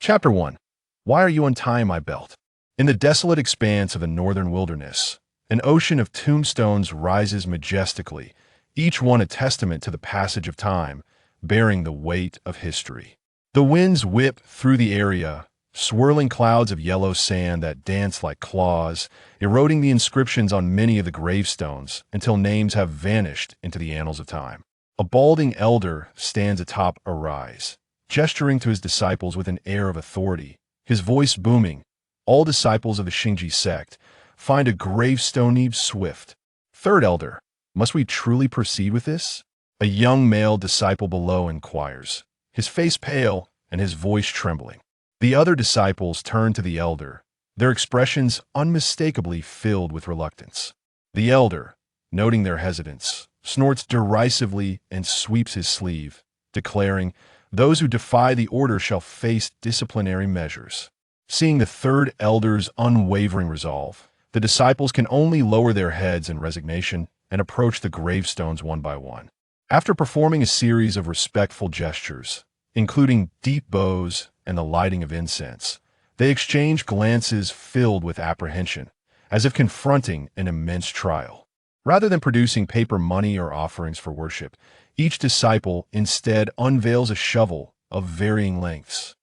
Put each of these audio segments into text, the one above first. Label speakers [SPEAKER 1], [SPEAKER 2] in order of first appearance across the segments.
[SPEAKER 1] Chapter 1. Why are you untying my belt? In the desolate expanse of the northern wilderness, an ocean of tombstones rises majestically, each one a testament to the passage of time, bearing the weight of history. The winds whip through the area, swirling clouds of yellow sand that dance like claws, eroding the inscriptions on many of the gravestones until names have vanished into the annals of time. A balding elder stands atop a rise, gesturing to his disciples with an air of authority, his voice booming. All disciples of the Xingji sect, find a gravestone swift. Third elder, must we truly proceed with this? A young male disciple below inquires, his face pale and his voice trembling. The other disciples turn to the elder, their expressions unmistakably filled with reluctance. The elder, noting their hesitance, snorts derisively and sweeps his sleeve, declaring, "Those who defy the order shall face disciplinary measures." Seeing the third elder's unwavering resolve, the disciples can only lower their heads in resignation and approach the gravestones one by one. After performing a series of respectful gestures, including deep bows and the lighting of incense, they exchange glances filled with apprehension, as if confronting an immense trial. Rather than producing paper money or offerings for worship, each disciple instead unveils a shovel of varying lengths.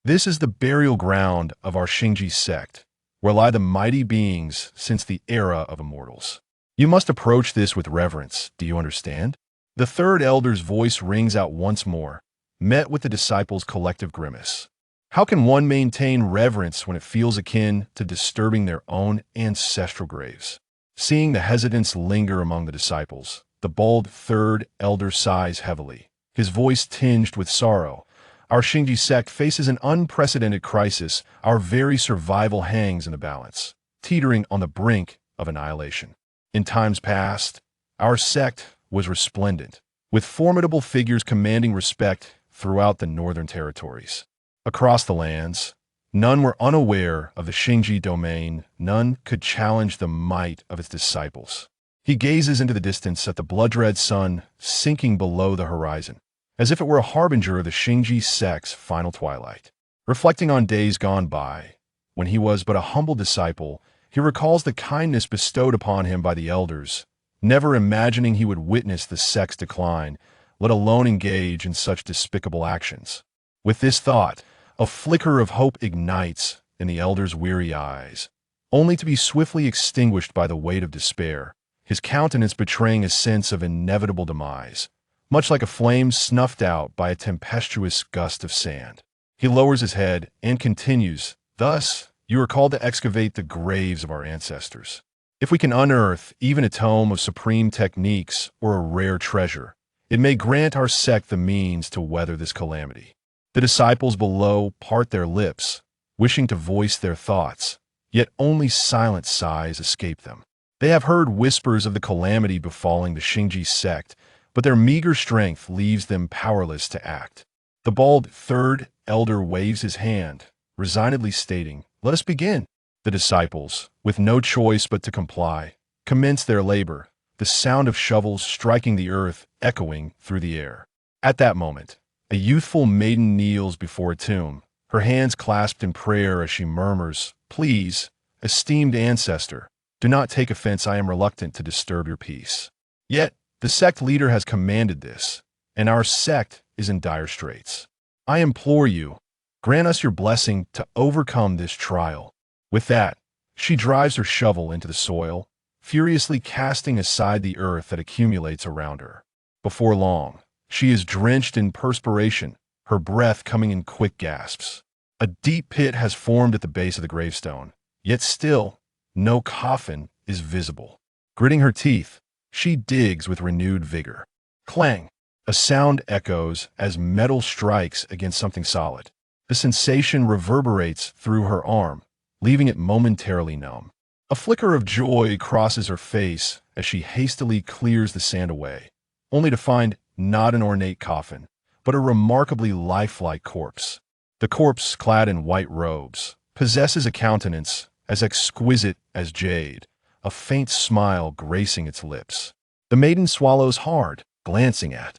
[SPEAKER 1] This is the burial ground of our Xingji sect, where lie the mighty beings since the era of immortals. You must approach this with reverence, do you understand? The third elder's voice rings out once more, met with the disciples' collective grimace. How can one maintain reverence when it feels akin to disturbing their own ancestral graves? Seeing the hesitance linger among the disciples, the bald third elder sighs heavily, his voice tinged with sorrow. Our Xingji sect faces an unprecedented crisis. Our very survival hangs in the balance, teetering on the brink of annihilation. In times past, our sect was resplendent, with formidable figures commanding respect throughout the northern territories. Across the lands, none were unaware of the Xingji domain, none could challenge the might of its disciples. He gazes into the distance at the blood-red sun sinking below the horizon, as if it were a harbinger of the Xingji sect's final twilight. Reflecting on days gone by, when he was but a humble disciple, he recalls the kindness bestowed upon him by the elders, never imagining he would witness the sect's decline, let alone engage in such despicable actions. With this thought, a flicker of hope ignites in the elder's weary eyes, only to be swiftly extinguished by the weight of despair, his countenance betraying a sense of inevitable demise, much like a flame snuffed out by a tempestuous gust of sand. He lowers his head and continues, "Thus, you are called to excavate the graves of our ancestors. If we can unearth even a tome of supreme techniques or a rare treasure, it may grant our sect the means to weather this calamity." The disciples below part their lips, wishing to voice their thoughts, yet only silent sighs escape them. They have heard whispers of the calamity befalling the Xingji sect, but their meager strength leaves them powerless to act. The bald third elder waves his hand, resignedly stating, "Let us begin." The disciples, with no choice but to comply, commence their labor, the sound of shovels striking the earth echoing through the air. At that moment, a youthful maiden kneels before a tomb, her hands clasped in prayer as she murmurs, "Please, esteemed ancestor, do not take offense. I am reluctant to disturb your peace." Yet, the sect leader has commanded this, and our sect is in dire straits. I implore you, grant us your blessing to overcome this trial. With that, she drives her shovel into the soil, furiously casting aside the earth that accumulates around her. Before long, she is drenched in perspiration, her breath coming in quick gasps. A deep pit has formed at the base of the gravestone, yet still, no coffin is visible. Gritting her teeth, she digs with renewed vigor. Clang! A sound echoes as metal strikes against something solid. The sensation reverberates through her arm, leaving it momentarily numb. A flicker of joy crosses her face as she hastily clears the sand away, only to find not an ornate coffin, but a remarkably lifelike corpse. The corpse, clad in white robes, possesses a countenance as exquisite as jade, a faint smile gracing its lips. The maiden swallows hard, glancing at.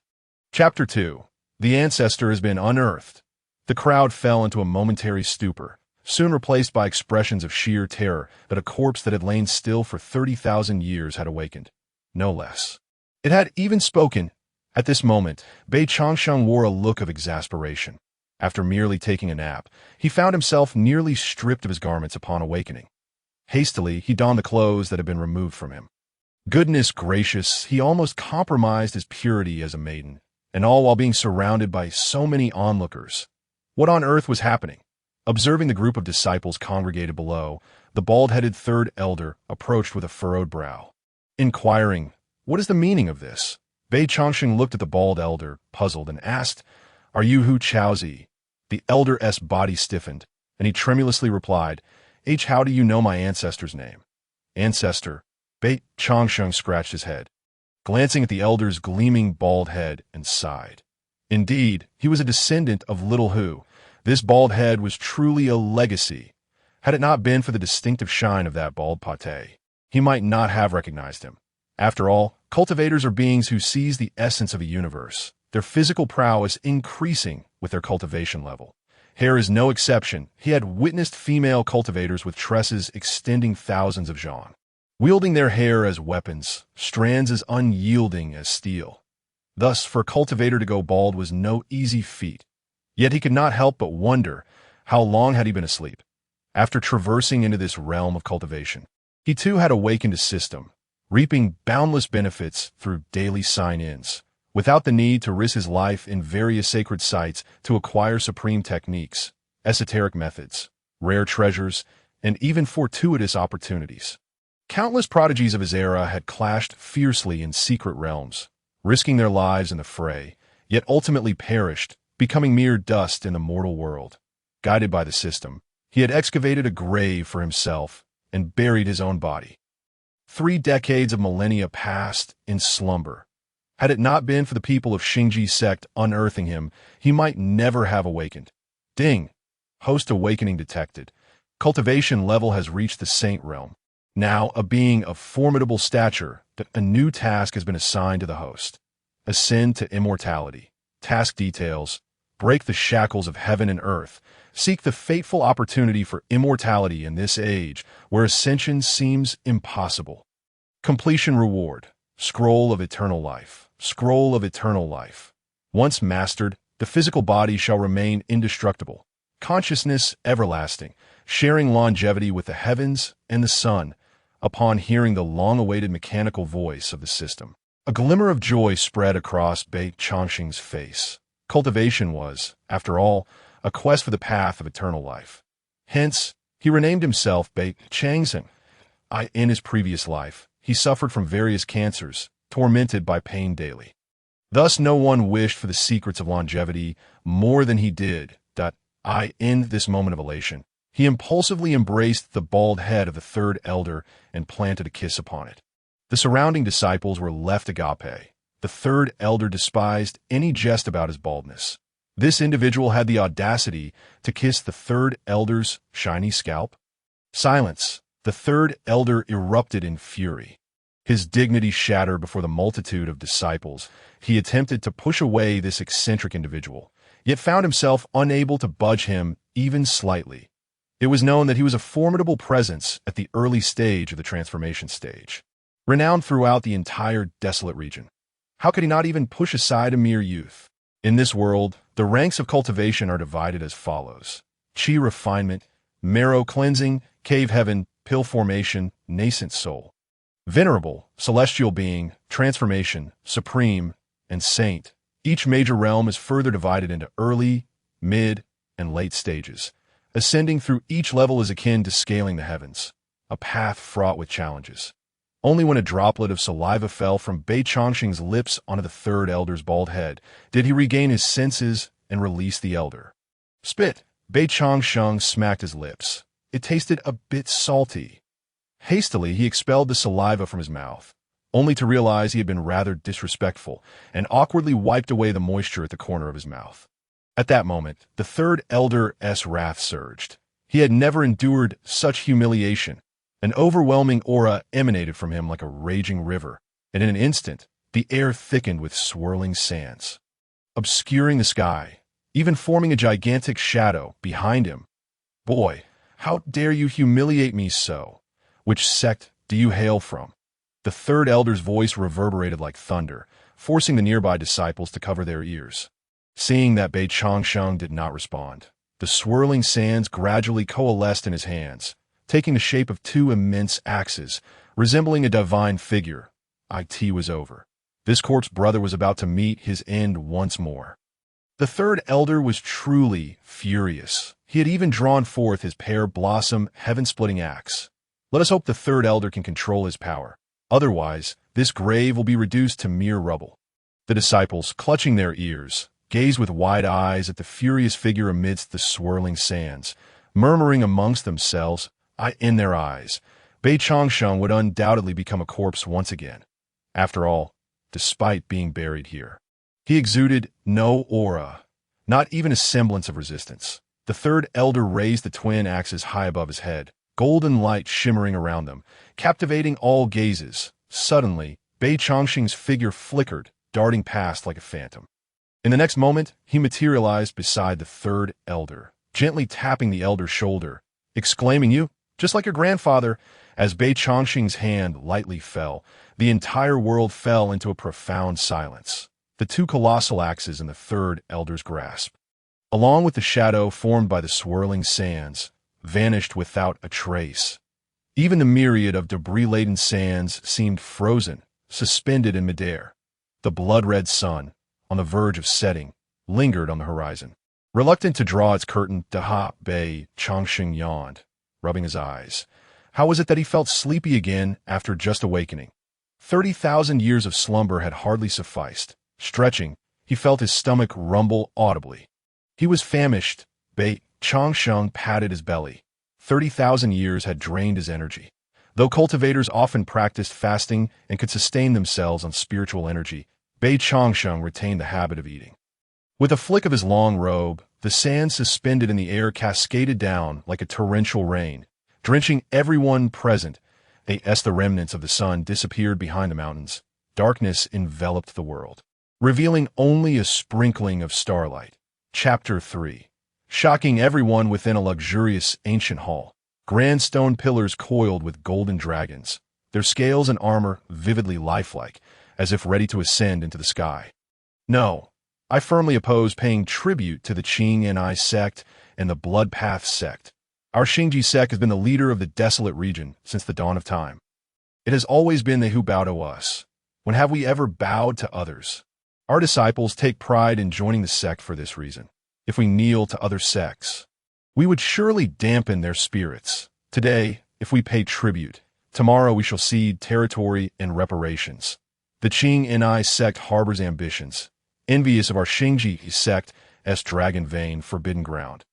[SPEAKER 1] Chapter 2. The Ancestor has been unearthed. The crowd fell into a momentary stupor, soon replaced by expressions of sheer terror that a corpse that had lain still for 30,000 years had awakened. No less. It had even spoken. At this moment, Bei Changsheng wore a look of exasperation. After merely taking a nap, he found himself nearly stripped of his garments upon awakening. Hastily, he donned the clothes that had been removed from him. Goodness gracious, he almost compromised his purity as a maiden, and all while being surrounded by so many onlookers. What on earth was happening? Observing the group of disciples congregated below, the bald-headed third elder approached with a furrowed brow. Inquiring, "What is the meaning of this?" Bei Changsheng looked at the bald elder, puzzled, and asked, "Are you Hu Chaozi?" The elder's body stiffened, and he tremulously replied, "How do you know my ancestor's name?" "Ancestor." Bei Changsheng scratched his head, glancing at the elder's gleaming bald head, and sighed. Indeed, he was a descendant of Little Hu. This bald head was truly a legacy. Had it not been for the distinctive shine of that bald pate, he might not have recognized him. After all, cultivators are beings who seize the essence of a universe, their physical prowess increasing with their cultivation level. Hair is no exception. He had witnessed female cultivators with tresses extending thousands of zhang, wielding their hair as weapons, strands as unyielding as steel. Thus, for a cultivator to go bald was no easy feat. Yet he could not help but wonder, how long had he been asleep? After traversing into this realm of cultivation, he too had awakened a system, reaping boundless benefits through daily sign-ins, without the need to risk his life in various sacred sites to acquire supreme techniques, esoteric methods, rare treasures, and even fortuitous opportunities. Countless prodigies of his era had clashed fiercely in secret realms, risking their lives in the fray, yet ultimately perished, becoming mere dust in the mortal world. Guided by the system, he had excavated a grave for himself and buried his own body. 3 decades of millennia passed in slumber. Had it not been for the people of Xingji sect unearthing him, he might never have awakened. Ding! Host awakening detected. Cultivation level has reached the saint realm. Now, a being of formidable stature, a new task has been assigned to the host. Ascend to immortality. Task details: break the shackles of heaven and earth. Seek the fateful opportunity for immortality in this age where ascension seems impossible. Completion reward: Scroll of Eternal Life. Scroll of Eternal Life. Once mastered, the physical body shall remain indestructible. Consciousness everlasting, sharing longevity with the heavens and the sun. Upon hearing the long-awaited mechanical voice of the system, a glimmer of joy spread across Bei Changsheng's face. Cultivation was, after all, a quest for the path of eternal life. Hence, he renamed himself Bei Changsheng. In his previous life, he suffered from various cancers, tormented by pain daily. Thus no one wished for the secrets of longevity more than he did. In this moment of elation, he impulsively embraced the bald head of the third elder and planted a kiss upon it. The surrounding disciples were left agape. The third elder despised any jest about his baldness. This individual had the audacity to kiss the third elder's shiny scalp. Silence. The third elder erupted in fury. His dignity shattered before the multitude of disciples. He attempted to push away this eccentric individual, yet found himself unable to budge him even slightly. It was known that he was a formidable presence at the early stage of the transformation stage, renowned throughout the entire desolate region. How could he not even push aside a mere youth? In this world, the ranks of cultivation are divided as follows: chi refinement, marrow cleansing, cave heaven, pill formation, nascent soul. Venerable, celestial being, transformation, supreme, and saint. Each major realm is further divided into early, mid, and late stages. Ascending through each level is akin to scaling the heavens, a path fraught with challenges. Only when a droplet of saliva fell from Bei Changsheng's lips onto the third elder's bald head did he regain his senses and release the elder. Spit! Bei Changsheng smacked his lips. It tasted a bit salty. Hastily, he expelled the saliva from his mouth, only to realize he had been rather disrespectful, and awkwardly wiped away the moisture at the corner of his mouth. At that moment, the third elder's wrath surged. He had never endured such humiliation. An overwhelming aura emanated from him like a raging river, and in an instant, the air thickened with swirling sands. Obscuring the sky, even forming a gigantic shadow behind him. "Boy, how dare you humiliate me so? Which sect do you hail from?" The third elder's voice reverberated like thunder, forcing the nearby disciples to cover their ears. Seeing that Bei Changsheng did not respond, the swirling sands gradually coalesced in his hands, taking the shape of two immense axes, resembling a divine figure. It was over. This corpse brother was about to meet his end once more. The third elder was truly furious. He had even drawn forth his pear blossom heaven-splitting axe. Let us hope the third elder can control his power. Otherwise, this grave will be reduced to mere rubble. The disciples, clutching their ears, gazed with wide eyes at the furious figure amidst the swirling sands, murmuring amongst themselves, in their eyes, Bei Changsheng would undoubtedly become a corpse once again. After all, despite being buried here, he exuded no aura, not even a semblance of resistance. The third elder raised the twin axes high above his head, golden light shimmering around them, captivating all gazes. Suddenly, Bei Changsheng's figure flickered, darting past like a phantom. In the next moment, he materialized beside the third elder, gently tapping the elder's shoulder, exclaiming, "You, just like your grandfather." As Bei Changsheng's hand lightly fell, the entire world fell into a profound silence. The two colossal axes in the third elder's grasp, along with the shadow formed by the swirling sands, vanished without a trace. Even the myriad of debris-laden sands seemed frozen, suspended in midair. The blood-red sun, on the verge of setting, lingered on the horizon. Reluctant to draw its curtain, Bei Changsheng yawned, rubbing his eyes. How was it that he felt sleepy again after just awakening? 30,000 years of slumber had hardly sufficed. Stretching, he felt his stomach rumble audibly. He was famished. Bei Changsheng patted his belly. 30,000 years had drained his energy. Though cultivators often practiced fasting and could sustain themselves on spiritual energy, Bei Changsheng retained the habit of eating. With a flick of his long robe, the sand suspended in the air cascaded down like a torrential rain, drenching everyone present. As the remnants of the sun disappeared behind the mountains, darkness enveloped the world, revealing only a sprinkling of starlight. Chapter 3. Shocking everyone within a luxurious ancient hall. Grand stone pillars coiled with golden dragons, their scales and armor vividly lifelike, as if ready to ascend into the sky. No, I firmly oppose paying tribute to the Qing Ni sect and the Blood Path sect. Our Xingji sect has been the leader of the desolate region since the dawn of time. It has always been they who bow to us. When have we ever bowed to others? Our disciples take pride in joining the sect for this reason. If we kneel to other sects, we would surely dampen their spirits. Today, if we pay tribute, tomorrow we shall cede territory and reparations. The Qing Ni sect harbors ambitions, envious of our Xingji sect as Dragon Vein Forbidden Ground.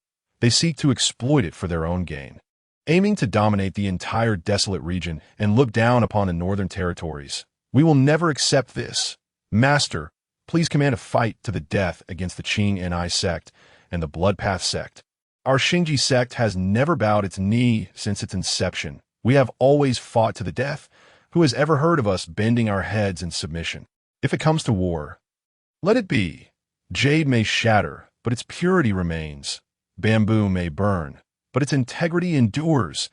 [SPEAKER 1] They seek to exploit it for their own gain, aiming to dominate the entire desolate region and look down upon the northern territories. We will never accept this. Master, please command a fight to the death against the Qing Ni sect and the Blood Path sect. Our Xingji sect has never bowed its knee since its inception. We have always fought to the death. Who has ever heard of us bending our heads in submission? If it comes to war, let it be. Jade may shatter, but its purity remains. Bamboo may burn, but its integrity endures.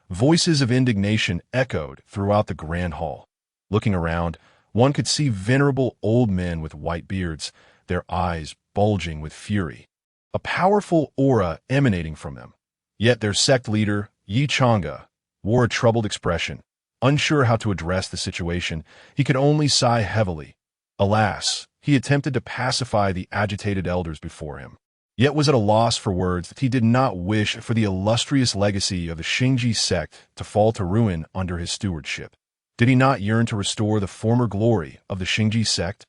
[SPEAKER 1] Voices of indignation echoed throughout the grand hall. Looking around, one could see venerable old men with white beards, their eyes bulging with fury, a powerful aura emanating from them. Yet their sect leader, Yi Chang'e, wore a troubled expression. Unsure how to address the situation, he could only sigh heavily. Alas, he attempted to pacify the agitated elders before him, yet was at a loss for words that he did not wish for the illustrious legacy of the Xingji sect to fall to ruin under his stewardship. Did he not yearn to restore the former glory of the Xingji sect?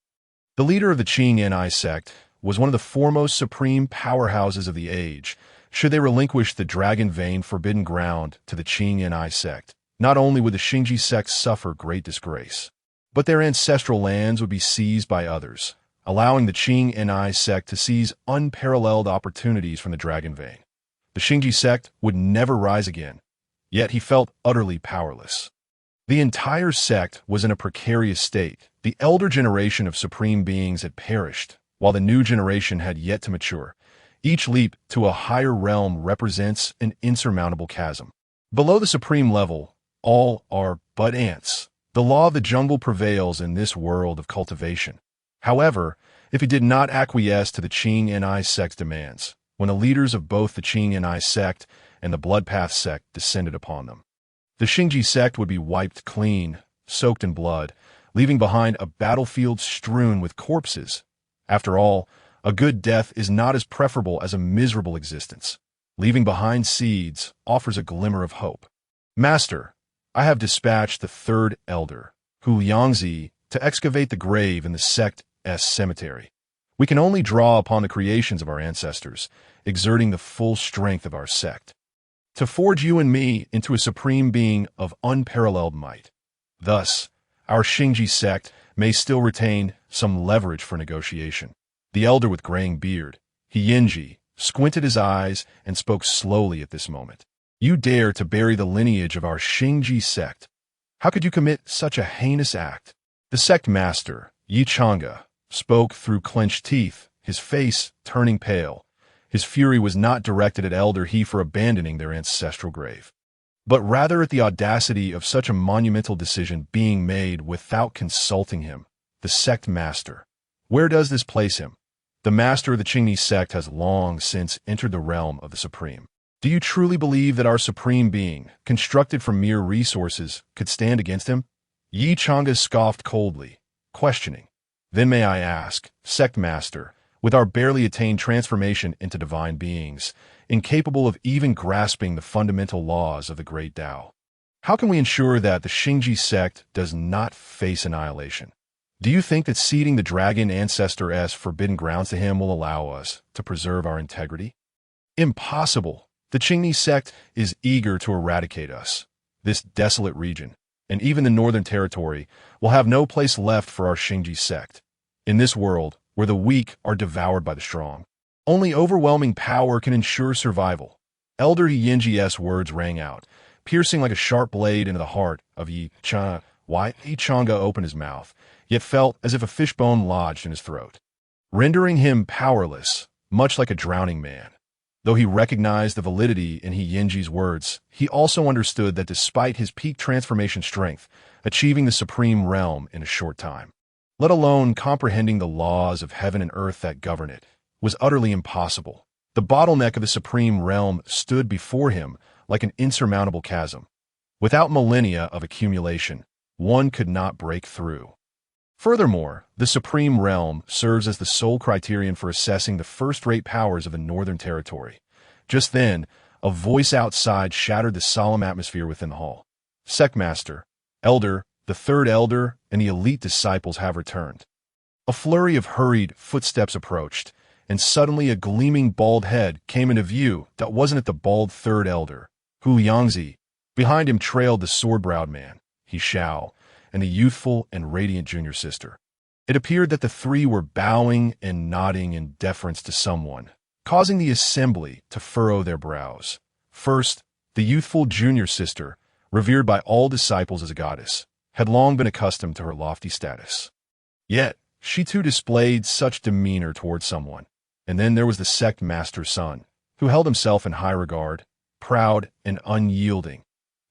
[SPEAKER 1] The leader of the Qing Ni sect was one of the foremost supreme powerhouses of the age. Should they relinquish the Dragon Vein Forbidden Ground to the Qing Ni sect, not only would the Xingji sect suffer great disgrace, but their ancestral lands would be seized by others, allowing the Qing Ni sect to seize unparalleled opportunities from the Dragon Vein. The Xingji sect would never rise again, yet he felt utterly powerless. The entire sect was in a precarious state. The elder generation of supreme beings had perished, while the new generation had yet to mature. Each leap to a higher realm represents an insurmountable chasm. Below the supreme level, all are but ants. The law of the jungle prevails in this world of cultivation. However, if he did not acquiesce to the Qing Ni sect's demands, when the leaders of both the Qing Ni sect and the Bloodpath sect descended upon them, the Xingji sect would be wiped clean, soaked in blood, leaving behind a battlefield strewn with corpses. After all, a good death is not as preferable as a miserable existence. Leaving behind seeds offers a glimmer of hope. Master, I have dispatched the third elder, Hu Yangzi, to excavate the grave in the sect's cemetery. We can only draw upon the creations of our ancestors, exerting the full strength of our sect, to forge you and me into a supreme being of unparalleled might. Thus, our Xingji sect may still retain some leverage for negotiation. The elder with graying beard, Yinji, squinted his eyes and spoke slowly at this moment. You dare to bury the lineage of our Xingji sect. How could you commit such a heinous act? The sect master, Yi Chang'e, spoke through clenched teeth, his face turning pale. His fury was not directed at Elder He for abandoning their ancestral grave, but rather at the audacity of such a monumental decision being made without consulting him, the sect master. Where does this place him? The master of the Qingni sect has long since entered the realm of the supreme. Do you truly believe that our supreme being, constructed from mere resources, could stand against him? Yi Chang'e scoffed coldly, questioning. Then may I ask, sect master, with our barely attained transformation into divine beings, incapable of even grasping the fundamental laws of the great Tao, how can we ensure that the Xingji sect does not face annihilation? Do you think that ceding the dragon Ancestor's forbidden grounds to him will allow us to preserve our integrity? Impossible! The Qingni sect is eager to eradicate us. This desolate region, and even the northern territory, will have no place left for our Xingji sect. In this world, where the weak are devoured by the strong, only overwhelming power can ensure survival. Elder Yinji's words rang out, piercing like a sharp blade into the heart of Yi Chang'e. Yi Chang'e opened his mouth, yet felt as if a fishbone lodged in his throat, rendering him powerless, much like a drowning man. Though he recognized the validity in Yinji's words, he also understood that despite his peak transformation strength, achieving the supreme realm in a short time, let alone comprehending the laws of heaven and earth that govern it, was utterly impossible. The bottleneck of the supreme realm stood before him like an insurmountable chasm. Without millennia of accumulation, one could not break through. Furthermore, the supreme realm serves as the sole criterion for assessing the first-rate powers of the northern territory. Just then, a voice outside shattered the solemn atmosphere within the hall. Sectmaster, Elder, the third elder, and the elite disciples have returned. A flurry of hurried footsteps approached, and suddenly a gleaming bald head came into view that wasn't at the bald third elder, Hu Yangzi. Behind him trailed the sword-browed man, He Xiao, and the youthful and radiant junior sister. It appeared that the three were bowing and nodding in deference to someone, causing the assembly to furrow their brows. First, the youthful junior sister, revered by all disciples as a goddess, had long been accustomed to her lofty status. Yet, she too displayed such demeanor towards someone. And then there was the sect master's son, who held himself in high regard, proud and unyielding.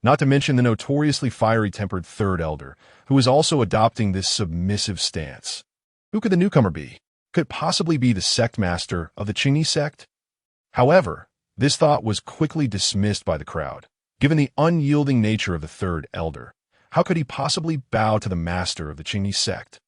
[SPEAKER 1] Not to mention the notoriously fiery-tempered third elder, who was also adopting this submissive stance. Who could the newcomer be? Could it possibly be the sect master of the Qingni sect? However, this thought was quickly dismissed by the crowd. Given the unyielding nature of the third elder, how could he possibly bow to the master of the Qingni sect?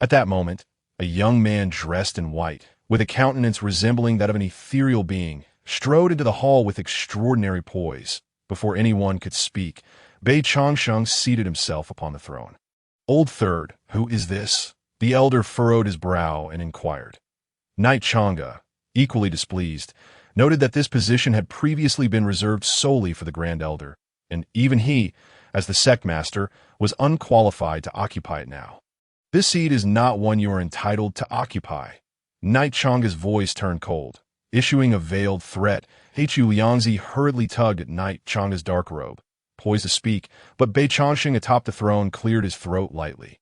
[SPEAKER 1] At that moment, a young man dressed in white, with a countenance resembling that of an ethereal being, strode into the hall with extraordinary poise. Before anyone could speak, Bei Changsheng seated himself upon the throne. Old Third, who is this? The elder furrowed his brow and inquired. Knight Chang'e, equally displeased, noted that this position had previously been reserved solely for the Grand Elder, and even he, as the sect master, was unqualified to occupy it now. This seat is not one you are entitled to occupy. Knight Chang'e's voice turned cold. Issuing a veiled threat, Hu Yangzi hurriedly tugged at Knight Chang'e's dark robe, poised to speak, but Bei Changsheng atop the throne cleared his throat lightly,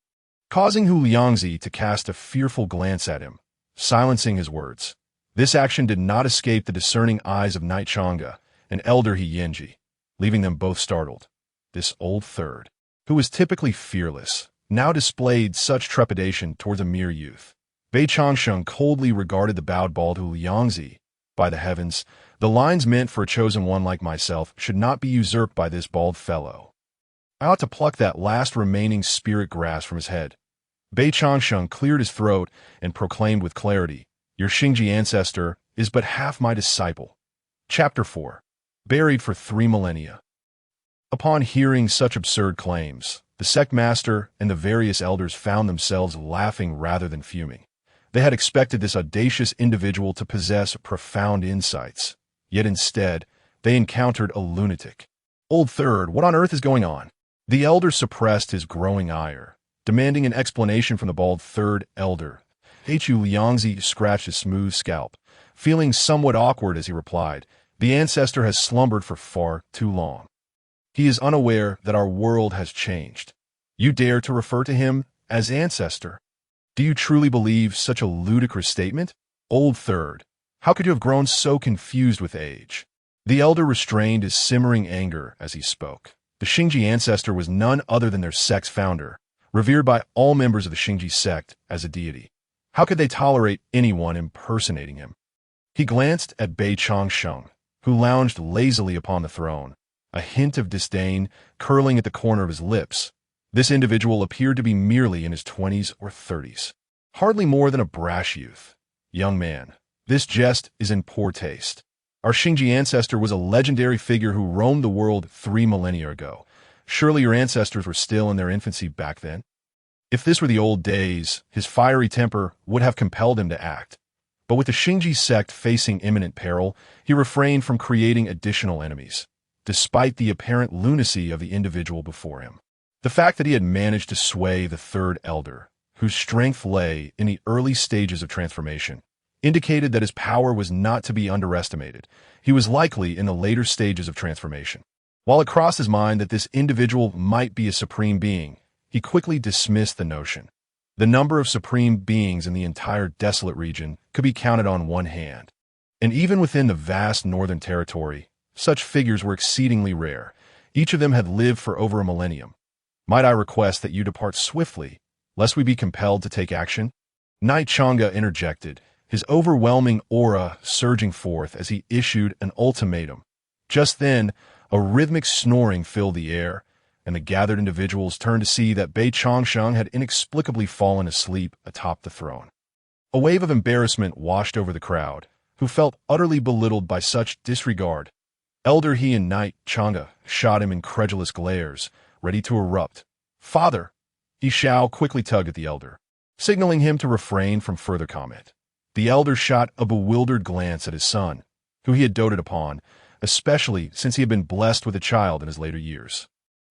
[SPEAKER 1] causing Hu Yangzi to cast a fearful glance at him, silencing his words. This action did not escape the discerning eyes of Knight Chang'e and Elder He Yinji, leaving them both startled. This old third, who was typically fearless, now displayed such trepidation towards a mere youth. Bei Changsheng coldly regarded the bowed bald Hu Liangzi. By the heavens, the lines meant for a chosen one like myself should not be usurped by this bald fellow. I ought to pluck that last remaining spirit grass from his head. Bei Changsheng cleared his throat and proclaimed with clarity, "Your Xingji ancestor is but half my disciple." Chapter 4. Buried for 3 millennia. Upon hearing such absurd claims, the sect master and the various elders found themselves laughing rather than fuming. They had expected this audacious individual to possess profound insights, yet instead, they encountered a lunatic. "Old third, what on earth is going on?" The elder suppressed his growing ire, demanding an explanation from the bald third elder. Hu Liangzi scratched his smooth scalp, feeling somewhat awkward as he replied, "The ancestor has slumbered for far too long. He is unaware that our world has changed. You dare to refer to him as ancestor? Do you truly believe such a ludicrous statement? Old third, how could you have grown so confused with age?" The elder restrained his simmering anger as he spoke. The Xingji ancestor was none other than their sect's founder, revered by all members of the Xingji sect as a deity. How could they tolerate anyone impersonating him? He glanced at Bei Changsheng, who lounged lazily upon the throne, a hint of disdain curling at the corner of his lips. This individual appeared to be merely in his 20s or 30s, hardly more than a brash youth. "Young man, this jest is in poor taste. Our Xingji ancestor was a legendary figure who roamed the world 3 millennia ago. Surely your ancestors were still in their infancy back then." If this were the old days, his fiery temper would have compelled him to act. But with the Xingji sect facing imminent peril, he refrained from creating additional enemies, despite the apparent lunacy of the individual before him. The fact that he had managed to sway the third elder, whose strength lay in the early stages of transformation, indicated that his power was not to be underestimated. He was likely in the later stages of transformation. While it crossed his mind that this individual might be a supreme being, he quickly dismissed the notion. The number of supreme beings in the entire desolate region could be counted on one hand. And even within the vast northern territory, such figures were exceedingly rare. Each of them had lived for over a millennium. "Might I request that you depart swiftly, lest we be compelled to take action?" Knight Chang'e interjected, his overwhelming aura surging forth as he issued an ultimatum. Just then, a rhythmic snoring filled the air, and the gathered individuals turned to see that Bei Changsheng had inexplicably fallen asleep atop the throne. A wave of embarrassment washed over the crowd, who felt utterly belittled by such disregard. Elder He and Knight Chang'e shot him incredulous glares, ready to erupt. "Father!" He Xiao quickly tugged at the elder, signaling him to refrain from further comment. The elder shot a bewildered glance at his son, who he had doted upon, especially since he had been blessed with a child in his later years.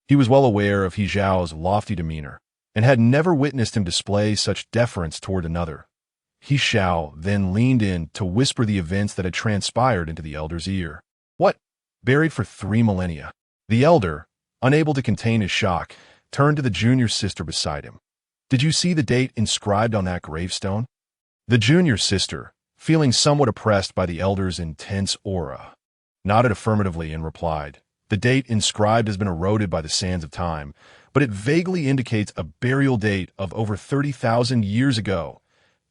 [SPEAKER 1] He was well aware of He Xiao's lofty demeanor, and had never witnessed him display such deference toward another. He Xiao then leaned in to whisper the events that had transpired into the elder's ear. "What? Buried for 3 millennia?" The elder, unable to contain his shock, turned to the junior sister beside him. "Did you see the date inscribed on that gravestone?" The junior sister, feeling somewhat oppressed by the elder's intense aura, nodded affirmatively and replied, "The date inscribed has been eroded by the sands of time, but it vaguely indicates a burial date of over 30,000 years ago."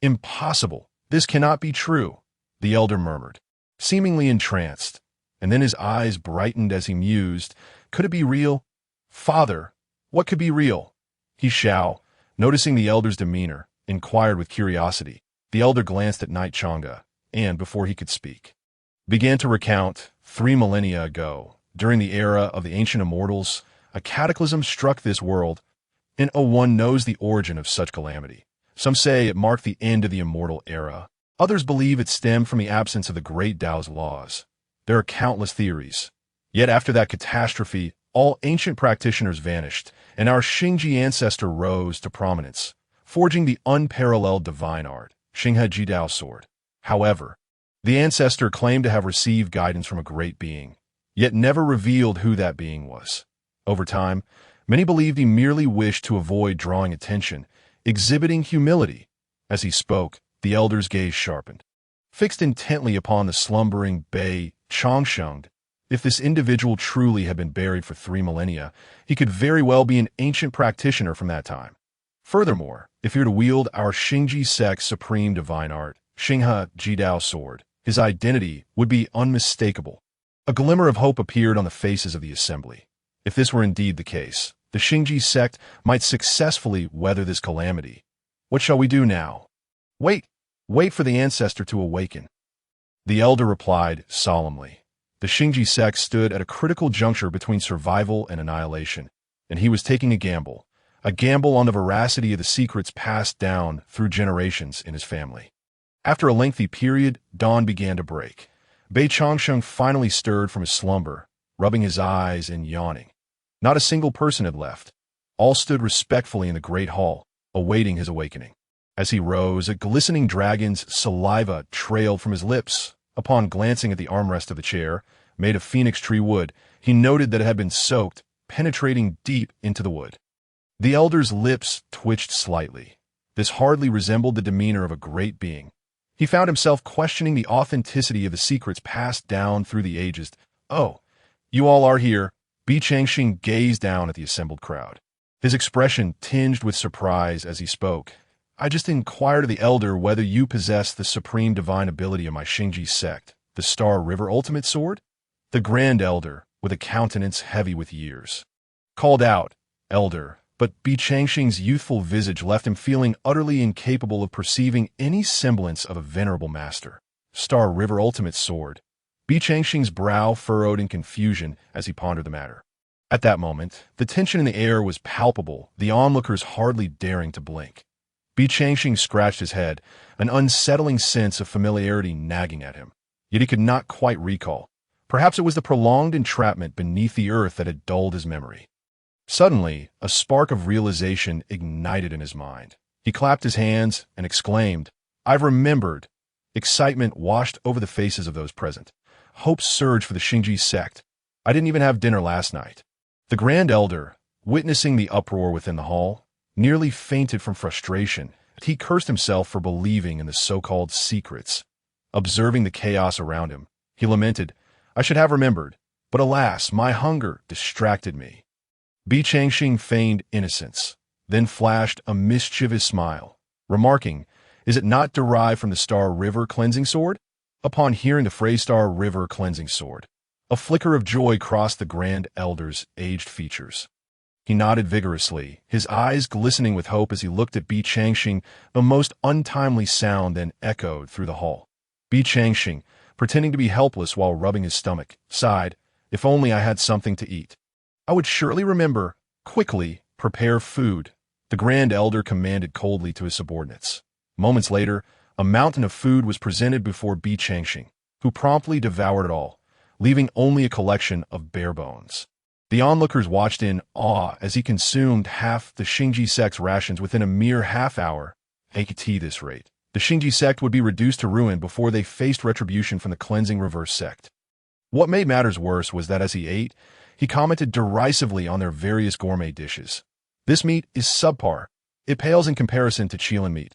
[SPEAKER 1] "Impossible! This cannot be true," the elder murmured, seemingly entranced, and then his eyes brightened as he mused, "Could it be real?" "Father, what could be real?" He Xiao, noticing the elder's demeanor, inquired with curiosity. The elder glanced at Knight Chang'e, and, before he could speak, began to recount 3 millennia ago. During the era of the ancient immortals, a cataclysm struck this world, and one knows the origin of such calamity. Some say it marked the end of the immortal era. Others believe it stemmed from the absence of the great Tao's laws. There are countless theories. Yet after that catastrophe, all ancient practitioners vanished, and our Xingji ancestor rose to prominence, forging the unparalleled divine art, Xinghe Jidao sword. However, the ancestor claimed to have received guidance from a great being, yet never revealed who that being was. Over time, many believed he merely wished to avoid drawing attention, exhibiting humility. As he spoke, the elder's gaze sharpened. fixed intently upon the slumbering Bei Changsheng. If this individual truly had been buried for 3 millennia, he could very well be an ancient practitioner from that time. Furthermore, if he were to wield our Xingji sect's supreme divine art, Xinghe Jidao sword, his identity would be unmistakable. A glimmer of hope appeared on the faces of the assembly. If this were indeed the case, the Xingji sect might successfully weather this calamity. What shall we do now? Wait for the Ancestor to awaken. The elder replied solemnly. The Xingji sect stood at a critical juncture between survival and annihilation, and he was taking a gamble on the veracity of the secrets passed down through generations in his family. After a lengthy period, dawn began to break. Bei Changsheng finally stirred from his slumber, rubbing his eyes and yawning. Not a single person had left. All stood respectfully in the great hall, awaiting his awakening. As he rose, a glistening dragon's saliva trailed from his lips. Upon glancing at the armrest of the chair, made of phoenix tree wood, he noted that it had been soaked, penetrating deep into the wood. The elder's lips twitched slightly. This hardly resembled the demeanor of a great being. He found himself questioning the authenticity of the secrets passed down through the ages. "Oh, you all are here." Bei Changxing gazed down at the assembled crowd. His expression tinged with surprise as he spoke. "I just inquired of the elder whether you possess the supreme divine ability of my Xingji sect, the Star River Ultimate Sword?" The Grand Elder, with a countenance heavy with years, called out, "Elder," but Bei Changxing's youthful visage left him feeling utterly incapable of perceiving any semblance of a venerable master. Star River Ultimate Sword. Bei Changxing's brow furrowed in confusion as he pondered the matter. At that moment, the tension in the air was palpable, the onlookers hardly daring to blink. Bei Changxing scratched his head, an unsettling sense of familiarity nagging at him. Yet he could not quite recall. Perhaps it was the prolonged entrapment beneath the earth that had dulled his memory. Suddenly, a spark of realization ignited in his mind. He clapped his hands and exclaimed, "I've remembered!" Excitement washed over the faces of those present. Hope surged for the Xingji sect. "I didn't even have dinner last night." The Grand Elder, witnessing the uproar within the hall, nearly fainted from frustration. He cursed himself for believing in the so-called secrets. Observing the chaos around him, he lamented, "I should have remembered, but alas, my hunger distracted me." Bei Changxing feigned innocence, then flashed a mischievous smile, remarking, "Is it not derived from the Star River Cleansing Sword?" Upon hearing the phrase Star River Cleansing Sword, a flicker of joy crossed the Grand Elder's aged features. He nodded vigorously, his eyes glistening with hope as he looked at Bei Changxing. A most untimely sound then echoed through the hall. Bei Changxing, pretending to be helpless while rubbing his stomach, sighed, "If only I had something to eat. I would surely remember. Quickly, prepare food." The Grand Elder commanded coldly to his subordinates. Moments later, a mountain of food was presented before Bei Changxing, who promptly devoured it all, leaving only a collection of bare bones. The onlookers watched in awe as he consumed half the Xingji sect's rations within a mere half-hour. At this rate, the Xingji sect would be reduced to ruin before they faced retribution from the cleansing reverse sect. What made matters worse was that as he ate, he commented derisively on their various gourmet dishes. "This meat is subpar. It pales in comparison to Chilean meat,"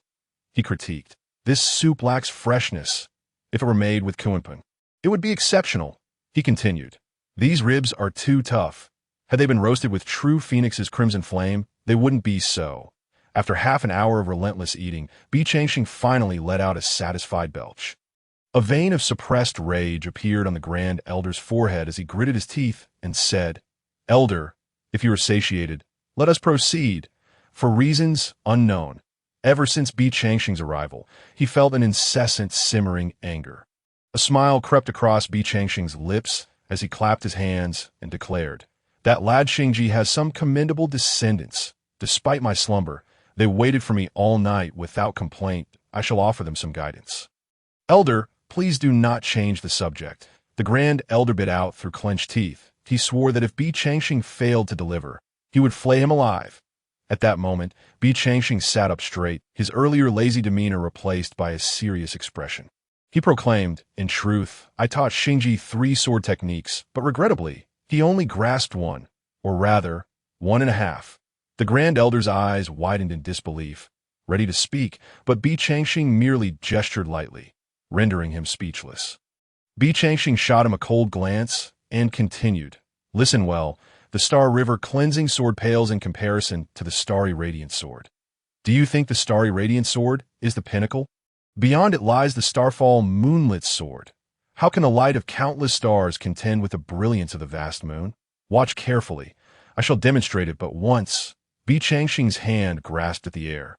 [SPEAKER 1] he critiqued. "This soup lacks freshness. If it were made with kunpeng, it would be exceptional," he continued. "These ribs are too tough. Had they been roasted with true Phoenix's crimson flame, they wouldn't be so." After half an hour of relentless eating, Bei Changxing finally let out a satisfied belch. A vein of suppressed rage appeared on the Grand Elder's forehead as he gritted his teeth and said, "Elder, if you are satiated, let us proceed." For reasons unknown, ever since Bei Changxing's arrival, he felt an incessant simmering anger. A smile crept across Bei Changxing's lips as he clapped his hands and declared, "That lad Xingji has some commendable descendants. Despite my slumber, they waited for me all night without complaint. I shall offer them some guidance." "Elder, please do not change the subject." The Grand Elder bit out through clenched teeth. He swore that if Bei Changxing failed to deliver, he would flay him alive. At that moment, Bei Changxing sat up straight, his earlier lazy demeanor replaced by a serious expression. He proclaimed, "In truth, I taught Xingji 3 sword techniques, but regrettably, he only grasped one, or rather, 1.5. The Grand Elder's eyes widened in disbelief, ready to speak, but Bei Changxing merely gestured lightly. rendering him speechless. Bi Changxing shot him a cold glance and continued, "Listen well, the Star River cleansing sword pales in comparison to the Starry Radiant sword. Do you think the Starry Radiant sword is the pinnacle? Beyond it lies the Starfall moonlit sword. How can the light of countless stars contend with the brilliance of the vast moon? Watch carefully. I shall demonstrate it but once." Bi Changxing's hand grasped at the air,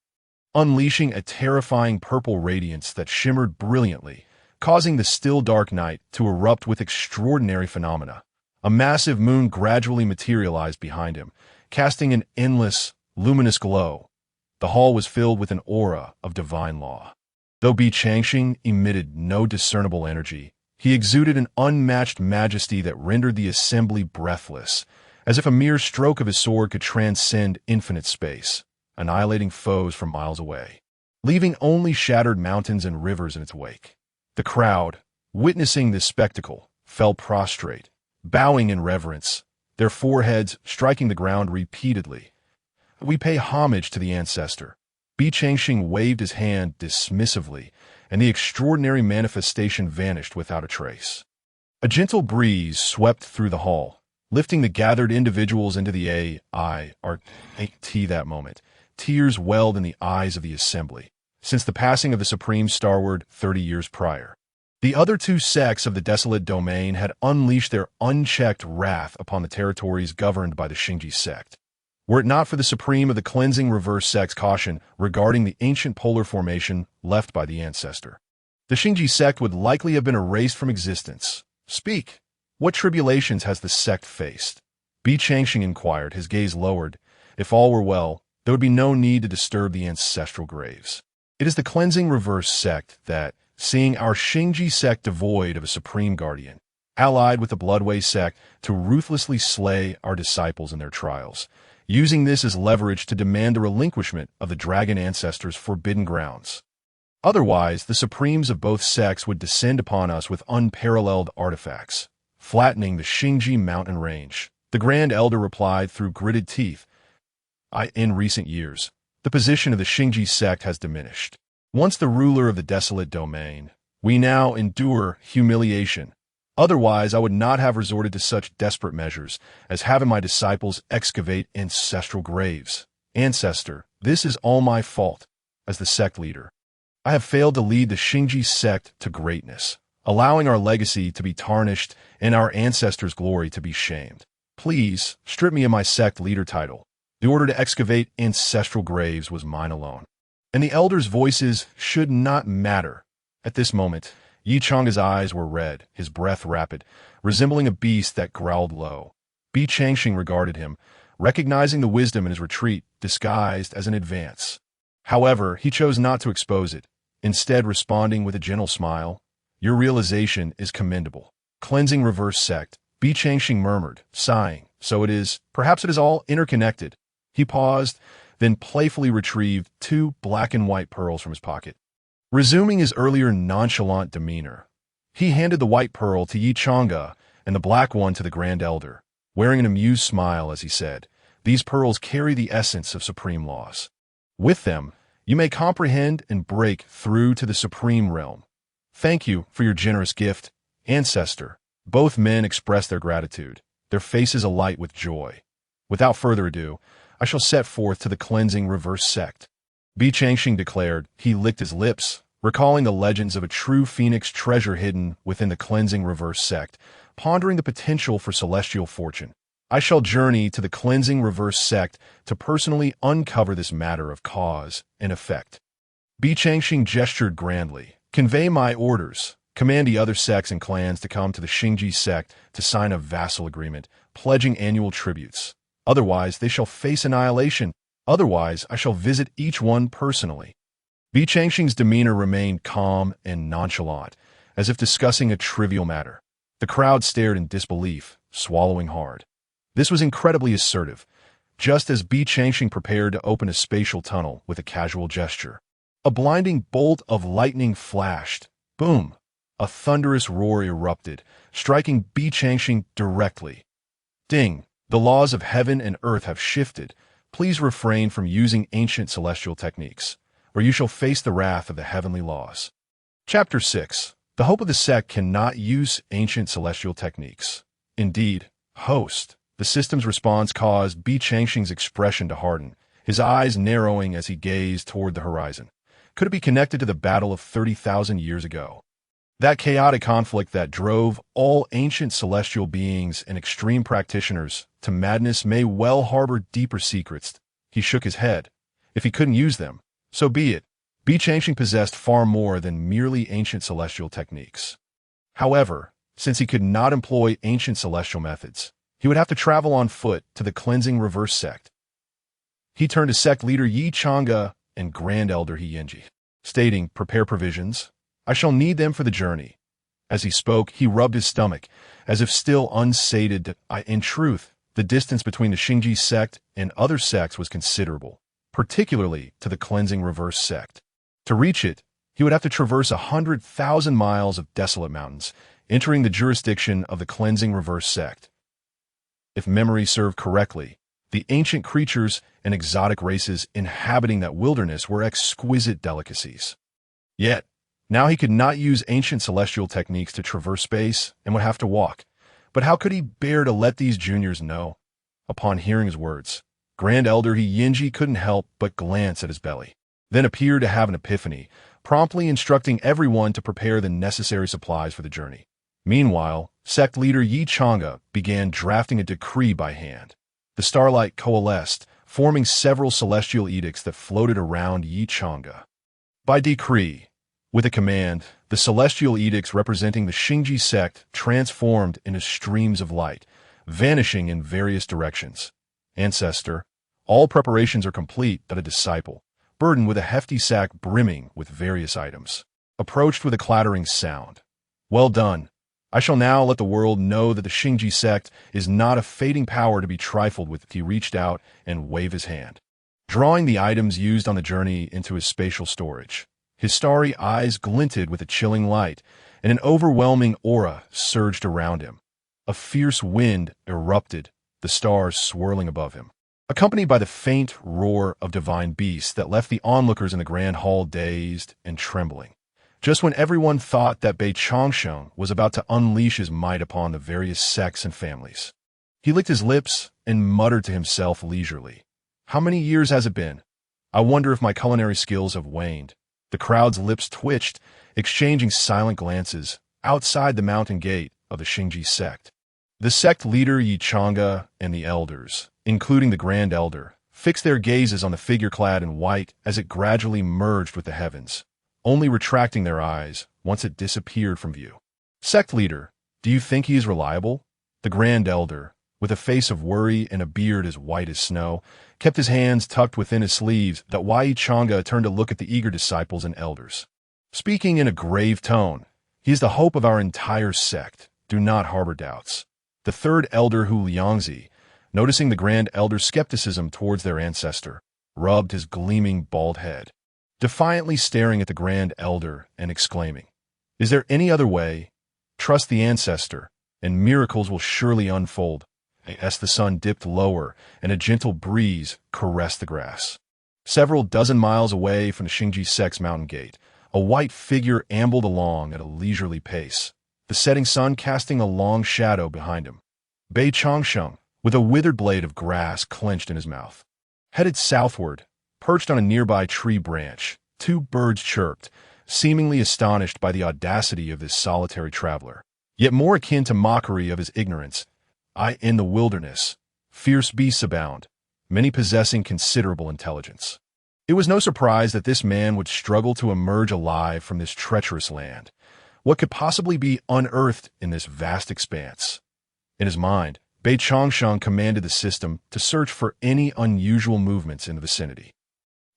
[SPEAKER 1] unleashing a terrifying purple radiance that shimmered brilliantly, causing the still dark night to erupt with extraordinary phenomena. A massive moon gradually materialized behind him, casting an endless, luminous glow. The hall was filled with an aura of divine law. Though Bi Changxing emitted no discernible energy, he exuded an unmatched majesty that rendered the assembly breathless, as if a mere stroke of his sword could transcend infinite space, annihilating foes from miles away, leaving only shattered mountains and rivers in its wake. The crowd, witnessing this spectacle, fell prostrate, bowing in reverence, their foreheads striking the ground repeatedly. "We pay homage to the Ancestor." Bi Changxing waved his hand dismissively, and the extraordinary manifestation vanished without a trace. A gentle breeze swept through the hall, lifting the gathered individuals into the A.I.R.T. that moment. Tears welled in the eyes of the assembly, since the passing of the Supreme Starward 30 years prior. The other two sects of the Desolate Domain had unleashed their unchecked wrath upon the territories governed by the Xingji sect. Were it not for the Supreme of the Cleansing Reverse sect's caution regarding the ancient polar formation left by the Ancestor, the Xingji sect would likely have been erased from existence. "Speak. What tribulations has the sect faced?" Bi Changxing inquired, his gaze lowered. If all were well, there would be no need to disturb the ancestral graves. "It is the Cleansing Reverse sect that, seeing our Xingji sect devoid of a supreme guardian, allied with the Bloodway sect to ruthlessly slay our disciples in their trials, using this as leverage to demand the relinquishment of the Dragon Ancestor's forbidden grounds. Otherwise, the Supremes of both sects would descend upon us with unparalleled artifacts, flattening the Xingji mountain range." The Grand Elder replied through gritted teeth. In recent years, the position of the Xingji sect has diminished. Once the ruler of the Desolate Domain, we now endure humiliation. Otherwise, I would not have resorted to such desperate measures as having my disciples excavate ancestral graves. Ancestor, this is all my fault. As the sect leader, I have failed to lead the Xingji sect to greatness, allowing our legacy to be tarnished and our ancestors' glory to be shamed. Please, strip me of my sect leader title. The order to excavate ancestral graves was mine alone. And the elders' voices should not matter. At this moment, Yi Chang's eyes were red, his breath rapid, resembling a beast that growled low. Bi Changxing regarded him, recognizing the wisdom in his retreat disguised as an advance. However, he chose not to expose it, instead responding with a gentle smile. "Your realization is commendable." "Cleansing Reverse sect," Bi Changxing murmured, sighing. "So it is. Perhaps it is all interconnected." He paused, then playfully retrieved 2 black and white pearls from his pocket. Resuming his earlier nonchalant demeanor, he handed the white pearl to Yi Chang'e and the black one to the Grand Elder, wearing an amused smile as he said, "These pearls carry the essence of supreme laws. With them, you may comprehend and break through to the supreme realm. Thank you for your generous gift, Ancestor." Both men expressed their gratitude, their faces alight with joy. "Without further ado, I shall set forth to the Cleansing Reverse sect," Bi Changxing declared. He licked his lips, recalling the legends of a true phoenix treasure hidden within the Cleansing Reverse sect, pondering the potential for celestial fortune. "I shall journey to the Cleansing Reverse sect to personally uncover this matter of cause and effect." Bi Changxing gestured grandly. "Convey my orders. Command the other sects and clans to come to the Xingji sect to sign a vassal agreement, pledging annual tributes. Otherwise, they shall face annihilation. Otherwise, I shall visit each one personally." Bi Changxing's demeanor remained calm and nonchalant, as if discussing a trivial matter. The crowd stared in disbelief, swallowing hard. This was incredibly assertive, just as Bi Changxing prepared to open a spatial tunnel with a casual gesture. A blinding bolt of lightning flashed. Boom! A thunderous roar erupted, striking Bi Changxing directly. Ding! The laws of heaven and earth have shifted. Please refrain from using ancient celestial techniques, or you shall face the wrath of the heavenly laws. Chapter 6. The hope of the sect cannot use ancient celestial techniques. Indeed, host. The system's response caused Bi Changxing's expression to harden, his eyes narrowing as he gazed toward the horizon. Could it be connected to the battle of 30,000 years ago? That chaotic conflict that drove all ancient celestial beings and extreme practitioners to madness may well harbor deeper secrets. He shook his head. If he couldn't use them, so be it. Bi Changxing possessed far more than merely ancient celestial techniques. However, since he could not employ ancient celestial methods, he would have to travel on foot to the cleansing reverse sect. He turned to sect leader Yi Chang'e and Grand Elder He Yinji, stating, "Prepare provisions. I shall need them for the journey." As he spoke, he rubbed his stomach, as if still unsated. In truth, the distance between the Xingji sect and other sects was considerable, particularly to the cleansing reverse sect. To reach it, he would have to traverse 100,000 miles of desolate mountains, entering the jurisdiction of the cleansing reverse sect. If memory served correctly, the ancient creatures and exotic races inhabiting that wilderness were exquisite delicacies. Yet, now he could not use ancient celestial techniques to traverse space and would have to walk. But how could he bear to let these juniors know? Upon hearing his words, Grand Elder He Yinji couldn't help but glance at his belly, then appeared to have an epiphany, promptly instructing everyone to prepare the necessary supplies for the journey. Meanwhile, sect leader Yi Chang'e began drafting a decree by hand. The starlight coalesced, forming several celestial edicts that floated around Yi Chang'e. By decree, with a command, the celestial edicts representing the Xingji sect transformed into streams of light, vanishing in various directions. Ancestor, all preparations are complete that a disciple, burdened with a hefty sack brimming with various items, approached with a clattering sound. Well done. I shall now let the world know that the Xingji sect is not a fading power to be trifled with. He reached out and waved his hand, drawing the items used on the journey into his spatial storage. His starry eyes glinted with a chilling light, and an overwhelming aura surged around him. A fierce wind erupted, the stars swirling above him, accompanied by the faint roar of divine beasts that left the onlookers in the grand hall dazed and trembling. Just when everyone thought that Bi Changxing was about to unleash his might upon the various sects and families, he licked his lips and muttered to himself leisurely, "How many years has it been? I wonder if my culinary skills have waned." The crowd's lips twitched, exchanging silent glances outside the mountain gate of the Xingji sect. The sect leader Yi Chang'e and the elders, including the Grand Elder, fixed their gazes on the figure clad in white as it gradually merged with the heavens, only retracting their eyes once it disappeared from view. "Sect leader, do you think he is reliable?" The Grand Elder, with a face of worry and a beard as white as snow, kept his hands tucked within his sleeves. That Yi Chang'e turned to look at the eager disciples and elders. Speaking in a grave tone, "He is the hope of our entire sect. Do not harbor doubts." The third elder Hu Liangzi, noticing the Grand Elder's skepticism towards their ancestor, rubbed his gleaming bald head, defiantly staring at the Grand Elder and exclaiming, "Is there any other way? Trust the Ancestor, and miracles will surely unfold." As the sun dipped lower and a gentle breeze caressed the grass. Several dozen miles away from the Xingji sect's mountain gate, a white figure ambled along at a leisurely pace, the setting sun casting a long shadow behind him. Bi Changxing, with a withered blade of grass clenched in his mouth, headed southward. Perched on a nearby tree branch, two birds chirped, seemingly astonished by the audacity of this solitary traveler, yet more akin to mockery of his ignorance. In the wilderness, fierce beasts abound, many possessing considerable intelligence. It was no surprise that this man would struggle to emerge alive from this treacherous land. What could possibly be unearthed in this vast expanse? In his mind, Bi Changxing commanded the system to search for any unusual movements in the vicinity.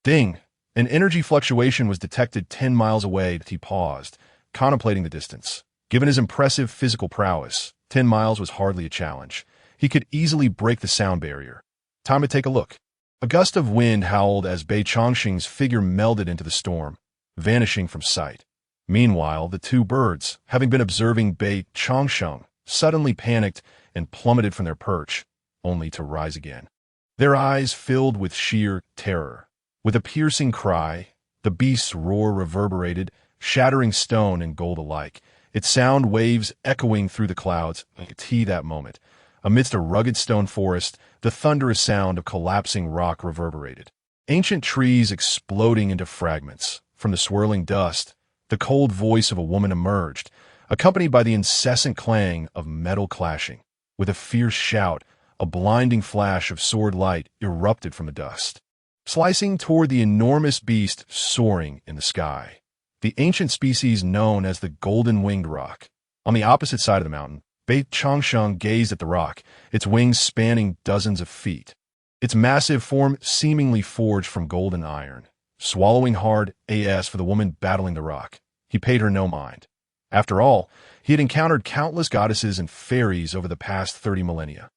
[SPEAKER 1] Ding! An energy fluctuation was detected 10 miles away. He paused, contemplating the distance. Given his impressive physical prowess, 10 miles was hardly a challenge. He could easily break the sound barrier. Time to take a look. A gust of wind howled as Bi Changxing's figure melded into the storm, vanishing from sight. Meanwhile, the two birds, having been observing Bi Changxing, suddenly panicked and plummeted from their perch, only to rise again. Their eyes filled with sheer terror. With a piercing cry, the beast's roar reverberated, shattering stone and gold alike, its sound waves echoing through the clouds. That moment. Amidst a rugged stone forest, the thunderous sound of collapsing rock reverberated. Ancient trees exploding into fragments. From the swirling dust, the cold voice of a woman emerged, accompanied by the incessant clang of metal clashing. With a fierce shout, a blinding flash of sword light erupted from the dust, slicing toward the enormous beast soaring in the sky. The ancient species known as the golden-winged rock. On the opposite side of the mountain, Bei Changsheng gazed at the rock, its wings spanning dozens of feet. Its massive form seemingly forged from gold and iron. Swallowing hard as for the woman battling the rock, he paid her no mind. After all, he had encountered countless goddesses and fairies over the past 30 millennia.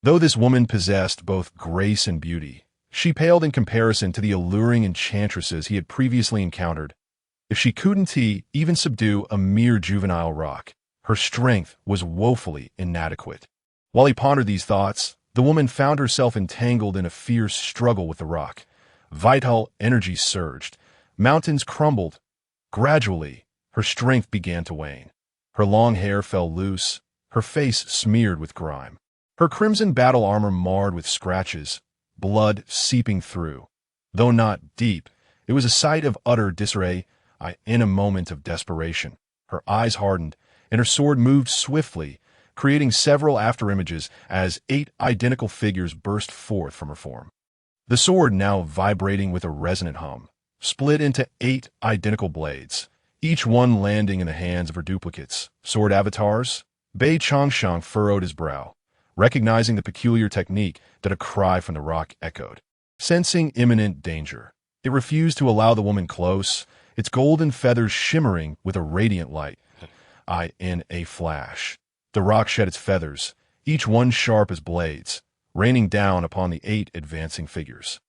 [SPEAKER 1] Though this woman possessed both grace and beauty, she paled in comparison to the alluring enchantresses he had previously encountered. If she couldn't even subdue a mere juvenile rock, her strength was woefully inadequate. While he pondered these thoughts, the woman found herself entangled in a fierce struggle with the rock. Vital energy surged. Mountains crumbled. Gradually, her strength began to wane. Her long hair fell loose, her face smeared with grime. Her crimson battle armor marred with scratches, blood seeping through. Though not deep, it was a sight of utter disarray. In a moment of desperation, her eyes hardened, and her sword moved swiftly, creating several afterimages as 8 identical figures burst forth from her form. The sword, now vibrating with a resonant hum, split into 8 identical blades, each one landing in the hands of her duplicates. Sword avatars? Bei Changsheng furrowed his brow, recognizing the peculiar technique that a cry from the rock echoed. Sensing imminent danger, it refused to allow the woman close, its golden feathers shimmering with a radiant light. In a flash, the rock shed its feathers, each one sharp as blades, raining down upon the 8 advancing figures.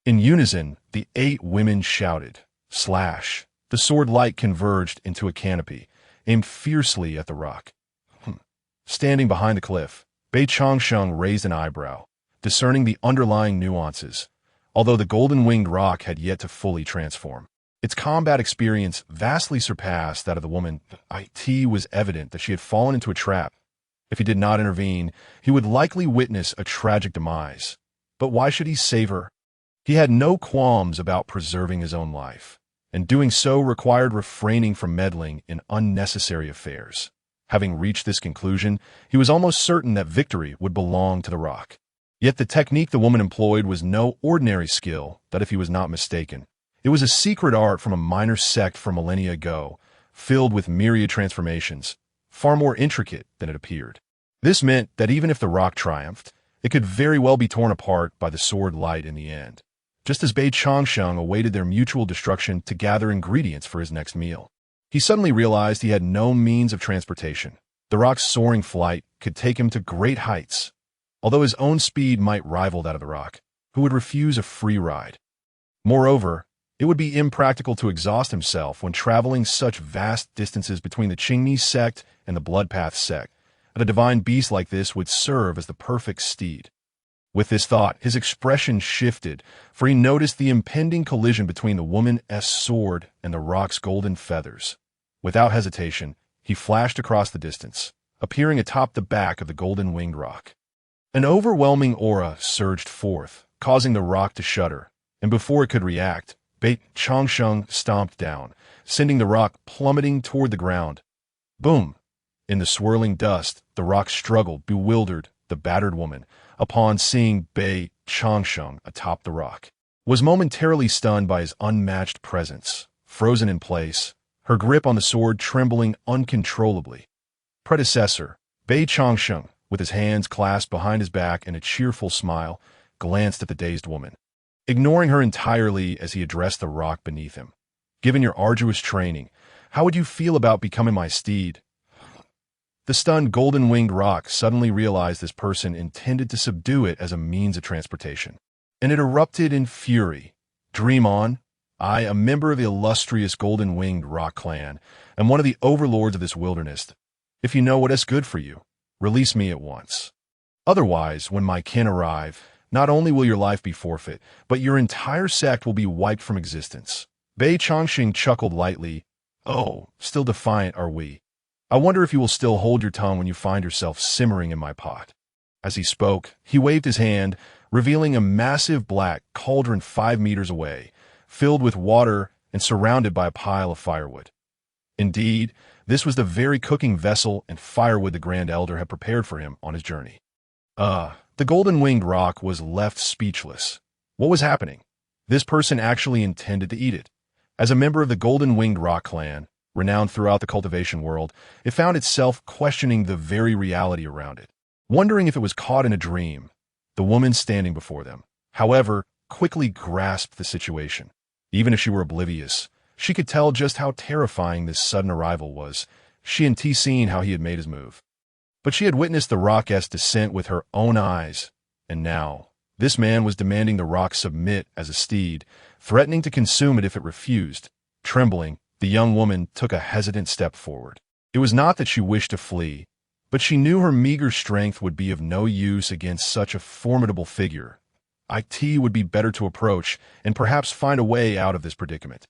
[SPEAKER 1] In unison, the 8 women shouted, slash. The sword light converged into a canopy, aimed fiercely at the rock. Standing behind the cliff, Bei Changsheng raised an eyebrow, discerning the underlying nuances, although the golden-winged rock had yet to fully transform. Its combat experience vastly surpassed that of the woman. It was evident that she had fallen into a trap. If he did not intervene, he would likely witness a tragic demise. But why should he save her? He had no qualms about preserving his own life, and doing so required refraining from meddling in unnecessary affairs. Having reached this conclusion, he was almost certain that victory would belong to the rock. Yet the technique the woman employed was no ordinary skill, that if he was not mistaken. It was a secret art from a minor sect from millennia ago, filled with myriad transformations, far more intricate than it appeared. This meant that even if the rock triumphed, it could very well be torn apart by the sword light in the end, just as Bei Changsheng awaited their mutual destruction to gather ingredients for his next meal. He suddenly realized he had no means of transportation. The rock's soaring flight could take him to great heights, although his own speed might rival that of the rock, who would refuse a free ride. Moreover, it would be impractical to exhaust himself when traveling such vast distances between the Qingmi sect and the Bloodpath sect, and a divine beast like this would serve as the perfect steed. With this thought, his expression shifted, for he noticed the impending collision between the woman's sword and the rock's golden feathers. Without hesitation, he flashed across the distance, appearing atop the back of the golden-winged rock. An overwhelming aura surged forth, causing the rock to shudder, and before it could react, Bei Changsheng stomped down, sending the rock plummeting toward the ground. Boom! In the swirling dust, the rock struggled, bewildered. The battered woman, upon seeing Bei Changsheng atop the rock, was momentarily stunned by his unmatched presence, frozen in place, her grip on the sword trembling uncontrollably. Predecessor, Bei Changsheng, with his hands clasped behind his back and a cheerful smile, glanced at the dazed woman, ignoring her entirely as he addressed the rock beneath him. Given your arduous training, how would you feel about becoming my steed? The stunned golden-winged rock suddenly realized this person intended to subdue it as a means of transportation, and it erupted in fury. Dream on. I, a member of the illustrious golden-winged rock clan, am one of the overlords of this wilderness. If you know what is good for you, release me at once. Otherwise, when my kin arrive, not only will your life be forfeit, but your entire sect will be wiped from existence. Bei Changsheng chuckled lightly. Oh, still defiant are we. I wonder if you will still hold your tongue when you find yourself simmering in my pot. As he spoke, he waved his hand, revealing a massive black cauldron 5 meters away, filled with water and surrounded by a pile of firewood. Indeed, this was the very cooking vessel and firewood the Grand Elder had prepared for him on his journey. The golden-winged rock was left speechless. What was happening? This person actually intended to eat it. As a member of the golden-winged rock clan, renowned throughout the cultivation world, it found itself questioning the very reality around it, wondering if it was caught in a dream. The woman standing before them, however, quickly grasped the situation. Even if she were oblivious, she could tell just how terrifying this sudden arrival was. She and T seen how he had made his move. But she had witnessed the rock's descent with her own eyes, and now, this man was demanding the rock submit as a steed, threatening to consume it if it refused. Trembling, the young woman took a hesitant step forward. It was not that she wished to flee, but she knew her meager strength would be of no use against such a formidable figure. It would be better to approach and perhaps find a way out of this predicament.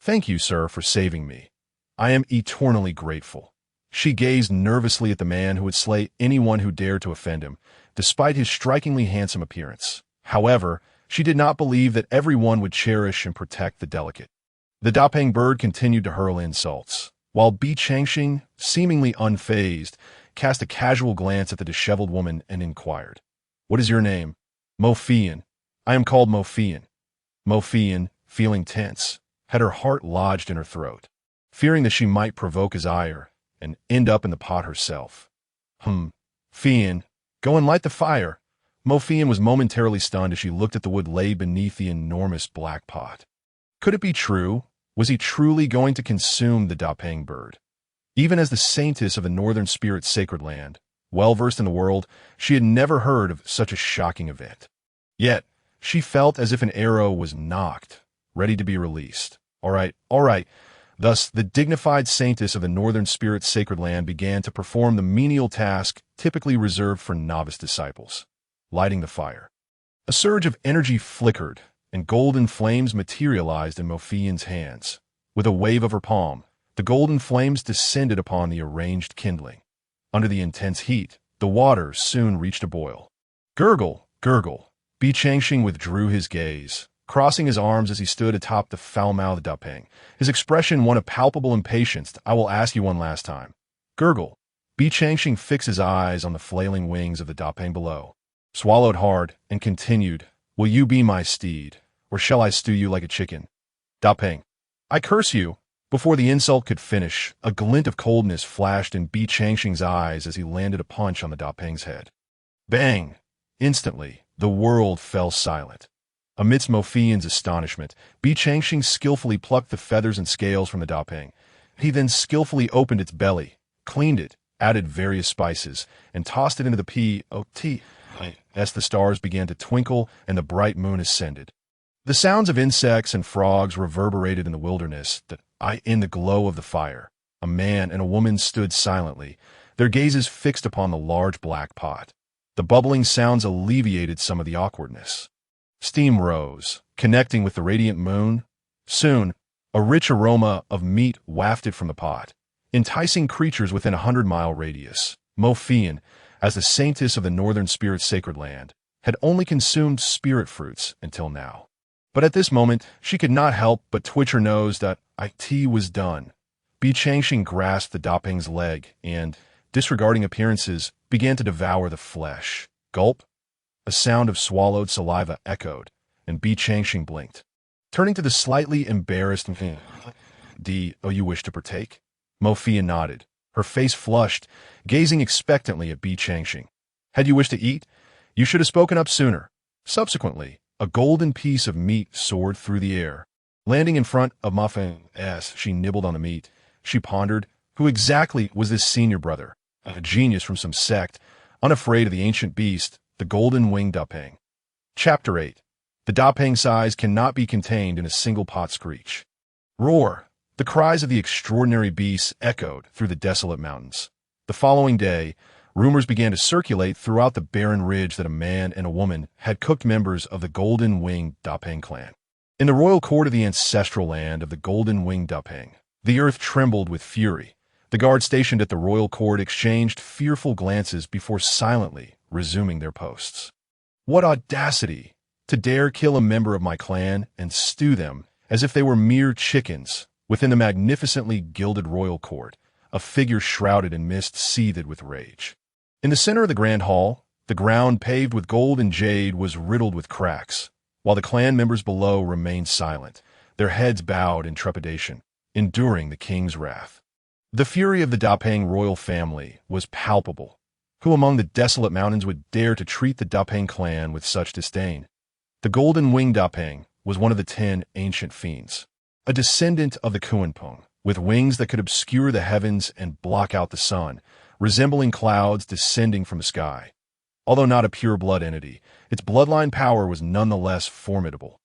[SPEAKER 1] Thank you, sir, for saving me. I am eternally grateful. She gazed nervously at the man who would slay anyone who dared to offend him, despite his strikingly handsome appearance. However, she did not believe that everyone would cherish and protect the delicate. The Dapeng bird continued to hurl insults, while Bi Changxing, seemingly unfazed, cast a casual glance at the disheveled woman and inquired, "What is your name?" "Mo Fian. I am called Mo Fian." Mo Fian, feeling tense, had her heart lodged in her throat, fearing that she might provoke his ire and end up in the pot herself. Fian, go and light the fire." Mo Fian was momentarily stunned as she looked at the wood laid beneath the enormous black pot. Could it be true? Was he truly going to consume the Dapeng bird? Even as the saintess of the Northern Spirit's sacred land, well-versed in the world, she had never heard of such a shocking event. Yet, she felt as if an arrow was nocked, ready to be released. All right. Thus, the dignified saintess of the Northern Spirit's sacred land began to perform the menial task typically reserved for novice disciples, lighting the fire. A surge of energy flickered, and golden flames materialized in Mo Fian's hands. With a wave of her palm, the golden flames descended upon the arranged kindling. Under the intense heat, the water soon reached a boil. Gurgle, gurgle. Bi Changxing withdrew his gaze, crossing his arms as he stood atop the foul-mouthed Dapeng. His expression one of palpable impatience. "I will ask you one last time." Gurgle. Bi Changxing fixed his eyes on the flailing wings of the Dapeng below, swallowed hard, and continued, "Will you be my steed, or shall I stew you like a chicken?" Dapeng. "I curse you." Before the insult could finish, a glint of coldness flashed in Bi Changxing's eyes as he landed a punch on the Dapeng's head. Bang! Instantly, the world fell silent. Amidst Mo Fian's astonishment, Bi Changxing skillfully plucked the feathers and scales from the Dapeng. He then skillfully opened its belly, cleaned it, added various spices, and tossed it into the pot as the stars began to twinkle and the bright moon ascended. The sounds of insects and frogs reverberated in the wilderness. In the glow of the fire, a man and a woman stood silently, their gazes fixed upon the large black pot. The bubbling sounds alleviated some of the awkwardness. Steam rose, connecting with the radiant moon. Soon, a rich aroma of meat wafted from the pot, enticing creatures within a 100-mile radius. Mo Fian, as the saintess of the Northern Spirit's sacred land, had only consumed spirit fruits until now. But at this moment, she could not help but twitch her nose that it was done. Bi Changxing grasped the Dapeng's leg and, disregarding appearances, began to devour the flesh. Gulp! A sound of swallowed saliva echoed, and Bi Changxing blinked. Turning to the slightly embarrassed "Oh, you wish to partake?" Mo Fian nodded, her face flushed, gazing expectantly at Bi Changxing. "Had you wished to eat? You should have spoken up sooner." Subsequently, a golden piece of meat soared through the air. Landing in front of Ma Fian as she nibbled on the meat, she pondered, who exactly was this senior brother, a genius from some sect, unafraid of the ancient beast, the golden-winged Dapeng? Chapter 8. The Dapeng size cannot be contained in a single pot screech. Roar! The cries of the extraordinary beasts echoed through the desolate mountains. The following day, rumors began to circulate throughout the barren ridge that a man and a woman had cooked members of the golden-winged Dapeng clan. In the royal court of the ancestral land of the golden-winged Dapeng, The earth trembled with fury. The guards stationed at the royal court exchanged fearful glances before silently resuming their posts. What audacity! To dare kill a member of my clan and stew them as if they were mere chickens within the magnificently gilded royal court. A figure shrouded in mist seethed with rage. In the center of the grand hall, the ground paved with gold and jade was riddled with cracks, while the clan members below remained silent, their heads bowed in trepidation, enduring the king's wrath. The fury of the Dapeng royal family was palpable. Who among the desolate mountains would dare to treat the Dapeng clan with such disdain? The golden-winged Dapeng was one of the 10 ancient fiends, a descendant of the Kuanpung, with wings that could obscure the heavens and block out the sun, resembling clouds descending from the sky. Although not a pure-blood entity, its bloodline power was nonetheless formidable.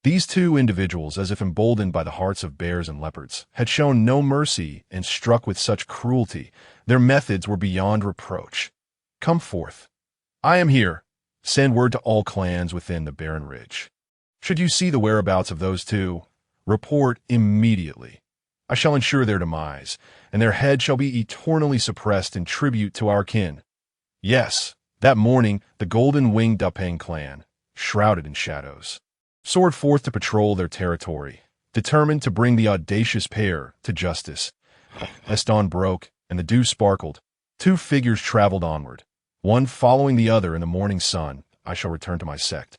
[SPEAKER 1] These two individuals, as if emboldened by the hearts of bears and leopards, had shown no mercy and struck with such cruelty. Their methods were beyond reproach. Come forth. I am here. Send word to all clans within the barren ridge. Should you see the whereabouts of those two, report immediately. I shall ensure their demise, and their head shall be eternally suppressed in tribute to our kin. Yes, that morning the golden-winged Dapeng clan, shrouded in shadows, soared forth to patrol their territory, determined to bring the audacious pair to justice. As dawn broke and the dew sparkled, two figures traveled onward, one following the other in the morning sun. I shall return to my sect.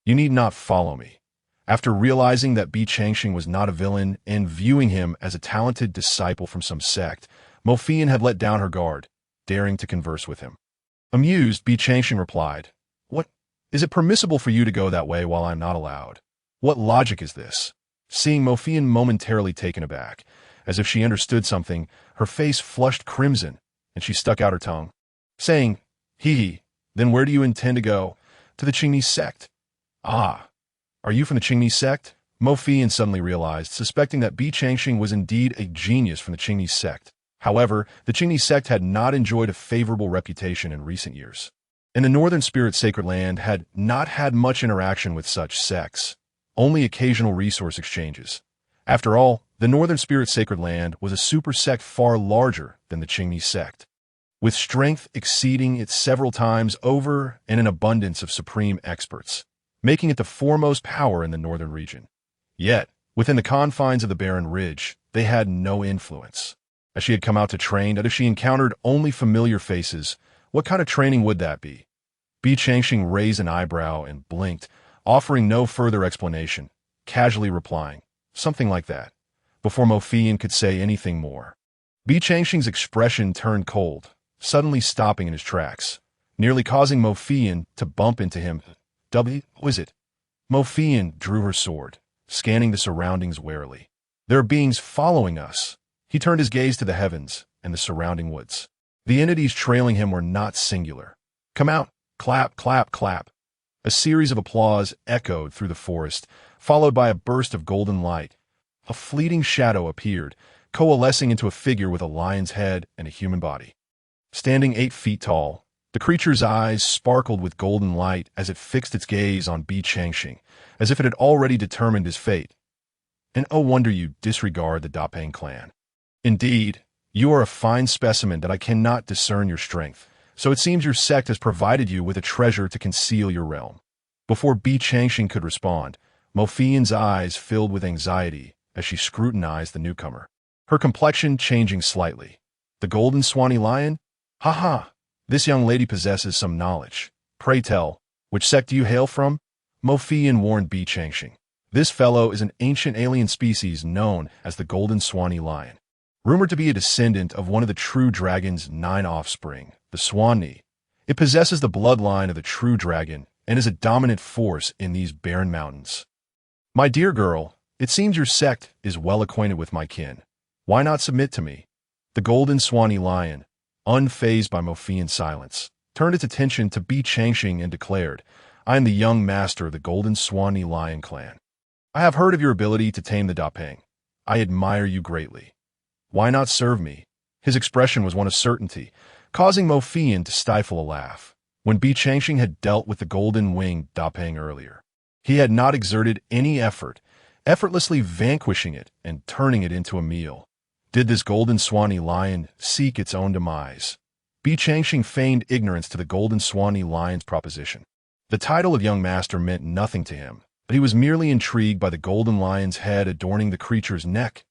[SPEAKER 1] You need not follow me. After realizing that Bi Changxing was not a villain and viewing him as a talented disciple from some sect, Mo Fian had let down her guard, daring to converse with him. Amused, Bi Changxing replied, "What? Is it permissible for you to go that way while I'm not allowed? What logic is this?" Seeing Mo Fian momentarily taken aback, as if she understood something, her face flushed crimson, and she stuck out her tongue, saying, "Hee, then where do you intend to go?" "To the Qingni sect." "Ah. Are you from the Qingni sect?" Mo Fian suddenly realized, suspecting that Bi Changxing was indeed a genius from the Qingni sect. However, the Qingni sect had not enjoyed a favorable reputation in recent years, and the Northern Spirit Sacred Land had not had much interaction with such sects, only occasional resource exchanges. After all, the Northern Spirit Sacred Land was a super sect far larger than the Qingni sect, with strength exceeding it several times over and an abundance of supreme experts, making it the foremost power in the northern region. Yet, within the confines of the barren ridge, they had no influence. As she had come out to train, and if she encountered only familiar faces, what kind of training would that be? Bi Changxing raised an eyebrow and blinked, offering no further explanation, casually replying, "Something like that," before Mo Fian could say anything more. Bi Changxing's expression turned cold, suddenly stopping in his tracks, nearly causing Mo Fian to bump into him. "W, what is it?" Mo Fian drew her sword, scanning the surroundings warily. "There are beings following us." He turned his gaze to the heavens and the surrounding woods. The entities trailing him were not singular. "Come out! Clap, clap, clap!" A series of applause echoed through the forest, followed by a burst of golden light. A fleeting shadow appeared, coalescing into a figure with a lion's head and a human body. Standing 8 feet tall, the creature's eyes sparkled with golden light as it fixed its gaze on Bi Changxing, as if it had already determined his fate. "And oh wonder you disregard the Dapeng clan. Indeed, you are a fine specimen that I cannot discern your strength, so it seems your sect has provided you with a treasure to conceal your realm." Before Bi Changxing could respond, Mo Fian's eyes filled with anxiety as she scrutinized the newcomer, her complexion changing slightly. "The golden swanny lion? Ha ha! This young lady possesses some knowledge. Pray tell, which sect do you hail from?" Mo Fian warned Bi Changxing. "This fellow is an ancient alien species known as the golden swanny lion, rumored to be a descendant of one of the true dragon's 9 offspring, the Swanni. It possesses the bloodline of the true dragon and is a dominant force in these barren mountains. My dear girl, it seems your sect is well acquainted with my kin. Why not submit to me?" The golden swanny lion, unfazed by Mo Fian's silence, turned its attention to Bi Changxing and declared, "I am the young master of the golden swanny lion clan. I have heard of your ability to tame the Dapeng. I admire you greatly. Why not serve me?" His expression was one of certainty, causing Mo Fian to stifle a laugh. When Bi Changxing had dealt with the golden-winged Dapeng earlier, he had not exerted any effort, effortlessly vanquishing it and turning it into a meal. Did this golden swanny lion seek its own demise? Bi Changxing feigned ignorance to the golden swanny lion's proposition. The title of young master meant nothing to him, but he was merely intrigued by the golden lion's head adorning the creature's neck.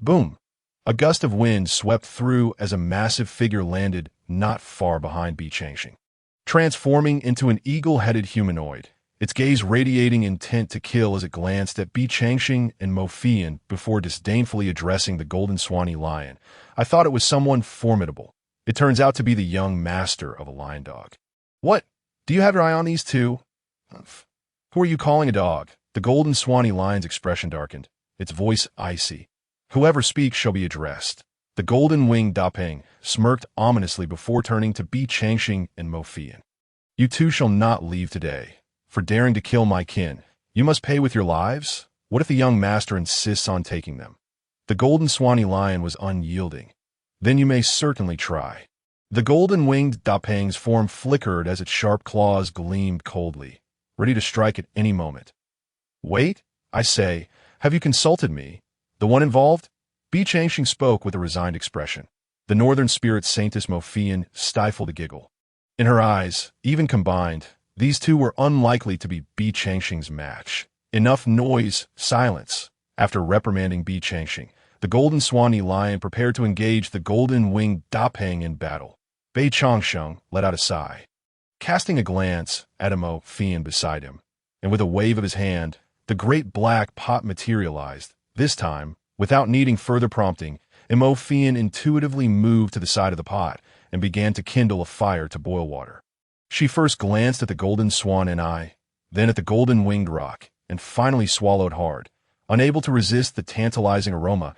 [SPEAKER 1] Boom! A gust of wind swept through as a massive figure landed not far behind Bi Changxing, transforming into an eagle-headed humanoid, its gaze radiating intent to kill as it glanced at Bi Changxing and Mo Fian before disdainfully addressing the golden swanny lion. I thought it was someone formidable. It turns out to be the young master of a lion dog. What? Do you have your eye on these two? Who are you calling a dog? The golden swanny lion's expression darkened, its voice icy. Whoever speaks shall be addressed. The golden-winged Dapeng smirked ominously before turning to Bi Changxing and Mo Fian. You two shall not leave today. For daring to kill my kin, you must pay with your lives? What if the young master insists on taking them? The golden swanny lion was unyielding. Then you may certainly try. The golden-winged Dapeng's form flickered as its sharp claws gleamed coldly, ready to strike at any moment. Wait, I say, have you consulted me? The one involved? Bi Changxing spoke with a resigned expression. The northern spirit saintess Mo Fian stifled a giggle. In her eyes, even combined, these two were unlikely to be Bi Changxing's match. Enough noise, silence. After reprimanding Bi Changxing, the golden swanny lion prepared to engage the golden-winged Dapeng in battle. Bi Changxing let out a sigh, casting a glance at Mo Fian beside him, and with a wave of his hand, the great black pot materialized. This time, without needing further prompting, Mo Fian intuitively moved to the side of the pot and began to kindle a fire to boil water. She first glanced at the golden swan and eye, then at the golden-winged rock, and finally swallowed hard. Unable to resist the tantalizing aroma,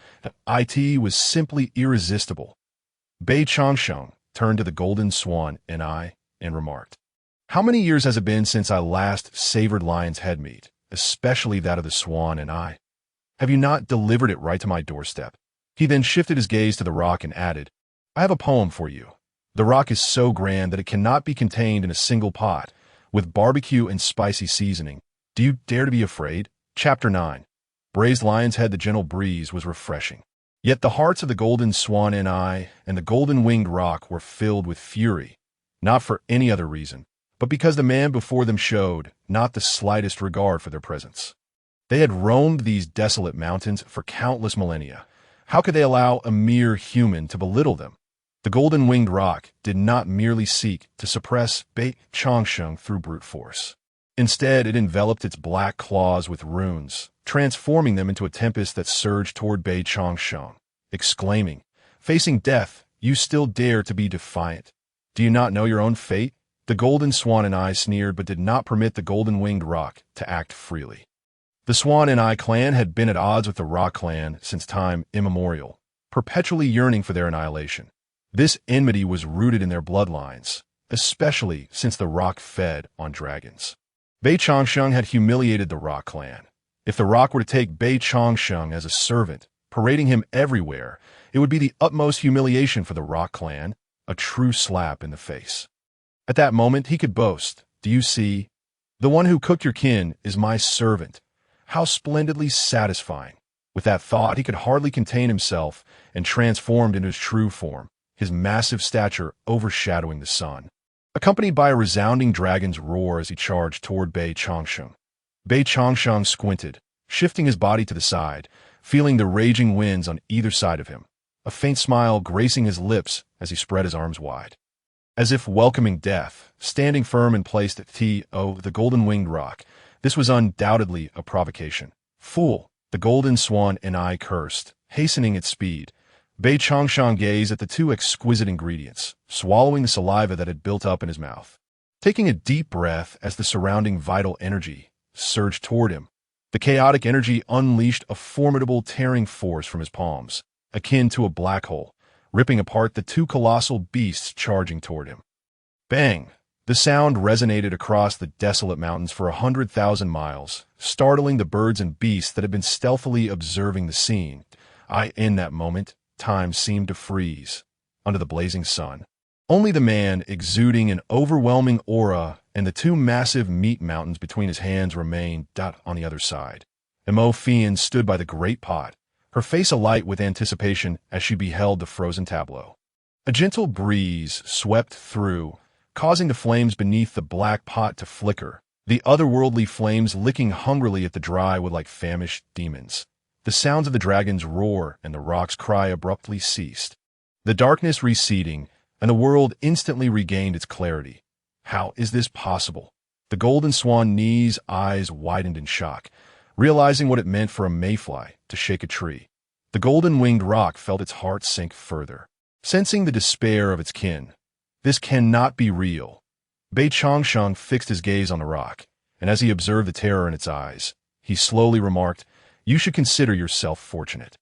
[SPEAKER 1] it was simply irresistible. Bi Changxing turned to the golden swan and eye and remarked, How many years has it been since I last savored lion's head meat, especially that of the swan and eye? Have you not delivered it right to my doorstep? He then shifted his gaze to the rock and added, I have a poem for you. The rock is so grand that it cannot be contained in a single pot, with barbecue and spicy seasoning. Do you dare to be afraid? Chapter 9. Braised lion's head. The gentle breeze was refreshing. Yet the hearts of the golden swan and eye and the golden-winged rock were filled with fury, not for any other reason, but because the man before them showed not the slightest regard for their presence. They had roamed these desolate mountains for countless millennia. How could they allow a mere human to belittle them? The golden-winged rock did not merely seek to suppress Bi Changxing through brute force. Instead, it enveloped its black claws with runes, transforming them into a tempest that surged toward Bi Changxing, exclaiming, Facing death, you still dare to be defiant. Do you not know your own fate? The golden swan and eye sneered but did not permit the golden-winged rock to act freely. The Swan and Eye clan had been at odds with the Rock clan since time immemorial, perpetually yearning for their annihilation. This enmity was rooted in their bloodlines, especially since the Rock fed on dragons. Bi Changxing had humiliated the Rock clan. If the Rock were to take Bi Changxing as a servant, parading him everywhere, it would be the utmost humiliation for the Rock clan, a true slap in the face. At that moment, he could boast, Do you see? The one who cooked your kin is my servant. How splendidly satisfying. With that thought, he could hardly contain himself and transformed into his true form, his massive stature overshadowing the sun, accompanied by a resounding dragon's roar as he charged toward Bi Changxing. Bi Changxing squinted, shifting his body to the side, feeling the raging winds on either side of him, a faint smile gracing his lips as he spread his arms wide. As if welcoming death, standing firm and placed at the golden-winged rock, this was undoubtedly a provocation. Fool! The golden swan and eye cursed, hastening its speed. Bi Changxing gazed at the two exquisite ingredients, swallowing the saliva that had built up in his mouth. Taking a deep breath as the surrounding vital energy surged toward him, the chaotic energy unleashed a formidable tearing force from his palms, akin to a black hole, ripping apart the two colossal beasts charging toward him. Bang! The sound resonated across the desolate mountains for 100,000 miles, startling the birds and beasts that had been stealthily observing the scene. In that moment, time seemed to freeze under the blazing sun. Only the man, exuding an overwhelming aura, and the two massive meat mountains between his hands remained on the other side. Mo Fian stood by the great pot, her face alight with anticipation as she beheld the frozen tableau. A gentle breeze swept through, causing the flames beneath the black pot to flicker, the otherworldly flames licking hungrily at the dry wood like famished demons. The sounds of the dragon's roar and the rock's cry abruptly ceased. The darkness receding, and the world instantly regained its clarity. How is this possible? The golden swan Nee's eyes widened in shock, realizing what it meant for a mayfly to shake a tree. The golden-winged rock felt its heart sink further, sensing the despair of its kin. This cannot be real. Bei Changsheng fixed his gaze on the rock, and as he observed the terror in its eyes, he slowly remarked, "You should consider yourself fortunate.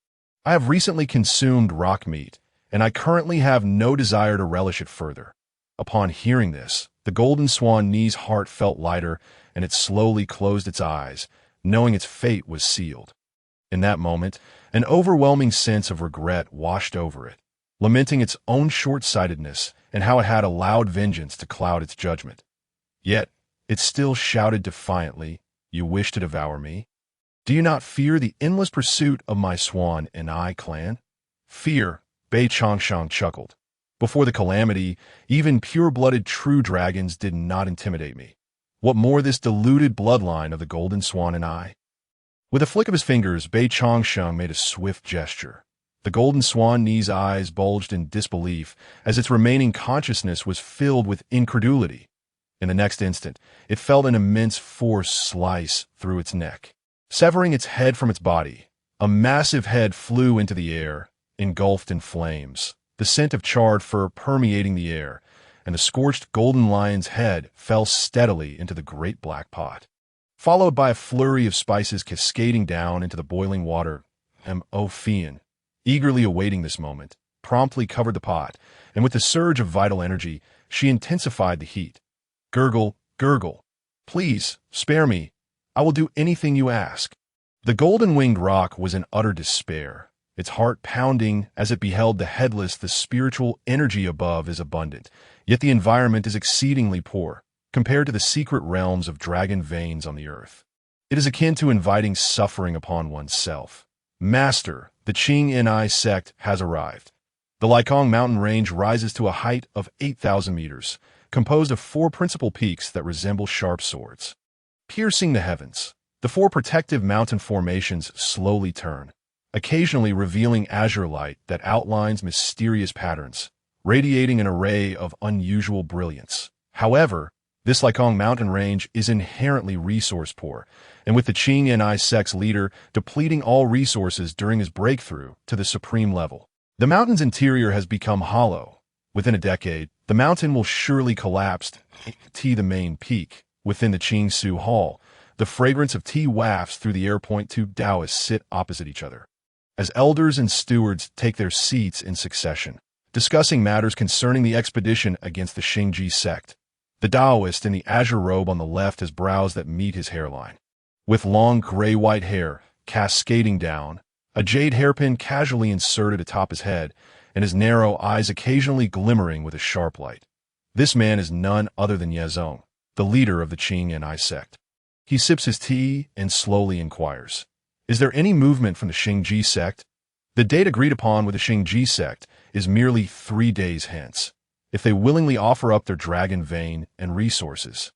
[SPEAKER 1] I have recently consumed rock meat, and I currently have no desire to relish it further." Upon hearing this, the golden swan Nee's heart felt lighter, and it slowly closed its eyes, knowing its fate was sealed. In that moment, an overwhelming sense of regret washed over it, lamenting its own short-sightedness and how it had allowed vengeance to cloud its judgment. Yet, it still shouted defiantly, "You wish to devour me? Do you not fear the endless pursuit of my swan and I clan?" "Fear," Bei Changsheng chuckled. "Before the calamity, even pure-blooded true dragons did not intimidate me. What more this deluded bloodline of the golden swan and I?" With a flick of his fingers, Bei Changsheng made a swift gesture. The golden swan Nee's eyes bulged in disbelief as its remaining consciousness was filled with incredulity. In the next instant, it felt an immense force slice through its neck, severing its head from its body. A massive head flew into the air, engulfed in flames, the scent of charred fur permeating the air, and the scorched golden lion's head fell steadily into the great black pot, followed by a flurry of spices cascading down into the boiling water. Mo Fian, eagerly awaiting this moment, promptly covered the pot, and with the surge of vital energy, she intensified the heat. "Gurgle, gurgle. Please, spare me. I will do anything you ask." The golden-winged rock was in utter despair, its heart pounding as it beheld the spiritual energy above is abundant, yet the environment is exceedingly poor, compared to the secret realms of dragon veins on the earth. It is akin to inviting suffering upon oneself. "Master, the Qing Ni sect has arrived. The Laikong mountain range rises to a height of 8,000 meters, composed of 4 principal peaks that resemble sharp swords. Piercing the heavens, the 4 protective mountain formations slowly turn, occasionally revealing azure light that outlines mysterious patterns, radiating an array of unusual brilliance. However, this Laikong mountain range is inherently resource poor, and with the Qing Ni sect's leader depleting all resources during his breakthrough to the supreme level, the mountain's interior has become hollow. Within a decade, the mountain will surely collapse. The main peak, within the Qing Su Hall, the fragrance of tea wafts through the air. 2 Taoists sit opposite each other, as elders and stewards take their seats in succession, discussing matters concerning the expedition against the Xingji sect. The Taoist in the azure robe on the left has brows that meet his hairline, with long gray-white hair cascading down, a jade hairpin casually inserted atop his head, and his narrow eyes occasionally glimmering with a sharp light. This man is none other than Yezong, the leader of the Qing Ni sect. He sips his tea and slowly inquires, "Is there any movement from the Xingji sect?" The date agreed upon with the Xingji sect is merely 3 days hence, if they willingly offer up their dragon vein and resources.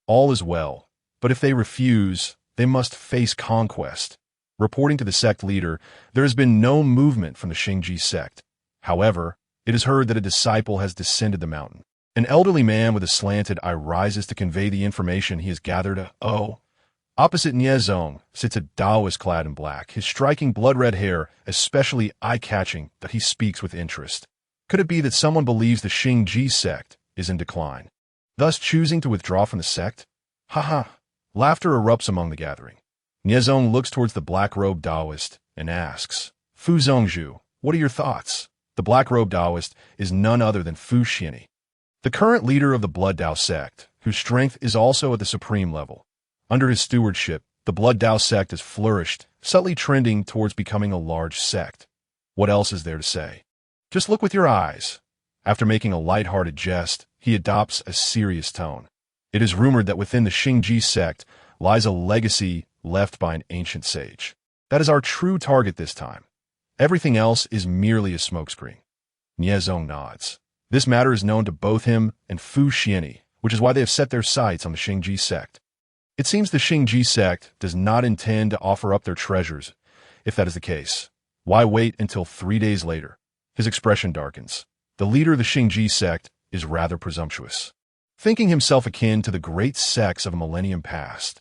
[SPEAKER 1] All is well, but if they refuse, they must face conquest. Reporting to the sect leader, there has been no movement from the Xingji sect. However, it is heard that a disciple has descended the mountain. An elderly man with a slanted eye rises to convey the information he has gathered. Opposite Niezong sits a Taoist clad in black, his striking blood-red hair especially eye-catching that he speaks with interest. Could it be that someone believes the Xingji sect is in decline, thus choosing to withdraw from the sect? Ha! Laughter erupts among the gathering. Niezong looks towards the black-robed Taoist and asks, "Fu Zongzhu, what are your thoughts?" The black-robed Taoist is none other than Fu Xianyi, the current leader of the Blood Tao sect, whose strength is also at the supreme level. Under his stewardship, the Blood Tao sect has flourished, subtly trending towards becoming a large sect. What else is there to say? Just look with your eyes. After making a light-hearted jest, he adopts a serious tone. It is rumored that within the Xingji sect lies a legacy left by an ancient sage. That is our true target this time. Everything else is merely a smokescreen. Niezong nods. This matter is known to both him and Fu Xianyi, which is why they have set their sights on the Xingji sect. It seems the Xingji sect does not intend to offer up their treasures. If that is the case, why wait until 3 days later? His expression darkens. The leader of the Xingji sect is rather presumptuous, thinking himself akin to the great sects of a millennium past.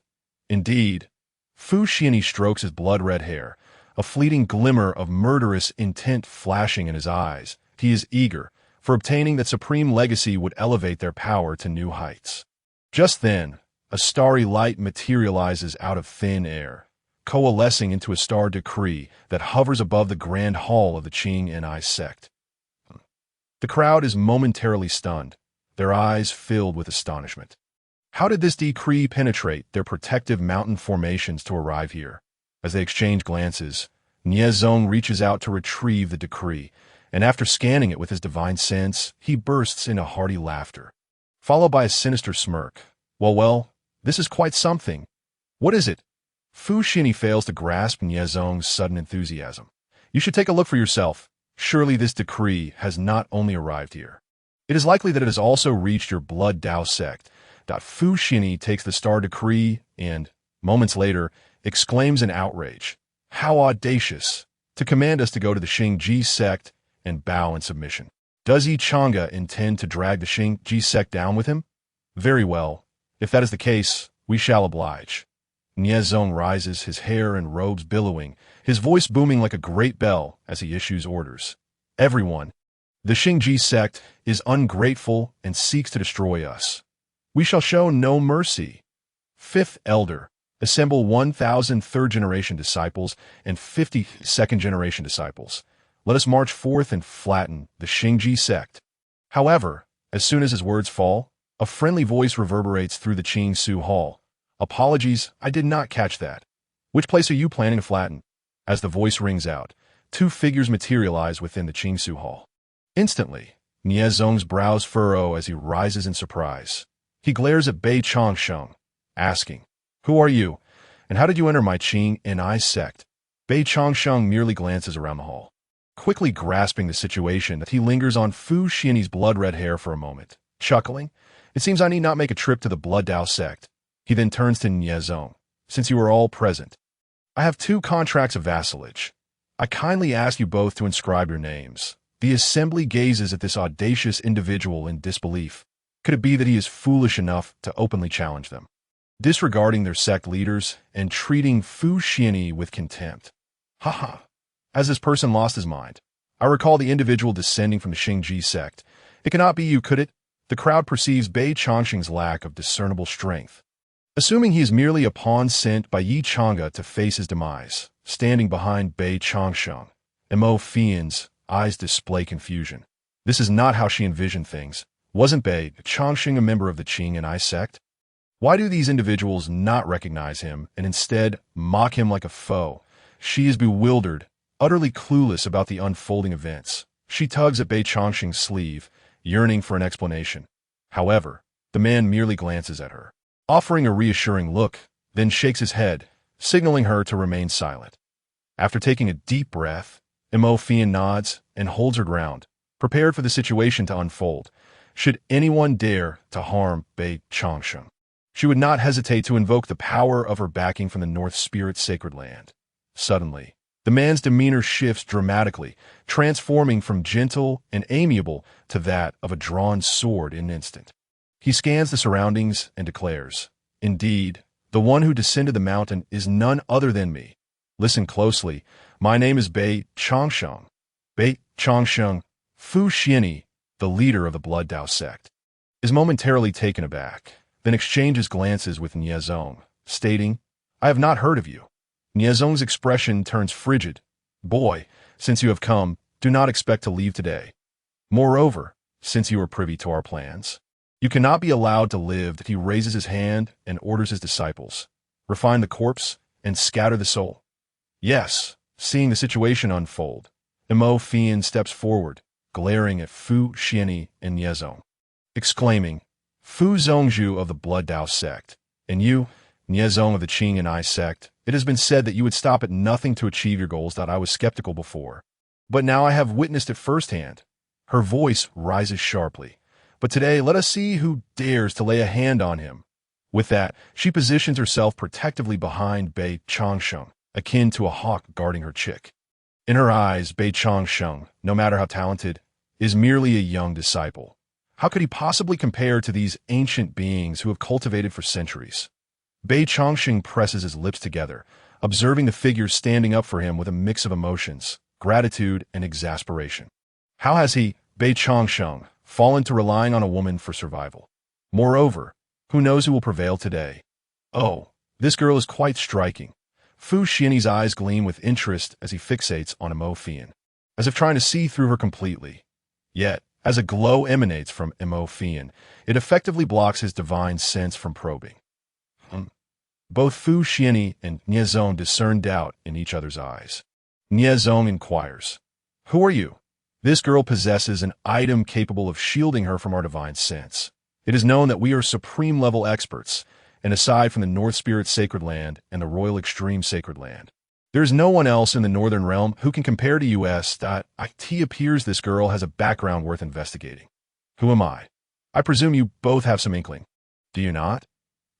[SPEAKER 1] Indeed, Fu Xianyi strokes his blood-red hair, a fleeting glimmer of murderous intent flashing in his eyes. He is eager, for obtaining that supreme legacy would elevate their power to new heights. Just then, a starry light materializes out of thin air, coalescing into a star decree that hovers above the grand hall of the Qing Ni sect. The crowd is momentarily stunned, their eyes filled with astonishment. How did this decree penetrate their protective mountain formations to arrive here? As they exchange glances, Niezong reaches out to retrieve the decree, and after scanning it with his divine sense, he bursts into hearty laughter, followed by a sinister smirk. Well, this is quite something. What is it? Fu Xianyi fails to grasp Niezong's sudden enthusiasm. You should take a look for yourself. Surely this decree has not only arrived here. It is likely that it has also reached your Blood Dao sect. Fu Xianyi takes the star decree and, moments later, exclaims in outrage, "How audacious! To command us to go to the Xingji sect and bow in submission. Does Yi Chang'e intend to drag the Xingji sect down with him? Very well. If that is the case, we shall oblige." Niezong rises, his hair and robes billowing, his voice booming like a great bell as he issues orders. Everyone, the Xingji sect is ungrateful and seeks to destroy us. We shall show no mercy. Fifth Elder, assemble 1,000 third-generation disciples and 50 second-generation disciples. Let us march forth and flatten the Xingji sect. However, as soon as his words fall, a friendly voice reverberates through the Qing Su Hall. Apologies, I did not catch that. Which place are you planning to flatten? As the voice rings out, 2 figures materialize within the Qing Su Hall. Instantly, Niezong's brows furrow as he rises in surprise. He glares at Bei Changsheng, asking, "Who are you, and how did you enter my Qing Ni sect?" Bei Changsheng merely glances around the hall, quickly grasping the situation that he lingers on Fu Xianyi's blood-red hair for a moment. Chuckling, "It seems I need not make a trip to the Blood Dao sect." He then turns to Niezong. "Since you are all present, I have 2 contracts of vassalage. I kindly ask you both to inscribe your names." The assembly gazes at this audacious individual in disbelief. Could it be that he is foolish enough to openly challenge them, disregarding their sect leaders and treating Fu Xianyi with contempt? Haha. Has this person lost his mind? I recall the individual descending from the Xingji sect. It cannot be you, could it? The crowd perceives Bei Changsheng's lack of discernible strength, assuming he is merely a pawn sent by Yi Chang'e to face his demise. Standing behind Bei Changsheng, Mo Fian's eyes display confusion. This is not how she envisioned things. Wasn't Bei Changsheng a member of the Qing Ni sect? Why do these individuals not recognize him and instead mock him like a foe? She is bewildered, utterly clueless about the unfolding events. She tugs at Bei Changsheng's sleeve, yearning for an explanation. However, the man merely glances at her, offering a reassuring look, then shakes his head, signaling her to remain silent. After taking a deep breath, Mo Fian nods and holds her ground, prepared for the situation to unfold. Should anyone dare to harm Bei Changsheng, she would not hesitate to invoke the power of her backing from the North Spirit sacred land. Suddenly, the man's demeanor shifts dramatically, transforming from gentle and amiable to that of a drawn sword in an instant. He scans the surroundings and declares, "Indeed, the one who descended the mountain is none other than me. Listen closely. My name is Bei Changsheng. Bei Changsheng, Fu Xianyi, the leader of the Blood Dao sect, is momentarily taken aback, then exchanges glances with Niezong, stating, I have not heard of you. Niezong's expression turns frigid. Boy, since you have come, do not expect to leave today. Moreover, since you are privy to our plans, you cannot be allowed to live. He raises his hand and orders his disciples, refine the corpse and scatter the soul. Yes, seeing the situation unfold, Mo Fian steps forward, glaring at Fu Xianyi and Niezong, exclaiming, Fu Zongzhu of the Blood Dao sect, and you, Niezong of the Qing Ni sect, It has been said that you would stop at nothing to achieve your goals. That I was skeptical before. But now I have witnessed it firsthand. Her voice rises sharply. But today, let us see who dares to lay a hand on him. With that, she positions herself protectively behind Bei Changsheng, akin to a hawk guarding her chick. In her eyes, Bei Changsheng, no matter how talented, is merely a young disciple. How could he possibly compare to these ancient beings who have cultivated for centuries? Bei Changsheng presses his lips together, observing the figures standing up for him with a mix of emotions, gratitude and exasperation. How has he, Bei Changsheng, fallen to relying on a woman for survival? Moreover, who knows who will prevail today? Oh, this girl is quite striking. Fu Xianyi's eyes gleam with interest as he fixates on Imo Fian, as if trying to see through her completely. Yet, as a glow emanates from Imo Fian, it effectively blocks his divine sense from probing. Both Fu Xianyi and Nie Zong discern doubt in each other's eyes. Nie Zong inquires, "Who are you?" This girl possesses an item capable of shielding her from our divine sense. It is known that we are supreme-level experts, and aside from the North Spirit Sacred Land and the Royal Extreme Sacred Land, there is no one else in the Northern Realm who can compare to us. It appears this girl has a background worth investigating. Who am I? I presume you both have some inkling. Do you not?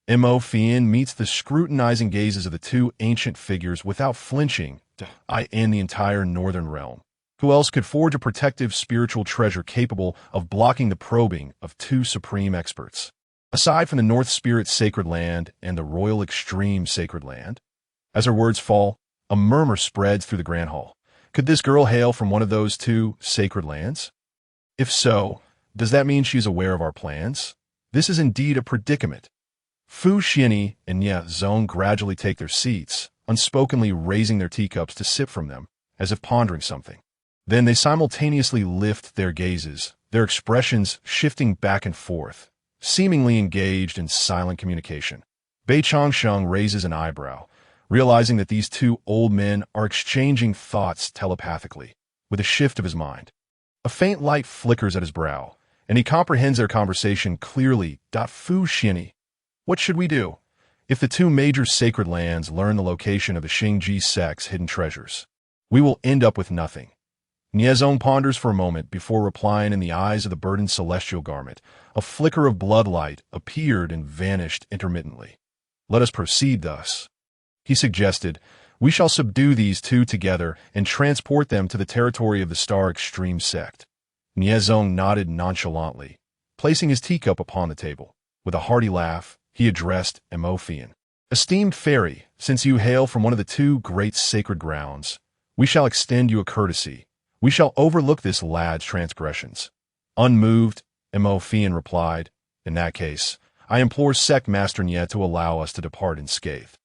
[SPEAKER 1] Imo Fian meets the scrutinizing gazes of the two ancient figures without flinching. I and the entire Northern Realm. Who else could forge a protective spiritual treasure capable of blocking the probing of two supreme experts? Aside from the North Spirit Sacred Land and the Royal Extreme Sacred Land? As her words fall, a murmur spreads through the Grand Hall. Could this girl hail from one of those two sacred lands? If so, does that mean she is aware of our plans? This is indeed a predicament. Fu Xianyi and Nie Zong gradually take their seats, unspokenly raising their teacups to sip from them, as if pondering something. Then they simultaneously lift their gazes, their expressions shifting back and forth, seemingly engaged in silent communication. Bei Changsheng raises an eyebrow, realizing that these two old men are exchanging thoughts telepathically, with a shift of his mind. A faint light flickers at his brow, and he comprehends their conversation clearly. Fu Xianyi, what should we do? If the two major sacred lands learn the location of the Xingji sect's hidden treasures, we will end up with nothing. Nie Zong ponders for a moment before replying. In the eyes of the burdened celestial garment, a flicker of bloodlight appeared and vanished intermittently. Let us proceed thus. He suggested, we shall subdue these two together and transport them to the territory of the Star Extreme sect. Nie Zong nodded nonchalantly, placing his teacup upon the table. With a hearty laugh, he addressed Imo Fian. Esteemed fairy, since you hail from one of the two great sacred grounds, we shall extend you a courtesy. We shall overlook this lad's transgressions. Unmoved, Imo Fian replied, in that case, I implore Sect Master Nie to allow us to depart unscathed.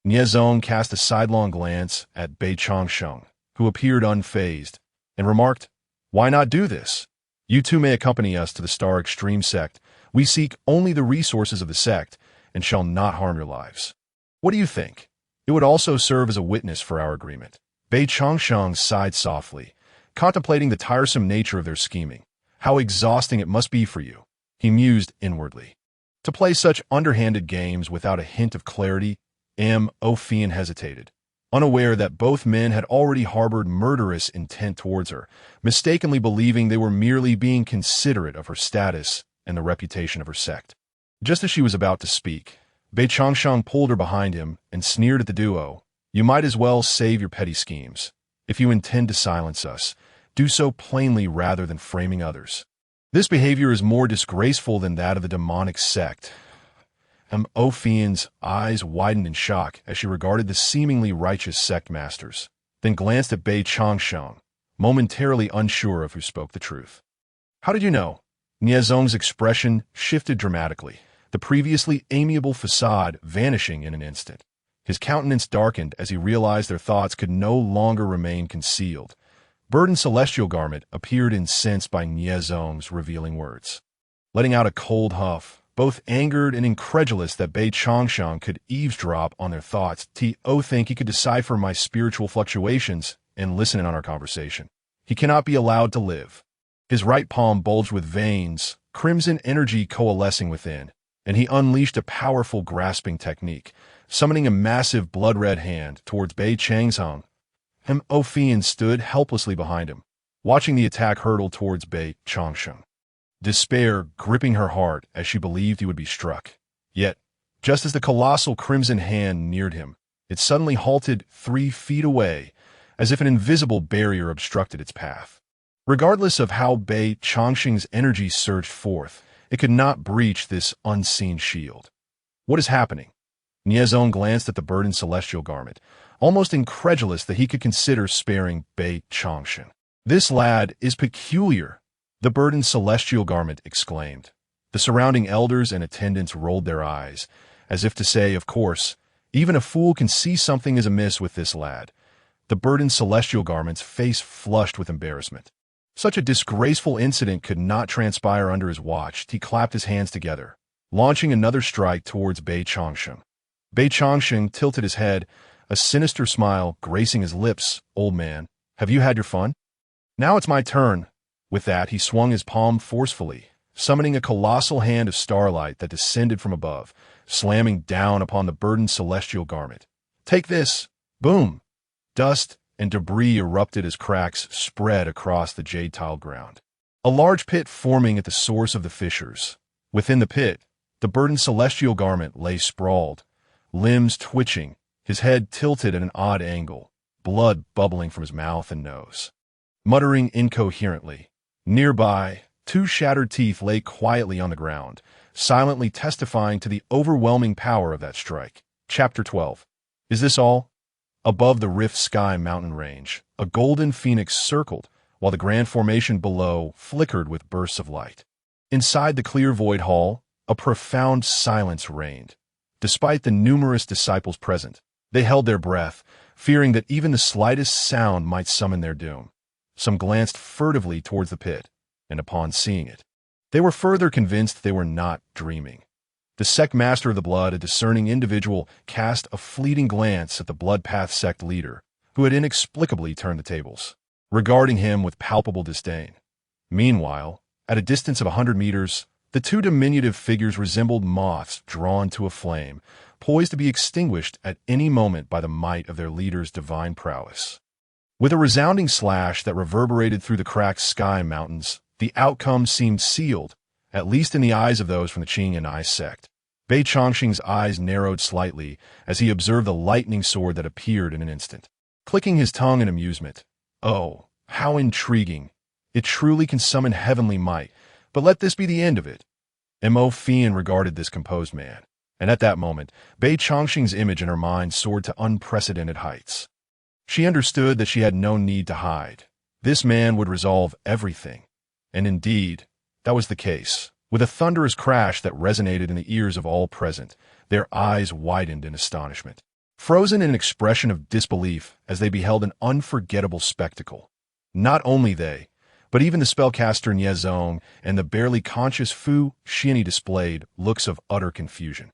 [SPEAKER 1] Nie Zong cast a sidelong glance at Bei Changsheng, who appeared unfazed, and remarked, why not do this? You two may accompany us to the Star Extreme sect. We seek only the resources of the sect, and shall not harm your lives. What do you think? It would also serve as a witness for our agreement. Bei Changsheng sighed softly, contemplating the tiresome nature of their scheming. How exhausting it must be for you, he mused inwardly. To play such underhanded games without a hint of clarity, Imo Fian hesitated, unaware that both men had already harbored murderous intent towards her, mistakenly believing they were merely being considerate of her status and the reputation of her sect. Just as she was about to speak, Bei Changsheng pulled her behind him and sneered at the duo. You might as well save your petty schemes. If you intend to silence us, do so plainly rather than framing others. This behavior is more disgraceful than that of the demonic sect. Imo Fian's eyes widened in shock as she regarded the seemingly righteous sect masters, then glanced at Bei Changsheng, momentarily unsure of who spoke the truth. How did you know? Nie Zong's expression shifted dramatically, the previously amiable facade vanishing in an instant. His countenance darkened as he realized their thoughts could no longer remain concealed. Burdened celestial garment appeared incensed by Nie Zong's revealing words. Letting out a cold huff, both angered and incredulous that Bei Changsheng could eavesdrop on their thoughts, T.O. think he could decipher my spiritual fluctuations and listen in on our conversation. He cannot be allowed to live. His right palm bulged with veins, crimson energy coalescing within, and he unleashed a powerful grasping technique, summoning a massive blood-red hand towards Bei Changsheng. Mo Fian stood helplessly behind him, watching the attack hurtle towards Bei Changsheng. Despair gripping her heart as she believed he would be struck. Yet, just as the colossal crimson hand neared him, it suddenly halted 3 feet away, as if an invisible barrier obstructed its path. Regardless of how Bei Changsheng's energy surged forth, it could not breach this unseen shield. What is happening? Niezong glanced at the burdened celestial garment, almost incredulous that he could consider sparing Bei Changsheng. This lad is peculiar, the burdened celestial garment exclaimed. The surrounding elders and attendants rolled their eyes, as if to say, of course, even a fool can see something is amiss with this lad. The burdened celestial garment's face flushed with embarrassment. Such a disgraceful incident could not transpire under his watch. He clapped his hands together, launching another strike towards Bei Changsheng. Bei Changsheng tilted his head, a sinister smile gracing his lips. Old man, have you had your fun? Now it's my turn. With that, he swung his palm forcefully, summoning a colossal hand of starlight that descended from above, slamming down upon the burdened celestial garment. Take this! Boom! Dust and debris erupted as cracks spread across the jade-tiled ground. A large pit forming at the source of the fissures. Within the pit, the burdened celestial garment lay sprawled, limbs twitching, his head tilted at an odd angle, blood bubbling from his mouth and nose. Muttering incoherently, nearby, 2 shattered teeth lay quietly on the ground, silently testifying to the overwhelming power of that strike. Chapter 12. Is this all? Above the Rift Sky mountain range, a golden phoenix circled, while the grand formation below flickered with bursts of light. Inside the clear void hall, a profound silence reigned. Despite the numerous disciples present, they held their breath, fearing that even the slightest sound might summon their doom. Some glanced furtively towards the pit, and upon seeing it, they were further convinced they were not dreaming. The sect master of the blood, a discerning individual, cast a fleeting glance at the Blood Path sect leader, who had inexplicably turned the tables, regarding him with palpable disdain. Meanwhile, at a distance of 100 meters, the 2 diminutive figures resembled moths drawn to a flame, poised to be extinguished at any moment by the might of their leader's divine prowess. With a resounding slash that reverberated through the cracked sky mountains, the outcome seemed sealed, at least in the eyes of those from the Qing and I sect. Bei Changsheng's eyes narrowed slightly as he observed the lightning sword that appeared in an instant. Clicking his tongue in amusement, "Oh, how intriguing. It truly can summon heavenly might, but let this be the end of it." Mo Fian regarded this composed man, and at that moment, Bei Changsheng's image in her mind soared to unprecedented heights. She understood that she had no need to hide. This man would resolve everything. And indeed, that was the case. With a thunderous crash that resonated in the ears of all present, their eyes widened in astonishment, frozen in an expression of disbelief as they beheld an unforgettable spectacle. Not only they, but even the spellcaster Niezong and the barely conscious Fu Xianyi displayed looks of utter confusion.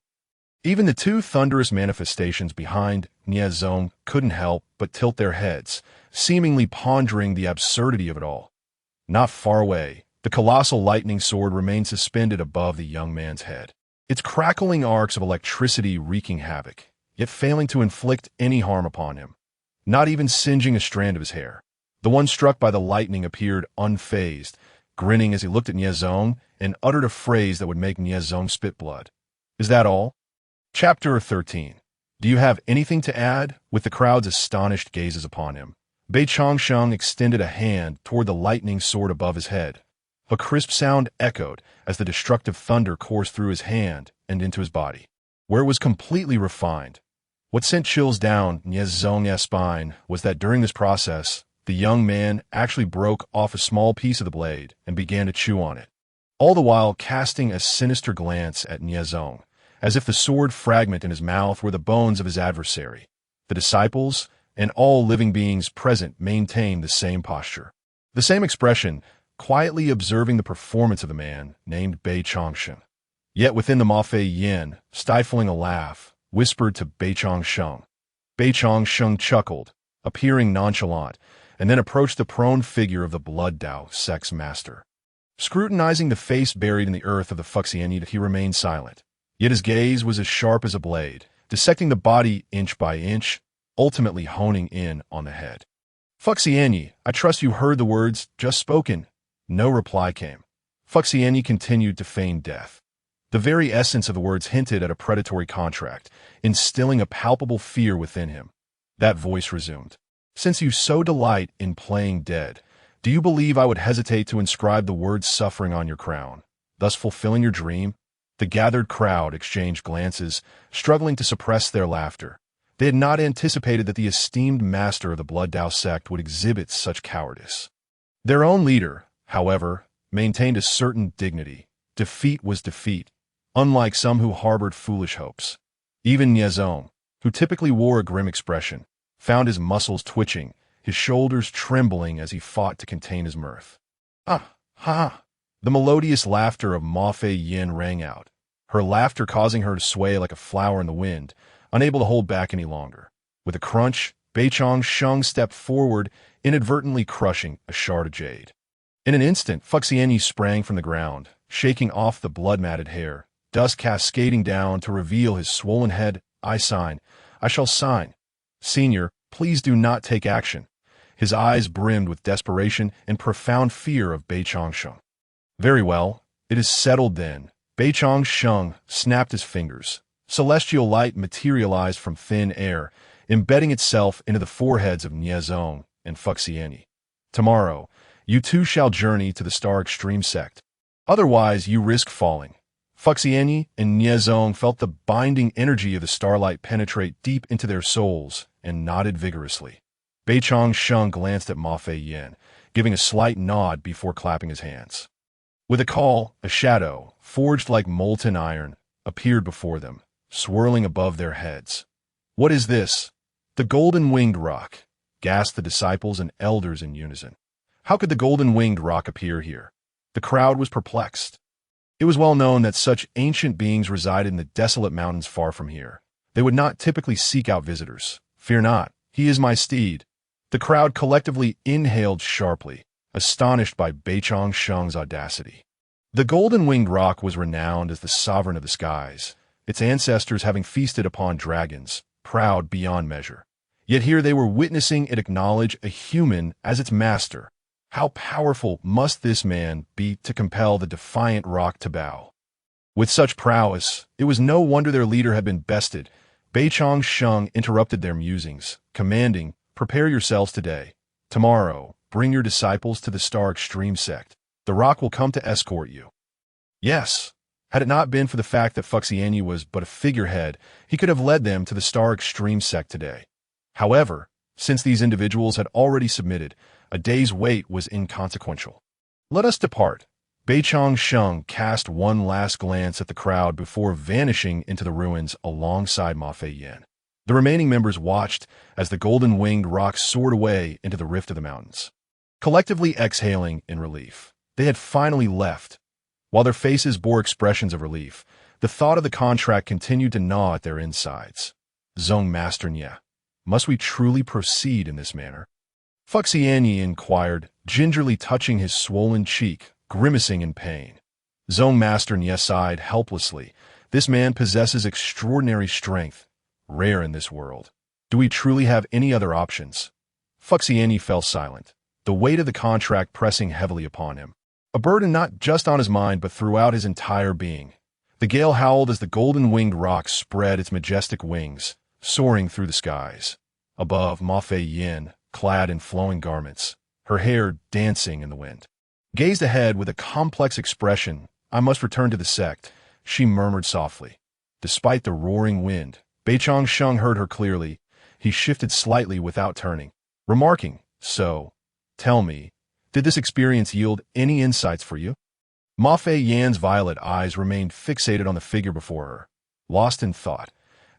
[SPEAKER 1] Even the 2 thunderous manifestations behind Niezong couldn't help but tilt their heads, seemingly pondering the absurdity of it all. Not far away, the colossal lightning sword remained suspended above the young man's head, its crackling arcs of electricity wreaking havoc, yet failing to inflict any harm upon him, not even singeing a strand of his hair. The one struck by the lightning appeared unfazed, grinning as he looked at Niezong and uttered a phrase that would make Niezong spit blood. Is that all? Chapter 13. Do you have anything to add? With the crowd's astonished gazes upon him, Bei Changsheng extended a hand toward the lightning sword above his head. A crisp sound echoed as the destructive thunder coursed through his hand and into his body, where it was completely refined. What sent chills down Niezong's spine was that during this process, the young man actually broke off a small piece of the blade and began to chew on it, all the while casting a sinister glance at Niezong, as if the sword fragment in his mouth were the bones of his adversary. The disciples and all living beings present maintained the same posture, the same expression, quietly observing the performance of the man named Bei Changsheng. Yet within the Mafei Yin, stifling a laugh, whispered to Bei Changsheng. Bei Changsheng chuckled, appearing nonchalant, and then approached the prone figure of the Blood Dao sect's master. Scrutinizing the face buried in the earth of the Fuxianyi, he remained silent. Yet his gaze was as sharp as a blade, dissecting the body inch by inch, ultimately honing in on the head. Fuxianyi, I trust you heard the words just spoken. No reply came. Fuxianyi continued to feign death. The very essence of the words hinted at a predatory contract, instilling a palpable fear within him. That voice resumed. Since you so delight in playing dead, do you believe I would hesitate to inscribe the word suffering on your crown, thus fulfilling your dream? The gathered crowd exchanged glances, struggling to suppress their laughter. They had not anticipated that the esteemed master of the Blood Dao sect would exhibit such cowardice. Their own leader, however, maintained a certain dignity. Defeat was defeat, unlike some who harbored foolish hopes. Even Niezong, who typically wore a grim expression, found his muscles twitching, his shoulders trembling as he fought to contain his mirth. Ah, ha! The melodious laughter of Ma Fei Yin rang out, her laughter causing her to sway like a flower in the wind, unable to hold back any longer. With a crunch, Beichong Sheng stepped forward, inadvertently crushing a shard of jade. In an instant, Fuxianyi sprang from the ground, shaking off the blood-matted hair, dust cascading down to reveal his swollen head. I shall sign. Senior, please do not take action. His eyes brimmed with desperation and profound fear of Beichong Sheng. Very well, it is settled then. Beichong Sheng snapped his fingers. Celestial light materialized from thin air, embedding itself into the foreheads of Niezong and Fuxianyi. Tomorrow, you two shall journey to the Star Extreme sect. Otherwise, you risk falling. Fuxianyi and Niezong felt the binding energy of the starlight penetrate deep into their souls and nodded vigorously. Beichong Sheng glanced at Ma Fei Yin, giving a slight nod before clapping his hands. With a call, a shadow, forged like molten iron, appeared before them, swirling above their heads. What is this? The golden-winged rock, gasped the disciples and elders in unison. How could the golden-winged rock appear here? The crowd was perplexed. It was well known that such ancient beings resided in the desolate mountains far from here. They would not typically seek out visitors. Fear not, he is my steed. The crowd collectively inhaled sharply, astonished by Beichong Sheng's audacity. The golden-winged rock was renowned as the sovereign of the skies, its ancestors having feasted upon dragons, proud beyond measure. Yet here they were witnessing it acknowledge a human as its master. How powerful must this man be to compel the defiant rock to bow? With such prowess, it was no wonder their leader had been bested. Beichong Sheng interrupted their musings, commanding, prepare yourselves today. Tomorrow, bring your disciples to the Star Extreme sect. The rock will come to escort you. Yes, had it not been for the fact that Fuxianyi was but a figurehead, he could have led them to the Star Extreme sect today. However, since these individuals had already submitted, a day's wait was inconsequential. Let us depart. Beichong Sheng cast one last glance at the crowd before vanishing into the ruins alongside Ma Fei Yin. The remaining members watched as the golden-winged rock soared away into the rift of the mountains. Collectively exhaling in relief, they had finally left. While their faces bore expressions of relief, the thought of the contract continued to gnaw at their insides. Zong Master Nye, must we truly proceed in this manner? Fuxianyi inquired, gingerly touching his swollen cheek, grimacing in pain. Zong Master Nye sighed helplessly. This man possesses extraordinary strength, rare in this world. Do we truly have any other options? Fuxianyi fell silent, the weight of the contract pressing heavily upon him. A burden not just on his mind but throughout his entire being. The gale howled as the golden-winged rock spread its majestic wings, soaring through the skies. Above, Ma Fei Yin, clad in flowing garments, her hair dancing in the wind, gazed ahead with a complex expression. I must return to the sect, she murmured softly. Despite the roaring wind, Beichong Sheng heard her clearly. He shifted slightly without turning, remarking, so, tell me, did this experience yield any insights for you? Ma Fei Yan's violet eyes remained fixated on the figure before her, lost in thought.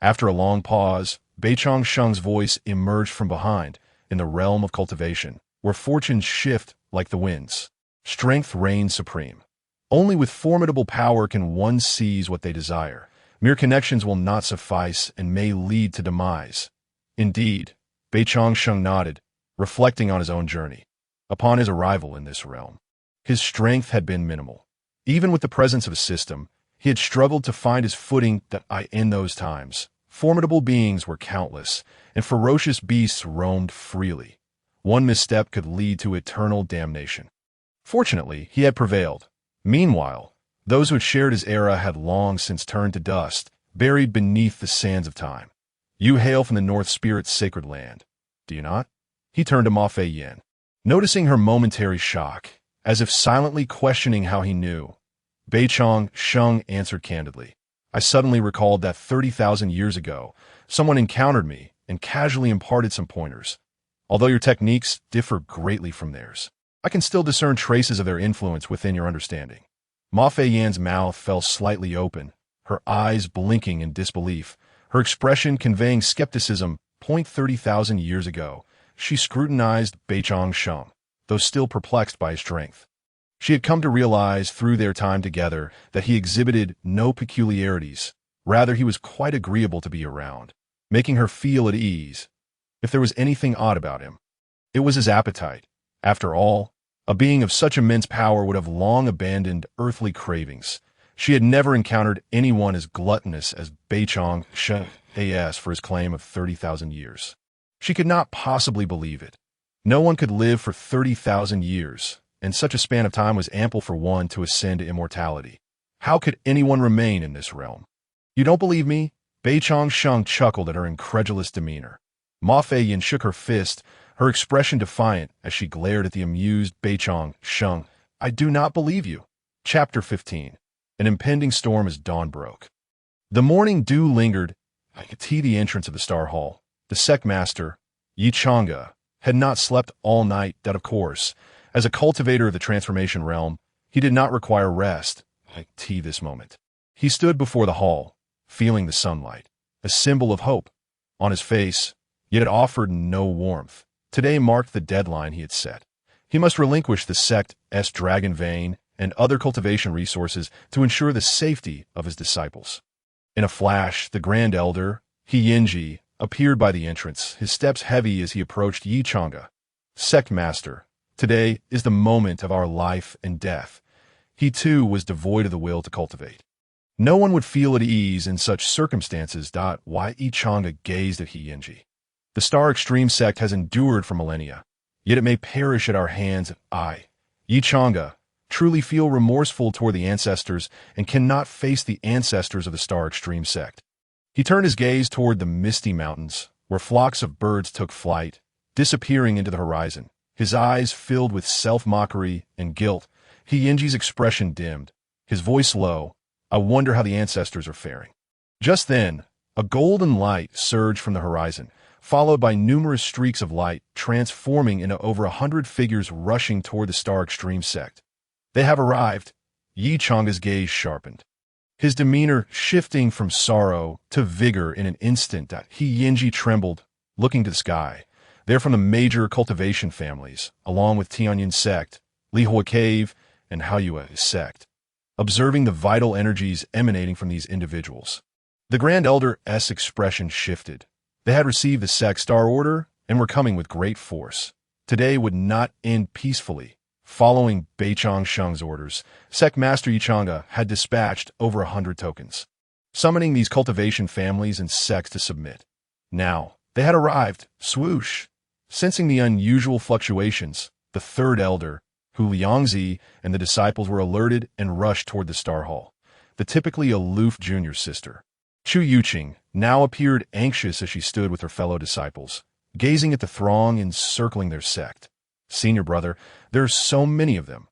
[SPEAKER 1] After a long pause, Beichong Sheng's voice emerged from behind, in the realm of cultivation, where fortunes shift like the winds. Strength reigns supreme. Only with formidable power can one seize what they desire. Mere connections will not suffice and may lead to demise. Indeed, Beichong Sheng nodded, reflecting on his own journey. Upon his arrival in this realm, his strength had been minimal. Even with the presence of a system, he had struggled to find his footing. In those times, Formidable beings were countless, and ferocious beasts roamed freely. One misstep could lead to eternal damnation. Fortunately, he had prevailed. Meanwhile, those who had shared his era had long since turned to dust, buried beneath the sands of time. You hail from the North Spirit's sacred land, do you not? He turned to Ma Fei Yin. Noticing her momentary shock, as if silently questioning how he knew, Beichong Sheng answered candidly. I suddenly recalled that 30,000 years ago, someone encountered me and casually imparted some pointers. Although your techniques differ greatly from theirs, I can still discern traces of their influence within your understanding. Ma Fei Yan's mouth fell slightly open, her eyes blinking in disbelief, her expression conveying skepticism. 30,000 years ago, she scrutinized Beichong Sheng, though still perplexed by his strength. She had come to realize through their time together that he exhibited no peculiarities. Rather, he was quite agreeable to be around, making her feel at ease. If there was anything odd about him, it was his appetite. After all, a being of such immense power would have long abandoned earthly cravings. She had never encountered anyone as gluttonous as Beichong Sheng for his claim of 30,000 years. She could not possibly believe it. No one could live for 30,000 years, and such a span of time was ample for one to ascend to immortality. How could anyone remain in this realm? You don't believe me? Beichong Sheng chuckled at her incredulous demeanor. Ma Fei Yin shook her fist, her expression defiant as she glared at the amused Beichong Sheng. I do not believe you. Chapter 15. An impending storm as dawn broke. The morning dew lingered. I could see the entrance of the Star Hall. The sect master, Yi Chang'e, had not slept all night. That, of course, as a cultivator of the transformation realm, he did not require rest. This moment. He stood before the hall, feeling the sunlight, a symbol of hope, on his face, yet it offered no warmth. Today marked the deadline he had set. He must relinquish the sect's dragon vein and other cultivation resources to ensure the safety of his disciples. In a flash, the Grand Elder, He Yinji, appeared by the entrance, his steps heavy as he approached Yi Chang'e. Sect Master, today is the moment of our life and death. He too was devoid of the will to cultivate. No one would feel at ease in such circumstances. Why Yi Chang'e gazed at He Yinji. The Star Extreme sect has endured for millennia, yet it may perish at our hands. Yi Chang'e, truly feel remorseful toward the ancestors and cannot face the ancestors of the Star Extreme sect. He turned his gaze toward the misty mountains, where flocks of birds took flight, disappearing into the horizon. His eyes filled with self-mockery and guilt. He Yinji's expression dimmed, his voice low. I wonder how the ancestors are faring. Just then, a golden light surged from the horizon, followed by numerous streaks of light, transforming into over 100 figures rushing toward the Star Extreme sect. They have arrived. Yi Chang'e's gaze sharpened, his demeanor shifting from sorrow to vigor in an instant. He Yinji trembled, looking to the sky. They're from the major cultivation families, along with Tianyin sect, Lihua Cave, and Haoyue sect, observing the vital energies emanating from these individuals. The Grand Elder's expression shifted. They had received the sect's star order and were coming with great force. Today would not end peacefully. Following Beichong Sheng's orders, Sect Master Yi Chang'e had dispatched over 100 tokens, summoning these cultivation families and sects to submit. Now, they had arrived. Swoosh! Sensing the unusual fluctuations, the third elder, Hu Liangzi, and the disciples were alerted and rushed toward the Star Hall. The typically aloof junior sister, Chu Yuqing, now appeared anxious as she stood with her fellow disciples, gazing at the throng encircling their sect. Senior brother, there are so many of them.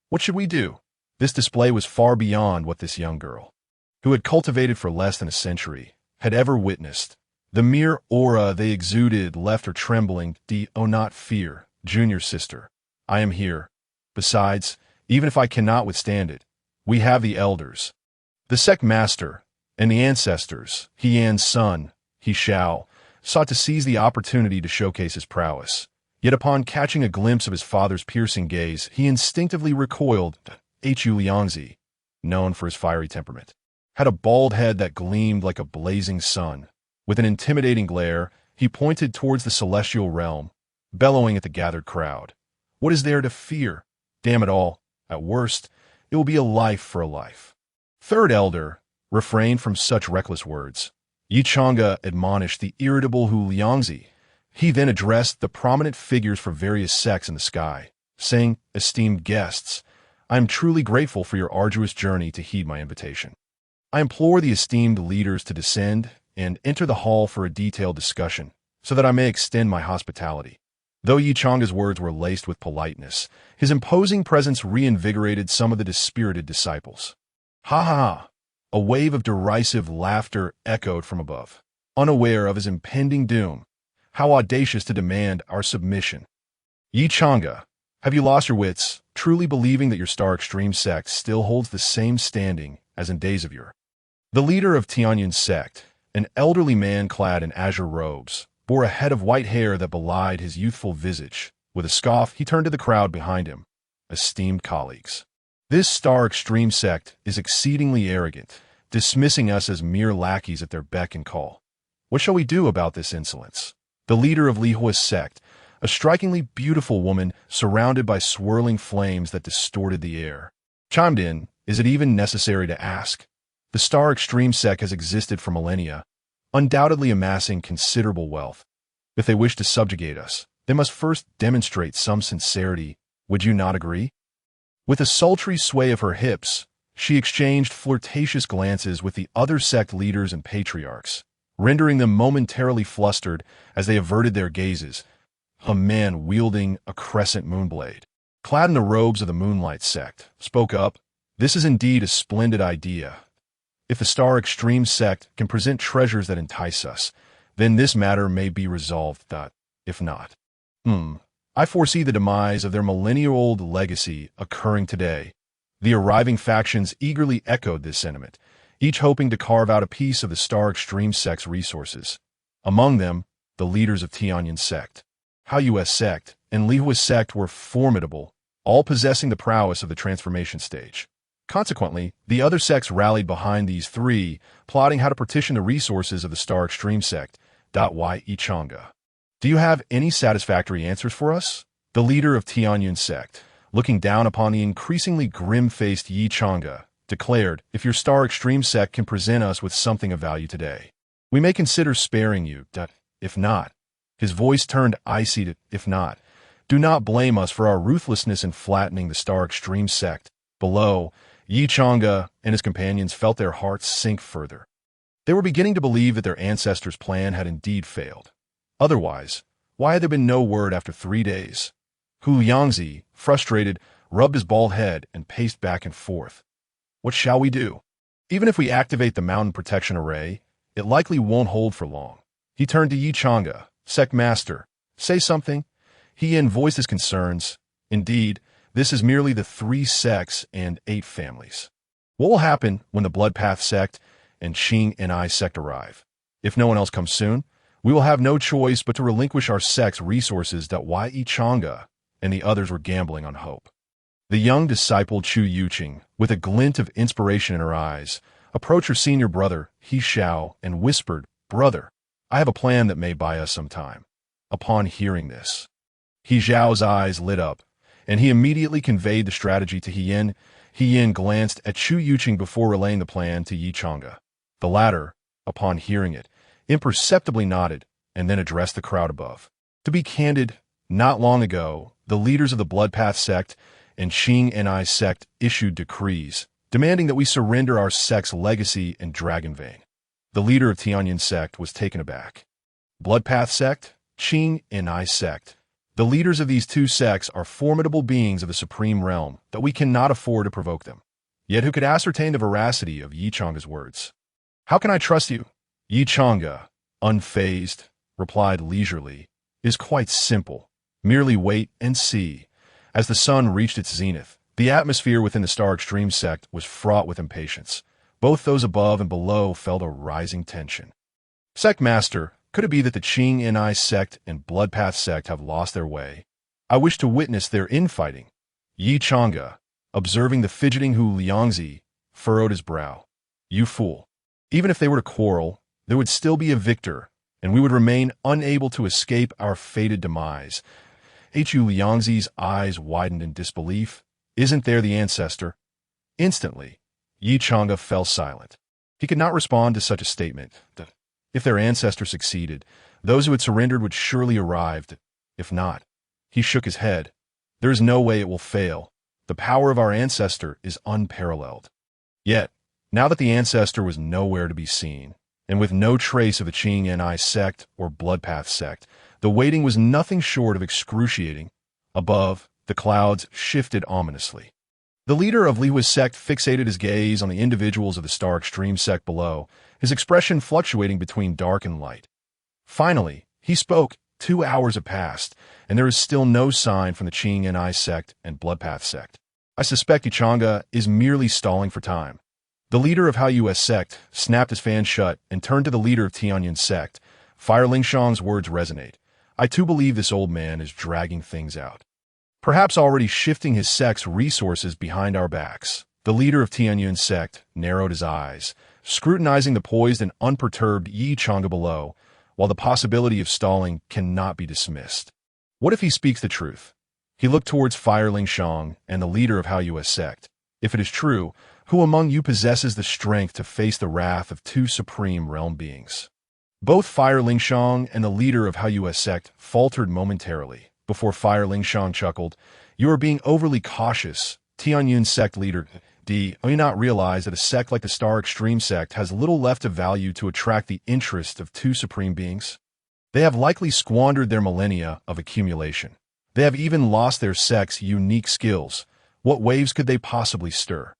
[SPEAKER 1] What should we do? This display was far beyond what this young girl, who had cultivated for less than a century, had ever witnessed. The mere aura they exuded left her trembling. Not fear, junior sister. I am here. Besides, even if I cannot withstand it, we have the elders, the sect master, and the ancestors. He Yan's son, He Shao, sought to seize the opportunity to showcase his prowess. Yet upon catching a glimpse of his father's piercing gaze, he instinctively recoiled. Hu Liangzi, known for his fiery temperament, had a bald head that gleamed like a blazing sun. With an intimidating glare, he pointed towards the celestial realm, bellowing at the gathered crowd. What is there to fear? Damn it all. At worst, it will be a life for a life. Third elder refrained from such reckless words. Yi Chang'e admonished the irritable Hu Liangzi. He then addressed the prominent figures for various sects in the sky, saying, "Esteemed guests, I am truly grateful for your arduous journey to heed my invitation. I implore the esteemed leaders to descend and enter the hall for a detailed discussion, so that I may extend my hospitality." Though Yi Chang'e's words were laced with politeness, his imposing presence reinvigorated some of the dispirited disciples. Ha ha ha! A wave of derisive laughter echoed from above. Unaware of his impending doom, how audacious to demand our submission. Yi Chang'e, have you lost your wits, truly believing that your Star Extreme sect still holds the same standing as in days of yore? The leader of Tianyin's sect, an elderly man clad in azure robes, bore a head of white hair that belied his youthful visage. With a scoff, he turned to the crowd behind him. Esteemed colleagues, this Star Extreme sect is exceedingly arrogant, dismissing us as mere lackeys at their beck and call. What shall we do about this insolence? The leader of Li Hua's sect, a strikingly beautiful woman surrounded by swirling flames that distorted the air, chimed in, "Is it even necessary to ask? The Star Extreme sect has existed for millennia, undoubtedly amassing considerable wealth. If they wish to subjugate us, they must first demonstrate some sincerity. Would you not agree?" With a sultry sway of her hips, she exchanged flirtatious glances with the other sect leaders and patriarchs, rendering them momentarily flustered as they averted their gazes. A man wielding a crescent moonblade, clad in the robes of the Moonlight sect, spoke up. "This is indeed a splendid idea. If the Star Extreme sect can present treasures that entice us, then this matter may be resolved. If not, I foresee the demise of their millennia-old legacy occurring today." The arriving factions eagerly echoed this sentiment, each hoping to carve out a piece of the Star Extreme sect's resources. Among them, the leaders of Tianyin's sect, Haoyu's sect, and Li Hua's sect were formidable, all possessing the prowess of the transformation stage. Consequently, the other sects rallied behind these three, plotting how to partition the resources of the Star Extreme sect. Yi Chang'e, do you have any satisfactory answers for us? The leader of Tianyin's sect, looking down upon the increasingly grim-faced Yi Chang'e, declared, "If your Star Extreme sect can present us with something of value today, we may consider sparing you. If not," his voice turned icy to, "if not, do not blame us for our ruthlessness in flattening the Star Extreme sect." Below, Yi Chang'e and his companions felt their hearts sink further. They were beginning to believe that their ancestors' plan had indeed failed. Otherwise, why had there been no word after 3 days? Hu Liangzi, frustrated, rubbed his bald head and paced back and forth. What shall we do? Even if we activate the mountain protection array, it likely won't hold for long. He turned to Yi Chang'e, sect master. Say something. He voiced his concerns. Indeed, this is merely the 3 sects and 8 families. What will happen when the Bloodpath sect and Qing and I sect arrive? If no one else comes soon, we will have no choice but to relinquish our sect's resources. Yi Chang'e and the others were gambling on hope. The young disciple Chu Yuqing, with a glint of inspiration in her eyes, approached her senior brother, He Xiao, and whispered, "Brother, I have a plan that may buy us some time." Upon hearing this, He Xiao's eyes lit up, and he immediately conveyed the strategy to He Yin. He Yin glanced at Chu Yuqing before relaying the plan to Yi Chang'e. The latter, upon hearing it, imperceptibly nodded and then addressed the crowd above. To be candid, not long ago, the leaders of the Bloodpath sect and Qing and I sect issued decrees demanding that we surrender our sect's legacy and dragon vein. The leader of Tianyin's sect was taken aback. Bloodpath sect, Qing and I sect. The leaders of these 2 sects are formidable beings of the supreme realm that we cannot afford to provoke them. Yet who could ascertain the veracity of Yi Chang'e's words? "How can I trust you?" Yi Chang'e, unfazed, replied leisurely, "Is quite simple. Merely wait and see." As the sun reached its zenith, the atmosphere within the Star Extreme sect was fraught with impatience. Both those above and below felt a rising tension. "Sect Master, could it be that the Qing and I sect and Bloodpath sect have lost their way? I wish to witness their infighting." Yi Chang'e, observing the fidgeting Hu Liangzi, furrowed his brow. "You fool. Even if they were to quarrel, there would still be a victor, and we would remain unable to escape our fated demise." Hu Liangzi's eyes widened in disbelief. "Isn't there the Ancestor?" Instantly, Yi Chang'e fell silent. He could not respond to such a statement. If their ancestor succeeded, those who had surrendered would surely arrive. If not, he shook his head. There is no way it will fail. The power of our ancestor is unparalleled. Yet, now that the ancestor was nowhere to be seen, and with no trace of the Qing sect or Bloodpath sect, the waiting was nothing short of excruciating. Above, the clouds shifted ominously. The leader of Lihua's sect fixated his gaze on the individuals of the Star Extreme sect below, his expression fluctuating between dark and light. Finally, he spoke. 2 hours have passed, and there is still no sign from the Qing sect and Bloodpath sect. I suspect Yichanga is merely stalling for time. The leader of Haiyue's sect snapped his fan shut and turned to the leader of Tianyun's sect. Fire Lingshang's words resonate. I too believe this old man is dragging things out. Perhaps already shifting his sect's resources behind our backs. The leader of Tianyun's sect narrowed his eyes, scrutinizing the poised and unperturbed Yichanga below, while the possibility of stalling cannot be dismissed. What if he speaks the truth? He looked towards Fire Lingshang and the leader of Haiyue's sect. If it is true, who among you possesses the strength to face the wrath of two supreme realm beings? Both Fire Lingshang and the leader of Haiyue's sect faltered momentarily. Before Fire Lingshang chuckled, "You are being overly cautious, Tianyun's sect leader. Do you not realize that a sect like the Star Extreme sect has little left of value to attract the interest of two supreme beings? They have likely squandered their millennia of accumulation. They have even lost their sect's unique skills. What waves could they possibly stir?"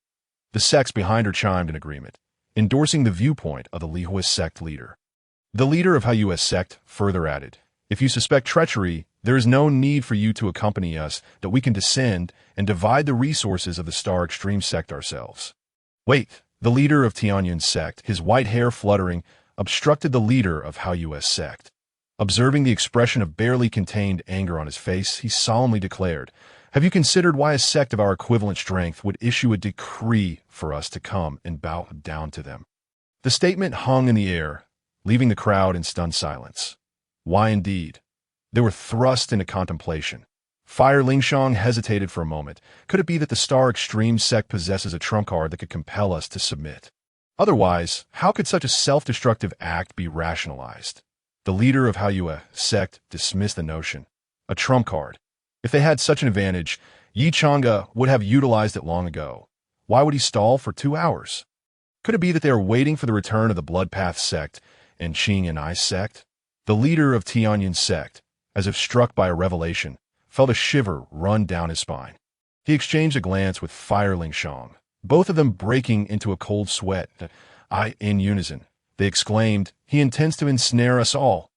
[SPEAKER 1] The sects behind her chimed in agreement, endorsing the viewpoint of the Lihua sect leader. The leader of Haiyue's sect further added, "If you suspect treachery, there is no need for you to accompany us, that we can descend and divide the resources of the Star Extreme sect ourselves." Wait, the leader of Tianyun's sect, his white hair fluttering, obstructed the leader of Haiyue's sect. Observing the expression of barely contained anger on his face, he solemnly declared, "Have you considered why a sect of our equivalent strength would issue a decree for us to come and bow down to them?" The statement hung in the air, leaving the crowd in stunned silence. Why indeed? They were thrust into contemplation. Fire Lingshang hesitated for a moment. Could it be that the Star Extreme sect possesses a trump card that could compel us to submit? Otherwise, how could such a self-destructive act be rationalized? The leader of Haiyue sect dismissed the notion. A trump card. If they had such an advantage, Yichanga would have utilized it long ago. Why would he stall for 2 hours? Could it be that they are waiting for the return of the Bloodpath sect and Qing sect? The leader of Tianyun's sect, as if struck by a revelation, felt a shiver run down his spine. He exchanged a glance with Fire Lingshang, both of them breaking into a cold sweat. In unison, they exclaimed, "He intends to ensnare us all."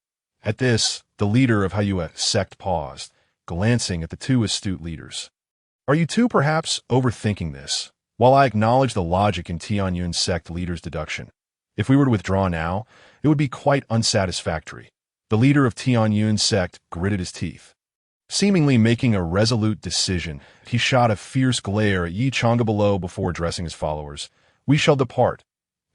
[SPEAKER 1] At this, the leader of Haiyue's sect paused, glancing at the two astute leaders. "Are you two perhaps overthinking this? While I acknowledge the logic in Tianyun's sect leader's deduction, if we were to withdraw now, it would be quite unsatisfactory." The leader of Tianyun's sect gritted his teeth. Seemingly making a resolute decision, he shot a fierce glare at Yichanga below before addressing his followers. "We shall depart.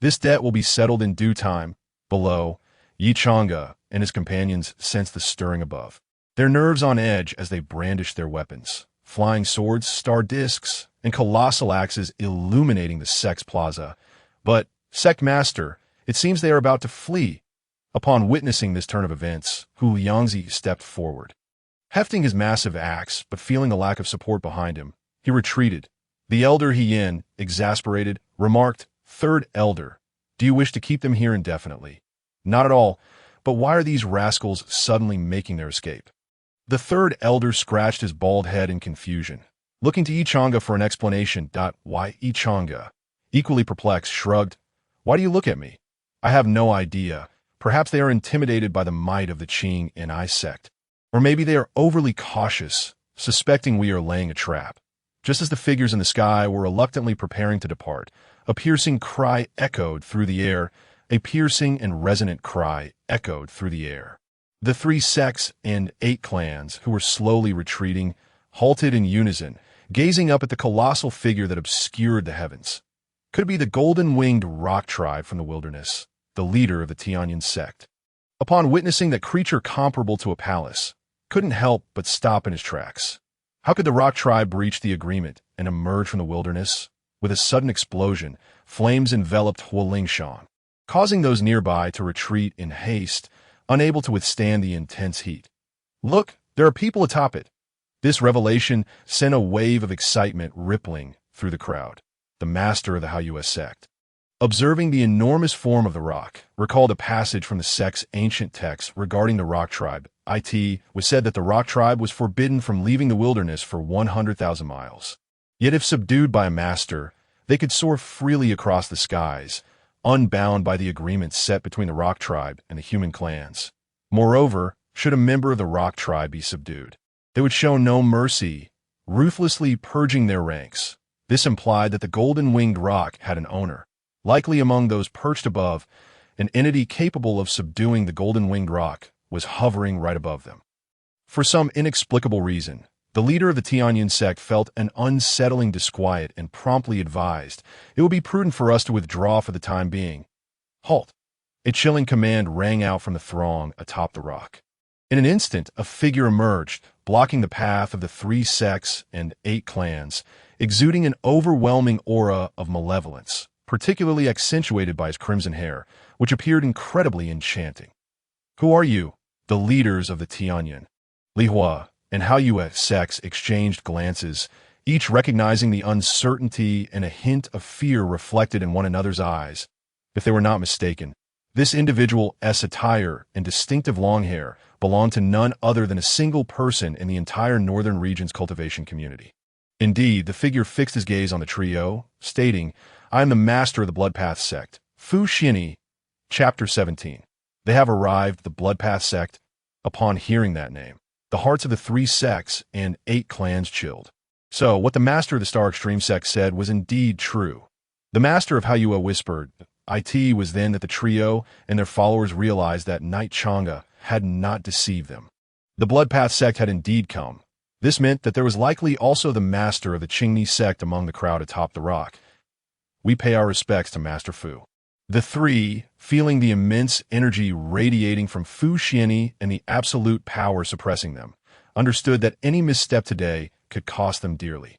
[SPEAKER 1] This debt will be settled in due time." Below, Yichanga and his companions sensed the stirring above, their nerves on edge as they brandished their weapons. Flying swords, star discs, and colossal axes illuminating the sect's plaza. But, Sect Master, it seems they are about to flee. Upon witnessing this turn of events, Hu Liangzi stepped forward. Hefting his massive axe, but feeling the lack of support behind him, he retreated. The elder Hien, exasperated, remarked, "Third elder, do you wish to keep them here indefinitely?" "Not at all, but why are these rascals suddenly making their escape?" The third elder scratched his bald head in confusion, looking to Yichanga for an explanation. Why Yichanga, equally perplexed, shrugged. "Why do you look at me? I have no idea. Perhaps they are intimidated by the might of the Qing sect. Or maybe they are overly cautious, suspecting we are laying a trap." Just as the figures in the sky were reluctantly preparing to depart, a piercing cry echoed through the air. A piercing and resonant cry echoed through the air. The 3 sects and 8 clans, who were slowly retreating, halted in unison, gazing up at the colossal figure that obscured the heavens. Could it be the golden-winged rock tribe from the wilderness, the leader of the Tianyun sect? Upon witnessing that creature comparable to a palace, couldn't help but stop in his tracks. How could the rock tribe breach the agreement and emerge from the wilderness? With a sudden explosion, flames enveloped Huolingshan. causing those nearby to retreat in haste, unable to withstand the intense heat. Look, there are people atop it. This revelation sent a wave of excitement rippling through the crowd. The master of the Hau'ua sect, observing the enormous form of the rock, recalled a passage from the sect's ancient texts regarding the rock tribe. It was said that the rock tribe was forbidden from leaving the wilderness for 100,000 miles. Yet if subdued by a master, they could soar freely across the skies, unbound by the agreements set between the rock tribe and the human clans. Moreover, should a member of the rock tribe be subdued, they would show no mercy, ruthlessly purging their ranks. This implied that the golden-winged rock had an owner. Likely among those perched above, an entity capable of subduing the golden-winged rock was hovering right above them. For some inexplicable reason, the leader of the Tianyin sect felt an unsettling disquiet and promptly advised it would be prudent for us to withdraw for the time being. Halt! A chilling command rang out from the throng atop the rock. In an instant, a figure emerged, blocking the path of the 3 sects and 8 clans, exuding an overwhelming aura of malevolence, particularly accentuated by his crimson hair, which appeared incredibly enchanting. Who are you? The leaders of the Tianyin, Lihua, and Hau'ua sects exchanged glances, each recognizing the uncertainty and a hint of fear reflected in one another's eyes. If they were not mistaken, this individual's attire and distinctive long hair belonged to none other than a single person in the entire northern region's cultivation community. Indeed, the figure fixed his gaze on the trio, stating, "I am the master of the Bloodpath sect, Fu Xianyi." Chapter 17. They have arrived, the Bloodpath sect. Upon hearing that name, the hearts of the 3 sects and 8 clans chilled. So, what the master of the Star Extreme sect said was indeed true. The master of Hau'ua whispered. It was then that the trio and their followers realized that Knight Chang'e had not deceived them. The Bloodpath sect had indeed come. This meant that there was likely also the master of the Qingni sect among the crowd atop the rock. We pay our respects to Master Fu. The 3, feeling the immense energy radiating from Fu Xianyi and the absolute power suppressing them, understood that any misstep today could cost them dearly.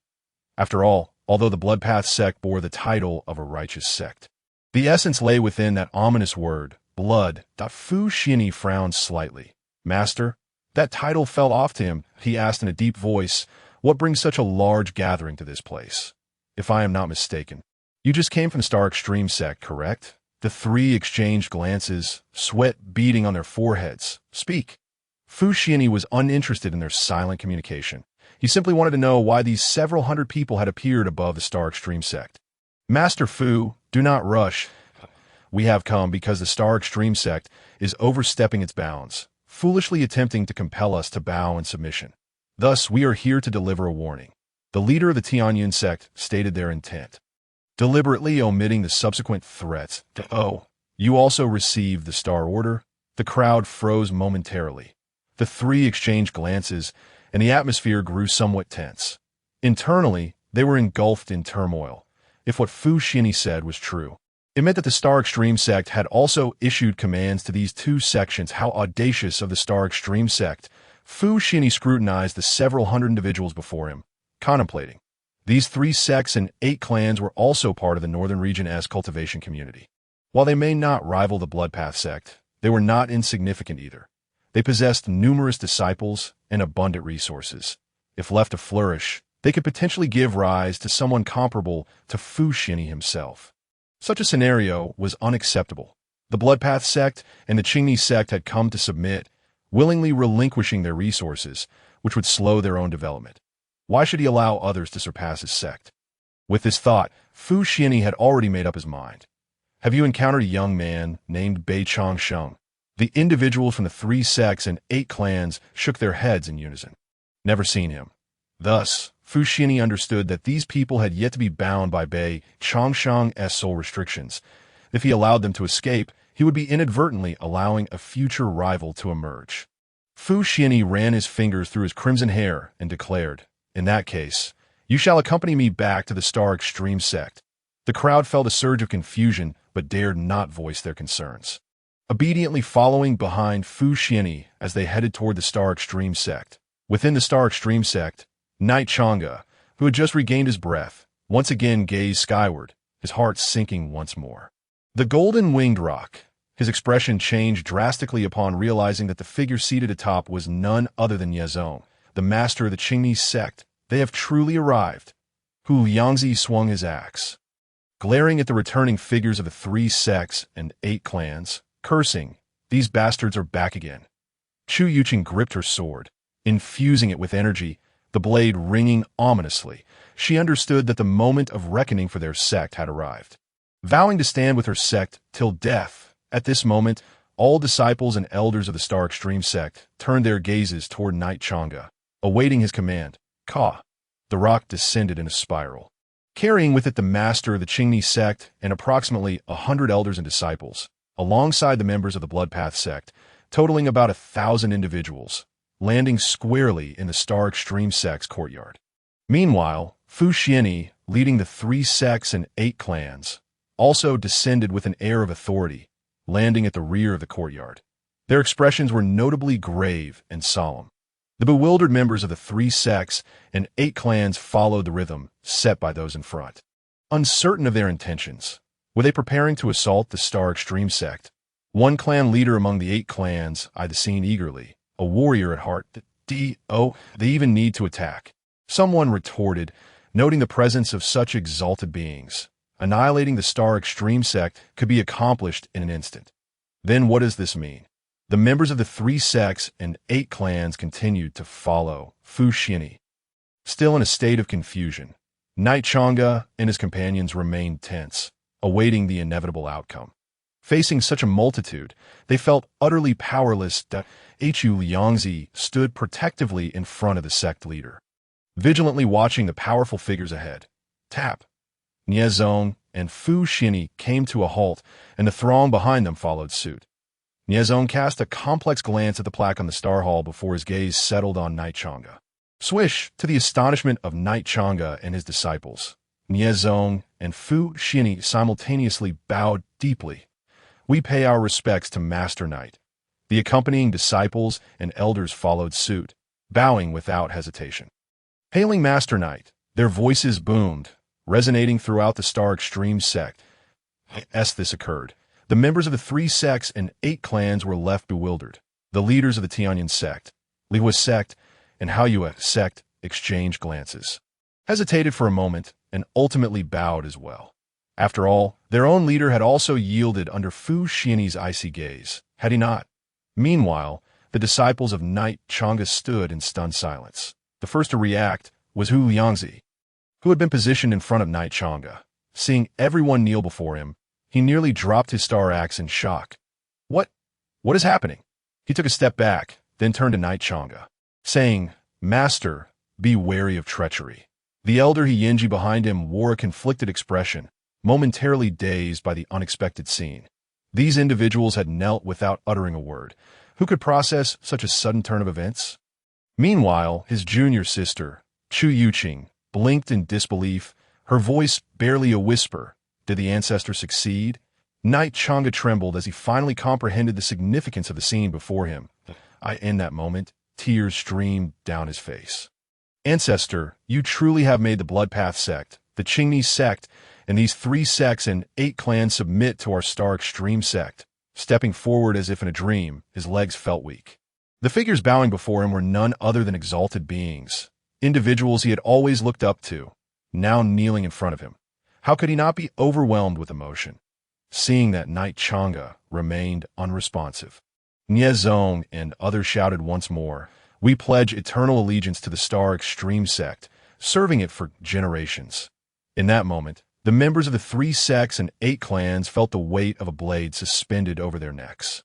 [SPEAKER 1] After all, although the Bloodpath sect bore the title of a righteous sect, the essence lay within that ominous word, blood. Fu Xianyi frowned slightly. Master, that title fell off to him. He asked in a deep voice, "What brings such a large gathering to this place? If I am not mistaken, you just came from the Star Extreme sect, correct?" The 3 exchanged glances, sweat beading on their foreheads. Speak. Fu Xianyi was uninterested in their silent communication. He simply wanted to know why these several hundred people had appeared above the Star Extreme sect. Master Fu, do not rush. We have come because the Star Extreme sect is overstepping its bounds, foolishly attempting to compel us to bow in submission. Thus, we are here to deliver a warning. The leader of the Tianyin sect stated their intent, deliberately omitting the subsequent threats. Oh, you also received the Star Order? The crowd froze momentarily. The 3 exchanged glances, and the atmosphere grew somewhat tense. Internally, they were engulfed in turmoil. If what Fu Xianyi said was true, it meant that the Star Extreme sect had also issued commands to these 2 sections. How audacious of the Star Extreme sect! Fu Xianyi scrutinized the several hundred individuals before him, contemplating. These 3 sects and 8 clans were also part of the Northern Region's cultivation community. While they may not rival the Bloodpath sect, they were not insignificant either. They possessed numerous disciples and abundant resources. If left to flourish, they could potentially give rise to someone comparable to Fu Xianyi himself. Such a scenario was unacceptable. The Bloodpath sect and the Qingni sect had come to submit, willingly relinquishing their resources, which would slow their own development. Why should he allow others to surpass his sect? With this thought, Fu Xianyi had already made up his mind. Have you encountered a young man named Bei Changsheng? The individuals from the 3 sects and 8 clans shook their heads in unison. Never seen him. Thus, Fu Xianyi understood that these people had yet to be bound by Bei Changsheng's soul restrictions. If he allowed them to escape, he would be inadvertently allowing a future rival to emerge. Fu Xianyi ran his fingers through his crimson hair and declared, "In that case, you shall accompany me back to the Star Extreme sect." The crowd felt a surge of confusion but dared not voice their concerns. Obediently following behind Fu Xianyi as they headed toward the Star Extreme sect. Within the Star Extreme sect, Knight Chang'e, who had just regained his breath, once again gazed skyward, his heart sinking once more. The golden-winged rock. His expression changed drastically upon realizing that the figure seated atop was none other than Yezong, the master of the Qingni sect. They have truly arrived. Hu Yangzi swung his axe. Glaring at the returning figures of the 3 sects and 8 clans, cursing, "These bastards are back again." Chu Yuqing gripped her sword, infusing it with energy, the blade ringing ominously. She understood that the moment of reckoning for their sect had arrived. Vowing to stand with her sect till death, at this moment, all disciples and elders of the Star Extreme sect turned their gazes toward Knight Chang'e, awaiting his command. Ka. The rock descended in a spiral, carrying with it the master of the Qingni sect and approximately 100 elders and disciples, alongside the members of the Bloodpath sect, totaling about 1,000 individuals, landing squarely in the Star Extreme sect's courtyard. Meanwhile, Fu Xianyi, leading the 3 sects and 8 clans, also descended with an air of authority, landing at the rear of the courtyard. Their expressions were notably grave and solemn. The bewildered members of the 3 sects and 8 clans followed the rhythm set by those in front. Uncertain of their intentions, were they preparing to assault the Star Extreme sect? One clan leader among the 8 clans eyed the scene eagerly, a warrior at heart. They even need to attack. Someone retorted, noting the presence of such exalted beings. Annihilating the Star Extreme sect could be accomplished in an instant. Then what does this mean? The members of the 3 sects and 8 clans continued to follow Fu Xianyi. Still in a state of confusion, Knight Chang'e and his companions remained tense, awaiting the inevitable outcome. Facing such a multitude, they felt utterly powerless. Hu Yangzi stood protectively in front of the sect leader, vigilantly watching the powerful figures ahead. Tap. Niezong and Fu Xianyi came to a halt, and the throng behind them followed suit. Niezong cast a complex glance at the plaque on the Star Hall before his gaze settled on Knight Chang'e. Swish! To the astonishment of Knight Chang'e and his disciples, Niezong and Fu Xianyi simultaneously bowed deeply. "We pay our respects to Master Knight." The accompanying disciples and elders followed suit, bowing without hesitation. Hailing Master Knight, their voices boomed, resonating throughout the Star Extreme sect. As this occurred, the members of the 3 sects and 8 clans were left bewildered. The leaders of the Tianyan sect, Lihua sect, and Haoyue sect exchanged glances, hesitated for a moment, and ultimately bowed as well. After all, their own leader had also yielded under Fu Xianyi's icy gaze, had he not? Meanwhile, the disciples of Knight Chang'e stood in stunned silence. The first to react was Hu Yangzi, who had been positioned in front of Knight Chang'e. Seeing everyone kneel before him, he nearly dropped his star axe in shock. What is happening? He took a step back, then turned to Knight Chang'e, saying, "Master, be wary of treachery." The elder Hiyenji behind him wore a conflicted expression, momentarily dazed by the unexpected scene. These individuals had knelt without uttering a word. Who could process such a sudden turn of events? Meanwhile, his junior sister, Chu Yuqing, blinked in disbelief, her voice barely a whisper. Did the ancestor succeed? Knight Chang'e trembled as he finally comprehended the significance of the scene before him. In that moment, tears streamed down his face. "Ancestor, you truly have made the Bloodpath sect, the Qingni sect, and these 3 sects and 8 clans submit to our Star Extreme sect." Stepping forward as if in a dream, his legs felt weak. The figures bowing before him were none other than exalted beings, individuals he had always looked up to, now kneeling in front of him. How could he not be overwhelmed with emotion, seeing that Knight Chang'e remained unresponsive? Niezong and others shouted once more, "We pledge eternal allegiance to the Star Extreme sect, serving it for generations." In that moment, the members of the 3 sects and 8 clans felt the weight of a blade suspended over their necks.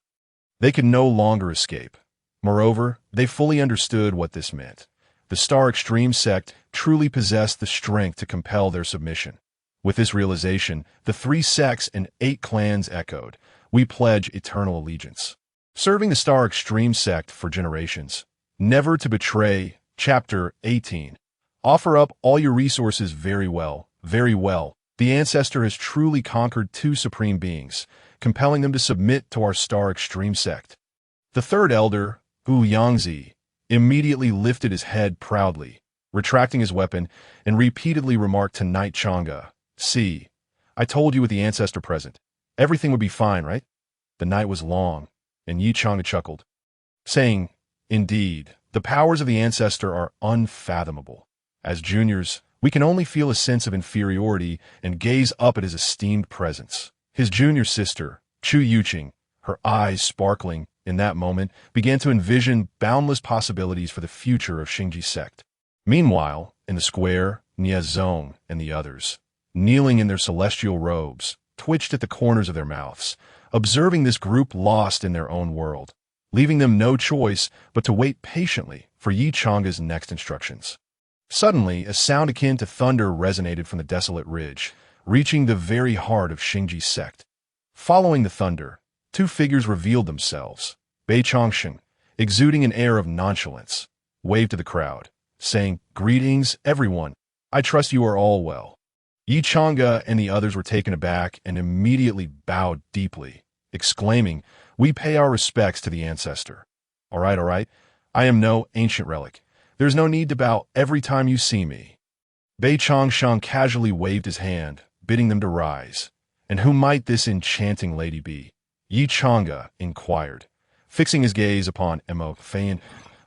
[SPEAKER 1] They could no longer escape. Moreover, they fully understood what this meant. The Star Extreme sect truly possessed the strength to compel their submission. With this realization, the 3 sects and 8 clans echoed, "We pledge eternal allegiance." Serving the Star Extreme sect for generations. Never to betray. Chapter 18. Offer up all your resources very well, very well. The Ancestor has truly conquered 2 supreme beings, compelling them to submit to our Star Extreme sect. The third elder, Hu Yangzi, immediately lifted his head proudly, retracting his weapon, and repeatedly remarked to Knight Chang'e, "See, I told you with the Ancestor present. everything would be fine, right? The night was long, and Yi Chang'e chuckled, saying, "Indeed, the powers of the Ancestor are unfathomable. As juniors, we can only feel a sense of inferiority and gaze up at his esteemed presence." His junior sister, Chu Yuqing, her eyes sparkling in that moment, began to envision boundless possibilities for the future of Xingji sect. Meanwhile, in the square, Nie Zong and the others, kneeling in their celestial robes, twitched at the corners of their mouths, observing this group lost in their own world, leaving them no choice but to wait patiently for Yi Chang'e's next instructions. Suddenly, a sound akin to thunder resonated from the desolate ridge, reaching the very heart of Xingji's sect. Following the thunder, two figures revealed themselves. Bei Chongsheng, exuding an air of nonchalance, waved to the crowd, saying, "Greetings, everyone. I trust you are all well." Yi Chang'e and the others were taken aback and immediately bowed deeply, exclaiming, "We pay our respects to the Ancestor." All right. I am no ancient relic. There's no need to bow every time you see me." Bei Chongsheng casually waved his hand, bidding them to rise. "And who might this enchanting lady be?" Yi Chang'e inquired, fixing his gaze upon Mo Fan.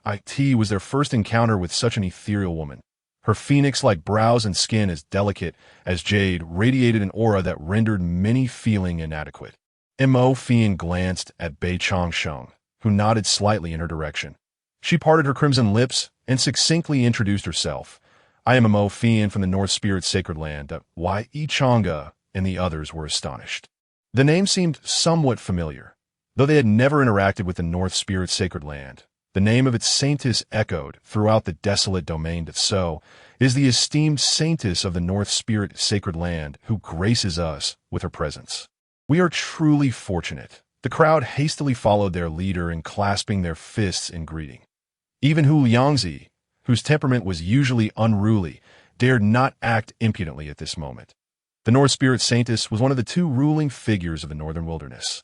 [SPEAKER 1] It was their first encounter with such an ethereal woman. Her phoenix-like brows and skin as delicate as jade radiated an aura that rendered many feeling inadequate. Mo Fan glanced at Bei Chongsheng, who nodded slightly in her direction. She parted her crimson lips and succinctly introduced herself. "I am Mo Fan from the North Spirit Sacred Land." Why, Yi Chang'e and the others were astonished. The name seemed somewhat familiar, though they had never interacted with the North Spirit Sacred Land. The name of its saintess echoed throughout the desolate domain. So is the esteemed saintess of the North Spirit Sacred Land who graces us with her presence. We are truly fortunate. The crowd hastily followed their leader in clasping their fists in greeting. Even Hu Liangzi, whose temperament was usually unruly, dared not act impudently at this moment. The North Spirit Saintess was one of the two ruling figures of the Northern Wilderness.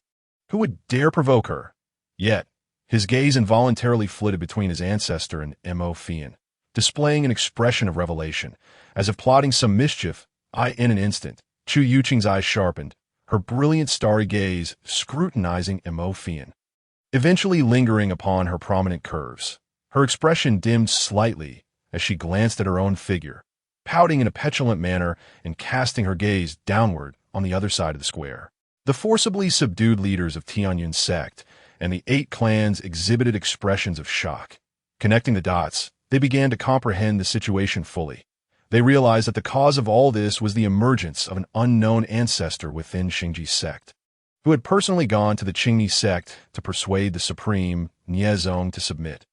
[SPEAKER 1] Who would dare provoke her? Yet, his gaze involuntarily flitted between his ancestor and Mo Fan, displaying an expression of revelation, as if plotting some mischief. In an instant, Chu Yuqing's eyes sharpened, her brilliant starry gaze scrutinizing Mo Fan, eventually lingering upon her prominent curves. Her expression dimmed slightly as she glanced at her own figure, pouting in a petulant manner and casting her gaze downward on the other side of the square. The forcibly subdued leaders of Tianyun's sect and the 8 clans exhibited expressions of shock. Connecting the dots, they began to comprehend the situation fully. They realized that the cause of all this was the emergence of an unknown ancestor within Xingji's sect, who had personally gone to the Qingni sect to persuade the supreme Nie Zong to submit.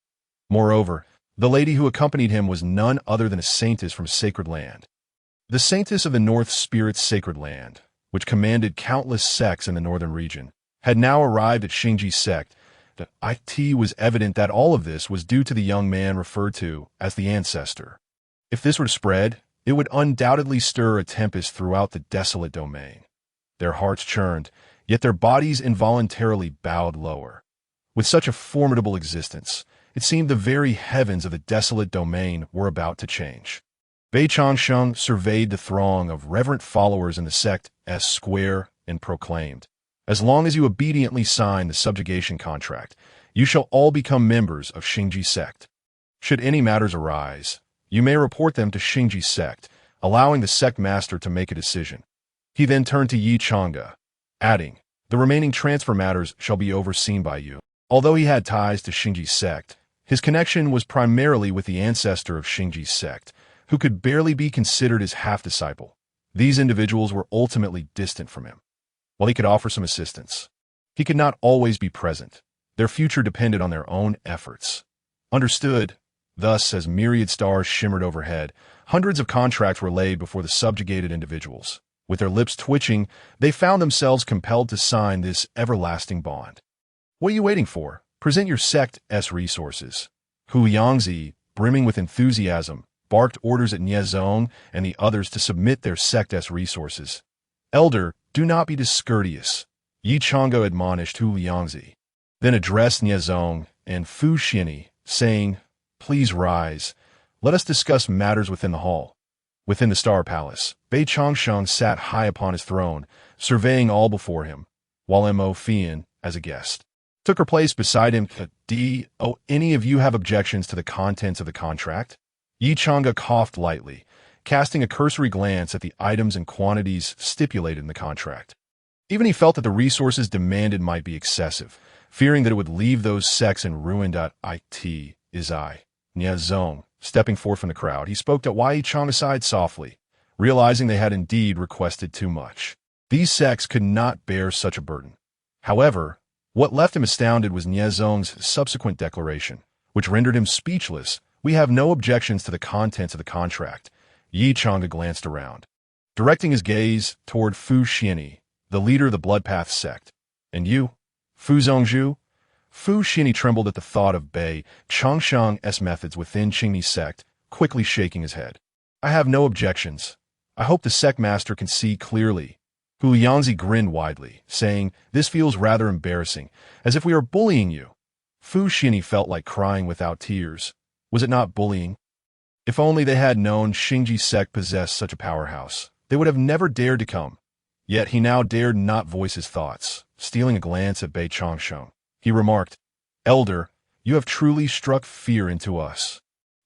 [SPEAKER 1] Moreover, the lady who accompanied him was none other than a saintess from Sacred Land. The saintess of the North Spirit's Sacred Land, which commanded countless sects in the northern region, had now arrived at Xingji's sect. It was evident that all of this was due to the young man referred to as the Ancestor. If this were to spread, it would undoubtedly stir a tempest throughout the desolate domain. Their hearts churned, yet their bodies involuntarily bowed lower. With such a formidable existence, it seemed the very heavens of the desolate domain were about to change. Bei Chongsheng surveyed the throng of reverent followers in the sect's square and proclaimed, "As long as you obediently sign the subjugation contract, you shall all become members of Xingji sect. Should any matters arise, you may report them to Xingji sect, allowing the sect master to make a decision." He then turned to Yi Chang'e, adding, "The remaining transfer matters shall be overseen by you." Although he had ties to Xingji sect, his connection was primarily with the ancestor of Xingji's sect, who could barely be considered his half-disciple. These individuals were ultimately distant from him. While he could offer some assistance, he could not always be present. Their future depended on their own efforts. Understood. Thus, as myriad stars shimmered overhead, hundreds of contracts were laid before the subjugated individuals. With their lips twitching, they found themselves compelled to sign this everlasting bond. What are you waiting for? Present your sect's resources. Hu Yangzi, brimming with enthusiasm, barked orders at Nie Zong and the others to submit their sect's resources. "Elder, do not be discourteous," Yi Chang'e admonished Hu Liangzi, then addressed Nie Zong and Fu Xinyi, saying, "Please rise. Let us discuss matters within the hall." Within the Star Palace, Bei Changsheng sat high upon his throne, surveying all before him, while Mo Fian, as a guest, took her place beside him. Any of you have objections to the contents of the contract? Yi Chang'e coughed lightly, casting a cursory glance at the items and quantities stipulated in the contract. Even he felt that the resources demanded might be excessive, fearing that it would leave those sects in ruin. It is I, Nia Zong. Stepping forth from the crowd, he spoke to Yi Chang aside softly, realizing they had indeed requested too much. These sects could not bear such a burden. However, what left him astounded was Nia Zong's subsequent declaration, which rendered him speechless. We have no objections to the contents of the contract. Yi Chang'e glanced around, directing his gaze toward Fu Xianyi, the leader of the Bloodpath sect. And you, Fu Zongzhu? Fu Xianyi trembled at the thought of Bei Changsheng's methods within Qingni's sect, quickly shaking his head. I have no objections. I hope the sect master can see clearly. Hu Yangzi grinned widely, saying, this feels rather embarrassing, as if we are bullying you. Fu Xianyi felt like crying without tears. Was it not bullying? If only they had known Xingji's sect possessed such a powerhouse, they would have never dared to come. Yet he now dared not voice his thoughts. Stealing a glance at Bei Changsheng, he remarked, Elder, you have truly struck fear into us.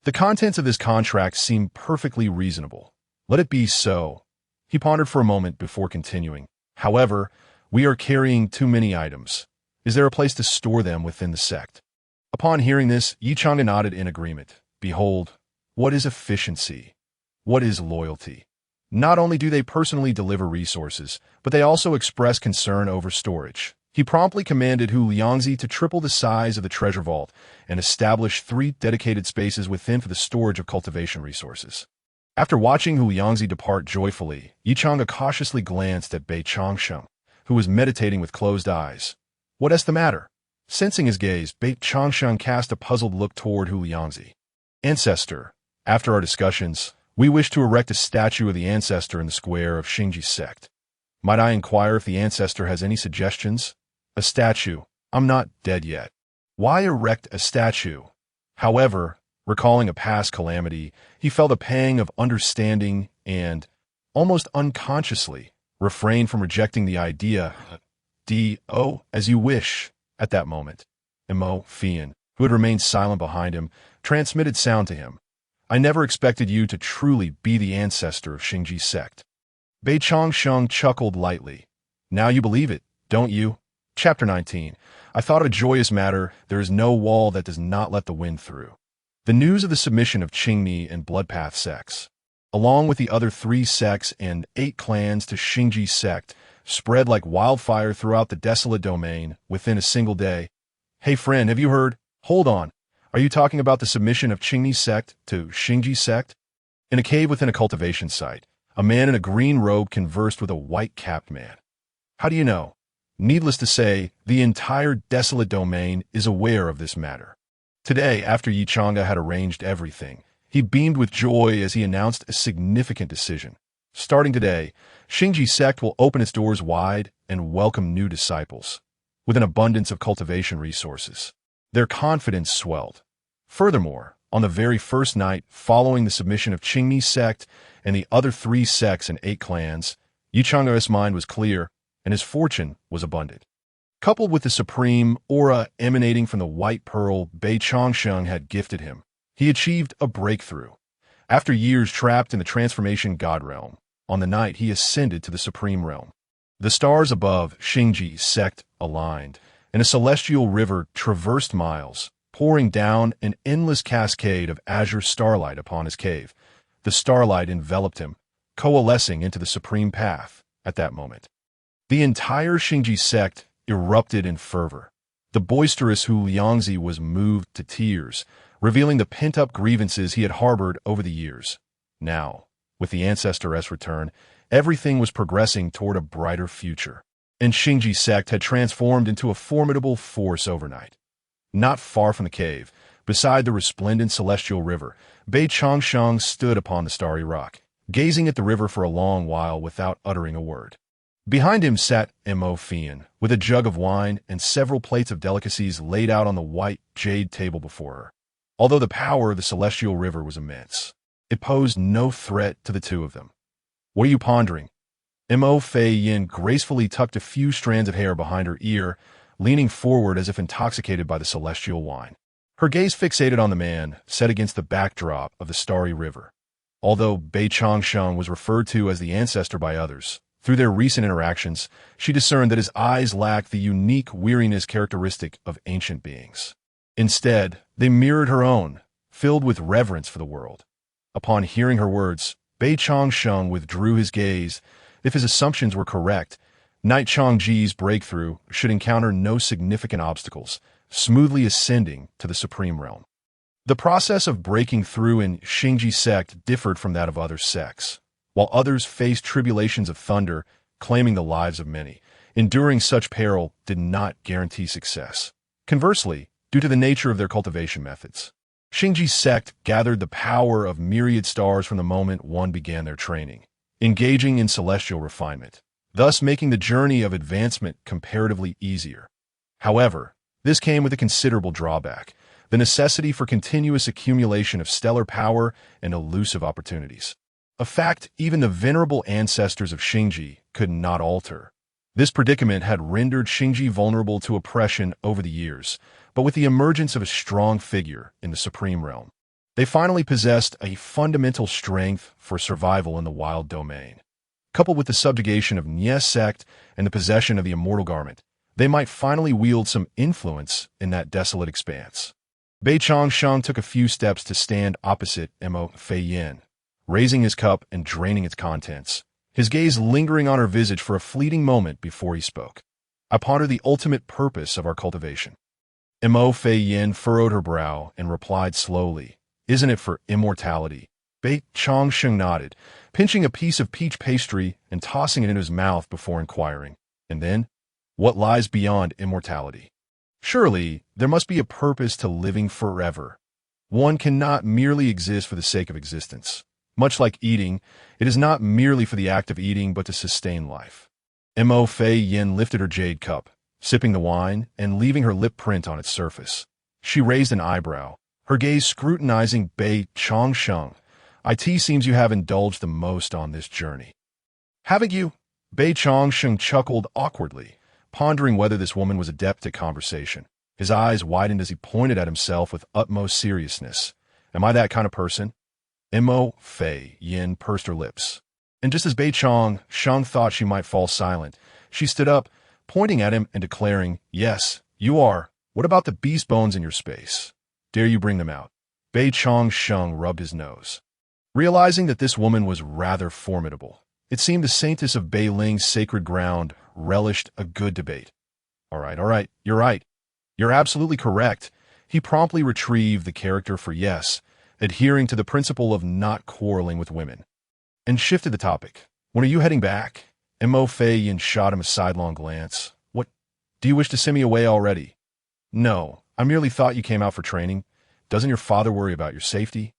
[SPEAKER 1] The contents of this contract seem perfectly reasonable. Let it be so. He pondered for a moment before continuing. However, we are carrying too many items. Is there a place to store them within the sect? Upon hearing this, Yi Chang'e nodded in agreement. Behold, what is efficiency? What is loyalty? Not only do they personally deliver resources, but they also express concern over storage. He promptly commanded Hu Liangzi to triple the size of the treasure vault and establish 3 dedicated spaces within for the storage of cultivation resources. After watching Hu Liangzi depart joyfully, Yi Chang'e cautiously glanced at Bei Changsheng, who was meditating with closed eyes. What is the matter? Sensing his gaze, Bei Changsheng cast a puzzled look toward Hu Liangzi. Ancestor, after our discussions, we wish to erect a statue of the Ancestor in the square of Xingji's sect. Might I inquire if the Ancestor has any suggestions? A statue. I'm not dead yet. Why erect a statue? However, recalling a past calamity, he felt a pang of understanding and, almost unconsciously, refrained from rejecting the idea. As you wish, at that moment. Mo Fian, who had remained silent behind him, transmitted sound to him. I never expected you to truly be the Ancestor of Xingji's sect. Bei Changsheng chuckled lightly. Now you believe it, don't you? Chapter 19. I thought a joyous matter, there is no wall that does not let the wind through. The news of the submission of Qingni and Bloodpath sects, along with the other 3 sects and 8 clans to Xingji's sect, spread like wildfire throughout the desolate domain within a single day. Hey friend, have you heard? Hold on. Are you talking about the submission of Qingni's sect to Xingji's sect? In a cave within a cultivation site, a man in a green robe conversed with a white-capped man. How do you know? Needless to say, the entire desolate domain is aware of this matter. Today, after Yi Chang'e had arranged everything, he beamed with joy as he announced a significant decision. Starting today, Xingji's sect will open its doors wide and welcome new disciples, with an abundance of cultivation resources. Their confidence swelled. Furthermore, on the very first night following the submission of Qingni's sect and the other 3 sects and 8 clans, Yi Chang'e's mind was clear and his fortune was abundant. Coupled with the supreme aura emanating from the white pearl Bei Changsheng had gifted him, he achieved a breakthrough. After years trapped in the transformation god realm, on the night he ascended to the supreme realm. The stars above Xingji's sect aligned, and a celestial river traversed miles, pouring down an endless cascade of azure starlight upon his cave. The starlight enveloped him, coalescing into the supreme path at that moment. The entire Xingji sect erupted in fervor. The boisterous Hu Liangzi was moved to tears, revealing the pent-up grievances he had harbored over the years. Now, with the Ancestor's return, everything was progressing toward a brighter future, and Xingji's sect had transformed into a formidable force overnight. Not far from the cave, beside the resplendent celestial river, Bei Changsheng stood upon the starry rock, gazing at the river for a long while without uttering a word. Behind him sat Mo Fian, with a jug of wine and several plates of delicacies laid out on the white jade table before her. Although the power of the celestial river was immense, It posed no threat to the two of them. "What are you pondering?" Mo Fei Yin gracefully tucked a few strands of hair behind her ear, leaning forward as if intoxicated by the celestial wine. Her gaze fixated on the man, set against the backdrop of the starry river. Although Bei Changsheng was referred to as the Ancestor by others, through their recent interactions, she discerned that his eyes lacked the unique weariness characteristic of ancient beings. Instead, they mirrored her own, filled with reverence for the world. Upon hearing her words, Bei Changsheng withdrew his gaze. If his assumptions were correct, Knight Changji's breakthrough should encounter no significant obstacles, smoothly ascending to the supreme realm. The process of breaking through in Xingji sect differed from that of other sects. While others faced tribulations of thunder, claiming the lives of many, enduring such peril did not guarantee success. Conversely, due to the nature of their cultivation methods, Xingji sect gathered the power of myriad stars from the moment one began their training, engaging in celestial refinement, thus making the journey of advancement comparatively easier. However, this came with a considerable drawback: the necessity for continuous accumulation of stellar power and elusive opportunities. A fact even the venerable ancestors of Xingji could not alter. This predicament had rendered Xingji vulnerable to oppression over the years, but with the emergence of a strong figure in the supreme realm, they finally possessed a fundamental strength for survival in the wild domain. Coupled with the subjugation of Nye sect and the possession of the immortal garment, they might finally wield some influence in that desolate expanse. Bei Changsheng took a few steps to stand opposite Mo Fei Yin, raising his cup and draining its contents, his gaze lingering on her visage for a fleeting moment before he spoke. "I ponder the ultimate purpose of our cultivation." Mo Fei Yin furrowed her brow and replied slowly, "Isn't it for immortality?" Bei Changsheng nodded, pinching a piece of peach pastry and tossing it into his mouth before inquiring, "And then, what lies beyond immortality?" "Surely, there must be a purpose to living forever. One cannot merely exist for the sake of existence. Much like eating, it is not merely for the act of eating, but to sustain life." Mo Fei Yin lifted her jade cup, sipping the wine and leaving her lip print on its surface. She raised an eyebrow, her gaze scrutinizing Bei Changsheng. "It seems you have indulged the most on this journey." "Haven't you?" Bei Changsheng chuckled awkwardly, pondering whether this woman was adept at conversation. His eyes widened as he pointed at himself with utmost seriousness. "Am I that kind of person?" Mo Fei Yin pursed her lips, and just as Bei Changsheng thought she might fall silent, she stood up, pointing at him and declaring, "Yes, you are. What about the beast bones in your space? Dare you bring them out?" Bei Changsheng rubbed his nose, realizing that this woman was rather formidable. It seemed the saintess of Bei Ling's sacred ground relished a good debate. All right, you're right. You're absolutely correct." He promptly retrieved the character for yes, adhering to the principle of not quarreling with women, and shifted the topic. "When are you heading back?" Mo Fei Yin shot him a sidelong glance. "What? Do you wish to send me away already?" "No, I merely thought you came out for training. Doesn't your father worry about your safety?"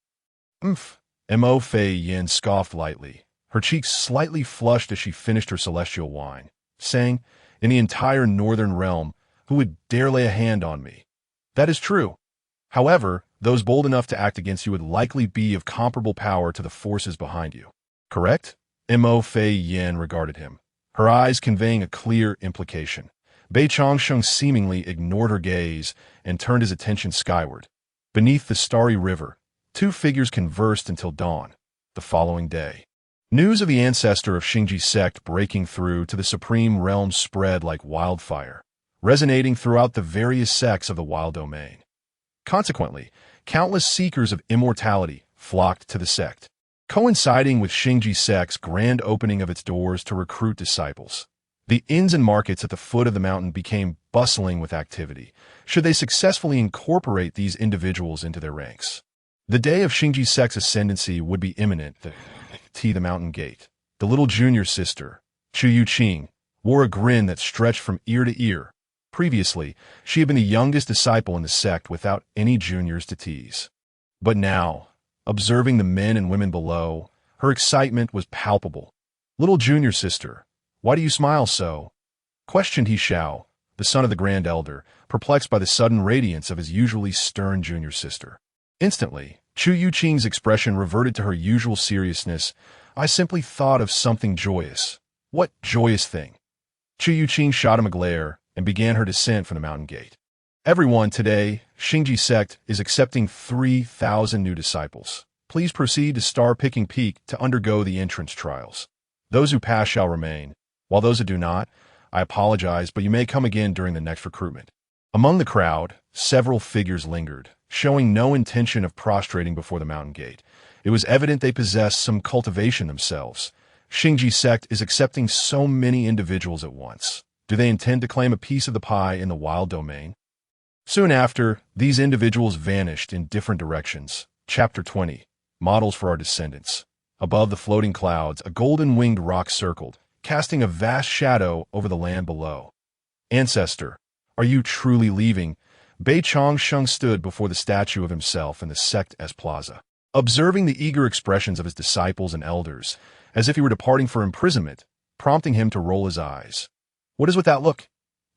[SPEAKER 1] "Umph." Mo Fei Yin scoffed lightly, her cheeks slightly flushed as she finished her celestial wine, saying, "In the entire northern realm, who would dare lay a hand on me?" "That is true. However, those bold enough to act against you would likely be of comparable power to the forces behind you. Correct?" Mo Fei Yin regarded him, her eyes conveying a clear implication. Bei Changsheng seemingly ignored her gaze and turned his attention skyward. Beneath the starry river, two figures conversed until dawn, the following day. News of the ancestor of Xingji sect breaking through to the supreme realm spread like wildfire, resonating throughout the various sects of the wild domain. Consequently, countless seekers of immortality flocked to the sect, coinciding with Xingji sect's grand opening of its doors to recruit disciples. The inns and markets at the foot of the mountain became bustling with activity, should they successfully incorporate these individuals into their ranks. The day of Xingji sect's ascendancy would be imminent. The mountain gate. The little junior sister, Chu Yuqing, wore a grin that stretched from ear to ear. Previously, she had been the youngest disciple in the sect without any juniors to tease. But now, observing the men and women below, her excitement was palpable. "Little junior sister, why do you smile so?" questioned He Shao, the son of the Grand Elder, perplexed by the sudden radiance of his usually stern junior sister. Instantly, Chu Yuqing's expression reverted to her usual seriousness. I simply thought of something joyous. What joyous thing? Chu Yuqing shot him a glare and began her descent from the mountain gate. Everyone, today, Xingji sect is accepting 3,000 new disciples. Please proceed to Star Picking Peak to undergo the entrance trials. Those who pass shall remain, while those who do not, I apologize, but you may come again during the next recruitment. Among the crowd, several figures lingered, showing no intention of prostrating before the mountain gate. It was evident they possessed some cultivation themselves. Xingji sect is accepting so many individuals at once. Do they intend to claim a piece of the pie in the wild domain? Soon after, these individuals vanished in different directions. Chapter 20. Models for our descendants. Above the floating clouds, a golden-winged rock circled, casting a vast shadow over the land below. Ancestor, are you truly leaving? Bei Chongsheng stood before the statue of himself in the sect-s plaza, observing the eager expressions of his disciples and elders, as if he were departing for imprisonment, prompting him to roll his eyes. What is with that look?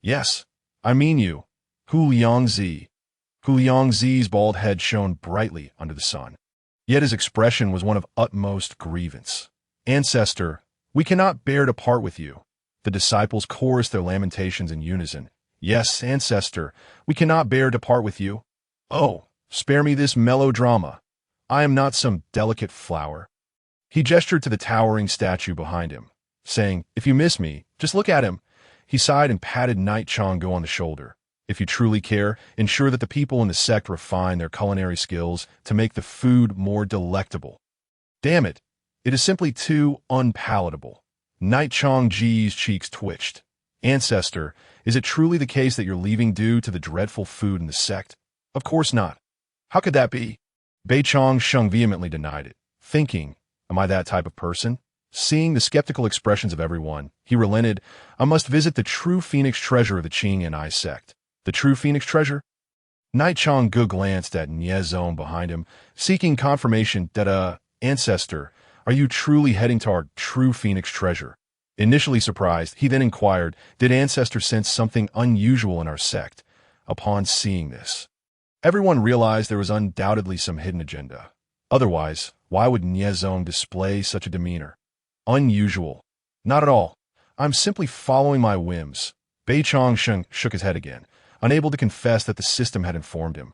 [SPEAKER 1] Yes, I mean you. Hu Liangzi. Hu Liangzi's bald head shone brightly under the sun. Yet his expression was one of utmost grievance. Ancestor, we cannot bear to part with you. The disciples chorused their lamentations in unison. Yes, Ancestor, we cannot bear to part with you. Oh, spare me this melodrama. I am not some delicate flower. He gestured to the towering statue behind him, saying, if you miss me, just look at him. He sighed and patted Knight Changgu on the shoulder. If you truly care, ensure that the people in the sect refine their culinary skills to make the food more delectable. Damn it, it is simply too unpalatable. Knight Changji's cheeks twitched. Ancestor, is it truly the case that you're leaving due to the dreadful food in the sect? Of course not. How could that be? Bei Chongsheng vehemently denied it, thinking, am I that type of person? Seeing the skeptical expressions of everyone, he relented, I must visit the true phoenix treasure of the Qing and I sect. The true phoenix treasure? Knight Changgu glanced at Niezong behind him, seeking confirmation that, Ancestor, are you truly heading to our true phoenix treasure? Initially surprised, he then inquired, did Ancestor sense something unusual in our sect? Upon seeing this, everyone realized there was undoubtedly some hidden agenda. Otherwise, why would Niezong display such a demeanor? Unusual. Not at all. I'm simply following my whims. Bei Chongsheng shook his head again, unable to confess that the system had informed him.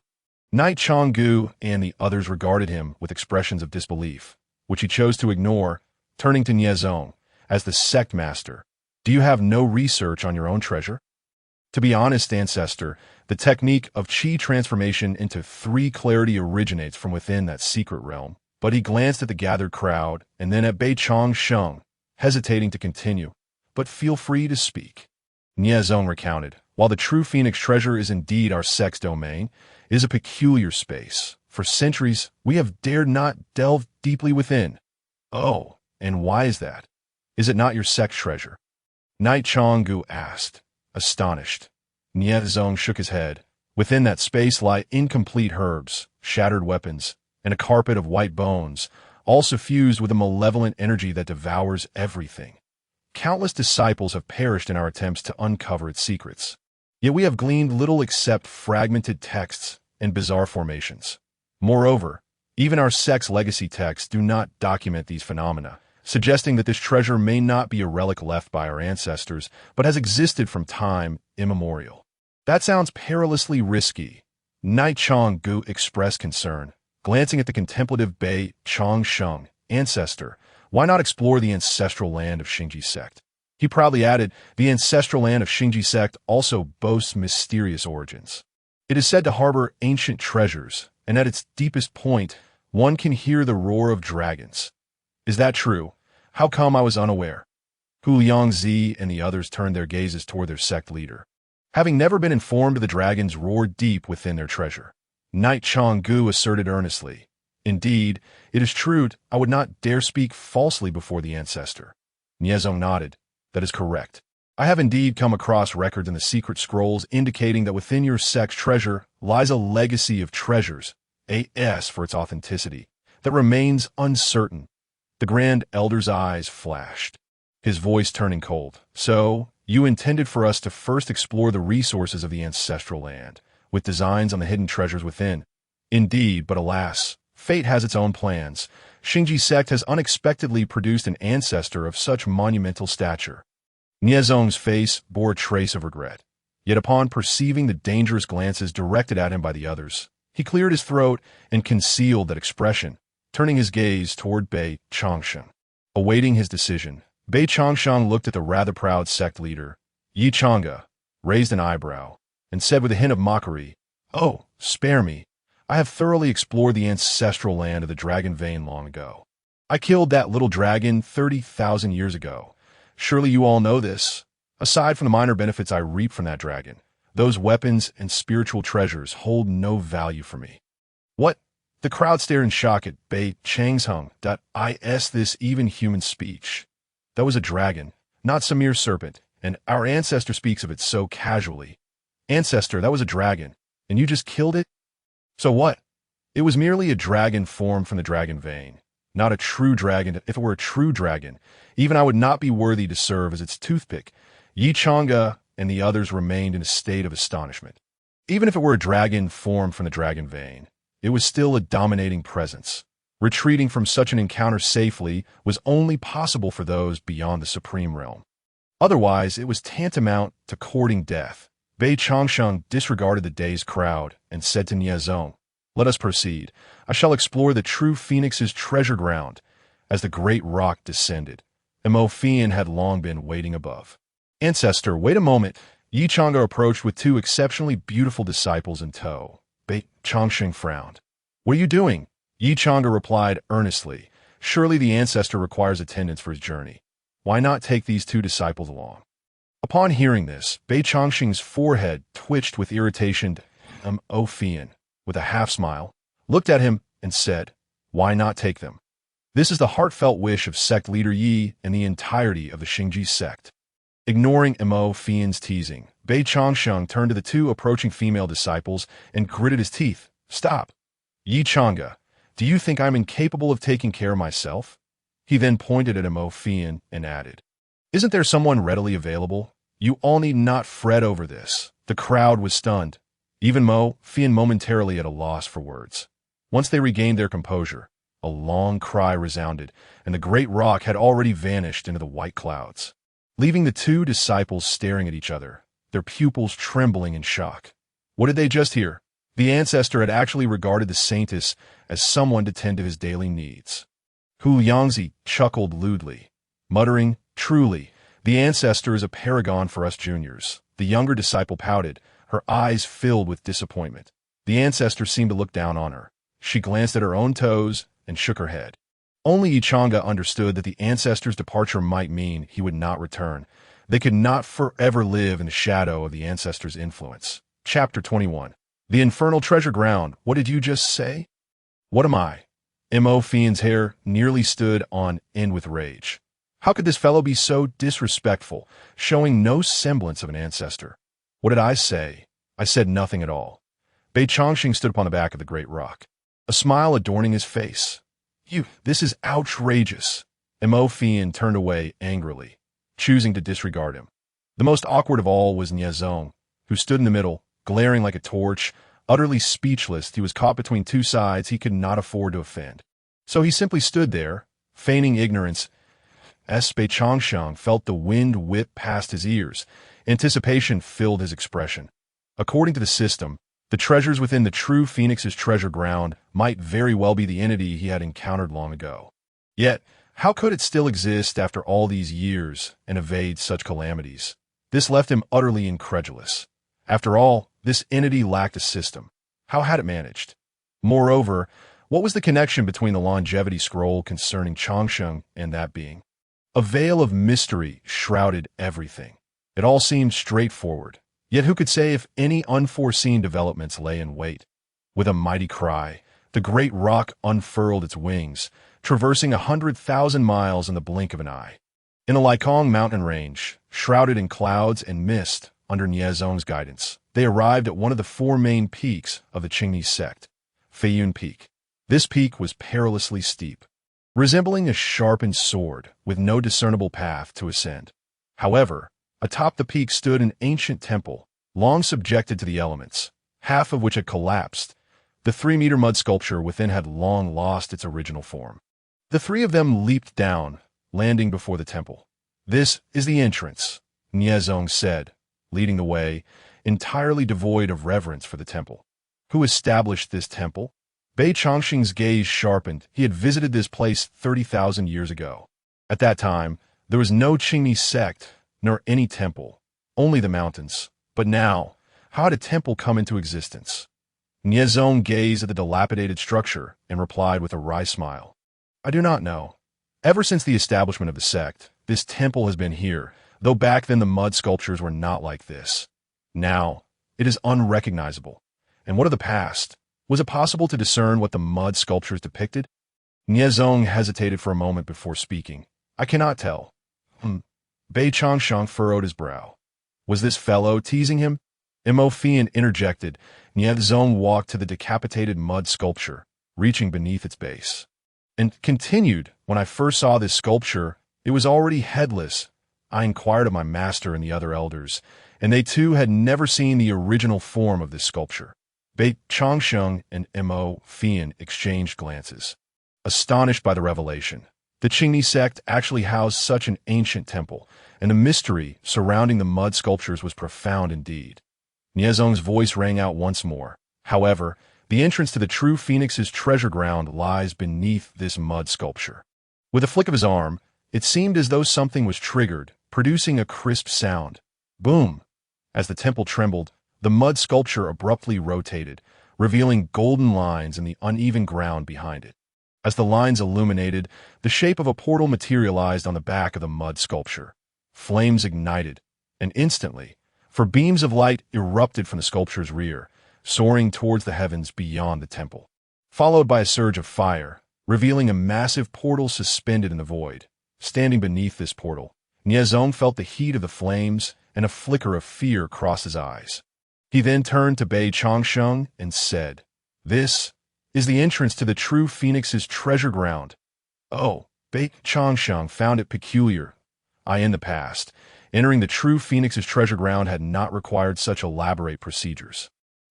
[SPEAKER 1] Knight Changgu and the others regarded him with expressions of disbelief, which he chose to ignore, turning to Niezong. As the sect master, do you have no research on your own treasure? To be honest, Ancestor, the technique of Qi transformation into 3 clarity originates from within that secret realm. But he glanced at the gathered crowd and then at Bei Chongsheng, hesitating to continue. But feel free to speak. Niezong recounted, while the true phoenix treasure is indeed our sect's domain, it is a peculiar space. For centuries, we have dared not delve deeply within. Oh, and why is that? Is it not your sect's treasure? Knight Changgu asked, astonished. Niezong shook his head. Within that space lie incomplete herbs, shattered weapons, and a carpet of white bones, all suffused with a malevolent energy that devours everything. Countless disciples have perished in our attempts to uncover its secrets. Yet we have gleaned little except fragmented texts and bizarre formations. Moreover, even our sect's legacy texts do not document these phenomena, suggesting that this treasure may not be a relic left by our ancestors, but has existed from time immemorial. That sounds perilously risky. Knight Changgu expressed concern, glancing at the contemplative Bei Chongsheng. Ancestor, why not explore the ancestral land of Xingji sect? He proudly added, the ancestral land of Xingji sect also boasts mysterious origins. It is said to harbor ancient treasures, and at its deepest point, one can hear the roar of dragons. Is that true? How come I was unaware? Hu Liangzi and the others turned their gazes toward their sect leader. Having never been informed the dragons roared deep within their treasure. Knight Changgu asserted earnestly, indeed, it is true, I would not dare speak falsely before the ancestor. Niezong nodded. That is correct. I have indeed come across records in the secret scrolls indicating that within your sect's treasure lies a legacy of treasures, AS for its authenticity, that remains uncertain. The Grand Elder's eyes flashed, his voice turning cold. So, you intended for us to first explore the resources of the ancestral land, with designs on the hidden treasures within. Indeed, but alas, fate has its own plans. Xingji sect has unexpectedly produced an ancestor of such monumental stature. Niezong's face bore a trace of regret. Yet upon perceiving the dangerous glances directed at him by the others, he cleared his throat and concealed that expression, turning his gaze toward Bei Changsheng. Awaiting his decision, Bei Changsheng looked at the rather proud sect leader, Yi Chang'e, raised an eyebrow, and said with a hint of mockery, "Oh, spare me. I have thoroughly explored the ancestral land of the Dragon Vein long ago. I killed that little dragon 30,000 years ago. Surely you all know this. Aside from the minor benefits I reap from that dragon, those weapons and spiritual treasures hold no value for me." What? The crowd stared in shock at Bei Changsheng. Is this even human speech? That was a dragon, not some mere serpent, and our ancestor speaks of it so casually. Ancestor, that was a dragon, and you just killed it? So what? It was merely a dragon formed from the Dragon Vein. Not a true dragon. If it were a true dragon, even I would not be worthy to serve as its toothpick. Yi Chang'e and the others remained in a state of astonishment. Even if it were a dragon formed from the Dragon Vein, it was still a dominating presence. Retreating from such an encounter safely was only possible for those beyond the Supreme Realm. Otherwise, it was tantamount to courting death. Bei Changsheng disregarded the dazed crowd and said to Niezong, "Let us proceed. I shall explore the true Phoenix's treasure ground." As the great rock descended, Mo Fian had long been waiting above. "Ancestor, wait a moment." Yi Chang'e approached with two exceptionally beautiful disciples in tow. Bei Changsheng frowned. "What are you doing?" Yi Chang'e replied earnestly, "Surely the ancestor requires attendance for his journey. Why not take these two disciples along?" Upon hearing this, Bei Changsheng's forehead twitched with irritation. Mo Fian, with a half-smile, looked at him and said, "Why not take them? This is the heartfelt wish of sect leader Yi and the entirety of the Xingji sect." Ignoring Mo Fian's teasing, Bei Changsheng turned to the two approaching female disciples and gritted his teeth. "Stop. Yi Chang'e, do you think I'm incapable of taking care of myself?" He then pointed at Mo Fian and added, "Isn't there someone readily available? You all need not fret over this." The crowd was stunned, even Mo Fian momentarily at a loss for words. Once they regained their composure, a long cry resounded, and the great rock had already vanished into the white clouds, leaving the two disciples staring at each other, their pupils trembling in shock. What did they just hear? The ancestor had actually regarded the saintess as someone to tend to his daily needs. Hu Yangzi chuckled lewdly, muttering, "Truly, the ancestor is a paragon for us juniors." The younger disciple pouted, her eyes filled with disappointment. The ancestor seemed to look down on her. She glanced at her own toes and shook her head. Only Yi Chang'e understood that the ancestor's departure might mean he would not return. They could not forever live in the shadow of the ancestor's influence. Chapter 21. The Infernal Treasure Ground. What did you just say? What am I? Mo Fian's hair nearly stood on end with rage. How could this fellow be so disrespectful, showing no semblance of an ancestor? What did I say? I said nothing at all. Bei Changsheng stood upon the back of the great rock, a smile adorning his face. This is outrageous. Mo Fian turned away angrily, choosing to disregard him. The most awkward of all was Niezong, who stood in the middle, glaring like a torch, utterly speechless. He was caught between two sides he could not afford to offend. So he simply stood there, feigning ignorance. As Bei Changsheng felt the wind whip past his ears, anticipation filled his expression. According to the system, the treasures within the true Phoenix's treasure ground might very well be the entity he had encountered long ago. Yet, how could it still exist after all these years and evade such calamities? This left him utterly incredulous. After all, this entity lacked a system. How had it managed? Moreover, what was the connection between the longevity scroll concerning Changsheng and that being? A veil of mystery shrouded everything. It all seemed straightforward. Yet who could say if any unforeseen developments lay in wait? With a mighty cry, the great rock unfurled its wings, traversing 100,000 miles in the blink of an eye. In the Laikong mountain range, shrouded in clouds and mist under Niezong's guidance, they arrived at one of the four main peaks of the Qingni sect, Feiyun Peak. This peak was perilously steep, resembling a sharpened sword with no discernible path to ascend. However, atop the peak stood an ancient temple, long subjected to the elements, half of which had collapsed, The 3-meter mud sculpture within had long lost its original form. The three of them leaped down, landing before the temple. "This is the entrance," Niezong said, leading the way, entirely devoid of reverence for the temple. Who established this temple? Bei Chongqing's gaze sharpened. He had visited this place 30,000 years ago. At that time, there was no Qingmi sect, nor any temple, only the mountains. But now, how had a temple come into existence? Niezong gazed at the dilapidated structure and replied with a wry smile. "I do not know. Ever since the establishment of the sect, this temple has been here, though back then the mud sculptures were not like this. Now, it is unrecognizable. And what of the past? Was it possible to discern what the mud sculptures depicted?" Niezong hesitated for a moment before speaking. "I cannot tell." Bei Chongsheng furrowed his brow. Was this fellow teasing him? Mo Fian interjected. Niezong walked to the decapitated mud sculpture, reaching beneath its base, and continued, "When I first saw this sculpture, it was already headless. I inquired of my master and the other elders, and they too had never seen the original form of this sculpture." Bei Chongsheng and Mo Fian exchanged glances, astonished by the revelation. The Qingni sect actually housed such an ancient temple, and the mystery surrounding the mud sculptures was profound indeed. Niezong's voice rang out once more. "However, the entrance to the true Phoenix's treasure ground lies beneath this mud sculpture." With a flick of his arm, it seemed as though something was triggered, producing a crisp sound. Boom! As the temple trembled, the mud sculpture abruptly rotated, revealing golden lines in the uneven ground behind it. As the lines illuminated, the shape of a portal materialized on the back of the mud sculpture. Flames ignited, and instantly, for beams of light erupted from the sculpture's rear, soaring towards the heavens beyond the temple, followed by a surge of fire, revealing a massive portal suspended in the void. Standing beneath this portal, Niezong felt the heat of the flames, and a flicker of fear crossed his eyes. He then turned to Bei Chongsheng and said, "This is the entrance to the true Phoenix's treasure ground." Oh, Bei Chongsheng found it peculiar. In the past, entering the true Phoenix's treasure ground had not required such elaborate procedures.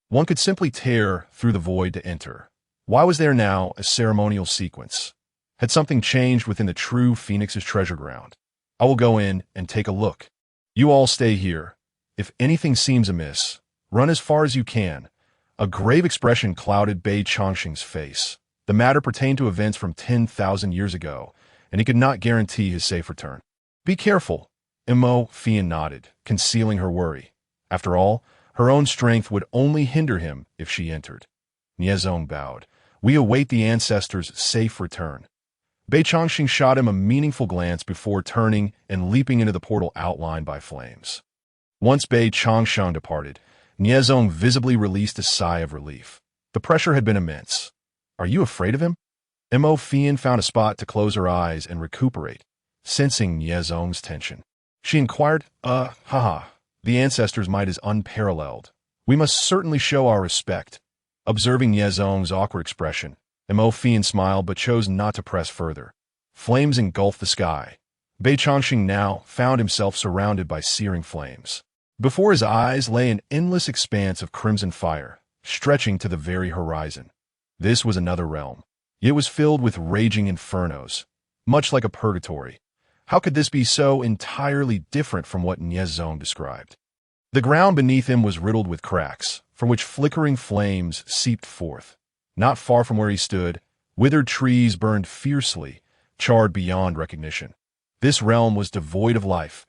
[SPEAKER 1] One could simply tear through the void to enter. Why was there now a ceremonial sequence? Had something changed within the true Phoenix's treasure ground? "I will go in and take a look. You all stay here. If anything seems amiss, run as far as you can." A grave expression clouded Bei Chongqing's face. The matter pertained to events from 10,000 years ago, and he could not guarantee his safe return. "Be careful," Mo Fian nodded, concealing her worry. After all, her own strength would only hinder him if she entered. Niezong bowed. "We await the Ancestor's safe return." Bei Chongqing shot him a meaningful glance before turning and leaping into the portal outlined by flames. Once Bei Chongsheng departed, Niezong visibly released a sigh of relief. The pressure had been immense. "Are you afraid of him?" Mo Fian found a spot to close her eyes and recuperate, sensing Niezong's tension. She inquired, haha, the Ancestor's might is unparalleled. We must certainly show our respect." Observing Niezong's awkward expression, Mo Fian smiled but chose not to press further. Flames engulfed the sky. Bei Chongqing now found himself surrounded by searing flames. Before his eyes lay an endless expanse of crimson fire, stretching to the very horizon. This was another realm. It was filled with raging infernos, much like a purgatory. How could this be so entirely different from what Niezong described? The ground beneath him was riddled with cracks, from which flickering flames seeped forth. Not far from where he stood, withered trees burned fiercely, charred beyond recognition. This realm was devoid of life.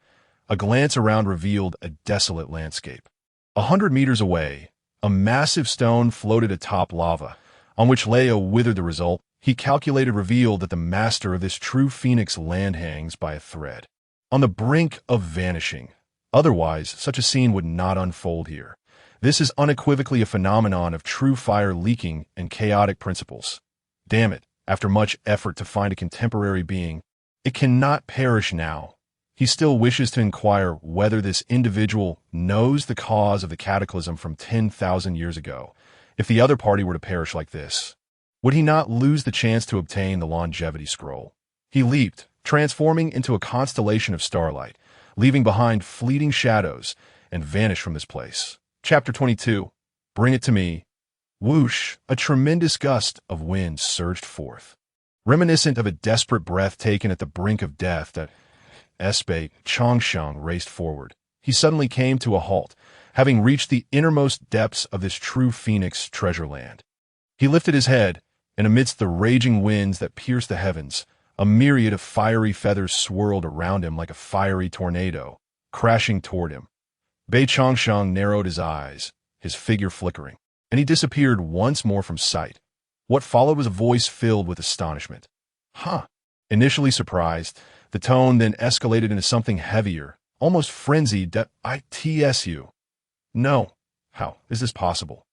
[SPEAKER 1] A glance around revealed a desolate landscape. 100 meters away, a massive stone floated atop lava, on which lay a withered. The result, he calculated, revealed that the master of this true Phoenix land hangs by a thread, on the brink of vanishing. Otherwise, such a scene would not unfold here. This is unequivocally a phenomenon of true fire leaking and chaotic principles. Damn it, after much effort to find a contemporary being, it cannot perish now. He still wishes to inquire whether this individual knows the cause of the cataclysm from 10,000 years ago. If the other party were to perish like this, would he not lose the chance to obtain the longevity scroll? He leaped, transforming into a constellation of starlight, leaving behind fleeting shadows, and vanished from this place. Chapter 22. Bring it to me. Whoosh! A tremendous gust of wind surged forth. Reminiscent of a desperate breath taken at the brink of death, that Bei Changsheng raced forward. He suddenly came to a halt, having reached the innermost depths of this true phoenix treasure land. He lifted his head, and amidst the raging winds that pierced the heavens, a myriad of fiery feathers swirled around him like a fiery tornado, crashing toward him. Bei Changsheng narrowed his eyes, his figure flickering, and he disappeared once more from sight. What followed was a voice filled with astonishment. Huh! Initially surprised, the tone then escalated into something heavier, almost frenzied. "ITSU. No. How is this possible?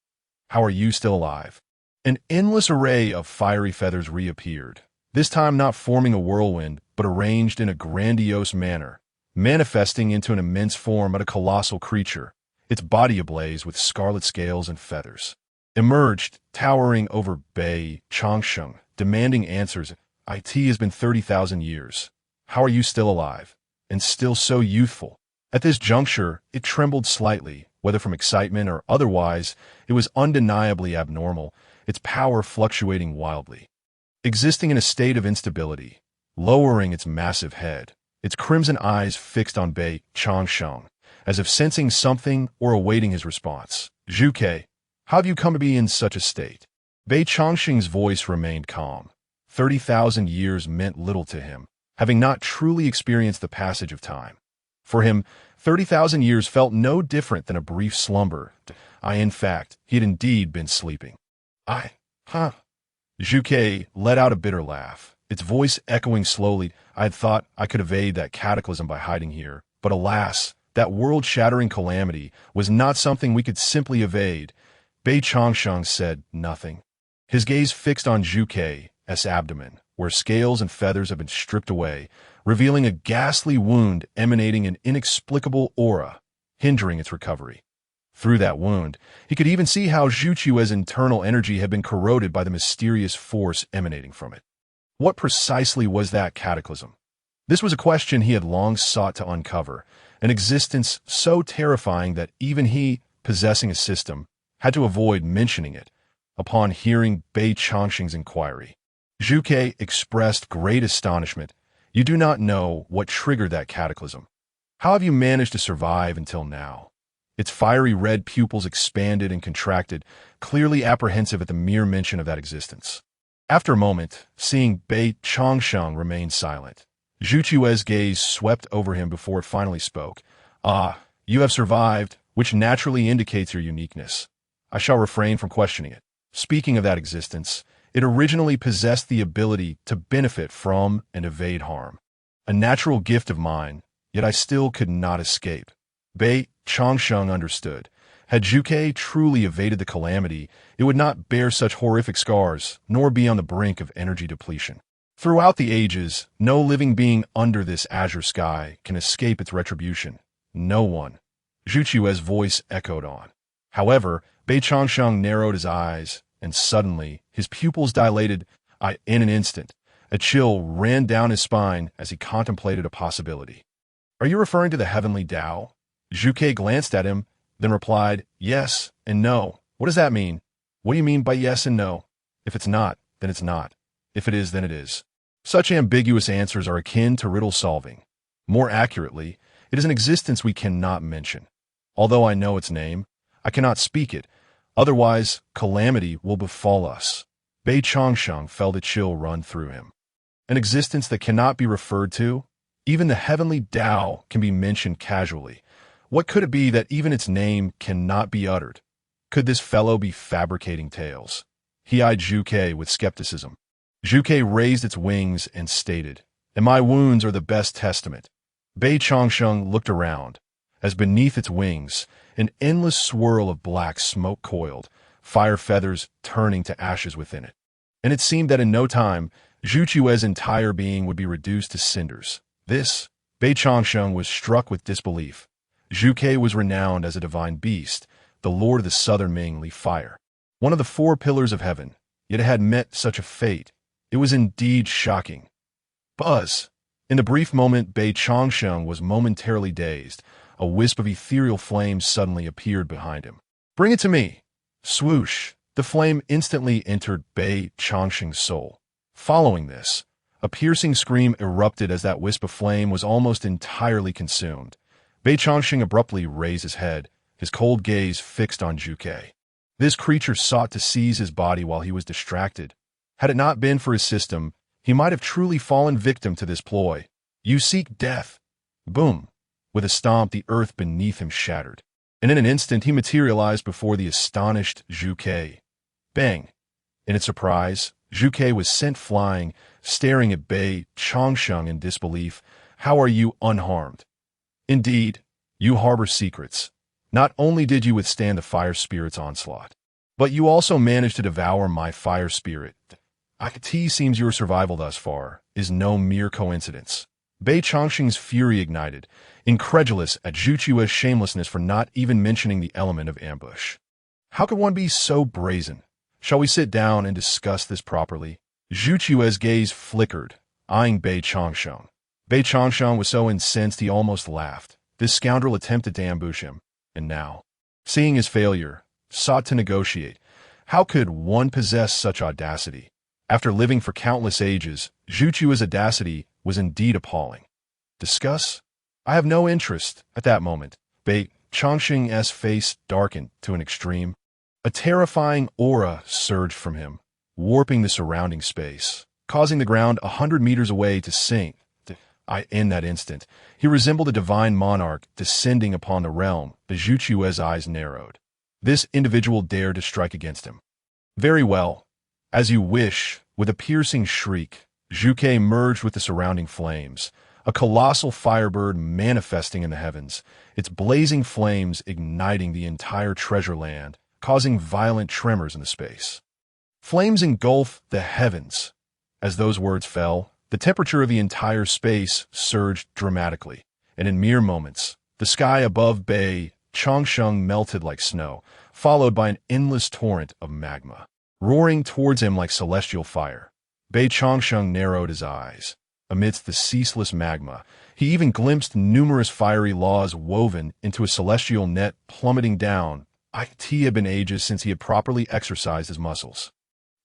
[SPEAKER 1] How are you still alive?" An endless array of fiery feathers reappeared, this time not forming a whirlwind, but arranged in a grandiose manner, manifesting into an immense form of a colossal creature, its body ablaze with scarlet scales and feathers. Emerged, towering over Bei Changsheng, demanding answers. "It has been 30,000 years. How are you still alive? And still so youthful?" At this juncture, it trembled slightly, whether from excitement or otherwise. It was undeniably abnormal, its power fluctuating wildly. Existing in a state of instability, lowering its massive head, its crimson eyes fixed on Bei Changsheng, as if sensing something or awaiting his response. "Zhuke, how have you come to be in such a state?" Bei Changsheng's voice remained calm. 30,000 years meant little to him, having not truly experienced the passage of time. For him, 30,000 years felt no different than a brief slumber. In fact, he had indeed been sleeping. Zhuke let out a bitter laugh, its voice echoing slowly. "I had thought I could evade that cataclysm by hiding here, but alas, that world-shattering calamity was not something we could simply evade." Bei Changsheng said nothing, his gaze fixed on Zhuke's abdomen, where scales and feathers had been stripped away, revealing a ghastly wound emanating an inexplicable aura, hindering its recovery. Through that wound, he could even see how Zhuchue's internal energy had been corroded by the mysterious force emanating from it. What precisely was that cataclysm? This was a question he had long sought to uncover, an existence so terrifying that even he, possessing a system, had to avoid mentioning it. Upon hearing Bei Changsheng's inquiry, Zhuke expressed great astonishment. "You do not know what triggered that cataclysm. How have you managed to survive until now?" Its fiery red pupils expanded and contracted, clearly apprehensive at the mere mention of that existence. After a moment, seeing Bei Changsheng remain silent, Zhuchue's gaze swept over him before it finally spoke. You have survived, which naturally indicates your uniqueness. I shall refrain from questioning it. Speaking of that existence, it originally possessed the ability to benefit from and evade harm. A natural gift of mine, yet I still could not escape." Bei Changsheng understood. Had Zhuke truly evaded the calamity, it would not bear such horrific scars, nor be on the brink of energy depletion. Throughout the ages, no living being under this azure sky can escape its retribution. No one. Zhuchue's voice echoed on. However, Bei Changsheng narrowed his eyes, and suddenly, his pupils dilated. In an instant, a chill ran down his spine as he contemplated a possibility. "Are you referring to the heavenly Tao?" Zhuke glanced at him, then replied, "Yes and no." "What does that mean?" "What do you mean by yes and no?" "If it's not, then it's not. If it is, then it is." Such ambiguous answers are akin to riddle solving. More accurately, it is an existence we cannot mention. Although I know its name, I cannot speak it, otherwise calamity will befall us. Bei Changsheng felt a chill run through him. An existence that cannot be referred to? Even the heavenly Tao can be mentioned casually. What could it be that even its name cannot be uttered? Could this fellow be fabricating tales? He eyed Zhuke with skepticism. Zhuke raised its wings and stated, "And my wounds are the best testament." Bei Changsheng looked around, as beneath its wings, an endless swirl of black smoke coiled, fire feathers turning to ashes within it. And it seemed that in no time, Zhuchue's entire being would be reduced to cinders. This, Bei Changsheng was struck with disbelief. Zhuke was renowned as a divine beast, the lord of the southern Mingli fire, one of the 4 pillars of heaven, yet it had met such a fate. It was indeed shocking. Buzz! In the brief moment Bei Changsheng was momentarily dazed, a wisp of ethereal flame suddenly appeared behind him. "Bring it to me!" Swoosh! The flame instantly entered Bei Changxing's soul. Following this, a piercing scream erupted as that wisp of flame was almost entirely consumed. Bei Changxing abruptly raised his head, his cold gaze fixed on Zhu Ke. This creature sought to seize his body while he was distracted. Had it not been for his system, he might have truly fallen victim to this ploy. You seek death. Boom. With a stomp, the earth beneath him shattered, and in an instant he materialized before the astonished Zhu Ke. Bang! In its surprise, Zhu Ke was sent flying, staring at Bei Changxing in disbelief. How are you unharmed? Indeed, you harbor secrets. Not only did you withstand the fire spirit's onslaught, but you also managed to devour my fire spirit. It seems your survival thus far is no mere coincidence. Bei Changxing's fury ignited, incredulous at Zhu Chue's shamelessness for not even mentioning the element of ambush. How could one be so brazen? Shall we sit down and discuss this properly? Zhu Chue's gaze flickered, eyeing Bei Changxing. Bei Changxing was so incensed he almost laughed. This scoundrel attempted to ambush him, and now, seeing his failure, sought to negotiate. How could one possess such audacity? After living for countless ages, Zhu Chue's audacity was indeed appalling. Discuss? I have no interest at that moment. Bei Changxing's face darkened to an extreme. A terrifying aura surged from him, warping the surrounding space, causing the ground 100 meters away to sink. In that instant, he resembled a divine monarch descending upon the realm. The Zhu Chue's eyes narrowed. This individual dared to strike against him. Very well. As you wish. With a piercing shriek, Zhu Ke merged with the surrounding flames, a colossal firebird manifesting in the heavens, its blazing flames igniting the entire treasure land, causing violent tremors in the space. Flames engulf the heavens. As those words fell, the temperature of the entire space surged dramatically, and in mere moments, the sky above Bei Changxing melted like snow, followed by an endless torrent of magma, roaring towards him like celestial fire. Bei Changxing narrowed his eyes. Amidst the ceaseless magma, he even glimpsed numerous fiery laws woven into a celestial net plummeting down. It had been ages since he had properly exercised his muscles.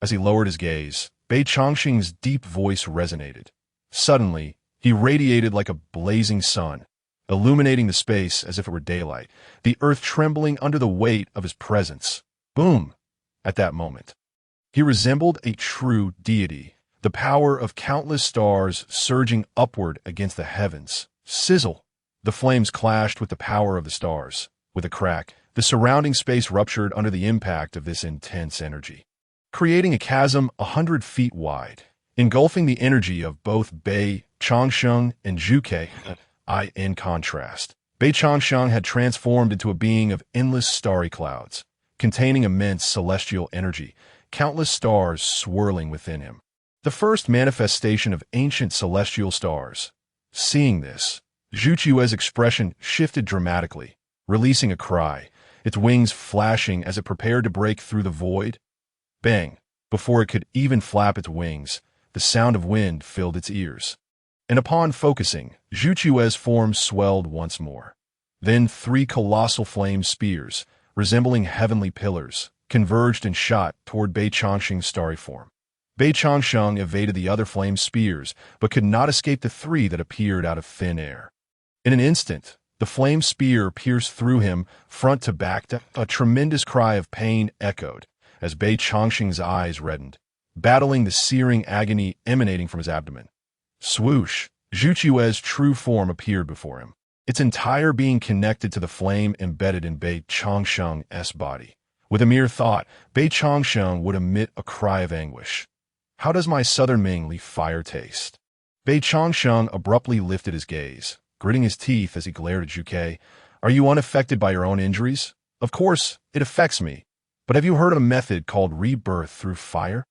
[SPEAKER 1] As he lowered his gaze, Bei Changxing's deep voice resonated. Suddenly, he radiated like a blazing sun, illuminating the space as if it were daylight, the earth trembling under the weight of his presence. Boom! At that moment, he resembled a true deity, the power of countless stars surging upward against the heavens. Sizzle! The flames clashed with the power of the stars. With a crack, the surrounding space ruptured under the impact of this intense energy, creating a chasm 100 feet wide, engulfing the energy of both Bei Changxing and Zhu Ke. In contrast, Bei Changxing had transformed into a being of endless starry clouds, containing immense celestial energy, countless stars swirling within him. The first manifestation of ancient celestial stars. Seeing this, Zhu Chue's expression shifted dramatically, releasing a cry, its wings flashing as it prepared to break through the void. Bang! Before it could even flap its wings, the sound of wind filled its ears. And upon focusing, Zhu Chue's form swelled once more. Then 3 colossal flame spears, resembling heavenly pillars, converged and shot toward Bei Changxing's starry form. Bei Changxing evaded the other flame spears, but could not escape the 3 that appeared out of thin air. In an instant, the flame spear pierced through him, front to back. A tremendous cry of pain echoed as Bei Changxing's eyes reddened, battling the searing agony emanating from his abdomen. Swoosh! Zhu Chue's true form appeared before him, its entire being connected to the flame embedded in Bei Changxing's body. With a mere thought, Bei Changxing would emit a cry of anguish. How does my southern Ming leaf fire taste? Bei Changxing abruptly lifted his gaze, gritting his teeth as he glared at Zhu Ke. Are you unaffected by your own injuries? Of course, it affects me. But have you heard of a method called rebirth through fire?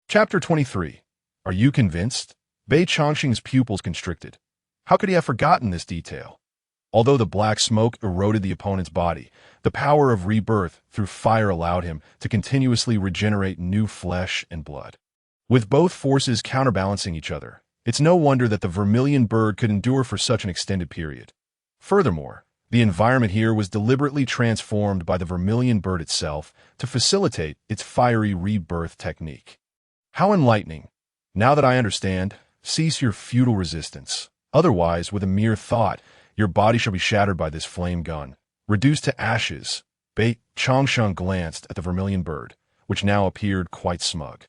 [SPEAKER 1] Chapter 23. Are you convinced? Bei Changxing's pupils constricted. How could he have forgotten this detail? Although the black smoke eroded the opponent's body, the power of rebirth through fire allowed him to continuously regenerate new flesh and blood. With both forces counterbalancing each other, it's no wonder that the vermilion bird could endure for such an extended period. Furthermore, The environment here was deliberately transformed by the vermilion bird itself to facilitate its fiery rebirth technique. How enlightening! Now that I understand, cease your futile resistance. Otherwise, with a mere thought, your body shall be shattered by this flame gun, reduced to ashes. Bei Changsheng glanced at the vermilion bird, which now appeared quite smug.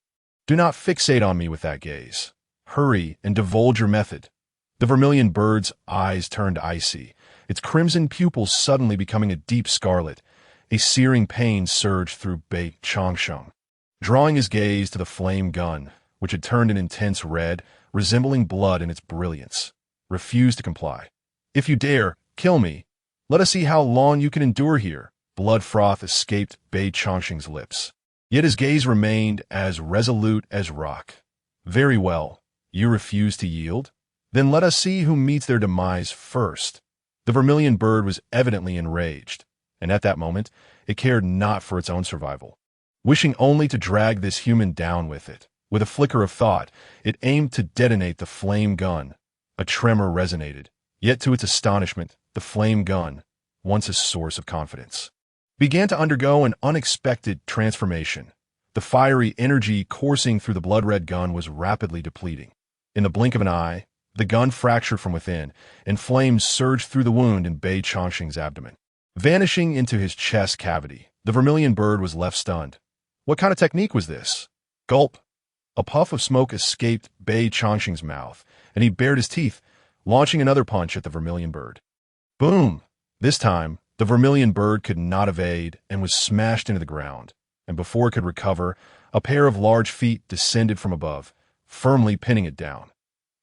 [SPEAKER 1] Do not fixate on me with that gaze. Hurry and divulge your method. The vermilion bird's eyes turned icy, its crimson pupils suddenly becoming a deep scarlet. A searing pain surged through Bei Changsheng. Drawing his gaze to the flame gun, which had turned an intense red, resembling blood in its brilliance, refused to comply. If you dare, kill me. Let us see how long you can endure here. Blood froth escaped Bei Changsheng's lips. Yet his gaze remained as resolute as rock. Very well. You refuse to yield? Then let us see who meets their demise first. The vermilion bird was evidently enraged, and at that moment, it cared not for its own survival. Wishing only to drag this human down with it, with a flicker of thought, it aimed to detonate the flame gun. A tremor resonated, yet to its astonishment, the flame gun, once a source of confidence, began to undergo an unexpected transformation. The fiery energy coursing through the blood-red gun was rapidly depleting. In the blink of an eye, the gun fractured from within, and flames surged through the wound in Bei Changsheng's abdomen. Vanishing into his chest cavity, the vermilion bird was left stunned. What kind of technique was this? Gulp! A puff of smoke escaped Bei Changsheng's mouth, and he bared his teeth, launching another punch at the vermilion bird. Boom! This time, the vermilion bird could not evade and was smashed into the ground, and before it could recover, a pair of large feet descended from above, firmly pinning it down.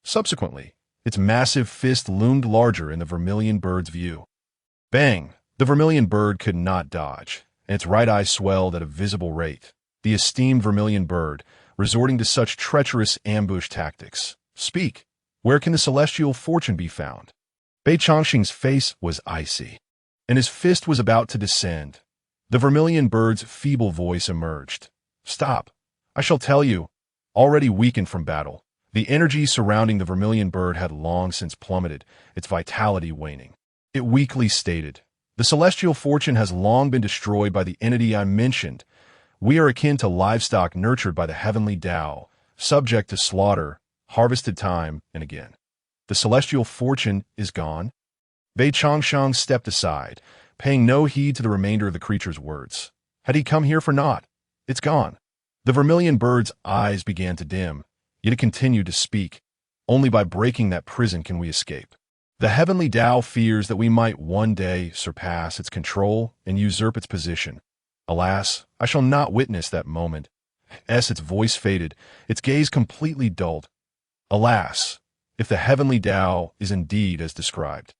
[SPEAKER 1] Subsequently, its massive fist loomed larger in the vermilion bird's view. Bang! The vermilion bird could not dodge, and its right eye swelled at a visible rate. The esteemed vermilion bird, resorting to such treacherous ambush tactics. Speak! Where can the celestial fortune be found? Bei Changsheng's face was icy, and his fist was about to descend. The vermilion bird's feeble voice emerged. Stop! I shall tell you. Already weakened from battle, the energy surrounding the vermilion bird had long since plummeted, its vitality waning. It weakly stated, The celestial fortune has long been destroyed by the entity I mentioned. We are akin to livestock nurtured by the heavenly Tao, subject to slaughter, harvested time and again. The celestial fortune is gone. Bei Changsheng stepped aside, paying no heed to the remainder of the creature's words. Had he come here for naught? It's gone. The vermilion bird's eyes began to dim, yet it continued to speak. Only by breaking that prison can we escape. The heavenly Tao fears that we might one day surpass its control and usurp its position. Alas, I shall not witness that moment. Its voice faded, its gaze completely dulled. Alas, if the heavenly Tao is indeed as described,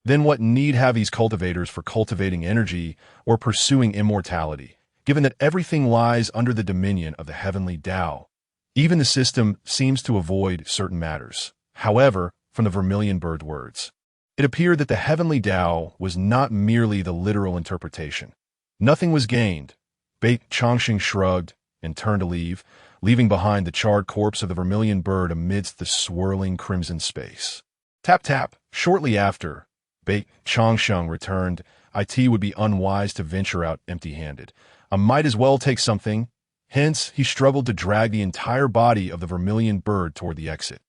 [SPEAKER 1] then what need have these cultivators for cultivating energy or pursuing immortality, given that everything lies under the dominion of the heavenly Tao? Even the system seems to avoid certain matters. However, from the vermilion bird words, it appeared that the heavenly Tao was not merely the literal interpretation. Nothing was gained. Bei Changsheng shrugged and turned to leave, leaving behind the charred corpse of the vermilion bird amidst the swirling crimson space. Tap tap. Shortly after, Bei Changsheng returned. It would be unwise to venture out empty-handed. I might as well take something. Hence, he struggled to drag the entire body of the vermilion bird toward the exit.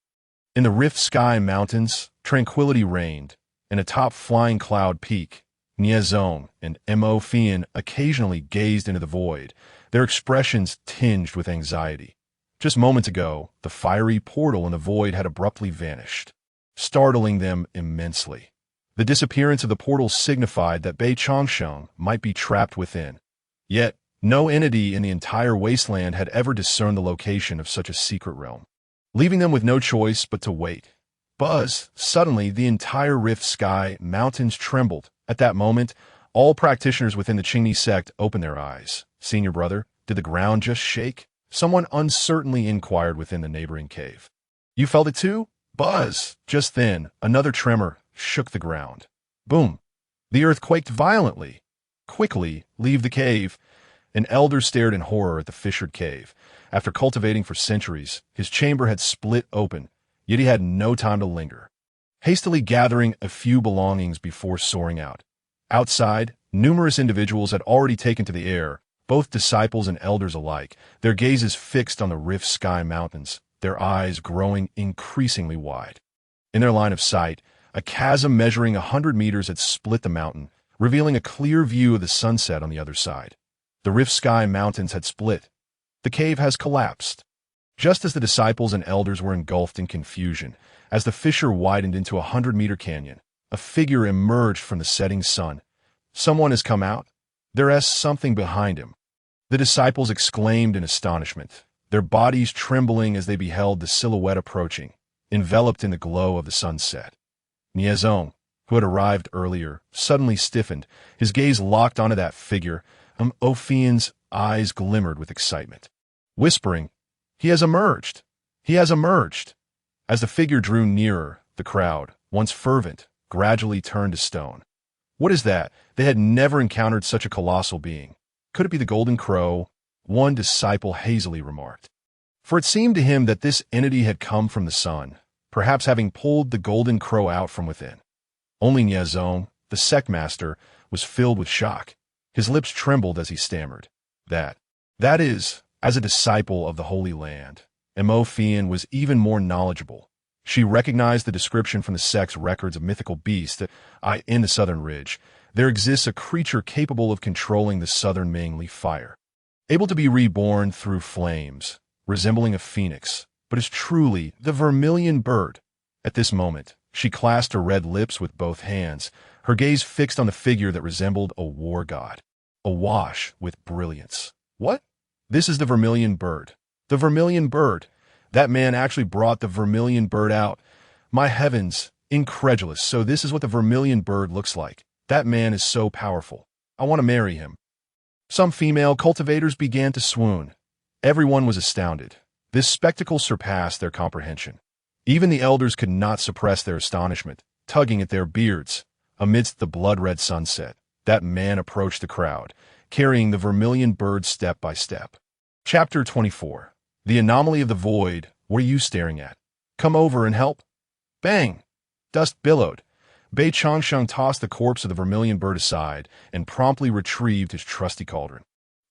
[SPEAKER 1] In the Rift Sky Mountains, tranquility reigned, and atop Flying Cloud Peak, Niezong and Mo Fian occasionally gazed into the void, their expressions tinged with anxiety. Just moments ago, the fiery portal in the void had abruptly vanished, startling them immensely. The disappearance of the portal signified that Bei Changsheng might be trapped within. Yet, no entity in the entire wasteland had ever discerned the location of such a secret realm, leaving them with no choice but to wait. Buzz! Suddenly, the entire Rift Sky Mountains trembled. At that moment, all practitioners within the Qingni sect opened their eyes. Senior brother, did the ground just shake? Someone uncertainly inquired within the neighboring cave. You felt it too? Buzz! Just then, another tremor shook the ground. Boom! The earth quaked violently. Quickly, leave the cave. An elder stared in horror at the fissured cave. After cultivating for centuries, his chamber had split open, yet he had no time to linger. Hastily gathering a few belongings before soaring out, Outside, numerous individuals had already taken to the air, both disciples and elders alike, their gazes fixed on the rift sky mountains, their eyes growing increasingly wide. In their line of sight, a chasm measuring 100 meters had split the mountain, revealing a clear view of the sunset on the other side. The rift sky mountains had split. The cave has collapsed. Just as the disciples and elders were engulfed in confusion, as the fissure widened into a 100-meter canyon, a figure emerged from the setting sun. Someone has come out. There is something behind him. The disciples exclaimed in astonishment, their bodies trembling as they beheld the silhouette approaching, enveloped in the glow of the sunset. Niezong, who had arrived earlier, suddenly stiffened, his gaze locked onto that figure. Ophian's eyes glimmered with excitement. Whispering, "He has emerged! He has emerged!" As the figure drew nearer, the crowd, once fervent, gradually turned to stone. What is that? They had never encountered such a colossal being. Could it be the Golden Crow? One disciple hazily remarked. For it seemed to him that this entity had come from the sun, perhaps having pulled the Golden Crow out from within. Only Niezong, the sect master, was filled with shock. His lips trembled as he stammered. That is, as a disciple of the Holy Land, Ophian was even more knowledgeable. She recognized the description from the sect's records of mythical beasts that in the southern ridge, there exists a creature capable of controlling the southern Mingli fire, able to be reborn through flames, resembling a phoenix, but is truly the vermilion bird. At this moment, she clasped her red lips with both hands, her gaze fixed on the figure that resembled a war god, awash with brilliance. What? This is the vermilion bird. The vermilion bird. That man actually brought the vermilion bird out. My heavens, incredulous. So this is what the vermilion bird looks like. That man is so powerful. I want to marry him. Some female cultivators began to swoon. Everyone was astounded. This spectacle surpassed their comprehension. Even the elders could not suppress their astonishment, tugging at their beards. Amidst the blood-red sunset, that man approached the crowd, carrying the vermilion bird step by step. Chapter 24. The Anomaly of the Void. What are you staring at? Come over and help. Bang! Dust billowed. Bei Changsheng tossed the corpse of the vermilion bird aside and promptly retrieved his trusty cauldron.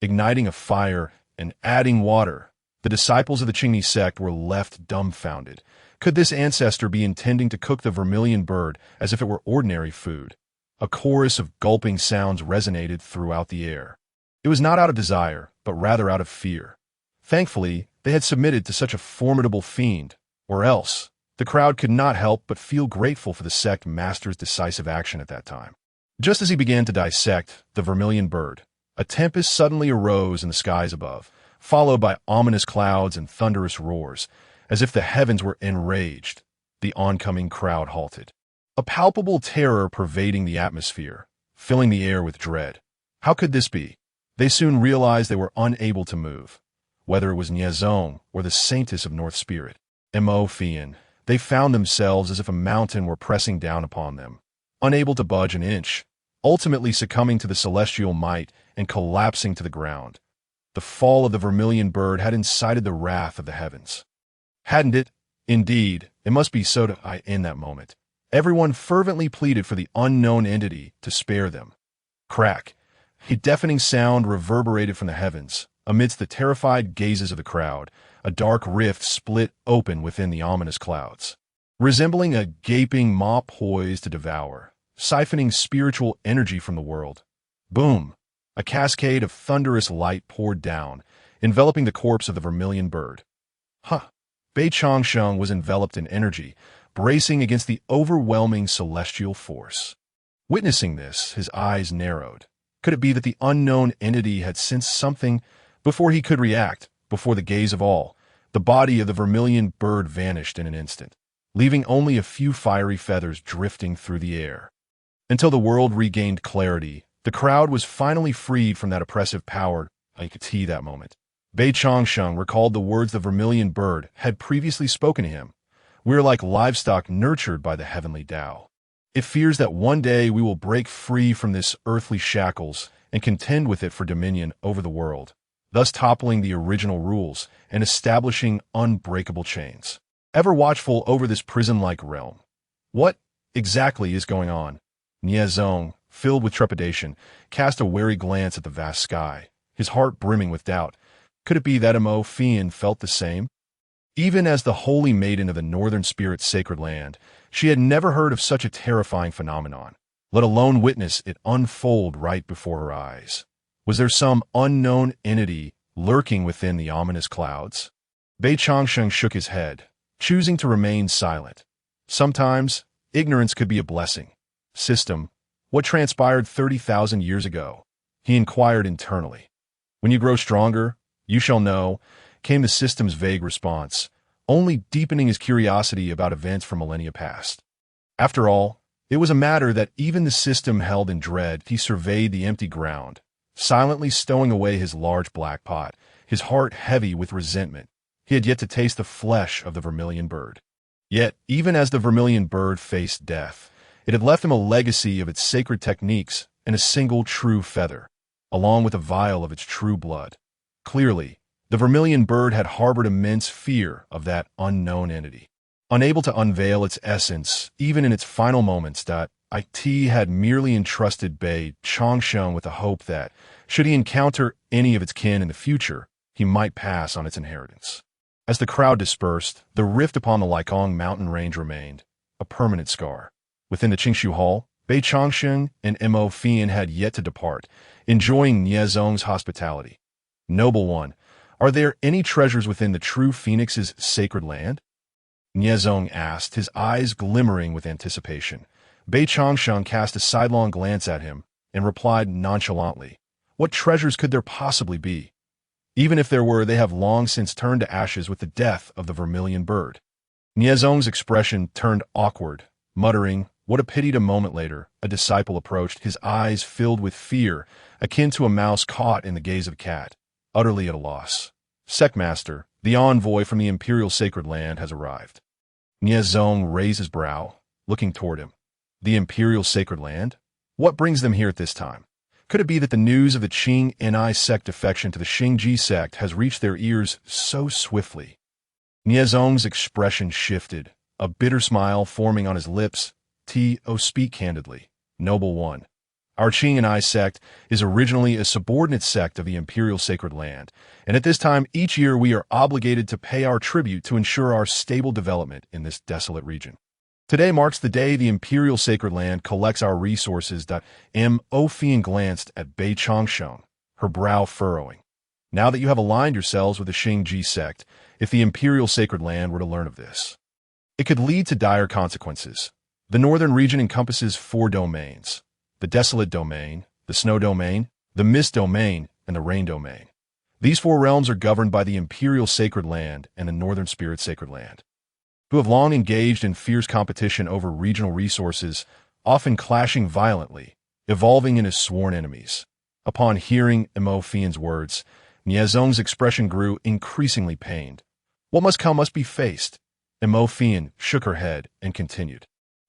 [SPEAKER 1] Igniting a fire and adding water, the disciples of the Qingni sect were left dumbfounded. Could this ancestor be intending to cook the vermilion bird as if it were ordinary food? A chorus of gulping sounds resonated throughout the air. It was not out of desire, but rather out of fear. Thankfully, they had submitted to such a formidable fiend, or else the crowd could not help but feel grateful for the sect master's decisive action at that time. Just as he began to dissect the vermilion bird, a tempest suddenly arose in the skies above, followed by ominous clouds and thunderous roars. As if the heavens were enraged, the oncoming crowd halted. A palpable terror pervading the atmosphere, filling the air with dread. How could this be? They soon realized they were unable to move. Whether it was Niezong or the saintess of North Spirit, Ophian, they found themselves as if a mountain were pressing down upon them, unable to budge an inch, ultimately succumbing to the celestial might and collapsing to the ground. The fall of the vermilion bird had incited the wrath of the heavens. Hadn't it? Indeed, it must be so in that moment. Everyone fervently pleaded for the unknown entity to spare them. Crack! A deafening sound reverberated from the heavens. Amidst the terrified gazes of the crowd, a dark rift split open within the ominous clouds. Resembling a gaping maw poised to devour, siphoning spiritual energy from the world. Boom! A cascade of thunderous light poured down, enveloping the corpse of the vermilion bird. Bei Changsheng was enveloped in energy, bracing against the overwhelming celestial force. Witnessing this, his eyes narrowed. Could it be that the unknown entity had sensed something? Before he could react, before the gaze of all, the body of the vermilion bird vanished in an instant, leaving only a few fiery feathers drifting through the air. Until the world regained clarity, the crowd was finally freed from that oppressive power. I could see that moment. Bei Changsheng recalled the words the vermilion bird had previously spoken to him. We are like livestock nurtured by the heavenly Tao. It fears that one day we will break free from this earthly shackles and contend with it for dominion over the world, thus toppling the original rules and establishing unbreakable chains. Ever watchful over this prison-like realm? What exactly is going on? Niezong, filled with trepidation, cast a wary glance at the vast sky, his heart brimming with doubt. Could it be that Mo Fian felt the same? Even as the holy maiden of the Northern Spirit's sacred land, she had never heard of such a terrifying phenomenon, let alone witness it unfold right before her eyes. Was there some unknown entity lurking within the ominous clouds? Bei Changsheng shook his head, choosing to remain silent. Sometimes, ignorance could be a blessing. System, what transpired 30,000 years ago? He inquired internally. When you grow stronger, you shall know, came the system's vague response, only deepening his curiosity about events from millennia past. After all, it was a matter that even the system held in dread. He surveyed the empty ground, silently stowing away his large black pot, his heart heavy with resentment. He had yet to taste the flesh of the vermilion bird. Yet, even as the vermilion bird faced death, it had left him a legacy of its sacred techniques and a single true feather, along with a vial of its true blood. Clearly, the vermilion bird had harbored immense fear of that unknown entity. Unable to unveil its essence, even in its final moments, it had merely entrusted Bei Changsheng with the hope that, should he encounter any of its kin in the future, he might pass on its inheritance. As the crowd dispersed, the rift upon the Laikong mountain range remained, a permanent scar. Within the Qingshu Hall, Bei Changsheng and Mo Fian had yet to depart, enjoying Niezong's hospitality. Noble one, are there any treasures within the true Phoenix's sacred land? Niezong asked, his eyes glimmering with anticipation. Bei Changsheng cast a sidelong glance at him and replied nonchalantly, "What treasures could there possibly be? Even if there were, they have long since turned to ashes with the death of the vermilion bird." Niezong's expression turned awkward, muttering, "What a pity." A moment later, a disciple approached, his eyes filled with fear, akin to a mouse caught in the gaze of a cat, utterly at a loss. "Sectmaster, the envoy from the Imperial Sacred Land has arrived." Niezong raised his brow, looking toward him. The Imperial Sacred Land? What brings them here at this time? Could it be that the news of the Qing Ni sect defection to the Xingji sect has reached their ears so swiftly? Niezong's expression shifted, a bitter smile forming on his lips. Speak candidly, noble one. Our Qing Ni sect is originally a subordinate sect of the Imperial Sacred Land, and at this time each year we are obligated to pay our tribute to ensure our stable development in this desolate region. Today marks the day the Imperial Sacred Land collects our resources. Mo Fian glanced at Bei Changsheng, her brow furrowing. Now that you have aligned yourselves with the Xingji sect, if the Imperial Sacred Land were to learn of this, it could lead to dire consequences. The northern region encompasses 4 domains: the Desolate Domain, the Snow Domain, the Mist Domain, and the Rain Domain. These 4 realms are governed by the Imperial Sacred Land and the Northern Spirit Sacred Land, who have long engaged in fierce competition over regional resources, often clashing violently, evolving into sworn enemies. Upon hearing Mo Fian's words, Niezong's expression grew increasingly pained. What must come must be faced. Mo Fian shook her head and continued.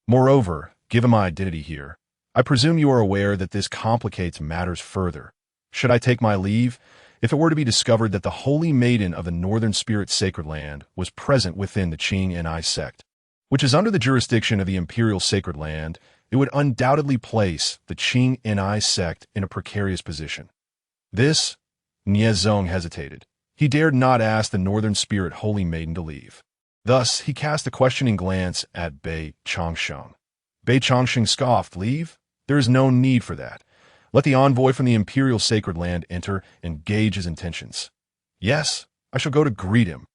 [SPEAKER 1] Moreover, given my identity here, I presume you are aware that this complicates matters further. Should I take my leave, if it were to be discovered that the Holy Maiden of the Northern Spirit Sacred Land was present within the Qing Ni sect, which is under the jurisdiction of the Imperial Sacred Land, it would undoubtedly place the Qing Ni sect in a precarious position. This, Niezong hesitated. He dared not ask the Northern Spirit Holy Maiden to leave. Thus, he cast a questioning glance at Bei Changsheng. Bei Changsheng scoffed, "Leave? There is no need for that. Let the envoy from the Imperial Sacred Land enter and gauge his intentions." "Yes, I shall go to greet him,"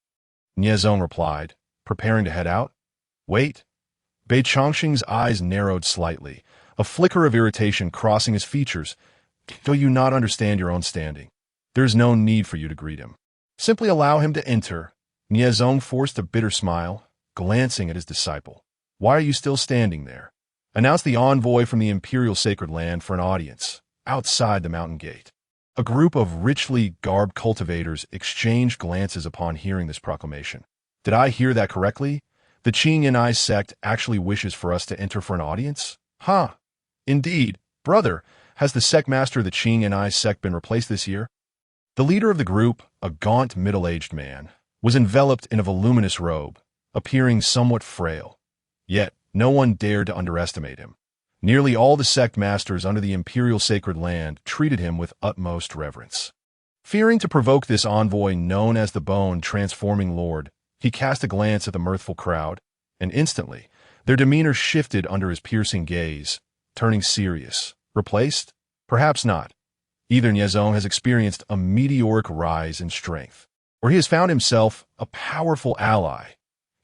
[SPEAKER 1] Niezong replied, preparing to head out. "Wait." Bei Changsheng's eyes narrowed slightly, a flicker of irritation crossing his features. "Do you not understand your own standing? There is no need for you to greet him. Simply allow him to enter." Niezong forced a bitter smile, glancing at his disciple. "Why are you still standing there? Announce the envoy from the Imperial Sacred Land for an audience, outside the mountain gate." A group of richly garbed cultivators exchanged glances upon hearing this proclamation. "Did I hear that correctly? The Qing Ni sect actually wishes for us to enter for an audience? Huh. Indeed. Brother, has the sectmaster of the Qing Ni sect been replaced this year?" The leader of the group, a gaunt middle-aged man, was enveloped in a voluminous robe, appearing somewhat frail. Yet no one dared to underestimate him. Nearly all the sect masters under the imperial sacred land treated him with utmost reverence. Fearing to provoke this envoy known as the Bone-transforming Lord, he cast a glance at the mirthful crowd, and instantly, their demeanor shifted under his piercing gaze, turning serious. Replaced? Perhaps not. Either Niezong has experienced a meteoric rise in strength, or he has found himself a powerful ally.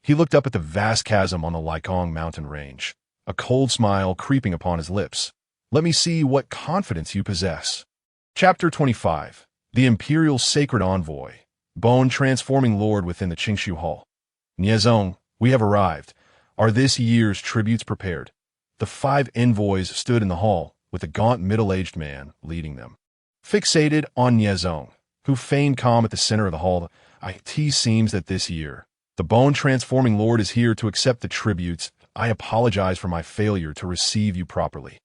[SPEAKER 1] He looked up at the vast chasm on the Laikong mountain range, a cold smile creeping upon his lips. Let me see what confidence you possess. Chapter 25. The Imperial Sacred Envoy, Bone-transforming Lord within the Qingshu Hall. Niezong, we have arrived. Are this year's tributes prepared? The 5 envoys stood in the hall, with a gaunt middle-aged man leading them. Fixated on Niezong, who feigned calm at the center of the hall, it seems that this year, the Bone-transforming Lord is here to accept the tributes. I apologize for my failure to receive you properly.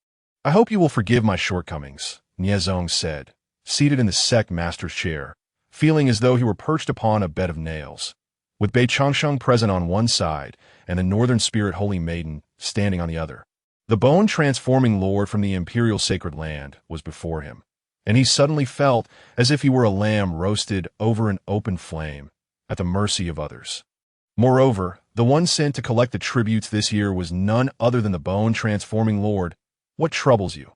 [SPEAKER 1] I hope you will forgive my shortcomings, Niezong said, seated in the sect master's chair, feeling as though he were perched upon a bed of nails, with Bei Changsheng present on one side and the Northern Spirit Holy Maiden standing on the other. The Bone-transforming Lord from the Imperial Sacred Land was before him, and he suddenly felt as if he were a lamb roasted over an open flame, at the mercy of others. Moreover, the one sent to collect the tributes this year was none other than the Bone-transforming Lord. What troubles you?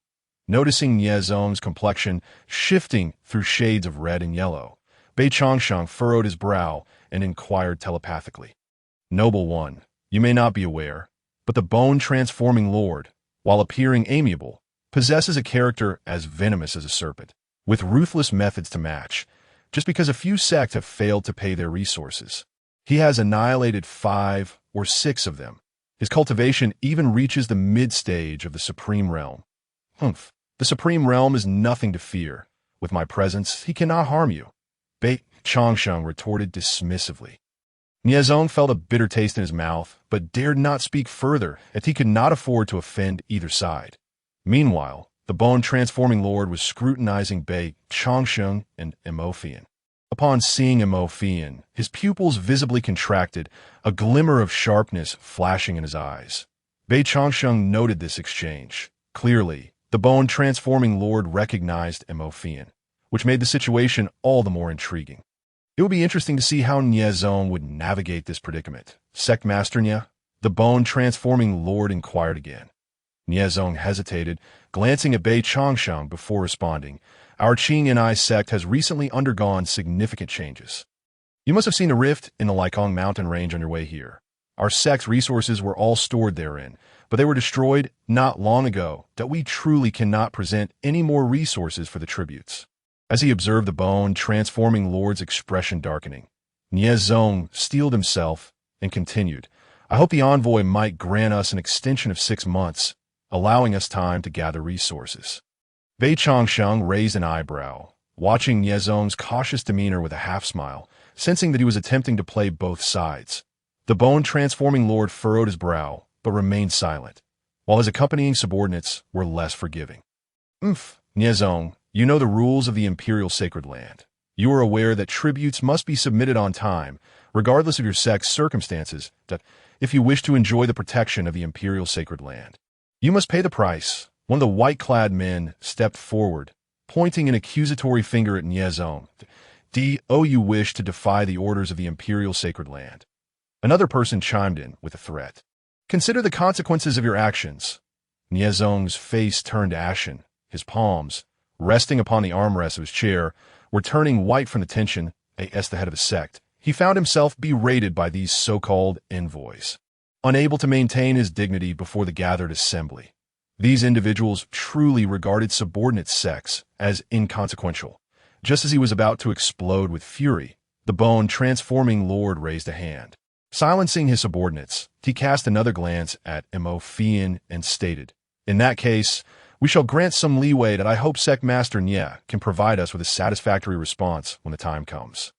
[SPEAKER 1] Noticing Niezong's complexion shifting through shades of red and yellow, Bei Changsheng furrowed his brow and inquired telepathically. Noble one, you may not be aware, but the Bone-transforming Lord, while appearing amiable, possesses a character as venomous as a serpent, with ruthless methods to match, just because a few sects have failed to pay their resources. He has annihilated 5 or 6 of them. His cultivation even reaches the mid-stage of the Supreme Realm. Humph, the Supreme Realm is nothing to fear. With my presence, he cannot harm you, Bei Changsheng retorted dismissively. Niezong felt a bitter taste in his mouth, but dared not speak further, as he could not afford to offend either side. Meanwhile, the Bone-transforming Lord was scrutinizing Bei Changsheng and Emofian. Upon seeing Emofian, his pupils visibly contracted, a glimmer of sharpness flashing in his eyes. Bei Changsheng noted this exchange. Clearly, the Bone-transforming Lord recognized Emofian, which made the situation all the more intriguing. It would be interesting to see how Niezong would navigate this predicament. Sect Master Nye, the Bone-transforming Lord inquired again. Niezong hesitated, glancing at Bei Changsheng before responding. Our Qing and I sect has recently undergone significant changes. You must have seen a rift in the Laikong mountain range on your way here. Our sect's resources were all stored therein, but they were destroyed not long ago, that we truly cannot present any more resources for the tributes. As he observed the Bone-transforming Lord's expression darkening, Niezong steeled himself and continued, I hope the envoy might grant us an extension of 6 months, allowing us time to gather resources. Bei Changsheng raised an eyebrow, watching Niezong's cautious demeanor with a half-smile, sensing that he was attempting to play both sides. The Bone-transforming Lord furrowed his brow, but remained silent, while his accompanying subordinates were less forgiving. Niezong, you know the rules of the Imperial Sacred Land. You are aware that tributes must be submitted on time, regardless of your sect's circumstances, that if you wish to enjoy the protection of the Imperial Sacred Land, you must pay the price. One of the white-clad men stepped forward, pointing an accusatory finger at Niezong. Do you wish to defy the orders of the Imperial Sacred Land? Another person chimed in with a threat. Consider the consequences of your actions. Niezong's face turned ashen. His palms, resting upon the armrests of his chair, were turning white from the tension. As the head of a sect, he found himself berated by these so-called envoys, unable to maintain his dignity before the gathered assembly. These individuals truly regarded subordinate sects as inconsequential. Just as he was about to explode with fury, the Bone-transforming Lord raised a hand. Silencing his subordinates, he cast another glance at Emofian and stated, in that case, we shall grant some leeway that I hope Sect Master Nye can provide us with a satisfactory response when the time comes.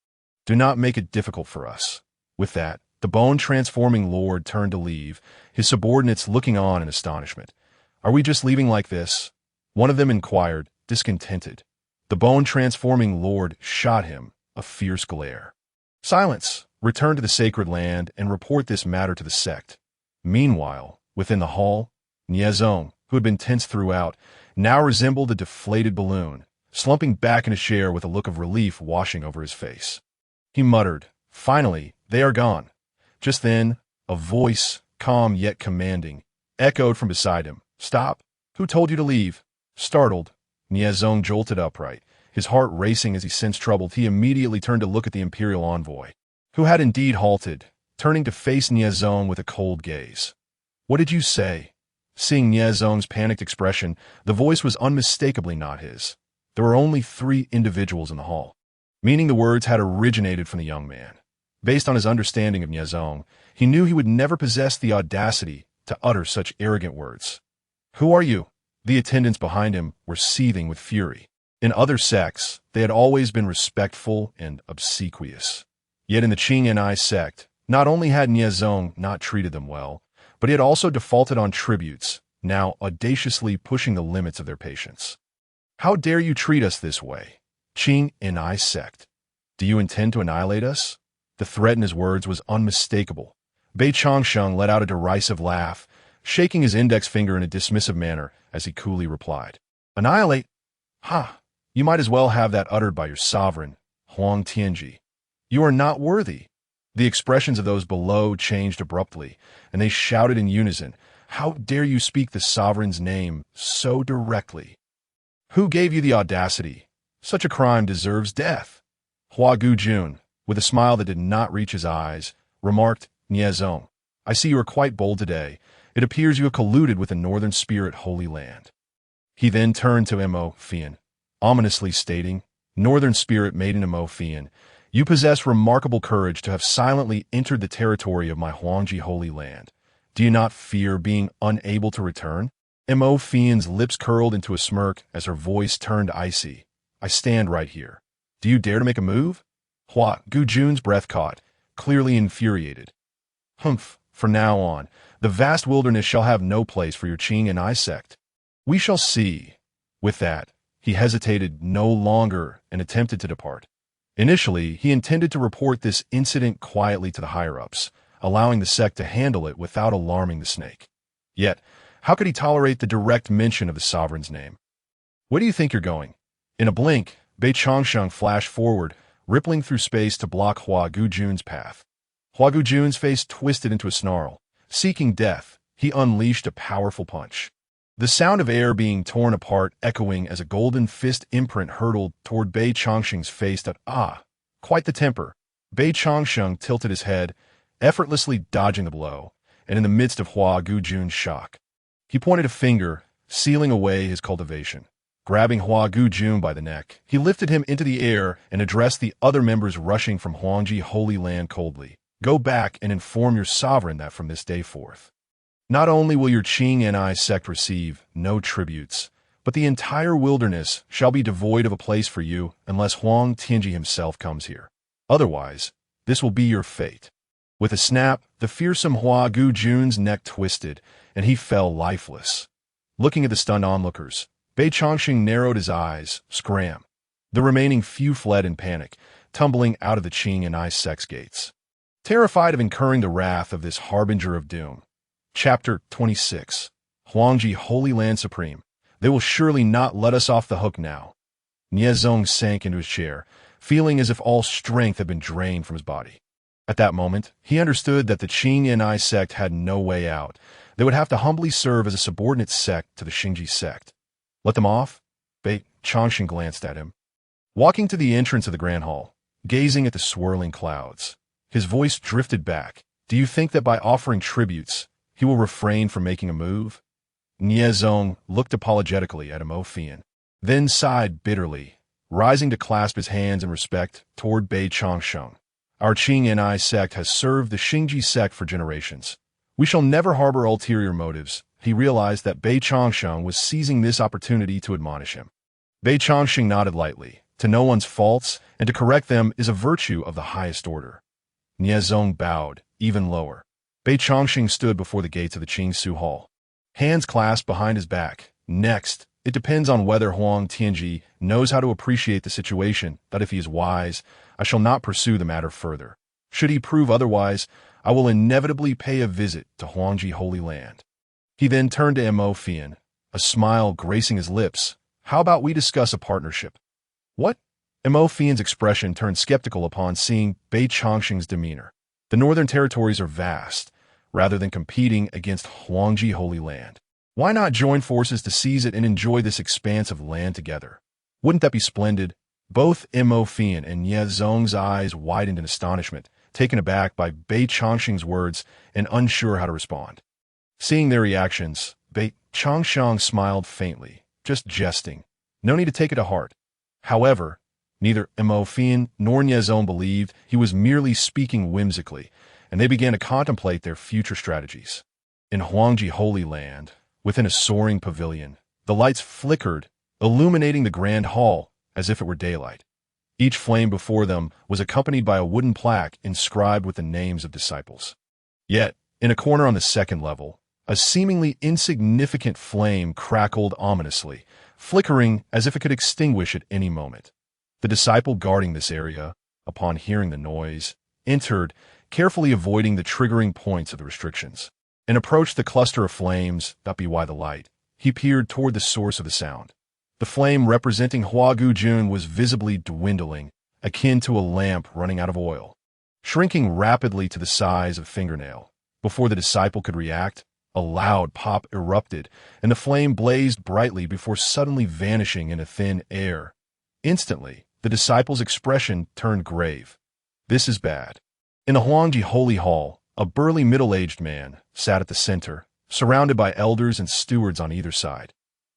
[SPEAKER 1] Do not make it difficult for us. With that, the Bone-transforming Lord turned to leave, his subordinates looking on in astonishment. Are we just leaving like this? One of them inquired, discontented. The Bone-transforming Lord shot him a fierce glare. Silence! Return to the sacred land and report this matter to the sect. Meanwhile, within the hall, Niezong, who who had been tense throughout, now resembled a deflated balloon, slumping back in his chair with a look of relief washing over his face. He muttered, "Finally, they are gone." Just then, a voice, calm yet commanding, echoed from beside him. "Stop! Who told you to leave?" Startled, Niezong jolted upright. His heart racing as he sensed trouble, he immediately turned to look at the imperial envoy, who had indeed halted, turning to face Niezong with a cold gaze. "What did you say?" Seeing Niezong's panicked expression, the voice was unmistakably not his. There were only 3 individuals in the hall, meaning the words had originated from the young man. Based on his understanding of Niezong, he knew he would never possess the audacity to utter such arrogant words. "Who are you?" The attendants behind him were seething with fury. In other sects, they had always been respectful and obsequious. Yet in the Qing Ni sect, not only had Niezong not treated them well, but he had also defaulted on tributes, now audaciously pushing the limits of their patience. "How dare you treat us this way? Qing Ni sect. Do you intend to annihilate us?" The threat in his words was unmistakable. Bei Changsheng let out a derisive laugh, shaking his index finger in a dismissive manner as he coolly replied, "Annihilate? Ha! You might as well have that uttered by your sovereign, Huang Tianji. You are not worthy." The expressions of those below changed abruptly, and they shouted in unison, "How dare you speak the sovereign's name so directly? Who gave you the audacity? Such a crime deserves death." Hua Gujun, with a smile that did not reach his eyes, remarked, "Niezong, I see you are quite bold today. It appears you have colluded with the Northern Spirit Holy Land." He then turned to Mo Fian, ominously stating, "Northern Spirit Maiden Mo Fian, you possess remarkable courage to have silently entered the territory of my Huangji Holy Land. Do you not fear being unable to return?" Mo Fian's lips curled into a smirk as her voice turned icy. "I stand right here. Do you dare to make a move?" Hua Gujun's breath caught, clearly infuriated. "Humph, from now on, the vast wilderness shall have no place for your Qing and I sect. We shall see." With that, he hesitated no longer and attempted to depart. Initially, he intended to report this incident quietly to the higher-ups, allowing the sect to handle it without alarming the snake. Yet, how could he tolerate the direct mention of the sovereign's name? "Where do you think you're going?" In a blink, Bei Changsheng flashed forward, rippling through space to block Hua Gujun's path. Hua Gujun's face twisted into a snarl. Seeking death, he unleashed a powerful punch. The sound of air being torn apart echoing as a golden fist imprint hurtled toward Bei Changsheng's face that, quite the temper. Bei Changsheng tilted his head, effortlessly dodging the blow, and in the midst of Hua Gujun's shock, he pointed a finger, sealing away his cultivation. Grabbing Hua Gujun by the neck, he lifted him into the air and addressed the other members rushing from Huangji Holy Land coldly. "Go back and inform your sovereign that from this day forth, not only will your Qing Ni sect receive no tributes, but the entire wilderness shall be devoid of a place for you unless Huang Tianji himself comes here. Otherwise, this will be your fate." With a snap, the fearsome Hua Gujun's neck twisted, and he fell lifeless. Looking at the stunned onlookers, Bei Changsheng narrowed his eyes, scram. The remaining few fled in panic, tumbling out of the Qing Ni sect's gates, terrified of incurring the wrath of this harbinger of doom. Chapter 26. Huangji Holy Land Supreme. They will surely not let us off the hook now. Niezong sank into his chair, feeling as if all strength had been drained from his body. At that moment, he understood that the Qing Ni sect had no way out. They would have to humbly serve as a subordinate sect to the Xingji sect. Let them off? Bei Changsheng glanced at him. Walking to the entrance of the Grand Hall, gazing at the swirling clouds, his voice drifted back. "Do you think that by offering tributes, he will refrain from making a move?" Niezong looked apologetically at Mo Fian, then sighed bitterly, rising to clasp his hands in respect toward Bei Changsheng. "Our Qing Ni sect has served the Xingji sect for generations. We shall never harbor ulterior motives." He realized that Bei Changsheng was seizing this opportunity to admonish him. Bei Changsheng nodded lightly. To know one's faults and to correct them is a virtue of the highest order. Niezong bowed, even lower. Bei Changsheng stood before the gates of the Qing Su Hall, hands clasped behind his back. "Next, it depends on whether Huang Tianji knows how to appreciate the situation, that if he is wise, I shall not pursue the matter further. Should he prove otherwise, I will inevitably pay a visit to Huangji Holy Land." He then turned to Mo Fian, a smile gracing his lips. How about we discuss a partnership? What? Mo Fian's expression turned skeptical upon seeing Bei Chongqing's demeanor. The northern territories are vast. Rather than competing against Huangji Holy Land, why not join forces to seize it and enjoy this expanse of land together? Wouldn't that be splendid? Both Mo Fian and Ye Zong's eyes widened in astonishment, taken aback by Bei Chongqing's words and unsure how to respond. Seeing their reactions, Bei Chongqing smiled faintly, just jesting. No need to take it to heart. However, neither Mo Fian nor Ye Zong believed he was merely speaking whimsically, and they began to contemplate their future strategies. In Huangji Holy Land, within a soaring pavilion, the lights flickered, illuminating the grand hall as if it were daylight. Each flame before them was accompanied by a wooden plaque inscribed with the names of disciples. Yet, in a corner on the second level, a seemingly insignificant flame crackled ominously, flickering as if it could extinguish at any moment. The disciple guarding this area, upon hearing the noise, entered, carefully avoiding the triggering points of the restrictions, and approached the cluster of flames that belie the light. He peered toward the source of the sound. The flame representing Hua Gujun was visibly dwindling, akin to a lamp running out of oil, shrinking rapidly to the size of a fingernail. Before the disciple could react, a loud pop erupted, and the flame blazed brightly before suddenly vanishing into thin air. Instantly, the disciple's expression turned grave. This is bad. In the Huangji Holy Hall, a burly middle-aged man sat at the center, surrounded by elders and stewards on either side.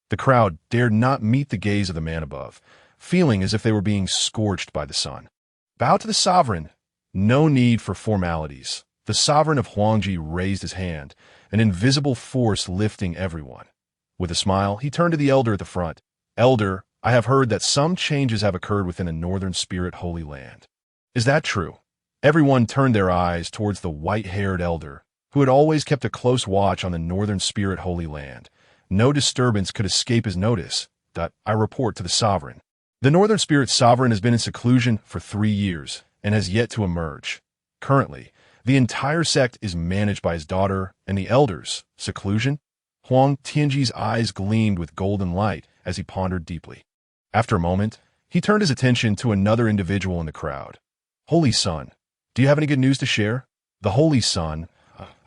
[SPEAKER 1] The crowd dared not meet the gaze of the man above, feeling as if they were being scorched by the sun. Bow to the sovereign. No need for formalities. The sovereign of Huangji raised his hand, an invisible force lifting everyone. With a smile, he turned to the elder at the front. Elder, I have heard that some changes have occurred within the Northern Spirit Holy Land. Is that true? Everyone turned their eyes towards the white-haired elder, who had always kept a close watch on the Northern Spirit Holy Land. No disturbance could escape his notice. I report to the sovereign. The Northern Spirit Sovereign has been in seclusion for 3 years and has yet to emerge. Currently, the entire sect is managed by his daughter and the elders. Seclusion? Huang Tianji's eyes gleamed with golden light as he pondered deeply. After a moment, he turned his attention to another individual in the crowd. Holy Son, do you have any good news to share? The Holy Son,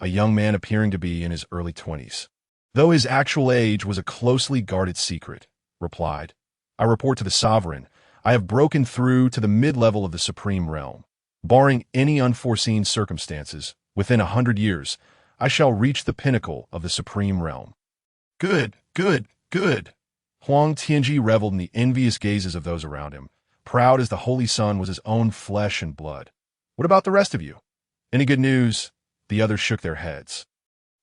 [SPEAKER 1] a young man appearing to be in his early 20s, though his actual age was a closely guarded secret, replied, I report to the sovereign. I have broken through to the mid-level of the Supreme Realm. Barring any unforeseen circumstances, within 100 years, I shall reach the pinnacle of the Supreme Realm. Good, good, good. Huang Tianji reveled in the envious gazes of those around him, proud as the Holy Son was his own flesh and blood. What about the rest of you? Any good news? The others shook their heads.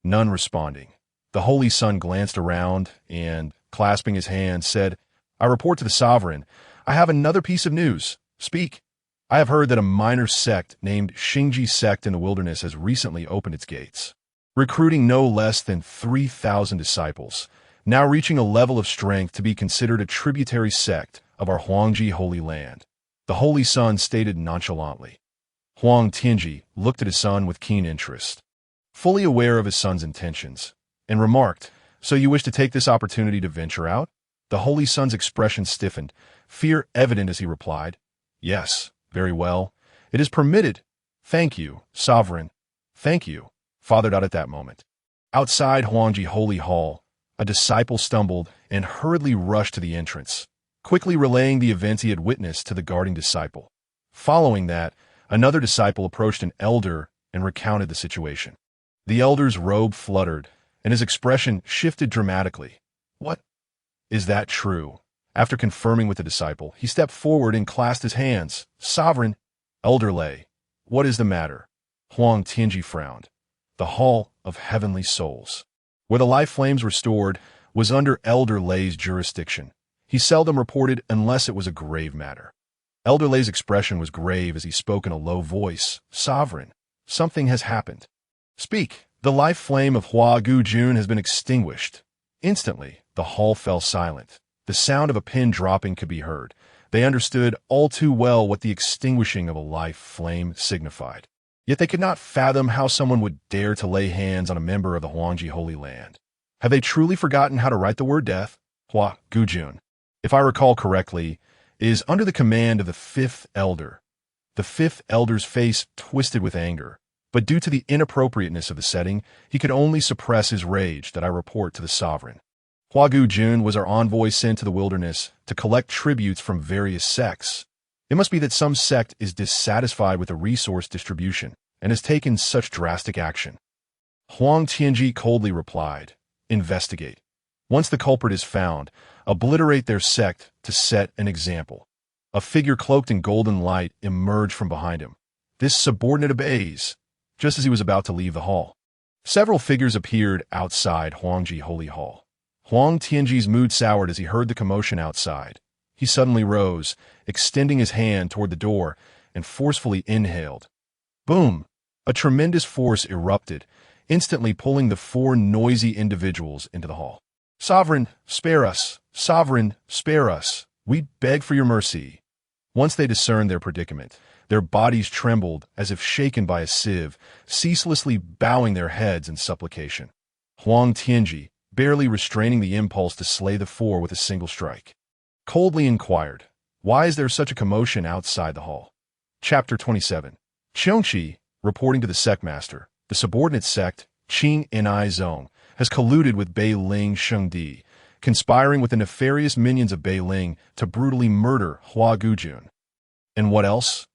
[SPEAKER 1] None responding. The Holy Son glanced around and, clasping his hands, said, I report to the sovereign. I have another piece of news. Speak. I have heard that a minor sect named Xingji Sect in the wilderness has recently opened its gates, recruiting no less than 3,000 disciples, now reaching a level of strength to be considered a tributary sect of our Huangji Holy Land. The Holy Son stated nonchalantly. Huang Tianji looked at his son with keen interest, fully aware of his son's intentions, and remarked, So you wish to take this opportunity to venture out? The Holy Son's expression stiffened, fear evident as he replied, Yes, very well. It is permitted. Thank you, Sovereign. Thank you, fathered out at that moment. Outside Huangji Holy Hall, a disciple stumbled and hurriedly rushed to the entrance, quickly relaying the events he had witnessed to the guarding disciple. Following that, another disciple approached an elder and recounted the situation. The elder's robe fluttered, and his expression shifted dramatically. What? Is that true? After confirming with the disciple, he stepped forward and clasped his hands. Sovereign, Elder Lei, what is the matter? Huang Tianji frowned. The Hall of Heavenly Souls, where the life flames were stored, was under Elder Lei's jurisdiction. He seldom reported unless it was a grave matter. Elder Lei's expression was grave as he spoke in a low voice. Sovereign, something has happened. Speak. The life flame of Hua Gujun has been extinguished. Instantly, the hall fell silent. The sound of a pin dropping could be heard. They understood all too well what the extinguishing of a life flame signified. Yet they could not fathom how someone would dare to lay hands on a member of the Huangji Holy Land. Have they truly forgotten how to write the word death? Hua Gujun, if I recall correctly, is under the command of the fifth elder. The fifth elder's face twisted with anger, but due to the inappropriateness of the setting, he could only suppress his rage that I report to the sovereign. Hua Gujun was our envoy sent to the wilderness to collect tributes from various sects. It must be that some sect is dissatisfied with the resource distribution and has taken such drastic action. Huang Tianji coldly replied, "Investigate. Once the culprit is found, obliterate their sect to set an example." A figure cloaked in golden light emerged from behind him. This subordinate obeys, just as he was about to leave the hall. Several figures appeared outside Huangji Holy Hall. Huang Tianji's mood soured as he heard the commotion outside. He suddenly rose, extending his hand toward the door, and forcefully inhaled. Boom! A tremendous force erupted, instantly pulling the four noisy individuals into the hall. "Sovereign, spare us! Sovereign, spare us! We beg for your mercy." Once they discerned their predicament, their bodies trembled as if shaken by a sieve, ceaselessly bowing their heads in supplication. Huang Tianji, barely restraining the impulse to slay the four with a single strike, coldly inquired, "Why is there such a commotion outside the hall?" Chapter 27. Qiongqi, reporting to the sectmaster, the subordinate sect, Qing Ni Zong, has colluded with Bei Ling Shengdi, conspiring with the nefarious minions of Bei Ling to brutally murder Hua Gujun. "And what else?"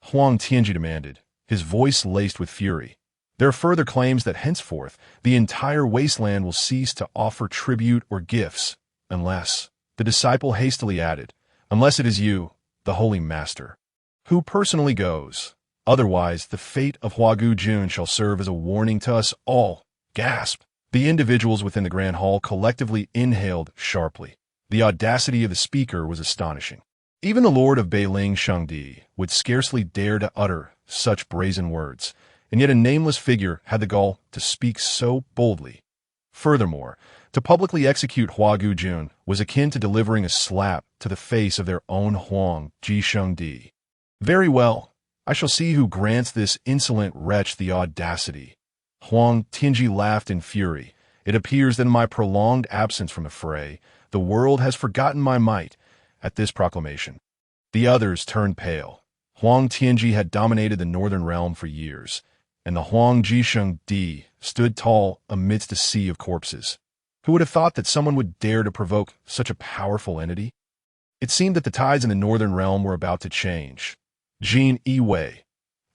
[SPEAKER 1] Huang Tianji demanded, his voice laced with fury. "There are further claims that henceforth the entire wasteland will cease to offer tribute or gifts, unless," the disciple hastily added, "unless it is you, the Holy Master, who personally goes. Otherwise, the fate of Hua Gujun shall serve as a warning to us all." Gasp! The individuals within the grand hall collectively inhaled sharply. The audacity of the speaker was astonishing. Even the Lord of Beiling Shangdi would scarcely dare to utter such brazen words, and yet a nameless figure had the gall to speak so boldly. Furthermore, to publicly execute Hua Gujun was akin to delivering a slap to the face of their own Huang Ji Shengdi. "Very well, I shall see who grants this insolent wretch the audacity." Huang Tianji laughed in fury. "It appears that in my prolonged absence from the fray, the world has forgotten my might." At this proclamation, the others turned pale. Huang Tianji had dominated the northern realm for years, and the Huang Jisheng Di stood tall amidst a sea of corpses. Who would have thought that someone would dare to provoke such a powerful entity? It seemed that the tides in the northern realm were about to change. "Jin Yi,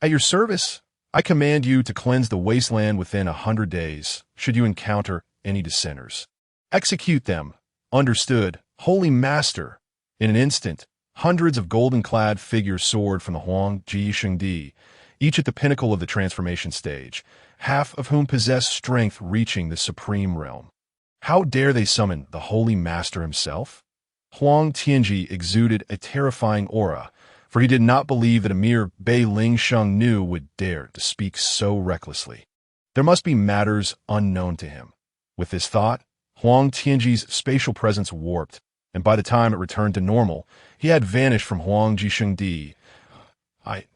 [SPEAKER 1] at your service. I command you to cleanse the wasteland within 100 days, should you encounter any dissenters. Execute them. Understood, Holy Master." In an instant, hundreds of golden-clad figures soared from the Huang Ji Shengdi, each at the pinnacle of the transformation stage, half of whom possessed strength reaching the supreme realm. How dare they summon the Holy Master himself? Huang Tianji exuded a terrifying aura, for he did not believe that a mere Bei Ling Sheng Nu would dare to speak so recklessly. There must be matters unknown to him. With this thought, Huang Tianji's spatial presence warped, and by the time it returned to normal, he had vanished from Huang Jishengdi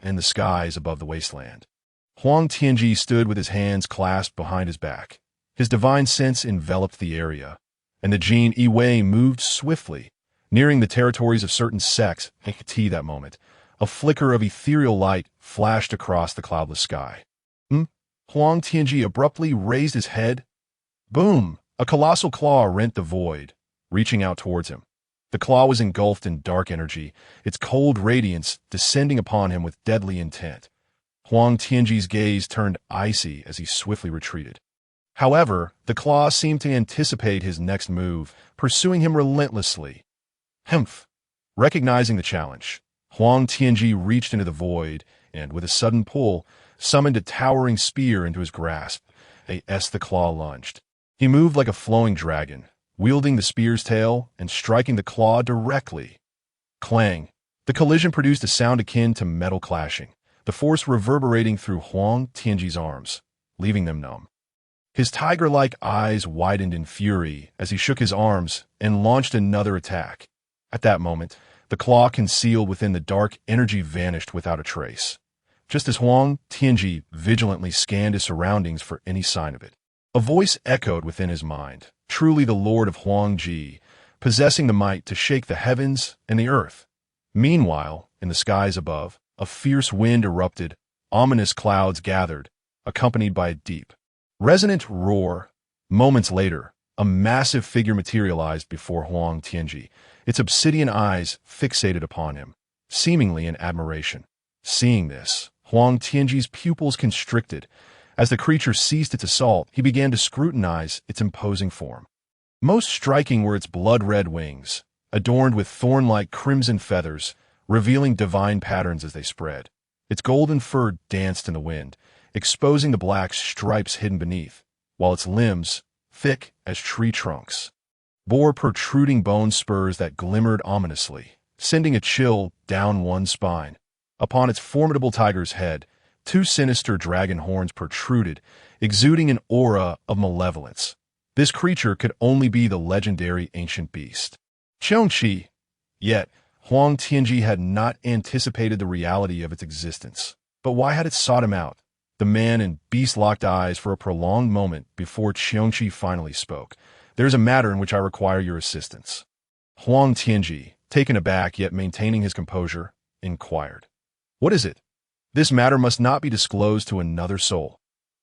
[SPEAKER 1] in the skies above the wasteland. Huang Tianji stood with his hands clasped behind his back. His divine sense enveloped the area, and the Jin Yi moved swiftly, nearing the territories of certain sects. At that moment, a flicker of ethereal light flashed across the cloudless sky. Huang Tianji abruptly raised his head. Boom! A colossal claw rent the void, reaching out towards him. The claw was engulfed in dark energy, its cold radiance descending upon him with deadly intent. Huang Tianji's gaze turned icy as he swiftly retreated. However, the claw seemed to anticipate his next move, pursuing him relentlessly. Humph! Recognizing the challenge, Huang Tianji reached into the void and, with a sudden pull, summoned a towering spear into his grasp. As the claw lunged, he moved like a flowing dragon, wielding the spear's tail and striking the claw directly. Clang! The collision produced a sound akin to metal clashing, the force reverberating through Huang Tianji's arms, leaving them numb. His tiger-like eyes widened in fury as he shook his arms and launched another attack. At that moment, the claw concealed within the dark energy vanished without a trace, just as Huang Tianji vigilantly scanned his surroundings for any sign of it. A voice echoed within his mind, truly the Lord of Huangji, possessing the might to shake the heavens and the earth. Meanwhile, in the skies above, a fierce wind erupted, ominous clouds gathered, accompanied by a deep, resonant roar. Moments later, a massive figure materialized before Huang Tianji, its obsidian eyes fixated upon him, seemingly in admiration. Seeing this, Huang Tianji's pupils constricted. As the creature ceased its assault, he began to scrutinize its imposing form. Most striking were its blood-red wings, adorned with thorn-like crimson feathers, revealing divine patterns as they spread. Its golden fur danced in the wind, exposing the black stripes hidden beneath, while its limbs, thick as tree trunks, bore protruding bone spurs that glimmered ominously, sending a chill down one's spine. Upon its formidable tiger's head, two sinister dragon horns protruded, exuding an aura of malevolence. This creature could only be the legendary ancient beast, Qiongqi. Yet, Huang Tianji had not anticipated the reality of its existence. But why had it sought him out? The man and beast locked eyes for a prolonged moment before Qiongqi finally spoke. "There is a matter in which I require your assistance." Huang Tianji, taken aback yet maintaining his composure, inquired. "What is it?" "This matter must not be disclosed to another soul.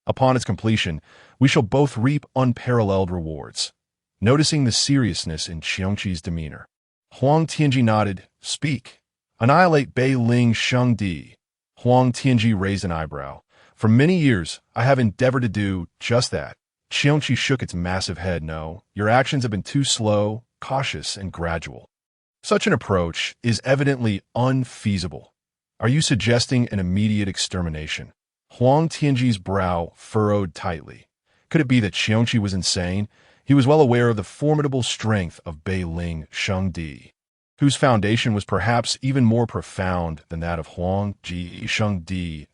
[SPEAKER 1] Upon its completion, we shall both reap unparalleled rewards." Noticing the seriousness in Qiongqi's demeanor, Huang Tianji nodded. "Speak." "Annihilate Bei Ling Sheng Di." Huang Tianji raised an eyebrow. "For many years, I have endeavored to do just that." Qiongqi shook its massive head. "No, your actions have been too slow, cautious, and gradual. Such an approach is evidently unfeasible. Are you suggesting an immediate extermination?" Huang Tianji's brow furrowed tightly. Could it be that Qiongqi was insane? He was well aware of the formidable strength of Bei Ling Sheng Di, whose foundation was perhaps even more profound than that of Huang Ji Sheng Di.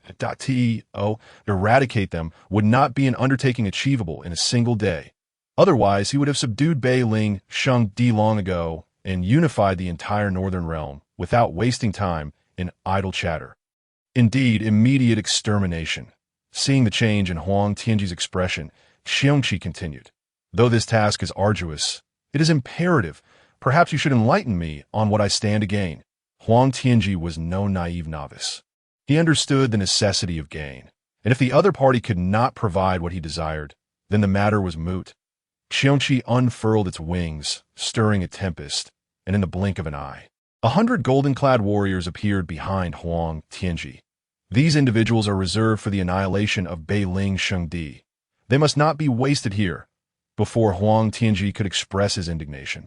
[SPEAKER 1] Eradicate them would not be an undertaking achievable in a single day. Otherwise, he would have subdued Bei Ling Sheng Di long ago and unified the entire northern realm without wasting time in idle chatter. Indeed, immediate extermination. Seeing the change in Huang Tianji's expression, Qiongqi continued. "Though this task is arduous, it is imperative. Perhaps you should enlighten me on what I stand to gain." Huang Tianji was no naive novice. He understood the necessity of gain, and if the other party could not provide what he desired, then the matter was moot. Qiongqi unfurled its wings, stirring a tempest, and in the blink of an eye, 100 golden-clad warriors appeared behind Huang Tianji. These individuals are reserved for the annihilation of Bei Ling Sheng Di. They must not be wasted here. Before Huang Tianji could express his indignation,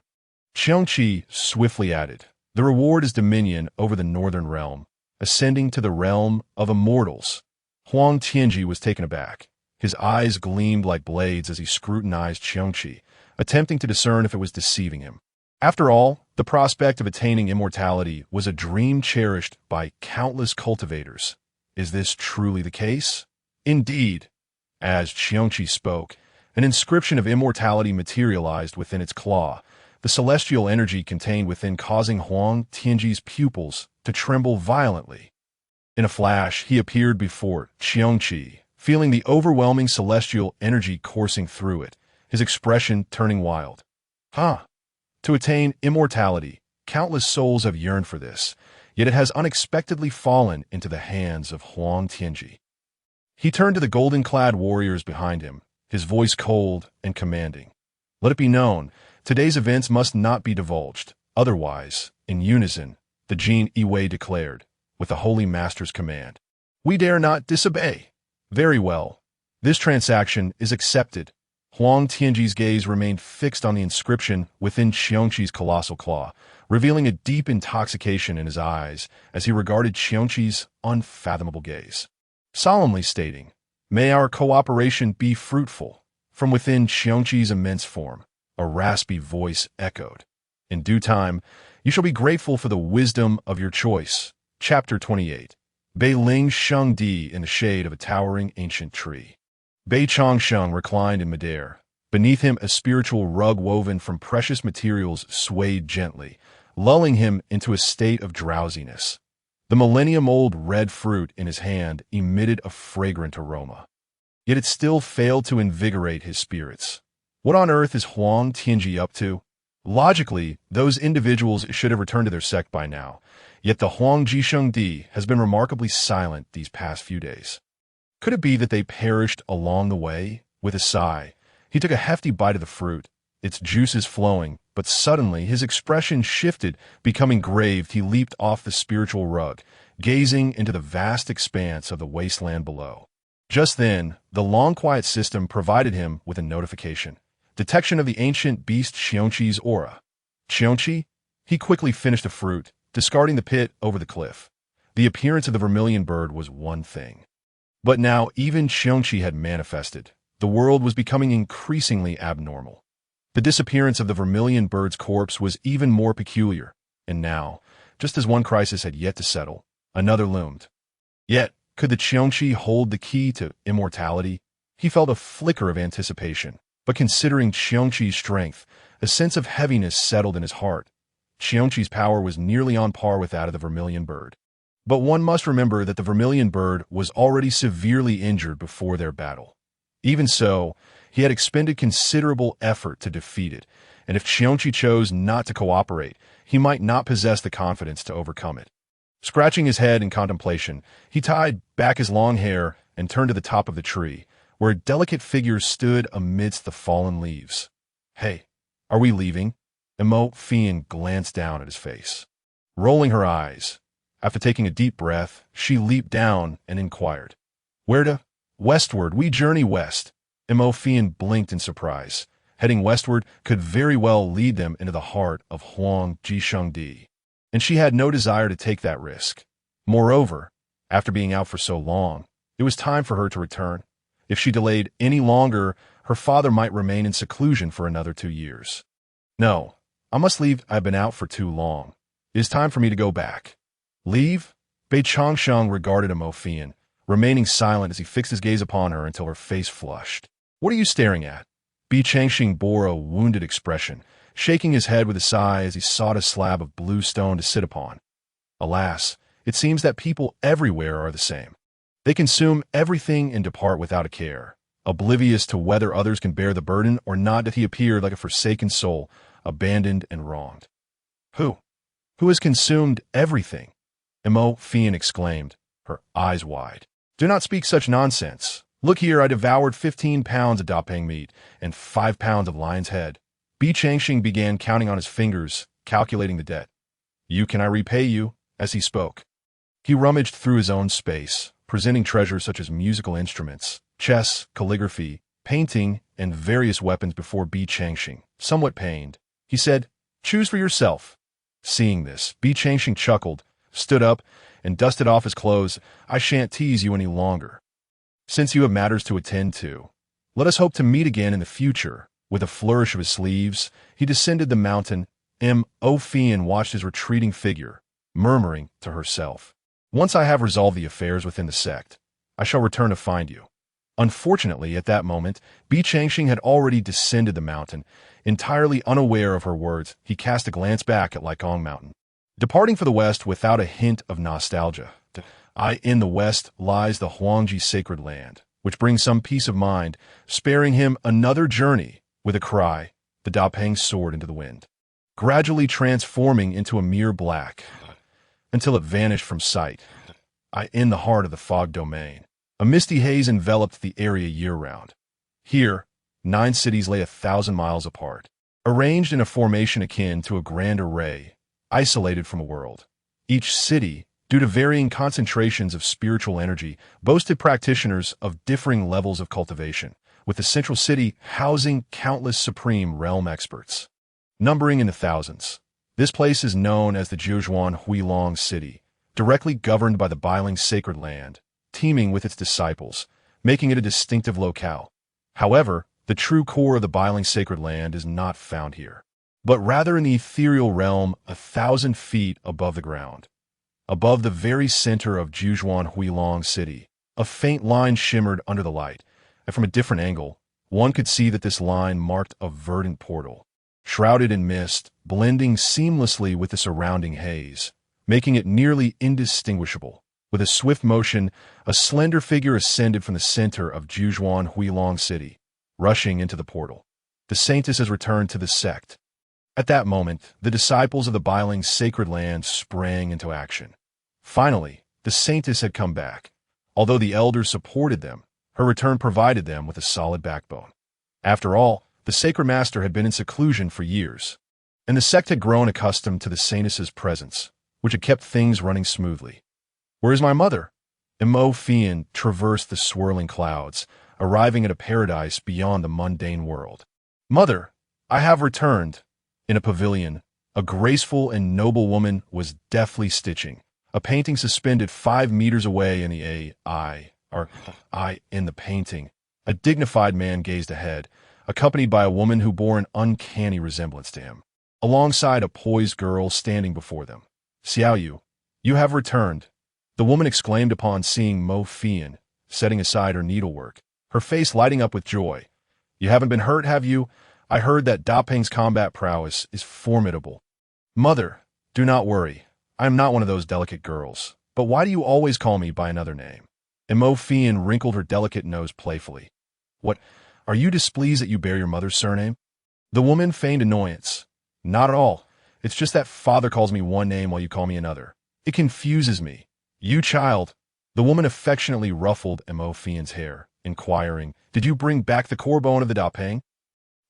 [SPEAKER 1] Qiongqi swiftly added, "The reward is dominion over the northern realm, ascending to the realm of immortals." Huang Tianji was taken aback. His eyes gleamed like blades as he scrutinized Qiongqi, attempting to discern if it was deceiving him. After all, the prospect of attaining immortality was a dream cherished by countless cultivators. Is this truly the case? Indeed. As Qiongqi spoke, an inscription of immortality materialized within its claw, the celestial energy contained within causing Huang Tianji's pupils to tremble violently. In a flash, he appeared before Qiongqi, feeling the overwhelming celestial energy coursing through it, his expression turning wild. To attain immortality, countless souls have yearned for this, yet it has unexpectedly fallen into the hands of Huang Tianji. He turned to the golden-clad warriors behind him, his voice cold and commanding. "Let it be known, today's events must not be divulged. Otherwise, in unison, the Jin Yiwei declared, with the Holy Master's command, we dare not disobey." "Very well. This transaction is accepted." Huang Tianji's gaze remained fixed on the inscription within Qiongqi's colossal claw, revealing a deep intoxication in his eyes as he regarded Qiongqi's unfathomable gaze, solemnly stating, "May our cooperation be fruitful." From within Qiongqi's immense form, a raspy voice echoed. "In due time, you shall be grateful for the wisdom of your choice." Chapter 28. Bei Ling Sheng Di in the shade of a towering ancient tree. Bei Changsheng reclined in midair. Beneath him, a spiritual rug woven from precious materials swayed gently, lulling him into a state of drowsiness. The millennium-old red fruit in his hand emitted a fragrant aroma. Yet it still failed to invigorate his spirits. What on earth is Huang Tianji up to? Logically, those individuals should have returned to their sect by now, yet the Huang Jishengdi has been remarkably silent these past few days. Could it be that they perished along the way? With a sigh, he took a hefty bite of the fruit, its juices flowing, but suddenly his expression shifted, becoming grave. He leaped off the spiritual rug, gazing into the vast expanse of the wasteland below. Just then, the long quiet system provided him with a notification. Detection of the ancient beast Xiongqi's aura. Xiongqi? He quickly finished the fruit, discarding the pit over the cliff. The appearance of the vermilion bird was one thing. But now even Xiongqi had manifested. The world was becoming increasingly abnormal. The disappearance of the vermilion bird's corpse was even more peculiar, and now, just as one crisis had yet to settle, another loomed. Yet, could the Xiongqi hold the key to immortality? He felt a flicker of anticipation, but considering Xiongqi's strength, a sense of heaviness settled in his heart. Xiongqi's power was nearly on par with that of the vermilion bird. But one must remember that the vermilion bird was already severely injured before their battle. Even so, he had expended considerable effort to defeat it, and if Xiongqi chose not to cooperate, he might not possess the confidence to overcome it. Scratching his head in contemplation, he tied back his long hair and turned to the top of the tree, where a delicate figure stood amidst the fallen leaves. "Hey, are we leaving?" Emo Fian glanced down at his face. Rolling her eyes, after taking a deep breath, she leaped down and inquired, "Where to?" "Westward, we journey west." Emo Fian blinked in surprise. Heading westward could very well lead them into the heart of Huang Jishengdi, and she had no desire to take that risk. Moreover, after being out for so long, it was time for her to return. If she delayed any longer, her father might remain in seclusion for another 2 years. "No, I must leave. I've been out for too long. It is time for me to go back." "Leave?" Bei Changsheng regarded Emo Fian, remaining silent as he fixed his gaze upon her until her face flushed. "What are you staring at?" Bei Changsheng bore a wounded expression, shaking his head with a sigh as he sought a slab of blue stone to sit upon. "Alas, it seems that people everywhere are the same. They consume everything and depart without a care, oblivious to whether others can bear the burden or not. That he appeared like a forsaken soul, abandoned and wronged. Who has consumed everything?" Emo Fian exclaimed, her eyes wide. "Do not speak such nonsense. Look here, I devoured 15 pounds of dapeng meat and 5 pounds of lion's head." Bei Changxing began counting on his fingers, calculating the debt. Can I repay you?" As he spoke, he rummaged through his own space, presenting treasures such as musical instruments, chess, calligraphy, painting, and various weapons before Bei Changxing. Somewhat pained, he said, "Choose for yourself." Seeing this, Bei Changxing chuckled, stood up, and dusted off his clothes. "I shan't tease you any longer. Since you have matters to attend to, let us hope to meet again in the future." With a flourish of his sleeves, he descended the mountain. Emo Fian watched his retreating figure, murmuring to herself, "Once I have resolved the affairs within the sect, I shall return to find you." Unfortunately, at that moment, Bei Changxing had already descended the mountain. Entirely unaware of her words, he cast a glance back at Laikong Mountain. Departing for the west without a hint of nostalgia, in the west lies the Huangji sacred land, which brings some peace of mind, sparing him another journey. With a cry, the dapeng soared into the wind, gradually transforming into a mere black, until it vanished from sight. In the heart of the fog domain, a misty haze enveloped the area year-round. Here, 9 cities lay 1,000 miles apart, arranged in a formation akin to a grand array, isolated from the world. Each city, due to varying concentrations of spiritual energy, boasted practitioners of differing levels of cultivation, with the central city housing countless supreme realm experts, numbering in the thousands. This place is known as the Jiuzhuan Huilong City, directly governed by the Bailing sacred land, teeming with its disciples, making it a distinctive locale. However, the true core of the Bailing sacred land is not found here, but rather in the ethereal realm 1,000 feet above the ground. Above the very center of Jiuzhuan Huilong City, a faint line shimmered under the light, and from a different angle, one could see that this line marked a verdant portal, shrouded in mist, blending seamlessly with the surrounding haze, making it nearly indistinguishable. With a swift motion, a slender figure ascended from the center of Jujuan Huilong City, rushing into the portal. The saintess has returned to the sect. At that moment, the disciples of the Bailing sacred land sprang into action. Finally, the saintess had come back. Although the elders supported them, her return provided them with a solid backbone. After all, the sacred master had been in seclusion for years, and the sect had grown accustomed to the saintess's presence, which had kept things running smoothly. "Where is my mother?" Mo Fian traversed the swirling clouds, arriving at a paradise beyond the mundane world. "Mother, I have returned." In a pavilion, a graceful and noble woman was deftly stitching, a painting suspended 5 meters away in the in the painting. A dignified man gazed ahead, accompanied by a woman who bore an uncanny resemblance to him, alongside a poised girl standing before them. "Xiaoyu, you have returned," the woman exclaimed upon seeing Mo Fian, setting aside her needlework, her face lighting up with joy. "You haven't been hurt, have you? I heard that Da Peng's combat prowess is formidable." "Mother, do not worry. I am not one of those delicate girls. But why do you always call me by another name?" And Mo Fian wrinkled her delicate nose playfully. "What, are you displeased that you bear your mother's surname?" The woman feigned annoyance. "Not at all. It's just that father calls me one name while you call me another. It confuses me." "You child." The woman affectionately ruffled Mo Fian's hair, inquiring, "Did you bring back the core bone of the Da Peng?"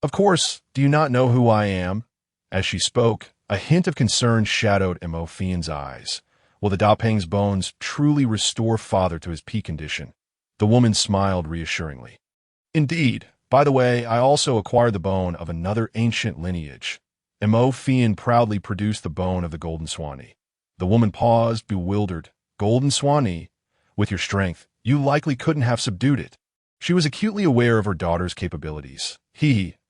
[SPEAKER 1] "Of course, do you not know who I am?" As she spoke, a hint of concern shadowed Mo Fian's eyes. Will the Da Peng's bones truly restore father to his peak condition? The woman smiled reassuringly. "Indeed. By the way, I also acquired the bone of another ancient lineage." Mo Fian proudly produced the bone of the Golden Swanee. The woman paused, bewildered. "Golden Swanee? With your strength, you likely couldn't have subdued it." She was acutely aware of her daughter's capabilities.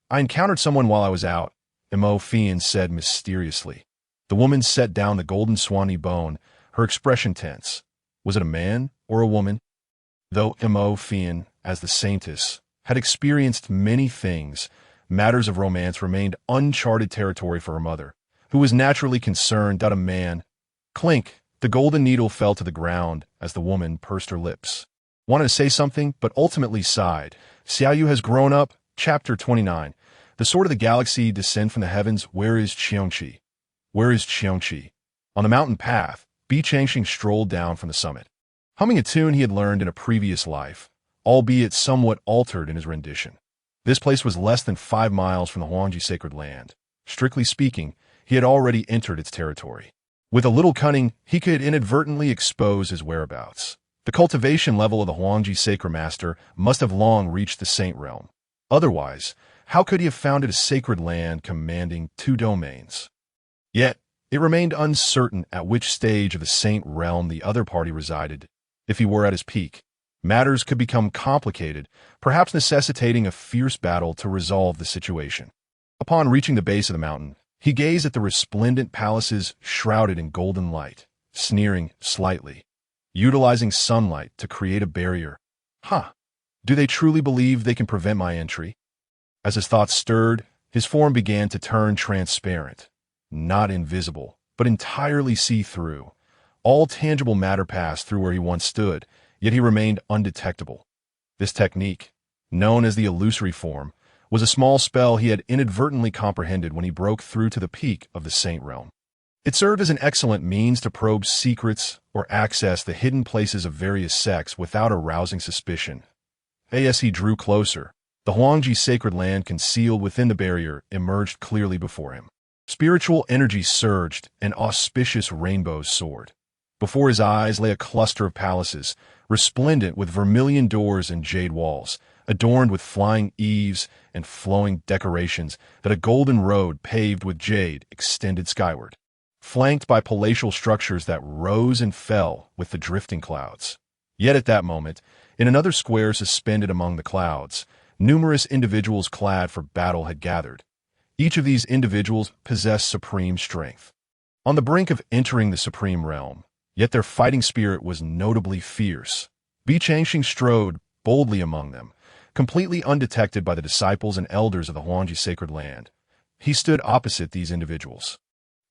[SPEAKER 1] I encountered someone while I was out," Mo Fian said mysteriously. The woman set down the Golden Swanee bone, her expression tense. Was it a man or a woman? Though Mo Fian, as the saintess, had experienced many things, matters of romance remained uncharted territory for her mother, who was naturally concerned that a man. Clink, the golden needle fell to the ground as the woman pursed her lips. Wanted to say something, but ultimately sighed. Xiaoyu has grown up. Chapter 29. The sword of the galaxy descend from the heavens. Where is Qiongqi? Where is Qiongqi? On the mountain path, Bi Changxing strolled down from the summit, humming a tune he had learned in a previous life, albeit somewhat altered in his rendition. This place was less than 5 miles from the Huangji sacred land. Strictly speaking, he had already entered its territory. With a little cunning, he could inadvertently expose his whereabouts. The cultivation level of the Huangji sacred master must have long reached the saint realm. Otherwise, how could he have founded a sacred land commanding 2 domains? Yet, it remained uncertain at which stage of the saint realm the other party resided. If he were at his peak, matters could become complicated, perhaps necessitating a fierce battle to resolve the situation. Upon reaching the base of the mountain, he gazed at the resplendent palaces shrouded in golden light, sneering slightly, utilizing sunlight to create a barrier. Do they truly believe they can prevent my entry? As his thoughts stirred, his form began to turn transparent, not invisible, but entirely see-through. All tangible matter passed through where he once stood, yet he remained undetectable. This technique, known as the illusory form, was a small spell he had inadvertently comprehended when he broke through to the peak of the saint realm. It served as an excellent means to probe secrets or access the hidden places of various sects without arousing suspicion. As he drew closer, the Huangji sacred land concealed within the barrier emerged clearly before him. Spiritual energy surged, and auspicious rainbows soared. Before his eyes lay a cluster of palaces, resplendent with vermilion doors and jade walls, adorned with flying eaves and flowing decorations that a golden road paved with jade extended skyward, flanked by palatial structures that rose and fell with the drifting clouds. Yet at that moment, in another square suspended among the clouds, numerous individuals clad for battle had gathered. Each of these individuals possessed supreme strength. On the brink of entering the supreme realm, yet their fighting spirit was notably fierce. Bi Changxing strode boldly among them, completely undetected by the disciples and elders of the Huangji sacred land. He stood opposite these individuals,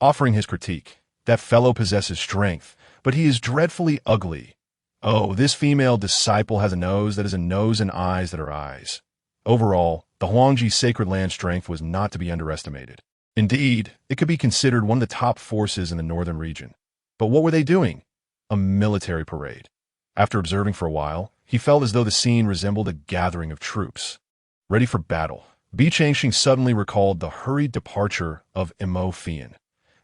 [SPEAKER 1] offering his critique. That fellow possesses strength, but he is dreadfully ugly. Oh, this female disciple has a nose that is a nose and eyes that are eyes. Overall, the Huangji sacred land strength was not to be underestimated. Indeed, it could be considered one of the top forces in the northern region. But what were they doing? A military parade. After observing for a while, he felt as though the scene resembled a gathering of troops. Ready for battle, Bi Changxing suddenly recalled the hurried departure of Imo Fian.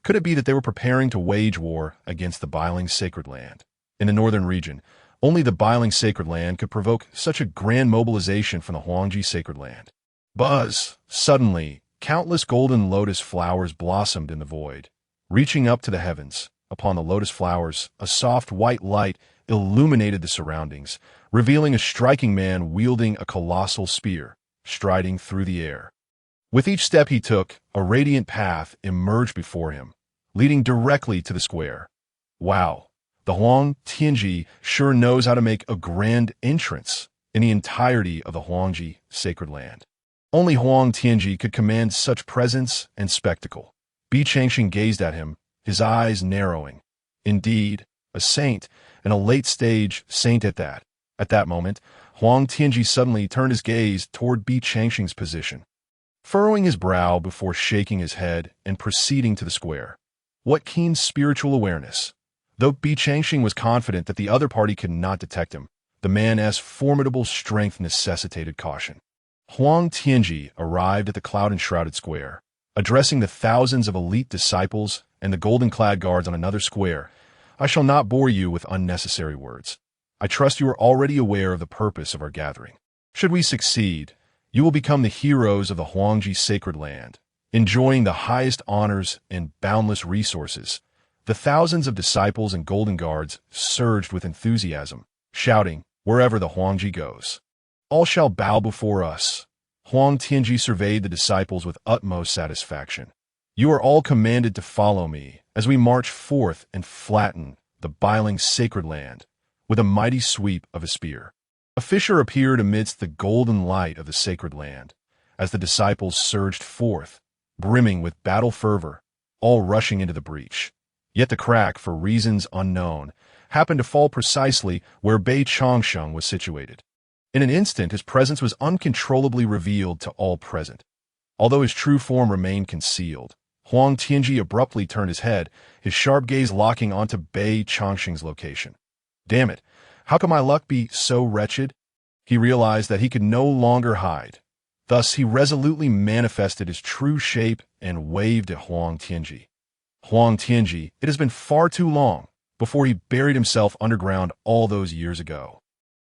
[SPEAKER 1] Could it be that they were preparing to wage war against the Bailing sacred land? In the northern region, only the Bailing sacred land could provoke such a grand mobilization from the Huangji sacred land. Buzz! Suddenly, countless golden lotus flowers blossomed in the void. Reaching up to the heavens, upon the lotus flowers, a soft white light illuminated the surroundings, revealing a striking man wielding a colossal spear, striding through the air. With each step he took, a radiant path emerged before him, leading directly to the square. Wow! The Huang Tianji sure knows how to make a grand entrance in the entirety of the Huangji sacred land. Only Huang Tianji could command such presence and spectacle. Bi Changxing gazed at him, his eyes narrowing. Indeed, a saint, and a late-stage saint at that. At that moment, Huang Tianji suddenly turned his gaze toward Bi Changxing's position, furrowing his brow before shaking his head and proceeding to the square. What keen spiritual awareness! Though Bi Changxing was confident that the other party could not detect him, the man's formidable strength necessitated caution. Huang Tianji arrived at the cloud-enshrouded square. Addressing the thousands of elite disciples and the golden-clad guards on another square, I shall not bore you with unnecessary words. I trust you are already aware of the purpose of our gathering. Should we succeed, you will become the heroes of the Huangji sacred land, enjoying the highest honors and boundless resources. The thousands of disciples and golden guards surged with enthusiasm, shouting, wherever the Huangji goes, all shall bow before us. Huang Tianji surveyed the disciples with utmost satisfaction. You are all commanded to follow me as we march forth and flatten the Bailing sacred land with a mighty sweep of a spear. A fissure appeared amidst the golden light of the sacred land as the disciples surged forth, brimming with battle fervor, all rushing into the breach. Yet the crack, for reasons unknown, happened to fall precisely where Bei Changsheng was situated. In an instant, his presence was uncontrollably revealed to all present. Although his true form remained concealed, Huang Tianji abruptly turned his head, his sharp gaze locking onto Bei Changsheng's location. Damn it, how could my luck be so wretched? He realized that he could no longer hide. Thus, he resolutely manifested his true shape and waved at Huang Tianji. Huang Tianji, it has been far too long before he buried himself underground all those years ago.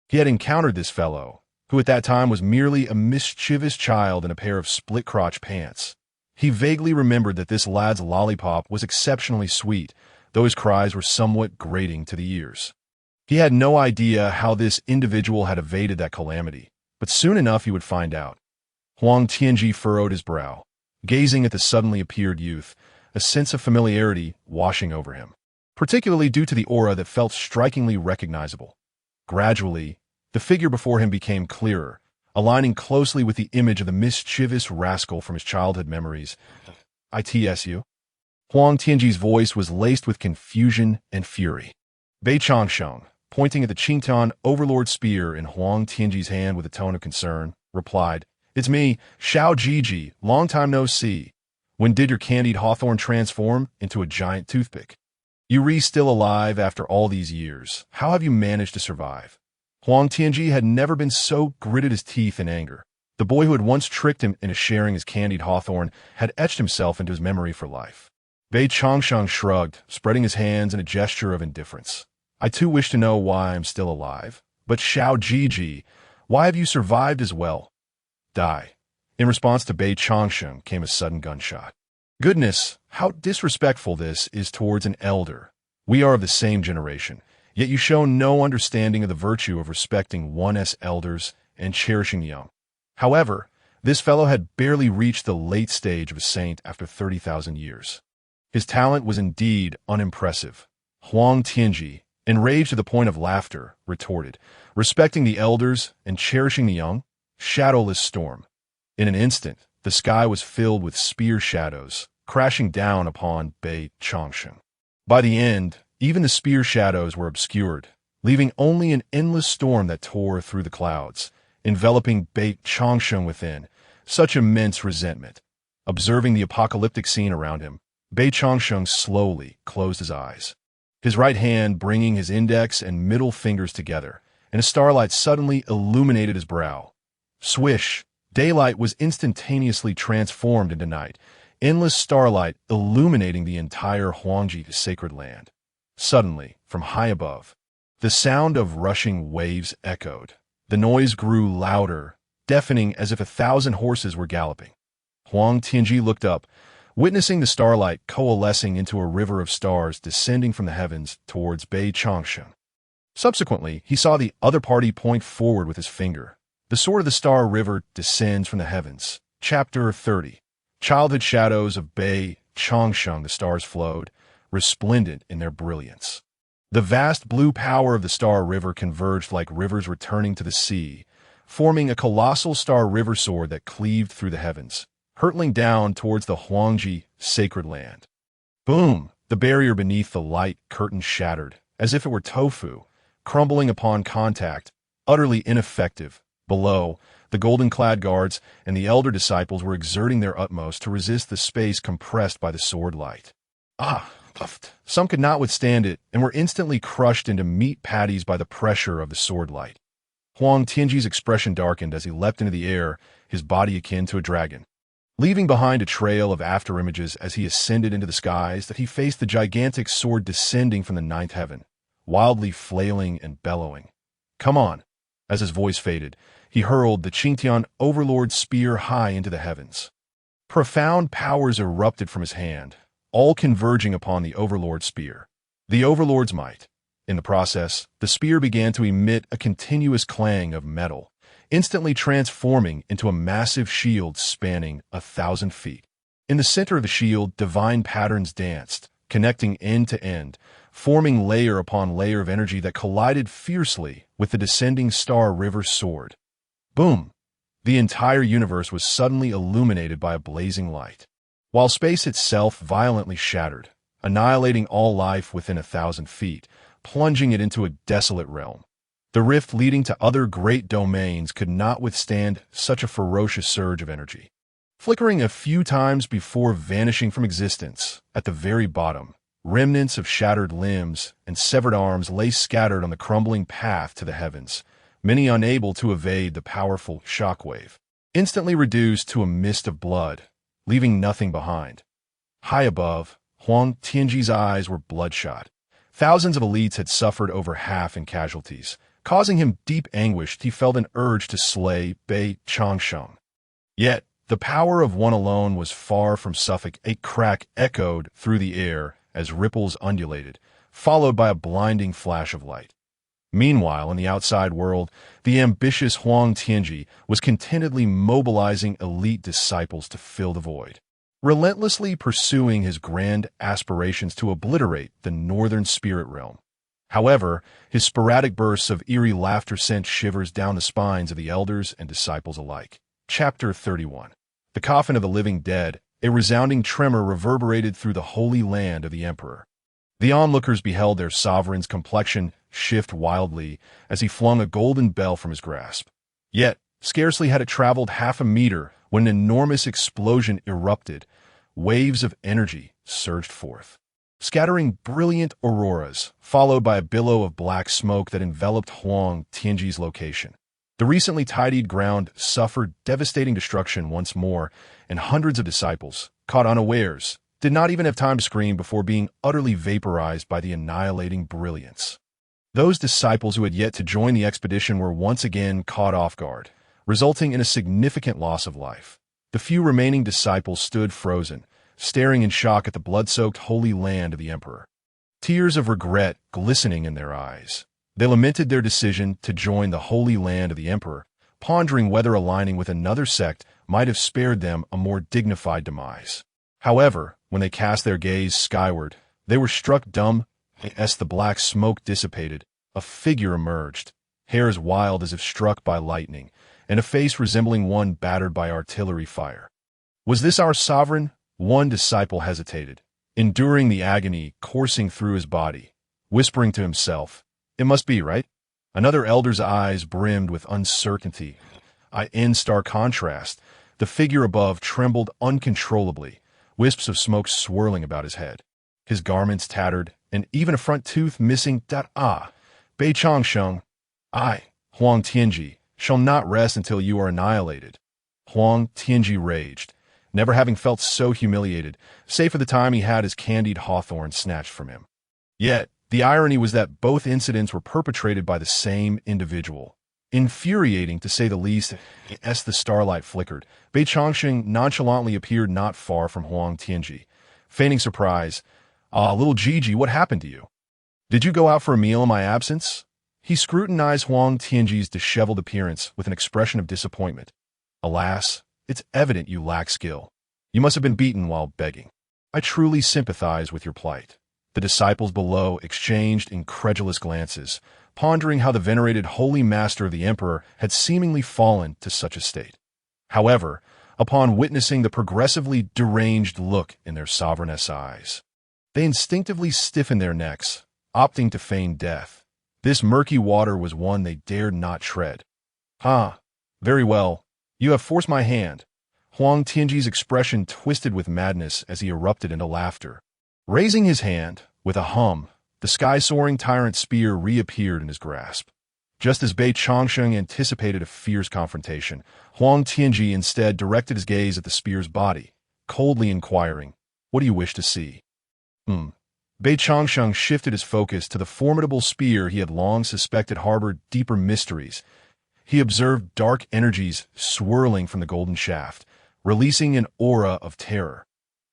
[SPEAKER 1] He had encountered this fellow, who at that time was merely a mischievous child in a pair of split-crotch pants. He vaguely remembered that this lad's lollipop was exceptionally sweet, though his cries were somewhat grating to the ears. He had no idea how this individual had evaded that calamity, but soon enough he would find out. Huang Tianji furrowed his brow, gazing at the suddenly appeared youth, a sense of familiarity washing over him, particularly due to the aura that felt strikingly recognizable. Gradually, the figure before him became clearer, aligning closely with the image of the mischievous rascal from his childhood memories. ITSU? Huang Tianji's voice was laced with confusion and fury. Bei Changsheng, pointing at the Qingtan overlord spear in Huang Tianji's hand with a tone of concern, replied, "It's me, Xiao Jiji, long time no see. When did your candied hawthorn transform into a giant toothpick? You still alive after all these years. How have you managed to survive?" Huang Tianji had never been so gritted his teeth in anger. The boy who had once tricked him into sharing his candied hawthorn had etched himself into his memory for life. Bei Changsheng shrugged, spreading his hands in a gesture of indifference. I too wish to know why I'm still alive. But Xiao Jiji, why have you survived as well? Die. In response to Bei Changsheng came a sudden gunshot. Goodness, how disrespectful this is towards an elder. We are of the same generation, yet you show no understanding of the virtue of respecting one's elders and cherishing the young. However, this fellow had barely reached the late stage of a saint after 30,000 years. His talent was indeed unimpressive. Huang Tianji, enraged to the point of laughter, retorted, respecting the elders and cherishing the young? Shadowless storm. In an instant, the sky was filled with spear shadows, crashing down upon Bei Changsheng. By the end, Even the spear shadows were obscured, leaving only an endless storm that tore through the clouds, enveloping Bei Changsheng within such immense resentment. Observing the apocalyptic scene around him, Bei Changsheng slowly closed his eyes, his right hand bringing his index and middle fingers together, and a starlight suddenly illuminated his brow. Swish! Daylight was instantaneously transformed into night, endless starlight illuminating the entire Huangji sacred land. Suddenly, from high above, the sound of rushing waves echoed. The noise grew louder, deafening as if 1,000 horses were galloping. Huang Tianji looked up, witnessing the starlight coalescing into a river of stars descending from the heavens towards Bei Changsheng. Subsequently, he saw the other party point forward with his finger. The Sword of the Star River descends from the heavens. Chapter 30. Childhood shadows of Bei Changsheng. The stars flowed, resplendent in their brilliance. The vast blue power of the Star River converged like rivers returning to the sea, forming a colossal star river sword that cleaved through the heavens, hurtling down towards the Huangji sacred land. Boom! The barrier beneath the light curtain shattered, as if it were tofu, crumbling upon contact, utterly ineffective. Below, the golden-clad guards and the elder disciples were exerting their utmost to resist the space compressed by the sword light. Puffed. Some could not withstand it and were instantly crushed into meat patties by the pressure of the sword light. Huang Tianji's expression darkened as he leapt into the air, his body akin to a dragon. Leaving behind a trail of afterimages as he ascended into the skies, that he faced the gigantic sword descending from the ninth heaven, wildly flailing and bellowing. Come on! As his voice faded, he hurled the Qingtian Overlord spear high into the heavens. Profound powers erupted from his hand, all converging upon the Overlord spear. The Overlord's might. In the process, the spear began to emit a continuous clang of metal, instantly transforming into a massive shield spanning 1,000 feet. In the center of the shield, divine patterns danced, connecting end to end, forming layer upon layer of energy that collided fiercely with the descending Star River sword. Boom! The entire universe was suddenly illuminated by a blazing light, while space itself violently shattered, annihilating all life within 1,000 feet, plunging it into a desolate realm. The rift leading to other great domains could not withstand such a ferocious surge of energy. Flickering a few times before vanishing from existence, at the very bottom, remnants of shattered limbs and severed arms lay scattered on the crumbling path to the heavens, many unable to evade the powerful shockwave, instantly reduced to a mist of blood, leaving nothing behind. High above, Huang Tianji's eyes were bloodshot. Thousands of elites had suffered over half in casualties, causing him deep anguish. He felt an urge to slay Bei Changsheng. Yet, the power of one alone was far from suffocating. A crack echoed through the air as ripples undulated, followed by a blinding flash of light. Meanwhile, in the outside world, the ambitious Huang Tianji was contentedly mobilizing elite disciples to fill the void, relentlessly pursuing his grand aspirations to obliterate the northern spirit realm. However, his sporadic bursts of eerie laughter sent shivers down the spines of the elders and disciples alike. Chapter 31. The coffin of the living dead. A resounding tremor reverberated through the holy land of the emperor. The onlookers beheld their sovereign's complexion shift wildly as he flung a golden bell from his grasp. Yet, scarcely had it traveled half a meter when an enormous explosion erupted. Waves of energy surged forth, scattering brilliant auroras, followed by a billow of black smoke that enveloped Huang Tianji's location. The recently tidied ground suffered devastating destruction once more, and hundreds of disciples, caught unawares, did not even have time to scream before being utterly vaporized by the annihilating brilliance. Those disciples who had yet to join the expedition were once again caught off guard, resulting in a significant loss of life. The few remaining disciples stood frozen, staring in shock at the blood-soaked holy land of the emperor, tears of regret glistening in their eyes. They lamented their decision to join the holy land of the emperor, pondering whether aligning with another sect might have spared them a more dignified demise. However, when they cast their gaze skyward, they were struck dumb. As the black smoke dissipated, a figure emerged, hair as wild as if struck by lightning, and a face resembling one battered by artillery fire. Was this our sovereign? One disciple hesitated, enduring the agony coursing through his body. whispering to himself, "It must be, right?" Another elder's eyes brimmed with uncertainty. In stark contrast, the figure above trembled uncontrollably, wisps of smoke swirling about his head. His garments tattered, and even a front tooth missing. Bei Changsheng, I, Huang Tianji, shall not rest until you are annihilated. Huang Tianji raged, never having felt so humiliated, save for the time he had his candied hawthorn snatched from him. Yet, the irony was that both incidents were perpetrated by the same individual. Infuriating, to say the least, as the starlight flickered, Bei Changsheng nonchalantly appeared not far from Huang Tianji. Feigning surprise, little Gigi, what happened to you? Did you go out for a meal in my absence?" He scrutinized Huang Tianji's disheveled appearance with an expression of disappointment. "Alas, it's evident you lack skill. You must have been beaten while begging. I truly sympathize with your plight." The disciples below exchanged incredulous glances, pondering how the venerated holy master of the emperor had seemingly fallen to such a state. However, upon witnessing the progressively deranged look in their sovereigness' eyes, they instinctively stiffened their necks, opting to feign death. This murky water was one they dared not tread. Very well. You have forced my hand." Huang Tianji's expression twisted with madness as he erupted into laughter. Raising his hand, with a hum, the sky-soaring tyrant spear reappeared in his grasp. Just as Bei Changsheng anticipated a fierce confrontation, Huang Tianji instead directed his gaze at the spear's body, coldly inquiring, "What do you wish to see?" Bei Changsheng shifted his focus to the formidable spear he had long suspected harbored deeper mysteries. He observed dark energies swirling from the golden shaft, releasing an aura of terror.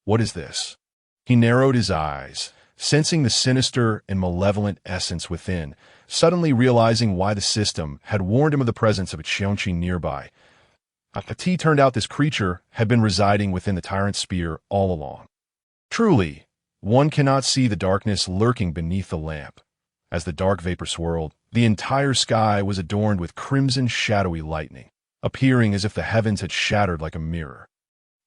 [SPEAKER 1] "What is this?" He narrowed his eyes, sensing the sinister and malevolent essence within, suddenly realizing why the system had warned him of the presence of a Qiongqi nearby. It turned out this creature had been residing within the tyrant's spear all along. Truly, one cannot see the darkness lurking beneath the lamp. As the dark vapor swirled, the entire sky was adorned with crimson shadowy lightning, appearing as if the heavens had shattered like a mirror.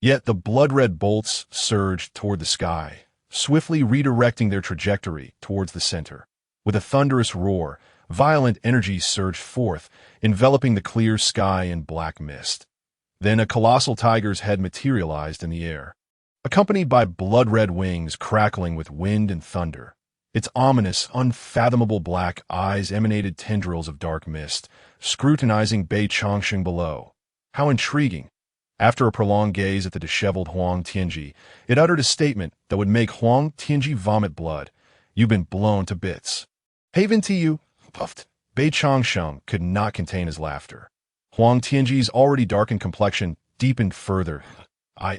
[SPEAKER 1] Yet the blood-red bolts surged toward the sky, swiftly redirecting their trajectory towards the center. With a thunderous roar, violent energies surged forth, enveloping the clear sky in black mist. Then a colossal tiger's head materialized in the air, accompanied by blood-red wings crackling with wind and thunder. Its ominous, unfathomable black eyes emanated tendrils of dark mist, scrutinizing Bei Changsheng below. How intriguing! After a prolonged gaze at the disheveled Huang Tianji, it uttered a statement that would make Huang Tianji vomit blood. "You've been blown to bits." "Haven to you," puffed. Bei Changsheng could not contain his laughter. Huang Tianji's already darkened complexion deepened further.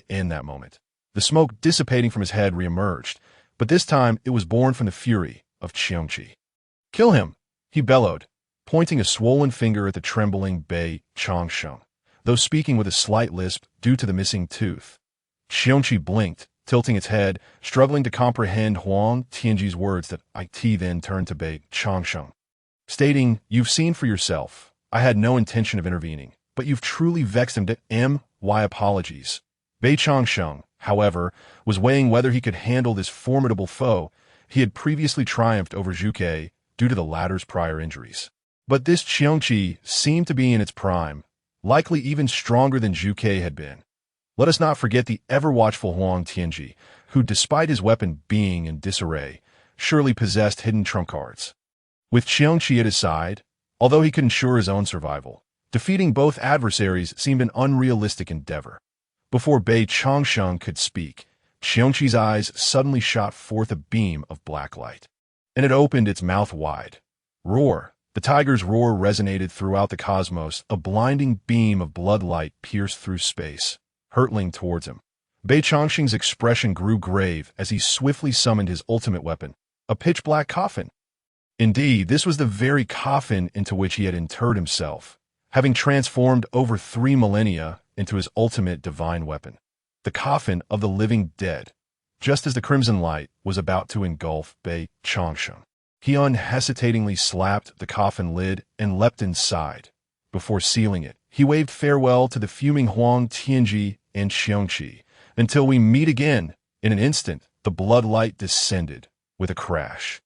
[SPEAKER 1] In that moment, the smoke dissipating from his head reemerged, but this time it was born from the fury of Qiongqi. "Kill him!" he bellowed, pointing a swollen finger at the trembling Bei Changsheng, though speaking with a slight lisp due to the missing tooth. Qiongqi blinked, tilting its head, struggling to comprehend Huang Tianji's words. That it then turned to Bei Changsheng, stating, "You've seen for yourself. I had no intention of intervening, but you've truly vexed him. Why apologies?" Bei Changsheng, however, was weighing whether he could handle this formidable foe. He had previously triumphed over Zhuge due to the latter's prior injuries. But this Qiongqi seemed to be in its prime, likely even stronger than Zhuge had been. Let us not forget the ever-watchful Huang Tianji, who, despite his weapon being in disarray, surely possessed hidden trump cards. With Qiongqi at his side, although he could ensure his own survival, defeating both adversaries seemed an unrealistic endeavor. Before Bei Changsheng could speak, Qiongqi's eyes suddenly shot forth a beam of black light, and it opened its mouth wide. Roar! The tiger's roar resonated throughout the cosmos. A blinding beam of blood light pierced through space, hurtling towards him. Bei Changsheng's expression grew grave as he swiftly summoned his ultimate weapon, a pitch-black coffin. Indeed, this was the very coffin into which he had interred himself, having transformed over 3 millennia into his ultimate divine weapon, the coffin of the living dead. Just as the crimson light was about to engulf Bei Changsheng, he unhesitatingly slapped the coffin lid and leapt inside. Before sealing it, he waved farewell to the fuming Huang Tianji and Qiongqi. "Until we meet again." In an instant, the blood light descended with a crash.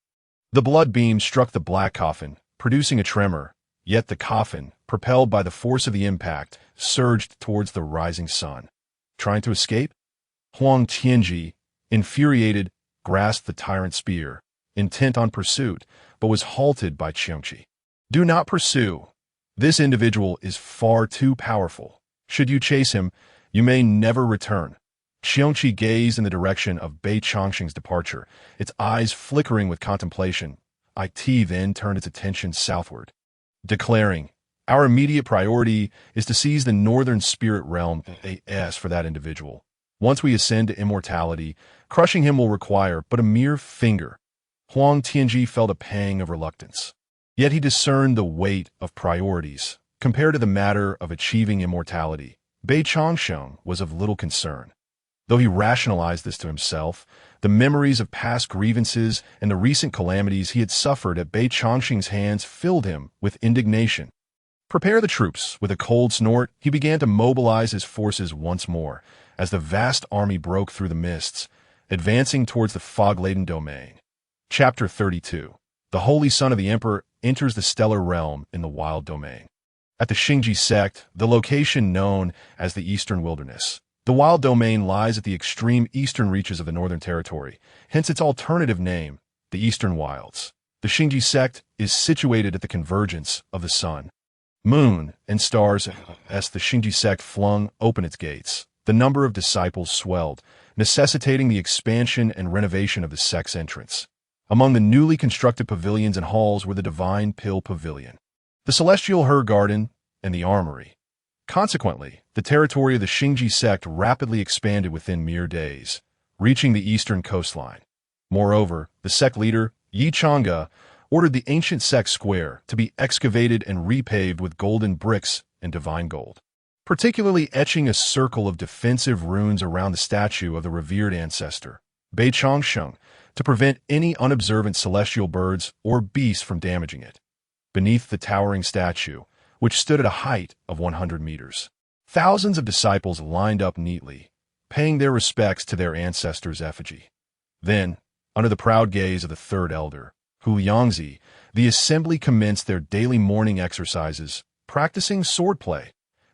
[SPEAKER 1] The blood beam struck the black coffin, producing a tremor, yet the coffin, propelled by the force of the impact, surged towards the rising sun. Trying to escape? Huang Tianji, infuriated, grasped the tyrant's spear, intent on pursuit, but was halted by Qiangqi. Do not pursue. This individual is far too powerful. Should you chase him, you may never return. Qiangqi gazed in the direction of Bei Chongqing's departure, its eyes flickering with contemplation. It then turned its attention southward, declaring, "Our immediate priority is to seize the northern spirit realm as for that individual. Once we ascend to immortality, crushing him will require but a mere finger." Huang Tianji felt a pang of reluctance. Yet he discerned the weight of priorities. Compared to the matter of achieving immortality, Bei Chongqing was of little concern. Though he rationalized this to himself, the memories of past grievances and the recent calamities he had suffered at Bei Chongqing's hands filled him with indignation. Prepare the troops. With a cold snort, he began to mobilize his forces once more, as the vast army broke through the mists, advancing towards the fog-laden domain. Chapter 32. The Holy Son of the Emperor enters the stellar realm in the wild domain. At the Xingji sect, the location known as the Eastern Wilderness, the wild domain lies at the extreme eastern reaches of the Northern Territory, hence its alternative name, the Eastern Wilds. The Xingji sect is situated at the convergence of the sun, moon, and stars. As the Xingji sect flung open its gates, the number of disciples swelled, necessitating the expansion and renovation of the sect's entrance. Among the newly constructed pavilions and halls were the Divine Pill Pavilion, the Celestial Her Garden, and the Armory. Consequently, the territory of the Xingji sect rapidly expanded within mere days, reaching the eastern coastline. Moreover, the sect leader, Yi Changge, ordered the ancient sect square to be excavated and repaved with golden bricks and divine gold, particularly etching a circle of defensive runes around the statue of the revered ancestor, Bei Chongqing, to prevent any unobservant celestial birds or beasts from damaging it. Beneath the towering statue, which stood at a height of 100 meters, thousands of disciples lined up neatly, paying their respects to their ancestor's effigy. Then, under the proud gaze of the third elder, Hu Yangzi, the assembly commenced their daily morning exercises, practicing swordplay.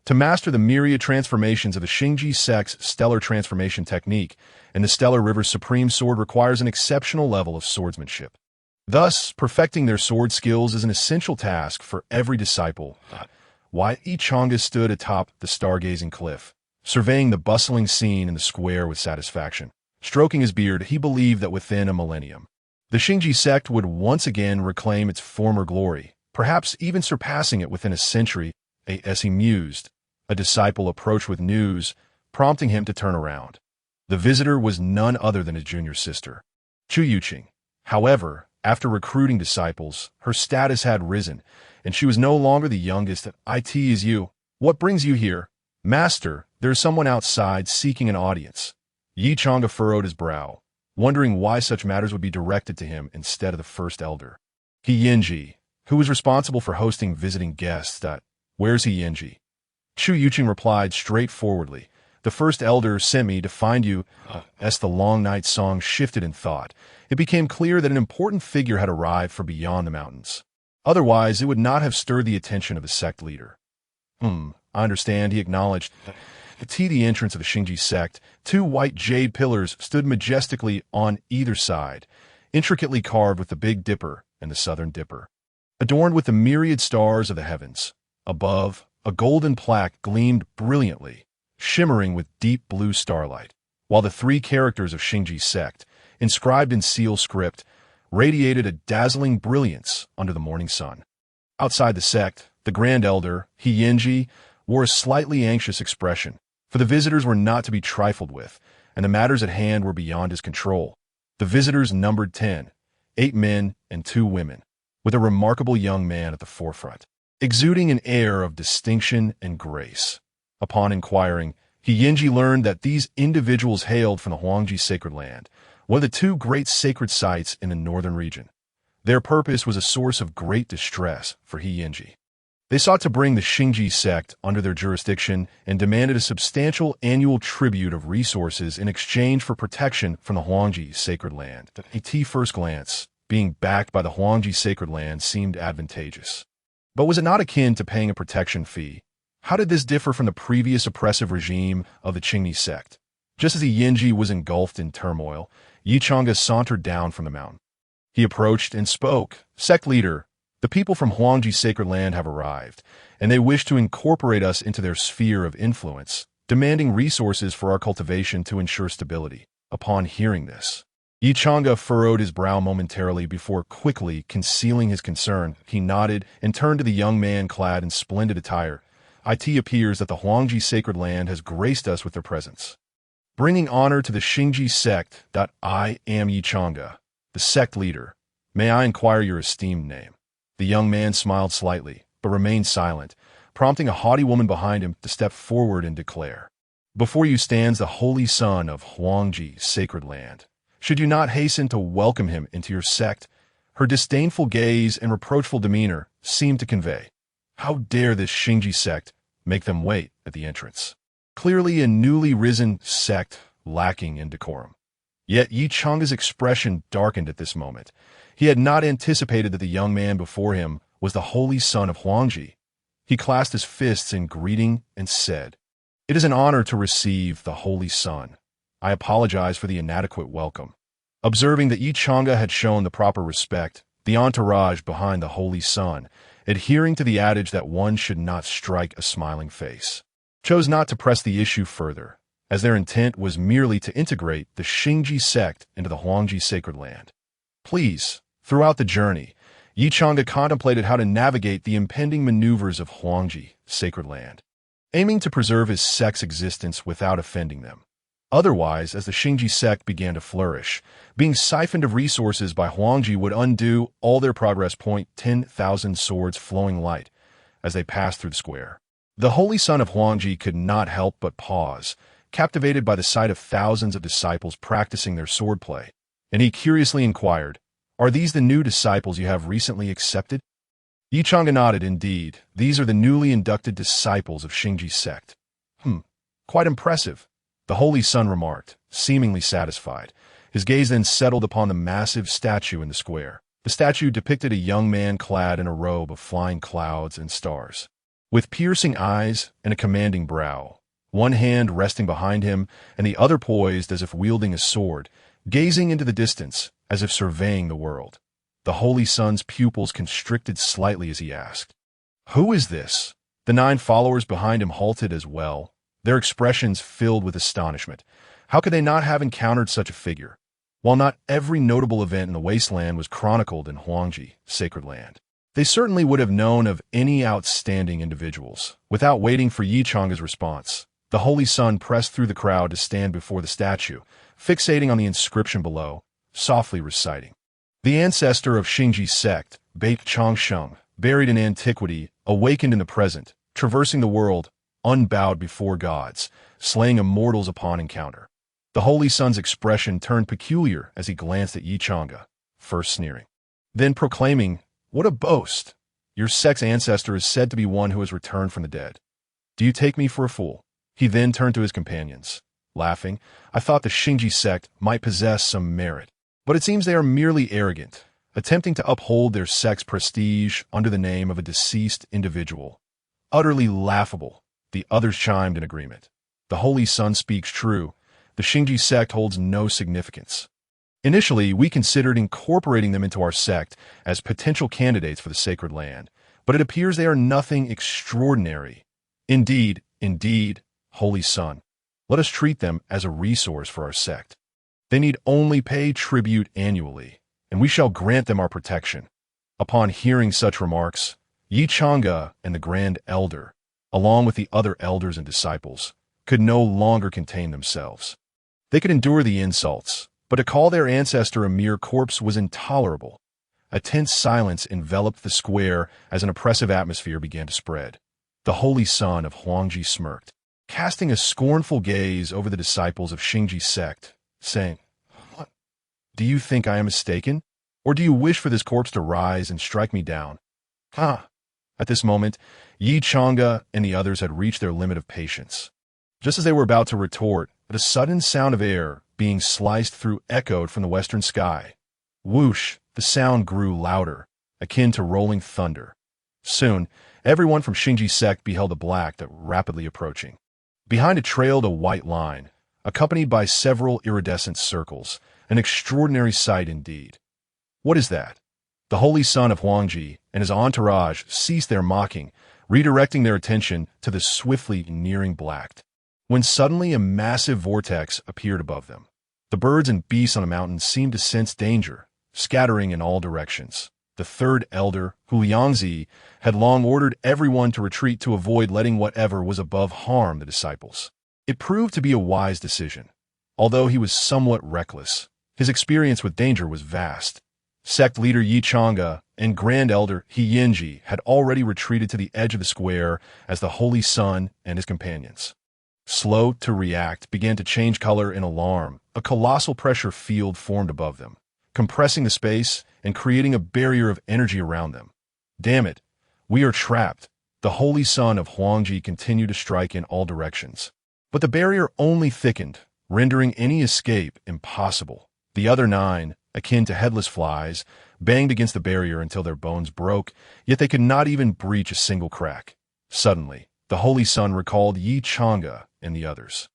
[SPEAKER 1] To master the myriad transformations of the Xingji sect's stellar transformation technique, and the Stellar River's supreme sword requires an exceptional level of swordsmanship. Thus, perfecting their sword skills is an essential task for every disciple. Yi Changge stood atop the stargazing cliff, surveying the bustling scene in the square with satisfaction. Stroking his beard, he believed that within a millennium, the Xingji sect would once again reclaim its former glory, perhaps even surpassing it within a century. As he mused, a disciple approached with news, prompting him to turn around. The visitor was none other than his junior sister, Chu Yuqing. However, after recruiting disciples, her status had risen, and she was no longer the youngest. "It is you. What brings you here?" "Master, there is someone outside seeking an audience." Yi Changge furrowed his brow, wondering why such matters would be directed to him instead of the first elder, He Yinji, who was responsible for hosting visiting guests. "Where's He Yinji?" Chu Yuqing replied straightforwardly, "The first elder sent me to find you." As the long night song shifted in thought, it became clear that an important figure had arrived from beyond the mountains. Otherwise, it would not have stirred the attention of the sect leader. I understand," he acknowledged. At the entrance of the Xingji sect, two white jade pillars stood majestically on either side, intricately carved with the Big Dipper and the Southern Dipper, adorned with the myriad stars of the heavens. Above, a golden plaque gleamed brilliantly, shimmering with deep blue starlight, while the three characters of Xingji sect, inscribed in seal script, radiated a dazzling brilliance under the morning sun. Outside the sect, the Grand Elder, He Yinji, wore a slightly anxious expression, for the visitors were not to be trifled with, and the matters at hand were beyond his control. The visitors numbered 10, 8 men and 2 women, with a remarkable young man at the forefront, exuding an air of distinction and grace. Upon inquiring, He Yinji learned that these individuals hailed from the Huangji Sacred Land, one of the 2 great sacred sites in the northern region. Their purpose was a source of great distress for He Yinji. They sought to bring the Xingji sect under their jurisdiction and demanded a substantial annual tribute of resources in exchange for protection from the Huangji Sacred Land. At first glance, being backed by the Huangji sacred land seemed advantageous. But was it not akin to paying a protection fee? How did this differ from the previous oppressive regime of the Qingni sect? Just as the Yinji was engulfed in turmoil, Yichanga sauntered down from the mountain. He approached and spoke. "Sect leader, the people from Huangji sacred land have arrived, and they wish to incorporate us into their sphere of influence, demanding resources for our cultivation to ensure stability." Upon hearing this, Yichanga furrowed his brow momentarily before quickly concealing his concern. He nodded and turned to the young man clad in splendid attire. "It appears that the Huangji sacred land has graced us with their presence, bringing honor to the Xingji sect. I am Yichanga, the sect leader. May I inquire your esteemed name?" The young man smiled slightly, but remained silent, prompting a haughty woman behind him to step forward and declare, "Before you stands the holy son of Huangji sacred land. Should you not hasten to welcome him into your sect?" Her disdainful gaze and reproachful demeanor seemed to convey, "How dare this Xingji sect make them wait at the entrance?" Clearly a newly risen sect lacking in decorum. Yet Yichanga's expression darkened at this moment. He had not anticipated that the young man before him was the holy son of Huangji. He clasped his fists in greeting and said, "It is an honor to receive the holy son. I apologize for the inadequate welcome." Observing that Yichanga had shown the proper respect, the entourage behind the holy son, adhering to the adage that one should not strike a smiling face, chose not to press the issue further, as their intent was merely to integrate the Xingji sect into the Huangji sacred land. Throughout the journey, Yichanga contemplated how to navigate the impending maneuvers of Huangji sacred land, aiming to preserve his sect's existence without offending them. Otherwise, as the Xingji sect began to flourish, being siphoned of resources by Huangji would undo all their progress. 10,000 swords flowing light as they passed through the square. The holy son of Huangji could not help but pause, captivated by the sight of thousands of disciples practicing their swordplay, and he curiously inquired, "Are these the new disciples you have recently accepted?" Yichanga nodded. "Indeed, these are the newly inducted disciples of Xingji sect." Quite impressive," the holy son remarked, seemingly satisfied. His gaze then settled upon the massive statue in the square. The statue depicted a young man clad in a robe of flying clouds and stars, with piercing eyes and a commanding brow, one hand resting behind him and the other poised as if wielding a sword, gazing into the distance as if surveying the world. The holy son's pupils constricted slightly as he asked, "Who is this?" The 9 followers behind him halted as well, their expressions filled with astonishment. How could they not have encountered such a figure? While not every notable event in the wasteland was chronicled in Huangji sacred land, they certainly would have known of any outstanding individuals. Without waiting for Yichanga's response, the holy son pressed through the crowd to stand before the statue, fixating on the inscription below, softly reciting, "The ancestor of Xingji sect, Beit Changsheng, buried in antiquity, awakened in the present, traversing the world, unbowed before gods, slaying immortals upon encounter." The holy son's expression turned peculiar as he glanced at Yichanga, first sneering, then proclaiming, "What a boast! Your sect's ancestor is said to be one who has returned from the dead. Do you take me for a fool?" He then turned to his companions, laughing. "I thought the Xingji sect might possess some merit, but it seems they are merely arrogant, attempting to uphold their sect's prestige under the name of a deceased individual. Utterly laughable." The others chimed in agreement. The holy son speaks true. The Xingji sect holds no significance. Initially, we considered incorporating them into our sect as potential candidates for the sacred land, but it appears they are nothing extraordinary. Indeed, holy son, let us treat them as a resource for our sect. They need only pay tribute annually, and we shall grant them our protection." Upon hearing such remarks, Yichanga and the Grand Elder, along with the other elders and disciples, could no longer contain themselves. They could endure the insults, but to call their ancestor a mere corpse was intolerable. A tense silence enveloped the square as an oppressive atmosphere began to spread. The holy son of Huangji smirked, casting a scornful gaze over the disciples of Xingji sect, saying, "What? Do you think I am mistaken? Or do you wish for this corpse to rise and strike me down?" At this moment, Yichanga and the others had reached their limit of patience. Just as they were about to retort, the sudden sound of air being sliced through echoed from the western sky. Whoosh! the sound grew louder, akin to rolling thunder. Soon, everyone from Xingji's sect beheld a black that rapidly approaching. Behind it trailed a white line, accompanied by several iridescent circles, an extraordinary sight indeed. What is that? The holy son of Huangji and his entourage ceased their mocking, redirecting their attention to the swiftly nearing black, when suddenly a massive vortex appeared above them. The birds and beasts on the mountain seemed to sense danger, scattering in all directions. The third elder, Huliangzi, had long ordered everyone to retreat to avoid letting whatever was above harm the disciples. It proved to be a wise decision. Although he was somewhat reckless, his experience with danger was vast. Sect leader Yi Chang'e and Grand Elder He Yinji had already retreated to the edge of the square as the Holy Son and his companions, slow to react, began to change color in alarm. A colossal pressure field formed above them, compressing the space and creating a barrier of energy around them. Damn it, we are trapped. The Holy Son of Huangji continued to strike in all directions. But the barrier only thickened, rendering any escape impossible. The other 9, akin to headless flies, banged against the barrier until their bones broke, yet they could not even breach a single crack. Suddenly, the Holy Son recalled Yi Chang'e and the others.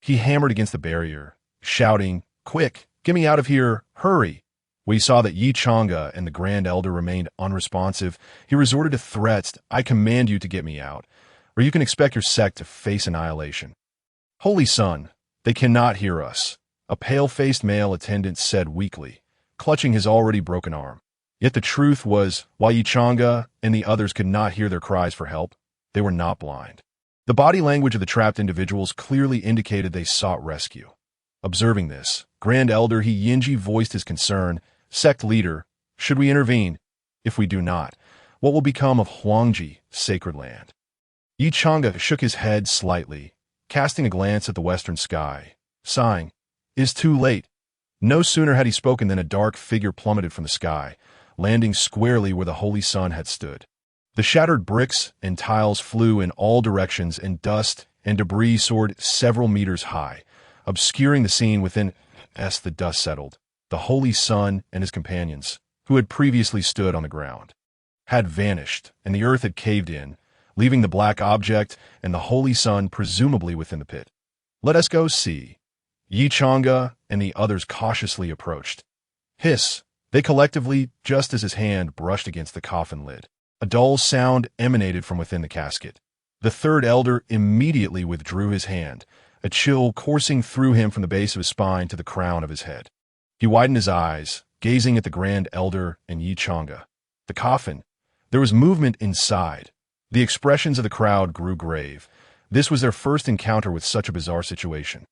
[SPEAKER 1] He hammered against the barrier, shouting, "Quick, get me out of here, hurry!" When he saw that Yi Chang'e and the Grand Elder remained unresponsive, he resorted to threats. "I command you to get me out, or you can expect your sect to face annihilation." "Holy Son, they cannot hear us," a pale-faced male attendant said weakly, clutching his already broken arm. Yet the truth was, while Yi Chang'e and the others could not hear their cries for help, they were not blind. The body language of the trapped individuals clearly indicated they sought rescue. Observing this, Grand Elder He Yinji voiced his concern. "Sect leader, should we intervene? If we do not, what will become of Huangji, sacred land?" Yi Chang'e shook his head slightly, casting a glance at the western sky, sighing, "It is too late." No sooner had he spoken than a dark figure plummeted from the sky, landing squarely where the Holy Son had stood. The shattered bricks and tiles flew in all directions, and dust and debris soared several meters high, obscuring the scene within. As the dust settled, the Holy Son and his companions, who had previously stood on the ground, had vanished, and the earth had caved in, leaving the black object and the Holy Son presumably within the pit. "Let us go see." Yi Chang'e and the others cautiously approached. Hiss! They collectively, just as his hand brushed against the coffin lid. A dull sound emanated from within the casket. The third elder immediately withdrew his hand, a chill coursing through him from the base of his spine to the crown of his head. He widened his eyes, gazing at the Grand Elder and Yi Chang'e. The coffin. There was movement inside. The expressions of the crowd grew grave. This was their first encounter with such a bizarre situation.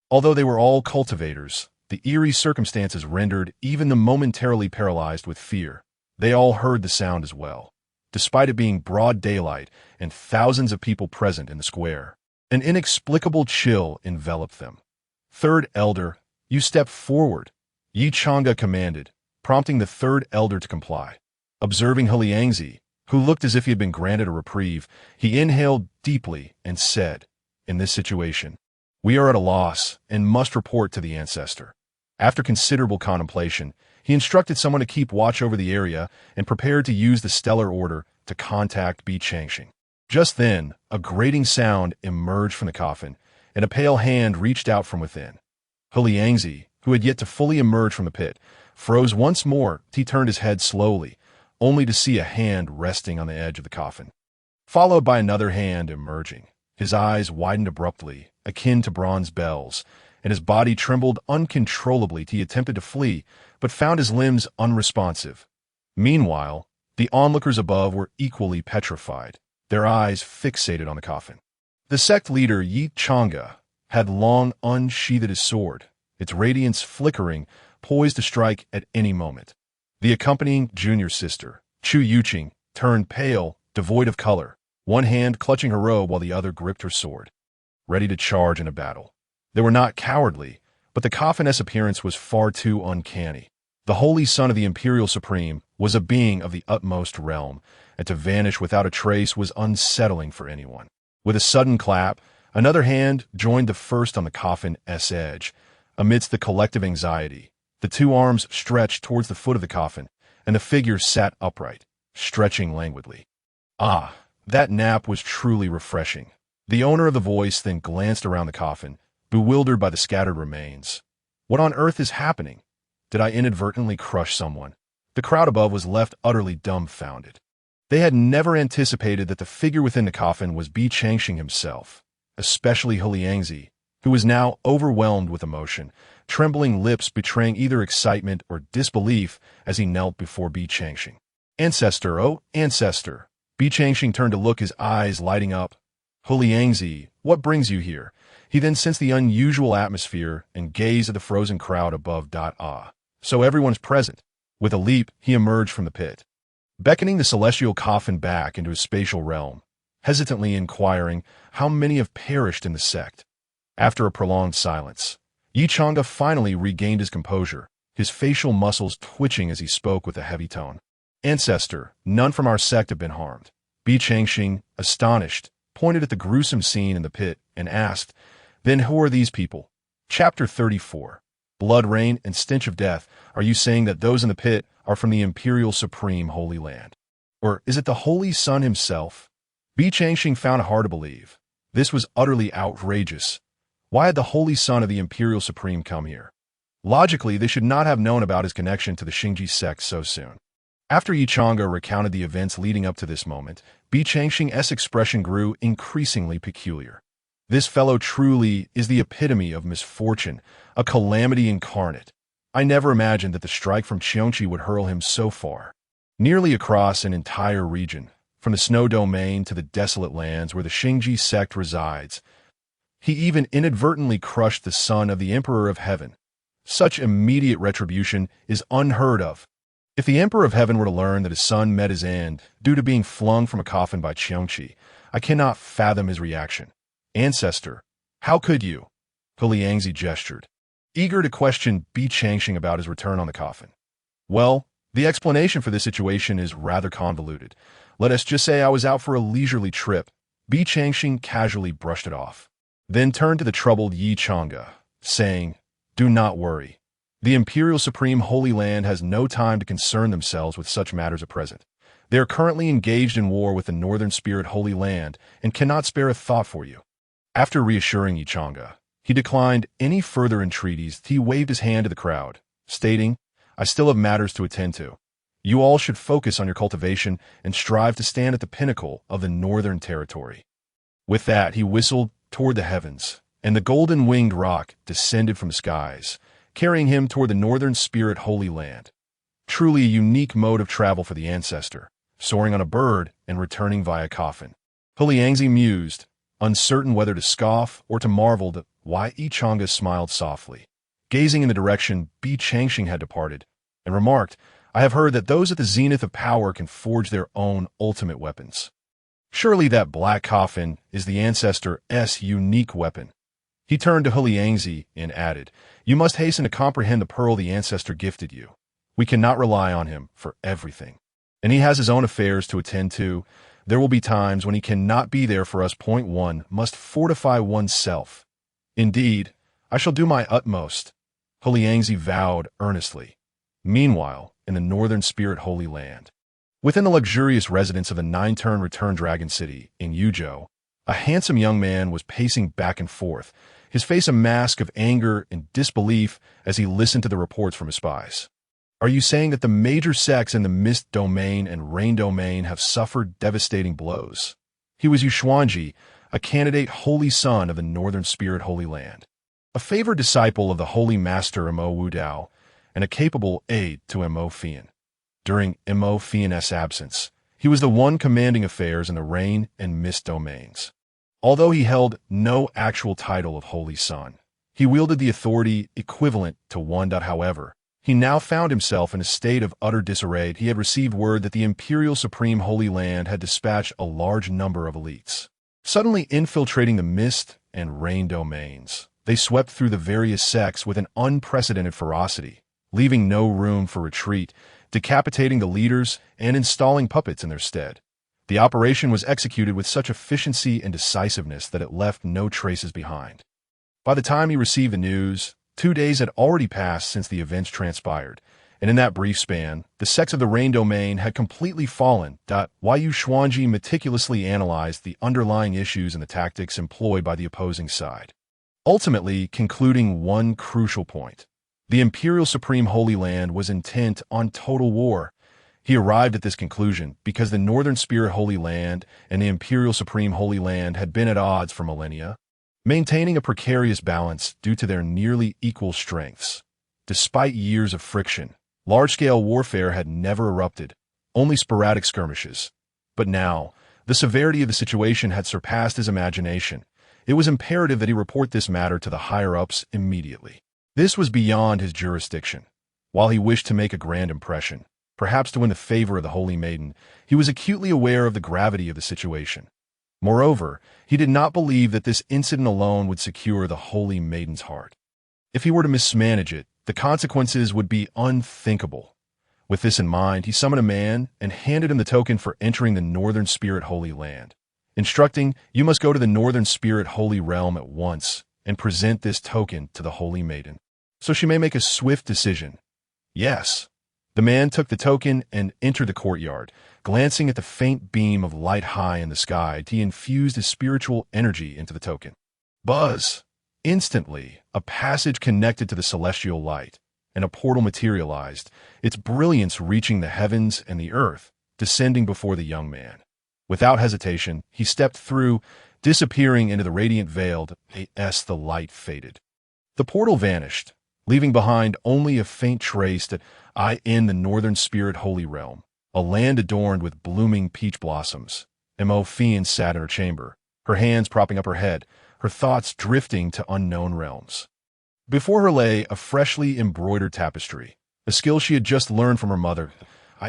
[SPEAKER 1] Although they were all cultivators, the eerie circumstances rendered even the momentarily paralyzed with fear. They all heard the sound as well, despite it being broad daylight and thousands of people present in the square. An inexplicable chill enveloped them. "Third elder, you step forward," Yi Chang'e commanded, prompting the third elder to comply. Observing Huliangzi, who looked as if he had been granted a reprieve, he inhaled deeply and said, "In this situation, we are at a loss and must report to the Ancestor." After considerable contemplation, he instructed someone to keep watch over the area and prepared to use the stellar order to contact Bi Changxing. Just then, a grating sound emerged from the coffin, and a pale hand reached out from within. Huliangzi, who had yet to fully emerge from the pit, froze once more. He turned his head slowly, only to see a hand resting on the edge of the coffin, followed by another hand emerging. His eyes widened abruptly, akin to bronze bells, and his body trembled uncontrollably. He attempted to flee, but found his limbs unresponsive. Meanwhile, the onlookers above were equally petrified, their eyes fixated on the coffin. The sect leader, Yi Chang'e, had long unsheathed his sword, its radiance flickering, poised to strike at any moment. The accompanying junior sister, Chu Yuqing, turned pale, devoid of color, one hand clutching her robe while the other gripped her sword, ready to charge in a battle. They were not cowardly, but the coffiness appearance was far too uncanny. The Holy Son of the Imperial Supreme was a being of the utmost realm, and to vanish without a trace was unsettling for anyone. With a sudden clap, another hand joined the first on the coffin's edge. Amidst the collective anxiety, The two arms stretched towards the foot of the coffin, and the figure sat upright, stretching languidly. Ah, that nap was truly refreshing. The owner of the voice then glanced around the coffin, bewildered by the scattered remains. What on earth is happening? Did I inadvertently crush someone? The crowd above was left utterly dumbfounded. They had never anticipated that the figure within the coffin was Bi Changxing himself, especially Huliangzi, who was now overwhelmed with emotion, trembling lips betraying either excitement or disbelief as he knelt before Bi Changxing. Ancestor, oh, Ancestor! Bi Changxing turned to look, his eyes lighting up. Huliangzi, what brings you here? He then sensed the unusual atmosphere and gazed at the frozen crowd above. So everyone's present. With a leap, he emerged from the pit, beckoning the celestial coffin back into his spatial realm, hesitantly inquiring how many have perished in the sect. After a prolonged silence, Yichanga finally regained his composure, his facial muscles twitching as he spoke with a heavy tone. Ancestor, none from our sect have been harmed. Bi Changxing, astonished, pointed at the gruesome scene in the pit and asked, Then who are these people? Chapter 34. Blood rain and stench of death. Are you saying that those in the pit are from the Imperial Supreme Holy Land? Or is it the Holy Sun himself? Bi Changxing found it hard to believe. This was utterly outrageous. Why had the Holy Sun of the Imperial Supreme come here? Logically, they should not have known about his connection to the Xingji sect so soon. After Yichanga recounted the events leading up to this moment, Bi Changxing's expression grew increasingly peculiar. This fellow truly is the epitome of misfortune, a calamity incarnate. I never imagined that the strike from Qiongqi would hurl him so far. Nearly across an entire region, from the snow domain to the desolate lands where the Xingji sect resides. He even inadvertently crushed the son of the Emperor of Heaven. Such immediate retribution is unheard of. If the Emperor of Heaven were to learn that his son met his end due to being flung from a coffin by Qiongqi, I cannot fathom his reaction. Ancestor, how could you? Huliangzi gestured, eager to question Bi Changxing about his return on the coffin. Well, the explanation for this situation is rather convoluted. Let us just say I was out for a leisurely trip. Bi Changxing casually brushed it off, then turned to the troubled Yichanga, saying, Do not worry. The Imperial Supreme Holy Land has no time to concern themselves with such matters at present. They are currently engaged in war with the Northern Spirit Holy Land and cannot spare a thought for you. After reassuring Yichanga, he declined any further entreaties. He waved his hand to the crowd, stating, I still have matters to attend to. You all should focus on your cultivation and strive to stand at the pinnacle of the Northern Territory. With that, he whistled toward the heavens, and the golden-winged rock descended from the skies, carrying him toward the Northern Spirit Holy Land. Truly a unique mode of travel for the Ancestor, soaring on a bird and returning via coffin. Huliangzi mused, uncertain whether to scoff or to marvel at why Yichanga smiled softly, gazing in the direction Bi Changxing had departed, and remarked, I have heard that those at the zenith of power can forge their own ultimate weapons. Surely that black coffin is the Ancestor's unique weapon. He turned to Huliangzi and added, You must hasten to comprehend the pearl the Ancestor gifted you. We cannot rely on him for everything. And he has his own affairs to attend to. There will be times when he cannot be there for us. Point 1 must fortify oneself. Indeed, I shall do my utmost, Huliangzi vowed earnestly. Meanwhile, in the Northern Spirit Holy Land, within the luxurious residence of the 9-turn return Dragon City in Yuzhou, a handsome young man was pacing back and forth, his face a mask of anger and disbelief as he listened to the reports from his spies. Are you saying that the major sects in the Mist Domain and Rain Domain have suffered devastating blows? He was Yuxuanji, a candidate holy son of the Northern Spirit Holy Land, a favored disciple of the Holy Master Mo Wudao, and a capable aide to Mo Fian. During Mo Fian's absence, he was the one commanding affairs in the Rain and Mist domains. Although he held no actual title of Holy Son, he wielded the authority equivalent to one. However, he now found himself in a state of utter disarray. He had received word that the Imperial Supreme Holy Land had dispatched a large number of elites, suddenly infiltrating the Mist and Rain domains. They swept through the various sects with an unprecedented ferocity, leaving no room for retreat, decapitating the leaders and installing puppets in their stead. The operation was executed with such efficiency and decisiveness that it left no traces behind. By the time he received the news, 2 days had already passed since the events transpired, and in that brief span, the sects of the Rain Domain had completely fallen. Yu Xuanji meticulously analyzed the underlying issues and the tactics employed by the opposing side, ultimately concluding one crucial point. The Imperial Supreme Holy Land was intent on total war. He arrived at this conclusion because the Northern Spirit Holy Land and the Imperial Supreme Holy Land had been at odds for millennia, maintaining a precarious balance due to their nearly equal strengths. Despite years of friction, large-scale warfare had never erupted, only sporadic skirmishes. But now, the severity of the situation had surpassed his imagination. It was imperative that he report this matter to the higher-ups immediately. This was beyond his jurisdiction. While he wished to make a grand impression, perhaps to win the favor of the Holy Maiden, he was acutely aware of the gravity of the situation. Moreover, he did not believe that this incident alone would secure the Holy Maiden's heart. If he were to mismanage it, the consequences would be unthinkable. With this in mind, he summoned a man and handed him the token for entering the Northern Spirit Holy Land, instructing, "You must go to the Northern Spirit Holy Realm at once and present this token to the Holy Maiden, so she may make a swift decision." Yes. The man took the token and entered the courtyard. Glancing at the faint beam of light high in the sky, he infused his spiritual energy into the token. Buzz! Instantly, a passage connected to the celestial light, and a portal materialized, its brilliance reaching the heavens and the earth, descending before the young man. Without hesitation, he stepped through, disappearing into the radiant veil as the light faded. The portal vanished, leaving behind only a faint trace that in the Northern Spirit Holy Realm, a land adorned with blooming peach blossoms. Fian sat in her chamber, her hands propping up her head, her thoughts drifting to unknown realms. Before her lay a freshly embroidered tapestry, a skill she had just learned from her mother.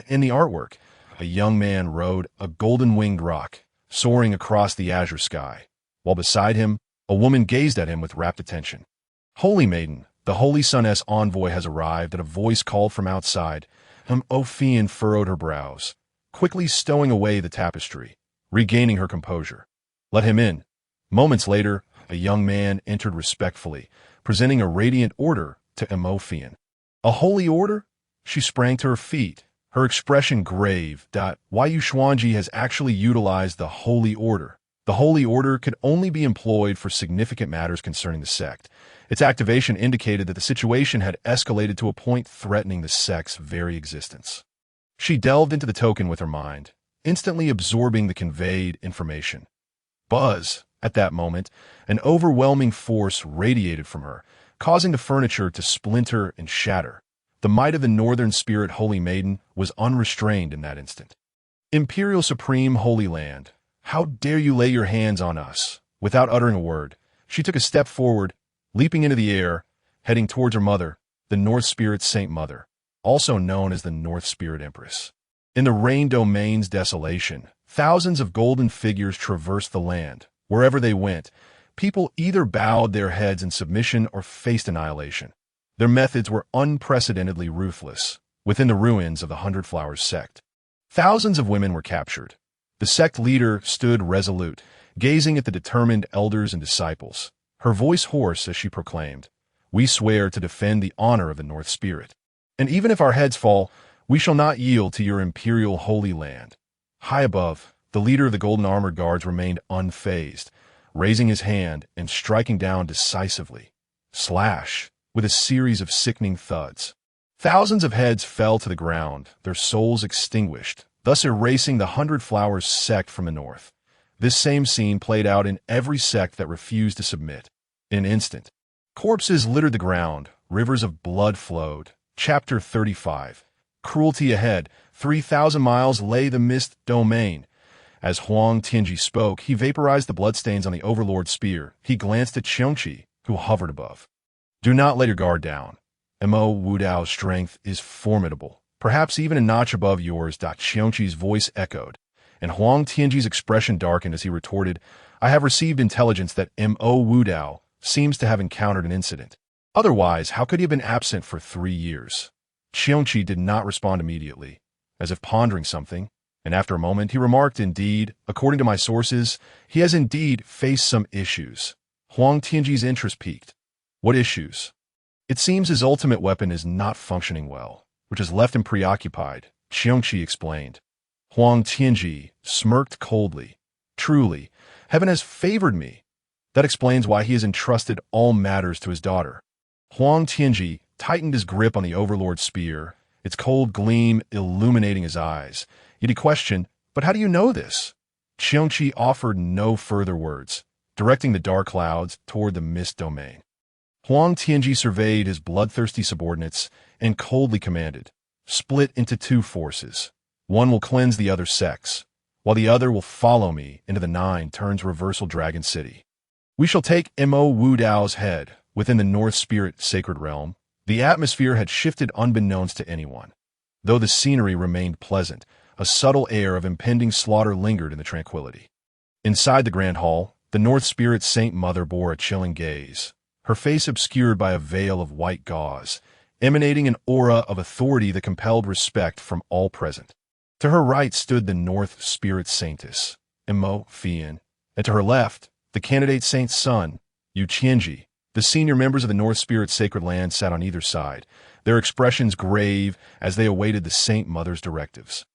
[SPEAKER 1] In the artwork, a young man rode a golden-winged roc, soaring across the azure sky, while beside him, a woman gazed at him with rapt attention. "Holy Maiden, the Holy Sun's envoy has arrived," and a voice called from outside. Fian furrowed her brows, quickly stowing away the tapestry, regaining her composure. "Let him in." Moments later, a young man entered respectfully, presenting a radiant order to Fian. "A holy order?" She sprang to her feet, her expression grave. Yu Xuanji has actually utilized the holy order. The holy order could only be employed for significant matters concerning the sect. Its activation indicated that the situation had escalated to a point threatening the sect's very existence. She delved into the token with her mind, instantly absorbing the conveyed information. Buzz! At that moment, an overwhelming force radiated from her, causing the furniture to splinter and shatter. The might of the Northern Spirit Holy Maiden was unrestrained in that instant. "Imperial Supreme Holy Land, how dare you lay your hands on us?" Without uttering a word, she took a step forward, leaping into the air, heading towards her mother, the North Spirit Saint Mother, also known as the North Spirit Empress. In the Rain Domain's desolation, thousands of golden figures traversed the land. Wherever they went, people either bowed their heads in submission or faced annihilation. Their methods were unprecedentedly ruthless. Within the ruins of the Hundred Flowers sect, thousands of women were captured. The sect leader stood resolute, gazing at the determined elders and disciples, her voice hoarse as she proclaimed, "We swear to defend the honor of the North Spirit. And even if our heads fall, we shall not yield to your imperial holy land." High above, the leader of the Golden Armored Guards remained unfazed, raising his hand and striking down decisively. Slash! With a series of sickening thuds. Thousands of heads fell to the ground, their souls extinguished, thus erasing the Hundred Flowers sect from the north. This same scene played out in every sect that refused to submit. In an instant, corpses littered the ground, rivers of blood flowed. Chapter 35. Cruelty ahead. 3,000 miles lay the mist domain. As Huang Tianji spoke, he vaporized the bloodstains on the Overlord's spear. He glanced at Qiongqi, who hovered above. "Do not let your guard down. Wudao's strength is formidable, perhaps even a notch above yours." Qiongqi's voice echoed, and Huang Tianji's expression darkened as he retorted, "I have received intelligence that Wudao seems to have encountered an incident. Otherwise, how could he have been absent for 3 years?" Qiongqi did not respond immediately, as if pondering something, and after a moment he remarked, "Indeed, according to my sources, he has indeed faced some issues." Huang Tianji's interest peaked. "What issues?" It seems his ultimate weapon is not functioning well, which has left him preoccupied, Xiongqi explained. Huang Tianji smirked coldly. Truly, heaven has favored me. That explains why he has entrusted all matters to his daughter. Huang Tianji tightened his grip on the Overlord's spear, its cold gleam illuminating his eyes. Yet he questioned, "But how do you know this?" Xiongqi offered no further words, directing the dark clouds toward the mist domain. Huang Tianji surveyed his bloodthirsty subordinates and coldly commanded, "Split into two forces. One will cleanse the other's sex, while the other will follow me into the 9 turns reversal dragon city. We shall take Mo Wu Dao's head within the North Spirit sacred realm." The atmosphere had shifted unbeknownst to anyone. Though the scenery remained pleasant, a subtle air of impending slaughter lingered in the tranquility. Inside the grand hall, the North Spirit Saint Mother bore a chilling gaze, her face obscured by a veil of white gauze, emanating an aura of authority that compelled respect from all present. To her right stood the North Spirit Saintess, Mo Fian, and to her left, the candidate saint's son, Yu Qianji. The senior members of the North Spirit Sacred Land sat on either side, their expressions grave as they awaited the Saint Mother's directives.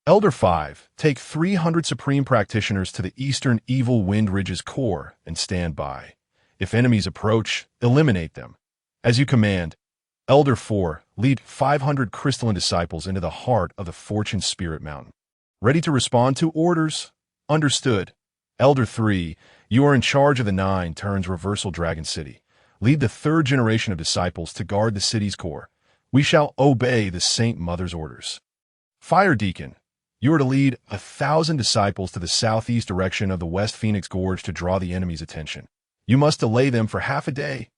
[SPEAKER 1] Elder 5, take 300 Supreme Practitioners to the eastern Evil Wind Ridge's core and stand by. If enemies approach, eliminate them. As you command. Elder 4, lead 500 crystalline disciples into the heart of the Fortune Spirit Mountain. Ready to respond to orders? Understood. Elder 3, you are in charge of the 9 turns reversal dragon city. Lead the 3rd generation of disciples to guard the city's core. We shall obey the Saint Mother's orders. Fire Deacon, you are to lead 1,000 disciples to the southeast direction of the West Phoenix Gorge to draw the enemy's attention. You must delay them for half a day.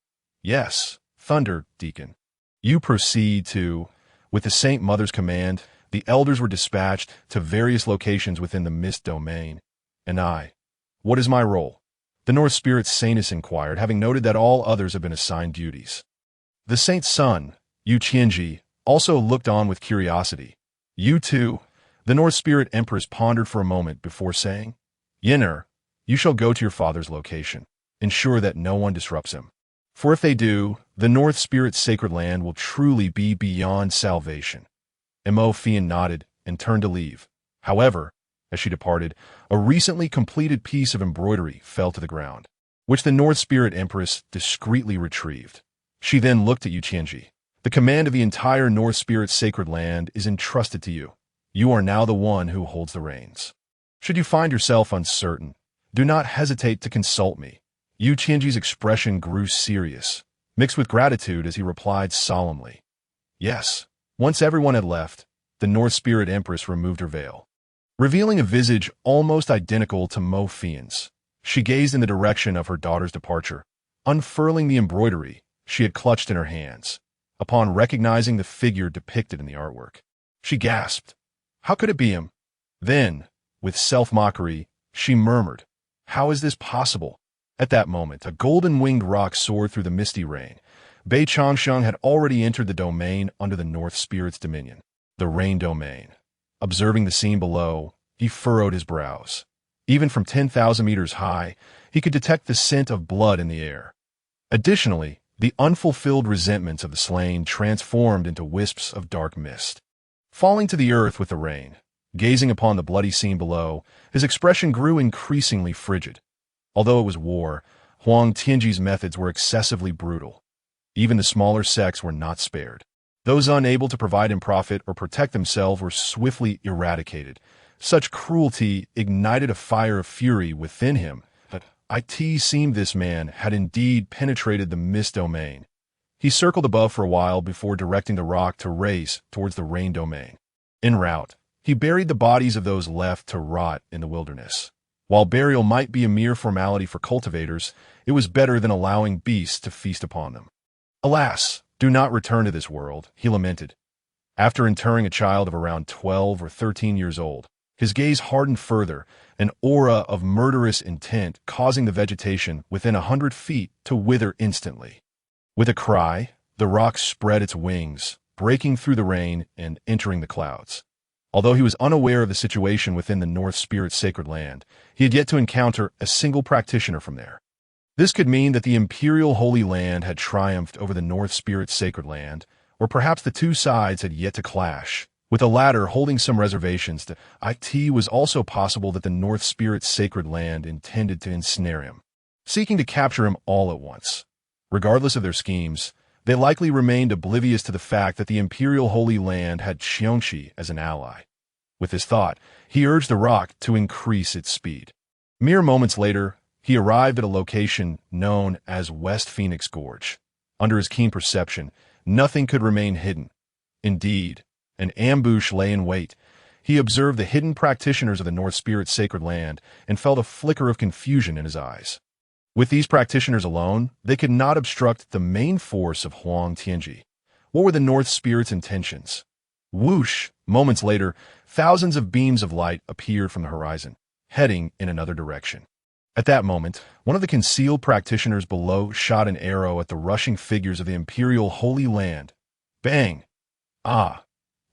[SPEAKER 1] Yes, Thunder Deacon. You proceed to... With the Saint Mother's command, the elders were dispatched to various locations within the Mist Domain. And I, what is my role? The North Spirit Saintess inquired, having noted that all others have been assigned duties. The Saint's son, Yu Qianji, also looked on with curiosity. You too? The North Spirit Empress pondered for a moment before saying, Yin'er, you shall go to your father's location. Ensure that no one disrupts him. For if they do, the North Spirit Sacred Land will truly be beyond salvation. Mo Fian nodded and turned to leave. However, as she departed, a recently completed piece of embroidery fell to the ground, which the North Spirit Empress discreetly retrieved. She then looked at Yu Qianji. The command of the entire North Spirit Sacred Land is entrusted to you. You are now the one who holds the reins. Should you find yourself uncertain, do not hesitate to consult me. Yu Qianji's expression grew serious, mixed with gratitude as he replied solemnly. Yes. Once everyone had left, the North Spirit Empress removed her veil, revealing a visage almost identical to Mo Fian's. She gazed in the direction of her daughter's departure, unfurling the embroidery she had clutched in her hands. Upon recognizing the figure depicted in the artwork, she gasped, "How could it be him?" Then, with self-mockery, she murmured, "How is this possible?" At that moment, a golden-winged rock soared through the misty rain. Bei Changsheng had already entered the domain under the North Spirit's dominion, the Rain Domain. Observing the scene below, he furrowed his brows. Even from 10,000 meters high, he could detect the scent of blood in the air. Additionally, the unfulfilled resentments of the slain transformed into wisps of dark mist. Falling to the earth with the rain, gazing upon the bloody scene below, his expression grew increasingly frigid. Although it was war, Huang Tianji's methods were excessively brutal. Even the smaller sects were not spared. Those unable to provide him profit or protect themselves were swiftly eradicated. Such cruelty ignited a fire of fury within him. But it seemed this man had indeed penetrated the mist domain. He circled above for a while before directing the rock to race towards the rain domain. En route, he buried the bodies of those left to rot in the wilderness. While burial might be a mere formality for cultivators, it was better than allowing beasts to feast upon them. Alas, do not return to this world, he lamented. After interring a child of around 12 or 13 years old, his gaze hardened further, an aura of murderous intent causing the vegetation within 100 feet to wither instantly. With a cry, the rock spread its wings, breaking through the rain and entering the clouds. Although he was unaware of the situation within the North Spirit Sacred Land, he had yet to encounter a single practitioner from there. This could mean that the Imperial Holy Land had triumphed over the North Spirit's Sacred Land, or perhaps the two sides had yet to clash, with the latter holding some reservations. It was also possible that the North Spirit's Sacred Land intended to ensnare him, seeking to capture him all at once. Regardless of their schemes, they likely remained oblivious to the fact that the Imperial Holy Land had Xiongxi as an ally. With this thought, he urged the rock to increase its speed. Mere moments later, he arrived at a location known as West Phoenix Gorge. Under his keen perception, nothing could remain hidden. Indeed, an ambush lay in wait. He observed the hidden practitioners of the North Spirit's Sacred Land and felt a flicker of confusion in his eyes. With these practitioners alone, they could not obstruct the main force of Huang Tianji. What were the North Spirit's intentions? Whoosh! Moments later, thousands of beams of light appeared from the horizon, heading in another direction. At that moment, one of the concealed practitioners below shot an arrow at the rushing figures of the Imperial Holy Land. Bang! Ah!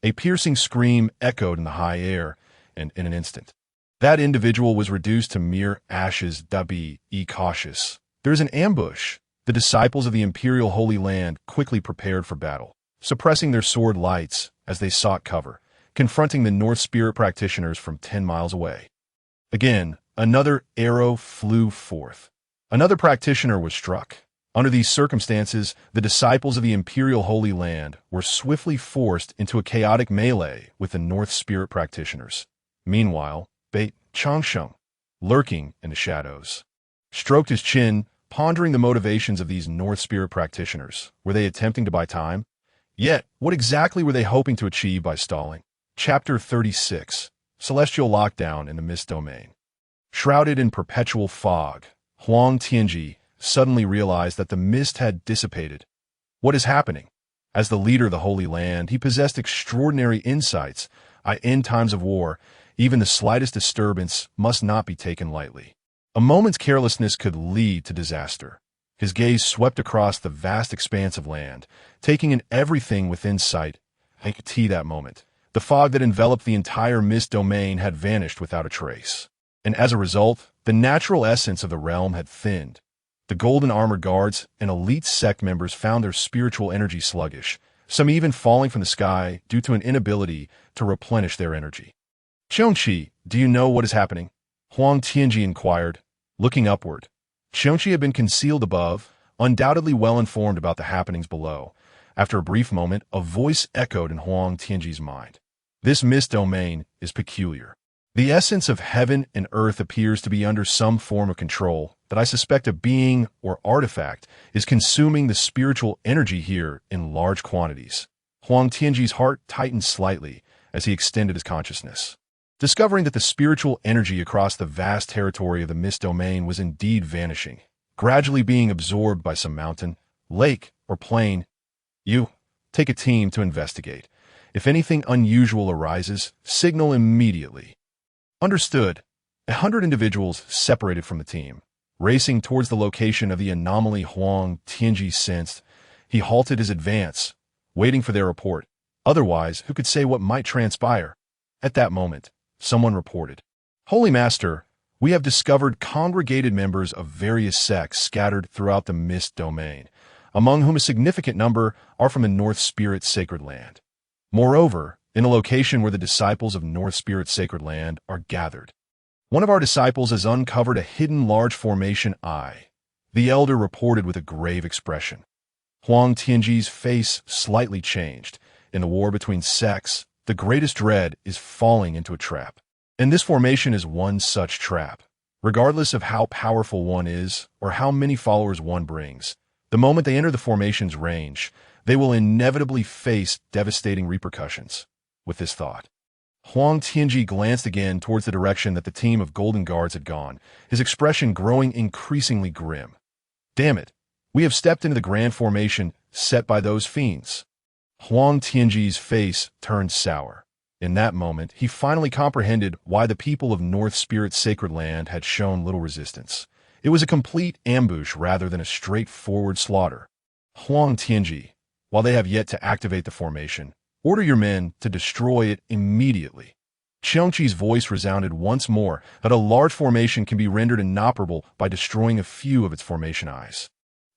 [SPEAKER 1] A piercing scream echoed in the high air, and in an instant, that individual was reduced to mere ashes. Be cautious. There is an ambush. The disciples of the Imperial Holy Land quickly prepared for battle, suppressing their sword lights as they sought cover, confronting the North Spirit practitioners from 10 miles away. Again, another arrow flew forth. Another practitioner was struck. Under these circumstances, the disciples of the Imperial Holy Land were swiftly forced into a chaotic melee with the North Spirit practitioners. Meanwhile, Bei Changsheng, lurking in the shadows, stroked his chin, pondering the motivations of these North Spirit practitioners. Were they attempting to buy time? Yet, what exactly were they hoping to achieve by stalling? Chapter 36. Celestial Lockdown in the Mist Domain. Shrouded in perpetual fog, Huang Tianji suddenly realized that the mist had dissipated. What is happening? As the leader of the Holy Land, he possessed extraordinary insights. In times of war, even the slightest disturbance must not be taken lightly. A moment's carelessness could lead to disaster. His gaze swept across the vast expanse of land, taking in everything within sight. That moment, the fog that enveloped the entire mist domain had vanished without a trace. And as a result, the natural essence of the realm had thinned. The golden armored guards and elite sect members found their spiritual energy sluggish, some even falling from the sky due to an inability to replenish their energy. Xiongxi, do you know what is happening? Huang Tianji inquired, looking upward. Xiongxi had been concealed above, undoubtedly well informed about the happenings below. After a brief moment, a voice echoed in Huang Tianji's mind. This mist domain is peculiar. The essence of heaven and earth appears to be under some form of control that I suspect a being or artifact is consuming the spiritual energy here in large quantities. Huang Tianji's heart tightened slightly as he extended his consciousness. Discovering that the spiritual energy across the vast territory of the mist domain was indeed vanishing, gradually being absorbed by some mountain, lake, or plain. You, take a team to investigate. If anything unusual arises, signal immediately. Understood. 100 individuals separated from the team, racing towards the location of the anomaly. Huang Tianji sensed. He halted his advance, waiting for their report. Otherwise, who could say what might transpire? At that moment, someone reported, "Holy Master, we have discovered congregated members of various sects scattered throughout the mist domain, among whom a significant number are from the North Spirit's Sacred Land. Moreover, in a location where the disciples of North Spirit's Sacred Land are gathered. One of our disciples has uncovered a hidden large formation the elder reported with a grave expression. Huang Tianji's face slightly changed. In the war between sects, the greatest dread is falling into a trap. And this formation is one such trap. Regardless of how powerful one is or how many followers one brings, the moment they enter the formation's range, they will inevitably face devastating repercussions. With this thought, Huang Tianji glanced again towards the direction that the team of golden guards had gone, his expression growing increasingly grim. Damn it, we have stepped into the grand formation set by those fiends. Huang Tianji's face turned sour. In that moment, he finally comprehended why the people of North Spirit's Sacred Land had shown little resistance. It was a complete ambush rather than a straightforward slaughter. Huang Tianji, while they have yet to activate the formation, order your men to destroy it immediately. Qiongqi's voice resounded once more that a large formation can be rendered inoperable by destroying a few of its formation eyes.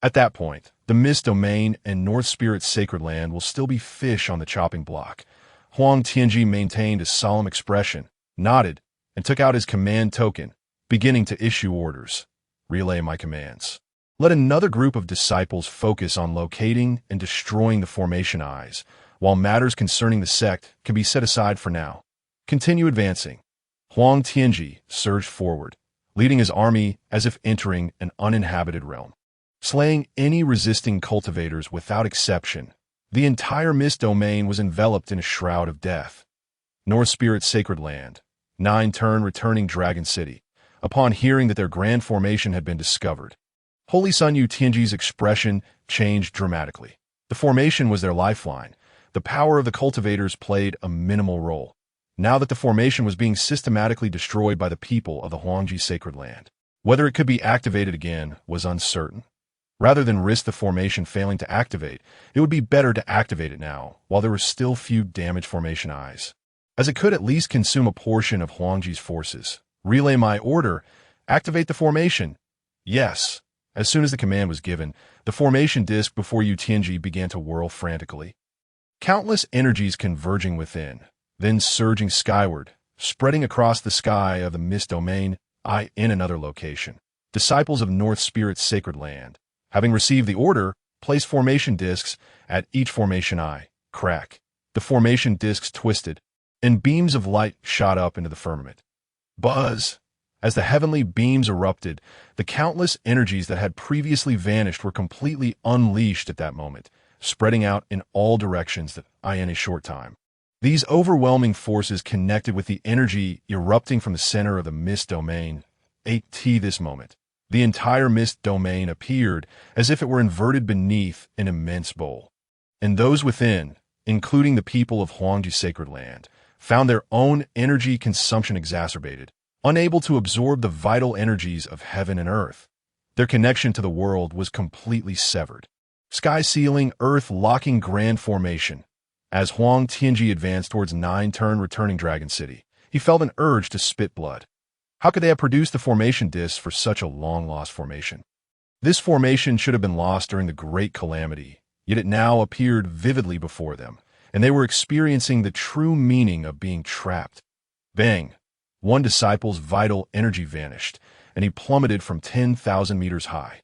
[SPEAKER 1] At that point, the Mist Domain and North Spirit's sacred land will still be fish on the chopping block. Huang Tianji maintained a solemn expression, nodded, and took out his command token, beginning to issue orders. Relay my commands. Let another group of disciples focus on locating and destroying the formation eyes, while matters concerning the sect can be set aside for now. Continue advancing. Huang Tianji surged forward, leading his army as if entering an uninhabited realm. Slaying any resisting cultivators without exception, the entire Mist Domain was enveloped in a shroud of death. North Spirit's sacred land, 9-turn returning Dragon City. Upon hearing that their grand formation had been discovered, Holy Sun Yu Tianji's expression changed dramatically. The formation was their lifeline. The power of the cultivators played a minimal role, now that the formation was being systematically destroyed by the people of the Huangji sacred land. Whether it could be activated again was uncertain. Rather than risk the formation failing to activate, it would be better to activate it now, while there were still few damaged formation eyes, as it could at least consume a portion of Huangji's forces. Relay my order. Activate the formation. Yes. As soon as the command was given, the formation disk before Yu Tianji began to whirl frantically. Countless energies converging within, then surging skyward, spreading across the sky of the Mist Domain, in another location. Disciples of North Spirit's sacred land, having received the order, place formation disks at each formation eye. Crack. The formation disks twisted, and beams of light shot up into the firmament. Buzz! As the heavenly beams erupted, the countless energies that had previously vanished were completely unleashed at that moment, spreading out in all directions in a short time. These overwhelming forces connected with the energy erupting from the center of the Mist Domain. This moment, the entire Mist Domain appeared as if it were inverted beneath an immense bowl. And those within, including the people of Huangji sacred land, found their own energy consumption exacerbated, unable to absorb the vital energies of heaven and earth. Their connection to the world was completely severed. Sky sealing, earth locking grand formation. As Huang Tianji advanced towards 9-turn returning Dragon City, he felt an urge to spit blood. How could they have produced the formation discs for such a long-lost formation? This formation should have been lost during the Great Calamity, yet it now appeared vividly before them, and they were experiencing the true meaning of being trapped. Bang! One disciple's vital energy vanished, and he plummeted from 10,000 meters high.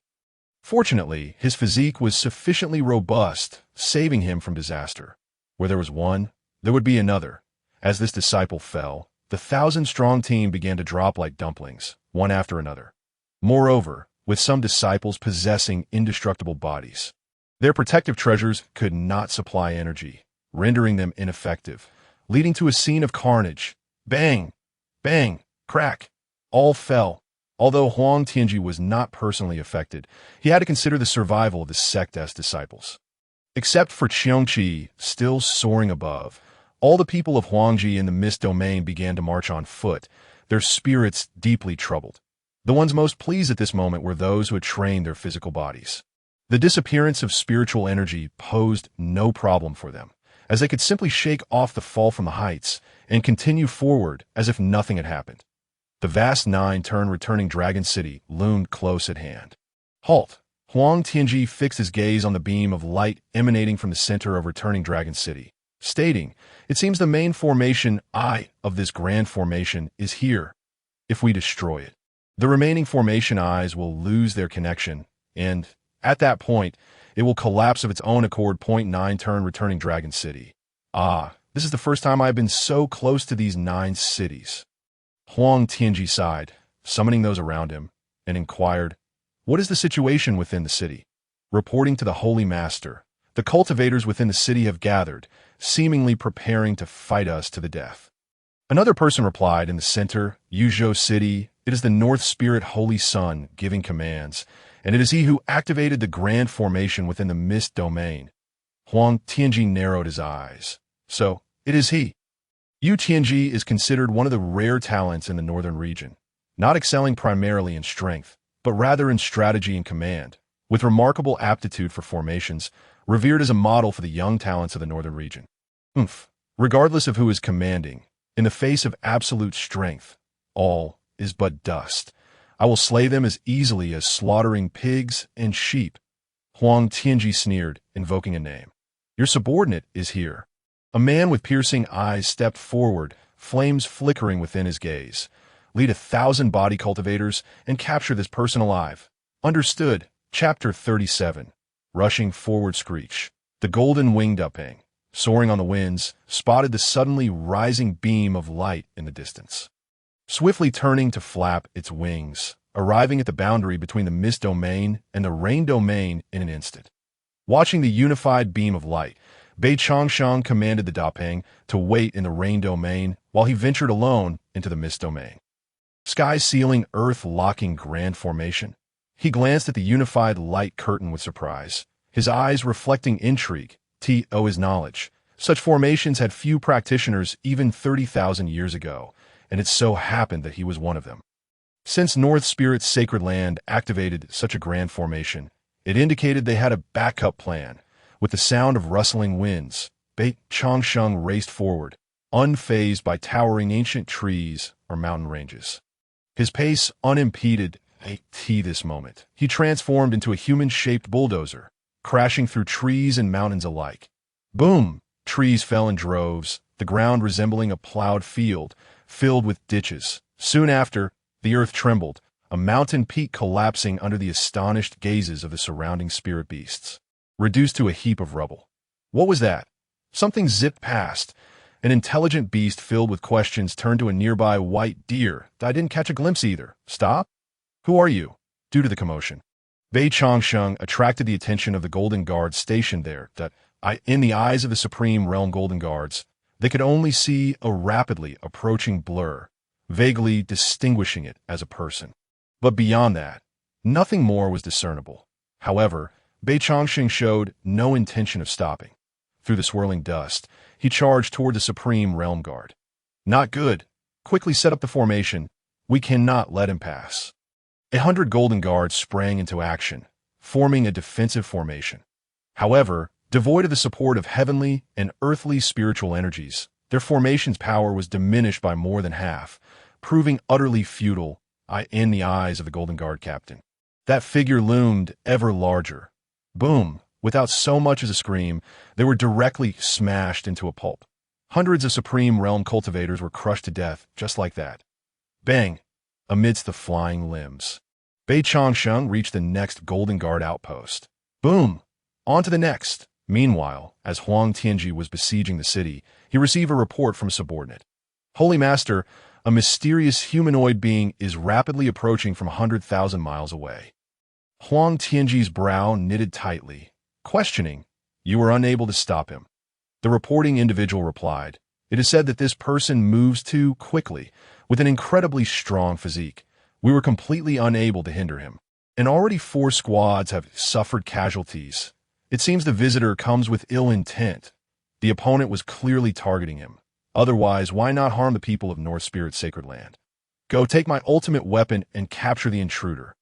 [SPEAKER 1] Fortunately, his physique was sufficiently robust, saving him from disaster. Where there was one, there would be another. As this disciple fell, the 1,000-strong team began to drop like dumplings, one after another. Moreover, with some disciples possessing indestructible bodies, their protective treasures could not supply energy, rendering them ineffective, leading to a scene of carnage. Bang! Bang! Crack! All fell. Although Huang Tianji was not personally affected, he had to consider the survival of the sect's disciples. Except for Qiongqi, still soaring above, all the people of Huangji in the Mist Domain began to march on foot, their spirits deeply troubled. The ones most pleased at this moment were those who had trained their physical bodies. The disappearance of spiritual energy posed no problem for them, as they could simply shake off the fall from the heights and continue forward as if nothing had happened. The vast 9-turn returning Dragon City loomed close at hand. Halt! Huang Tianji fixed his gaze on the beam of light emanating from the center of returning Dragon City, stating, "It seems the main formation of this grand formation is here. If we destroy it, the remaining formation eyes will lose their connection, and, at that point, it will collapse of its own accord. 9-turn returning Dragon City. This is the first time I have been so close to these 9 cities." Huang Tianji sighed, summoning those around him, and inquired, "What is the situation within the city?" Reporting to the Holy Master, "The cultivators within the city have gathered, seemingly preparing to fight us to the death." Another person replied in the center, Yuzhou City, "It is the North Spirit Holy Sun giving commands, and it is he who activated the grand formation within the Mist Domain." Huang Tianji narrowed his eyes. "So, it is he." Yu Tianji is considered one of the rare talents in the northern region, not excelling primarily in strength, but rather in strategy and command, with remarkable aptitude for formations, revered as a model for the young talents of the northern region. Regardless of who is commanding, In the face of absolute strength, all is but dust. I will slay them as easily as slaughtering pigs and sheep. Huang Tianji sneered, invoking a name. Your subordinate is here. A man with piercing eyes stepped forward, flames flickering within his gaze. Lead 1,000 body cultivators and capture this person alive. Understood. Chapter 37. Rushing forward screech. The golden winged Upang, soaring on the winds, spotted the suddenly rising beam of light in the distance. Swiftly turning to flap its wings, arriving at the boundary between the mist domain and the rain domain in an instant. Watching the unified beam of light, Bei Changshang commanded the Dapeng to wait in the rain domain while he ventured alone into the mist domain. Sky-sealing, earth-locking grand formation. He glanced at the unified light curtain with surprise, his eyes reflecting intrigue, his knowledge. Such formations had few practitioners even 30,000 years ago, and it so happened that he was one of them. Since North Spirit's sacred land activated such a grand formation, it indicated they had a backup plan. With the sound of rustling winds, Bei Changsheng raced forward, unfazed by towering ancient trees or mountain ranges. His pace unimpeded. This moment, he transformed into a human-shaped bulldozer, crashing through trees and mountains alike. Boom! Trees fell in droves, the ground resembling a plowed field, filled with ditches. Soon after, the earth trembled, a mountain peak collapsing under the astonished gazes of the surrounding spirit beasts, reduced to a heap of rubble. What was that? Something zipped past. An intelligent beast filled with questions turned to a nearby white deer. I didn't catch a glimpse either. Stop? Who are you? Due to the commotion, Bei Changsheng attracted the attention of the Golden Guards stationed there. In the eyes of the Supreme Realm Golden Guards, they could only see a rapidly approaching blur, vaguely distinguishing it as a person. But beyond that, nothing more was discernible. However, Bei Changsheng showed no intention of stopping. Through the swirling dust, he charged toward the Supreme Realm Guard. Not good. Quickly set up the formation. We cannot let him pass. 100 Golden Guards sprang into action, forming a defensive formation. However, devoid of the support of heavenly and earthly spiritual energies, their formation's power was diminished by more than half, proving utterly futile in the eyes of the Golden Guard captain. That figure loomed ever larger. Boom! Without so much as a scream, they were directly smashed into a pulp. Hundreds of Supreme Realm cultivators were crushed to death, just like that. Bang! Amidst the flying limbs, Bei Changsheng reached the next Golden Guard outpost. Boom! On to the next. Meanwhile, as Huang Tianji was besieging the city, he received a report from a subordinate. Holy Master, a mysterious humanoid being is rapidly approaching from 100,000 miles away. Huang Tianji's brow knitted tightly, questioning. You were unable to stop him. The reporting individual replied, It is said that this person moves too quickly, with an incredibly strong physique. We were completely unable to hinder him. And already 4 squads have suffered casualties. It seems the visitor comes with ill intent. The opponent was clearly targeting him. Otherwise, why not harm the people of North Spirit's sacred land? Go take my ultimate weapon and capture the intruder.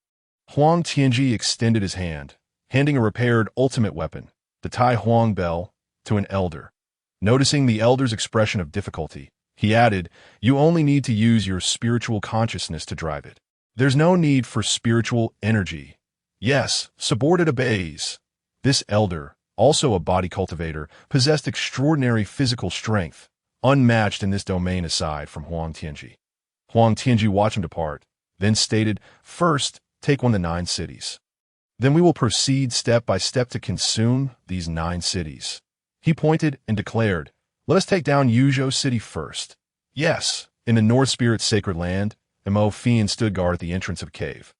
[SPEAKER 1] Huang Tianji extended his hand, handing a repaired ultimate weapon, the Tai Huang Bell, to an elder. Noticing the elder's expression of difficulty, he added, You only need to use your spiritual consciousness to drive it. There's no need for spiritual energy. Yes, subordinate obeys. This elder, also a body cultivator, possessed extraordinary physical strength, unmatched in this domain aside from Huang Tianji. Huang Tianji watched him depart, then stated, First, take one of the 9 cities. Then we will proceed step by step to consume these 9 cities. He pointed and declared, Let us take down Yuzhou City first. Yes, in the North Spirit's sacred land, Mo Fian stood guard at the entrance of a cave.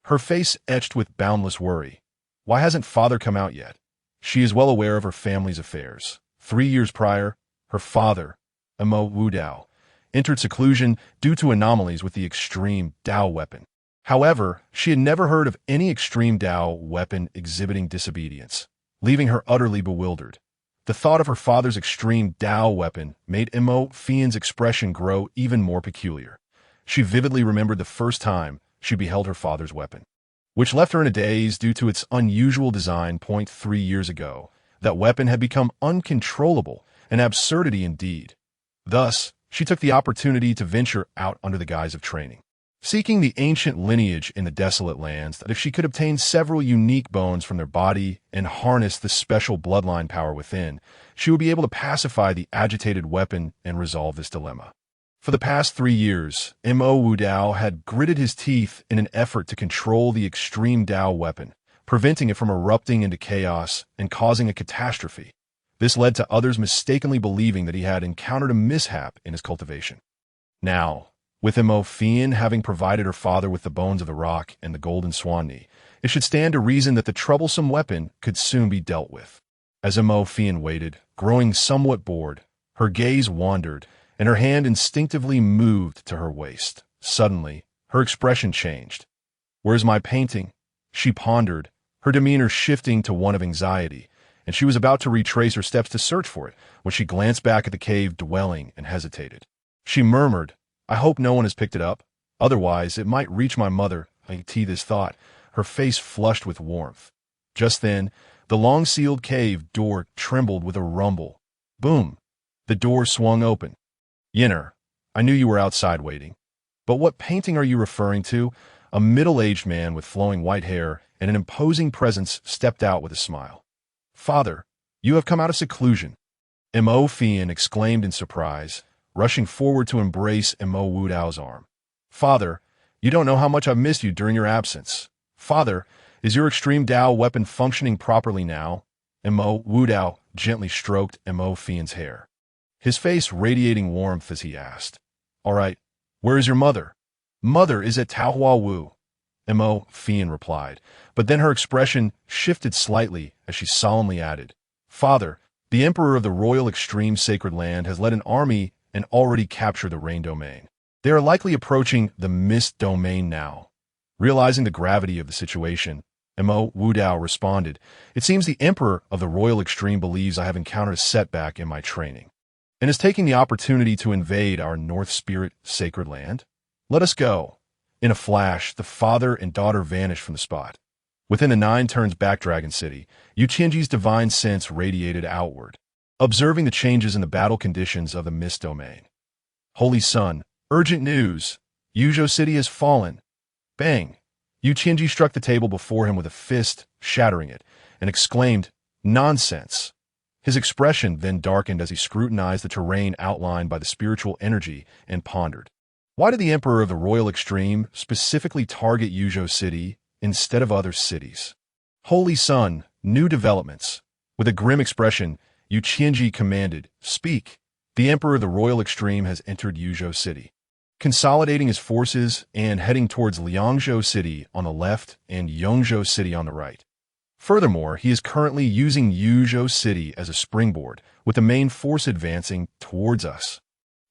[SPEAKER 1] Her face etched with boundless worry. Why hasn't father come out yet? She is well aware of her family's affairs. 3 years prior, her father, Mo Wudao, entered seclusion due to anomalies with the extreme Dao weapon. However, she had never heard of any extreme Dao weapon exhibiting disobedience, leaving her utterly bewildered. The thought of her father's extreme Dao weapon made Mo Fian's expression grow even more peculiar. She vividly remembered the first time she beheld her father's weapon, which left her in a daze due to its unusual design. 3 years ago, that weapon had become uncontrollable, an absurdity indeed. Thus, she took the opportunity to venture out under the guise of training, seeking the ancient lineage in the desolate lands that if she could obtain several unique bones from their body and harness the special bloodline power within, she would be able to pacify the agitated weapon and resolve this dilemma. For the past 3 years, Mo Wu Dao had gritted his teeth in an effort to control the extreme Dao weapon, preventing it from erupting into chaos and causing a catastrophe. This led to others mistakenly believing that he had encountered a mishap in his cultivation. Now, with Mo Fian having provided her father with the bones of the rock and the golden swan knee, it should stand to reason that the troublesome weapon could soon be dealt with. As Mo Fian waited, growing somewhat bored, her gaze wandered, and her hand instinctively moved to her waist. Suddenly, her expression changed. "Where's my painting?" she pondered, her demeanor shifting to one of anxiety, and she was about to retrace her steps to search for it when she glanced back at the cave dwelling and hesitated. She murmured, "I hope no one has picked it up. Otherwise, it might reach my mother." This thought, her face flushed with warmth. Just then, the long-sealed cave door trembled with a rumble. Boom! The door swung open. "Yinner, I knew you were outside waiting. But what painting are you referring to?" A middle-aged man with flowing white hair and an imposing presence stepped out with a smile. "Father, you have come out of seclusion." Mo Fian exclaimed in surprise, rushing forward to embrace Mo Wu Dao's arm. "Father, you don't know how much I've missed you during your absence. Father, is your extreme Dao weapon functioning properly now?" Mo Wu Dao gently stroked Mo Fian's hair, his face radiating warmth as he asked, "All right, where is your mother?" "Mother is at Taohua Wu," Mo Fian replied, but then her expression shifted slightly as she solemnly added, "Father, the Emperor of the Royal Extreme Sacred Land has led an army and already captured the Rain Domain. They are likely approaching the Mist Domain now." Realizing the gravity of the situation, Mo Wu Dao responded, "It seems the Emperor of the Royal Extreme believes I have encountered a setback in my training, and is taking the opportunity to invade our North Spirit Sacred Land. Let us go." In a flash, the father and daughter vanished from the spot. Within the 9 turns back Dragon City, Yu Qianji's divine sense radiated outward, observing the changes in the battle conditions of the Mist Domain. "Holy Sun, urgent news! Yuzhou City has fallen." Bang! Yu Qianji struck the table before him with a fist, shattering it, and exclaimed, "Nonsense!" His expression then darkened as he scrutinized the terrain outlined by the spiritual energy and pondered. Why did the Emperor of the Royal Extreme specifically target Yuzhou City instead of other cities? Holy Sun, new developments. With a grim expression, Yu Qianji commanded, "Speak." The Emperor of the Royal Extreme has entered Yuzhou City, consolidating his forces and heading towards Liangzhou City on the left and Yongzhou City on the right. Furthermore, he is currently using Yuzhou City as a springboard, with the main force advancing towards us.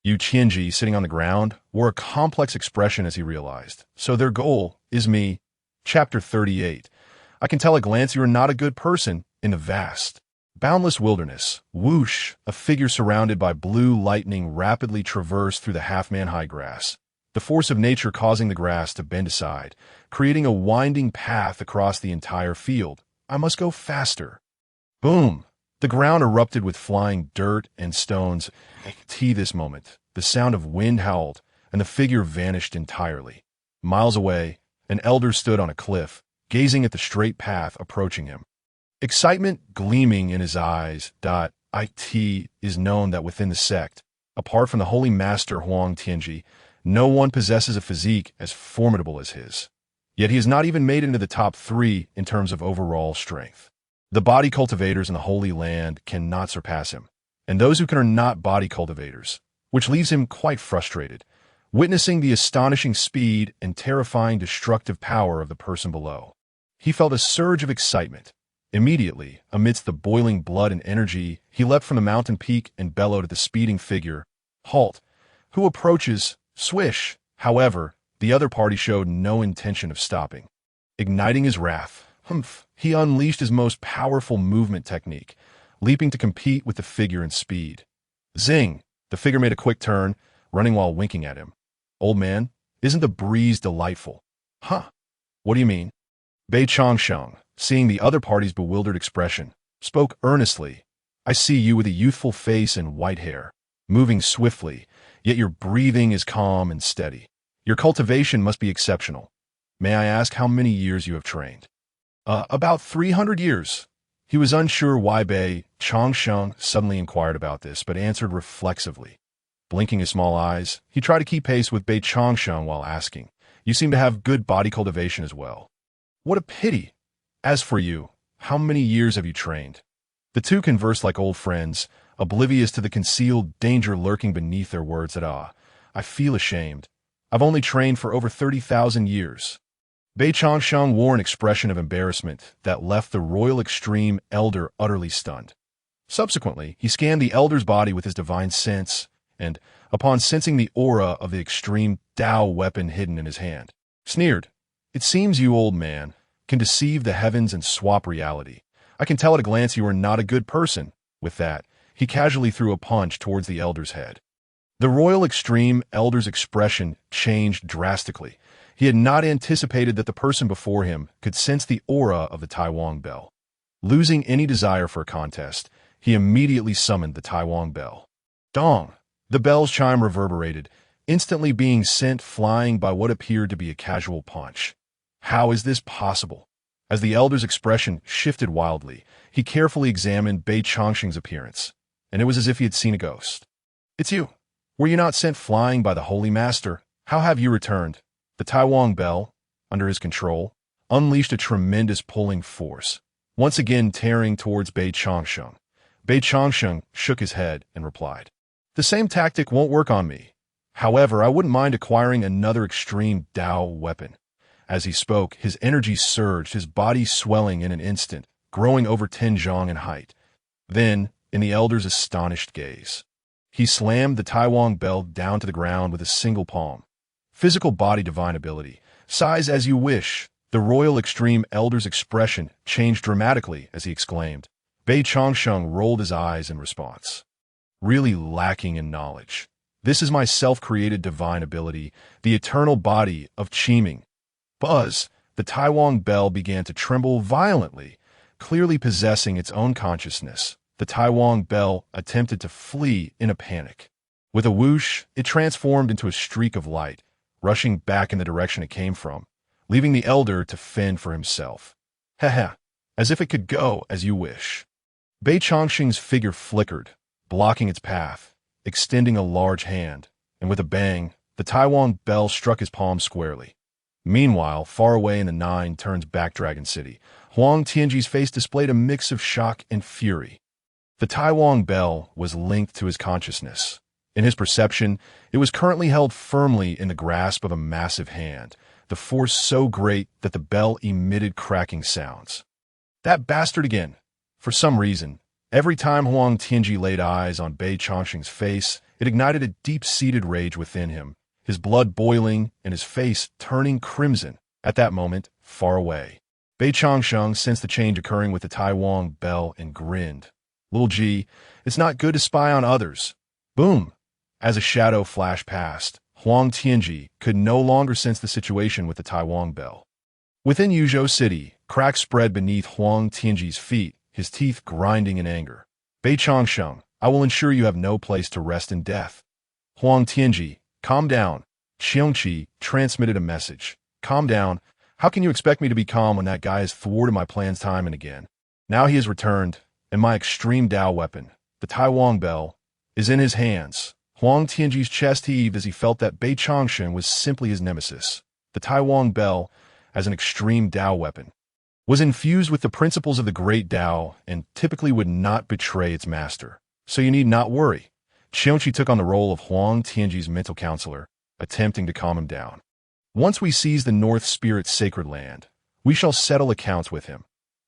[SPEAKER 1] Yu Qianji, sitting on the ground, wore a complex expression as he realized. So their goal is me. Chapter 38. I can tell at a glance you are not a good person. In the vast, boundless wilderness, whoosh, a figure surrounded by blue lightning rapidly traversed through the half-man-high grass, the force of nature causing the grass to bend aside, creating a winding path across the entire field. I must go faster. Boom! The ground erupted with flying dirt and stones. This moment, the sound of wind howled, and the figure vanished entirely. Miles away, an elder stood on a cliff, gazing at the straight path approaching him. Excitement gleaming in his eyes. It is known that within the sect, apart from the holy master Huang Tianji, no one possesses a physique as formidable as his. Yet he has not even made it into the top 3 in terms of overall strength. The body cultivators in the Holy Land cannot surpass him, and those who can are not body cultivators, which leaves him quite frustrated, witnessing the astonishing speed and terrifying destructive power of the person below. He felt a surge of excitement. Immediately, amidst the boiling blood and energy, he leapt from the mountain peak and bellowed at the speeding figure, "Halt! Who approaches?" Swish! However, the other party showed no intention of stopping. Igniting his wrath, he unleashed his most powerful movement technique, leaping to compete with the figure in speed. Zing! The figure made a quick turn, running while winking at him. "Old man, isn't the breeze delightful?" "Huh? What do you mean?" Bei Changsheng, seeing the other party's bewildered expression, spoke earnestly. "I see you with a youthful face and white hair, moving swiftly, yet your breathing is calm and steady. Your cultivation must be exceptional. May I ask how many years you have trained? About 300 years. He was unsure why Bei Changsheng suddenly inquired about this, but answered reflexively. Blinking his small eyes, he tried to keep pace with Bei Changsheng while asking, "You seem to have good body cultivation as well." "What a pity! As for you, how many years have you trained?" The two conversed like old friends, oblivious to the concealed danger lurking beneath their words. I feel ashamed. I've only trained for over 30,000 years. Bei Changsheng wore an expression of embarrassment that left the royal extreme elder utterly stunned. Subsequently, he scanned the elder's body with his divine sense, and, upon sensing the aura of the extreme Tao weapon hidden in his hand, sneered, "It seems you, old man, can deceive the heavens and swap reality. I can tell at a glance you are not a good person." With that, he casually threw a punch towards the elder's head. The royal extreme elder's expression changed drastically. He had not anticipated that the person before him could sense the aura of the Taiwan bell. Losing any desire for a contest, he immediately summoned the Taiwan bell. Dong! The bell's chime reverberated, instantly being sent flying by what appeared to be a casual punch. How is this possible? As the elder's expression shifted wildly, he carefully examined Bei Changsheng's appearance, and it was as if he had seen a ghost. "It's you. Were you not sent flying by the Holy Master? How have you returned?" The Taiwan bell, under his control, unleashed a tremendous pulling force, once again tearing towards Bei Changsheng. Bei Changsheng shook his head and replied, "The same tactic won't work on me. However, I wouldn't mind acquiring another extreme Tao weapon." As he spoke, his energy surged, his body swelling in an instant, growing over 10 zhang in height. Then, in the elder's astonished gaze, he slammed the Taiwan bell down to the ground with a single palm. Physical body divine ability. Size as you wish. The royal extreme elder's expression changed dramatically as he exclaimed. Bei Changsheng rolled his eyes in response. "Really lacking in knowledge. This is my self-created divine ability, the eternal body of Qiming." Buzz! The Taiwan bell began to tremble violently, clearly possessing its own consciousness. The Taiwan bell attempted to flee in a panic. With a whoosh, it transformed into a streak of light, rushing back in the direction it came from, leaving the elder to fend for himself. Heh, as if it could go as you wish. Bei Changsheng's figure flickered, blocking its path, extending a large hand, and with a bang, the Taiwan bell struck his palm squarely. Meanwhile, far away in the Nine Turns Back Dragon City, Huang Tianji's face displayed a mix of shock and fury. The Taiwan bell was linked to his consciousness. In his perception, it was currently held firmly in the grasp of a massive hand, the force so great that the bell emitted cracking sounds. That bastard again! For some reason, every time Huang Tianji laid eyes on Bei Changsheng's face, it ignited a deep-seated rage within him, his blood boiling and his face turning crimson. At that moment, far away, Bei Changsheng sensed the change occurring with the Taiwan bell and grinned. "Little G, it's not good to spy on others." Boom! As a shadow flashed past, Huang Tianji could no longer sense the situation with the Taiwan bell. Within Yuzhou City, cracks spread beneath Huang Tianji's feet, his teeth grinding in anger. "Bei Changsheng, I will ensure you have no place to rest in death." "Huang Tianji, calm down." Xiongqi transmitted a message. "Calm down? How can you expect me to be calm when that guy has thwarted my plans time and again? Now he has returned, and my extreme Tao weapon, the Taiwan bell, is in his hands." Huang Tianji's chest heaved as he felt that Bei Changsheng was simply his nemesis. The Taiwan bell, as an extreme Tao weapon, was infused with the principles of the great Tao and typically would not betray its master. "So you need not worry." Xiongqi took on the role of Huang Tianji's mental counselor, attempting to calm him down. "Once we seize the North Spirit's sacred land, we shall settle accounts with him."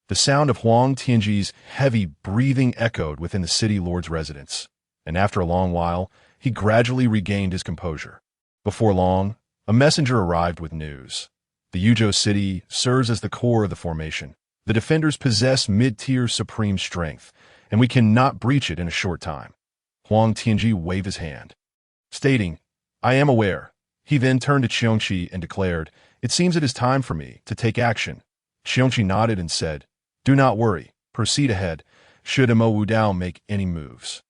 [SPEAKER 1] The sound of Huang Tianji's heavy breathing echoed within the city lord's residence, and after a long while, he gradually regained his composure. Before long, a messenger arrived with news. The Yuzhou City serves as the core of the formation. The defenders possess mid-tier supreme strength, and we cannot breach it in a short time. Huang Tianji waved his hand, stating, "I am aware." He then turned to Xiongqi and declared, "It seems it is time for me to take action." Xiongqi nodded and said, "Do not worry. Proceed ahead, should Mo Wudao make any moves.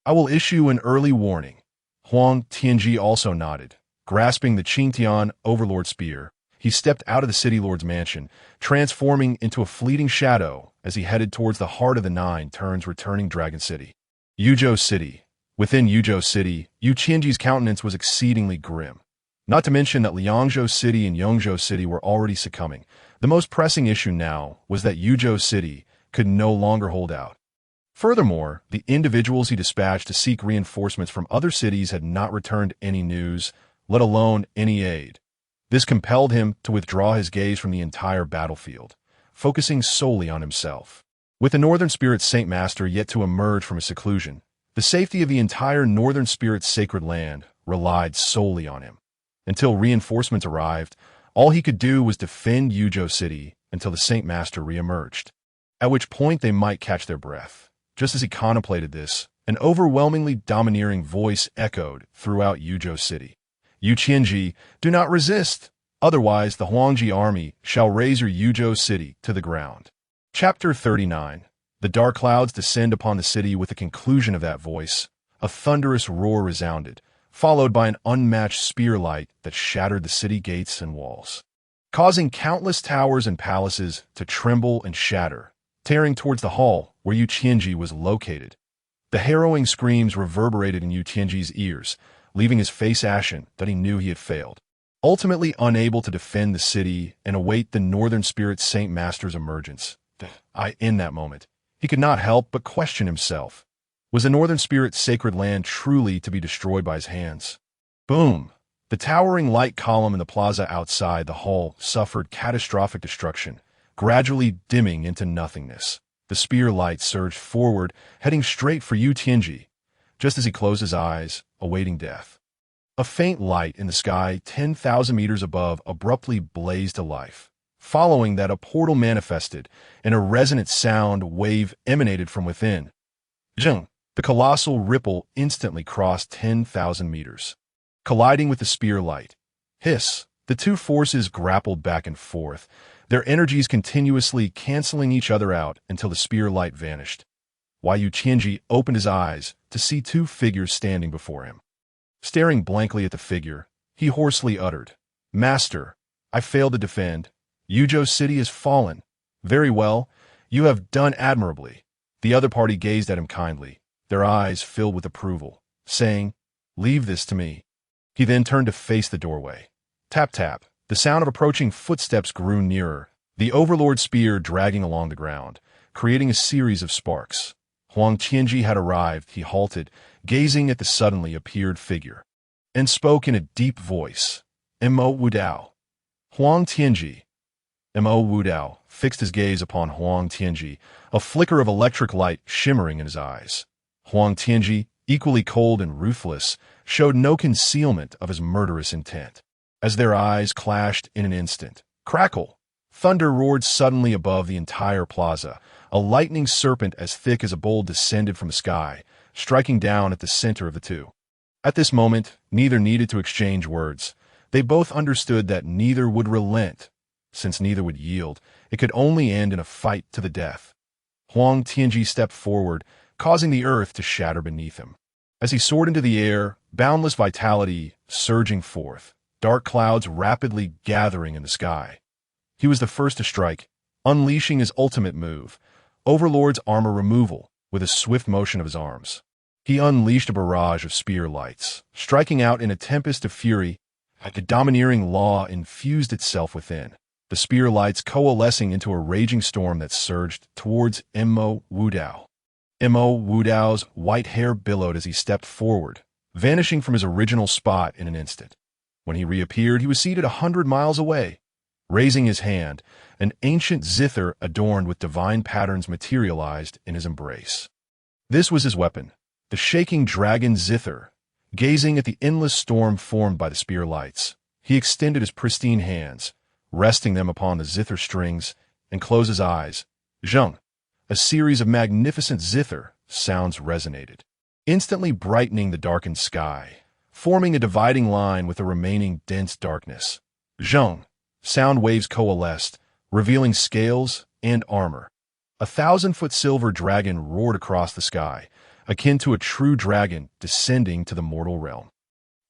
[SPEAKER 1] I will issue an early warning." Huang Tianji also nodded. Grasping the Qingtian Overlord spear, he stepped out of the city lord's mansion, transforming into a fleeting shadow as he headed towards the heart of the Nine Turns returning Dragon City. Yuzhou City. Within Yuzhou City, Yu Qianji's countenance was exceedingly grim. Not to mention that Liangzhou City and Yongzhou City were already succumbing. The most pressing issue now was that Yuzhou City could no longer hold out. Furthermore, the individuals he dispatched to seek reinforcements from other cities had not returned any news, let alone any aid. This compelled him to withdraw his gaze from the entire battlefield, focusing solely on himself. With the Northern Spirit's Saint Master yet to emerge from his seclusion, the safety of the entire Northern Spirit's sacred land relied solely on him. Until reinforcements arrived, all he could do was defend Yuzhou City until the Saint Master re-emerged, at which point they might catch their breath. Just as he contemplated this, an overwhelmingly domineering voice echoed throughout Yuzhou City. Yu Qianji, do not resist, otherwise the Huangji army shall raze your Yuzhou City to the ground. Chapter 39. The dark clouds descend upon the city with the conclusion of that voice. A thunderous roar resounded, followed by an unmatched spear light that shattered the city gates and walls, causing countless towers and palaces to tremble and shatter, tearing towards the hall where Yu Qianji was located. The harrowing screams reverberated in Yu Qianji's ears, leaving his face ashen that he knew he had failed. Ultimately unable to defend the city and await the Northern Spirit Saint Master's emergence, in that moment, he could not help but question himself. Was the Northern Spirit's sacred land truly to be destroyed by his hands? Boom! The towering light column in the plaza outside the hall suffered catastrophic destruction, gradually dimming into nothingness. The spear light surged forward, heading straight for Yu Qianji, just as he closed his eyes, awaiting death. A faint light in the sky 10,000 meters above abruptly blazed to life. Following that, a portal manifested, and a resonant sound wave emanated from within. Zheng! The colossal ripple instantly crossed 10,000 meters, colliding with the spear light. Hiss! The two forces grappled back and forth, their energies continuously canceling each other out until the spear light vanished. Yu Qianji opened his eyes to see two figures standing before him. Staring blankly at the figure, he hoarsely uttered, "Master, I failed to defend. Yuzhou City has fallen. Very well, you have done admirably." The other party gazed at him kindly, their eyes filled with approval, saying, "Leave this to me." He then turned to face the doorway. Tap tap, the sound of approaching footsteps grew nearer, the Overlord's spear dragging along the ground, creating a series of sparks. Huang Tianji had arrived. He halted, gazing at the suddenly appeared figure, and spoke in a deep voice. "Mo Wudao." Huang Tianji. Mo Wudao fixed his gaze upon Huang Tianji, a flicker of electric light shimmering in his eyes. Huang Tianji, equally cold and ruthless, showed no concealment of his murderous intent. As their eyes clashed in an instant, crackle! Thunder roared suddenly above the entire plaza. A lightning serpent as thick as a bowl descended from the sky, striking down at the center of the two. At this moment, neither needed to exchange words. They both understood that neither would relent. Since neither would yield, it could only end in a fight to the death. Huang Tianji stepped forward, causing the earth to shatter beneath him. As he soared into the air, boundless vitality surging forth, dark clouds rapidly gathering in the sky. He was the first to strike, unleashing his ultimate move, Overlord's armor removal, with a swift motion of his arms. He unleashed a barrage of spear lights, striking out in a tempest of fury. The domineering law infused itself within, the spear lights coalescing into a raging storm that surged towards Mo Wudao. Mo Wudao's white hair billowed as he stepped forward, vanishing from his original spot in an instant. When he reappeared, he was seated 100 miles away. Raising his hand, an ancient zither adorned with divine patterns materialized in his embrace. This was his weapon, the shaking dragon zither. Gazing at the endless storm formed by the spear lights, he extended his pristine hands, resting them upon the zither strings, and closed his eyes. Zheng! A series of magnificent zither sounds resonated, instantly brightening the darkened sky, forming a dividing line with the remaining dense darkness. Zheng! Sound waves coalesced, revealing scales and armor. A 1,000-foot silver dragon roared across the sky, akin to a true dragon descending to the mortal realm.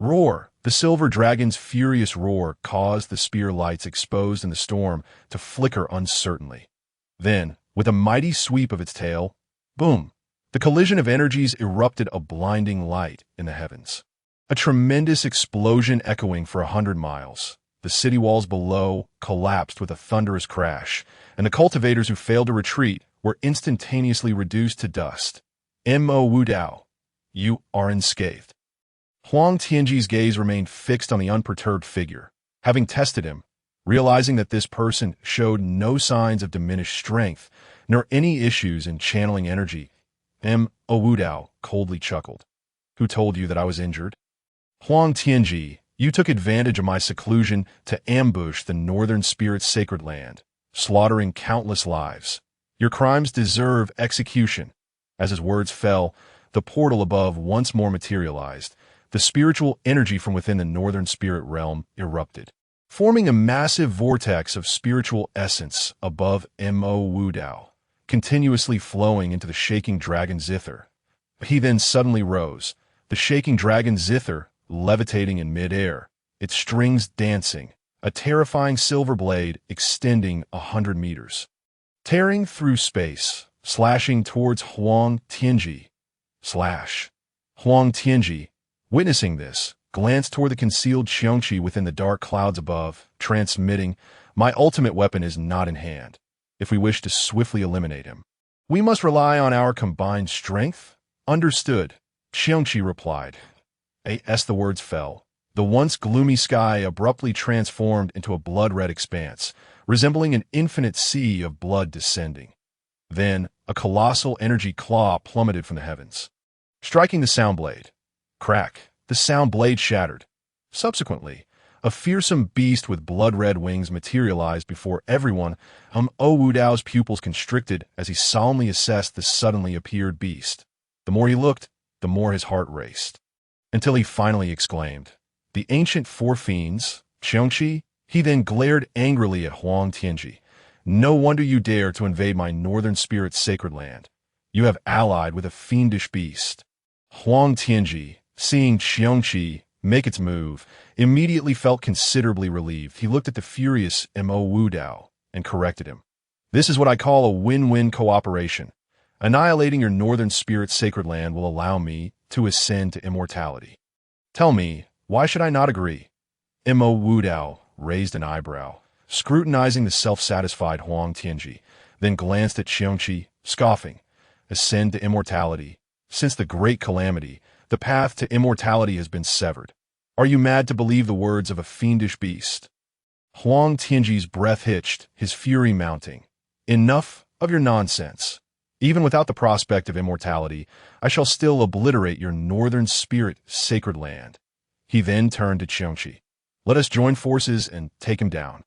[SPEAKER 1] Roar! The silver dragon's furious roar caused the spear lights exposed in the storm to flicker uncertainly. Then, with a mighty sweep of its tail, boom! The collision of energies erupted a blinding light in the heavens. A tremendous explosion echoing for 100 miles. The city walls below collapsed with a thunderous crash, and the cultivators who failed to retreat were instantaneously reduced to dust. Mo Wudao, you are unscathed. Huang Tianji's gaze remained fixed on the unperturbed figure. Having tested him, realizing that this person showed no signs of diminished strength, nor any issues in channeling energy, Mo Wudao coldly chuckled. Who told you that I was injured? Huang Tianji, you took advantage of my seclusion to ambush the Northern Spirit's sacred land, slaughtering countless lives. Your crimes deserve execution. As his words fell, the portal above once more materialized. The spiritual energy from within the Northern Spirit realm erupted, forming a massive vortex of spiritual essence above Mo Wudao, continuously flowing into the shaking dragon zither. He then suddenly rose, the shaking dragon zither levitating in midair, its strings dancing, a terrifying silver blade extending 100 meters. Tearing through space, slashing towards Huang Tianji. Slash. Huang Tianji, witnessing this, glanced toward the concealed Xiongqi within the dark clouds above, transmitting, my ultimate weapon is not in hand. If we wish to swiftly eliminate him, we must rely on our combined strength? Understood, Xiongqi replied. As the words fell, the once gloomy sky abruptly transformed into a blood-red expanse, resembling an infinite sea of blood descending. Then, a colossal energy claw plummeted from the heavens, striking the sound blade. Crack! The sound blade shattered. Subsequently, a fearsome beast with blood-red wings materialized before everyone. Mo Wudao's pupils constricted as he solemnly assessed the suddenly appeared beast. The more he looked, the more his heart raced, until he finally exclaimed, "The ancient four fiends, Xiongqi?" He then glared angrily at Huang Tianji. "No wonder you dare to invade my Northern Spirit's sacred land. You have allied with a fiendish beast." Huang Tianji, seeing Xiongqi make its move, immediately felt considerably relieved. He looked at the furious Mo Wudao and corrected him. "This is what I call a win-win cooperation. Annihilating your Northern Spirit's sacred land will allow me to ascend to immortality. Tell me, why should I not agree?" Mo Wudao raised an eyebrow, scrutinizing the self-satisfied Huang Tianji, then glanced at Xiongqi, scoffing. "Ascend to immortality? Since the great calamity, the path to immortality has been severed. Are you mad to believe the words of a fiendish beast?" Huang Tianji's breath hitched, his fury mounting. "Enough of your nonsense. Even without the prospect of immortality, I shall still obliterate your Northern Spirit sacred land." He then turned to Xiongqi. "Let us join forces and take him down."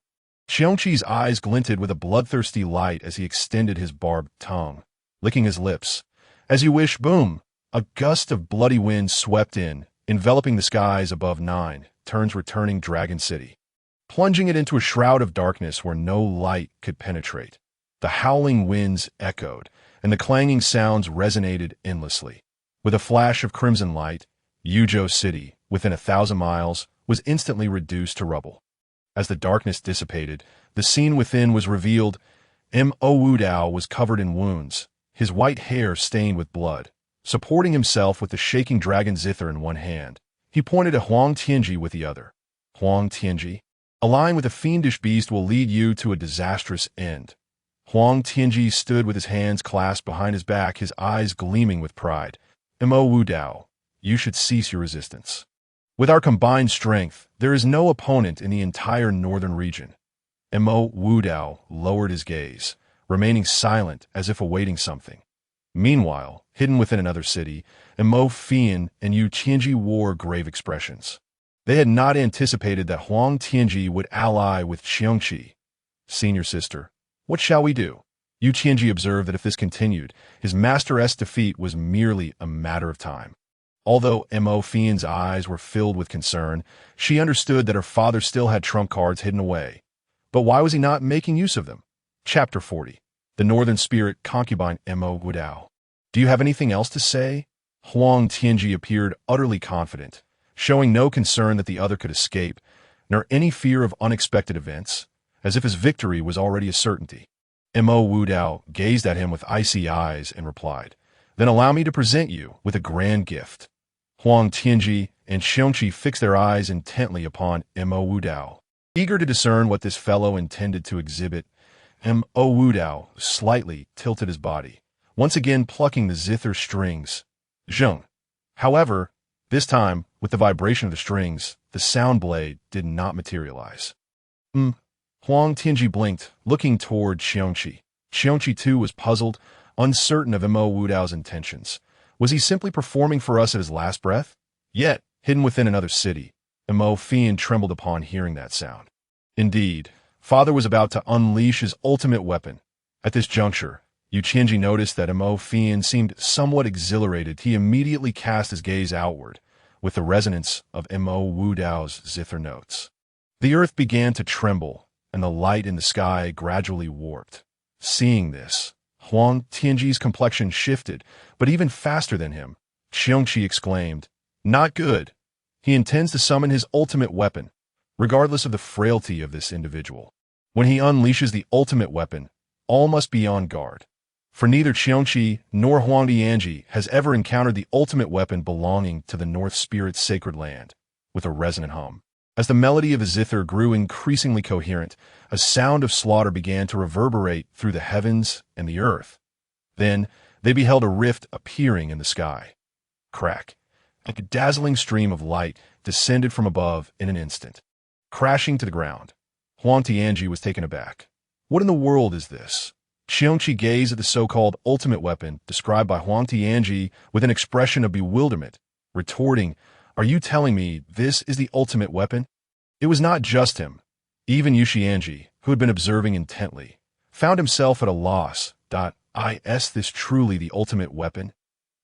[SPEAKER 1] Xiongqi's eyes glinted with a bloodthirsty light as he extended his barbed tongue, licking his lips. As you wish, boom! A gust of bloody wind swept in, enveloping the skies above Turns returning Dragon City, plunging it into a shroud of darkness where no light could penetrate. The howling winds echoed, and the clanging sounds resonated endlessly. With a flash of crimson light, Yuzhou City, within 1,000 miles, was instantly reduced to rubble. As the darkness dissipated, the scene within was revealed. Mo Wudao was covered in wounds, his white hair stained with blood. Supporting himself with the shaking dragon zither in one hand, he pointed at Huang Tianji with the other. "Huang Tianji, allying with a fiendish beast will lead you to a disastrous end." Huang Tianji stood with his hands clasped behind his back, his eyes gleaming with pride. "Mo Wudao, you should cease your resistance. With our combined strength, there is no opponent in the entire northern region." Mo Wudao lowered his gaze, remaining silent as if awaiting something. Meanwhile, hidden within another city, Mo Fian and Yu Tianji wore grave expressions. They had not anticipated that Huang Tianji would ally with Xiongqi. "Senior sister, what shall we do?" Yu Tianji observed that if this continued, his master's defeat was merely a matter of time. Although Mo Fian's eyes were filled with concern, she understood that her father still had trump cards hidden away. But why was he not making use of them? Chapter 40. The Northern Spirit Concubine Mo Wudao. "Do you have anything else to say?" Huang Tianji appeared utterly confident, showing no concern that the other could escape, nor any fear of unexpected events, as if his victory was already a certainty. Mo Wudao gazed at him with icy eyes and replied, "Then allow me to present you with a grand gift." Huang Tianji and Xiongqi fixed their eyes intently upon Mo Wudao, eager to discern what this fellow intended to exhibit. Mo Wudao slightly tilted his body, once again plucking the zither strings. Zheng. However, this time, with the vibration of the strings, the sound blade did not materialize. Huang Tianji blinked, looking toward Xiongqi. Xiongqi too was puzzled, uncertain of Mo Wudao's intentions. Was he simply performing for us at his last breath? Yet, hidden within another city, Mo Fian trembled upon hearing that sound. Indeed, Father was about to unleash his ultimate weapon. At this juncture, Yu Qianji noticed that Mo Fian seemed somewhat exhilarated. He immediately cast his gaze outward, with the resonance of Mo Wudao's zither notes. The earth began to tremble, and the light in the sky gradually warped. Seeing this, Huang Tianji's complexion shifted, but even faster than him. Xiongqi exclaimed, "Not good. He intends to summon his ultimate weapon, regardless of the frailty of this individual. When he unleashes the ultimate weapon, all must be on guard." For neither Xiongqi nor Huang Tianji has ever encountered the ultimate weapon belonging to the North Spirit's sacred land, with a resonant hum. As the melody of a zither grew increasingly coherent, a sound of slaughter began to reverberate through the heavens and the earth. Then they beheld a rift appearing in the sky. Crack! A dazzling stream of light descended from above in an instant, crashing to the ground. Huang Tianji was taken aback. What in the world is this? Xiongqi gazed at the so-called ultimate weapon described by Huang Tianji with an expression of bewilderment, retorting, "Are you telling me this is the ultimate weapon?" It was not just him. Even Yu Qianji, who had been observing intently, found himself at a loss. Is this truly the ultimate weapon?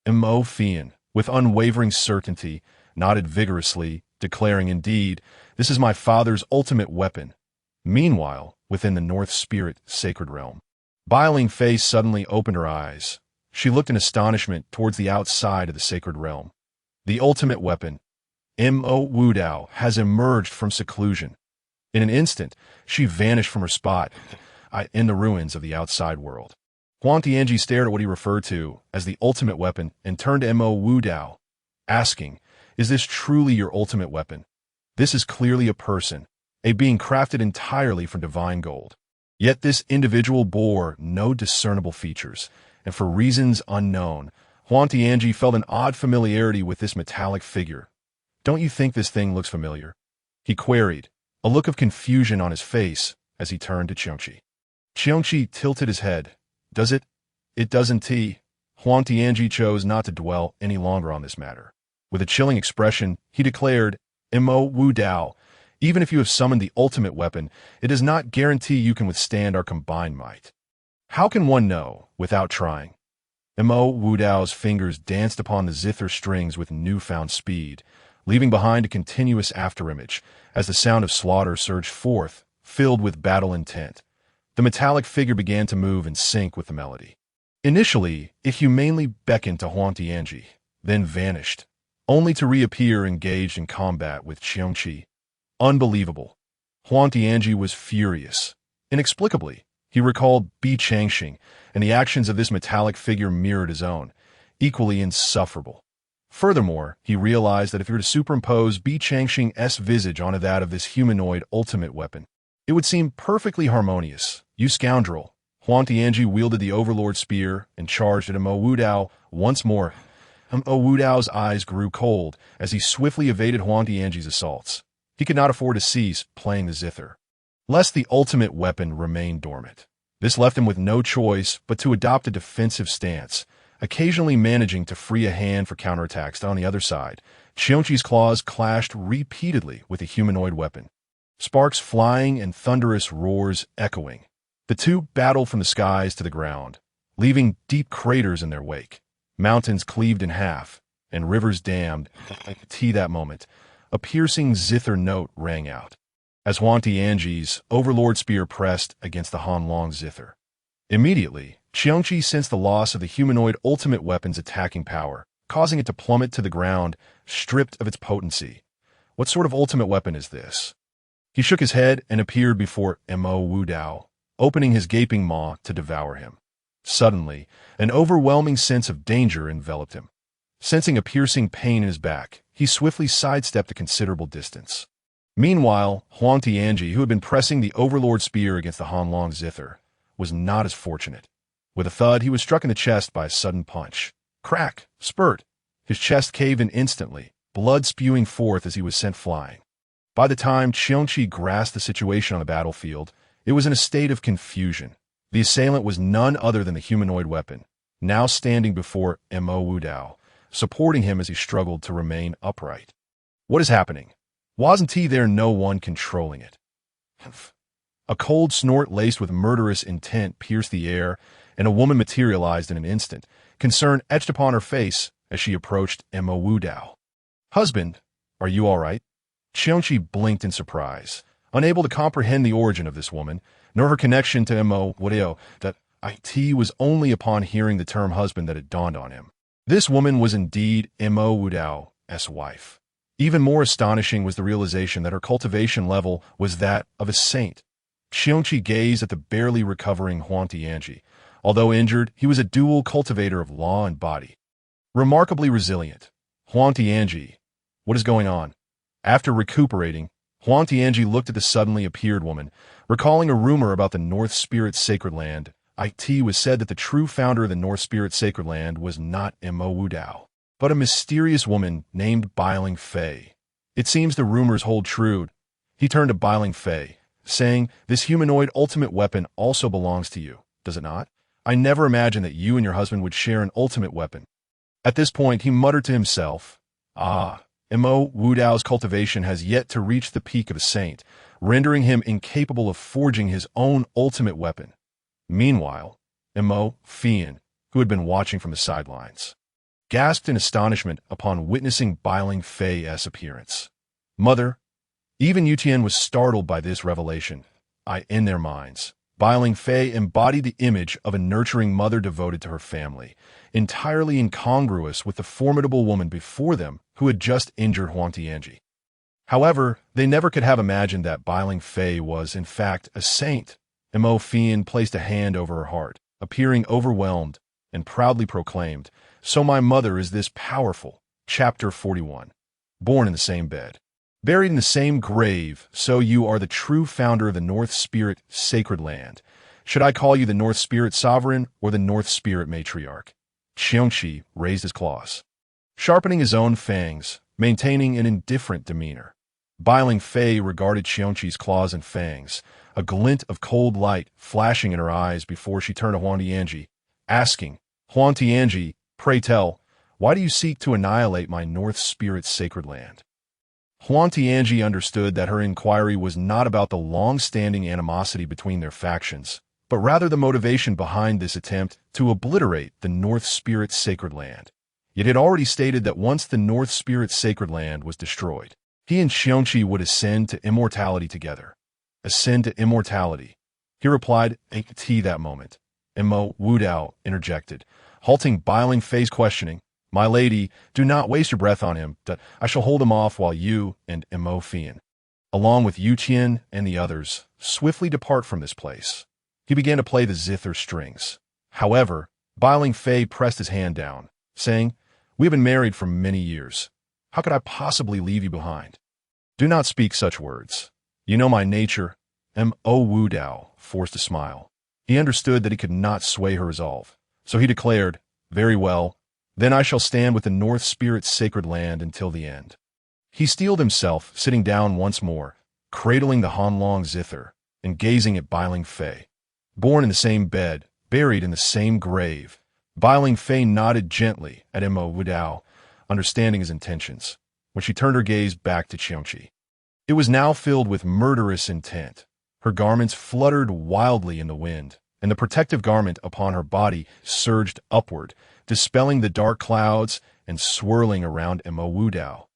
[SPEAKER 1] Mo Fian, with unwavering certainty, nodded vigorously, declaring, "Indeed, this is my father's ultimate weapon." Meanwhile, within the North Spirit sacred realm, Biling Face suddenly opened her eyes. She looked in astonishment towards the outside of the sacred realm. The ultimate weapon, Mo Wudao, has emerged from seclusion. In an instant, she vanished from her spot in the ruins of the outside world. Huang Tianji stared at what he referred to as the ultimate weapon and turned to Mo Wudao, asking, "Is this truly your ultimate weapon? This is clearly a person, a being crafted entirely from divine gold. Yet this individual bore no discernible features, and for reasons unknown, Huang Tianji felt an odd familiarity with this metallic figure. Don't you think this thing looks familiar?" he queried, a look of confusion on his face as he turned to Xiongqi. Xiongqi tilted his head. "Does it? It doesn't." Huang Tianji chose not to dwell any longer on this matter. With a chilling expression, he declared, "Mo Wudao, even if you have summoned the ultimate weapon, it does not guarantee you can withstand our combined might. How can one know without trying?" Mo Wudao's fingers danced upon the zither strings with newfound speed, leaving behind a continuous afterimage as the sound of slaughter surged forth, filled with battle intent. The metallic figure began to move in sync with the melody. Initially, it humanely beckoned to Huang Tianji, then vanished, only to reappear engaged in combat with Xiongqi. Unbelievable. Huang Tianji was furious. Inexplicably, he recalled Bi Changxing, and the actions of this metallic figure mirrored his own, equally insufferable. Furthermore, he realized that if he were to superimpose Bi Changxing's visage onto that of this humanoid ultimate weapon, it would seem perfectly harmonious. "You scoundrel!" Huang Tianji wielded the Overlord Spear and charged at Mo Wudao once more. Mo Wudao's eyes grew cold as he swiftly evaded Huang Tianji's assaults. He could not afford to cease playing the zither, lest the ultimate weapon remain dormant. This left him with no choice but to adopt a defensive stance, occasionally managing to free a hand for counterattacks. On the other side, Xiongqi's claws clashed repeatedly with the humanoid weapon, sparks flying and thunderous roars echoing. The two battled from the skies to the ground, leaving deep craters in their wake. Mountains cleaved in half, and rivers dammed. That moment, a piercing zither note rang out, as Huang Tianji's Overlord Spear pressed against the Hanlong zither. Immediately, Xiongqi sensed the loss of the humanoid ultimate weapon's attacking power, causing it to plummet to the ground, stripped of its potency. What sort of ultimate weapon is this? He shook his head and appeared before Mo Wudao, opening his gaping maw to devour him. Suddenly, an overwhelming sense of danger enveloped him. Sensing a piercing pain in his back, he swiftly sidestepped a considerable distance. Meanwhile, Huang Tianji, who had been pressing the Overlord spear against the Hanlong Zither, was not as fortunate. With a thud, he was struck in the chest by a sudden punch. Crack! Spurt! His chest caved in instantly, blood spewing forth as he was sent flying. By the time Qiongqi grasped the situation on the battlefield, it was in a state of confusion. The assailant was none other than the humanoid weapon, now standing before Mo Wudao, supporting him as he struggled to remain upright. What is happening? Wasn't there no one controlling it? A cold snort laced with murderous intent pierced the air, and a woman materialized in an instant, concern etched upon her face as she approached Mo Wudao. Husband, are you all right? Qiongqi blinked in surprise, unable to comprehend the origin of this woman, nor her connection to Mo Wudao. That it was only upon hearing the term husband that it dawned on him. This woman was indeed Mo Wudao's wife. Even more astonishing was the realization that her cultivation level was that of a saint. Qiongqi gazed at the barely recovering Huang Tianji. Although injured, he was a dual cultivator of law and body. Remarkably resilient. Huang Tianji, what is going on? After recuperating, Huang Tianji looked at the suddenly appeared woman, recalling a rumor about the North Spirit Sacred Land. It was said that the true founder of the North Spirit Sacred Land was not Mo Wudao, but a mysterious woman named Biling Fei. It seems the rumors hold true. He turned to Biling Fei, saying, "This humanoid ultimate weapon also belongs to you, does it not? I never imagined that you and your husband would share an ultimate weapon." At this point, he muttered to himself, Mo Wudao's cultivation has yet to reach the peak of a saint, rendering him incapable of forging his own ultimate weapon. Meanwhile, Mo Fian, who had been watching from the sidelines, gasped in astonishment upon witnessing Biling Fei's appearance. Mother, even Yutian was startled by this revelation. In their minds, Biling Fei embodied the image of a nurturing mother devoted to her family, entirely incongruous with the formidable woman before them who had just injured Huang Tianji. However, they never could have imagined that Biling Fei was, in fact, a saint. Mo Fian placed a hand over her heart, appearing overwhelmed, and proudly proclaimed, "So my mother is this powerful." Chapter 41. Born in the same bed, buried in the same grave, so you are the true founder of the North Spirit Sacred Land. Should I call you the North Spirit Sovereign or the North Spirit Matriarch? Qiongqi raised his claws, sharpening his own fangs, maintaining an indifferent demeanor. Biling Fei regarded Qiongqi's claws and fangs, a glint of cold light flashing in her eyes before she turned to Huang Tianji, asking, "Huang Tianji, pray tell, why do you seek to annihilate my North Spirit Sacred Land?" Huang Tianji understood that her inquiry was not about the long-standing animosity between their factions, but rather the motivation behind this attempt to obliterate the North Spirit Sacred Land. It had already stated that once the North Spirit Sacred Land was destroyed, he and Qiongqi would ascend to immortality together. Ascend to immortality. He replied, that moment. Mo Wudao interjected, halting Biling Fei's questioning. "My lady, do not waste your breath on him. I shall hold him off while you and Mo Fian, along with Yu Qian and the others, swiftly depart from this place." He began to play the zither strings. However, Biling Fei pressed his hand down, saying, "We have been married for many years. How could I possibly leave you behind? Do not speak such words. You know my nature." Mo Wudao forced a smile. He understood that he could not sway her resolve, so he declared, "Very well, then I shall stand with the North Spirit Sacred Land until the end." He steeled himself, sitting down once more, cradling the Hanlong Zither, and gazing at Biling Fei. Born in the same bed, buried in the same grave, Biling Fei nodded gently at Mo Wudao, understanding his intentions, when she turned her gaze back to Qiongqi. It was now filled with murderous intent. Her garments fluttered wildly in the wind, and the protective garment upon her body surged upward, dispelling the dark clouds and swirling around Mo Wudao.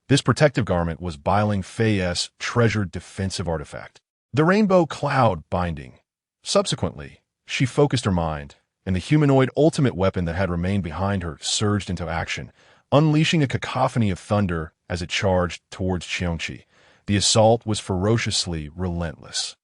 [SPEAKER 1] This protective garment was Biling Fei's treasured defensive artifact, the Rainbow Cloud Binding. Subsequently, she focused her mind, and the humanoid ultimate weapon that had remained behind her surged into action, unleashing a cacophony of thunder as it charged towards Qiongqi. The assault was ferociously relentless,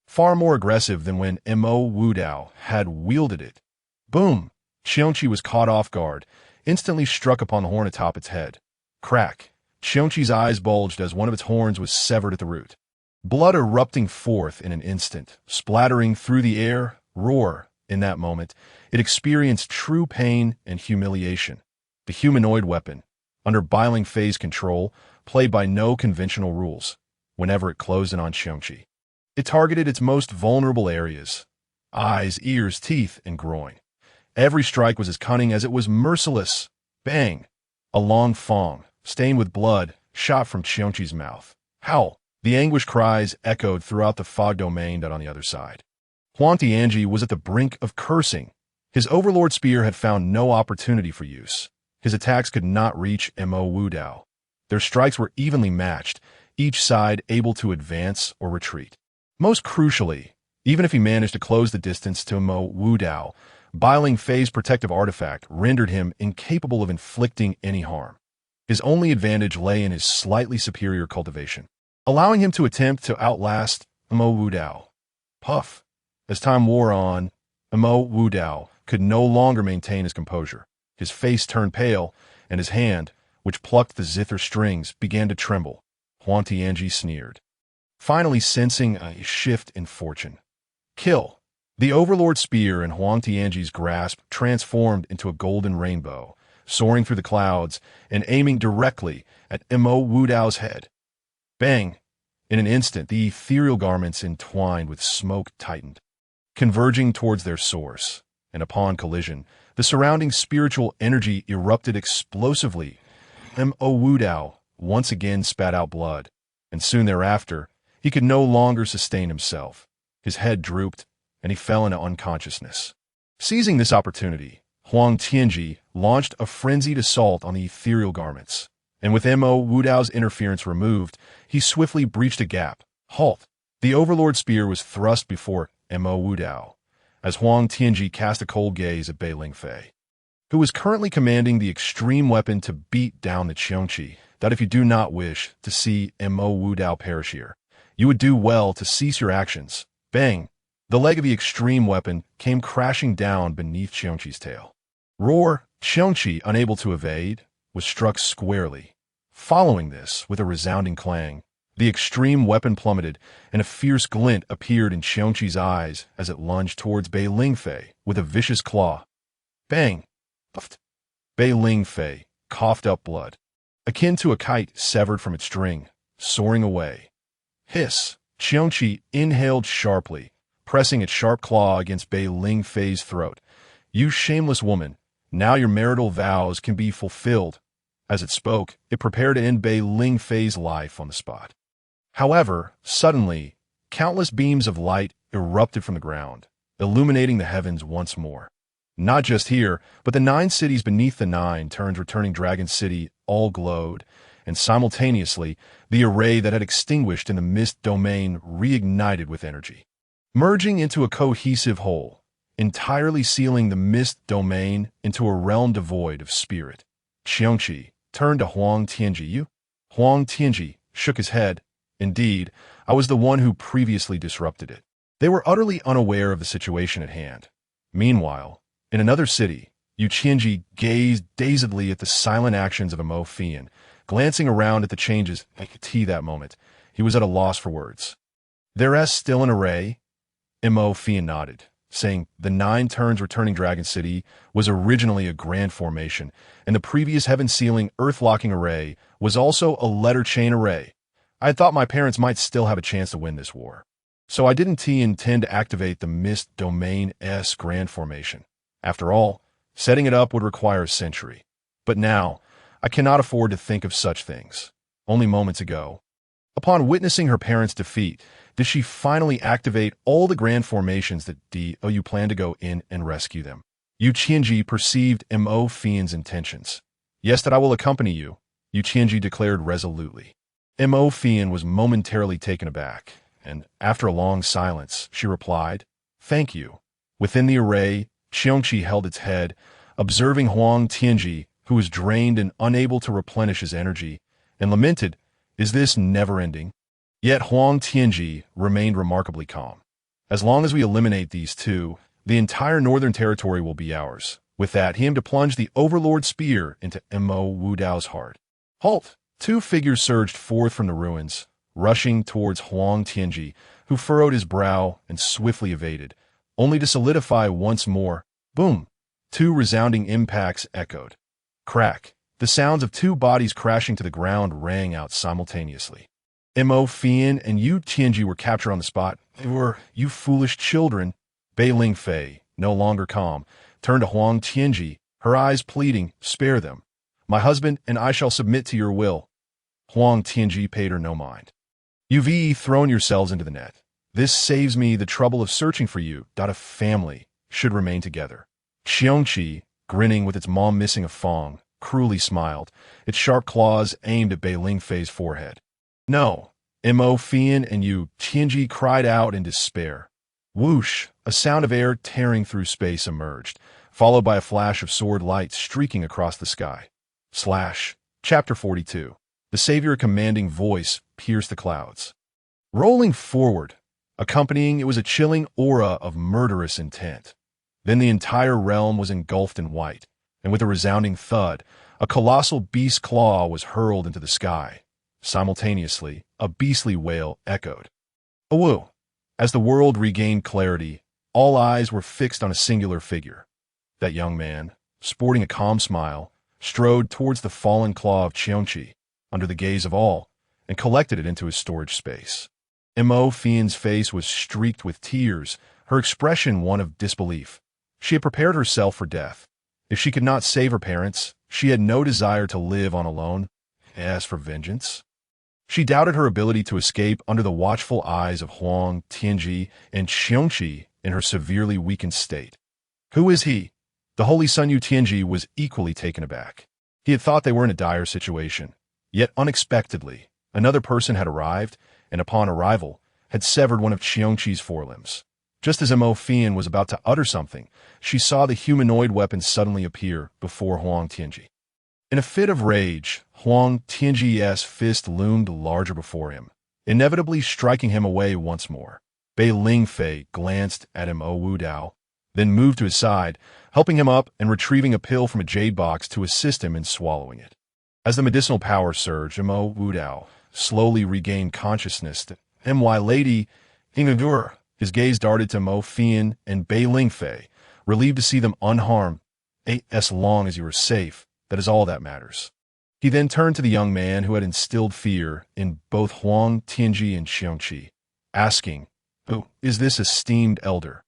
[SPEAKER 1] far more aggressive than when Mo Wudao had wielded it. Boom! Qiongqi was caught off guard, instantly struck upon the horn atop its head. Crack! Qiongqi's eyes bulged as one of its horns was severed at the root. Blood erupting forth in an instant, splattering through the air. Roar! In that moment, it experienced true pain and humiliation. The humanoid weapon, under Biling Fei's control, played by no conventional rules. Whenever it closed in on Qiongqi, it targeted its most vulnerable areas: eyes, ears, teeth, and groin. Every strike was as cunning as it was merciless. Bang! A long fong, stained with blood, shot from Qiongqi's mouth. Howl! The anguish cries echoed throughout the fog domain on the other side. Huang Tianji was at the brink of cursing. His overlord spear had found no opportunity for use. His attacks could not reach Mo Wudao. Their strikes were evenly matched, each side able to advance or retreat. Most crucially, even if he managed to close the distance to Mo Wudao, Biling Fei's protective artifact rendered him incapable of inflicting any harm. His only advantage lay in his slightly superior cultivation, allowing him to attempt to outlast Mo Wudao. Puff! As time wore on, Mo Wudao could no longer maintain his composure. His face turned pale, and his hand, which plucked the zither strings, began to tremble. Huang Tianji sneered, finally sensing a shift in fortune. Kill! The Overlord spear in Huang Tianji's grasp transformed into a golden rainbow, soaring through the clouds and aiming directly at Mo Wudao's head. Bang! In an instant, the ethereal garments entwined with smoke tightened, converging towards their source, and upon collision, the surrounding spiritual energy erupted explosively. Mo Wudao once again spat out blood, and soon thereafter, he could no longer sustain himself. His head drooped, and he fell into unconsciousness. Seizing this opportunity, Huang Tianji launched a frenzied assault on the ethereal garments, and with Mo Wudao's interference removed, he swiftly breached a gap. Halt! The Overlord spear was thrust before Mo Wudao, as Huang Tianji cast a cold gaze at Biling Fei, who was currently commanding the extreme weapon to beat down the Qiongqi, that if you do not wish to see Mo Wudao perish here, you would do well to cease your actions. Bang! The leg of the extreme weapon came crashing down beneath Qiongqi's tail. Roar! Qiongqi, unable to evade, was struck squarely. Following this, with a resounding clang, the extreme weapon plummeted, and a fierce glint appeared in Qiongqi's eyes as it lunged towards Biling Fei with a vicious claw. Bang! Puffed. Biling Fei coughed up blood, akin to a kite severed from its string, soaring away. Hiss! Qiongqi inhaled sharply, pressing its sharp claw against Biling Fei's throat. You shameless woman, now your marital vows can be fulfilled. As it spoke, it prepared to end Biling Fei's life on the spot. However, suddenly, countless beams of light erupted from the ground, illuminating the heavens once more. Not just here, but the 9 cities beneath the 9 turns returning Dragon City all glowed, and simultaneously, the array that had extinguished in the mist domain reignited with energy, merging into a cohesive whole, entirely sealing the mist domain into a realm devoid of spirit. Qiongqi turned to Huang Tianji. You? Huang Tianji shook his head. Indeed, I was the one who previously disrupted it. They were utterly unaware of the situation at hand. Meanwhile, in another city, Yu Qianji gazed dazedly at the silent actions of Mo Fian, glancing around at the changes I could see that moment. He was at a loss for words. There's still an array? Mo Fian nodded, saying the 9 turns returning Dragon City was originally a grand formation, and the previous heaven-sealing, earth-locking array was also a letter-chain array. I thought my parents might still have a chance to win this war, so I didn't intend to activate the Mist Domain S Grand Formation. After all, setting it up would require a century. But now, I cannot afford to think of such things. Only moments ago, upon witnessing her parents' defeat, did she finally activate all the grand formations that you plan to go in and rescue them. Yu Qianji perceived Mo Fian's intentions. Yes, that I will accompany you, Yu Qianji declared resolutely. Mo Fian was momentarily taken aback, and after a long silence, she replied, Thank you. Within the array, Xiongqi held its head, observing Huang Tianji, who was drained and unable to replenish his energy, and lamented, "Is this never-ending?" Yet Huang Tianji remained remarkably calm. "As long as we eliminate these two, the entire northern territory will be ours." With that, he aimed to plunge the Overlord Spear into Mo Wudao's heart. "Halt!" Two figures surged forth from the ruins, rushing towards Huang Tianji, who furrowed his brow and swiftly evaded, only to solidify once more. Boom! Two resounding impacts echoed. Crack! The sounds of two bodies crashing to the ground rang out simultaneously. Mo Fian and Yu Tianji were captured on the spot. "They were, you foolish children." Bei Lingfei, no longer calm, turned to Huang Tianji, her eyes pleading, "Spare them. My husband and I shall submit to your will." Huang Tianji paid her no mind. "You've thrown yourselves into the net. This saves me the trouble of searching for you. A family should remain together." Xiongqi, grinning with its maw missing a fong, cruelly smiled, its sharp claws aimed at Bei Lingfei's forehead. "No." Mo Fian and Yu Tianji cried out in despair. Whoosh! A sound of air tearing through space emerged, followed by a flash of sword light streaking across the sky. Slash. Chapter 42. The Savior commanding voice pierced the clouds. Rolling forward, accompanying it was a chilling aura of murderous intent. Then the entire realm was engulfed in white, and with a resounding thud, a colossal beast claw was hurled into the sky. Simultaneously, a beastly wail echoed. Awoo! As the world regained clarity, all eyes were fixed on a singular figure. That young man, sporting a calm smile, strode towards the fallen claw of Xiongqi, under the gaze of all, and collected it into his storage space. Mo Fian's face was streaked with tears, her expression one of disbelief. She had prepared herself for death. If she could not save her parents, she had no desire to live on alone. As for vengeance, she doubted her ability to escape under the watchful eyes of Huang Tianji and Xiongqi in her severely weakened state. "Who is he?" The Holy Sun Yu Tianji was equally taken aback. He had thought they were in a dire situation. Yet unexpectedly, another person had arrived, and upon arrival, had severed one of Xiongqi's forelimbs. Just as Mo Fian was about to utter something, she saw the humanoid weapon suddenly appear before Huang Tianji. In a fit of rage, Huang Tianji's fist loomed larger before him, inevitably striking him away once more. Bei Lingfei glanced at Mo Wudao, then moved to his side, helping him up and retrieving a pill from a jade box to assist him in swallowing it. As the medicinal power surged, Mo Wudao slowly regained consciousness. "My lady, Ingadur." His gaze darted to Mo Fian and Bei Lingfei, relieved to see them unharmed. "As long as you are safe, that is all that matters." He then turned to the young man who had instilled fear in both Huang Tianji and Xiongqi, asking, "Who is this esteemed elder?"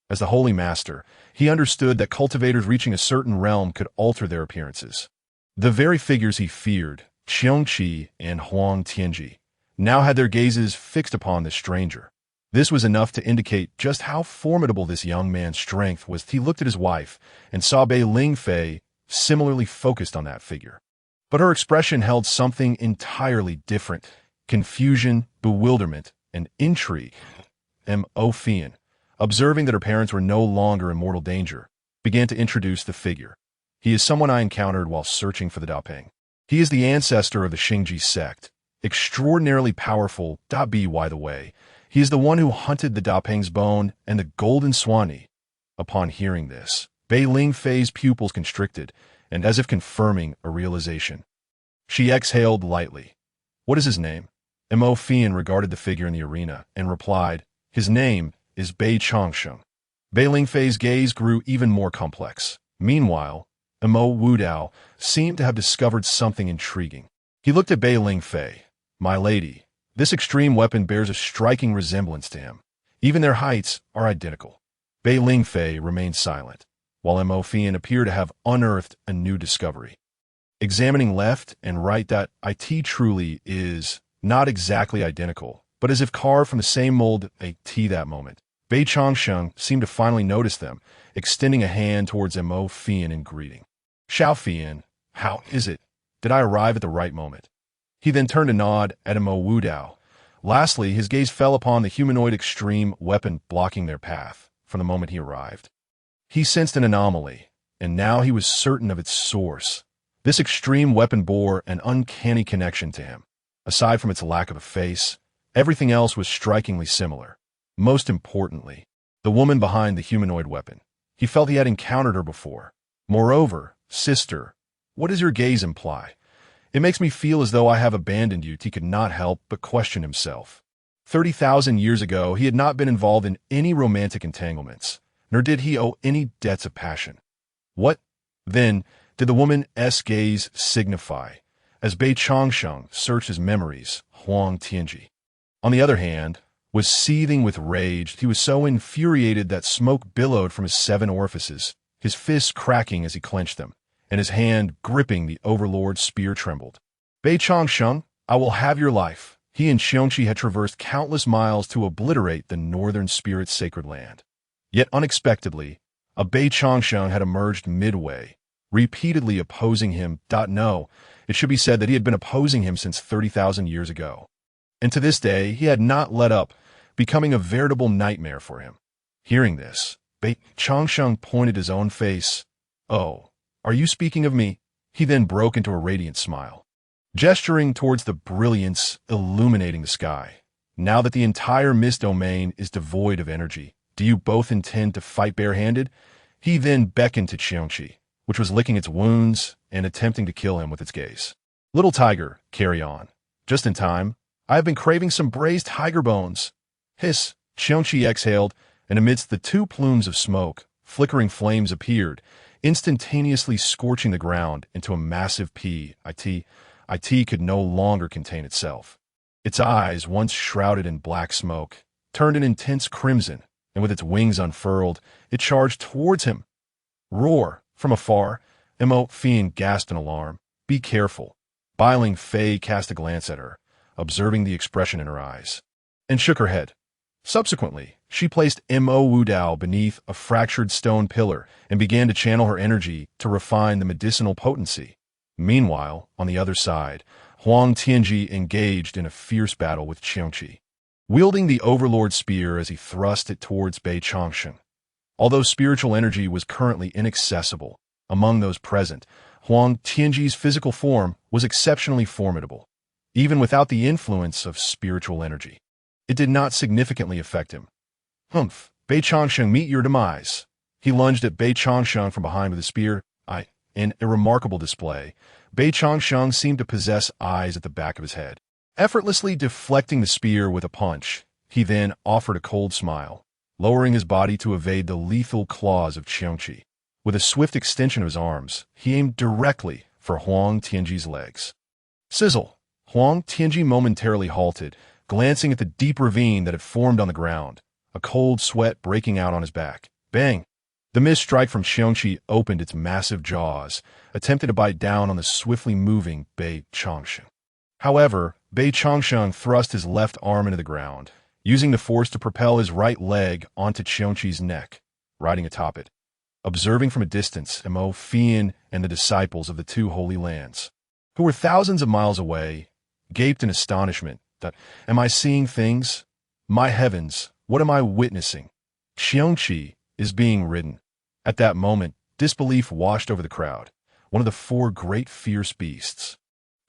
[SPEAKER 1] As the Holy Master, he understood that cultivators reaching a certain realm could alter their appearances. The very figures he feared, Xiongqi and Huang Tianji, now had their gazes fixed upon the stranger. This was enough to indicate just how formidable this young man's strength was. He looked at his wife and saw Bei Lingfei similarly focused on that figure. But her expression held something entirely different: confusion, bewilderment, and intrigue. Mo Fian, observing that her parents were no longer in mortal danger, began to introduce the figure. "He is someone I encountered while searching for the Dapeng. He is the ancestor of the Xingji sect, extraordinarily powerful. By the way, he is the one who hunted the Dapeng's bone and the golden swanee." Upon hearing this, Bei Lingfei's pupils constricted, and as if confirming a realization, she exhaled lightly. "What is his name?" Mo Fian regarded the figure in the arena and replied, "His name is Bei Changsheng." Bei Lingfei's gaze grew even more complex. Meanwhile, Mo Wudao seemed to have discovered something intriguing. He looked at Bei Lingfei. "My lady, this extreme weapon bears a striking resemblance to him. Even their heights are identical." Bei Lingfei remained silent, while Mo Fian appeared to have unearthed a new discovery. Examining left and right, that it truly is not exactly identical, but as if carved from the same mold. That moment, Bei Changsheng seemed to finally notice them, extending a hand towards Mo Fian in greeting. "Xiao Fian, how is it? Did I arrive at the right moment?" He then turned to nod at Mo Wudao. Lastly, his gaze fell upon the humanoid extreme weapon blocking their path from the moment he arrived. He sensed an anomaly, and now he was certain of its source. This extreme weapon bore an uncanny connection to him. Aside from its lack of a face, everything else was strikingly similar. Most importantly, the woman behind the humanoid weapon. He felt he had encountered her before. Moreover, sister, what does your gaze imply? It makes me feel as though I have abandoned you. He could not help but question himself. 30,000 years ago, he had not been involved in any romantic entanglements, nor did he owe any debts of passion. What, then, did the woman's gaze signify? As Bei Changsheng searched his memories, Huang Tianji, on the other hand, was seething with rage. He was so infuriated that smoke billowed from his 7 orifices, his fists cracking as he clenched them, and his hand gripping the overlord's spear trembled. Bei Changsheng, I will have your life. He and Xiongqi had traversed countless miles to obliterate the northern spirit's sacred land. Yet unexpectedly, a Bei Changsheng had emerged midway, repeatedly opposing him. No, it should be said that he had been opposing him since 30,000 years ago. And to this day, he had not let up, becoming a veritable nightmare for him. Hearing this, Bei Changsheng pointed his own face. Oh, are you speaking of me? He then broke into a radiant smile, gesturing towards the brilliance illuminating the sky. Now that the entire mist domain is devoid of energy, do you both intend to fight barehanded? He then beckoned to Xiongqi, which was licking its wounds and attempting to kill him with its gaze. Little tiger, carry on. Just in time. I have been craving some braised tiger bones. Hiss, Xiongqi exhaled, and amidst the 2 plumes of smoke, flickering flames appeared, instantaneously scorching the ground into a massive pit. It could no longer contain itself. Its eyes, once shrouded in black smoke, turned an intense crimson, and with its wings unfurled, it charged towards him. Roar! From afar, Mo Fian gasped in alarm. Be careful. Biling Fei cast a glance at her, observing the expression in her eyes, and shook her head. Subsequently, she placed Mo Wudao beneath a fractured stone pillar and began to channel her energy to refine the medicinal potency. Meanwhile, on the other side, Huang Tianji engaged in a fierce battle with Xiongqi, wielding the Overlord spear as he thrust it towards Bei Changsheng. Although spiritual energy was currently inaccessible, among those present, Huang Tianji's physical form was exceptionally formidable. Even without the influence of spiritual energy, it did not significantly affect him. Humph, Bei Changsheng, meet your demise. He lunged at Bei Changsheng from behind with a spear. In a remarkable display, Bei Changsheng seemed to possess eyes at the back of his head. Effortlessly deflecting the spear with a punch, he then offered a cold smile, lowering his body to evade the lethal claws of Xiongqi. With a swift extension of his arms, he aimed directly for Huang Tianji's legs. Sizzle! Huang Tianji momentarily halted, glancing at the deep ravine that had formed on the ground, a cold sweat breaking out on his back. Bang! The missed strike from Xiongqi opened its massive jaws, attempting to bite down on the swiftly moving Bei Changsheng. However, Bei Changsheng thrust his left arm into the ground, using the force to propel his right leg onto Xiongqi's neck, riding atop it. Observing from a distance, Mo Fian and the disciples of the 2 holy lands, who were thousands of miles away, gaped in astonishment. Am I seeing things? My heavens, what am I witnessing? Xiongqi is being ridden. At that moment, disbelief washed over the crowd. One of the 4 great fierce beasts.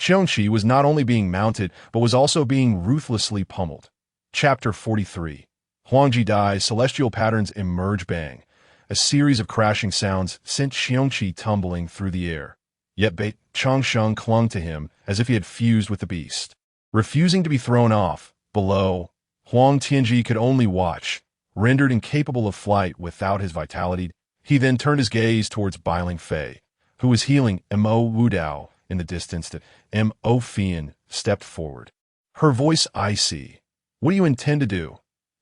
[SPEAKER 1] Xiongqi was not only being mounted, but was also being ruthlessly pummeled. Chapter 43. Huangji dies, celestial patterns emerge. Bang. A series of crashing sounds sent Xiongqi tumbling through the air. Yet Bei Changsheng clung to him as if he had fused with the beast. Refusing to be thrown off, below, Huang Tianji could only watch, rendered incapable of flight without his vitality. He then turned his gaze towards Biling Fei, who was healing Mo Wudao in the distance. Mo Fian stepped forward, her voice icy. What do you intend to do?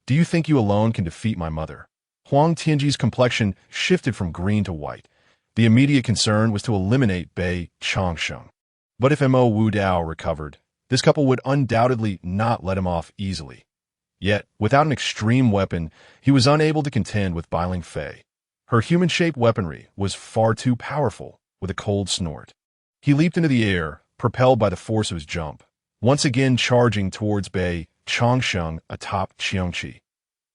[SPEAKER 1] Do you think you alone can defeat my mother? Huang Tianji's complexion shifted from green to white. The immediate concern was to eliminate Bei Changsheng. But if Mo Wudao recovered, this couple would undoubtedly not let him off easily. Yet, without an extreme weapon, he was unable to contend with Biling Fei. Her human-shaped weaponry was far too powerful. With a cold snort, he leaped into the air, propelled by the force of his jump, once again charging towards Bei Changsheng atop Xiongqi.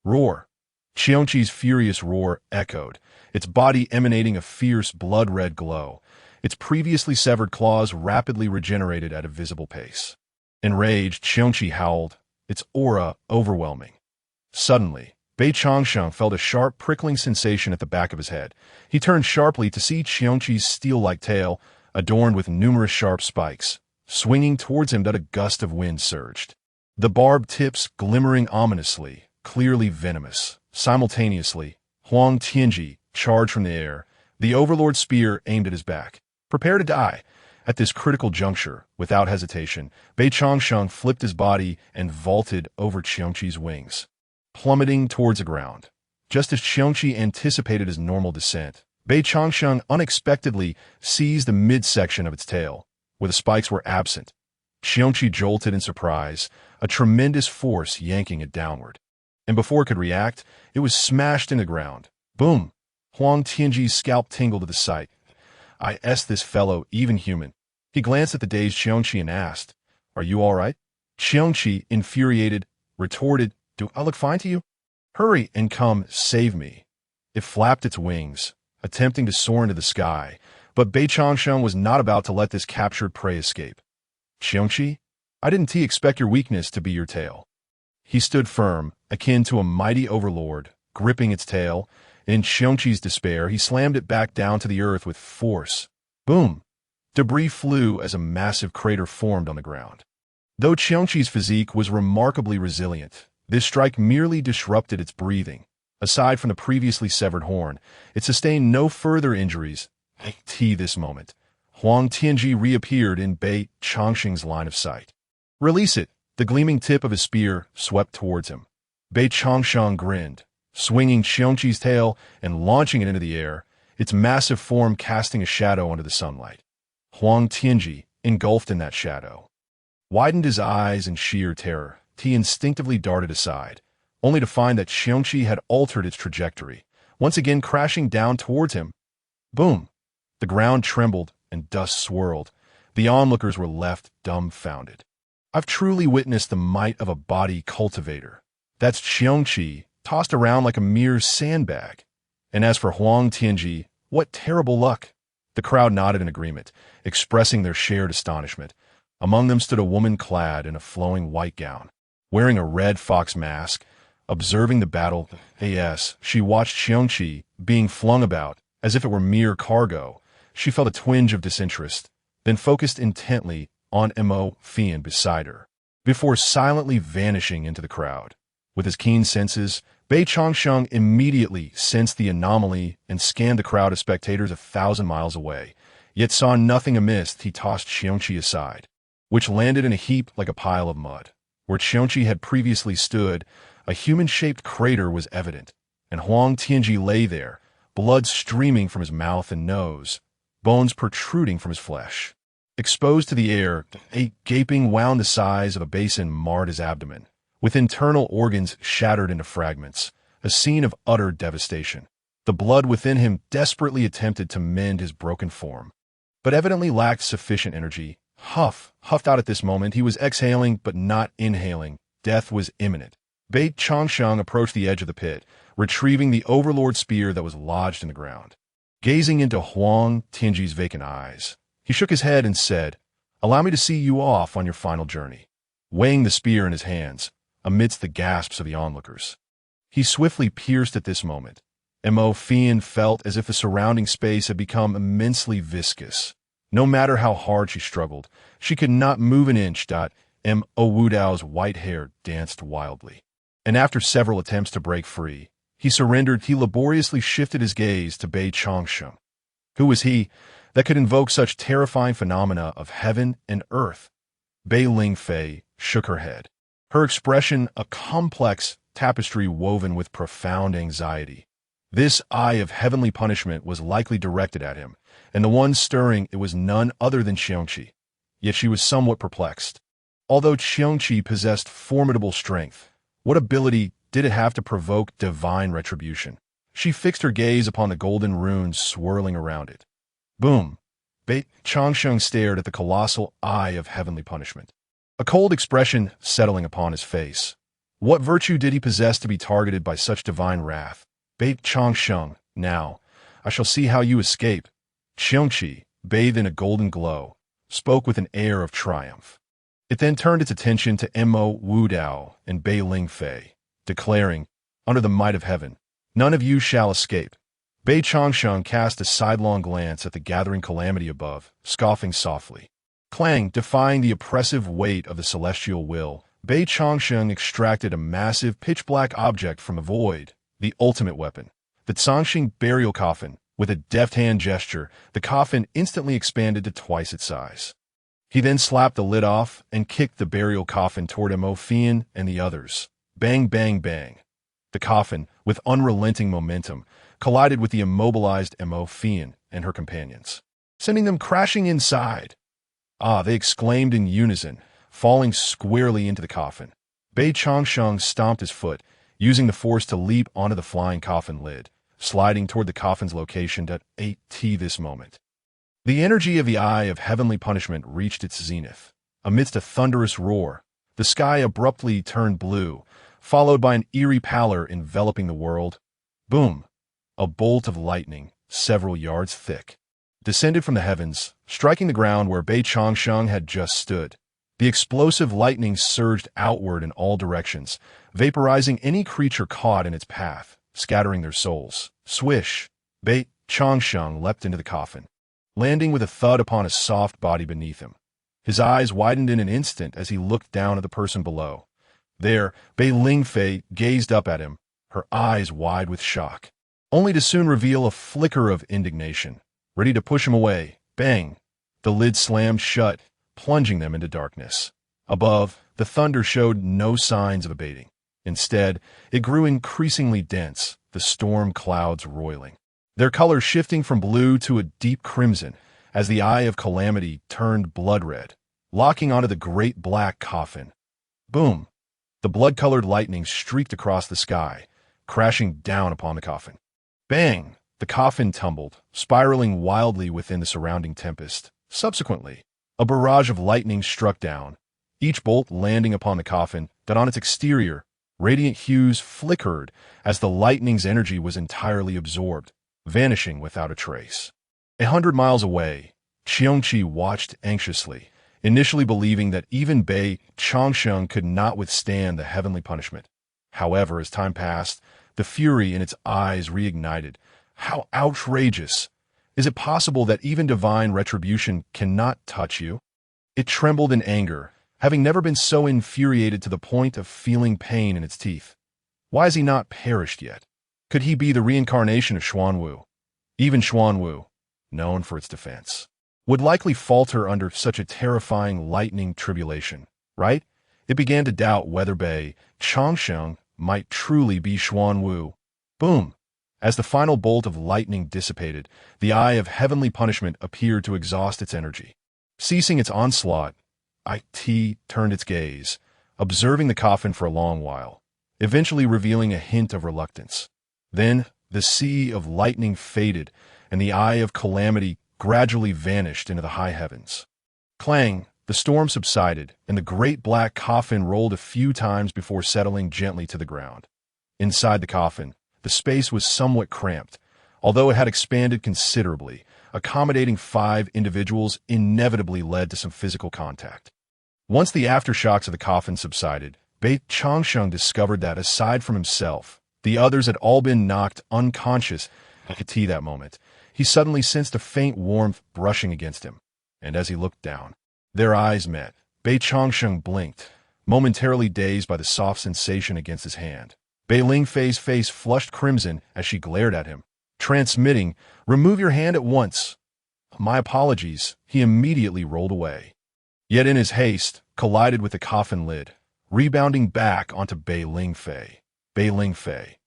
[SPEAKER 1] Roar! Qiongqi's furious roar echoed, its body emanating a fierce blood-red glow. Its previously severed claws rapidly regenerated at a visible pace. Enraged, Qiongqi howled, its aura overwhelming. Suddenly, Bei Changsheng felt a sharp, prickling sensation at the back of his head. He turned sharply to see Qiongqi's steel-like tail, adorned with numerous sharp spikes, swinging towards him that a gust of wind surged. The barbed tips glimmering ominously, clearly venomous. Simultaneously, Huang Tianji charged from the air, the overlord's spear aimed at his back. Prepare to die. At this critical juncture, without hesitation, Bei Changsheng flipped his body and vaulted over Qiongqi's wings, plummeting towards the ground. Just as Qiongqi anticipated his normal descent, Bei Changsheng unexpectedly seized the midsection of its tail, where the spikes were absent. Qiongqi jolted in surprise, a tremendous force yanking it downward. And before it could react, it was smashed into the ground. Boom! Huang Tianji's scalp tingled at the sight. This fellow even human. He glanced at the dazed Qiongqi and asked, "Are you all right?" Qiongqi, infuriated, retorted, "Do I look fine to you? Hurry and come save me." It flapped its wings, attempting to soar into the sky, but Bei Changsheng was not about to let this captured prey escape. "Qiongqi, I didn't expect your weakness to be your tail." He stood firm, akin to a mighty overlord, gripping its tail. In Qiongqi's despair, he slammed it back down to the earth with force. Boom! Debris flew as a massive crater formed on the ground. Though Qiongqi's physique was remarkably resilient, this strike merely disrupted its breathing. Aside from the previously severed horn, it sustained no further injuries. At this moment, Huang Tianji reappeared in Bei Changsheng's line of sight. "Release it!" The gleaming tip of his spear swept towards him. Bei Changsheng grinned, swinging Qiongqi's tail and launching it into the air, its massive form casting a shadow under the sunlight. Huang Tianji, engulfed in that shadow, widened his eyes in sheer terror. He instinctively darted aside, only to find that Qiongqi had altered its trajectory, once again crashing down towards him. Boom! The ground trembled and dust swirled. The onlookers were left dumbfounded. I've truly witnessed the might of a body cultivator. That's Qiongqi, tossed around like a mere sandbag. And as for Huang Tianji, what terrible luck. The crowd nodded in agreement, expressing their shared astonishment. Among them stood a woman clad in a flowing white gown, wearing a red fox mask, observing the battle. She watched Qiongqi being flung about as if it were mere cargo. She felt a twinge of disinterest, then focused intently on Mo Fian beside her, before silently vanishing into the crowd. With his keen senses, Bei Changsheng immediately sensed the anomaly and scanned the crowd of spectators 1,000 miles away, yet saw nothing amiss. He tossed Qiongqi aside, which landed in a heap like a pile of mud. Where Qiongqi had previously stood, a human-shaped crater was evident, and Huang Tianji lay there, blood streaming from his mouth and nose, bones protruding from his flesh. Exposed to the air, a gaping wound the size of a basin marred his abdomen, with internal organs shattered into fragments, a scene of utter devastation. The blood within him desperately attempted to mend his broken form, but evidently lacked sufficient energy. Huffed out at this moment, he was exhaling but not inhaling. Death was imminent. Bei Changsheng approached the edge of the pit, retrieving the overlord spear that was lodged in the ground. Gazing into Huang Tianji's vacant eyes, he shook his head and said, "Allow me to see you off on your final journey." Weighing the spear in his hands, amidst the gasps of the onlookers, he swiftly pierced at this moment. Mo Fian felt as if the surrounding space had become immensely viscous. No matter how hard she struggled, she could not move an inch. Mo Wudao's white hair danced wildly, and after several attempts to break free, he surrendered. He laboriously shifted his gaze to Bei Changsheng. Who was he that could invoke such terrifying phenomena of heaven and earth? Bei Lingfei shook her head, her expression a complex tapestry woven with profound anxiety. This eye of heavenly punishment was likely directed at him, and the one stirring it was none other than Qiongqi. Yet she was somewhat perplexed. Although Qiongqi possessed formidable strength, what ability did it have to provoke divine retribution? She fixed her gaze upon the golden runes swirling around it. Boom! Bei Changsheng stared at the colossal eye of heavenly punishment, a cold expression settling upon his face. What virtue did he possess to be targeted by such divine wrath? Bei Changsheng, now, I shall see how you escape. Qiongqi, bathed in a golden glow, spoke with an air of triumph. It then turned its attention to Mo Wudao and Bei Lingfei, declaring, under the might of heaven, none of you shall escape. Bei Changsheng cast a sidelong glance at the gathering calamity above, scoffing softly. Clang, defying the oppressive weight of the celestial will, Bei Changsheng extracted a massive pitch-black object from a void, the ultimate weapon, the Zhangxing burial coffin. With a deft hand gesture, the coffin instantly expanded to twice its size. He then slapped the lid off and kicked the burial coffin toward Mo Fian and the others. Bang, bang, bang. The coffin, with unrelenting momentum, collided with the immobilized Mo Fian and her companions, sending them crashing inside. Ah, they exclaimed in unison, falling squarely into the coffin. Bei Changsheng stomped his foot, using the force to leap onto the flying coffin lid, sliding toward the coffin's location at 8T this moment. The energy of the eye of heavenly punishment reached its zenith. Amidst a thunderous roar, the sky abruptly turned blue, followed by an eerie pallor enveloping the world. Boom! A bolt of lightning, several yards thick, descended from the heavens, striking the ground where Bei Changsheng had just stood. The explosive lightning surged outward in all directions, vaporizing any creature caught in its path, scattering their souls. Swish! Bei Changsheng leapt into the coffin, landing with a thud upon a soft body beneath him. His eyes widened in an instant as he looked down at the person below. There, Bei Lingfei gazed up at him, her eyes wide with shock, only to soon reveal a flicker of indignation. Ready to push him away, bang! The lid slammed shut, plunging them into darkness. Above, the thunder showed no signs of abating. Instead, it grew increasingly dense, the storm clouds roiling, their color shifting from blue to a deep crimson as the eye of calamity turned blood red, locking onto the great black coffin. Boom! The blood-colored lightning streaked across the sky, crashing down upon the coffin. Bang! The coffin tumbled, spiraling wildly within the surrounding tempest. Subsequently, a barrage of lightning struck down, each bolt landing upon the coffin that on its exterior, radiant hues flickered as the lightning's energy was entirely absorbed, vanishing without a trace. 100 miles away, Qiongqi watched anxiously, initially believing that even Bei Changsheng could not withstand the heavenly punishment. However, as time passed, the fury in its eyes reignited. How outrageous! Is it possible that even divine retribution cannot touch you? It trembled in anger, having never been so infuriated to the point of feeling pain in its teeth. Why has he not perished yet? Could he be the reincarnation of Xuanwu? Even Xuanwu, known for its defense, would likely falter under such a terrifying lightning tribulation, right? It began to doubt whether Bei Changsheng might truly be Xuanwu. Boom! As the final bolt of lightning dissipated, the eye of heavenly punishment appeared to exhaust its energy. Ceasing its onslaught, it turned its gaze, observing the coffin for a long while, eventually revealing a hint of reluctance. Then, the sea of lightning faded, and the eye of calamity gradually vanished into the high heavens. Clang! The storm subsided, and the great black coffin rolled a few times before settling gently to the ground. Inside the coffin, the space was somewhat cramped, although it had expanded considerably. Accommodating 5 individuals inevitably led to some physical contact. Once the aftershocks of the coffin subsided, Bei Changsheng discovered that, aside from himself, the others had all been knocked unconscious at that moment. He suddenly sensed a faint warmth brushing against him, and as he looked down, their eyes met. Bei Changsheng blinked, momentarily dazed by the soft sensation against his hand. Bei Lingfei's face flushed crimson as she glared at him, transmitting, "Remove your hand at once." "My apologies," he immediately rolled away. Yet in his haste, collided with the coffin lid, rebounding back onto Bei Lingfei. Bei Lingfei.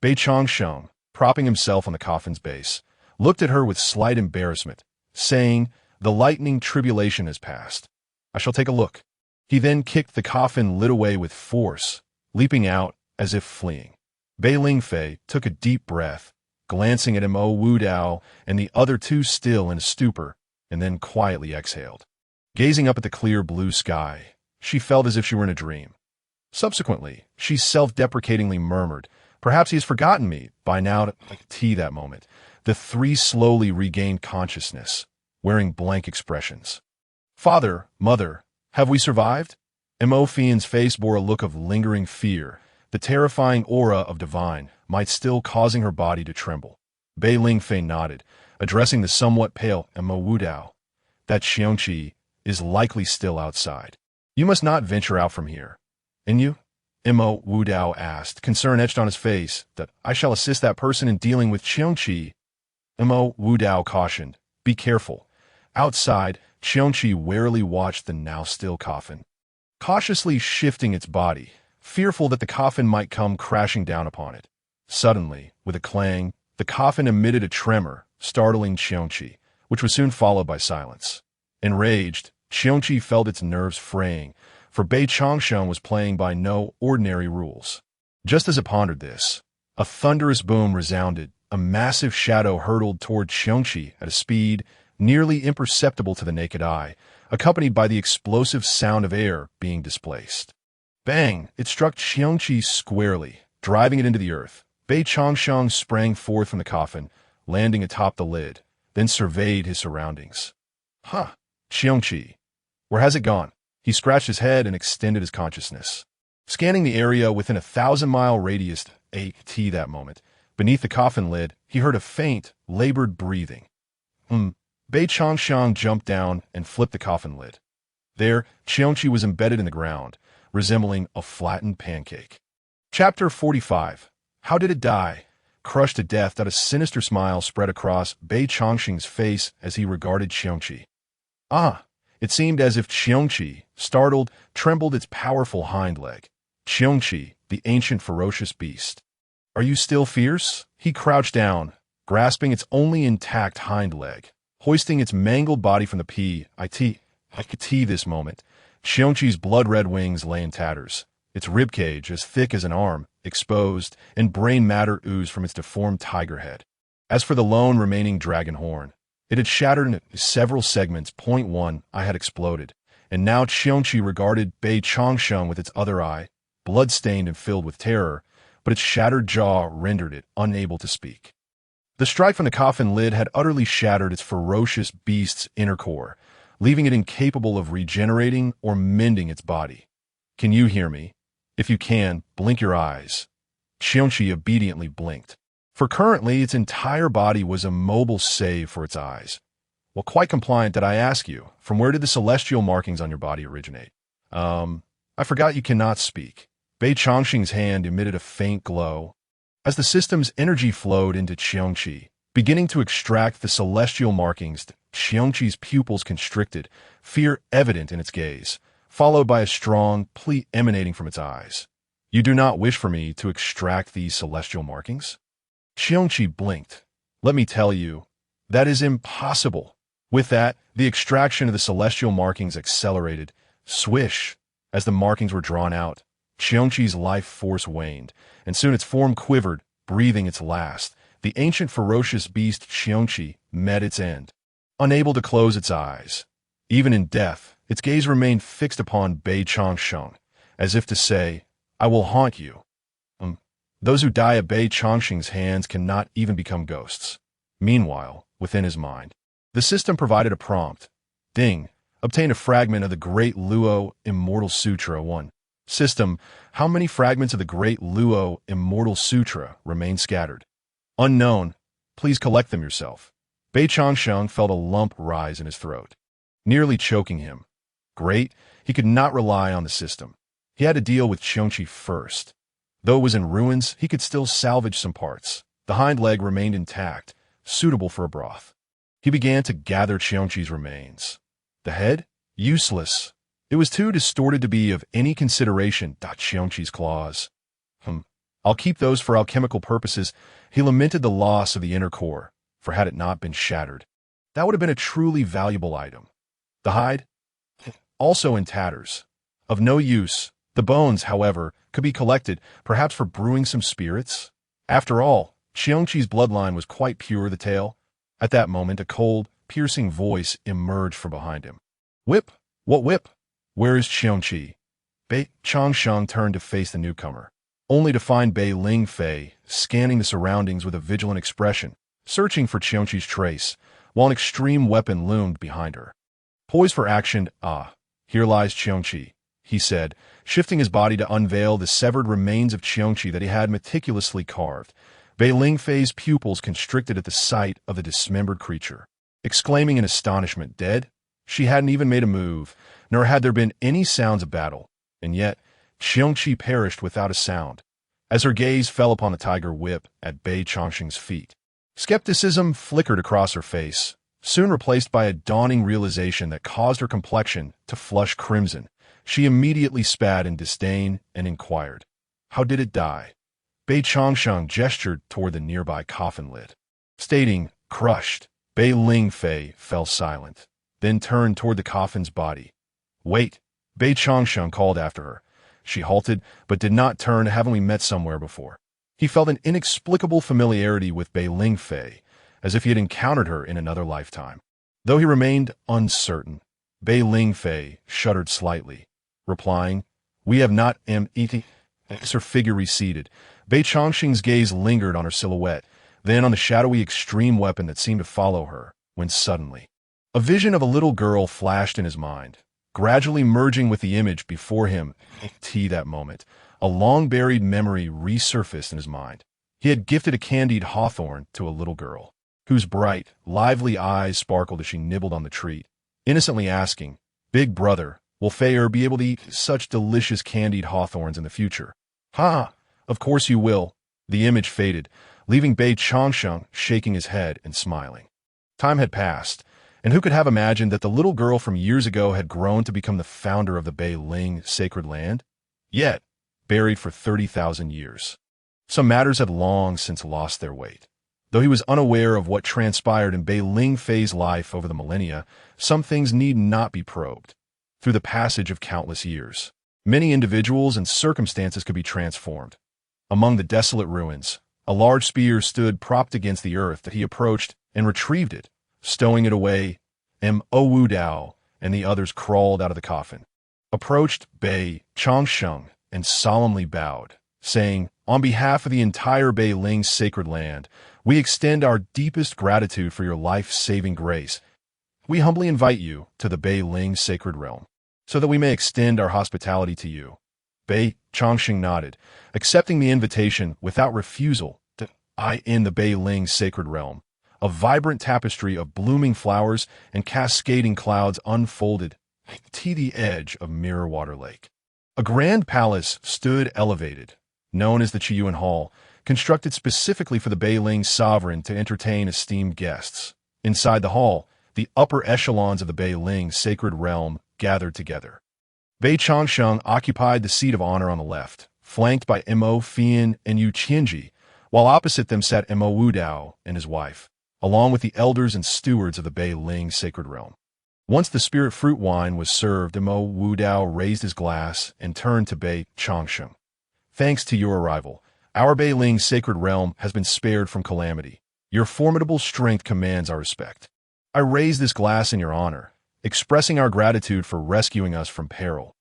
[SPEAKER 1] Bei Changsheng, propping himself on the coffin's base, looked at her with slight embarrassment, saying, "The lightning tribulation has passed. I shall take a look." He then kicked the coffin lid away with force, leaping out as if fleeing. Bei Lingfei took a deep breath, glancing at Mo Wudao and the other 2 still in a stupor, and then quietly exhaled. Gazing up at the clear blue sky, she felt as if she were in a dream. Subsequently, she self-deprecatingly murmured, "Perhaps he has forgotten me by now." That moment, the three slowly regained consciousness, wearing blank expressions. "Father, mother, have we survived?" Mo Fian's face bore a look of lingering fear, the terrifying aura of divine might still causing her body to tremble. Bei Lingfei nodded, addressing the somewhat pale Mo Wudao. "That Xiongqi is likely still outside. You must not venture out from here." "And you?" Mo Wudao asked, concern etched on his face. "That I shall assist that person in dealing with Xiongqi." Mo Wudao cautioned, "Be careful." Outside, Xiongqi warily watched the now-still coffin, cautiously shifting its body, fearful that the coffin might come crashing down upon it. Suddenly, with a clang, the coffin emitted a tremor, startling Xiongqi, which was soon followed by silence. Enraged, Xiongqi felt its nerves fraying, for Bei Changsheng was playing by no ordinary rules. Just as it pondered this, a thunderous boom resounded. A massive shadow hurtled toward Xiongqi at a speed nearly imperceptible to the naked eye, accompanied by the explosive sound of air being displaced. Bang! It struck Xiongqi squarely, driving it into the earth. Bei Changsheng sprang forth from the coffin, landing atop the lid, then surveyed his surroundings. "Huh, Xiongqi, where has it gone?" He scratched his head and extended his consciousness, scanning the area within a 1,000-mile radius. That moment, beneath the coffin lid, he heard a faint, labored breathing. Bei Changsheng jumped down and flipped the coffin lid. There, Xiongqi was embedded in the ground, resembling a flattened pancake. Chapter 45. How did it die? Crushed to death, a sinister smile spread across Bei Changsheng's face as he regarded Xiongqi. Ah! It seemed as if Xiongqi, startled, trembled its powerful hind leg. Xiongqi, the ancient ferocious beast. "Are you still fierce?" He crouched down, grasping its only intact hind leg, hoisting its mangled body from the pit. This moment, Xiongqi's blood-red wings lay in tatters, its ribcage as thick as an arm, exposed, and brain matter oozed from its deformed tiger head. As for the lone remaining dragon horn, it had shattered into several segments. One eye had exploded, and now Xiongqi regarded Bei Changsheng with its other eye, blood-stained and filled with terror, but its shattered jaw rendered it unable to speak. The strike from the coffin lid had utterly shattered its ferocious beast's inner core, leaving it incapable of regenerating or mending its body. "Can you hear me? If you can, blink your eyes." Xiongqi obediently blinked, for currently its entire body was immobile save for its eyes. "Well, quite compliant. Did I ask you, from where did the celestial markings on your body originate?" I forgot you cannot speak." Bei Changsheng's hand emitted a faint glow. As the system's energy flowed into Xiongqi, beginning to extract the celestial markings, Xiongqi's pupils constricted, fear evident in its gaze, followed by a strong plea emanating from its eyes. "You do not wish for me to extract these celestial markings?" Xiongqi blinked. "Let me tell you, that is impossible." With that, the extraction of the celestial markings accelerated. Swish! As the markings were drawn out, Xiongqi's life force waned, and soon its form quivered, breathing its last. The ancient ferocious beast Xiongqi met its end. Unable to close its eyes, even in death, its gaze remained fixed upon Bei Changsheng, as if to say, "I will haunt you." Those who die at Bei Changsheng's hands cannot even become ghosts. Meanwhile, within his mind, the system provided a prompt. Ding. Obtain a fragment of the Great Luo Immortal Sutra 1. System, how many fragments of the Great Luo Immortal Sutra remain scattered? Unknown. Please collect them yourself. Bei Changsheng felt a lump rise in his throat, nearly choking him. Great, he could not rely on the system. He had to deal with Xiongqi first. Though it was in ruins, he could still salvage some parts. The hind leg remained intact, suitable for a broth. He began to gather Xiongqi's remains. The head? Useless. It was too distorted to be of any consideration. Xiongqi's claws. I'll keep those for alchemical purposes. He lamented the loss of the inner core, for had it not been shattered, that would have been a truly valuable item. The hide? Also in tatters. Of no use. The bones, however, could be collected, perhaps for brewing some spirits. After all, Xiongqi's bloodline was quite pure. The tale. At that moment, a cold, piercing voice emerged from behind him. "Whip! What whip? Where is Xiongqi?" Bei Changsheng turned to face the newcomer, only to find Bei Lingfei scanning the surroundings with a vigilant expression, searching for Qiongqi's trace, while an extreme weapon loomed behind her. Poised for action, here lies Qiongqi, he said, shifting his body to unveil the severed remains of Qiongqi that he had meticulously carved. Bei Lingfei's pupils constricted at the sight of the dismembered creature. Exclaiming in astonishment, dead? She hadn't even made a move, nor had there been any sounds of battle, and yet Qiongqi perished without a sound, as her gaze fell upon the tiger whip at Bei Changsheng's feet. Skepticism flickered across her face, soon replaced by a dawning realization that caused her complexion to flush crimson. She immediately spat in disdain and inquired, "How did it die?" Bei Changsheng gestured toward the nearby coffin lid. Stating, "Crushed," Bei Lingfei fell silent, then turned toward the coffin's body. "Wait," Bei Changsheng called after her. She halted, but did not turn, having we met somewhere before. He felt an inexplicable familiarity with Bei Lingfei, as if he had encountered her in another lifetime. Though he remained uncertain, Bei Lingfei shuddered slightly, replying, "We have not eaten." As her figure receded, Bei Changsheng's gaze lingered on her silhouette, then on the shadowy extreme weapon that seemed to follow her, when suddenly a vision of a little girl flashed in his mind, gradually merging with the image before him. That moment, a long-buried memory resurfaced in his mind. He had gifted a candied hawthorn to a little girl, whose bright, lively eyes sparkled as she nibbled on the treat, innocently asking, "Big brother, will Fei be able to eat such delicious candied hawthorns in the future?" "Ha! Of course you will." The image faded, leaving Bei Changsheng shaking his head and smiling. Time had passed, and who could have imagined that the little girl from years ago had grown to become the founder of the Bei Ling sacred land? Yet, buried for 30,000 years. Some matters had long since lost their weight. Though he was unaware of what transpired in Bei Lingfei's life over the millennia, some things need not be probed. Through the passage of countless years, many individuals and circumstances could be transformed. Among the desolate ruins, a large spear stood propped against the earth that he approached and retrieved it, stowing it away. Wu Dao and the others crawled out of the coffin, approached Bei Changsheng, and solemnly bowed, saying, "On behalf of the entire Bei Ling sacred land, we extend our deepest gratitude for your life-saving grace. We humbly invite you to the Bei Ling sacred realm, so that we may extend our hospitality to you." Bei Changsheng nodded, accepting the invitation without refusal. In the Bei Ling sacred realm, a vibrant tapestry of blooming flowers and cascading clouds unfolded to the edge of Mirror Water Lake. A grand palace stood elevated, known as the Qiyuan Hall, constructed specifically for the Bei Ling sovereign to entertain esteemed guests. Inside the hall, the upper echelons of the Bei Ling sacred realm gathered together. Bei Changsheng occupied the seat of honor on the left, flanked by Mo Fian and Yu Qianji, while opposite them sat Wu Dao and his wife, along with the elders and stewards of the Bei Ling sacred realm. Once the spirit fruit wine was served, Wu Dao raised his glass and turned to Bei Changsheng. "Thanks to your arrival, our Bei Ling sacred realm has been spared from calamity. Your formidable strength commands our respect. I raise this glass in your honor, expressing our gratitude for rescuing us from peril.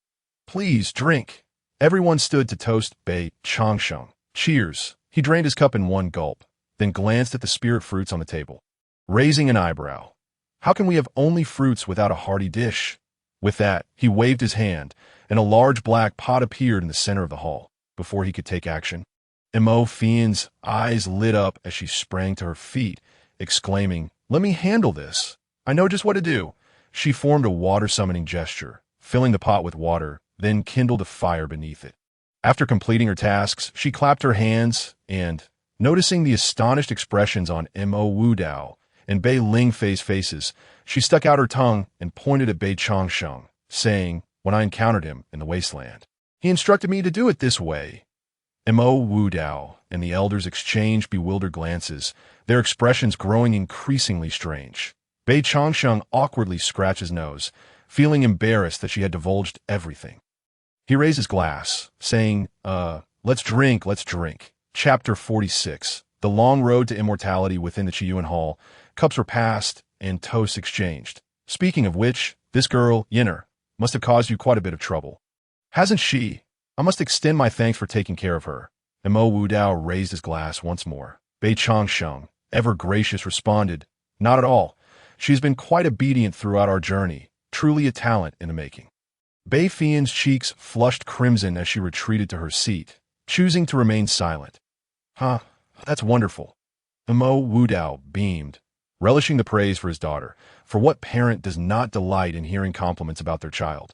[SPEAKER 1] Please drink." Everyone stood to toast Bei Changsheng. "Cheers." He drained his cup in one gulp, then glanced at the spirit fruits on the table, raising an eyebrow. "How can we have only fruits without a hearty dish?" With that, he waved his hand, and a large black pot appeared in the center of the hall. Before he could take action, Mo Fian's eyes lit up as she sprang to her feet, exclaiming, "Let me handle this. I know just what to do." She formed a water-summoning gesture, filling the pot with water, then kindled a fire beneath it. After completing her tasks, she clapped her hands and, noticing the astonished expressions on Wu Dao and Bei Lingfei's faces, she stuck out her tongue and pointed at Bei Changsheng, saying, "When I encountered him in the wasteland, he instructed me to do it this way." Wu Dao and the elders exchanged bewildered glances, their expressions growing increasingly strange. Bei Changsheng awkwardly scratched his nose, feeling embarrassed that she had divulged everything. He raised his glass, saying, let's drink. Chapter 46. The long road to immortality within the Qiyuan Hall. Cups were passed, and toasts exchanged. "Speaking of which, this girl, Yinner, must have caused you quite a bit of trouble." Hasn't she? I must extend my thanks for taking care of her. And Mo Wudao raised his glass once more. Bei Changsheng, ever gracious, responded, Not at all. She's been quite obedient throughout our journey, truly a talent in the making. Bei Fian's cheeks flushed crimson as she retreated to her seat, choosing to remain silent. Huh, that's wonderful. And Mo Wudao beamed, relishing the praise for his daughter, for what parent does not delight in hearing compliments about their child?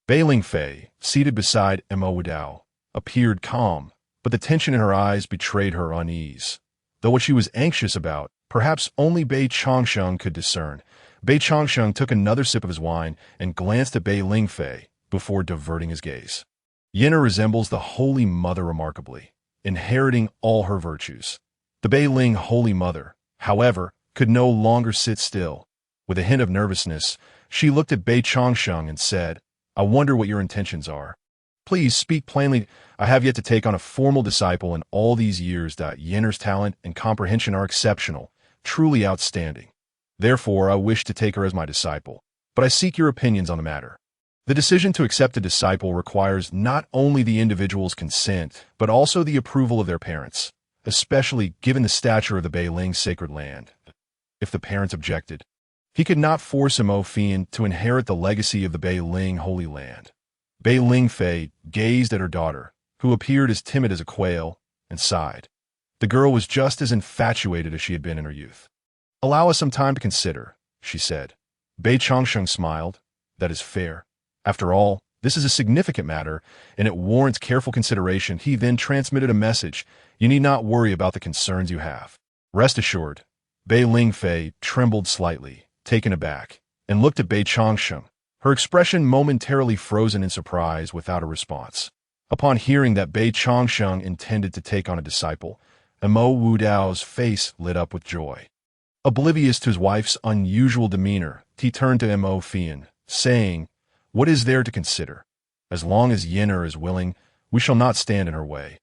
[SPEAKER 1] Bei Lingfei, seated beside Mo Wudao, appeared calm, but the tension in her eyes betrayed her unease. Though what she was anxious about, perhaps only Bei Changsheng could discern. Bei Changsheng took another sip of his wine and glanced at Bei Lingfei before diverting his gaze. Yenna resembles the Holy Mother remarkably, inheriting all her virtues. The Bei Ling Holy Mother, however, could no longer sit still. With a hint of nervousness, she looked at Bei Changsheng and said, I wonder what your intentions are. Please speak plainly. I have yet to take on a formal disciple in all these years. Yenner's talent and comprehension are exceptional, truly outstanding. Therefore, I wish to take her as my disciple, but I seek your opinions on the matter. The decision to accept a disciple requires not only the individual's consent, but also the approval of their parents, especially given the stature of the Bei Ling sacred land. If the parents objected, he could not force Mo Fian to inherit the legacy of the Bei Ling Holy Land. Bei Lingfei gazed at her daughter, who appeared as timid as a quail, and sighed. The girl was just as infatuated as she had been in her youth. Allow us some time to consider, she said. Bei Changsheng smiled. That is fair. After all, this is a significant matter, and it warrants careful consideration. He then transmitted a message. You need not worry about the concerns you have. Rest assured. Bei Lingfei trembled slightly, taken aback, and looked at Bei Changsheng, her expression momentarily frozen in surprise without a response. Upon hearing that Bei Changsheng intended to take on a disciple, Mo Wudao's face lit up with joy. Oblivious to his wife's unusual demeanor, he turned to Mo Fian, saying, What is there to consider? As long as Yenner is willing, we shall not stand in her way.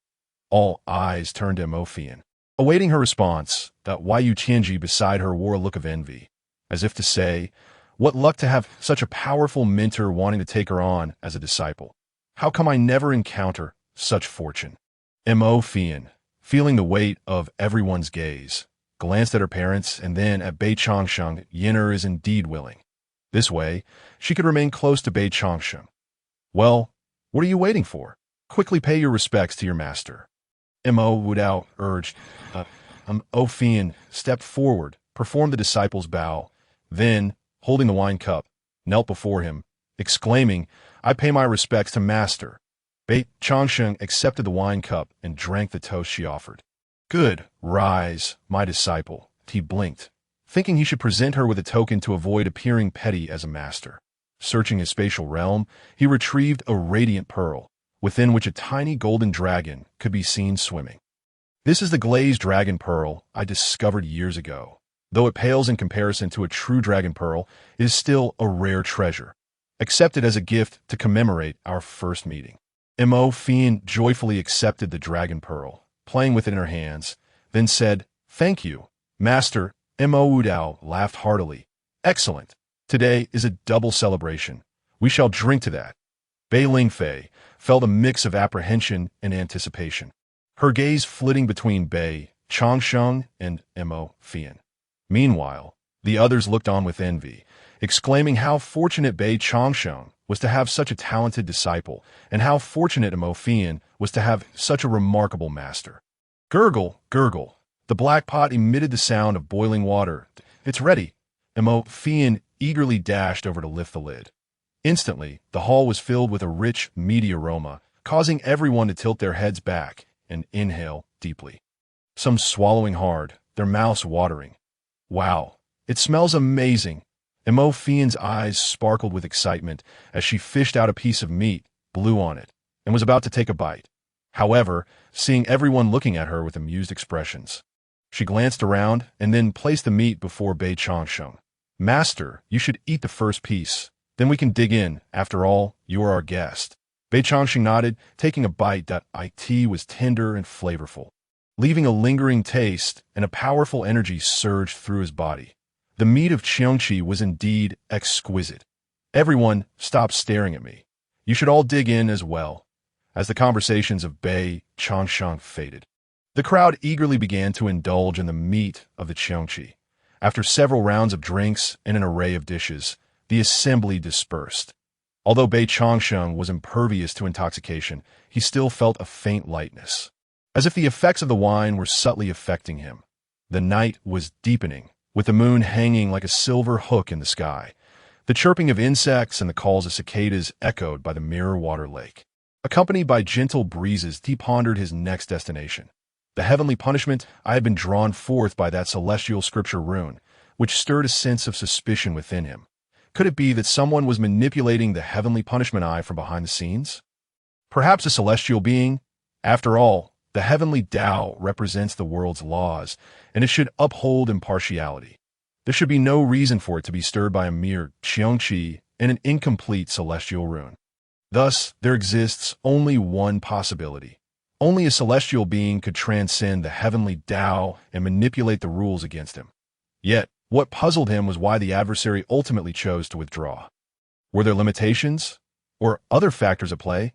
[SPEAKER 1] All eyes turned to Mo Fian. Awaiting her response, that Yu Tianji beside her wore a look of envy, as if to say, What luck to have such a powerful mentor wanting to take her on as a disciple. How come I never encounter such fortune? Mo Fian, feeling the weight of everyone's gaze, glanced at her parents and then at Bei Changsheng. Yenner is indeed willing. This way, she could remain close to Bei Changsheng. Well, what are you waiting for? Quickly pay your respects to your master. Mo Wudao urged. Mo Fian stepped forward, performed the disciple's bow, then, holding the wine cup, knelt before him, exclaiming, I pay my respects to master. Bei Changsheng accepted the wine cup and drank the toast she offered. Good, rise, my disciple. He blinked, thinking he should present her with a token to avoid appearing petty as a master. Searching his spatial realm, he retrieved a radiant pearl, within which a tiny golden dragon could be seen swimming. This is the glazed dragon pearl I discovered years ago. Though it pales in comparison to a true dragon pearl, it is still a rare treasure. Accept it as a gift to commemorate our first meeting. Mo Fian joyfully accepted the dragon pearl, playing with it in her hands, then said, Thank you, master. Mo Wudao laughed heartily. Excellent. Today is a double celebration. We shall drink to that. Bei Lingfei felt a mix of apprehension and anticipation, her gaze flitting between Bei Changsheng and Mo Fian. Meanwhile, the others looked on with envy, exclaiming how fortunate Bei Changsheng was to have such a talented disciple, and how fortunate Mo Fian was to have such a remarkable master. Gurgle, gurgle. The black pot emitted the sound of boiling water. It's ready. Mo Fian eagerly dashed over to lift the lid. Instantly, the hall was filled with a rich, meaty aroma, causing everyone to tilt their heads back and inhale deeply. Some swallowing hard, their mouths watering. Wow, it smells amazing. Mo Fian's eyes sparkled with excitement as she fished out a piece of meat, blew on it, and was about to take a bite. However, seeing everyone looking at her with amused expressions, she glanced around and then placed the meat before Bei Changsheng. Master, you should eat the first piece. Then we can dig in. After all, you are our guest. Bei Changsheng nodded, taking a bite. It was tender and flavorful, leaving a lingering taste, and a powerful energy surged through his body. The meat of Cheongqi was indeed exquisite. Everyone stopped staring at me. You should all dig in as well. As the conversations of Bei Changsheng faded, the crowd eagerly began to indulge in the meat of the Cheongqi. After several rounds of drinks and an array of dishes, the assembly dispersed. Although Bei Changsheng was impervious to intoxication, he still felt a faint lightness, as if the effects of the wine were subtly affecting him. The night was deepening, with the moon hanging like a silver hook in the sky. The chirping of insects and the calls of cicadas echoed by the mirror water lake. Accompanied by gentle breezes, he pondered his next destination. The heavenly punishment I had been drawn forth by that celestial scripture rune, which stirred a sense of suspicion within him. Could it be that someone was manipulating the heavenly punishment eye from behind the scenes? Perhaps a celestial being? After all, the heavenly Tao represents the world's laws, and it should uphold impartiality. There should be no reason for it to be stirred by a mere Cheongqi and an incomplete celestial rune. Thus, there exists only one possibility. Only a celestial being could transcend the heavenly Tao and manipulate the rules against him. Yet, what puzzled him was why the adversary ultimately chose to withdraw. Were there limitations? Or other factors at play?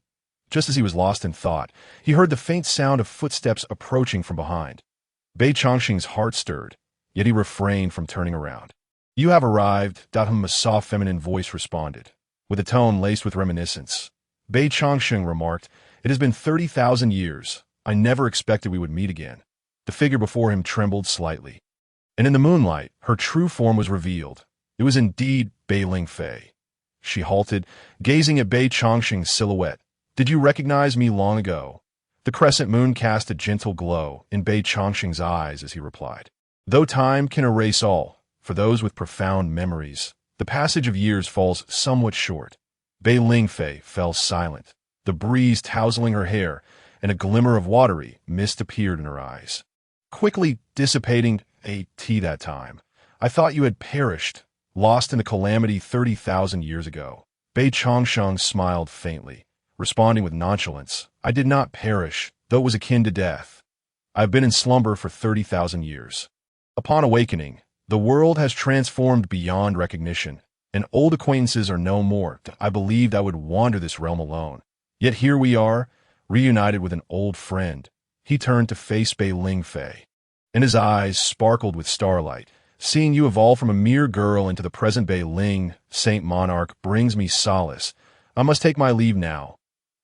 [SPEAKER 1] Just as he was lost in thought, he heard the faint sound of footsteps approaching from behind. Bei Changsheng's heart stirred, yet he refrained from turning around. "You have arrived," a soft feminine voice responded, with a tone laced with reminiscence. Bei Changsheng remarked, "It has been 30,000 years. I never expected we would meet again." The figure before him trembled slightly, and in the moonlight, her true form was revealed. It was indeed Bei Lingfei. She halted, gazing at Bei Changsheng's silhouette. "Did you recognize me long ago?" The crescent moon cast a gentle glow in Bei Changsheng's eyes as he replied, "Though time can erase all, for those with profound memories, the passage of years falls somewhat short." Bei Lingfei fell silent, the breeze tousling her hair, and a glimmer of watery mist appeared in her eyes, quickly dissipating. That time, I thought you had perished, lost in a calamity 30,000 years ago." Bei Changsheng smiled faintly, responding with nonchalance, "I did not perish, though it was akin to death. I have been in slumber for 30,000 years. Upon awakening, the world has transformed beyond recognition, and old acquaintances are no more. I believed I would wander this realm alone. Yet here we are, reunited with an old friend." He turned to face Bei Lingfei, and his eyes sparkled with starlight. "Seeing you evolve from a mere girl into the present Bei Ling, Saint Monarch, brings me solace. I must take my leave now.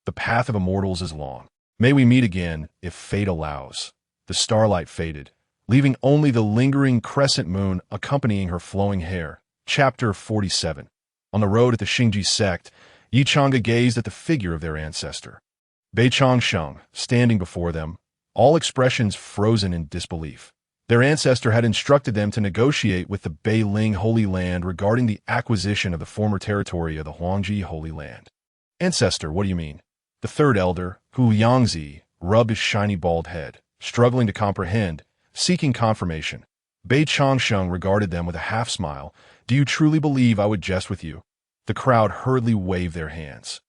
[SPEAKER 1] The path of immortals is long. May we meet again, if fate allows." The starlight faded, leaving only the lingering crescent moon accompanying her flowing hair. Chapter 47. On the road at the Xingji sect, Yi Chang'e gazed at the figure of their ancestor, Bei Changsheng, standing before them, all expressions frozen in disbelief. Their ancestor had instructed them to negotiate with the Bei Ling Holy Land regarding the acquisition of the former territory of the Huangji Holy Land. "Ancestor, what do you mean?" The third elder, Hu Yangzi, rubbed his shiny bald head, struggling to comprehend, seeking confirmation. Bei Changsheng regarded them with a half-smile. "Do you truly believe I would jest with you?" The crowd hurriedly waved their hands,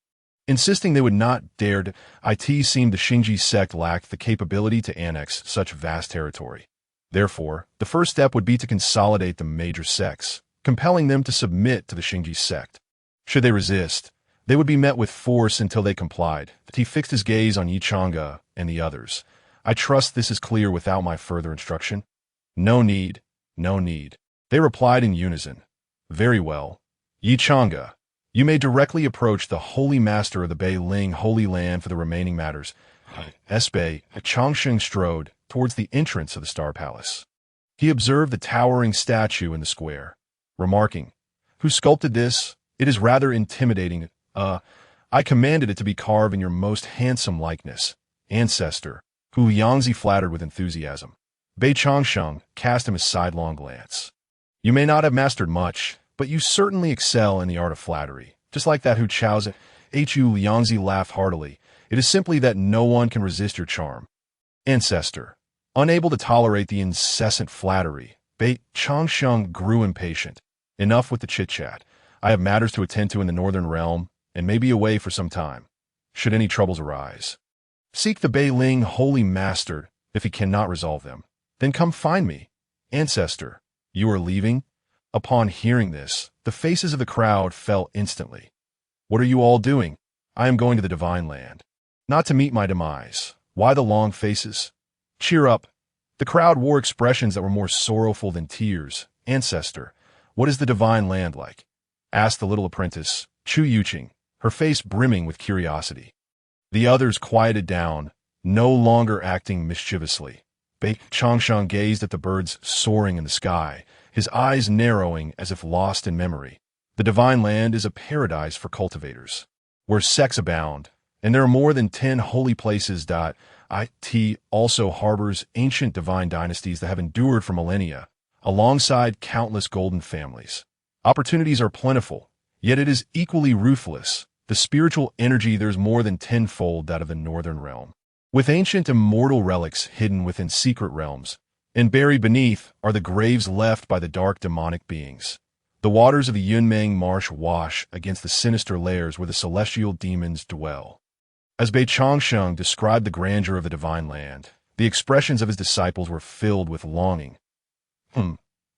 [SPEAKER 1] insisting they would not dare to. It seemed the Xingji sect lacked the capability to annex such vast territory. Therefore, the first step would be to consolidate the major sects, compelling them to submit to the Xingji sect. Should they resist, they would be met with force until they complied. He fixed his gaze on Yi Chang'e and the others. "I trust this is clear without my further instruction?" "No need, no need," they replied in unison. "Very well. Yi Chang'e, you may directly approach the Holy Master of the Bei Ling Holy Land for the remaining matters." Bei Changsheng strode towards the entrance of the Star Palace. He observed the towering statue in the square, remarking, "Who sculpted this? It is rather intimidating. I commanded it to be carved in your most handsome likeness, Ancestor." Hu Yangzi flattered with enthusiasm. Bei Changsheng cast him a sidelong glance. "You may not have mastered much, but you certainly excel in the art of flattery, just like that Hu Chao's." Hu Yangzi laughed heartily. "It is simply that no one can resist your charm." Ancestor, unable to tolerate the incessant flattery, Bei Changsheng grew impatient. "Enough with the chit-chat. I have matters to attend to in the northern realm, and may be away for some time. Should any troubles arise, seek the Bei Ling Holy Master. If he cannot resolve them, then come find me." "Ancestor, you are leaving?" Upon hearing this, the faces of the crowd fell instantly. "What are you all doing?" I am going to the divine land. Not to meet my demise. Why the long faces? Cheer up. The crowd wore expressions that were more sorrowful than tears. Ancestor, what is the divine land like? Asked the little apprentice, Chu Yuqing, her face brimming with curiosity. The others quieted down, no longer acting mischievously. Bei Changsheng gazed at the birds soaring in the sky, his eyes narrowing as if lost in memory. The divine land is a paradise for cultivators, where sects abound, and there are more than 10 holy places. It also harbors ancient divine dynasties that have endured for millennia, alongside countless golden families. Opportunities are plentiful, yet it is equally ruthless. The spiritual energy there's more than tenfold that of the northern realm. With ancient immortal relics hidden within secret realms, and buried beneath are the graves left by the dark demonic beings. The waters of the Yunmeng Marsh wash against the sinister layers where the celestial demons dwell. As Bei Changsheng described the grandeur of the divine land, the expressions of his disciples were filled with longing.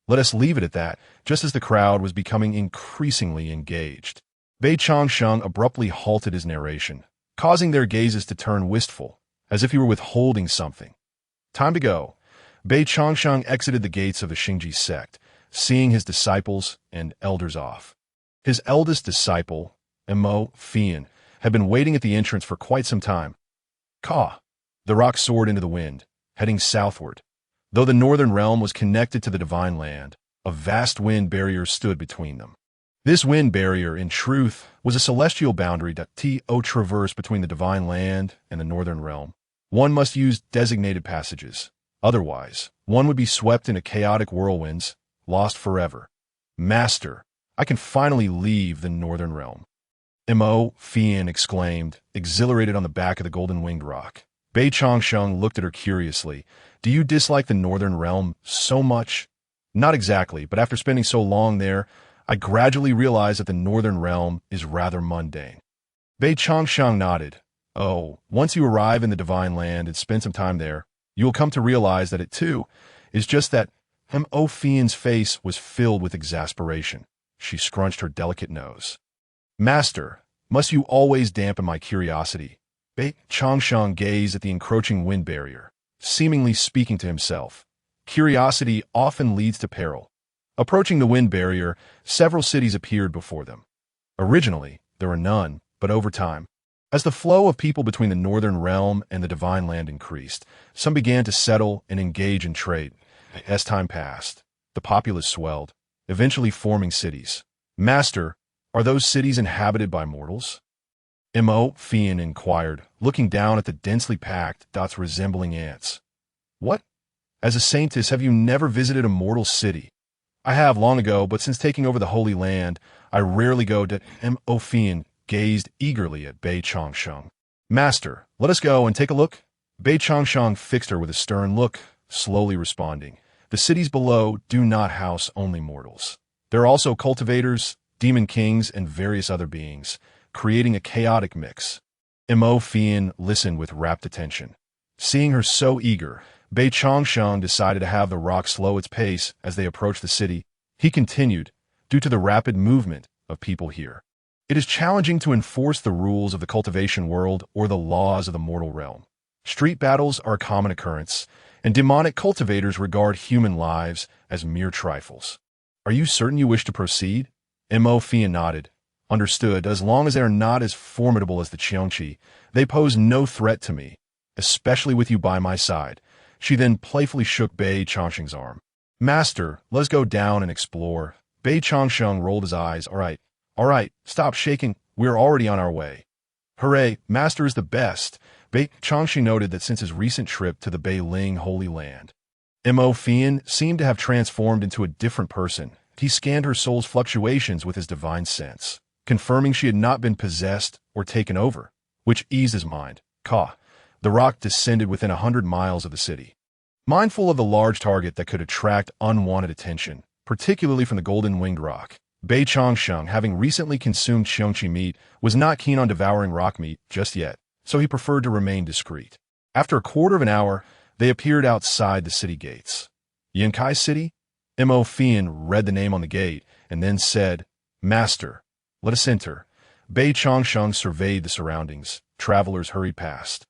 [SPEAKER 1] Let us leave it at that, just as the crowd was becoming increasingly engaged. Bei Changsheng abruptly halted his narration, causing their gazes to turn wistful, as if he were withholding something. Time to go. Bei Changsheng exited the gates of the Xingji sect, seeing his disciples and elders off. His eldest disciple, Mo Fian, had been waiting at the entrance for quite some time. Caw! The rock soared into the wind, heading southward. Though the northern realm was connected to the divine land, a vast wind barrier stood between them. This wind barrier, in truth, was a celestial boundary that traversed between the divine land and the northern realm. One must use designated passages. Otherwise, one would be swept into chaotic whirlwinds, lost forever. Master, I can finally leave the northern realm. Mo Fian exclaimed, exhilarated on the back of the golden-winged rock. Bei Changsheng looked at her curiously. Do you dislike the northern realm so much? Not exactly, but after spending so long there, I gradually realized that the northern realm is rather mundane. Bei Changsheng nodded. Oh, once you arrive in the divine land and spend some time there, you will come to realize that it, too, is just that. Mo Fian's face was filled with exasperation. She scrunched her delicate nose. Master, must you always dampen my curiosity? Bei Changsheng gazed at the encroaching wind barrier, seemingly speaking to himself. Curiosity often leads to peril. Approaching the wind barrier, several cities appeared before them. Originally, there were none, but over time, as the flow of people between the northern realm and the divine land increased, some began to settle and engage in trade. As time passed, the populace swelled, eventually forming cities. Master, are those cities inhabited by mortals? Mo Fian inquired, looking down at the densely packed dots resembling ants. What? As a saintess, have you never visited a mortal city? I have long ago, but since taking over the Holy Land, I rarely go to. Mo Fian gazed eagerly at Bei Changsheng. Master, let us go and take a look. Bei Changsheng fixed her with a stern look, slowly responding. The cities below do not house only mortals. There are also cultivators, demon kings, and various other beings, creating a chaotic mix. Mo Fian listened with rapt attention. Seeing her so eager, Bei Changsheng decided to have the rock slow its pace as they approached the city. He continued, due to the rapid movement of people here. It is challenging to enforce the rules of the cultivation world or the laws of the mortal realm. Street battles are a common occurrence, and demonic cultivators regard human lives as mere trifles. Are you certain you wish to proceed? Mo Fian nodded. Understood, as long as they are not as formidable as the Qiongqi, they pose no threat to me, especially with you by my side. She then playfully shook Bei Changsheng's arm. Master, let's go down and explore. Bei Changsheng rolled his eyes. All right, stop shaking. We're already on our way. Hooray, Master is the best. Bei Changsheng noted that since his recent trip to the Beiling Holy Land, Mo Fian seemed to have transformed into a different person. He scanned her soul's fluctuations with his divine sense, confirming she had not been possessed or taken over, which eased his mind. The rock descended within 100 miles of the city. Mindful of the large target that could attract unwanted attention, particularly from the golden-winged rock, Bei Changsheng, having recently consumed Qiongqi meat, was not keen on devouring rock meat just yet, so he preferred to remain discreet. After a quarter of an hour, they appeared outside the city gates. Yankai City? Mo Fian read the name on the gate and then said, Master, let us enter. Bei Chongsheng surveyed the surroundings. Travelers hurried past,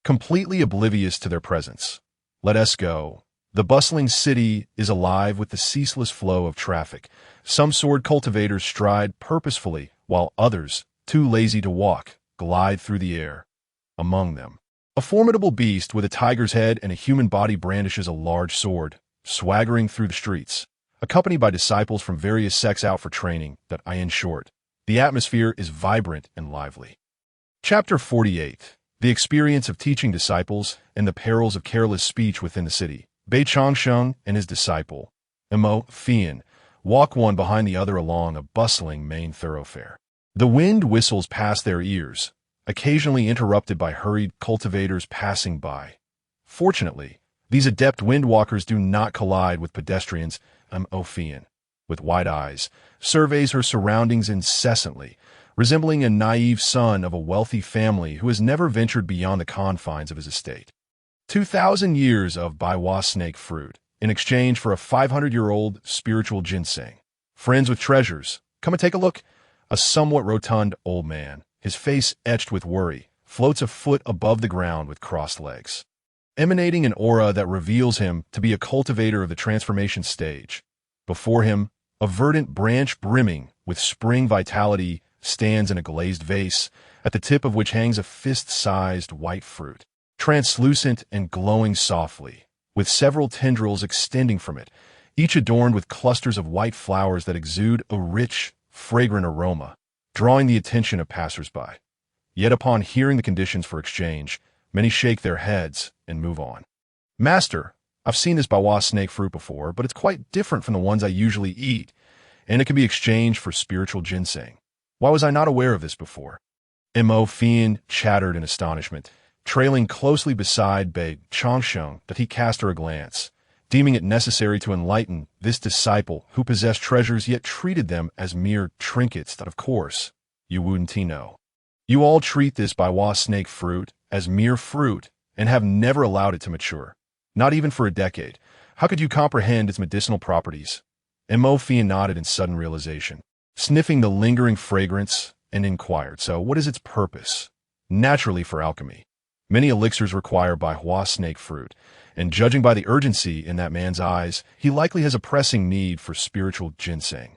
[SPEAKER 1] completely oblivious to their presence. Let us go. The bustling city is alive with the ceaseless flow of traffic. Some sword cultivators stride purposefully, while others, too lazy to walk, glide through the air. Among them, a formidable beast with a tiger's head and a human body brandishes a large sword, swaggering through the streets, accompanied by disciples from various sects out for training. In short, the atmosphere is vibrant and lively. Chapter 48. The experience of teaching disciples and the perils of careless speech within the city. Bei Chongsheng and his disciple, Mo Fian, walk one behind the other along a bustling main thoroughfare. The wind whistles past their ears, occasionally interrupted by hurried cultivators passing by. Fortunately, these adept windwalkers do not collide with pedestrians. Mo Fian, with wide eyes, surveys her surroundings incessantly, resembling a naive son of a wealthy family who has never ventured beyond the confines of his estate. 2,000 years of Baiwa snake fruit, in exchange for a 500-year-old spiritual ginseng. Friends with treasures, come and take a look. A somewhat rotund old man, his face etched with worry, floats a foot above the ground with crossed legs, emanating an aura that reveals him to be a cultivator of the transformation stage. Before him, a verdant branch brimming with spring vitality stands in a glazed vase, at the tip of which hangs a fist-sized white fruit, translucent and glowing softly, with several tendrils extending from it, each adorned with clusters of white flowers that exude a rich, fragrant aroma, drawing the attention of passers-by. Yet upon hearing the conditions for exchange, many shake their heads and move on. Master, I've seen this Baiwa snake fruit before, but it's quite different from the ones I usually eat, and it can be exchanged for spiritual ginseng. Why was I not aware of this before? Mo Fian chattered in astonishment, trailing closely beside Bei Chongsheng that he cast her a glance, deeming it necessary to enlighten this disciple who possessed treasures yet treated them as mere trinkets that, of course, you wouldn't know. You all treat this Baiwa snake fruit as mere fruit and have never allowed it to mature, not even for a decade. How could you comprehend its medicinal properties? Mo Fian nodded in sudden realization, sniffing the lingering fragrance, and inquired, so what is its purpose? Naturally for alchemy. Many elixirs require Baiwa snake fruit, and judging by the urgency in that man's eyes, he likely has a pressing need for spiritual ginseng.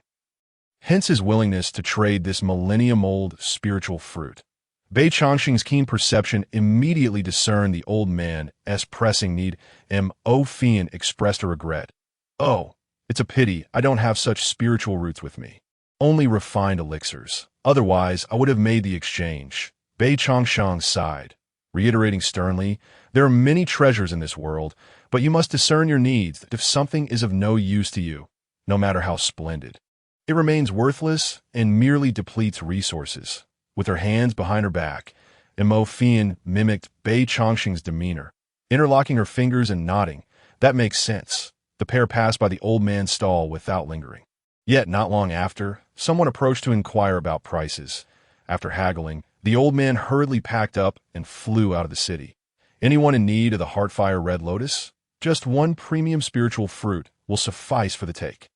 [SPEAKER 1] Hence his willingness to trade this millennium-old spiritual fruit. Bei Chongsheng's keen perception immediately discerned the old man's pressing need. Mo Fian expressed her regret. Oh, it's a pity I don't have such spiritual roots with me. Only refined elixirs. Otherwise, I would have made the exchange. Bei Chongsheng sighed, reiterating sternly, there are many treasures in this world, but you must discern your needs. If something is of no use to you, no matter how splendid, it remains worthless and merely depletes resources. With her hands behind her back, Mo Fian mimicked Bei Chongsheng's demeanor, interlocking her fingers and nodding. That makes sense. The pair passed by the old man's stall without lingering. Yet, not long after, someone approached to inquire about prices. After haggling, the old man hurriedly packed up and flew out of the city. Anyone in need of the Heartfire Red Lotus? Just one premium spiritual fruit will suffice for the take.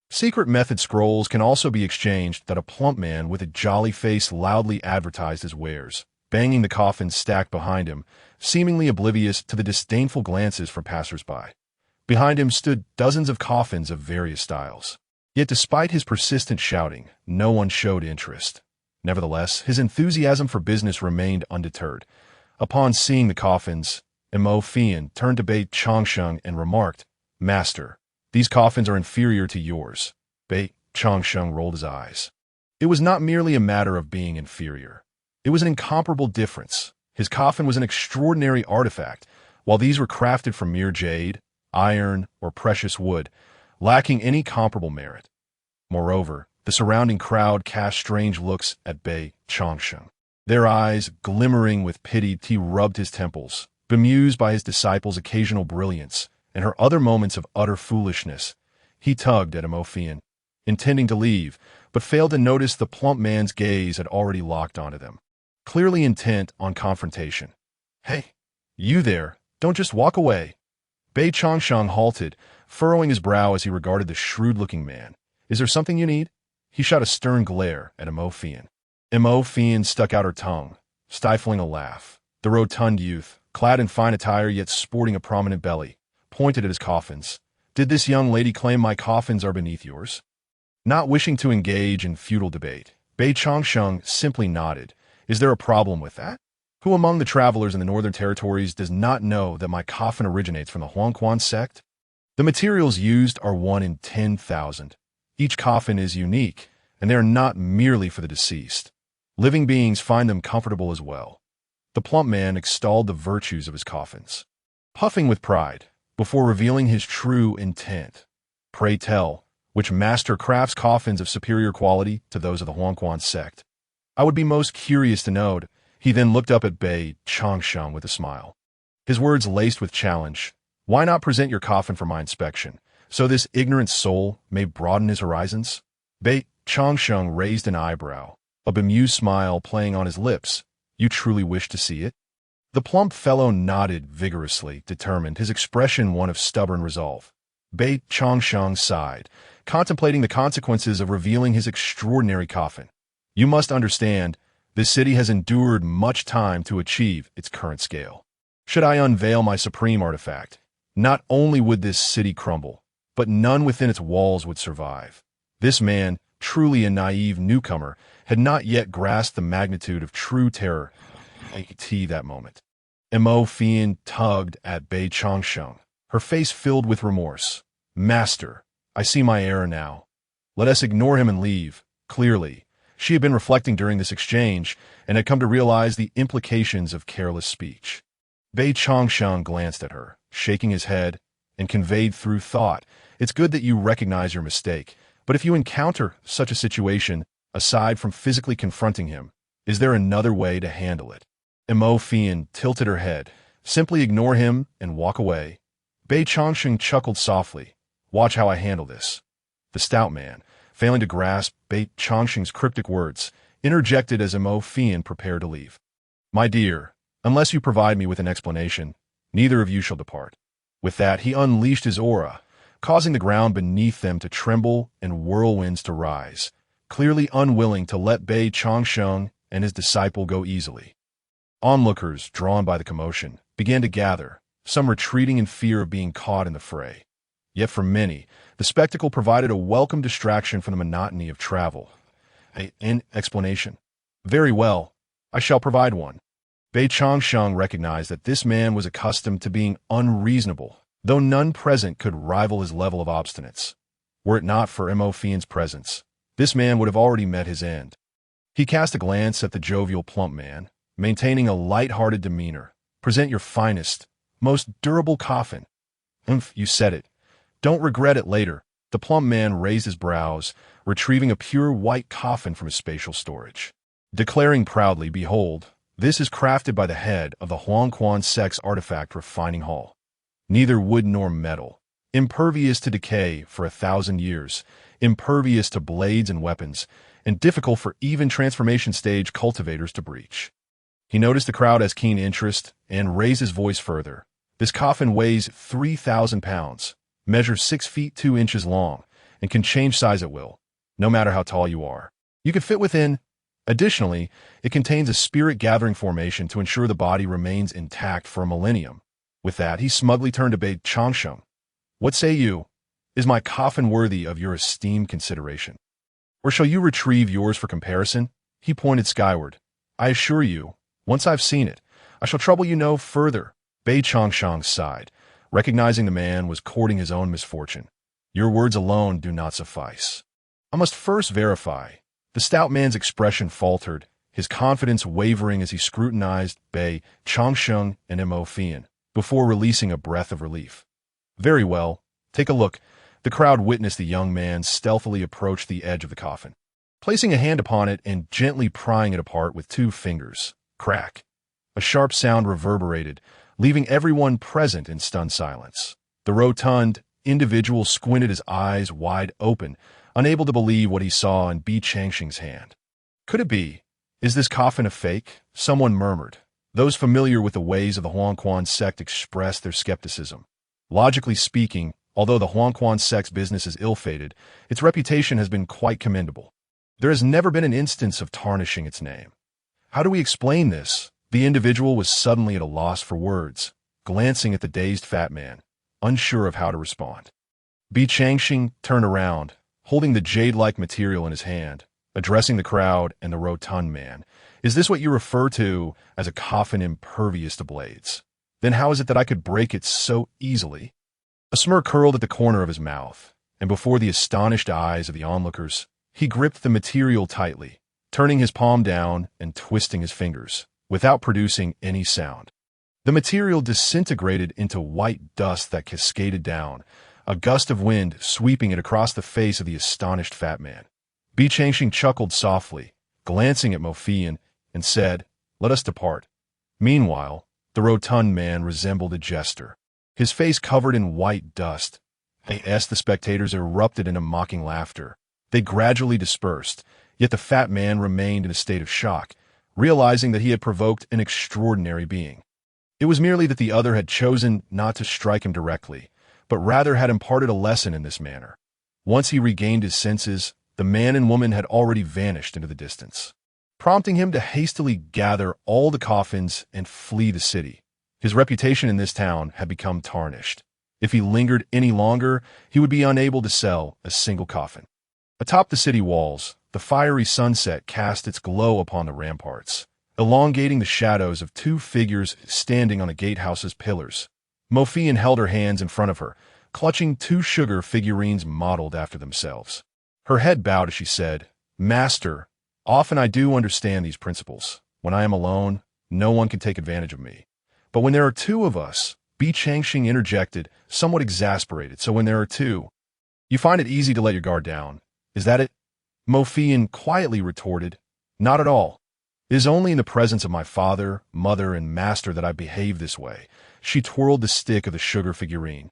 [SPEAKER 1] Secret method scrolls can also be exchanged that a plump man with a jolly face loudly advertised his wares, banging the coffins stacked behind him, seemingly oblivious to the disdainful glances from passers-by. Behind him stood dozens of coffins of various styles. Yet despite his persistent shouting, no one showed interest. Nevertheless, his enthusiasm for business remained undeterred. Upon seeing the coffins, Mo Fian turned to Bei Chongsheng and remarked, Master, these coffins are inferior to yours. Bei Chongsheng rolled his eyes. It was not merely a matter of being inferior. It was an incomparable difference. His coffin was an extraordinary artifact, while these were crafted from mere jade, iron, or precious wood, lacking any comparable merit. Moreover, the surrounding crowd cast strange looks at Bei Chongsheng. Their eyes, glimmering with pity, he rubbed his temples, bemused by his disciple's occasional brilliance and her other moments of utter foolishness. He tugged at Mo Fian, intending to leave, but failed to notice the plump man's gaze had already locked onto them, clearly intent on confrontation. Hey, you there, don't just walk away. Bei Chongsheng halted, furrowing his brow as he regarded the shrewd-looking man. Is there something you need? He shot a stern glare at Mo Fian. Mo Fian stuck out her tongue, stifling a laugh. The rotund youth, clad in fine attire yet sporting a prominent belly, pointed at his coffins. Did this young lady claim my coffins are beneath yours? Not wishing to engage in futile debate, Bei Changsheng simply nodded. Is there a problem with that? Who among the travelers in the northern territories does not know that my coffin originates from the Huangquan sect? The materials used are 1 in 10,000. Each coffin is unique, and they are not merely for the deceased. Living beings find them comfortable as well. The plump man extolled the virtues of his coffins, puffing with pride, before revealing his true intent. Pray tell, which master crafts coffins of superior quality to those of the Huangquan sect? I would be most curious to know. He then looked up at Bei Changsheng with a smile, his words laced with challenge. Why not present your coffin for my inspection, so this ignorant soul may broaden his horizons? Bei Changsheng raised an eyebrow, a bemused smile playing on his lips. You truly wish to see it? The plump fellow nodded vigorously, determined, his expression one of stubborn resolve. Bei Changsheng sighed, contemplating the consequences of revealing his extraordinary coffin. You must understand, this city has endured much time to achieve its current scale. Should I unveil my supreme artifact, not only would this city crumble, but none within its walls would survive. This man, truly a naive newcomer, had not yet grasped the magnitude of true terror at that moment. Mo Fian tugged at Bei Changsheng, her face filled with remorse. Master, I see my error now. Let us ignore him and leave. Clearly, she had been reflecting during this exchange and had come to realize the implications of careless speech. Bei Changsheng glanced at her, shaking his head, and conveyed through thought, it's good that you recognize your mistake, but if you encounter such a situation, aside from physically confronting him, is there another way to handle it? Mo Fian tilted her head. Simply ignore him and walk away. Bei Changsheng chuckled softly. Watch how I handle this. The stout man, failing to grasp Bei Changsheng's cryptic words, interjected as Mo Fian prepared to leave. My dear, unless you provide me with an explanation, neither of you shall depart. With that, he unleashed his aura, causing the ground beneath them to tremble and whirlwinds to rise, clearly unwilling to let Bei Changsheng and his disciple go easily. Onlookers, drawn by the commotion, began to gather, some retreating in fear of being caught in the fray. Yet for many, the spectacle provided a welcome distraction from the monotony of travel. An explanation. Very well, I shall provide one. Bei Changsheng recognized that this man was accustomed to being unreasonable, though none present could rival his level of obstinance. Were it not for Mo Fian's presence, this man would have already met his end. He cast a glance at the jovial plump man, maintaining a light-hearted demeanor. Present your finest, most durable coffin. You said it. Don't regret it later. The plump man raised his brows, retrieving a pure white coffin from his spatial storage, declaring proudly, behold, this is crafted by the head of the Huangquan sect's artifact refining hall. Neither wood nor metal, impervious to decay for 1,000 years, impervious to blades and weapons, and difficult for even transformation stage cultivators to breach. He noticed the crowd has keen interest and raised his voice further. This coffin weighs 3,000 pounds, measures 6 feet 2 inches long, and can change size at will, no matter how tall you are. You can fit within. Additionally, it contains a spirit-gathering formation to ensure the body remains intact for a millennium. With that, he smugly turned to Bei Changsheng. What say you? Is my coffin worthy of your esteemed consideration? Or shall you retrieve yours for comparison? He pointed skyward. I assure you, once I've seen it, I shall trouble you no further. Bei Changsheng sighed, recognizing the man was courting his own misfortune. Your words alone do not suffice. I must first verify. The stout man's expression faltered, his confidence wavering as he scrutinized Bei Changsheng and Mo Fian, before releasing a breath of relief. Very well, take a look. The crowd witnessed the young man stealthily approach the edge of the coffin, placing a hand upon it and gently prying it apart with 2 fingers. Crack. A sharp sound reverberated, leaving everyone present in stunned silence. The rotund individual squinted his eyes wide open, unable to believe what he saw in Bei Changsheng's hand. Could it be? Is this coffin a fake? Someone murmured. Those familiar with the ways of the Huangquan sect expressed their skepticism. Logically speaking, although the Huangquan sect's business is ill-fated, its reputation has been quite commendable. There has never been an instance of tarnishing its name. How do we explain this? The individual was suddenly at a loss for words, glancing at the dazed fat man, unsure of how to respond. Bi Changxing turned around, holding the jade-like material in his hand, addressing the crowd and the rotund man. Is this what you refer to as a coffin impervious to blades? Then how is it that I could break it so easily? A smirk curled at the corner of his mouth, and before the astonished eyes of the onlookers, he gripped the material tightly, turning his palm down and twisting his fingers, without producing any sound. The material disintegrated into white dust that cascaded down, a gust of wind sweeping it across the face of the astonished fat man. Bi Changxing chuckled softly, glancing at Mo Fian, and said, "Let us depart." Meanwhile, the rotund man resembled a jester, his face covered in white dust. As the spectators erupted into mocking laughter, they gradually dispersed, yet the fat man remained in a state of shock, realizing that he had provoked an extraordinary being. It was merely that the other had chosen not to strike him directly, but rather had imparted a lesson in this manner. Once he regained his senses, the man and woman had already vanished into the distance, prompting him to hastily gather all the coffins and flee the city. His reputation in this town had become tarnished. If he lingered any longer, he would be unable to sell a single coffin. Atop the city walls, the fiery sunset cast its glow upon the ramparts, elongating the shadows of two figures standing on the gatehouse's pillars. Mo Fian held her hands in front of her, clutching two sugar figurines modeled after themselves. Her head bowed as she said, "Master, often I do understand these principles. When I am alone, no one can take advantage of me. But when there are two of us," Bi Changxing interjected, somewhat exasperated. "So when there are two, you find it easy to let your guard down. Is that it?" Mo Fian quietly retorted, "Not at all. It is only in the presence of my father, mother, and master that I behave this way." She twirled the stick of the sugar figurine,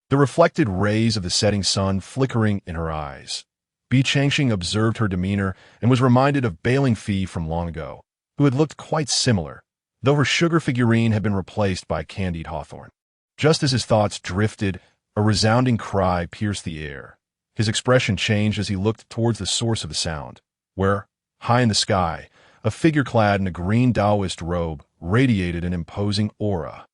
[SPEAKER 1] the reflected rays of the setting sun flickering in her eyes. Bi Changxing observed her demeanor and was reminded of Bailing Fee from long ago, who had looked quite similar, though her sugar figurine had been replaced by Candied Hawthorne. Just as his thoughts drifted, a resounding cry pierced the air. His expression changed as he looked towards the source of the sound, where, high in the sky, a figure clad in a green Taoist robe radiated an imposing aura,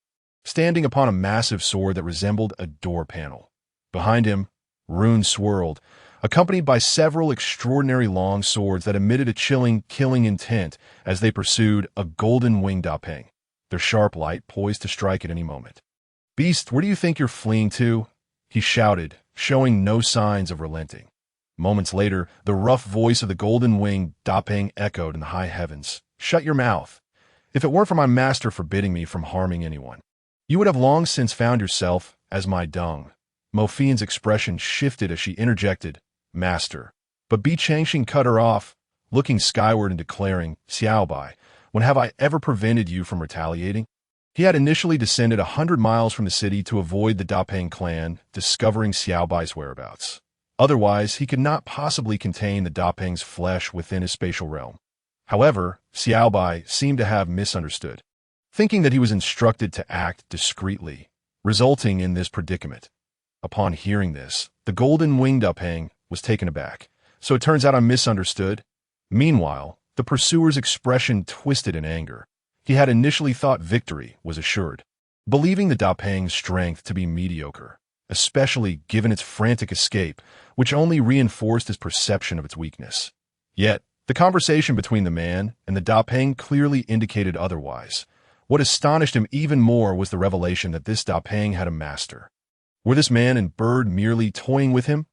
[SPEAKER 1] standing upon a massive sword that resembled a door panel. Behind him, runes swirled, accompanied by several extraordinary long swords that emitted a chilling, killing intent as they pursued a golden-winged Dapeng, their sharp light poised to strike at any moment. "Beast, where do you think you're fleeing to?" he shouted, showing no signs of relenting. Moments later, the rough voice of the golden-winged Dapeng echoed in the high heavens. "Shut your mouth. If it weren't for my master forbidding me from harming anyone, you would have long since found yourself as my dung." Mo Fian's expression shifted as she interjected, "Master." But Bi Changxing cut her off, looking skyward and declaring, "Xiaobai, when have I ever prevented you from retaliating?" He had initially descended 100 miles from the city to avoid the Dapeng clan discovering Xiaobai's whereabouts. Otherwise, he could not possibly contain the Dapeng's flesh within his spatial realm. However, Xiaobai seemed to have misunderstood, thinking that he was instructed to act discreetly, resulting in this predicament. Upon hearing this, the golden-winged Dapeng was taken aback. "So it turns out I misunderstood." Meanwhile, the pursuer's expression twisted in anger. He had initially thought victory was assured, believing the Dapeng's strength to be mediocre, especially given its frantic escape, which only reinforced his perception of its weakness. Yet, the conversation between the man and the Dapeng clearly indicated otherwise. What astonished him even more was the revelation that this Dapeng had a master. Were this man and bird merely toying with him?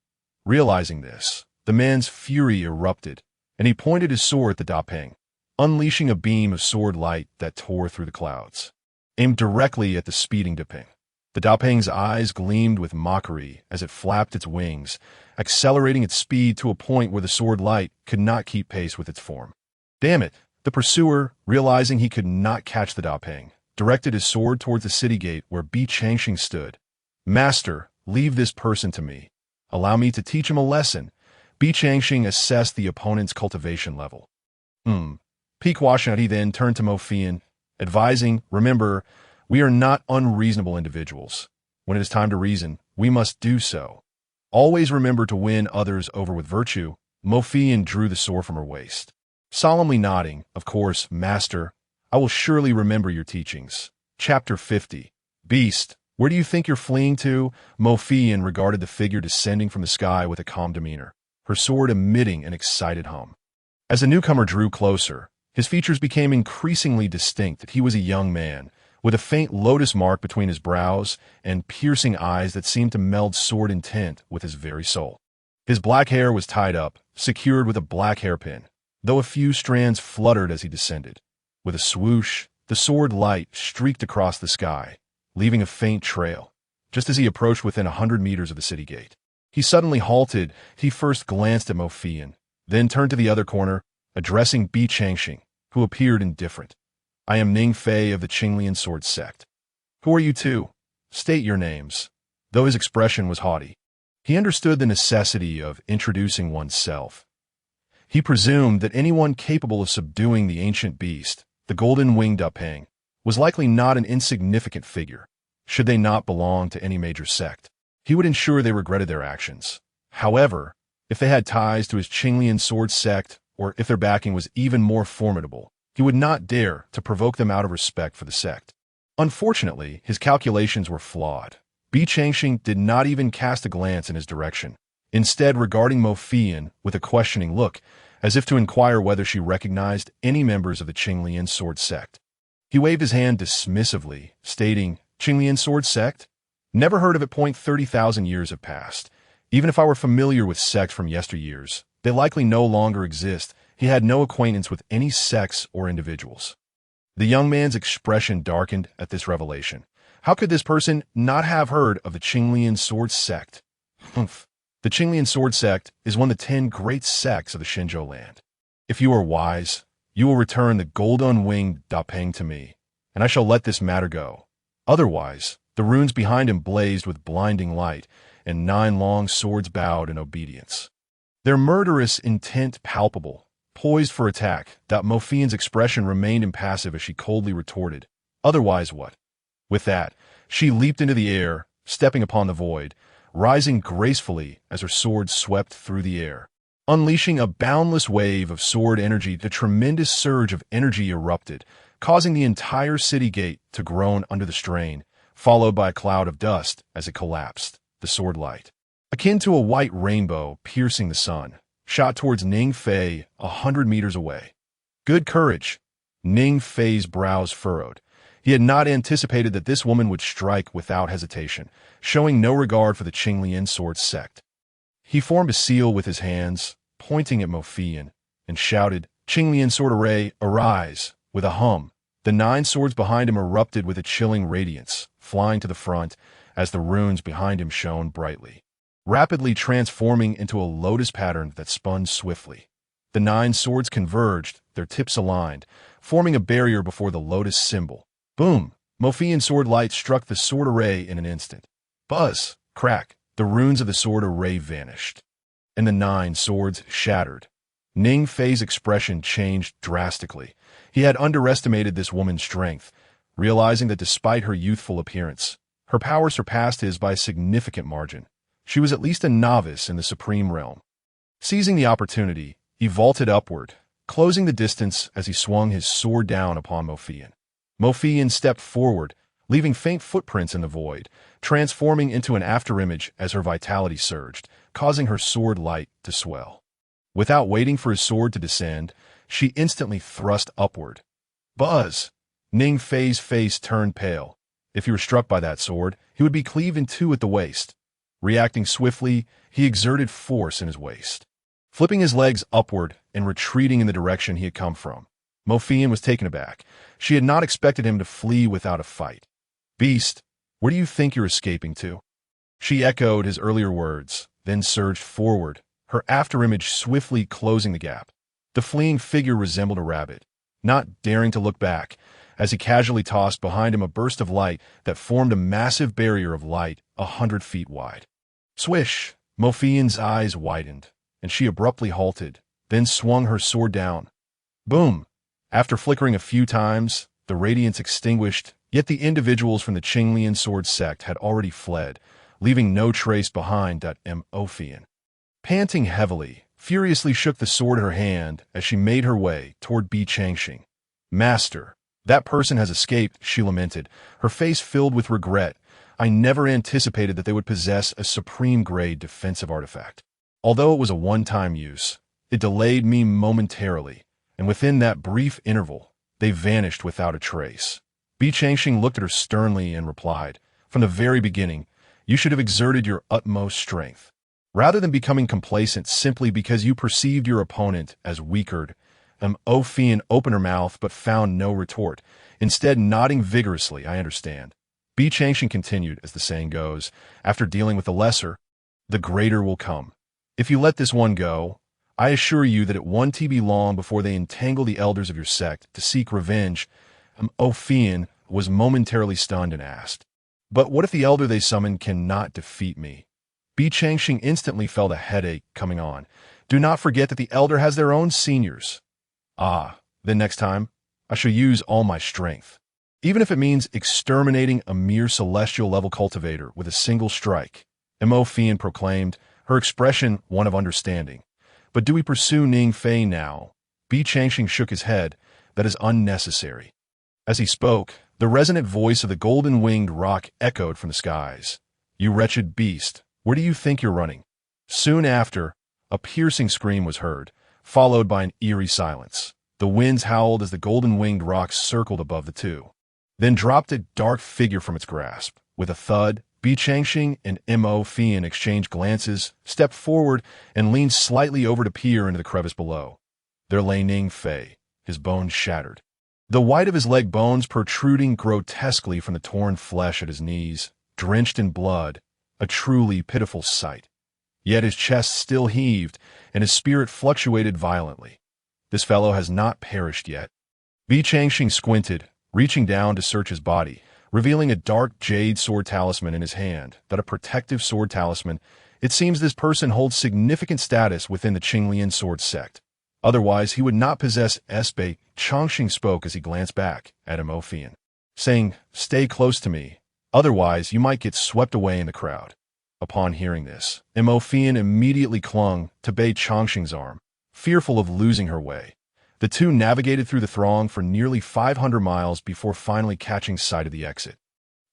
[SPEAKER 1] Realizing this, the man's fury erupted, and he pointed his sword at the Dapeng, unleashing a beam of sword light that tore through the clouds, aimed directly at the speeding Dapeng. The Dapeng's eyes gleamed with mockery as it flapped its wings, accelerating its speed to a point where the sword light could not keep pace with its form. "Damn it!" The pursuer, realizing he could not catch the Dapeng, directed his sword towards the city gate where Bi Changxing stood. "Master, leave this person to me. Allow me to teach him a lesson." Bi Changxing assessed the opponent's cultivation level. He then turned to Mo Fian, advising, "Remember, we are not unreasonable individuals. When it is time to reason, we must do so. Always remember to win others over with virtue, Mo Fian drew the sword from her waist. Solemnly nodding, "Of course, master. I will surely remember your teachings." Chapter 50. Beast, where do you think you're fleeing to? Mo Fian regarded the figure descending from the sky with a calm demeanor, her sword emitting an excited hum. As the newcomer drew closer, his features became increasingly distinct. He was a young man, with a faint lotus mark between his brows and piercing eyes that seemed to meld sword intent with his very soul. His black hair was tied up, secured with a black hairpin, though a few strands fluttered as he descended. With a swoosh, the sword light streaked across the sky, leaving a faint trail, just as he approached within 100 meters of the city gate. He suddenly halted. He first glanced at Mo Fian, then turned to the other corner, addressing Bi Changxing, who appeared indifferent. "I am Ning Fei of the Qinglian Sword Sect. Who are you two? State your names." Though his expression was haughty, he understood the necessity of introducing oneself. He presumed that anyone capable of subduing the ancient beast, the golden-winged Dapeng, was likely not an insignificant figure. Should they not belong to any major sect, he would ensure they regretted their actions. However, if they had ties to his Qinglian Sword Sect, or if their backing was even more formidable, he would not dare to provoke them out of respect for the sect. Unfortunately, his calculations were flawed. Bi Changxing did not even cast a glance in his direction, instead regarding Mo Fian with a questioning look, as if to inquire whether she recognized any members of the Qinglian Sword Sect. He waved his hand dismissively, stating, "Qinglian Sword Sect? Never heard of it. 30,000 years have passed. Even if I were familiar with sects from yesteryears, they likely no longer exist." He had no acquaintance with any sects or individuals. The young man's expression darkened at this revelation. How could this person not have heard of the Qinglian Sword Sect? Humph. The Qinglian Sword Sect is one of the 10 great sects of the Xinzhou land. If you are wise, you will return the golden-winged Dapeng to me, and I shall let this matter go. Otherwise, the runes behind him blazed with blinding light, and 9 long swords bowed in obedience. Their murderous intent palpable, poised for attack. Mo Fian's expression remained impassive as she coldly retorted, "Otherwise what?" With that, she leaped into the air, stepping upon the void, rising gracefully as her sword swept through the air. Unleashing a boundless wave of sword energy, the tremendous surge of energy erupted, causing the entire city gate to groan under the strain, followed by a cloud of dust as it collapsed. The sword light, akin to a white rainbow piercing the sun, shot towards Ning Fei 100 meters away. Good courage. Ning Fei's brows furrowed. He had not anticipated that this woman would strike without hesitation, showing no regard for the Qinglian Sword Sect. He formed a seal with his hands, pointing at Mo Fian, and shouted, "Qinglian Sword Array, arise!" With a hum, the 9 swords behind him erupted with a chilling radiance, flying to the front as the runes behind him shone brightly, rapidly transforming into a lotus pattern that spun swiftly. The 9 swords converged, their tips aligned, forming a barrier before the lotus symbol. Boom! Mo Fian's sword light struck the sword array in an instant. Buzz! Crack! The runes of the sword array vanished, and the 9 swords shattered. Ning Fei's expression changed drastically. He had underestimated this woman's strength, realizing that despite her youthful appearance, her power surpassed his by a significant margin. She was at least a novice in the supreme realm. Seizing the opportunity, he vaulted upward, closing the distance as he swung his sword down upon Mo Fian. Mo Fian stepped forward, leaving faint footprints in the void, transforming into an afterimage as her vitality surged, causing her sword light to swell. Without waiting for his sword to descend, she instantly thrust upward. Buzz! Ning Fei's face turned pale. If he were struck by that sword, he would be cleaved in 2 at the waist. Reacting swiftly, he exerted force in his waist, flipping his legs upward and retreating in the direction he had come from. Mo Fian was taken aback. She had not expected him to flee without a fight. "Beast, where do you think you're escaping to?" She echoed his earlier words, then surged forward, her afterimage swiftly closing the gap. The fleeing figure resembled a rabbit, not daring to look back, as he casually tossed behind him a burst of light that formed a massive barrier of light 100 feet wide. Swish! Mo Fian's eyes widened, and she abruptly halted, then swung her sword down. Boom! After flickering a few times, the radiance extinguished, yet the individuals from the Qinglian Sword Sect had already fled, leaving no trace behind. Mo Fian, panting heavily, furiously shook the sword in her hand as she made her way toward Bi Changxing. Master, that person has escaped, she lamented, her face filled with regret. I never anticipated that they would possess a supreme-grade defensive artifact. Although it was a one-time use, it delayed me momentarily, and within that brief interval, they vanished without a trace. Bi Changxing looked at her sternly and replied, from the very beginning, you should have exerted your utmost strength. Rather than becoming complacent simply because you perceived your opponent as weakered, Ophian opened her mouth but found no retort, instead nodding vigorously. I understand. Bi Changxing continued, as the saying goes, after dealing with the lesser, the greater will come. If you let this one go, I assure you that it won't be long before they entangle the elders of your sect to seek revenge. Ophian was momentarily stunned and asked, but what if the elder they summon cannot defeat me? Bi Changxing instantly felt a headache coming on. Do not forget that the elder has their own seniors. Ah, then next time, I shall use all my strength. Even if it means exterminating a mere celestial-level cultivator with a single strike, Ophian proclaimed, her expression one of understanding. But do we pursue Ning Fei now? Bi Changxing shook his head. That is unnecessary. As he spoke, the resonant voice of the golden-winged roc echoed from the skies. You wretched beast, where do you think you're running? Soon after, a piercing scream was heard, followed by an eerie silence. The winds howled as the golden-winged roc circled above the two, then dropped a dark figure from its grasp. With a thud, Bi Changxing and Ophian exchanged glances, stepped forward, and leaned slightly over to peer into the crevice below. There lay Ning Fei, his bones shattered, the white of his leg bones protruding grotesquely from the torn flesh at his knees, drenched in blood, a truly pitiful sight. Yet his chest still heaved, and his spirit fluctuated violently. This fellow has not perished yet. Bi Changxing squinted, reaching down to search his body, revealing a dark jade sword talisman in his hand. That a protective sword talisman, it seems this person holds significant status within the Qinglian sword sect. Otherwise, he would not possess Bi Changxing spoke as he glanced back at Ophian, saying, stay close to me, otherwise you might get swept away in the crowd. Upon hearing this, Ophian immediately clung to Bi Changxing's arm, fearful of losing her way. The two navigated through the throng for nearly 500 miles before finally catching sight of the exit.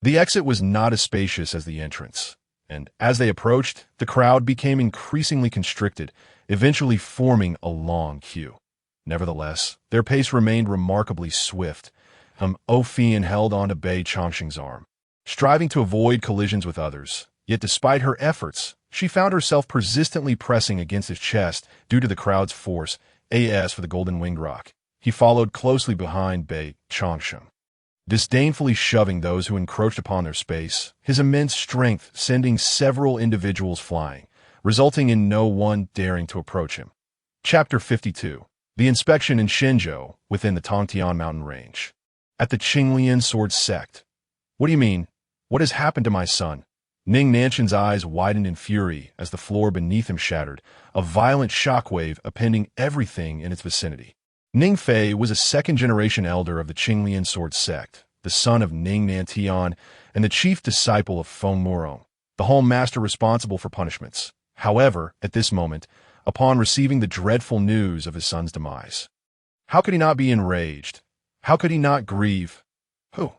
[SPEAKER 1] The exit was not as spacious as the entrance, and as they approached, the crowd became increasingly constricted, eventually forming a long queue. Nevertheless, their pace remained remarkably swift. Ophian held on to Bi Changxing's arm, striving to avoid collisions with others. Yet despite her efforts, she found herself persistently pressing against his chest due to the crowd's force. As for the golden-winged roc, he followed closely behind Bi Changxing, disdainfully shoving those who encroached upon their space, his immense strength sending several individuals flying, resulting in no one daring to approach him. Chapter 52. The Inspection in Shenzhou, within the Tongtian mountain range. At the Qinglian sword sect. What do you mean? What has happened to my son? Ning Nanshan's eyes widened in fury as the floor beneath him shattered, a violent shockwave appending everything in its vicinity. Ning Fei was a second-generation elder of the Qinglian sword sect, the son of Ning Nantian and the chief disciple of Feng Murong, the home master responsible for punishments. However, at this moment, upon receiving the dreadful news of his son's demise, how could he not be enraged? How could he not grieve? Who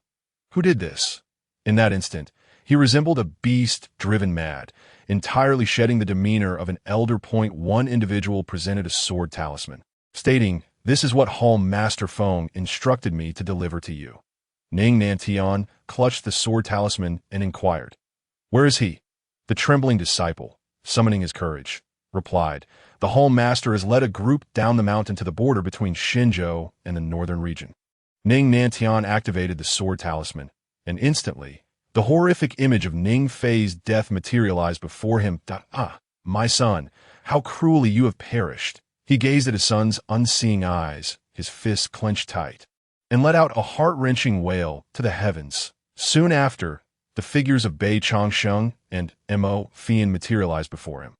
[SPEAKER 1] did this? In that instant, he resembled a beast driven mad, entirely shedding the demeanor of an elder. One individual presented a sword talisman, stating, this is what Hall Master Feng instructed me to deliver to you. Ning Nantian clutched the sword talisman and inquired, where is he? The trembling disciple, summoning his courage, replied, the Hall Master has led a group down the mountain to the border between Shenzhou and the northern region. Ning Nantian activated the sword talisman, and instantly, the horrific image of Ning Fei's death materialized before him. My son, how cruelly you have perished. He gazed at his son's unseeing eyes, his fists clenched tight, and let out a heart-wrenching wail to the heavens. Soon after, the figures of Bi Changxing and Ophian materialized before him.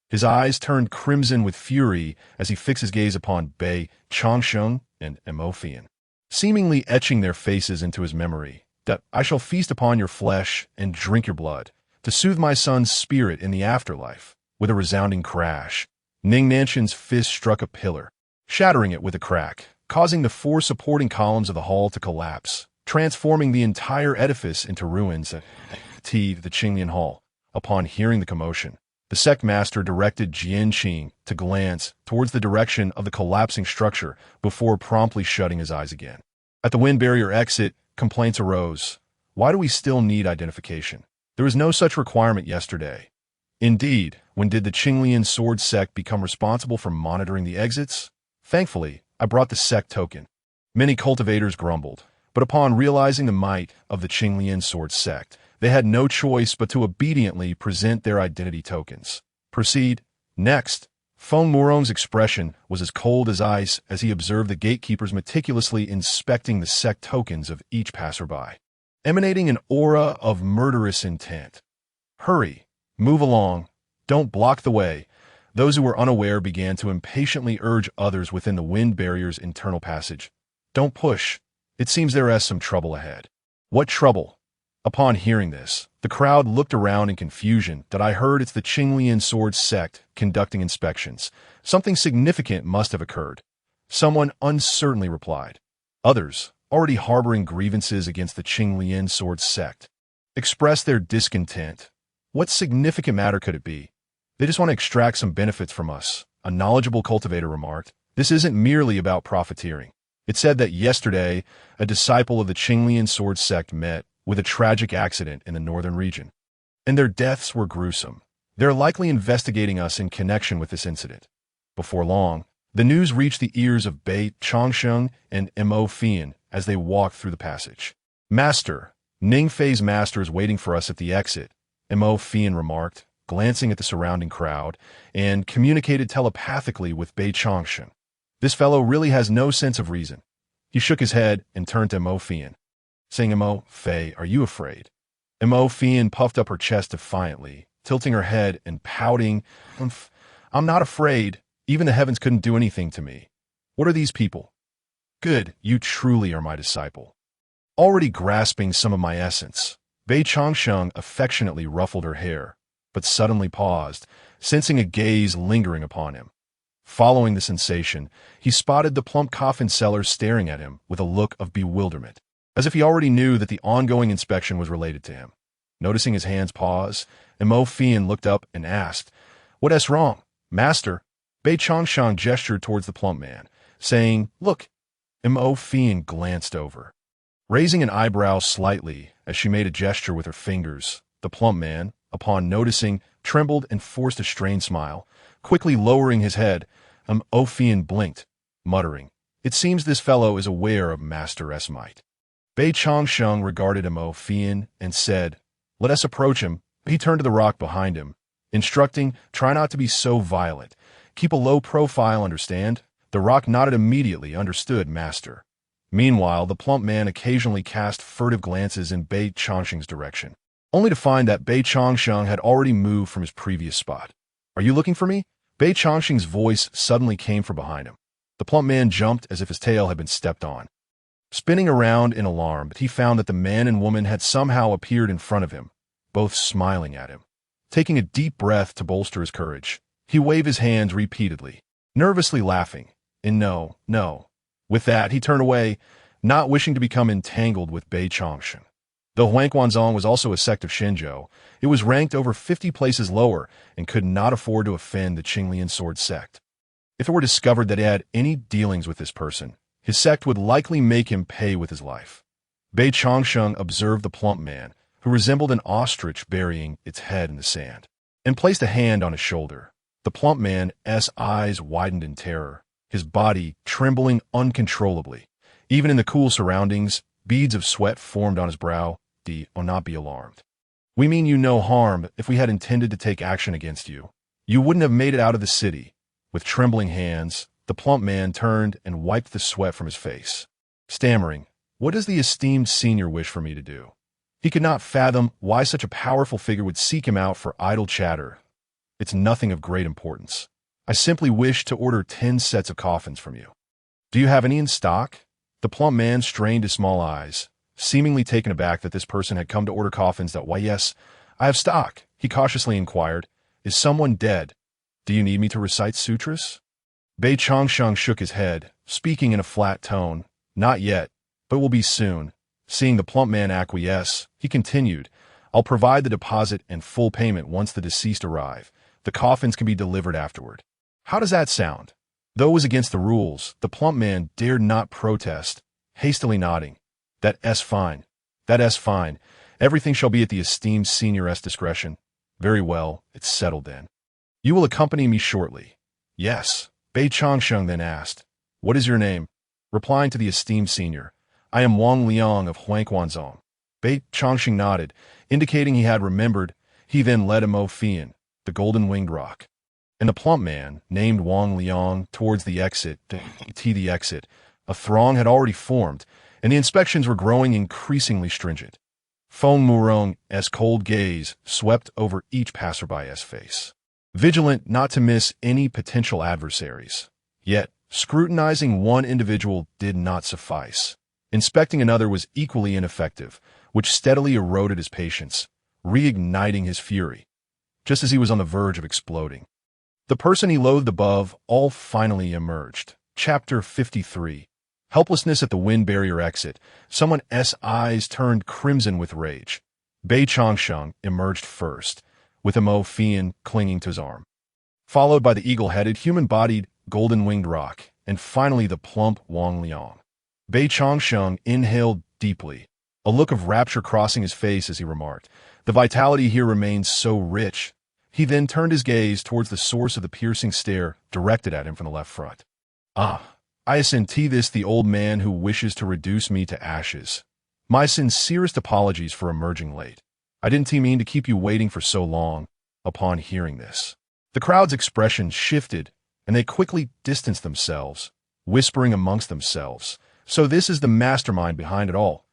[SPEAKER 1] His eyes turned crimson with fury as he fixed his gaze upon Bi Changxing and Ophian, seemingly etching their faces into his memory. I shall feast upon your flesh and drink your blood, to soothe my son's spirit in the afterlife. With a resounding crash, Ning Nanshan's fist struck a pillar, shattering it with a crack, causing the four supporting columns of the hall to collapse, transforming the entire edifice into ruins. The Qinglian Hall. Upon hearing the commotion, the sect master directed Jian Qing to glance towards the direction of the collapsing structure before promptly shutting his eyes again. At the wind barrier exit, complaints arose. Why do we still need identification? There was no such requirement yesterday. Indeed, when did the Qinglian sword sect become responsible for monitoring the exits? Thankfully, I brought the sect token. Many cultivators grumbled, but upon realizing the might of the Qinglian sword sect, they had no choice but to obediently present their identity tokens. Proceed. Next, Feng Murong's expression was as cold as ice as he observed the gatekeepers meticulously inspecting the sect tokens of each passerby, emanating an aura of murderous intent. Hurry, move along, don't block the way. Those who were unaware began to impatiently urge others within the wind barrier's internal passage. Don't push. It seems there is some trouble ahead. What trouble? Upon hearing this, the crowd looked around in confusion. That I heard it's the Qinglian sword sect conducting inspections. Something significant must have occurred. Someone uncertainly replied. Others, already harboring grievances against the Qinglian sword sect, expressed their discontent. What significant matter could it be? They just want to extract some benefits from us, a knowledgeable cultivator remarked. This isn't merely about profiteering. It said that yesterday, a disciple of the Qinglian sword sect met with a tragic accident in the northern region, and their deaths were gruesome. They're likely investigating us in connection with this incident. Before long, the news reached the ears of Bei Changsheng and Mo Fian as they walked through the passage. Master, Ning Fei's master is waiting for us at the exit, Mo Fian remarked, glancing at the surrounding crowd, and communicated telepathically with Bei Changsheng. This fellow really has no sense of reason. He shook his head and turned to Mo Fian, saying, Mo Fei, are you afraid? Mo Fian puffed up her chest defiantly, tilting her head and pouting, I'm not afraid. Even the heavens couldn't do anything to me. What are these people? Good, you truly are my disciple. Already grasping some of my essence, Bei Changsheng affectionately ruffled her hair, but suddenly paused, sensing a gaze lingering upon him. Following the sensation, he spotted the plump coffin seller staring at him with a look of bewilderment, as if he already knew that the ongoing inspection was related to him. Noticing his hands pause, Mo Fian looked up and asked, What is wrong, master? Bei Changsheng gestured towards the plump man, saying, Look. Mo Fian glanced over, raising an eyebrow slightly as she made a gesture with her fingers. The plump man, upon noticing, trembled and forced a strained smile. Quickly lowering his head, Mo Fian blinked, muttering, It seems this fellow is aware of Master S might. Bei Changsheng regarded Mo Fian and said, Let us approach him. He turned to the rock behind him, instructing, Try not to be so violent. Keep a low profile, understand? The rock nodded immediately, understood, master. Meanwhile, the plump man occasionally cast furtive glances in Bei Changsheng's direction, only to find that Bei Changsheng had already moved from his previous spot. Are you looking for me? Bei Changsheng's voice suddenly came from behind him. The plump man jumped as if his tail had been stepped on. Spinning around in alarm, he found that the man and woman had somehow appeared in front of him, both smiling at him. Taking a deep breath to bolster his courage, he waved his hands repeatedly, nervously laughing, and no. With that, he turned away, not wishing to become entangled with Bei Changsheng. Though Huangquanzong was also a sect of Shenzhou, it was ranked over 50 places lower and could not afford to offend the Qinglian sword sect. If it were discovered that he had any dealings with this person, his sect would likely make him pay with his life. Bei Changsheng observed the plump man, who resembled an ostrich burying its head in the sand, and placed a hand on his shoulder. The plump man's eyes widened in terror, his body trembling uncontrollably. Even in the cool surroundings, beads of sweat formed on his brow. Do not be alarmed. We mean you no harm. If we had intended to take action against you, you wouldn't have made it out of the city. With trembling hands, the plump man turned and wiped the sweat from his face, stammering, What does the esteemed senior wish for me to do? He could not fathom why such a powerful figure would seek him out for idle chatter. It's nothing of great importance. I simply wish to order 10 sets of coffins from you. Do you have any in stock? The plump man strained his small eyes, seemingly taken aback that this person had come to order coffins. Why, yes, I have stock, he cautiously inquired. Is someone dead? Do you need me to recite sutras? Bei Changsheng shook his head, speaking in a flat tone. Not yet, but will be soon. Seeing the plump man acquiesce, he continued, I'll provide the deposit and full payment once the deceased arrive. The coffins can be delivered afterward. How does that sound? Though it was against the rules, the plump man dared not protest, hastily nodding. That's fine. That's fine. Everything shall be at the esteemed senior's discretion. Very well, it's settled then. You will accompany me shortly. Yes. Bei Changsheng then asked, What is your name? Replying to the esteemed senior, I am Wang Liang of Huangquanzong. Bei Changsheng nodded, indicating he had remembered. He then led Mo Fian, the golden-winged rock, and the plump man, named Wang Liang, towards the exit. The exit. A throng had already formed, and the inspections were growing increasingly stringent. Feng Murong's cold gaze swept over each passerby's face, vigilant not to miss any potential adversaries. Yet, scrutinizing one individual did not suffice. Inspecting another was equally ineffective, which steadily eroded his patience, reigniting his fury, just as he was on the verge of exploding. The person he loathed above all finally emerged. Chapter 53. Helplessness at the wind barrier exit. Someone's eyes turned crimson with rage. Bei Changsheng emerged first, with Mo Fian clinging to his arm, followed by the eagle-headed, human-bodied, golden-winged rock, and finally the plump Wang Liang. Bei Changsheng inhaled deeply, a look of rapture crossing his face as he remarked, The vitality here remains so rich. He then turned his gaze towards the source of the piercing stare directed at him from the left front. I senti this the old man who wishes to reduce me to ashes. My sincerest apologies for emerging late. I didn't mean to keep you waiting for so long. Upon hearing this, the crowd's expression shifted, and they quickly distanced themselves, whispering amongst themselves. So this is the mastermind behind it all.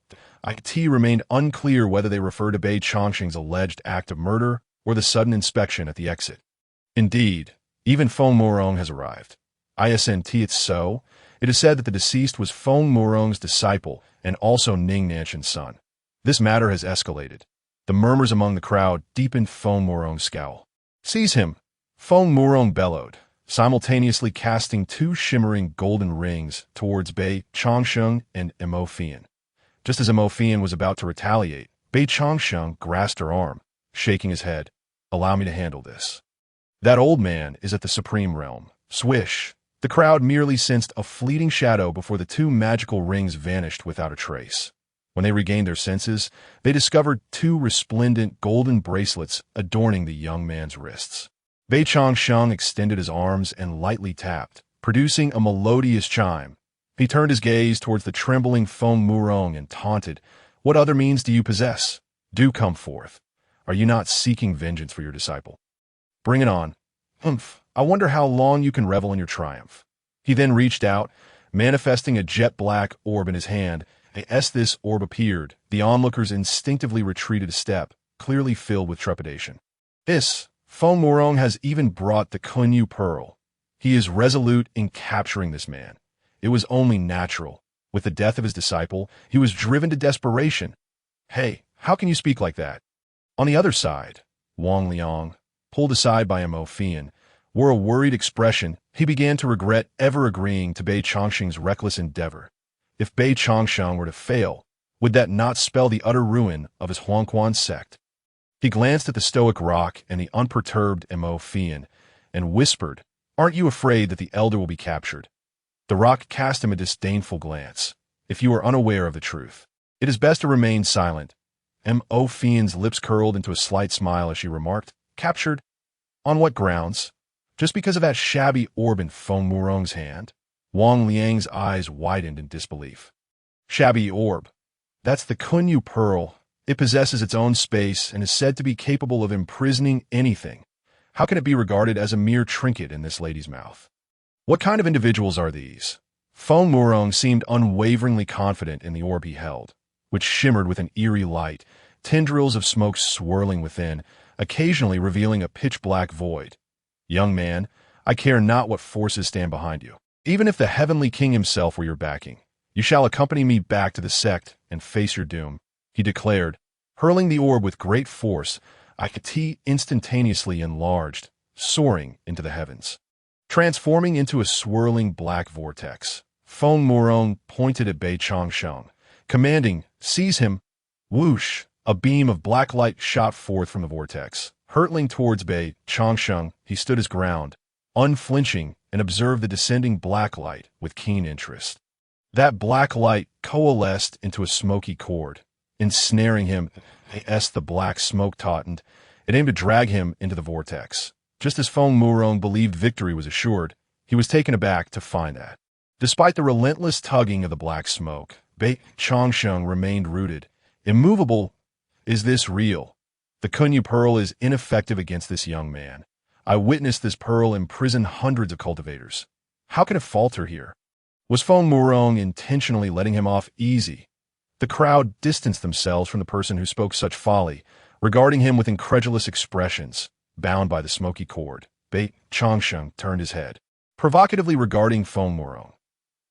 [SPEAKER 1] It remained unclear whether they referred to Bei Changsheng's alleged act of murder or the sudden inspection at the exit. Indeed, even Feng Murong has arrived. Isnt it's so. It is said that the deceased was Feng Murong's disciple and also Ning Nanshan's son. This matter has escalated. The murmurs among the crowd deepened. Feng Murong's scowl. Seize him! Feng Murong bellowed, simultaneously casting two shimmering golden rings towards Bei Changsheng and Mo Fian. Just as Mo Fian was about to retaliate, Bei Changsheng grasped her arm, shaking his head. Allow me to handle this. That old man is at the supreme realm. Swish! The crowd merely sensed a fleeting shadow before the two magical rings vanished without a trace. When they regained their senses, they discovered two resplendent golden bracelets adorning the young man's wrists. Bei Changsheng extended his arms and lightly tapped, producing a melodious chime. He turned his gaze towards the trembling Feng Murong and taunted, What other means do you possess? Do come forth. Are you not seeking vengeance for your disciple? Bring it on. Humph, I wonder how long you can revel in your triumph. He then reached out, manifesting a jet-black orb in his hand. As this orb appeared, the onlookers instinctively retreated a step, clearly filled with trepidation. Feng Murong has even brought the Kunyu Pearl. He is resolute in capturing this man. It was only natural. With the death of his disciple, he was driven to desperation. Hey, how can you speak like that? On the other side, Wang Liang, pulled aside by Mo Fian, wore a worried expression. He began to regret ever agreeing to Bei Changsheng's reckless endeavor. If Bei Changsheng were to fail, would that not spell the utter ruin of his Huangquan sect? He glanced at the stoic rock and the unperturbed Mo Fian, and whispered, Aren't you afraid that the elder will be captured? The rock cast him a disdainful glance. If you are unaware of the truth, it is best to remain silent. Mo Fian's lips curled into a slight smile as she remarked, Captured? On what grounds? Just because of that shabby orb in Feng Murong's hand? Wang Liang's eyes widened in disbelief. Shabby orb. That's the Kunyu Pearl. It possesses its own space and is said to be capable of imprisoning anything. How can it be regarded as a mere trinket in this lady's mouth? What kind of individuals are these? Feng Murong seemed unwaveringly confident in the orb he held, which shimmered with an eerie light, tendrils of smoke swirling within, occasionally revealing a pitch-black void. Young man, I care not what forces stand behind you. Even if the heavenly king himself were your backing, you shall accompany me back to the sect and face your doom, he declared, hurling the orb with great force. It instantaneously enlarged, soaring into the heavens. Transforming into a swirling black vortex, Feng Murong pointed at Bei Changsheng, commanding, "Seize him!" Whoosh! A beam of black light shot forth from the vortex. Hurtling towards Bei Changsheng, he stood his ground, unflinching, and observed the descending black light with keen interest. That black light coalesced into a smoky cord, ensnaring him as the black smoke tautened. It aimed to drag him into the vortex. Just as Feng Murong believed victory was assured, he was taken aback to find that, despite the relentless tugging of the black smoke, Bei Changsheng remained rooted, immovable. Is this real? The Kunyu Pearl is ineffective against this young man. I witnessed this pearl imprison hundreds of cultivators. How can it falter here? Was Feng Murong intentionally letting him off easy? The crowd distanced themselves from the person who spoke such folly, regarding him with incredulous expressions. Bound by the smoky cord, Bei Changsheng turned his head, provocatively regarding Feng Murong.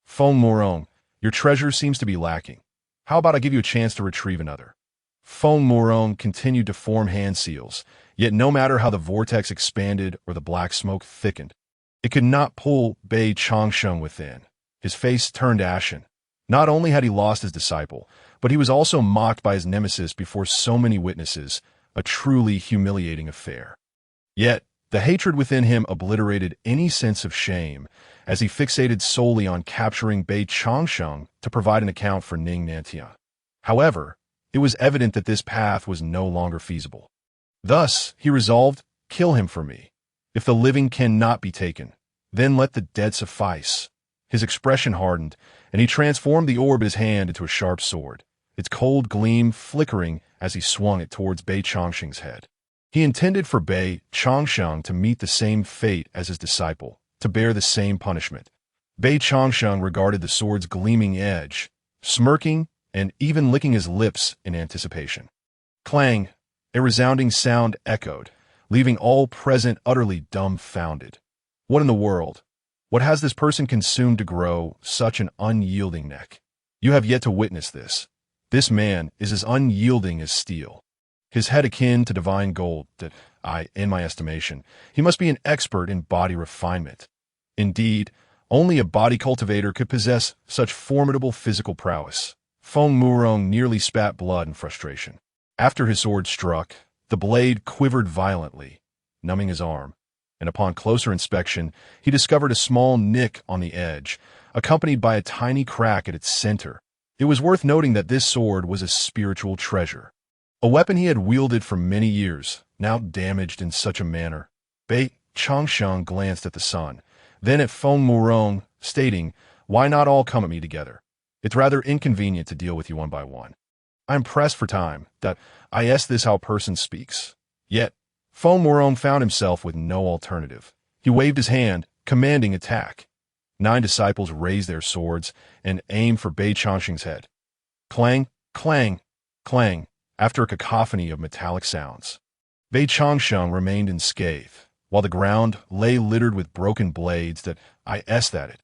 [SPEAKER 1] "Feng Murong, your treasure seems to be lacking. How about I give you a chance to retrieve another?" Feng Murong continued to form hand seals, yet no matter how the vortex expanded or the black smoke thickened, it could not pull Bei Changsheng within. His face turned ashen. Not only had he lost his disciple, but he was also mocked by his nemesis before so many witnesses, a truly humiliating affair. Yet, the hatred within him obliterated any sense of shame, as he fixated solely on capturing Bei Changsheng to provide an account for Ning Nantian. However, it was evident that this path was no longer feasible. Thus, he resolved, "Kill him for me. If the living cannot be taken, then let the dead suffice." His expression hardened, and he transformed the orb in his hand into a sharp sword, its cold gleam flickering as he swung it towards Bei Changsheng's head. He intended for Bei Changsheng to meet the same fate as his disciple, to bear the same punishment. Bei Changsheng regarded the sword's gleaming edge, smirking and even licking his lips in anticipation. Clang! A resounding sound echoed, leaving all present utterly dumbfounded. What in the world? What has this person consumed to grow such an unyielding neck? You have yet to witness this. This man is as unyielding as steel. His head akin to divine gold, in my estimation, he must be an expert in body refinement. Indeed, only a body cultivator could possess such formidable physical prowess. Feng Murong nearly spat blood in frustration. After his sword struck, the blade quivered violently, numbing his arm, and upon closer inspection, he discovered a small nick on the edge, accompanied by a tiny crack at its center. It was worth noting that this sword was a spiritual treasure, a weapon he had wielded for many years, now damaged in such a manner. Bei Changsheng glanced at the sun, then at Feng Murong, stating, "Why not all come at me together? It's rather inconvenient to deal with you one by one. I'm pressed for time, that I ask this how a person speaks." Yet, Feng Murong found himself with no alternative. He waved his hand, commanding attack. 9 disciples raised their swords and aimed for Bei Changsheng's head. Clang, clang, clang, after a cacophony of metallic sounds. Bei Changsheng remained unscathed, while the ground lay littered with broken blades that I asked at it.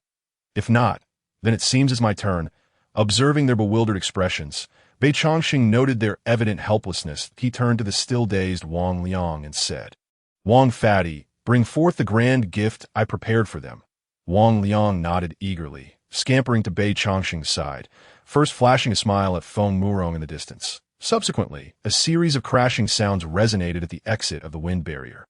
[SPEAKER 1] If not, then it seems it's my turn. Observing their bewildered expressions, Bei Changsheng noted their evident helplessness. He turned to the still-dazed Wang Liang and said, "Wang Fatty, bring forth the grand gift I prepared for them." Wang Liang nodded eagerly, scampering to Bei Changsheng's side, first flashing a smile at Feng Murong in the distance. Subsequently, a series of crashing sounds resonated at the exit of the wind barrier.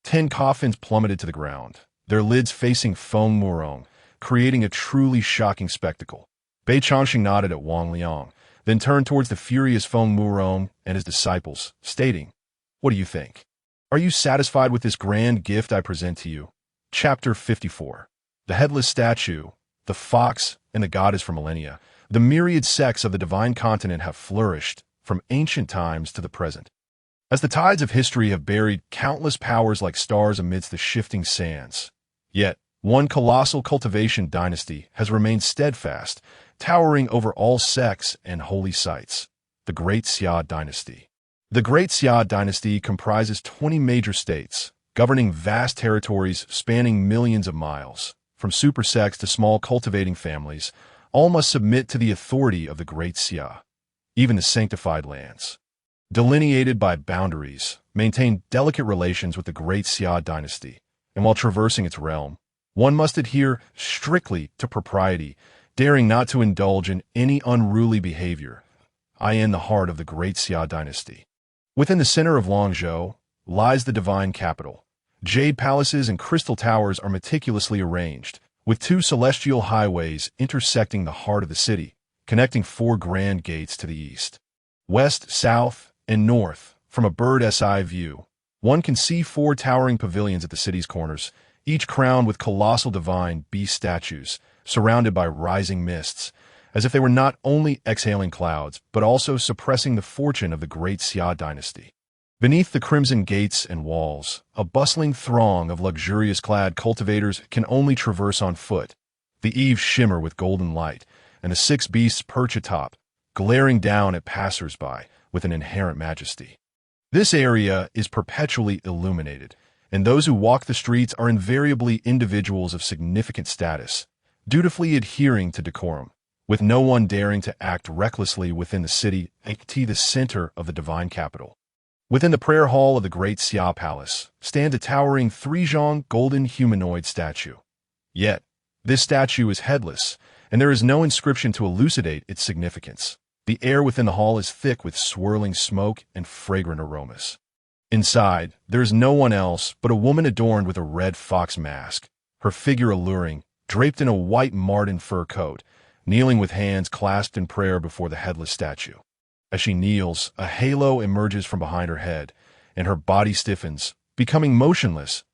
[SPEAKER 1] 10 coffins plummeted to the ground, their lids facing Feng Murong, creating a truly shocking spectacle. Bei Changsheng nodded at Wang Liang, then turned towards the furious Feng Murong and his disciples, stating, "What do you think? Are you satisfied with this grand gift I present to you?" Chapter 54. The headless statue, the fox, and the goddess for millennia, the myriad sects of the divine continent have flourished from ancient times to the present. As the tides of history have buried countless powers like stars amidst the shifting sands, yet one colossal cultivation dynasty has remained steadfast, towering over all sects and holy sites, the Great Xia dynasty. The Great Xia dynasty comprises 20 major states, governing vast territories spanning millions of miles. From super sects to small cultivating families, all must submit to the authority of the Great Xia, even the sanctified lands. delineated by boundaries, maintained delicate relations with the great Xia dynasty, and while traversing its realm, one must adhere strictly to propriety, daring not to indulge in any unruly behavior. I in the heart of the great Xia dynasty. Within the center of Longzhou lies the divine capital. Jade palaces and crystal towers are meticulously arranged, with two celestial highways intersecting the heart of the city, connecting four grand gates to the east, west, south, and north. From a bird's eye view, one can see four towering pavilions at the city's corners, each crowned with colossal divine beast statues, surrounded by rising mists, as if they were not only exhaling clouds, but also suppressing the fortune of the great Xia dynasty. Beneath the crimson gates and walls, a bustling throng of luxurious-clad cultivators can only traverse on foot. The eaves shimmer with golden light, and the six beasts perch atop, glaring down at passers-by with an inherent majesty. This area is perpetually illuminated, and those who walk the streets are invariably individuals of significant status, dutifully adhering to decorum, with no one daring to act recklessly within the city, the center of the divine capital. Within the prayer hall of the great Xia Palace stands a towering three-zhong golden humanoid statue. Yet, this statue is headless, and there is no inscription to elucidate its significance. The air within the hall is thick with swirling smoke and fragrant aromas. Inside, there is no one else but a woman adorned with a red fox mask, her figure alluring, draped in a white marten fur coat, kneeling with hands clasped in prayer before the headless statue. As she kneels, a halo emerges from behind her head, and her body stiffens, becoming motionless.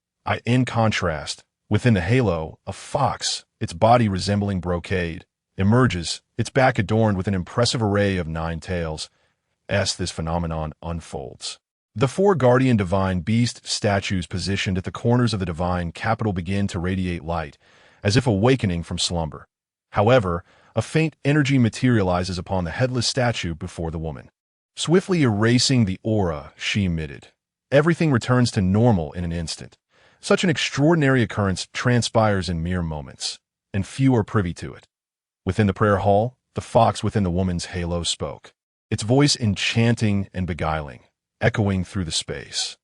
[SPEAKER 1] In contrast, within the halo, a fox, its body resembling brocade, emerges, its back adorned with an impressive array of 9 tails. As this phenomenon unfolds, the 4 guardian divine beast statues positioned at the corners of the divine capital begin to radiate light, as if awakening from slumber. However, a faint energy materializes upon the headless statue before the woman, swiftly erasing the aura she emitted. Everything returns to normal in an instant. Such an extraordinary occurrence transpires in mere moments, and few are privy to it. Within the prayer hall, the fox within the woman's halo spoke, its voice enchanting and beguiling, echoing through the space.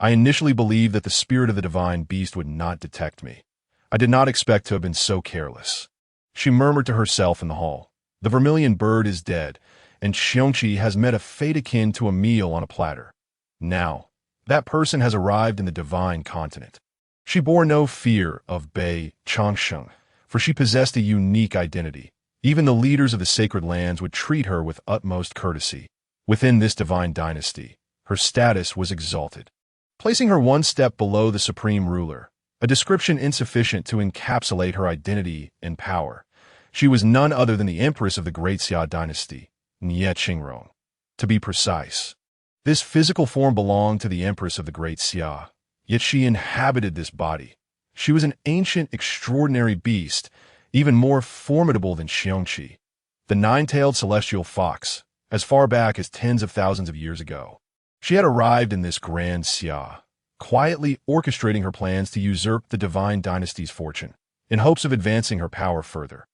[SPEAKER 1] I initially believed that the spirit of the divine beast would not detect me. I did not expect to have been so careless. She murmured to herself in the hall, the vermilion bird is dead, and Xiongqi has met a fate akin to a meal on a platter. Now, that person has arrived in the divine continent. She bore no fear of Bei Changsheng, for she possessed a unique identity. Even the leaders of the sacred lands would treat her with utmost courtesy. Within this divine dynasty, her status was exalted, placing her one step below the supreme ruler, a description insufficient to encapsulate her identity and power. She was none other than the empress of the great Xia dynasty, Nie Qingrong. To be precise, this physical form belonged to the empress of the great Xia, yet she inhabited this body. She was an ancient, extraordinary beast, even more formidable than Xiongqi, the 9-tailed celestial fox, as far back as tens of thousands of years ago. She had arrived in this grand Xia, quietly orchestrating her plans to usurp the divine dynasty's fortune, in hopes of advancing her power further.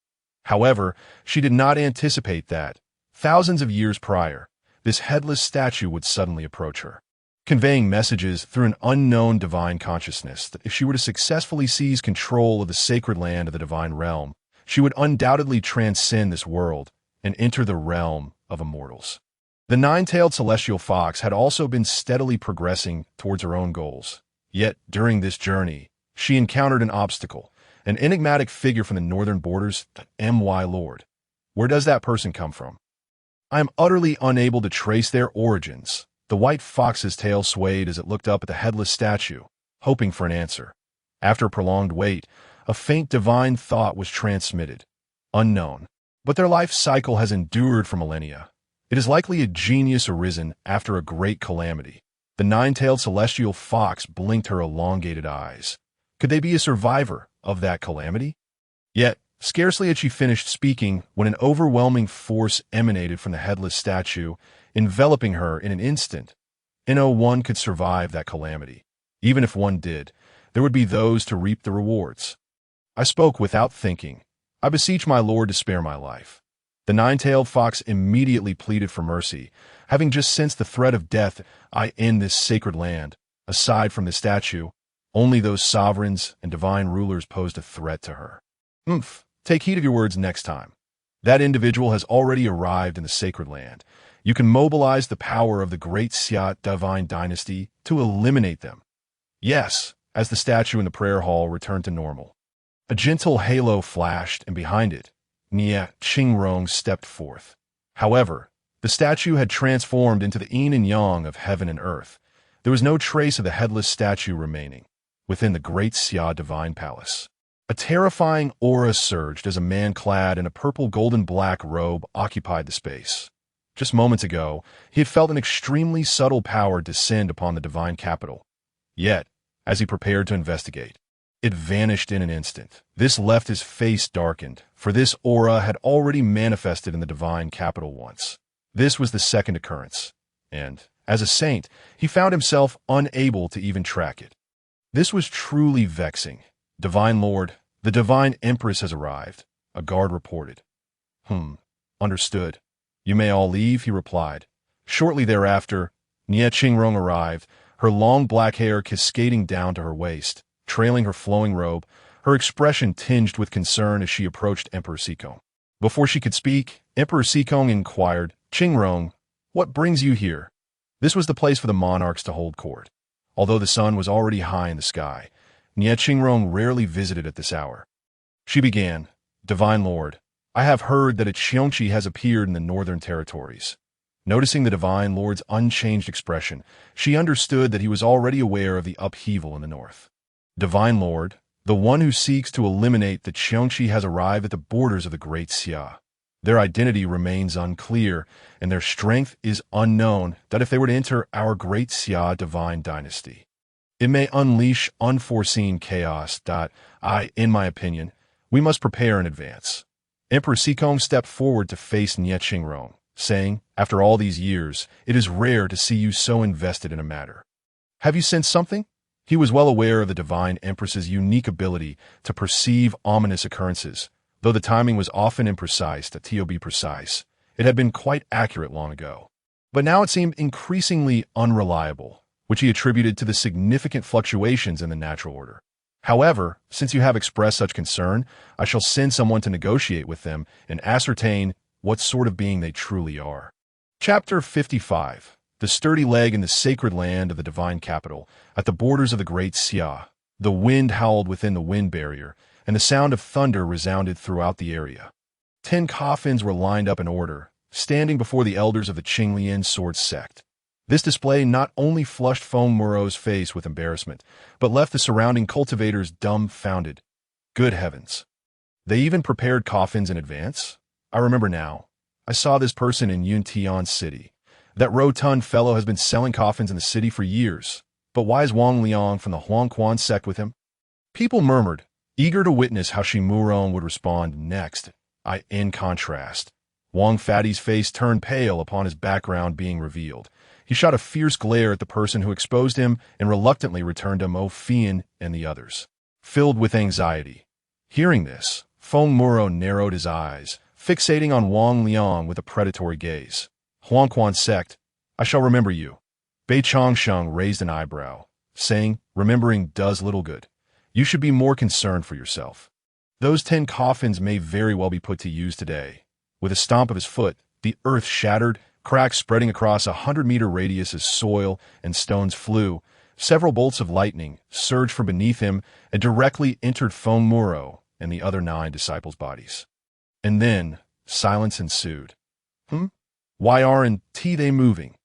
[SPEAKER 1] However, she did not anticipate that, thousands of years prior, this headless statue would suddenly approach her, conveying messages through an unknown divine consciousness that if she were to successfully seize control of the sacred land of the divine realm, she would undoubtedly transcend this world and enter the realm of immortals. The 9-tailed celestial fox had also been steadily progressing towards her own goals. Yet, during this journey, she encountered an obstacle, an enigmatic figure from the northern borders, My Lord. Where does that person come from? I am utterly unable to trace their origins. The white fox's tail swayed as it looked up at the headless statue, hoping for an answer. After a prolonged wait, a faint divine thought was transmitted. Unknown. But their life cycle has endured for millennia. It is likely a genius arisen after a great calamity. The 9-tailed celestial fox blinked her elongated eyes. Could they be a survivor of that calamity? Yet, scarcely had she finished speaking when an overwhelming force emanated from the headless statue, enveloping her in an instant. No one could survive that calamity. Even if one did, there would be those to reap the rewards. I spoke without thinking. I beseech my lord to spare my life. The 9-tailed fox immediately pleaded for mercy, having just sensed the threat of death in this sacred land. Aside from the statue, only those sovereigns and divine rulers posed a threat to her. Take heed of your words next time. That individual has already arrived in the sacred land. You can mobilize the power of the great Xia divine dynasty to eliminate them. Yes, as the statue in the prayer hall returned to normal. A gentle halo flashed, and behind it, Nie Qingrong stepped forth. However, the statue had transformed into the yin and yang of heaven and earth. There was no trace of the headless statue remaining within the great Xia divine palace. A terrifying aura surged as a man clad in a purple golden-black robe occupied the space. Just moments ago, he had felt an extremely subtle power descend upon the divine capital. Yet, as he prepared to investigate, it vanished in an instant. This left his face darkened, for this aura had already manifested in the divine capital once. This was the second occurrence, and, as a saint, he found himself unable to even track it. This was truly vexing. Divine Lord, the Divine Empress has arrived, a guard reported. Understood. You may all leave, he replied. Shortly thereafter, Nie Qingrong arrived, her long black hair cascading down to her waist, trailing her flowing robe, her expression tinged with concern as she approached Emperor Sikong. Before she could speak, Emperor Sikong inquired, Qingrong, what brings you here? This was the place for the monarchs to hold court. Although the sun was already high in the sky, Nie Qingrong rarely visited at this hour. She began, Divine Lord, I have heard that a Qiongqi has appeared in the northern territories. Noticing the Divine Lord's unchanged expression, she understood that he was already aware of the upheaval in the north. Divine Lord, the one who seeks to eliminate the Qiongqi has arrived at the borders of the Great Xia. Their identity remains unclear, and their strength is unknown that if they were to enter our Great Xia divine dynasty, it may unleash unforeseen chaos. In my opinion, we must prepare in advance. Emperor Sikong stepped forward to face Nie Qingrong, saying, after all these years, it is rare to see you so invested in a matter. Have you sensed something? He was well aware of the Divine Empress's unique ability to perceive ominous occurrences. Though the timing was often imprecise, it had been quite accurate long ago. But now it seemed increasingly unreliable, which he attributed to the significant fluctuations in the natural order. However, since you have expressed such concern, I shall send someone to negotiate with them and ascertain what sort of being they truly are. Chapter 55. The sturdy leg in the sacred land of the divine capital, at the borders of the great Xia. The wind howled within the wind barrier, and the sound of thunder resounded throughout the area. 10 coffins were lined up in order, standing before the elders of the Qinglian sword sect. This display not only flushed Feng Muro's face with embarrassment, but left the surrounding cultivators dumbfounded. Good heavens. They even prepared coffins in advance? I remember now. I saw this person in Yuntian City. That rotund fellow has been selling coffins in the city for years. But why is Wang Liang from the Huangquan sect with him? People murmured, eager to witness how Shi Murong would respond next. In contrast, Wang Fatty's face turned pale upon his background being revealed. He shot a fierce glare at the person who exposed him and reluctantly returned to Mo Fian and the others, filled with anxiety. Hearing this, Feng Muro narrowed his eyes, fixating on Wang Liang with a predatory gaze. Huangquan sect, I shall remember you. Bei Changsheng raised an eyebrow, saying, remembering does little good. You should be more concerned for yourself. Those 10 coffins may very well be put to use today. With a stomp of his foot, the earth shattered, cracks spreading across 100-meter radius as soil and stones flew. Several bolts of lightning surged from beneath him and directly entered Feng Muro and the other 9 disciples' bodies. And then, silence ensued. Why aren't they moving?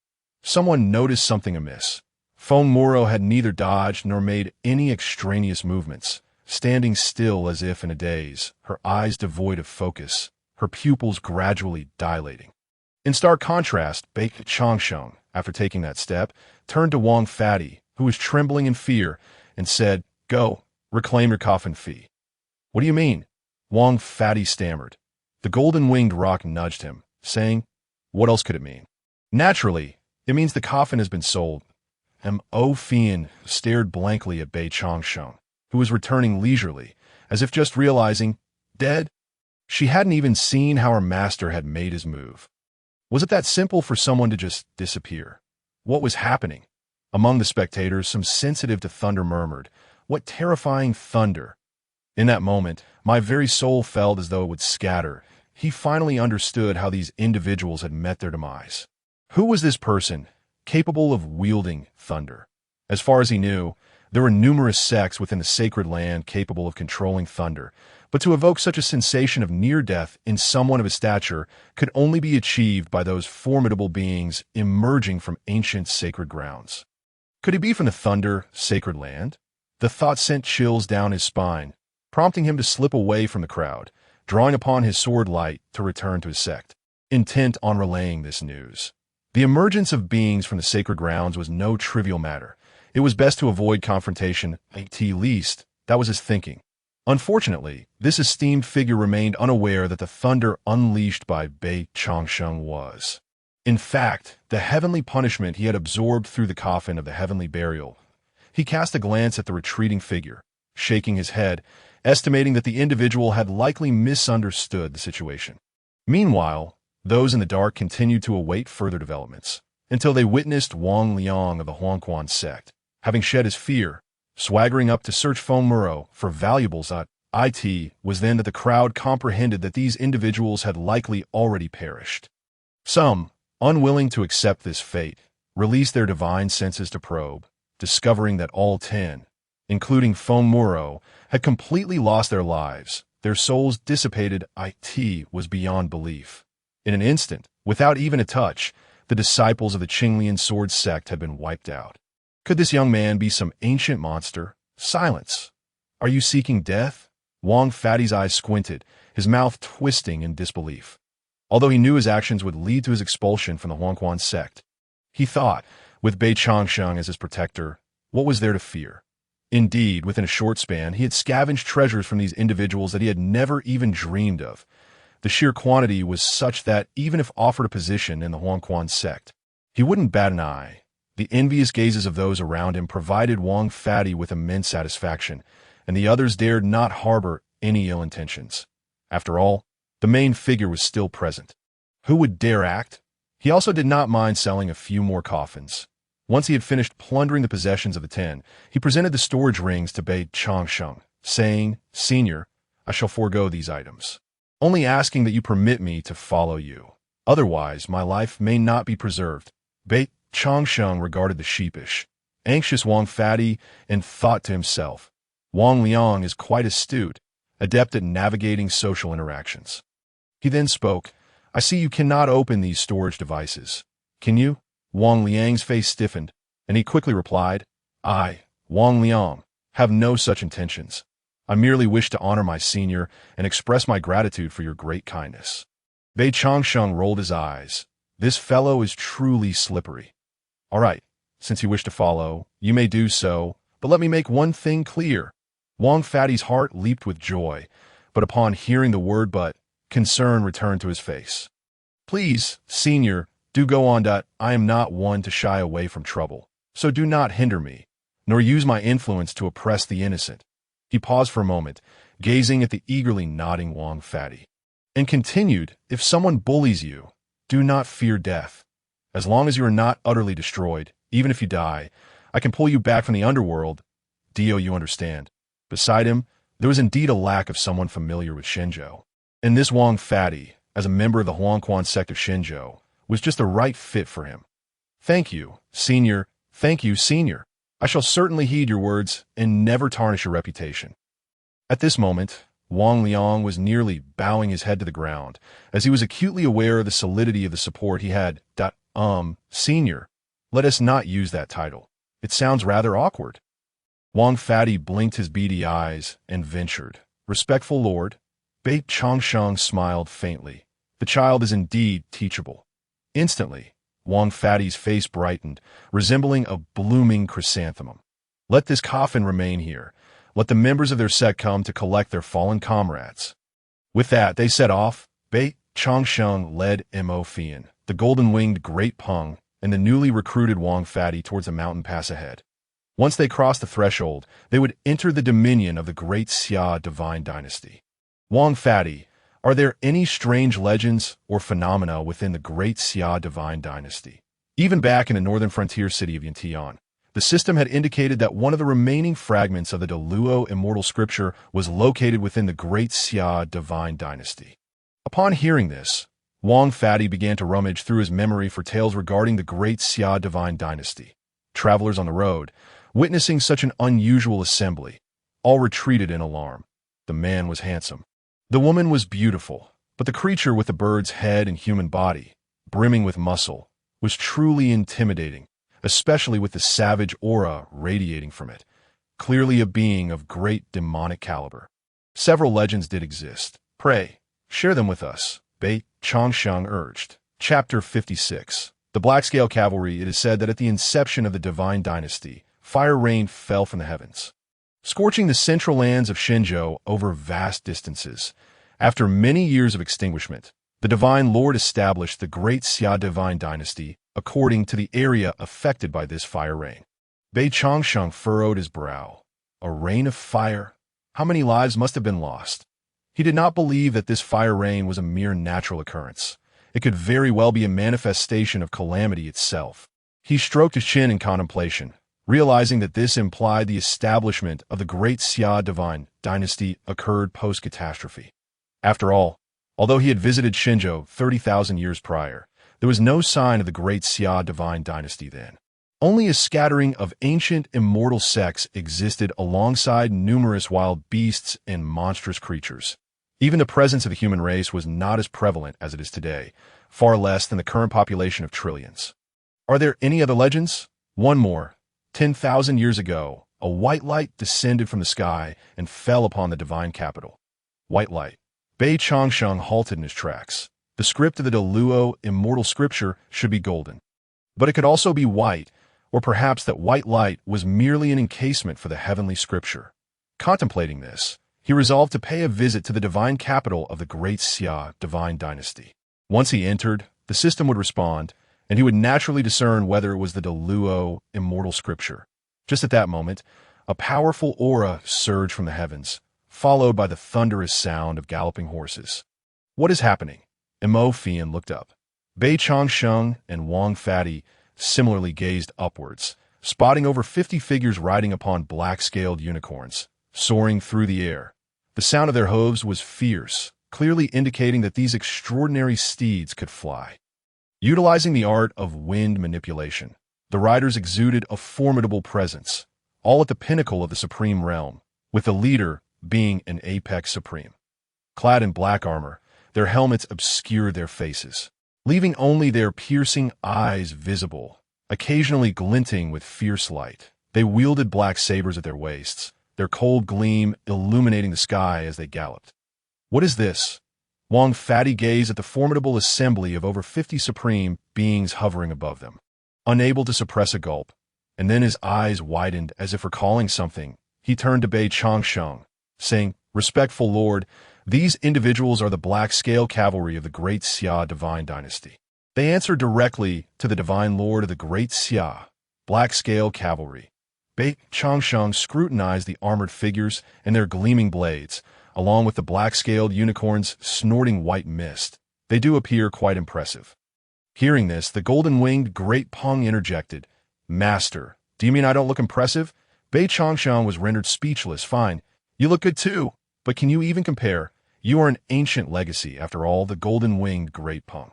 [SPEAKER 1] Someone noticed something amiss. Feng Muro had neither dodged nor made any extraneous movements, standing still as if in a daze, her eyes devoid of focus, her pupils gradually dilating. In stark contrast, Bei Changsheng, after taking that step, turned to Wang Fatty, who was trembling in fear, and said, Go, reclaim your coffin fee. What do you mean? Wang Fatty stammered. The golden-winged rock nudged him, saying, What else could it mean? Naturally, it means the coffin has been sold. Mo Fian stared blankly at Bei Changsheng, who was returning leisurely, as if just realizing, dead? She hadn't even seen how her master had made his move. Was it that simple for someone to just disappear? What was happening? Among the spectators, some sensitive to thunder murmured, "What terrifying thunder!" In that moment, my very soul felt as though it would scatter. He finally understood how these individuals had met their demise. Who was this person, capable of wielding thunder? As far as he knew, there were numerous sects within the sacred land capable of controlling thunder, but to evoke such a sensation of near death in someone of his stature could only be achieved by those formidable beings emerging from ancient sacred grounds. Could he be from the thunder, sacred land? The thought sent chills down his spine, prompting him to slip away from the crowd, drawing upon his sword light to return to his sect, intent on relaying this news. The emergence of beings from the sacred grounds was no trivial matter. It was best to avoid confrontation, at least that was his thinking. Unfortunately, this esteemed figure remained unaware that the thunder unleashed by Bei Changsheng was, in fact, the heavenly punishment he had absorbed through the coffin of the heavenly burial. He cast a glance at the retreating figure, shaking his head, estimating that the individual had likely misunderstood the situation. Meanwhile, those in the dark continued to await further developments, until they witnessed Wang Liang of the Huangquan sect, having shed his fear, swaggering up to search Feng Muro for valuables. It was then that the crowd comprehended that these individuals had likely already perished. Some, unwilling to accept this fate, released their divine senses to probe, discovering that all 10, including Feng Muro, had completely lost their lives. Their souls dissipated. It was beyond belief. In an instant, without even a touch, the disciples of the Qinglian sword sect had been wiped out. Could this young man be some ancient monster? Silence! Are you seeking death? Wang Fatty's eyes squinted, his mouth twisting in disbelief. Although he knew his actions would lead to his expulsion from the Huangquan sect, he thought, with Bei Changsheng as his protector, what was there to fear? Indeed, within a short span, he had scavenged treasures from these individuals that he had never even dreamed of. The sheer quantity was such that, even if offered a position in the Huangquan sect, he wouldn't bat an eye. The envious gazes of those around him provided Wang Fatty with immense satisfaction, and the others dared not harbor any ill intentions. After all, the main figure was still present. Who would dare act? He also did not mind selling a few more coffins. Once he had finished plundering the possessions of the 10, he presented the storage rings to Bei Changsheng, saying, "Senior, I shall forego these items, only asking that you permit me to follow you. Otherwise, my life may not be preserved." Bei Changsheng regarded the sheepish, anxious Wang Fatty and thought to himself, Wang Liang is quite astute, adept at navigating social interactions. He then spoke, "I see you cannot open these storage devices. Can you?" Wang Liang's face stiffened, and he quickly replied, "I, Wang Liang, have no such intentions. I merely wish to honor my senior and express my gratitude for your great kindness." Bei Changsheng rolled his eyes. This fellow is truly slippery. "All right, since you wish to follow, you may do so, but let me make one thing clear." Wang Fatty's heart leaped with joy, but upon hearing the word "but," concern returned to his face. "Please, senior, do go on. I am not one to shy away from trouble, so do not hinder me, nor use my influence to oppress the innocent." He paused for a moment, gazing at the eagerly nodding Wang Fatty, and continued, "If someone bullies you, do not fear death. As long as you are not utterly destroyed, even if you die, I can pull you back from the underworld. Dio, you understand." Beside him, there was indeed a lack of someone familiar with Shenzhou. And this Wang Fatty, as a member of the Huangquan sect of Shenzhou, was just the right fit for him. "Thank you, senior. Thank you, senior. I shall certainly heed your words and never tarnish your reputation." At this moment, Wang Liang was nearly bowing his head to the ground, as he was acutely aware of the solidity of the support he had. Senior, let us not use that title. It sounds rather awkward." Wang Fatty blinked his beady eyes and ventured, "Respectful lord." Bei Changsheng smiled faintly. The child is indeed teachable. Instantly, Wang Fatty's face brightened, resembling a blooming chrysanthemum. "Let this coffin remain here. Let the members of their sect come to collect their fallen comrades." With that, they set off. Bei Changsheng led Mo Fian, the golden-winged Great Peng, and the newly recruited Wang Fatty towards a mountain pass ahead. Once they crossed the threshold, they would enter the dominion of the Great Xia divine dynasty. Wang Fatty, Are there any strange legends or phenomena within the Great Xia Divine Dynasty? Even back in the northern frontier city of Yantian, the system had indicated that one of the remaining fragments of the Deluo immortal scripture was located within the Great Xia Divine Dynasty. Upon hearing this, Wang Fati began to rummage through his memory for tales regarding the Great Xia Divine Dynasty. Travelers on the road, witnessing such an unusual assembly, all retreated in alarm. The man was handsome. The woman was beautiful, but the creature with the bird's head and human body, brimming with muscle, was truly intimidating, especially with the savage aura radiating from it, clearly a being of great demonic caliber. Several legends did exist. Pray, share them with us, Bei Changsheng urged. Chapter 56. The Black-Scale Cavalry. It is said that at the inception of the Divine Dynasty, fire rain fell from the heavens, scorching the central lands of Shenzhou over vast distances. After many years of extinguishment, the Divine Lord established the Great Xia Divine Dynasty according to the area affected by this fire rain. Bei Changsheng furrowed his brow. A rain of fire? How many lives must have been lost? He did not believe that this fire rain was a mere natural occurrence. It could very well be a manifestation of calamity itself. He stroked his chin in contemplation, realizing that this implied the establishment of the Great Xia Divine Dynasty occurred post-catastrophe. After all, although he had visited Shenzhou 30,000 years prior, there was no sign of the Great Xia Divine Dynasty then. Only a scattering of ancient immortal sects existed alongside numerous wild beasts and monstrous creatures. Even the presence of the human race was not as prevalent as it is today, far less than the current population of trillions. Are there any other legends? One more. 10,000 years ago, a white light descended from the sky and fell upon the divine capital. White light. Bei Changsheng halted in his tracks. The script of the Deluo immortal scripture should be golden. But it could also be white, or perhaps that white light was merely an encasement for the heavenly scripture. Contemplating this, he resolved to pay a visit to the divine capital of the Great Xia Divine Dynasty. Once he entered, the system would respond, and he would naturally discern whether it was the Deluo immortal scripture. Just at that moment, a powerful aura surged from the heavens, followed by the thunderous sound of galloping horses. What is happening? Mo Fian looked up. Bei Changsheng and Wang Fati similarly gazed upwards, spotting over 50 figures riding upon black-scaled unicorns, soaring through the air. The sound of their hooves was fierce, clearly indicating that these extraordinary steeds could fly. Utilizing the art of wind manipulation, the riders exuded a formidable presence, all at the pinnacle of the supreme realm, with the leader being an apex supreme. Clad in black armor, their helmets obscured their faces, leaving only their piercing eyes visible, occasionally glinting with fierce light. They wielded black sabers at their waists, their cold gleam illuminating the sky as they galloped. What is this? Wang Fati gazed at the formidable assembly of over 50 supreme beings hovering above them, unable to suppress a gulp, and then his eyes widened as if recalling something. He turned to Bei Changsheng, saying, "Respectful Lord, these individuals are the black-scale cavalry of the Great Xia Divine Dynasty." They answered directly to the Divine Lord of the Great Xia, black-scale cavalry. Bei Changsheng scrutinized the armored figures and their gleaming blades, along with the black-scaled unicorns snorting white mist. They do appear quite impressive. Hearing this, the golden-winged Great Peng interjected, "Master, do you mean I don't look impressive?" Bei Changsheng was rendered speechless. "Fine, you look good too, but can you even compare? You are an ancient legacy, after all, the golden-winged Great Peng.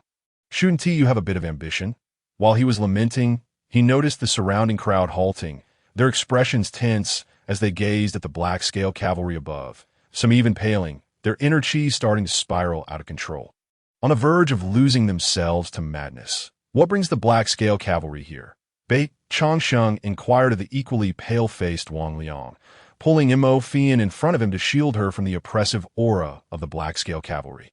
[SPEAKER 1] Shouldn't you have a bit of ambition?" While he was lamenting, he noticed the surrounding crowd halting, their expressions tense as they gazed at the black-scale cavalry above, some even paling, their inner chi starting to spiral out of control, on the verge of losing themselves to madness. "What brings the black-scale cavalry here?" Bei Changsheng inquired of the equally pale-faced Wang Liang, pulling Mo Fian in front of him to shield her from the oppressive aura of the black-scale cavalry.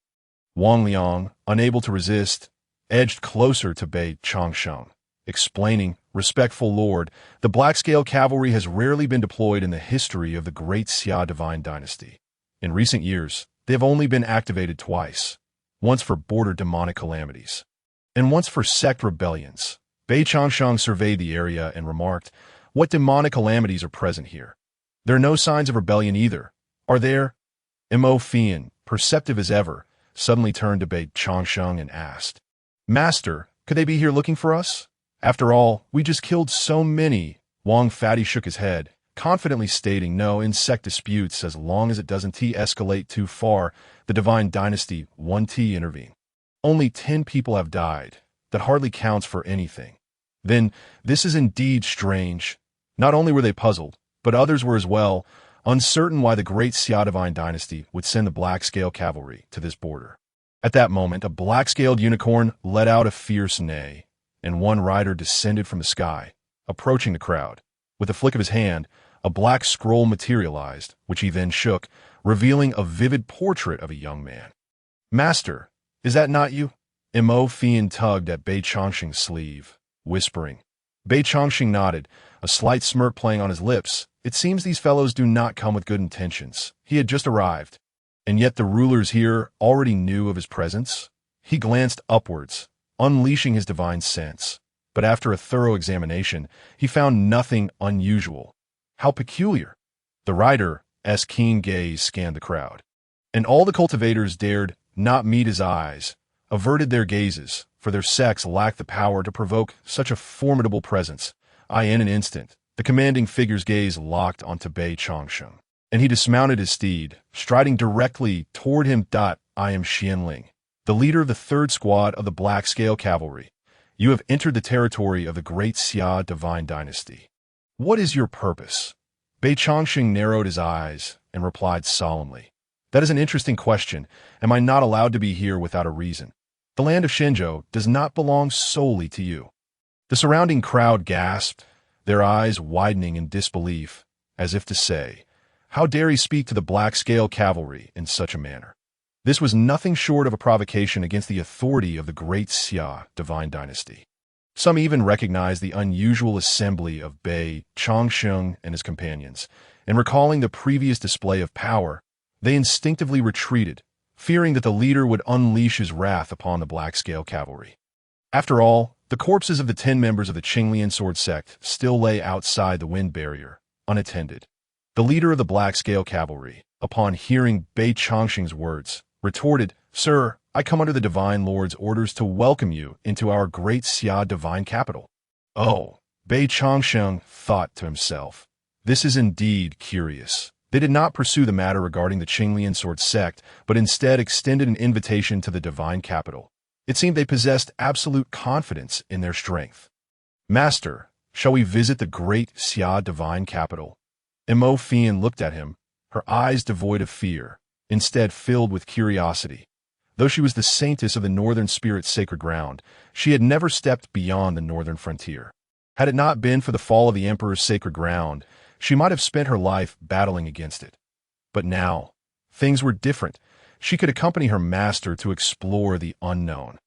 [SPEAKER 1] Wang Liang, unable to resist, edged closer to Bei Changsheng, explaining, "Respectful Lord, the black-scale cavalry has rarely been deployed in the history of the Great Xia Divine Dynasty. In recent years, they have only been activated twice, once for border demonic calamities, and once for sect rebellions." Bei Changsheng surveyed the area and remarked, "What demonic calamities are present here? There are no signs of rebellion either, are there?" Mo Fian, perceptive as ever, suddenly turned to Bei Changsheng and asked, "Master, could they be here looking for us? After all, we just killed so many." Wang Fatty shook his head, confidently stating no insect disputes as long as it doesn't escalate too far. The Divine Dynasty 1T intervened. Only 10 people have died. That hardly counts for anything. Then, this is indeed strange. Not only were they puzzled, but others were as well, uncertain why the great Xia Divine Dynasty would send the black-scale cavalry to this border. At that moment, a black-scaled unicorn let out a fierce neigh, and one rider descended from the sky, approaching the crowd. With a flick of his hand, a black scroll materialized, which he then shook, revealing a vivid portrait of a young man. "Master, is that not you?" Mo Fian tugged at Bei Changsheng's sleeve, whispering. Bei Changsheng nodded, a slight smirk playing on his lips. It seems these fellows do not come with good intentions. He had just arrived. And yet the rulers here already knew of his presence. He glanced upwards, unleashing his divine sense. But after a thorough examination, he found nothing unusual. How peculiar! The rider's keen gaze scanned the crowd. And all the cultivators dared not meet his eyes, averted their gazes, for their sex lacked the power to provoke such a formidable presence. In an instant, the commanding figure's gaze locked onto Bei Changsheng, and he dismounted his steed, striding directly toward him. "I am Xianling, the leader of the 3rd Squad of the Black-Scale Cavalry. You have entered the territory of the great Xia Divine Dynasty. What is your purpose?" Bei Changsheng narrowed his eyes and replied solemnly, "That is an interesting question. Am I not allowed to be here without a reason? The land of Shenzhou does not belong solely to you." The surrounding crowd gasped, their eyes widening in disbelief, as if to say, "How dare he speak to the black-scale cavalry in such a manner?" This was nothing short of a provocation against the authority of the great Xia Divine Dynasty. Some even recognized the unusual assembly of Bei Changsheng and his companions, and recalling the previous display of power, they instinctively retreated, fearing that the leader would unleash his wrath upon the black-scale cavalry. After all, the corpses of the 10 members of the Qinglian sword sect still lay outside the wind barrier, unattended. The leader of the black-scale cavalry, upon hearing Bei Changsheng's words, retorted, "Sir, I come under the Divine Lord's orders to welcome you into our great Xia divine capital." Oh, Bei Changsheng thought to himself, this is indeed curious. They did not pursue the matter regarding the Qinglian sword sect, but instead extended an invitation to the divine capital. It seemed they possessed absolute confidence in their strength. "Master, shall we visit the great Xia divine capital?" Mo Fian looked at him, her eyes devoid of fear, instead filled with curiosity. Though she was the saintess of the Northern Spirit's sacred ground, she had never stepped beyond the northern frontier. Had it not been for the fall of the Emperor's sacred ground, she might have spent her life battling against it. But now, things were different. She could accompany her master to explore the unknown.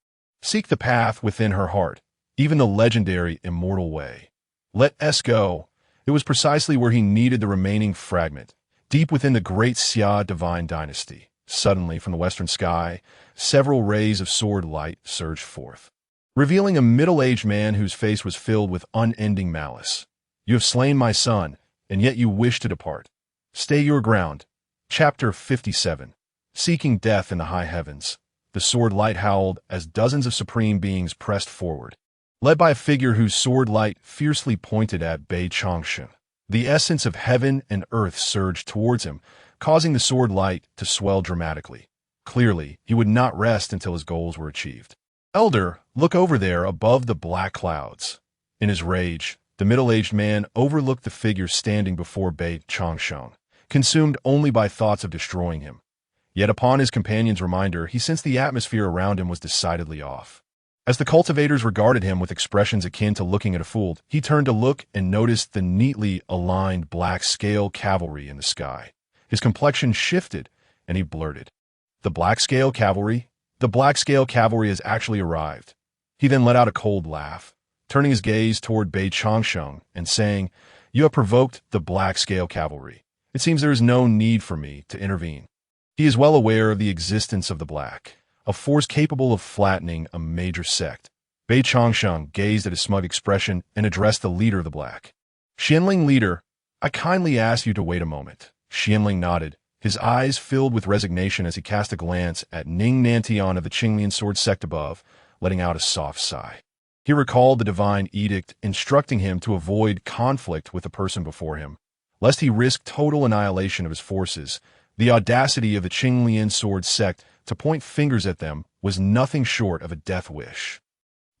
[SPEAKER 1] Seek the path within her heart, even the legendary immortal way. Let us go. It was precisely where he needed the remaining fragment, deep within the great Xia Divine Dynasty. Suddenly, from the western sky, several rays of sword light surged forth, revealing a middle-aged man whose face was filled with unending malice. "You have slain my son, and yet you wish to depart. Stay your ground." Chapter 57. Seeking Death in the High Heavens. The sword light howled as dozens of supreme beings pressed forward, led by a figure whose sword light fiercely pointed at Bei Changsheng. The essence of heaven and earth surged towards him, causing the sword light to swell dramatically. Clearly, he would not rest until his goals were achieved. "Elder, look over there above the black clouds." In his rage, the middle-aged man overlooked the figure standing before Bei Changsheng, consumed only by thoughts of destroying him. Yet upon his companion's reminder, he sensed the atmosphere around him was decidedly off. As the cultivators regarded him with expressions akin to looking at a fool, he turned to look and noticed the neatly aligned black-scale cavalry in the sky. His complexion shifted, and he blurted, "The black-scale cavalry? The black-scale cavalry has actually arrived." He then let out a cold laugh, turning his gaze toward Bei Changsheng and saying, "You have provoked the black-scale cavalry. It seems there is no need for me to intervene." He is well aware of the existence of the black, a force capable of flattening a major sect. Bei Changsheng gazed at his smug expression and addressed the leader of the black. "Xianling leader, I kindly ask you to wait a moment." Xianling nodded, His eyes filled with resignation as he cast a glance at Ning Nantian of the Qinglian sword sect above, letting out a soft sigh. He recalled the divine edict instructing him to avoid conflict with the person before him, lest he risk total annihilation of his forces. The audacity of the Qinglian sword sect to point fingers at them was nothing short of a death wish.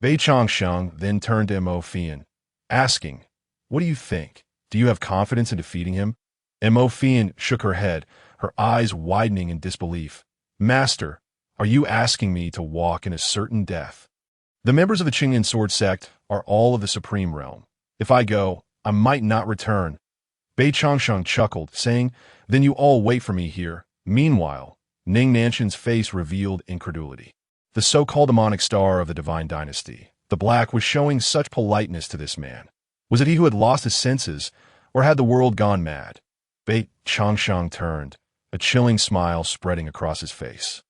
[SPEAKER 1] Bei Changsheng then turned to Mo Fian, asking, "What do you think? Do you have confidence in defeating him?" Mo Fian shook her head, her eyes widening in disbelief. "Master, are you asking me to walk in a certain death? The members of the Qinglian sword sect are all of the supreme realm. If I go, I might not return." Bei Changsheng chuckled, saying, "Then you all wait for me here." Meanwhile, Ning Nanshan's face revealed incredulity. The so-called demonic star of the divine dynasty, the Black, was showing such politeness to this man. Was it he who had lost his senses, or had the world gone mad? Bei Changsheng turned, a chilling smile spreading across his face,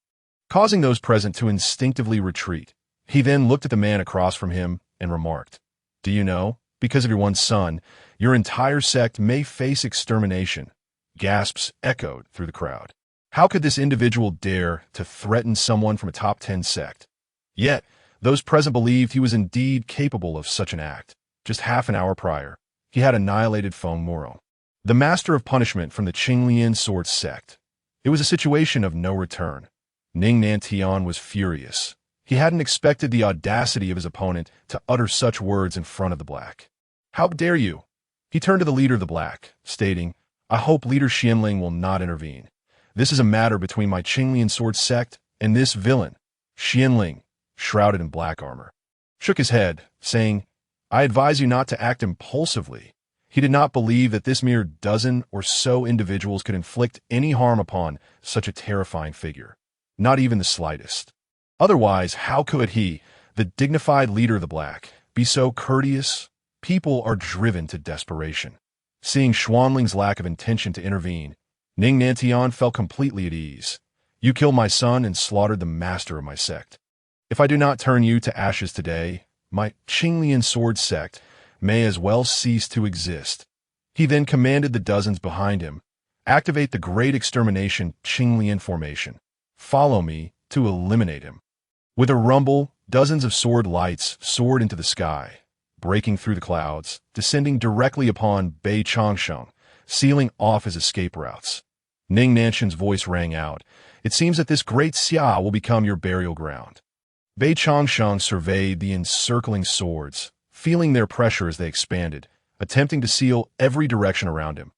[SPEAKER 1] causing those present to instinctively retreat. He then looked at the man across from him and remarked, "Do you know, because of your one son, your entire sect may face extermination?" Gasps echoed through the crowd. How could this individual dare to threaten someone from a top 10 sect? Yet, those present believed he was indeed capable of such an act. Just half an hour prior, he had annihilated Feng Moro, the master of punishment from the Qinglian sword sect. It was a situation of no return. Ning Nantian was furious. He hadn't expected the audacity of his opponent to utter such words in front of the Black. "How dare you?" He turned to the leader of the Black, stating, "I hope Leader Xianling will not intervene. This is a matter between my Qinglian sword sect and this villain." Xianling, shrouded in black armor, shook his head, saying, "I advise you not to act impulsively." He did not believe that this mere dozen or so individuals could inflict any harm upon such a terrifying figure, not even the slightest. Otherwise, how could he, the dignified leader of the Black, be so courteous? People are driven to desperation. Seeing Xuanling's lack of intention to intervene, Ning Nantian felt completely at ease. "You killed my son and slaughtered the master of my sect. If I do not turn you to ashes today, my Qinglian sword sect may as well cease to exist." He then commanded the dozens behind him, "Activate the great extermination Qinglian formation. Follow me to eliminate him." With a rumble, dozens of sword lights soared into the sky, breaking through the clouds, descending directly upon Bei Changsheng, sealing off his escape routes. Ning Nanshan's voice rang out, "It seems that this great Xia will become your burial ground." Bei Changsheng surveyed the encircling swords, feeling their pressure as they expanded, attempting to seal every direction around him.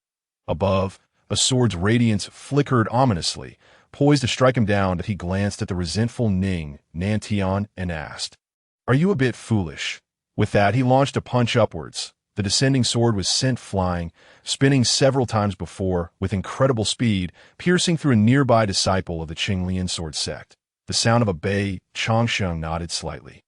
[SPEAKER 1] Above, a sword's radiance flickered ominously, poised to strike him down, but he glanced at the resentful Ning Nantian and asked, "Are you a bit foolish?" With that, he launched a punch upwards. The descending sword was sent flying, spinning several times before, with incredible speed, piercing through a nearby disciple of the Qinglian sword sect. The sound of a Bei Changsheng nodded slightly,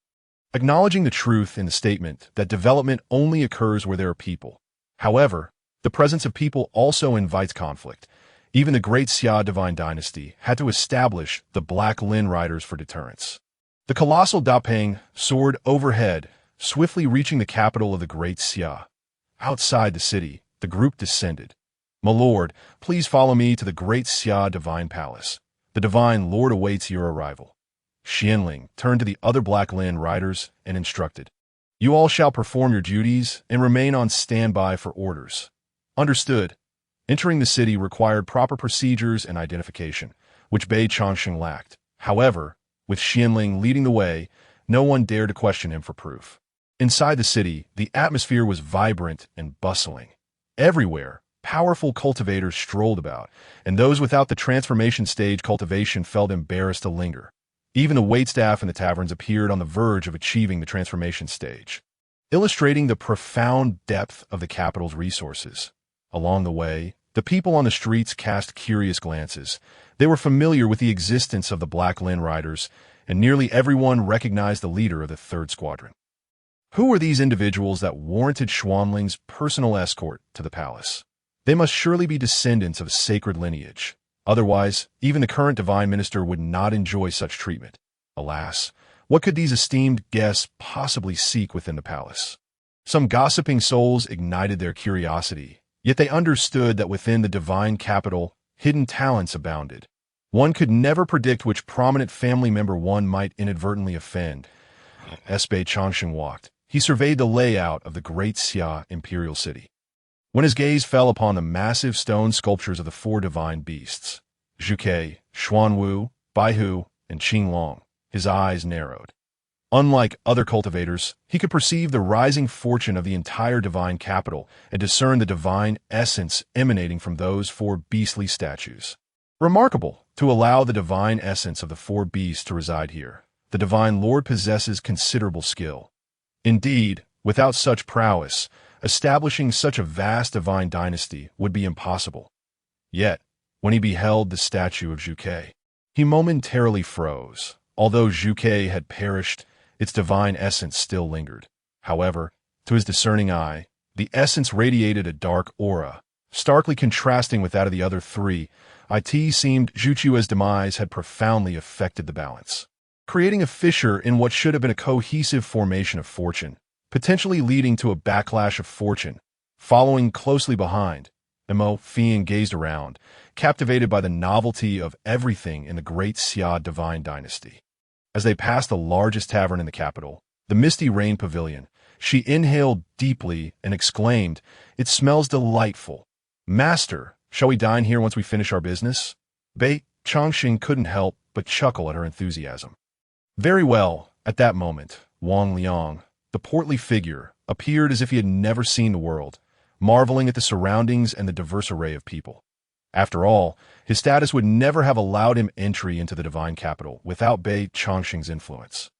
[SPEAKER 1] acknowledging the truth in the statement that development only occurs where there are people. However, the presence of people also invites conflict. Even the great Xia divine dynasty had to establish the Black Lin Riders for deterrence. The colossal Dapeng soared overhead, swiftly reaching the capital of the great Xia. Outside the city, the group descended. "My lord, please follow me to the great Xia divine palace. The divine lord awaits your arrival." Xianling turned to the other Black Lin Riders and instructed, "You all shall perform your duties and remain on standby for orders." "Understood." Entering the city required proper procedures and identification, which Bei Changsheng lacked. However, with Xianling leading the way, no one dared to question him for proof. Inside the city, the atmosphere was vibrant and bustling. Everywhere, powerful cultivators strolled about, and those without the transformation stage cultivation felt embarrassed to linger. Even the waitstaff in the taverns appeared on the verge of achieving the transformation stage, illustrating the profound depth of the capital's resources. Along the way, the people on the streets cast curious glances. They were familiar with the existence of the Black Lin Riders, and nearly everyone recognized the leader of the 3rd Squadron. Who were these individuals that warranted Xuanling's personal escort to the palace? They must surely be descendants of a sacred lineage. Otherwise, even the current divine minister would not enjoy such treatment. Alas, what could these esteemed guests possibly seek within the palace? Some gossiping souls ignited their curiosity, yet they understood that within the divine capital, hidden talents abounded. One could never predict which prominent family member one might inadvertently offend. As Bei Changsheng walked, he surveyed the layout of the great Xia imperial city. When his gaze fell upon the massive stone sculptures of the four divine beasts, Zhuke, Xuanwu, Baihu, and Qinglong, his eyes narrowed. Unlike other cultivators, he could perceive the rising fortune of the entire divine capital and discern the divine essence emanating from those four beastly statues. Remarkable, to allow the divine essence of the four beasts to reside here. The divine lord possesses considerable skill. Indeed, without such prowess, establishing such a vast divine dynasty would be impossible. Yet, when he beheld the statue of Zhuke, he momentarily froze. Although Zhuke had perished, its divine essence still lingered. However, to his discerning eye, the essence radiated a dark aura, starkly contrasting with that of the other three. It seemed Zhuchua's demise had profoundly affected the balance, creating a fissure in what should have been a cohesive formation of fortune, potentially leading to a backlash of fortune. Following closely behind, Mo Fian gazed around, captivated by the novelty of everything in the great Xia divine dynasty. As they passed the largest tavern in the capital, the Misty Rain Pavilion, she inhaled deeply and exclaimed, "It smells delightful. Master, shall we dine here once we finish our business?" Bei Changxing couldn't help but chuckle at her enthusiasm. Very well. At that moment, Wang Liang, the portly figure, appeared as if he had never seen the world, marveling at the surroundings and the diverse array of people. After all, his status would never have allowed him entry into the divine capital without Bei Changxing's influence.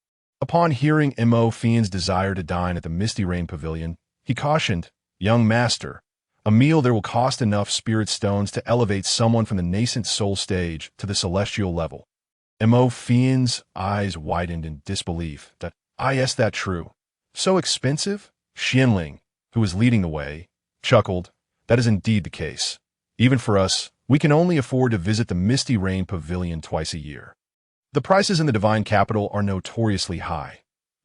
[SPEAKER 1] Upon hearing Mo Fian's desire to dine at the Misty Rain Pavilion, he cautioned, "Young master, a meal there will cost enough spirit stones to elevate someone from the nascent soul stage to the celestial level." Mo Fian's eyes widened in disbelief. Yes, that's true. So expensive? Xianling, who was leading the way, chuckled. That is indeed the case. Even for us, we can only afford to visit the Misty Rain Pavilion twice a year. The prices in the divine capital are notoriously high.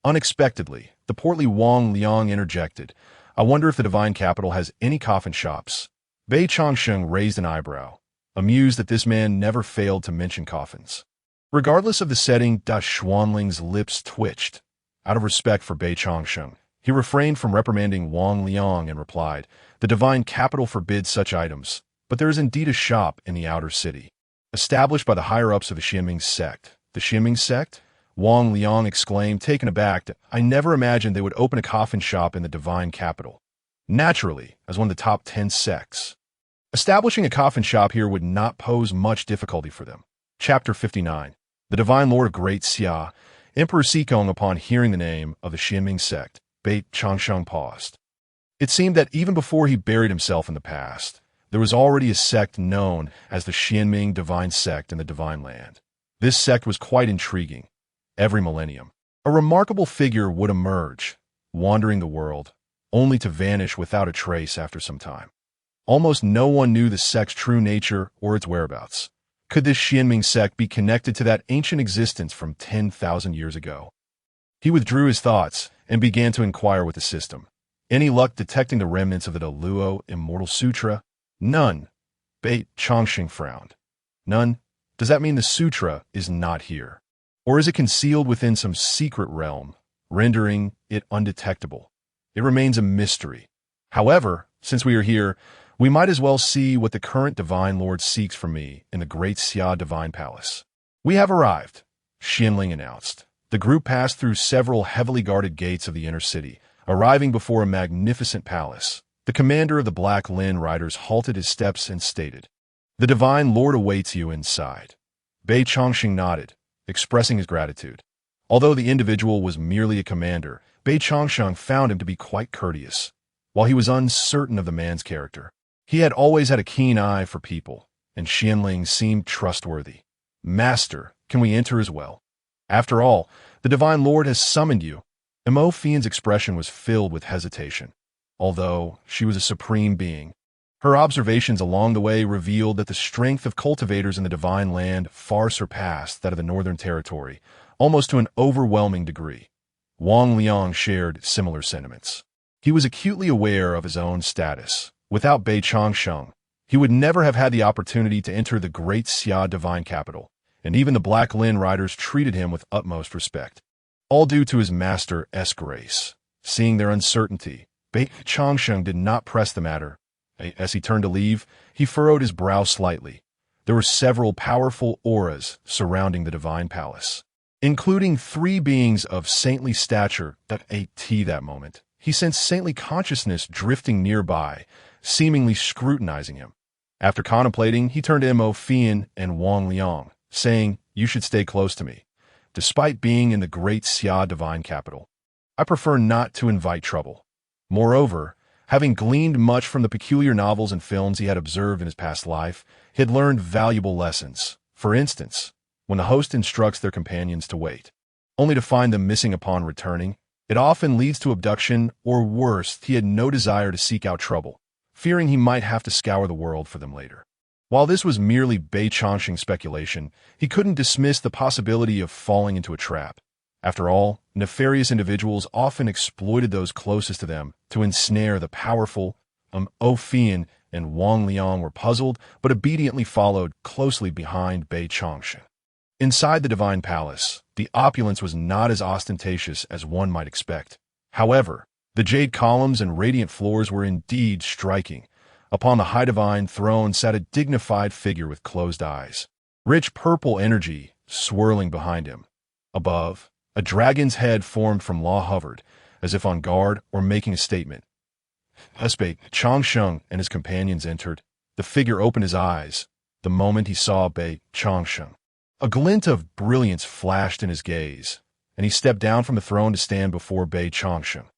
[SPEAKER 1] Unexpectedly, the portly Wang Liang interjected, "I wonder if the divine capital has any coffin shops." Bei Changsheng raised an eyebrow, amused that this man never failed to mention coffins. Regardless of the setting, Xuanling's lips twitched. Out of respect for Bei Changsheng, he refrained from reprimanding Wang Liang and replied, "The divine capital forbids such items, but there is indeed a shop in the outer city, established by the higher-ups of the Xianming sect." "The Xianming sect?" Wang Liang exclaimed, taken aback. "I never imagined they would open a coffin shop in the divine capital." Naturally, as one of the top 10 sects, establishing a coffin shop here would not pose much difficulty for them. Chapter 59. The Divine Lord of Great Xia, Emperor Sikong. Upon hearing the name of the Xianming sect, Bei Changsheng paused. It seemed that even before he buried himself in the past, there was already a sect known as the Xianming Divine Sect in the Divine Land. This sect was quite intriguing. Every millennium, a remarkable figure would emerge, wandering the world, only to vanish without a trace after some time. Almost no one knew the sect's true nature or its whereabouts. Could this Xianming sect be connected to that ancient existence from 10,000 years ago? He withdrew his thoughts and began to inquire with the system. Any luck detecting the remnants of the Luo Immortal Sutra? None. Bei Changxing frowned. None? Does that mean the sutra is not here? Or is it concealed within some secret realm, rendering it undetectable? It remains a mystery. However, since we are here, we might as well see what the current Divine Lord seeks from me in the Great Xia Divine Palace. "We have arrived," Xianling announced. The group passed through several heavily guarded gates of the inner city, arriving before a magnificent palace. The commander of the Black Lin Riders halted his steps and stated, "The Divine Lord awaits you inside." Bei Changxing nodded, expressing his gratitude. Although the individual was merely a commander, Bei Changxing found him to be quite courteous. While he was uncertain of the man's character, he had always had a keen eye for people, and Xianling seemed trustworthy. "Master, can we enter as well? After all, the Divine Lord has summoned you." Mo Fian's expression was filled with hesitation. Although she was a supreme being, her observations along the way revealed that the strength of cultivators in the Divine Land far surpassed that of the Northern Territory, almost to an overwhelming degree. Wang Liang shared similar sentiments. He was acutely aware of his own status. Without Bei Changsheng, He would never have had the opportunity to enter the great Xia divine capital, and even the Black Lin riders treated him with utmost respect. All due to his master's grace. Seeing their uncertainty, Bei Changsheng did not press the matter. As he turned to leave, he furrowed his brow slightly. There were several powerful auras surrounding the divine palace, including 3 beings of saintly stature that ate tea that moment. He sensed saintly consciousness drifting nearby, seemingly scrutinizing him. After contemplating, he turned to Mo Fian and Wang Liang, saying, "You should stay close to me. Despite being in the great Xia divine capital, I prefer not to invite trouble." Moreover, having gleaned much from the peculiar novels and films he had observed in his past life, he had learned valuable lessons. For instance, when the host instructs their companions to wait, only to find them missing upon returning, it often leads to abduction, or worse, he had no desire to seek out trouble, fearing he might have to scour the world for them later. While this was merely Bei Changsheng's speculation, he couldn't dismiss the possibility of falling into a trap. After all, nefarious individuals often exploited those closest to them to ensnare the powerful. Fian and Wang Liang were puzzled, but obediently followed closely behind Bei Changsheng. Inside the divine palace, the opulence was not as ostentatious as one might expect. However, the jade columns and radiant floors were indeed striking. Upon the high divine throne sat a dignified figure with closed eyes, rich purple energy swirling behind him. Above, a dragon's head formed from law hovered, as if on guard or making a statement. As Bei Changsheng and his companions entered, the figure opened his eyes the moment he saw Bei Changsheng. A glint of brilliance flashed in his gaze, and he stepped down from the throne to stand before Bei Changsheng.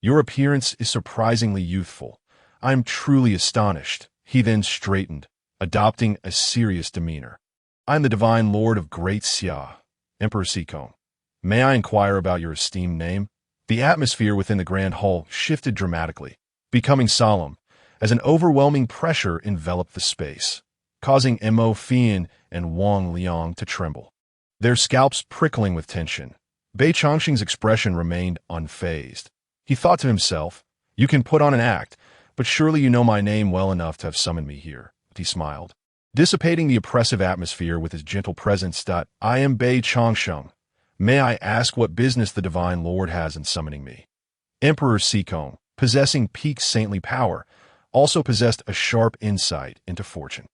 [SPEAKER 1] "Your appearance is surprisingly youthful. I am truly astonished." He then straightened, adopting a serious demeanor. "I am the divine lord of Great Xia, Emperor Sikong. May I inquire about your esteemed name?" The atmosphere within the grand hall shifted dramatically, becoming solemn, as an overwhelming pressure enveloped the space, causing Mo Fian and Wang Liang to tremble, their scalps prickling with tension. Bei Changsheng's expression remained unfazed. He thought to himself, "You can put on an act, but surely you know my name well enough to have summoned me here." He smiled, dissipating the oppressive atmosphere with his gentle presence. "I am Bei Changsheng. May I ask what business the Divine Lord has in summoning me?" Emperor Sikong, possessing peak saintly power, also possessed a sharp insight into fortune.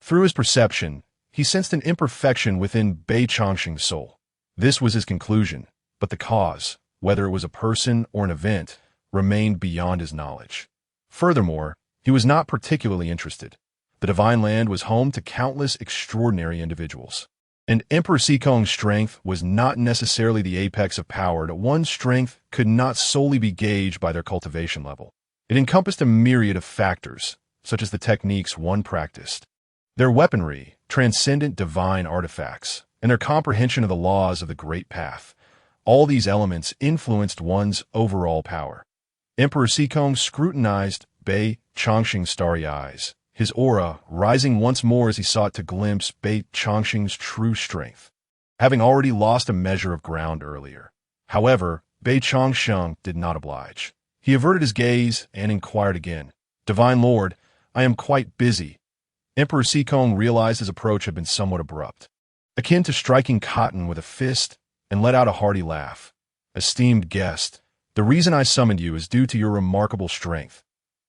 [SPEAKER 1] Through his perception, he sensed an imperfection within Bei Changsheng's soul. This was his conclusion, but the cause, whether it was a person or an event, remained beyond his knowledge. Furthermore, he was not particularly interested. The Divine Land was home to countless extraordinary individuals, and Emperor Sikong's strength was not necessarily the apex of power. That one's strength could not solely be gauged by their cultivation level. It encompassed a myriad of factors, such as the techniques one practiced, their weaponry, transcendent divine artifacts, and their comprehension of the laws of the Great Path. All these elements influenced one's overall power. Emperor Sikong scrutinized Bei Changsheng's starry eyes, his aura rising once more as he sought to glimpse Bei Changsheng's true strength, having already lost a measure of ground earlier. However, Bei Changsheng did not oblige. He averted his gaze and inquired again, "Divine Lord, I am quite busy." Emperor Sikong realized his approach had been somewhat abrupt, akin to striking cotton with a fist, and let out a hearty laugh. "Esteemed guest, the reason I summoned you is due to your remarkable strength.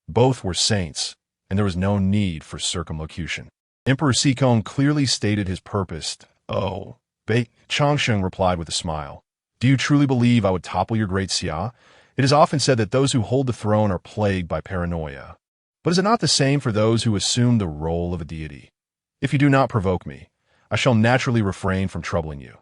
[SPEAKER 1] Both were saints, and there was no need for circumlocution." Emperor Sikong clearly stated his purpose. "Oh," Bei Changsheng replied with a smile. "Do you truly believe I would topple your great Xia? It is often said that those who hold the throne are plagued by paranoia. But is it not the same for those who assume the role of a deity? If you do not provoke me, I shall naturally refrain from troubling you."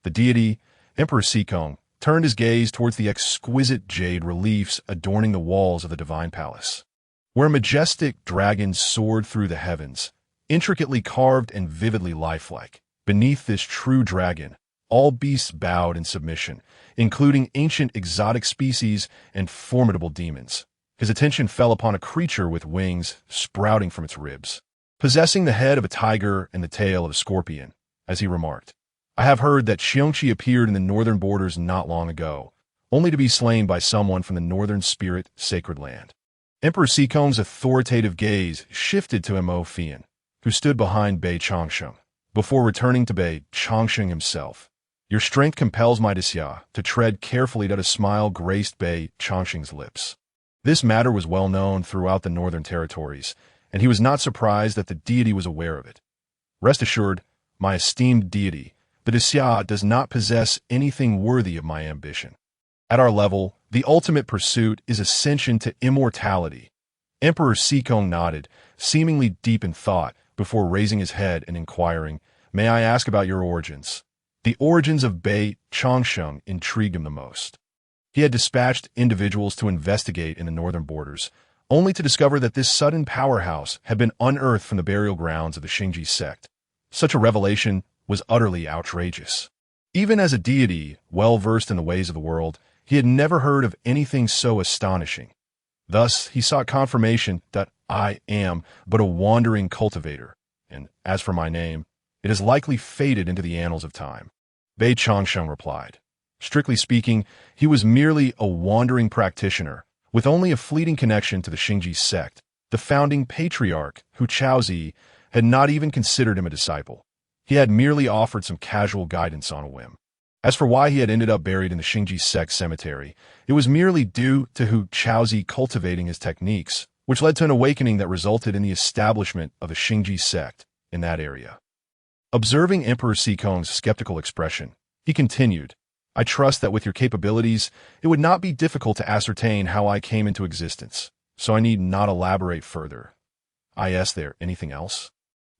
[SPEAKER 1] The deity, Emperor Sikong, turned his gaze towards the exquisite jade reliefs adorning the walls of the divine palace, where a majestic dragon soared through the heavens, intricately carved and vividly lifelike. Beneath this true dragon, all beasts bowed in submission, including ancient exotic species and formidable demons. His attention fell upon a creature with wings sprouting from its ribs, possessing the head of a tiger and the tail of a scorpion, as he remarked, "I have heard that Xiongqi appeared in the northern borders not long ago, only to be slain by someone from the northern spirit sacred land. Emperor Sikong's authoritative gaze shifted to Mo Fian, who stood behind Bei Changsheng, before returning to Bei Changsheng himself. Your strength compels my Xia to tread carefully that a smile graced Bei Changsheng's lips. This matter was well known throughout the northern territories, and he was not surprised that the deity was aware of it. Rest assured, my esteemed deity, the Xia does not possess anything worthy of my ambition. At our level, the ultimate pursuit is ascension to immortality. Emperor Sikong nodded, seemingly deep in thought, before raising his head and inquiring, "May I ask about your origins?" The origins of Bei Changsheng intrigued him the most. He had dispatched individuals to investigate in the northern borders, only to discover that this sudden powerhouse had been unearthed from the burial grounds of the Xingji sect. Such a revelation was utterly outrageous. Even as a deity, well-versed in the ways of the world, he had never heard of anything so astonishing. Thus, he sought confirmation that I am but a wandering cultivator, and as for my name, it has likely faded into the annals of time. Bei Changsheng replied. Strictly speaking, he was merely a wandering practitioner, with only a fleeting connection to the Xingji sect. The founding patriarch, Hu Chaozi, had not even considered him a disciple. He had merely offered some casual guidance on a whim. As for why he had ended up buried in the Xingji sect cemetery, it was merely due to Hu Chaozi cultivating his techniques, which led to an awakening that resulted in the establishment of the Xingji sect in that area. Observing Emperor Sikong's skeptical expression, he continued, I trust that with your capabilities, it would not be difficult to ascertain how I came into existence, so I need not elaborate further. Is there anything else?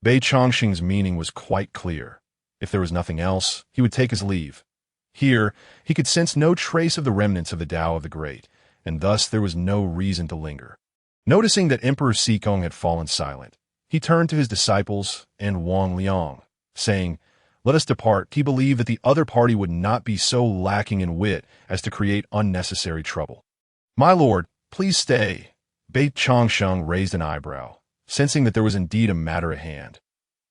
[SPEAKER 1] Bei Changsheng's meaning was quite clear. If there was nothing else, he would take his leave. Here, he could sense no trace of the remnants of the Tao of the Great, and thus there was no reason to linger. Noticing that Emperor Sikong had fallen silent, he turned to his disciples and Wang Liang, saying, Let us depart. He believed that the other party would not be so lacking in wit as to create unnecessary trouble. My lord, please stay. Bei Changsheng raised an eyebrow, sensing that there was indeed a matter at hand.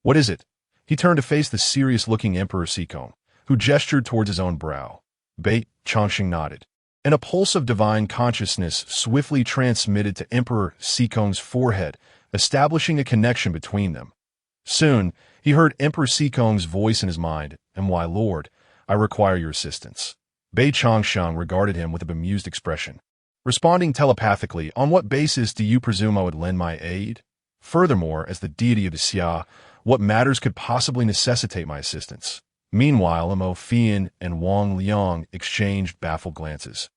[SPEAKER 1] What is it? He turned to face the serious-looking Emperor Sikong, who gestured towards his own brow. Bei Changsheng nodded, and a pulse of divine consciousness swiftly transmitted to Emperor Sikong's forehead, establishing a connection between them. Soon, he heard Emperor Sikong's voice in his mind, and my lord, I require your assistance. Bei Changsheng regarded him with a bemused expression. Responding telepathically, on what basis do you presume I would lend my aid? Furthermore, as the deity of the Xia, what matters could possibly necessitate my assistance? Meanwhile, Mo Fian and Wang Liang exchanged baffled glances.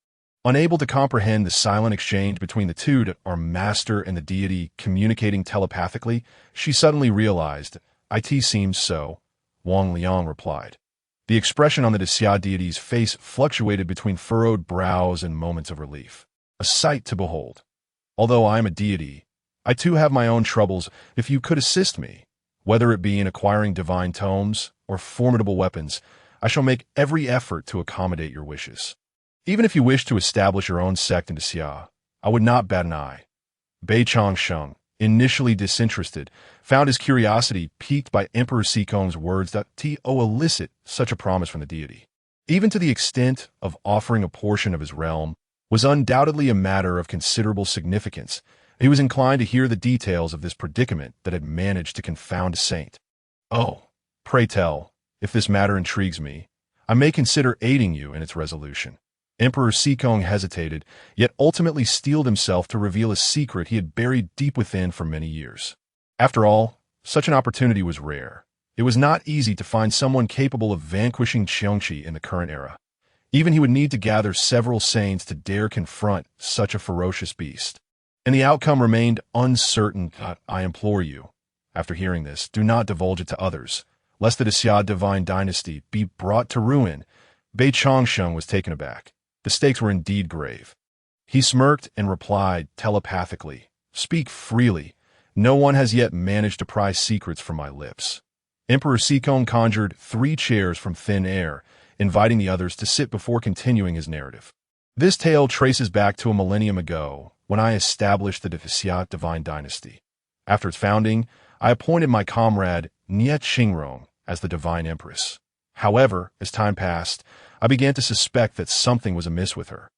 [SPEAKER 1] Unable to comprehend the silent exchange between the two, our master and the deity communicating telepathically, she suddenly realized, It seems so, Wang Liang replied. The expression on the Xia deity's face fluctuated between furrowed brows and moments of relief. A sight to behold. Although I am a deity, I too have my own troubles. If you could assist me, whether it be in acquiring divine tomes or formidable weapons, I shall make every effort to accommodate your wishes. Even if you wish to establish your own sect in Xia, I would not bat an eye. Bei Changsheng, initially disinterested, found his curiosity piqued by Emperor Sikong's words that to elicit such a promise from the deity. Even to the extent of offering a portion of his realm was undoubtedly a matter of considerable significance. He was inclined to hear the details of this predicament that had managed to confound a saint. Oh, pray tell, if this matter intrigues me, I may consider aiding you in its resolution. Emperor Sikong hesitated, yet ultimately steeled himself to reveal a secret he had buried deep within for many years. After all, such an opportunity was rare. It was not easy to find someone capable of vanquishing Qiongqi in the current era. Even he would need to gather several saints to dare confront such a ferocious beast. And the outcome remained uncertain. I implore you, after hearing this, do not divulge it to others, lest the Xia divine dynasty be brought to ruin. Bei Changsheng was taken aback. The stakes were indeed grave. He smirked and replied telepathically, Speak freely. No one has yet managed to pry secrets from my lips. Emperor Sikong conjured 3 chairs from thin air, inviting the others to sit before continuing his narrative. This tale traces back to a millennium ago, when I established the Xia divine dynasty. After its founding, I appointed my comrade Nie Qingrong as the divine empress. However, as time passed, I began to suspect that something was amiss with her.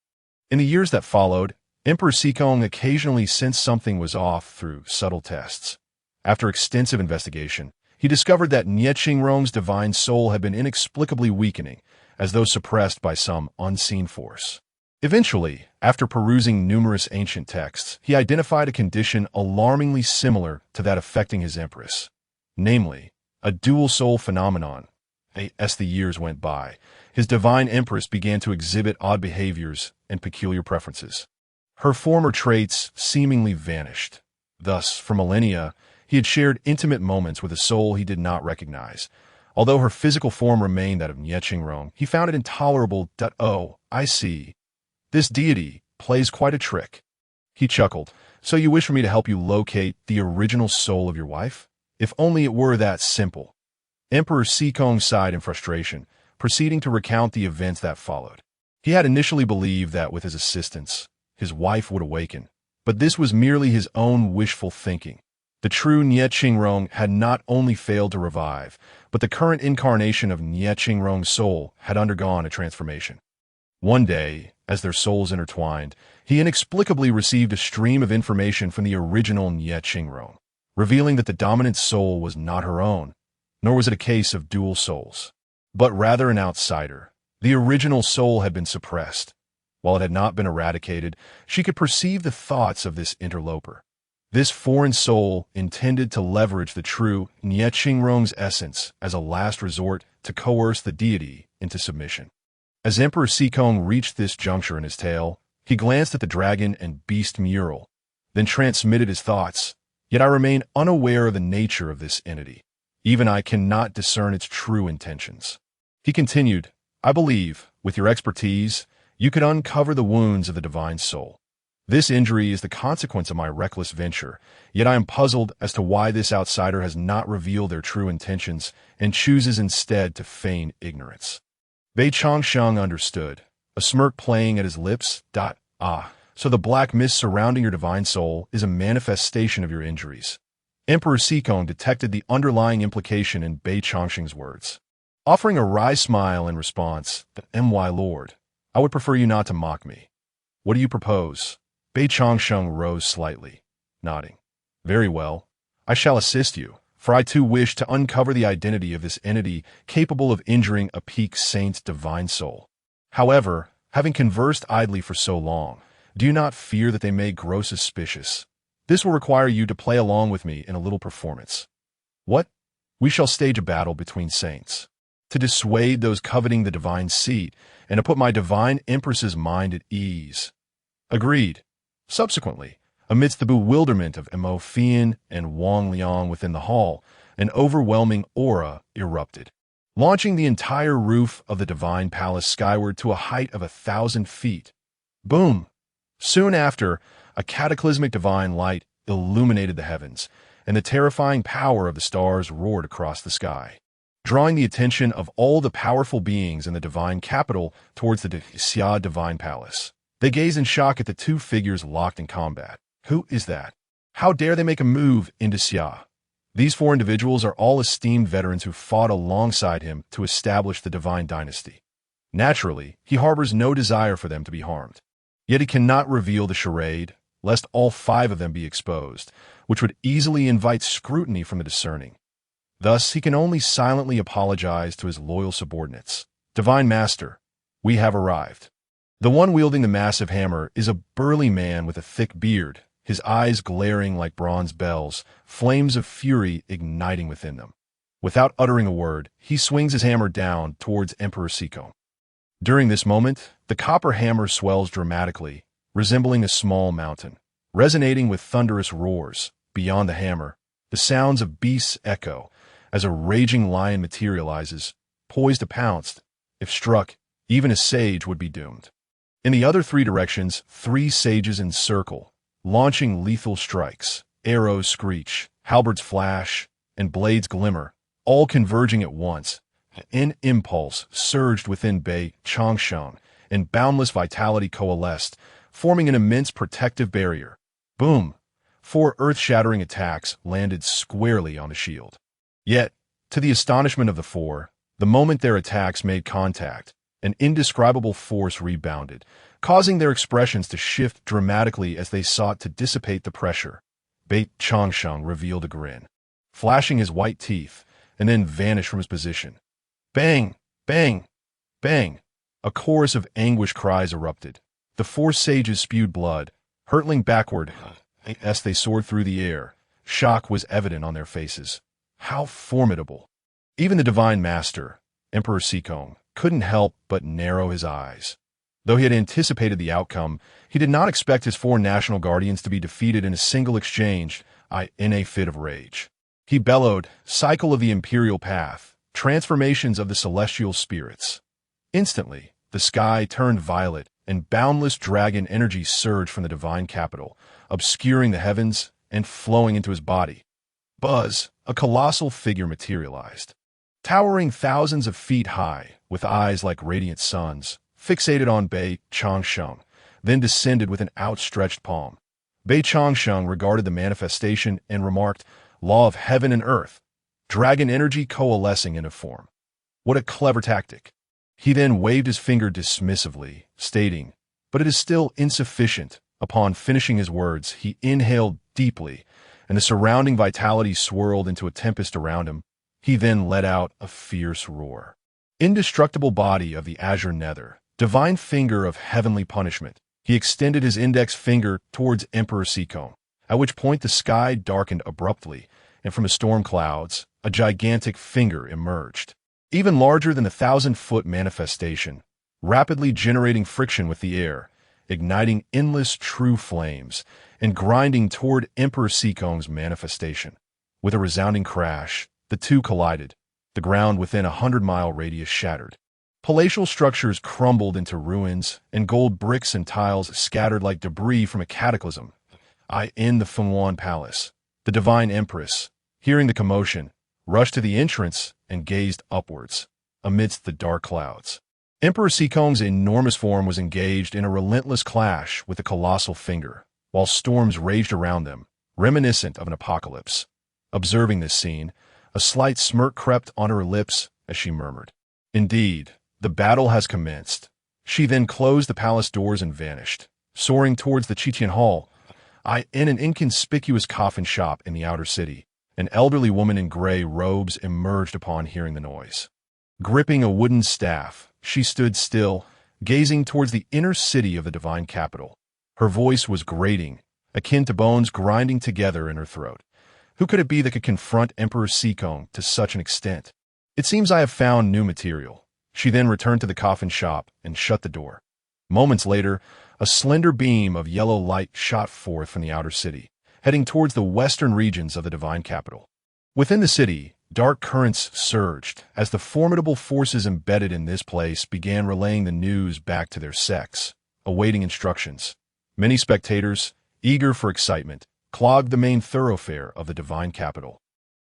[SPEAKER 1] In the years that followed, Emperor Sekong occasionally sensed something was off through subtle tests. After extensive investigation, he discovered that Nie Qingrong's divine soul had been inexplicably weakening, as though suppressed by some unseen force. Eventually, after perusing numerous ancient texts, he identified a condition alarmingly similar to that affecting his empress, namely, a dual soul phenomenon. As the years went by, his divine empress began to exhibit odd behaviors and peculiar preferences. Her former traits seemingly vanished. Thus, for millennia, he had shared intimate moments with a soul he did not recognize. Although her physical form remained that of Nie Qingrong, he found it intolerable. Oh, I see. This deity plays quite a trick. He chuckled. So you wish for me to help you locate the original soul of your wife? If only it were that simple. Emperor Sekong sighed in frustration, proceeding to recount the events that followed. He had initially believed that with his assistance, his wife would awaken, but this was merely his own wishful thinking. The true Nie Qingrong had not only failed to revive, but the current incarnation of Nie Qingrong's soul had undergone a transformation. One day, as their souls intertwined, he inexplicably received a stream of information from the original Nie Qingrong, revealing that the dominant soul was not her own, nor was it a case of dual souls, but rather an outsider. The original soul had been suppressed. While it had not been eradicated, she could perceive the thoughts of this interloper. This foreign soul intended to leverage the true Nie Qingrong's essence as a last resort to coerce the deity into submission. As Emperor Sekong reached this juncture in his tale, he glanced at the dragon and beast mural, then transmitted his thoughts. Yet I remain unaware of the nature of this entity. Even I cannot discern its true intentions. He continued, I believe, with your expertise, you could uncover the wounds of the divine soul. This injury is the consequence of my reckless venture, yet I am puzzled as to why this outsider has not revealed their true intentions and chooses instead to feign ignorance. Bei Changsheng understood, a smirk playing at his lips. So the black mist surrounding your divine soul is a manifestation of your injuries. Emperor Sekong detected the underlying implication in Bei Changsheng's words. Offering a wry smile in response, "My lord, I would prefer you not to mock me. What do you propose?" Bei Changsheng rose slightly, nodding. Very well. I shall assist you, for I too wish to uncover the identity of this entity capable of injuring a peak saint's divine soul. However, having conversed idly for so long, do you not fear that they may grow suspicious? This will require you to play along with me in a little performance. What? We shall stage a battle between saints, to dissuade those coveting the divine seat, and to put my divine empress's mind at ease. Agreed. Subsequently, amidst the bewilderment of Mo Fian and Wang Liang within the hall, an overwhelming aura erupted, launching the entire roof of the divine palace skyward to a height of 1,000 feet. Boom! Soon after, a cataclysmic divine light illuminated the heavens, and the terrifying power of the stars roared across the sky, drawing the attention of all the powerful beings in the divine capital towards the Xia divine palace. They gazed in shock at the two figures locked in combat. Who is that? How dare they make a move into Xia? These four individuals are all esteemed veterans who fought alongside him to establish the divine dynasty. Naturally, he harbors no desire for them to be harmed. Yet he cannot reveal the charade, lest all five of them be exposed, which would easily invite scrutiny from the discerning. Thus, he can only silently apologize to his loyal subordinates. Divine Master, we have arrived. The one wielding the massive hammer is a burly man with a thick beard, his eyes glaring like bronze bells, flames of fury igniting within them. Without uttering a word, he swings his hammer down towards Emperor Sekong. During this moment, the copper hammer swells dramatically, resembling a small mountain. Resonating with thunderous roars, beyond the hammer, the sounds of beasts echo as a raging lion materializes, poised to pounce. If struck, even a sage would be doomed. In the other three directions, three sages encircle, launching lethal strikes. Arrows screech, halberds flash, and blades glimmer, all converging at once. An impulse surged within Bei Changsheng, and boundless vitality coalesced, forming an immense protective barrier. Boom! 4 earth-shattering attacks landed squarely on the shield. Yet, to the astonishment of the four, the moment their attacks made contact, an indescribable force rebounded, causing their expressions to shift dramatically as they sought to dissipate the pressure. Bei Changsheng revealed a grin, flashing his white teeth, and then vanished from his position. Bang! Bang! Bang! A chorus of anguish cries erupted. The four sages spewed blood, hurtling backward as they soared through the air. Shock was evident on their faces. How formidable! Even the Divine Master, Emperor Sikong, couldn't help but narrow his eyes. Though he had anticipated the outcome, he did not expect his four national guardians to be defeated in a single exchange, in a fit of rage. He bellowed, "Cycle of the Imperial Path, transformations of the celestial spirits." Instantly, the sky turned violet, and boundless dragon energy surged from the divine capital, obscuring the heavens and flowing into his body. Buzz, a colossal figure materialized. Towering thousands of feet high, with eyes like radiant suns, fixated on Bei Changsheng, then descended with an outstretched palm. Bei Changsheng regarded the manifestation and remarked, "Law of heaven and earth, dragon energy coalescing into form. What a clever tactic." He then waved his finger dismissively, stating, "But it is still insufficient." Upon finishing his words, he inhaled deeply, and the surrounding vitality swirled into a tempest around him. He then let out a fierce roar. Indestructible body of the azure nether, divine finger of heavenly punishment. He extended his index finger towards Emperor Sikong, at which point the sky darkened abruptly, and from the storm clouds, a gigantic finger emerged. Even larger than the 1,000-foot manifestation, rapidly generating friction with the air, igniting endless true flames, and grinding toward Emperor Sikong's manifestation. With a resounding crash, the two collided. The ground within a 100-mile radius shattered. Palatial structures crumbled into ruins, and gold bricks and tiles scattered like debris from a cataclysm. In the Fenghuan Palace, the Divine Empress, hearing the commotion, rushed to the entrance and gazed upwards, amidst the dark clouds. Emperor Sikong's enormous form was engaged in a relentless clash with the colossal finger, while storms raged around them, reminiscent of an apocalypse. Observing this scene, a slight smirk crept on her lips as she murmured, "Indeed, the battle has commenced." She then closed the palace doors and vanished, soaring towards the Qiqian Hall. In an inconspicuous coffin shop in the outer city, an elderly woman in gray robes emerged upon hearing the noise. Gripping a wooden staff, she stood still, gazing towards the inner city of the divine capital. Her voice was grating, akin to bones grinding together in her throat. Who could it be that could confront Emperor Sikong to such an extent? "It seems I have found new material." She then returned to the coffin shop and shut the door. Moments later, a slender beam of yellow light shot forth from the outer city, heading towards the western regions of the divine capital. Within the city, dark currents surged as the formidable forces embedded in this place began relaying the news back to their sects, awaiting instructions. Many spectators, eager for excitement, clogged the main thoroughfare of the divine capital.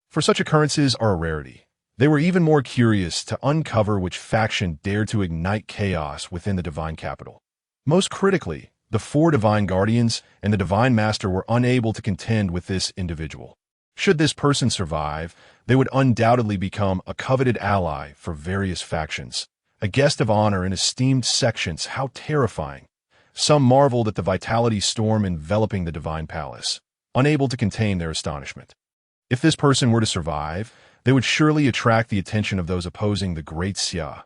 [SPEAKER 1] For such occurrences are a rarity. They were even more curious to uncover which faction dared to ignite chaos within the divine capital. Most critically, the four divine guardians and the divine master were unable to contend with this individual. Should this person survive, they would undoubtedly become a coveted ally for various factions, a guest of honor in esteemed sections. How terrifying! Some marveled at the vitality storm enveloping the divine palace, unable to contain their astonishment. If this person were to survive, they would surely attract the attention of those opposing the great Xia.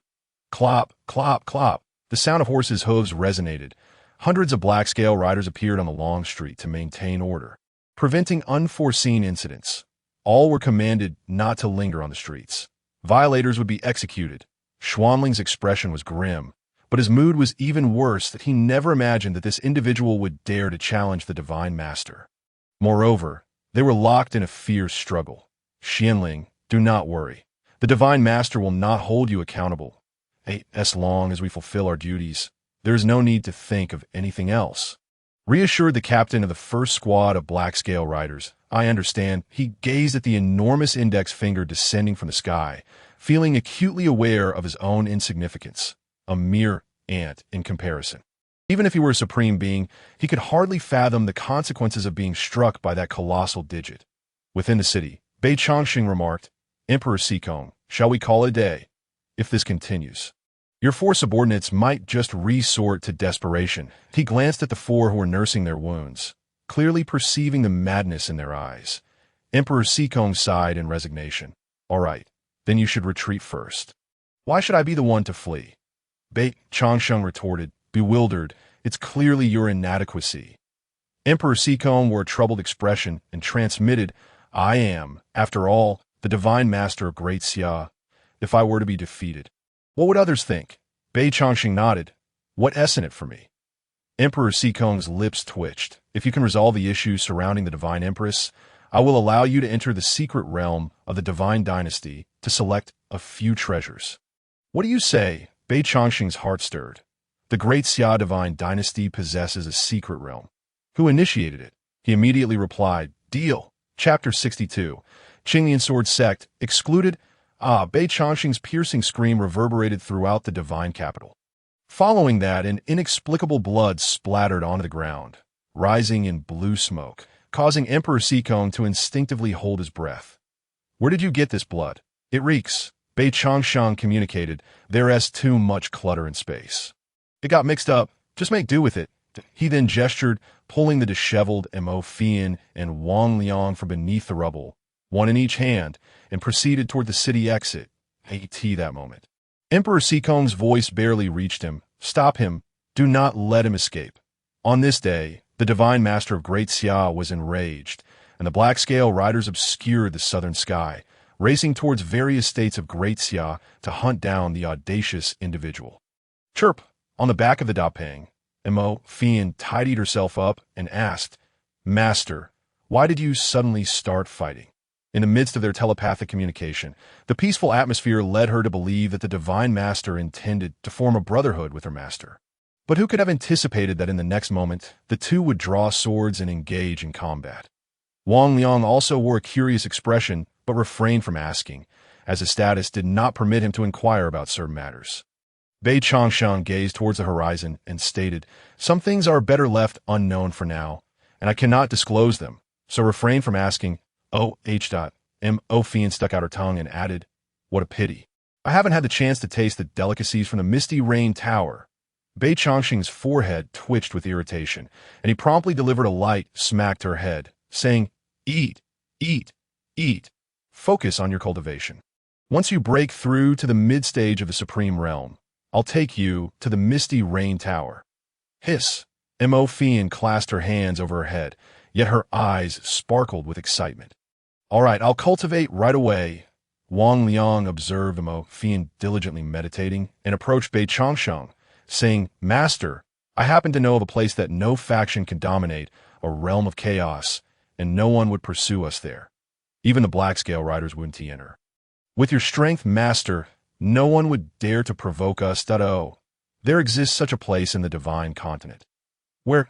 [SPEAKER 1] Clop, clop, clop. The sound of horses' hooves resonated. Hundreds of black-scale riders appeared on the long street to maintain order, preventing unforeseen incidents. All were commanded not to linger on the streets. Violators would be executed. Xuanling's expression was grim, but his mood was even worse that he never imagined that this individual would dare to challenge the divine master. Moreover, they were locked in a fierce struggle. Xuanling, do not worry. The divine master will not hold you accountable. As long as we fulfill our duties, there is no need to think of anything else. Reassured the captain of the first squad of black-scale riders, I understand, he gazed at the enormous index finger descending from the sky, feeling acutely aware of his own insignificance, a mere ant in comparison. Even if he were a supreme being, he could hardly fathom the consequences of being struck by that colossal digit. Within the city, Bei Changxing remarked, "Emperor Sikong, shall we call it a day? If this continues." Your four subordinates might just resort to desperation. He glanced at the four who were nursing their wounds, clearly perceiving the madness in their eyes. Emperor Sikong sighed in resignation. All right, then you should retreat first. Why should I be the one to flee? Bei Changsheng retorted, bewildered. It's clearly your inadequacy. Emperor Sikong wore a troubled expression and transmitted, I am, after all, the divine master of Great Xia. If I were to be defeated, what would others think? Bei Changsheng nodded. What isn't it for me? Emperor Sikong's lips twitched. If you can resolve the issues surrounding the divine empress, I will allow you to enter the secret realm of the divine dynasty to select a few treasures. What do you say? Bei Changsheng's heart stirred. The Great Xia divine dynasty possesses a secret realm. Who initiated it? He immediately replied, Deal. Chapter 62. Qinglian Sword Sect, excluded. Bei Changsheng's piercing scream reverberated throughout the divine capital. Following that, an inexplicable blood splattered onto the ground, rising in blue smoke, causing Emperor Sikong to instinctively hold his breath. Where did you get this blood? It reeks. Bei Changsheng communicated. There's too much clutter in space. It got mixed up. Just make do with it. He then gestured, pulling the disheveled Mo Fian and Wang Liang from beneath the rubble, one in each hand, and proceeded toward the city exit. That moment. Emperor Sikong's voice barely reached him. Stop him. Do not let him escape. On this day, the divine master of Great Xia was enraged, and the black scale riders obscured the southern sky, racing towards various states of Great Xia to hunt down the audacious individual. Chirp! On the back of the Dapeng, Mo Fian tidied herself up and asked, Master, why did you suddenly start fighting? In the midst of their telepathic communication, the peaceful atmosphere led her to believe that the divine master intended to form a brotherhood with her master. But who could have anticipated that in the next moment, the two would draw swords and engage in combat? Wang Liang also wore a curious expression, but refrained from asking, as his status did not permit him to inquire about certain matters. Bei Changsheng gazed towards the horizon and stated, Some things are better left unknown for now, and I cannot disclose them, so refrain from asking. Mo Fian stuck out her tongue and added, What a pity. I haven't had the chance to taste the delicacies from the Misty Rain Tower. Bei Changsheng's forehead twitched with irritation, and he promptly delivered a light smack to her head, saying, Eat, eat, eat. Focus on your cultivation. Once you break through to the mid-stage of the Supreme Realm, I'll take you to the Misty Rain Tower. Hiss. Mo Fian clasped her hands over her head, yet her eyes sparkled with excitement. All right, I'll cultivate right away. Wang Liang observed Mo Fian diligently meditating and approached Bei Changsheng, saying, Master, I happen to know of a place that no faction can dominate, a realm of chaos, and no one would pursue us there. Even the black scale riders wouldn't enter. With your strength, Master, no one would dare to provoke us. There exists such a place in the divine continent, where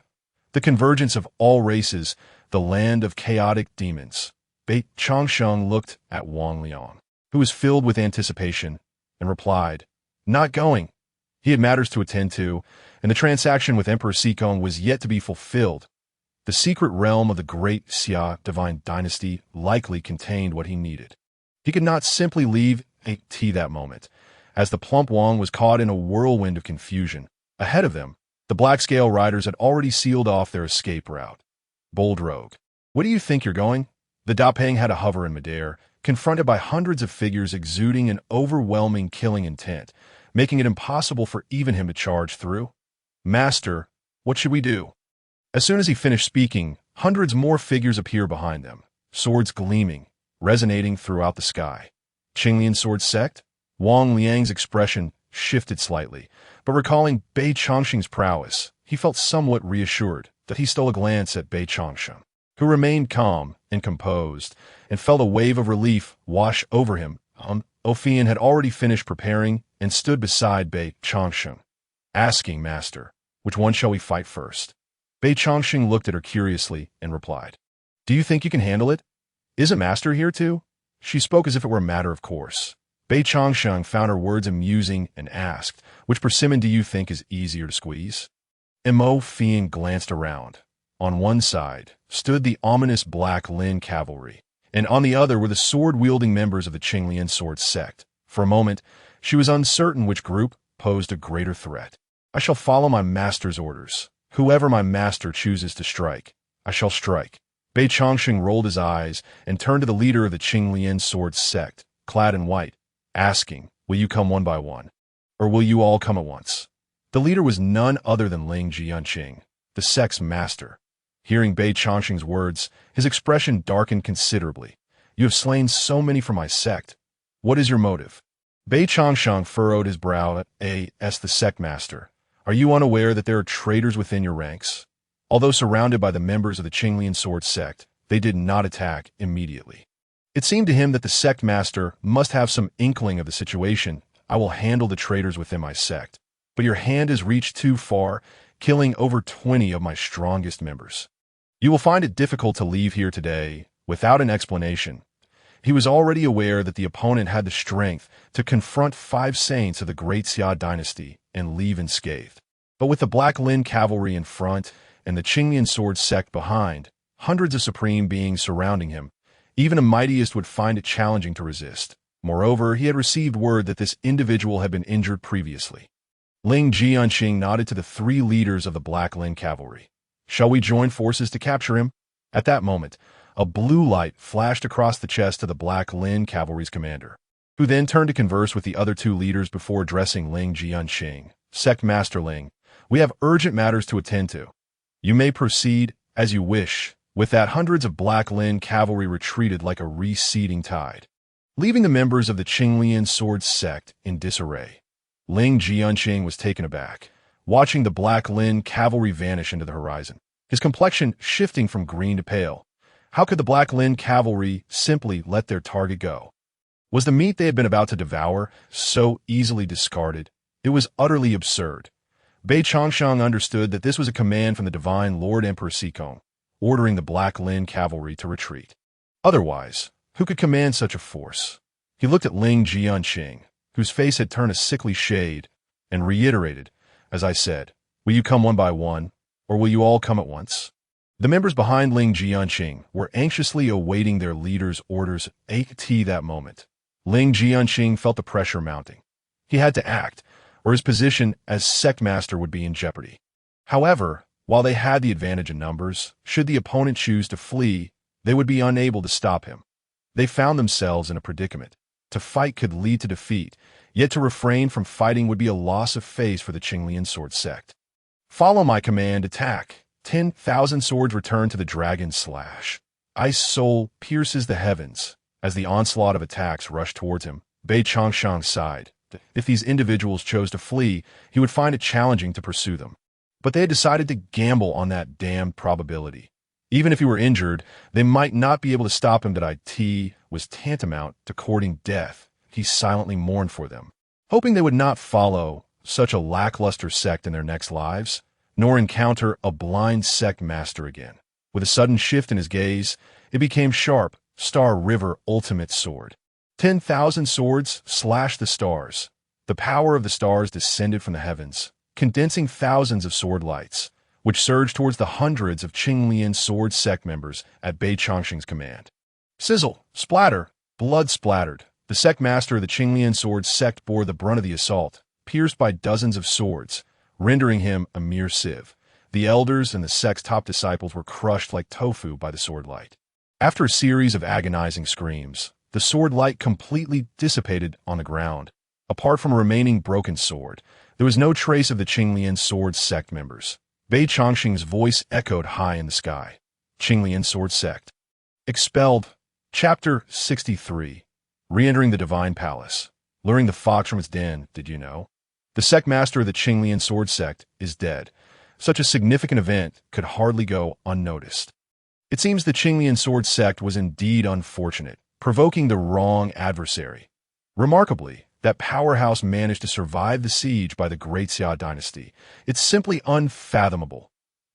[SPEAKER 1] the convergence of all races, the land of chaotic demons. Bei Changsheng looked at Wang Liang, who was filled with anticipation, and replied, Not going. He had matters to attend to, and the transaction with Emperor Sikong was yet to be fulfilled. The secret realm of the Great Xia divine dynasty likely contained what he needed. He could not simply leave that moment, as the plump Wang was caught in a whirlwind of confusion. Ahead of them, the black scale riders had already sealed off their escape route. Bold rogue. Where do you think you're going? The Dapeng had to hover in midair, confronted by hundreds of figures exuding an overwhelming killing intent, making it impossible for even him to charge through. Master, what should we do? As soon as he finished speaking, hundreds more figures appeared behind them, swords gleaming, resonating throughout the sky. Qinglian Sword Sect? Wang Liang's expression shifted slightly, but recalling Bei Changsheng's prowess, he felt somewhat reassured that he stole a glance at Bei Changsheng, who remained calm and composed, and felt a wave of relief wash over him. Ophian had already finished preparing and stood beside Bei Changsheng, asking, Master, which one shall we fight first? Bei Changsheng looked at her curiously and replied, Do you think you can handle it? Isn't Master here too? She spoke as if it were a matter of course. Bei Changsheng found her words amusing and asked, Which persimmon do you think is easier to squeeze? Mo Fian glanced around. On one side stood the ominous Black Lin cavalry, and on the other were the sword-wielding members of the Qinglian Sword Sect. For a moment, she was uncertain which group, posed a greater threat. I shall follow my master's orders. Whoever my master chooses to strike, I shall strike. Bei Chongqing rolled his eyes and turned to the leader of the Qinglian sword sect, clad in white, asking, "Will you come one by one? Or will you all come at once?" The leader was none other than Ling Jianqing, the sect's master. Hearing Bei Chongqing's words, his expression darkened considerably. "You have slain so many for my sect. What is your motive?" Bei Chongqing furrowed his brow. "Asked the sect master, are you unaware that there are traitors within your ranks?" Although surrounded by the members of the Qinglian sword sect, they did not attack immediately. It seemed to him that the sect master must have some inkling of the situation. "I will handle the traitors within my sect, but your hand has reached too far, killing over 20 of my strongest members. You will find it difficult to leave here today without an explanation." He was already aware that the opponent had the strength to confront 5 saints of the Great Xia dynasty and leave unscathed. But with the Black Lin cavalry in front and the Qinglian sword sect behind, hundreds of supreme beings surrounding him, even a mightiest would find it challenging to resist. Moreover, he had received word that this individual had been injured previously. Ling Jianqing nodded to the 3 leaders of the Black Lin cavalry. "Shall we join forces to capture him?" At that moment, a blue light flashed across the chest of the Black Lin cavalry's commander, who then turned to converse with the other 2 leaders before addressing Ling Jianqing. "Sect Master Ling, we have urgent matters to attend to. You may proceed as you wish." With that, hundreds of Black Lin cavalry retreated like a receding tide, leaving the members of the Qinglian sword sect in disarray. Ling Jianqing was taken aback, watching the Black Lin cavalry vanish into the horizon, his complexion shifting from green to pale. How could the Black Lin cavalry simply let their target go? Was the meat they had been about to devour so easily discarded? It was utterly absurd. Bei Chongqing understood that this was a command from the divine Lord Emperor Sikong, ordering the Black Lin cavalry to retreat. Otherwise, who could command such a force? He looked at Ling Jianqing, whose face had turned a sickly shade, and reiterated, "As I said, will you come one by one, or will you all come at once?" The members behind Ling Jianqing were anxiously awaiting their leader's orders at that moment. Ling Jianqing felt the pressure mounting. He had to act, or his position as sect master would be in jeopardy. However, while they had the advantage in numbers, should the opponent choose to flee, they would be unable to stop him. They found themselves in a predicament. To fight could lead to defeat, yet to refrain from fighting would be a loss of face for the Qinglian sword sect. "Follow my command, attack." 10,000 swords return to the dragon's slash. Ice soul pierces the heavens. As the onslaught of attacks rushed towards him, Bei Chongqing sighed. If these individuals chose to flee, he would find it challenging to pursue them. But they had decided to gamble on that damned probability. Even if he were injured, they might not be able to stop him. That it was tantamount to courting death. He silently mourned for them, hoping they would not follow such a lackluster sect in their next lives, nor encounter a blind sect master again. With a sudden shift in his gaze, it became sharp, Star River ultimate sword. 10,000 swords slashed the stars. The power of the stars descended from the heavens, condensing thousands of sword lights, which surged towards the hundreds of Qinglian sword sect members at Bei Chongqing's command. Sizzle, splatter, blood splattered. The sect master of the Qinglian sword sect bore the brunt of the assault, pierced by dozens of swords, rendering him a mere sieve. The elders and the sect's top disciples were crushed like tofu by the sword light. After a series of agonizing screams, the sword light completely dissipated on the ground. Apart from a remaining broken sword, there was no trace of the Qinglian sword sect members. Bei Chongqing's voice echoed high in the sky. Qinglian sword sect. Expelled. Chapter 63. Re-entering the divine palace. Luring the fox from its den, did you know? The sect master of the Qinglian sword sect is dead. Such a significant event could hardly go unnoticed. It seems the Qinglian sword sect was indeed unfortunate, provoking the wrong adversary. Remarkably, that powerhouse managed to survive the siege by the Great Xia dynasty. It's simply unfathomable.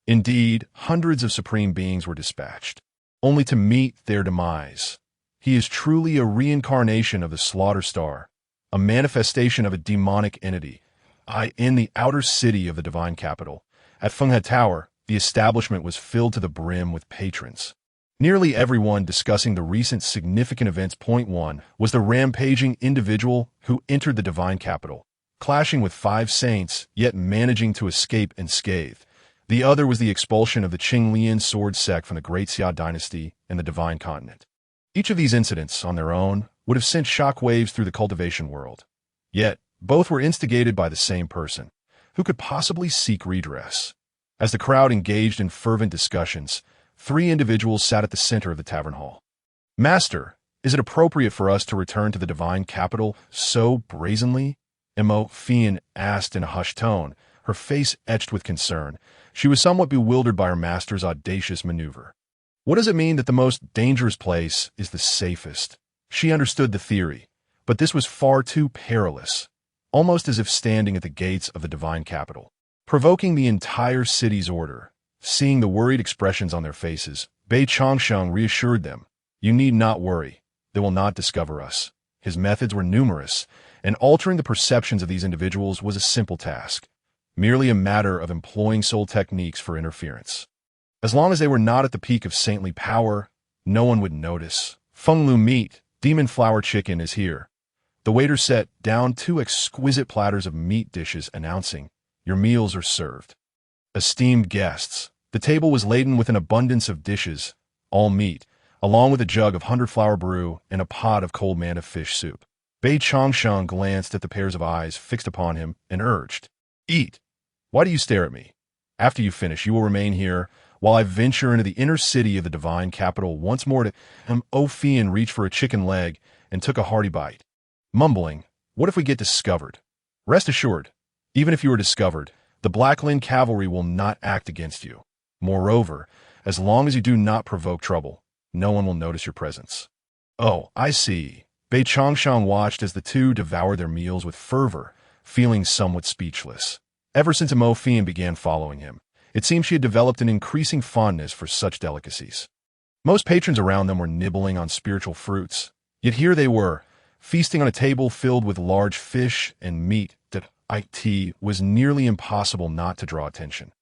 [SPEAKER 1] Indeed, hundreds of supreme beings were dispatched, only to meet their demise. He is truly a reincarnation of the Slaughter Star, a manifestation of a demonic entity. In the outer city of the divine capital, at Fenghe Tower, the establishment was filled to the brim with patrons. Nearly everyone discussing the recent significant events. Point 1 was the rampaging individual who entered the divine capital. clashing with 5 saints, yet managing to escape unscathed. The other was the expulsion of the Qinglian sword sect from the Great Xia dynasty and the Divine Continent. Each of these incidents, on their own, would have sent shockwaves through the cultivation world. Yet, both were instigated by the same person. Who could possibly seek redress? As the crowd engaged in fervent discussions, 3 individuals sat at the center of the tavern hall. "Master, is it appropriate for us to return to the divine capital so brazenly?" Mo Fian asked in a hushed tone, her face etched with concern. She was somewhat bewildered by her master's audacious maneuver. What does it mean that the most dangerous place is the safest? She understood the theory, but this was far too perilous, almost as if standing at the gates of the divine capital, provoking the entire city's order. Seeing the worried expressions on their faces, Bei Changsheng reassured them, "You need not worry. They will not discover us." His methods were numerous, and altering the perceptions of these individuals was a simple task, merely a matter of employing soul techniques for interference. As long as they were not at the peak of saintly power, no one would notice. "Fenglu meat, demon flower chicken is here." The waiter set down 2 exquisite platters of meat dishes, announcing, "Your meals are served." Esteemed guests, the table was laden with an abundance of dishes, all meat, along with a jug of 100-flower brew and a pot of cold manta fish soup. Bei Changsheng glanced at the pairs of eyes fixed upon him and urged, "Eat. Why do you stare at me? After you finish, you will remain here while I venture into the inner city of the divine capital once more to..." Ophian reached for a chicken leg and took a hearty bite, mumbling, "What if we get discovered?" "Rest assured, even if you are discovered, the Black Lin cavalry will not act against you. Moreover, as long as you do not provoke trouble, no one will notice your presence." "Oh, I see." Bei Changsheng watched as the 2 devoured their meals with fervor, feeling somewhat speechless. Ever since Mo Fian began following him, it seemed she had developed an increasing fondness for such delicacies. Most patrons around them were nibbling on spiritual fruits, yet here they were, feasting on a table filled with large fish and meat that it was nearly impossible not to draw attention.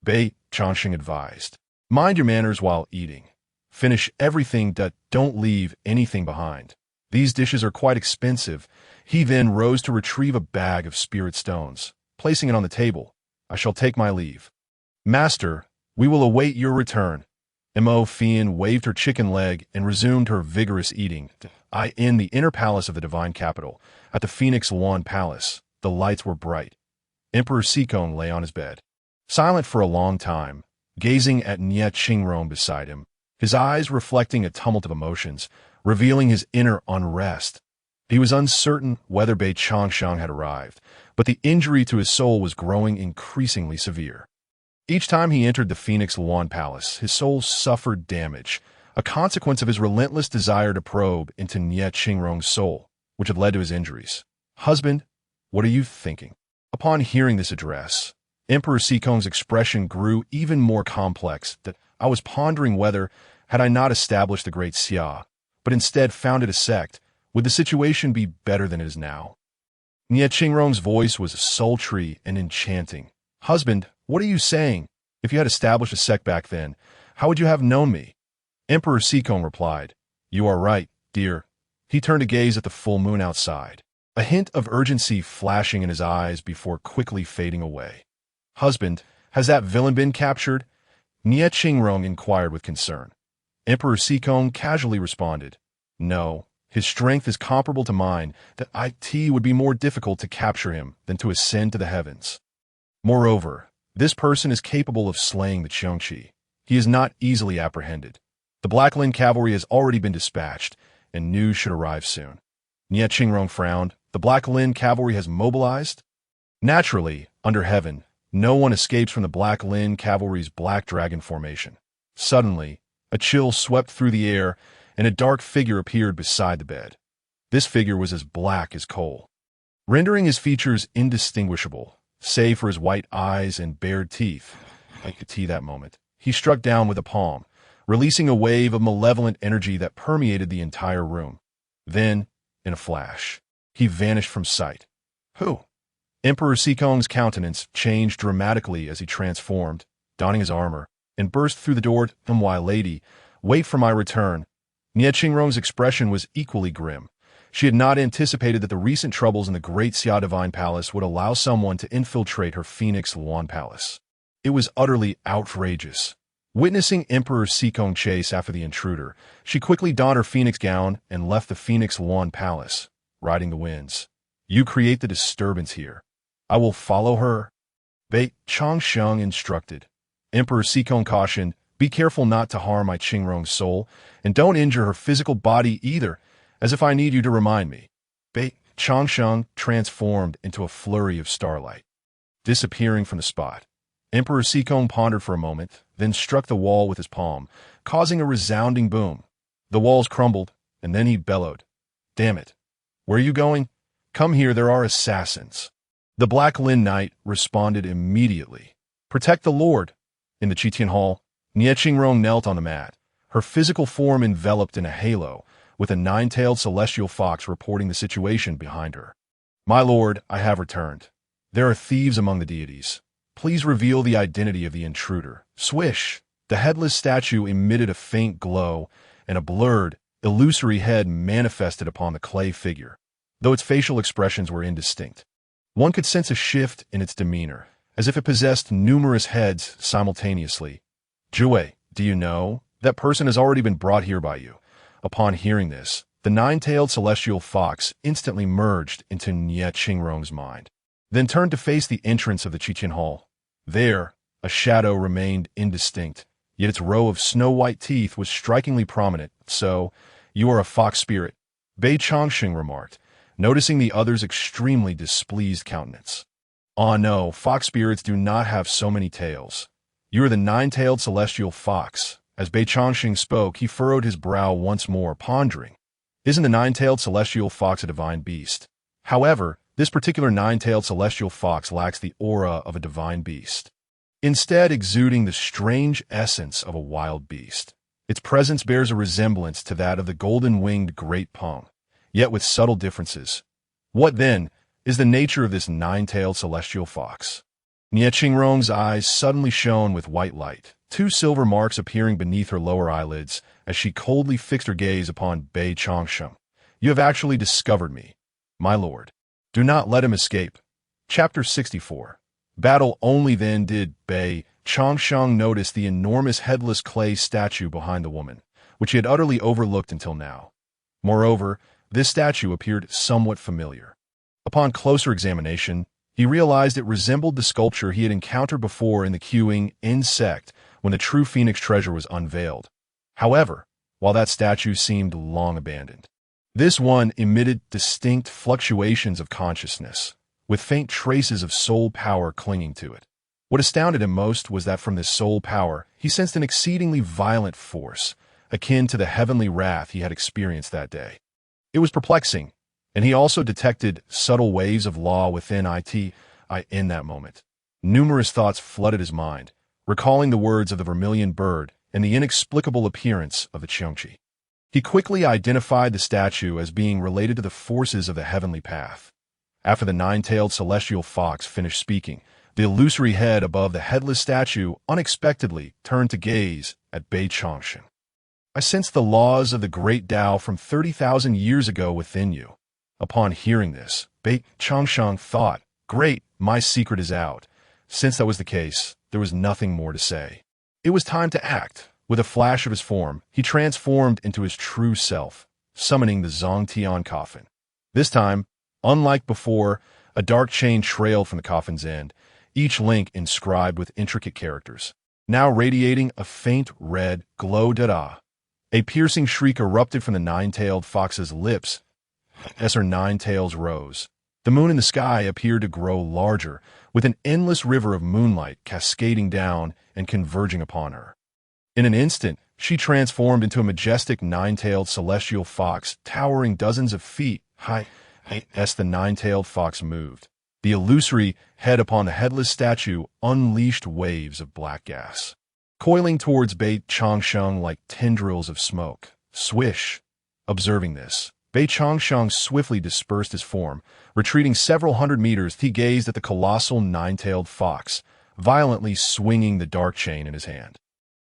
[SPEAKER 1] Bei Changsheng advised, "Mind your manners while eating. Finish everything, don't leave anything behind. These dishes are quite expensive." He then rose to retrieve a bag of spirit stones. Placing it on the table, "I shall take my leave. Master, we will await your return." Mo Fian waved her chicken leg and resumed her vigorous eating. In the inner palace of the divine capital, at the Phoenix Lawn Palace, the lights were bright. Emperor Sikong lay on his bed, silent for a long time, gazing at Nie Qingrong beside him, his eyes reflecting a tumult of emotions, revealing his inner unrest. He was uncertain whether Bei Changsheng had arrived, but the injury to his soul was growing increasingly severe. Each time he entered the Phoenix Lawn Palace, his soul suffered damage, a consequence of his relentless desire to probe into Nie Qingrong's soul, which had led to his injuries. "Husband, what are you thinking?" Upon hearing this address, Emperor Sikong's expression grew even more complex. "That I was pondering whether, had I not established the Great Xia, but instead founded a sect, would the situation be better than it is now?" Nie Qingrong's voice was sultry and enchanting. "Husband, what are you saying? If you had established a sect back then, how would you have known me?" Emperor Sikong replied, "You are right, dear." He turned to gaze at the full moon outside, a hint of urgency flashing in his eyes before quickly fading away. "Husband, has that villain been captured?" Nie Qingrong inquired with concern. Emperor Sikong casually responded, "No. His strength is comparable to mine, that it would be more difficult to capture him than to ascend to the heavens. Moreover, this person is capable of slaying the Qiongqi. He is not easily apprehended. The Black Lin cavalry has already been dispatched, and news should arrive soon." Nie Qingrong frowned. "The Black Lin cavalry has mobilized?" Naturally, under heaven, no one escapes from the Black Lin cavalry's Black Dragon formation. Suddenly, a chill swept through the air, and a dark figure appeared beside the bed. This figure was as black as coal, rendering his features indistinguishable, save for his white eyes and bared teeth. I could see that moment. He struck down with a palm, releasing a wave of malevolent energy that permeated the entire room. Then, in a flash, he vanished from sight. "Who?" Emperor Sikong's countenance changed dramatically as he transformed, donning his armor, and burst through the door. "My lady, wait for my return." Nie Qingrong's expression was equally grim. She had not anticipated that the recent troubles in the Great Xia Divine Palace would allow someone to infiltrate her Phoenix Luan Palace. It was utterly outrageous. Witnessing Emperor Sikong chase after the intruder, she quickly donned her phoenix gown and left the Phoenix Luan Palace, riding the winds. You create the disturbance here. I will follow her. Bei Changsheng instructed. Emperor Sikong cautioned, be careful not to harm my Qingrong's soul, and don't injure her physical body either, as if I need you to remind me. Bei Changsheng transformed into a flurry of starlight, disappearing from the spot. Emperor Sikong pondered for a moment, then struck the wall with his palm, causing a resounding boom. The walls crumbled, and then he bellowed. Damn it. Where are you going? Come here, there are assassins. The Black Lin Knight responded immediately. Protect the Lord. In the Qitian Hall, Nie Qingrong knelt on the mat, her physical form enveloped in a halo, with a nine-tailed celestial fox reporting the situation behind her. My lord, I have returned. There are thieves among the deities. Please reveal the identity of the intruder. Swish! The headless statue emitted a faint glow, and a blurred, illusory head manifested upon the clay figure, though its facial expressions were indistinct. One could sense a shift in its demeanor, as if it possessed numerous heads simultaneously. Jue, do you know? That person has already been brought here by you. Upon hearing this, the nine-tailed celestial fox instantly merged into Nie Qingrong's mind, then turned to face the entrance of the Qitian Hall. There, a shadow remained indistinct, yet its row of snow-white teeth was strikingly prominent. So, you are a fox spirit, Bei Changsheng remarked, noticing the other's extremely displeased countenance. Ah no, fox spirits do not have so many tails. You are the nine-tailed celestial fox. As Bei Changsheng spoke, he furrowed his brow once more, pondering. Isn't the nine-tailed celestial fox a divine beast? However, this particular nine-tailed celestial fox lacks the aura of a divine beast, instead exuding the strange essence of a wild beast. Its presence bears a resemblance to that of the golden-winged great pung, yet with subtle differences. What, then, is the nature of this nine-tailed celestial fox? Nie Qingrong's eyes suddenly shone with white light, two silver marks appearing beneath her lower eyelids as she coldly fixed her gaze upon Bei Changsheng. You have actually discovered me, my lord. Do not let him escape. Chapter 64. Battle. Only then did Bei Changsheng notice the enormous headless clay statue behind the woman, which he had utterly overlooked until now. Moreover, this statue appeared somewhat familiar. Upon closer examination, he realized it resembled the sculpture he had encountered before in the queuing insect when the true Phoenix treasure was unveiled. However, while that statue seemed long abandoned, this one emitted distinct fluctuations of consciousness, with faint traces of soul power clinging to it. What astounded him most was that from this soul power, he sensed an exceedingly violent force, akin to the heavenly wrath he had experienced that day. It was perplexing, and he also detected subtle waves of law within in that moment. Numerous thoughts flooded his mind, recalling the words of the vermilion bird and the inexplicable appearance of the Qiongqi. He quickly identified the statue as being related to the forces of the heavenly path. After the nine-tailed celestial fox finished speaking, the illusory head above the headless statue unexpectedly turned to gaze at Bei Changsheng. I sense the laws of the great Tao from 30,000 years ago within you. Upon hearing this, Bei Changsheng thought, great, my secret is out. Since that was the case, there was nothing more to say. It was time to act. With a flash of his form, he transformed into his true self, summoning the Zongtian coffin. This time, unlike before, a dark chain trailed from the coffin's end, each link inscribed with intricate characters, now radiating a faint red glow. Da-da. A piercing shriek erupted from the nine-tailed fox's lips as her nine tails rose. The moon in the sky appeared to grow larger, with an endless river of moonlight cascading down and converging upon her. In an instant, she transformed into a majestic nine-tailed celestial fox, towering dozens of feet high as the nine-tailed fox moved. The illusory head upon the headless statue unleashed waves of black gas, coiling towards Bei Changsheng like tendrils of smoke. Swish! Observing this, Bei Changsheng swiftly dispersed his form. Retreating several hundred meters, he gazed at the colossal nine-tailed fox, violently swinging the dark chain in his hand.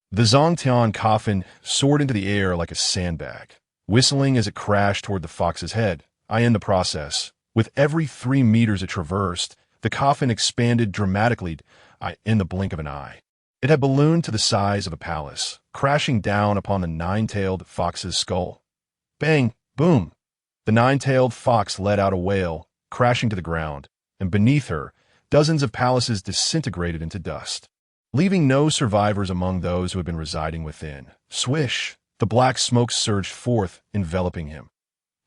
[SPEAKER 1] The Zongtian coffin soared into the air like a sandbag, whistling as it crashed toward the fox's head. In the process, with every 3 meters it traversed, the coffin expanded dramatically in the blink of an eye. It had ballooned to the size of a palace, crashing down upon the nine-tailed fox's skull. Bang! Boom! The nine-tailed fox let out a wail, crashing to the ground, and beneath her, dozens of palaces disintegrated into dust, leaving no survivors among those who had been residing within. Swish! The black smoke surged forth, enveloping him.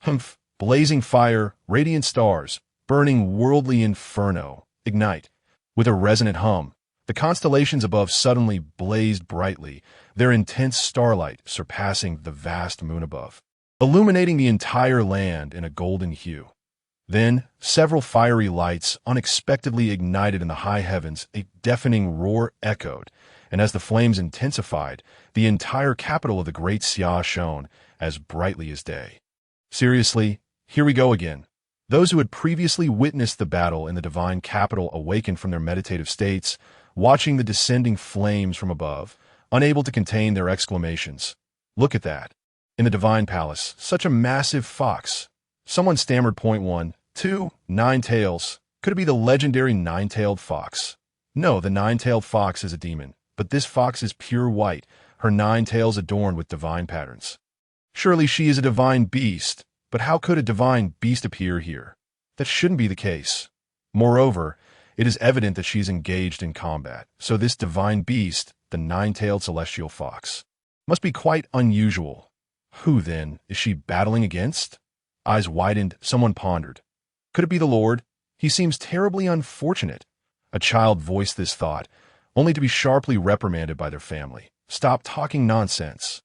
[SPEAKER 1] Humph! Blazing fire, radiant stars, burning worldly inferno, ignite. With a resonant hum, the constellations above suddenly blazed brightly, their intense starlight surpassing the vast moon above, illuminating the entire land in a golden hue. Then, several fiery lights unexpectedly ignited in the high heavens. A deafening roar echoed, and as the flames intensified, the entire capital of the great Xia shone as brightly as day. Seriously, here we go again. Those who had previously witnessed the battle in the divine capital awakened from their meditative states, watching the descending flames from above, unable to contain their exclamations. Look at that. In the divine palace, such a massive fox. Someone stammered, "Point 1, 2, 9 tails. Could it be the legendary nine-tailed fox?" No, the nine-tailed fox is a demon, but this fox is pure white, her 9 tails adorned with divine patterns. Surely she is a divine beast, but how could a divine beast appear here? That shouldn't be the case. Moreover, it is evident that she is engaged in combat, so this divine beast, the 9-tailed celestial fox, must be quite unusual. Who, then, is she battling against? Eyes widened, someone pondered. Could it be the Lord? He seems terribly unfortunate. A child voiced this thought, only to be sharply reprimanded by their family. Stop talking nonsense.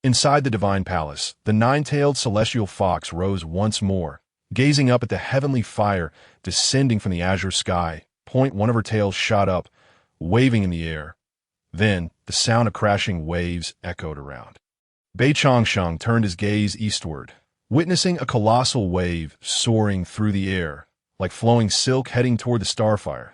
[SPEAKER 1] Inside the divine palace, the 9-tailed celestial fox rose once more, gazing up at the heavenly fire descending from the azure sky. One of her tails shot up, waving in the air. Then, the sound of crashing waves echoed around. Bei Changsheng turned his gaze eastward, witnessing a colossal wave soaring through the air, like flowing silk heading toward the starfire.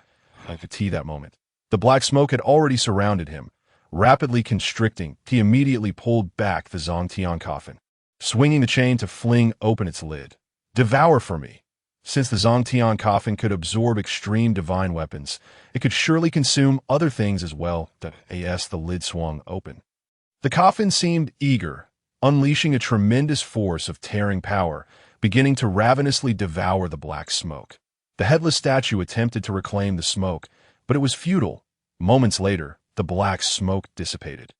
[SPEAKER 1] I could see that moment. The black smoke had already surrounded him, rapidly constricting. He immediately pulled back the Zongtian coffin, swinging the chain to fling open its lid. Devour for me. Since the Zongtian coffin could absorb extreme divine weapons, it could surely consume other things as well. The lid swung open. The coffin seemed eager, unleashing a tremendous force of tearing power, beginning to ravenously devour the black smoke. The headless statue attempted to reclaim the smoke, but it was futile. Moments later, the black smoke dissipated.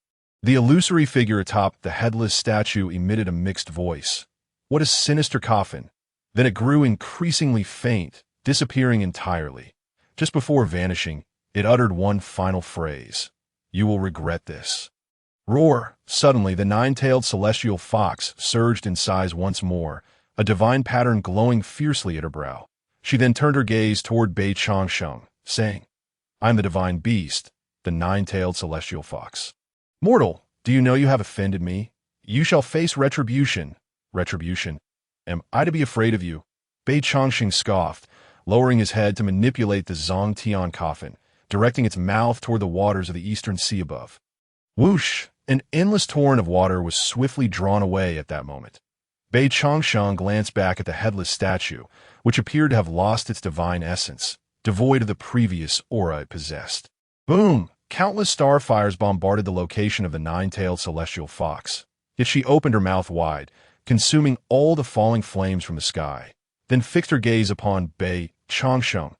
[SPEAKER 1] The illusory figure atop the headless statue emitted a mixed voice. What a sinister coffin! Then it grew increasingly faint, disappearing entirely. Just before vanishing, it uttered one final phrase. You will regret this. Roar! Suddenly, the 9-tailed celestial fox surged in size once more, a divine pattern glowing fiercely at her brow. She then turned her gaze toward Bei Changsheng, saying, I am the divine beast, the 9-tailed celestial fox. Mortal, do you know you have offended me? You shall face retribution. Retribution? Am I to be afraid of you? Bei Changsheng scoffed, lowering his head to manipulate the Zongtian coffin, directing its mouth toward the waters of the eastern sea above. Whoosh! An endless torrent of water was swiftly drawn away at that moment. Bei Changsheng glanced back at the headless statue, which appeared to have lost its divine essence, devoid of the previous aura it possessed. Boom! Countless starfires bombarded the location of the 9-tailed celestial fox. Yet she opened her mouth wide, consuming all the falling flames from the sky, then fixed her gaze upon Bei Changsheng,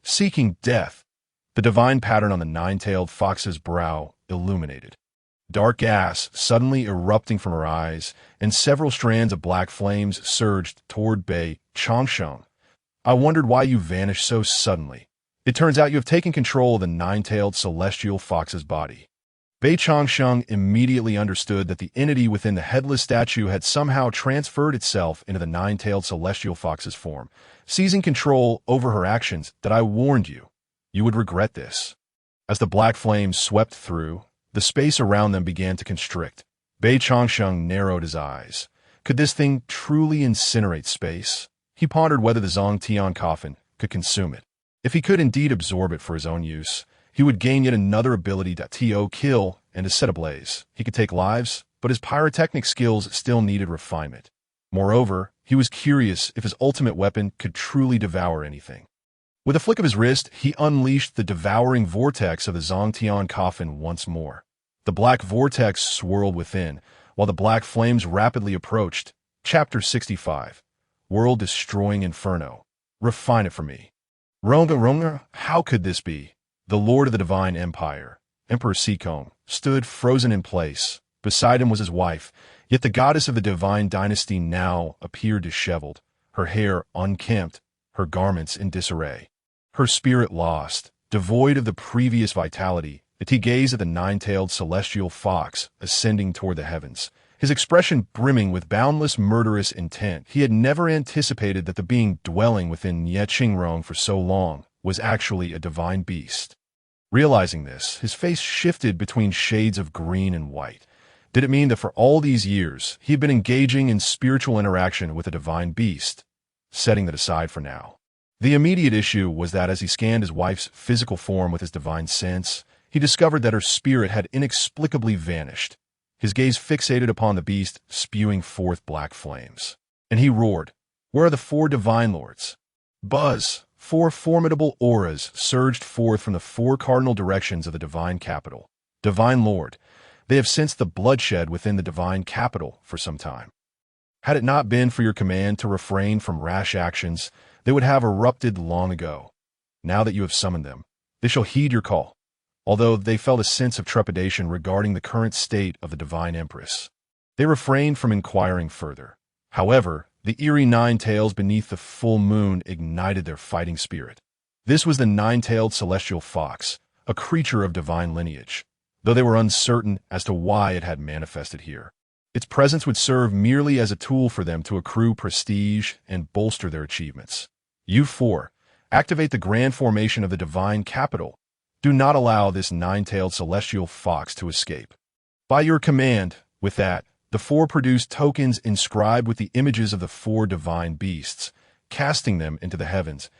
[SPEAKER 1] seeking death. The divine pattern on the 9-tailed fox's brow illuminated. Dark gas suddenly erupting from her eyes, and several strands of black flames surged toward Bei Changsheng. I wondered why you vanished so suddenly. It turns out you have taken control of the 9-tailed celestial fox's body. Bei Changsheng immediately understood that the entity within the headless statue had somehow transferred itself into the 9-tailed celestial fox's form, seizing control over her actions. That I warned you. You would regret this. As the black flames swept through, the space around them began to constrict. Bei Changsheng narrowed his eyes. Could this thing truly incinerate space? He pondered whether the Zongtian coffin could consume it. If he could indeed absorb it for his own use, he would gain yet another ability to kill and to set ablaze. He could take lives, but his pyrotechnic skills still needed refinement. Moreover, He was curious if his ultimate weapon could truly devour anything. With a flick of his wrist, he unleashed the devouring vortex of the Zongtian coffin once more. The black vortex swirled within, while the black flames rapidly approached. Chapter 65. World-destroying inferno. Refine it for me. Ronga, how could this be? The Lord of the Divine Empire, Emperor Seacombe, stood frozen in place. Beside him was his wife, yet the goddess of the divine dynasty now appeared disheveled, her hair unkempt, her garments in disarray. Her spirit lost, devoid of the previous vitality, as he gazed at the nine-tailed celestial fox ascending toward the heavens, his expression brimming with boundless murderous intent. He had never anticipated that the being dwelling within Ye Qingrong for so long was actually a divine beast. Realizing this, his face shifted between shades of green and white. Did it mean that for all these years, he had been engaging in spiritual interaction with a divine beast? Setting that aside for now. The immediate issue was that as he scanned his wife's physical form with his divine sense, he discovered that her spirit had inexplicably vanished. His gaze fixated upon the beast, spewing forth black flames. And he roared, "Where are the four divine lords?" Buzz! Four formidable auras surged forth from the four cardinal directions of the divine capital. Divine Lord, they have sensed the bloodshed within the divine capital for some time. Had it not been for your command to refrain from rash actions, they would have erupted long ago. Now that you have summoned them, they shall heed your call, although they felt a sense of trepidation regarding the current state of the divine empress. They refrained from inquiring further. However, the eerie nine tails beneath the full moon ignited their fighting spirit. This was the nine-tailed celestial fox, a creature of divine lineage, though they were uncertain as to why it had manifested here. Its presence would serve merely as a tool for them to accrue prestige and bolster their achievements. You four, activate the grand formation of the divine capital. Do not allow this nine-tailed celestial fox to escape. By your command, with that, the four produced tokens inscribed with the images of the four divine beasts, casting them into the heavens.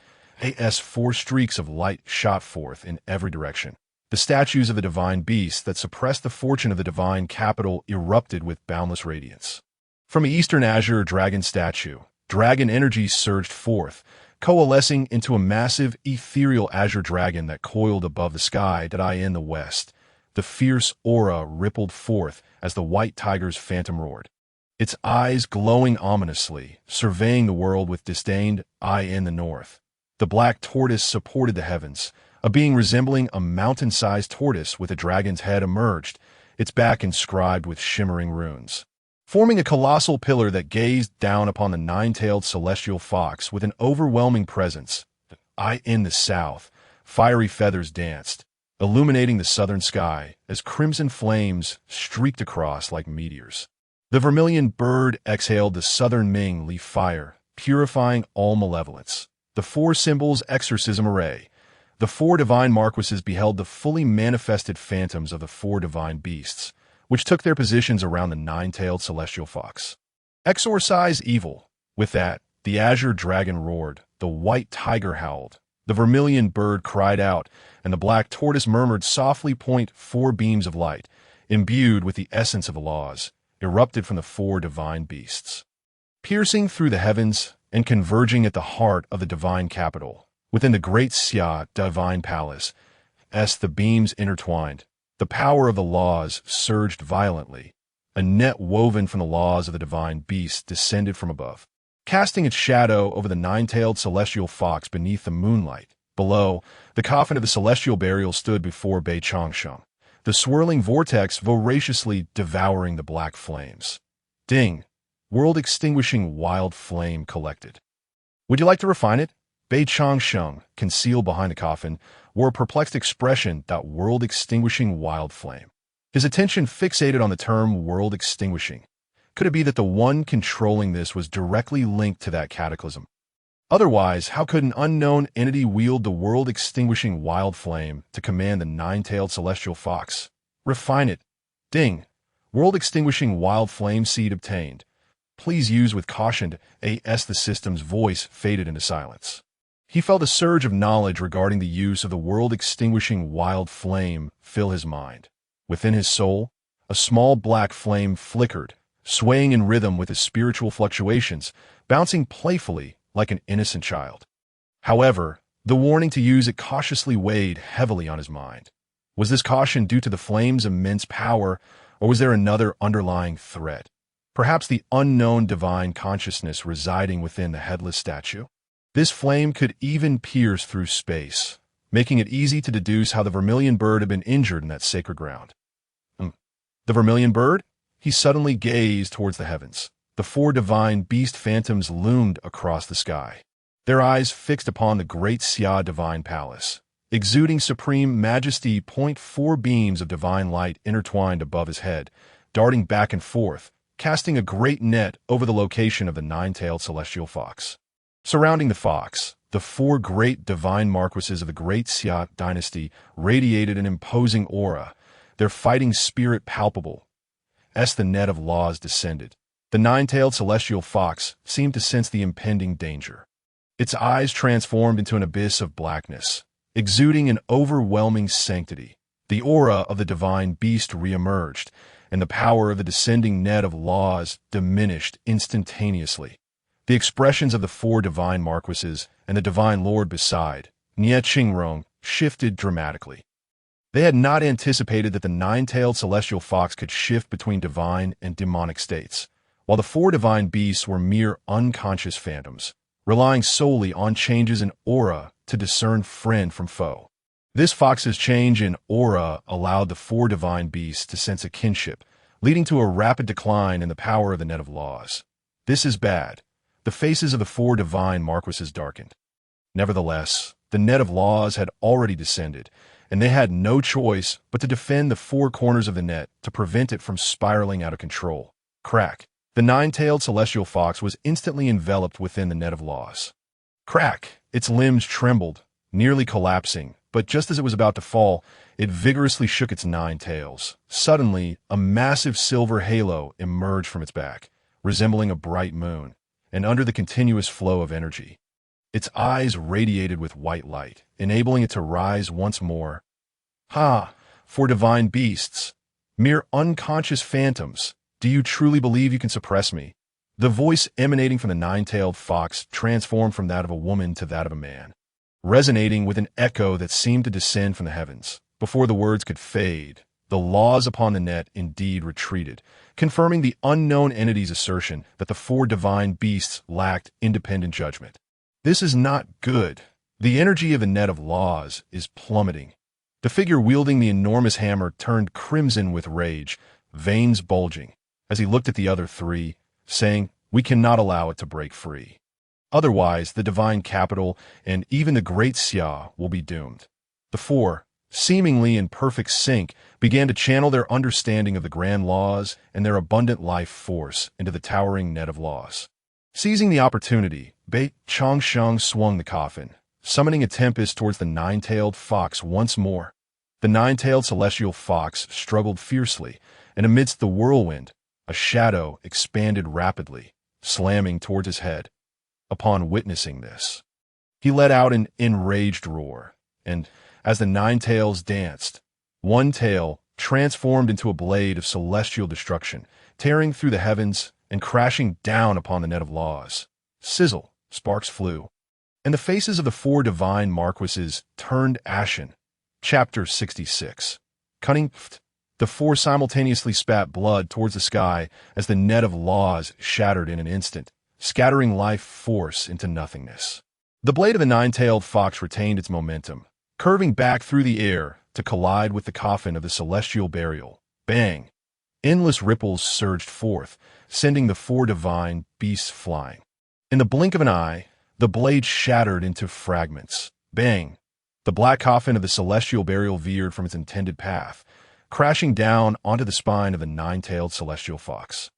[SPEAKER 1] As four streaks of light shot forth in every direction. The statues of the divine beasts that suppressed the fortune of the divine capital erupted with boundless radiance. From the eastern azure dragon statue, dragon energy surged forth, coalescing into a massive ethereal azure dragon that coiled above the sky in the west. The fierce aura rippled forth as the white tiger's phantom roared, its eyes glowing ominously, surveying the world with disdain. In the north, the black tortoise supported the heavens. A being resembling a mountain-sized tortoise with a dragon's head emerged, its back inscribed with shimmering runes, forming a colossal pillar that gazed down upon the nine-tailed celestial fox with an overwhelming presence. In the south, fiery feathers danced, illuminating the southern sky as crimson flames streaked across like meteors. The vermilion bird exhaled the southern Ming leaf fire, purifying all malevolence. The four symbols exorcism array. The four divine marquises beheld the fully manifested phantoms of the four divine beasts, which took their positions around the nine-tailed celestial fox. Exorcise evil. With that, the azure dragon roared, the white tiger howled, the vermilion bird cried out, and the black tortoise murmured softly. Four beams of light, imbued with the essence of the laws, erupted from the four divine beasts, piercing through the heavens and converging at the heart of the divine capital. Within the great Xia divine palace, as the beams intertwined, the power of the laws surged violently. A net woven from the laws of the divine beast descended from above, casting its shadow over the nine-tailed celestial fox beneath the moonlight. Below, the coffin of the celestial burial stood before Bei Changsheng, the swirling vortex voraciously devouring the black flames. Ding! World-extinguishing wild flame collected. Would you like to refine it? Bei Changsheng, concealed behind the coffin, wore a perplexed expression. World-extinguishing wild flame. His attention fixated on the term world-extinguishing. Could it be that the one controlling this was directly linked to that cataclysm? Otherwise, how could an unknown entity wield the world-extinguishing wild flame to command the nine-tailed celestial fox? Refine it. Ding! World-extinguishing wild flame seed obtained. Please use with caution. The system's voice faded into silence. He felt a surge of knowledge regarding the use of the world-extinguishing wild flame fill his mind. Within his soul, a small black flame flickered, swaying in rhythm with his spiritual fluctuations, bouncing playfully like an innocent child. However, the warning to use it cautiously weighed heavily on his mind. Was this caution due to the flame's immense power, or was there another underlying threat? Perhaps the unknown divine consciousness residing within the headless statue? This flame could even pierce through space, making it easy to deduce how the vermilion bird had been injured in that sacred ground. The vermilion bird? He suddenly gazed towards the heavens. The four divine beast phantoms loomed across the sky, their eyes fixed upon the great Xia divine palace, exuding supreme majesty. Four beams of divine light intertwined above his head, darting back and forth, casting a great net over the location of the nine-tailed celestial fox. Surrounding the fox, the four great divine marquises of the great Xia dynasty radiated an imposing aura, their fighting spirit palpable. As the net of laws descended, the nine-tailed celestial fox seemed to sense the impending danger. Its eyes transformed into an abyss of blackness, exuding an overwhelming sanctity. The aura of the divine beast reemerged, and the power of the descending net of laws diminished instantaneously. The expressions of the four divine marquises and the divine lord beside, Nie Qingrong, shifted dramatically. They had not anticipated that the nine-tailed celestial fox could shift between divine and demonic states, while the four divine beasts were mere unconscious phantoms, relying solely on changes in aura to discern friend from foe. This fox's change in aura allowed the four divine beasts to sense a kinship, leading to a rapid decline in the power of the net of laws. This is bad. The faces of the four divine marquises darkened. Nevertheless, the net of laws had already descended, and they had no choice but to defend the four corners of the net to prevent it from spiraling out of control. Crack! The nine-tailed celestial fox was instantly enveloped within the net of laws. Crack! Its limbs trembled, nearly collapsing, but just as it was about to fall, it vigorously shook its nine tails. Suddenly, a massive silver halo emerged from its back, resembling a bright moon, and under the continuous flow of energy, its eyes radiated with white light, enabling it to rise once more. Ha! For divine beasts, mere unconscious phantoms, do you truly believe you can suppress me? The voice emanating from the nine-tailed fox transformed from that of a woman to that of a man, resonating with an echo that seemed to descend from the heavens. Before the words could fade, the laws upon the net indeed retreated, confirming the unknown entity's assertion that the four divine beasts lacked independent judgment. This is not good. The energy of the net of laws is plummeting. The figure wielding the enormous hammer turned crimson with rage, veins bulging, as he looked at the other three, saying, "We cannot allow it to break free. Otherwise, the divine capital and even the great Xia will be doomed." The four, seemingly in perfect sync, began to channel their understanding of the grand laws and their abundant life force into the towering net of laws. Seizing the opportunity, Bei Changsheng swung the coffin, summoning a tempest towards the nine-tailed fox once more. The nine-tailed celestial fox struggled fiercely, and amidst the whirlwind, a shadow expanded rapidly, slamming towards his head. Upon witnessing this, he let out an enraged roar, and, as the nine tails danced, one tail transformed into a blade of celestial destruction, tearing through the heavens and crashing down upon the net of laws. Sizzle, sparks flew, and the faces of the four divine marquises turned ashen. Chapter 66. Cunning. The four simultaneously spat blood towards the sky as the net of laws shattered in an instant, scattering life force into nothingness. The blade of the nine-tailed fox retained its momentum, curving back through the air to collide with the coffin of the celestial burial. Bang! Endless ripples surged forth, sending the four divine beasts flying. In the blink of an eye, the blade shattered into fragments. Bang! The black coffin of the celestial burial veered from its intended path, crashing down onto the spine of the nine-tailed celestial fox.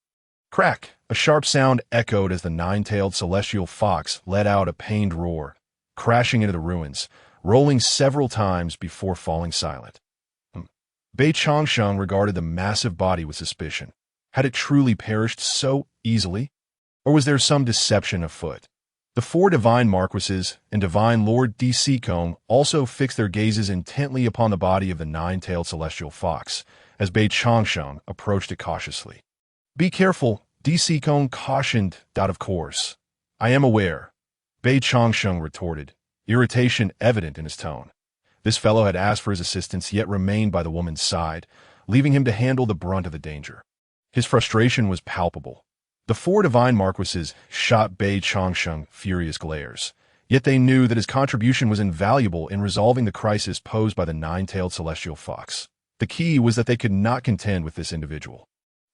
[SPEAKER 1] Crack! A sharp sound echoed as the nine-tailed celestial fox let out a pained roar, crashing into the ruins, rolling several times before falling silent. Bei Changsheng regarded the massive body with suspicion. Had it truly perished so easily? Or was there some deception afoot? The four divine marquises and divine lord Di Sikong also fixed their gazes intently upon the body of the nine-tailed celestial fox, as Bei Changsheng approached it cautiously. Be careful, DC Kong cautioned. Of course. I am aware. Bei Changsheng retorted, irritation evident in his tone. This fellow had asked for his assistance yet remained by the woman's side, leaving him to handle the brunt of the danger. His frustration was palpable. The four divine marquises shot Bei Changsheng furious glares, yet they knew that his contribution was invaluable in resolving the crisis posed by the nine-tailed celestial fox. The key was that they could not contend with this individual.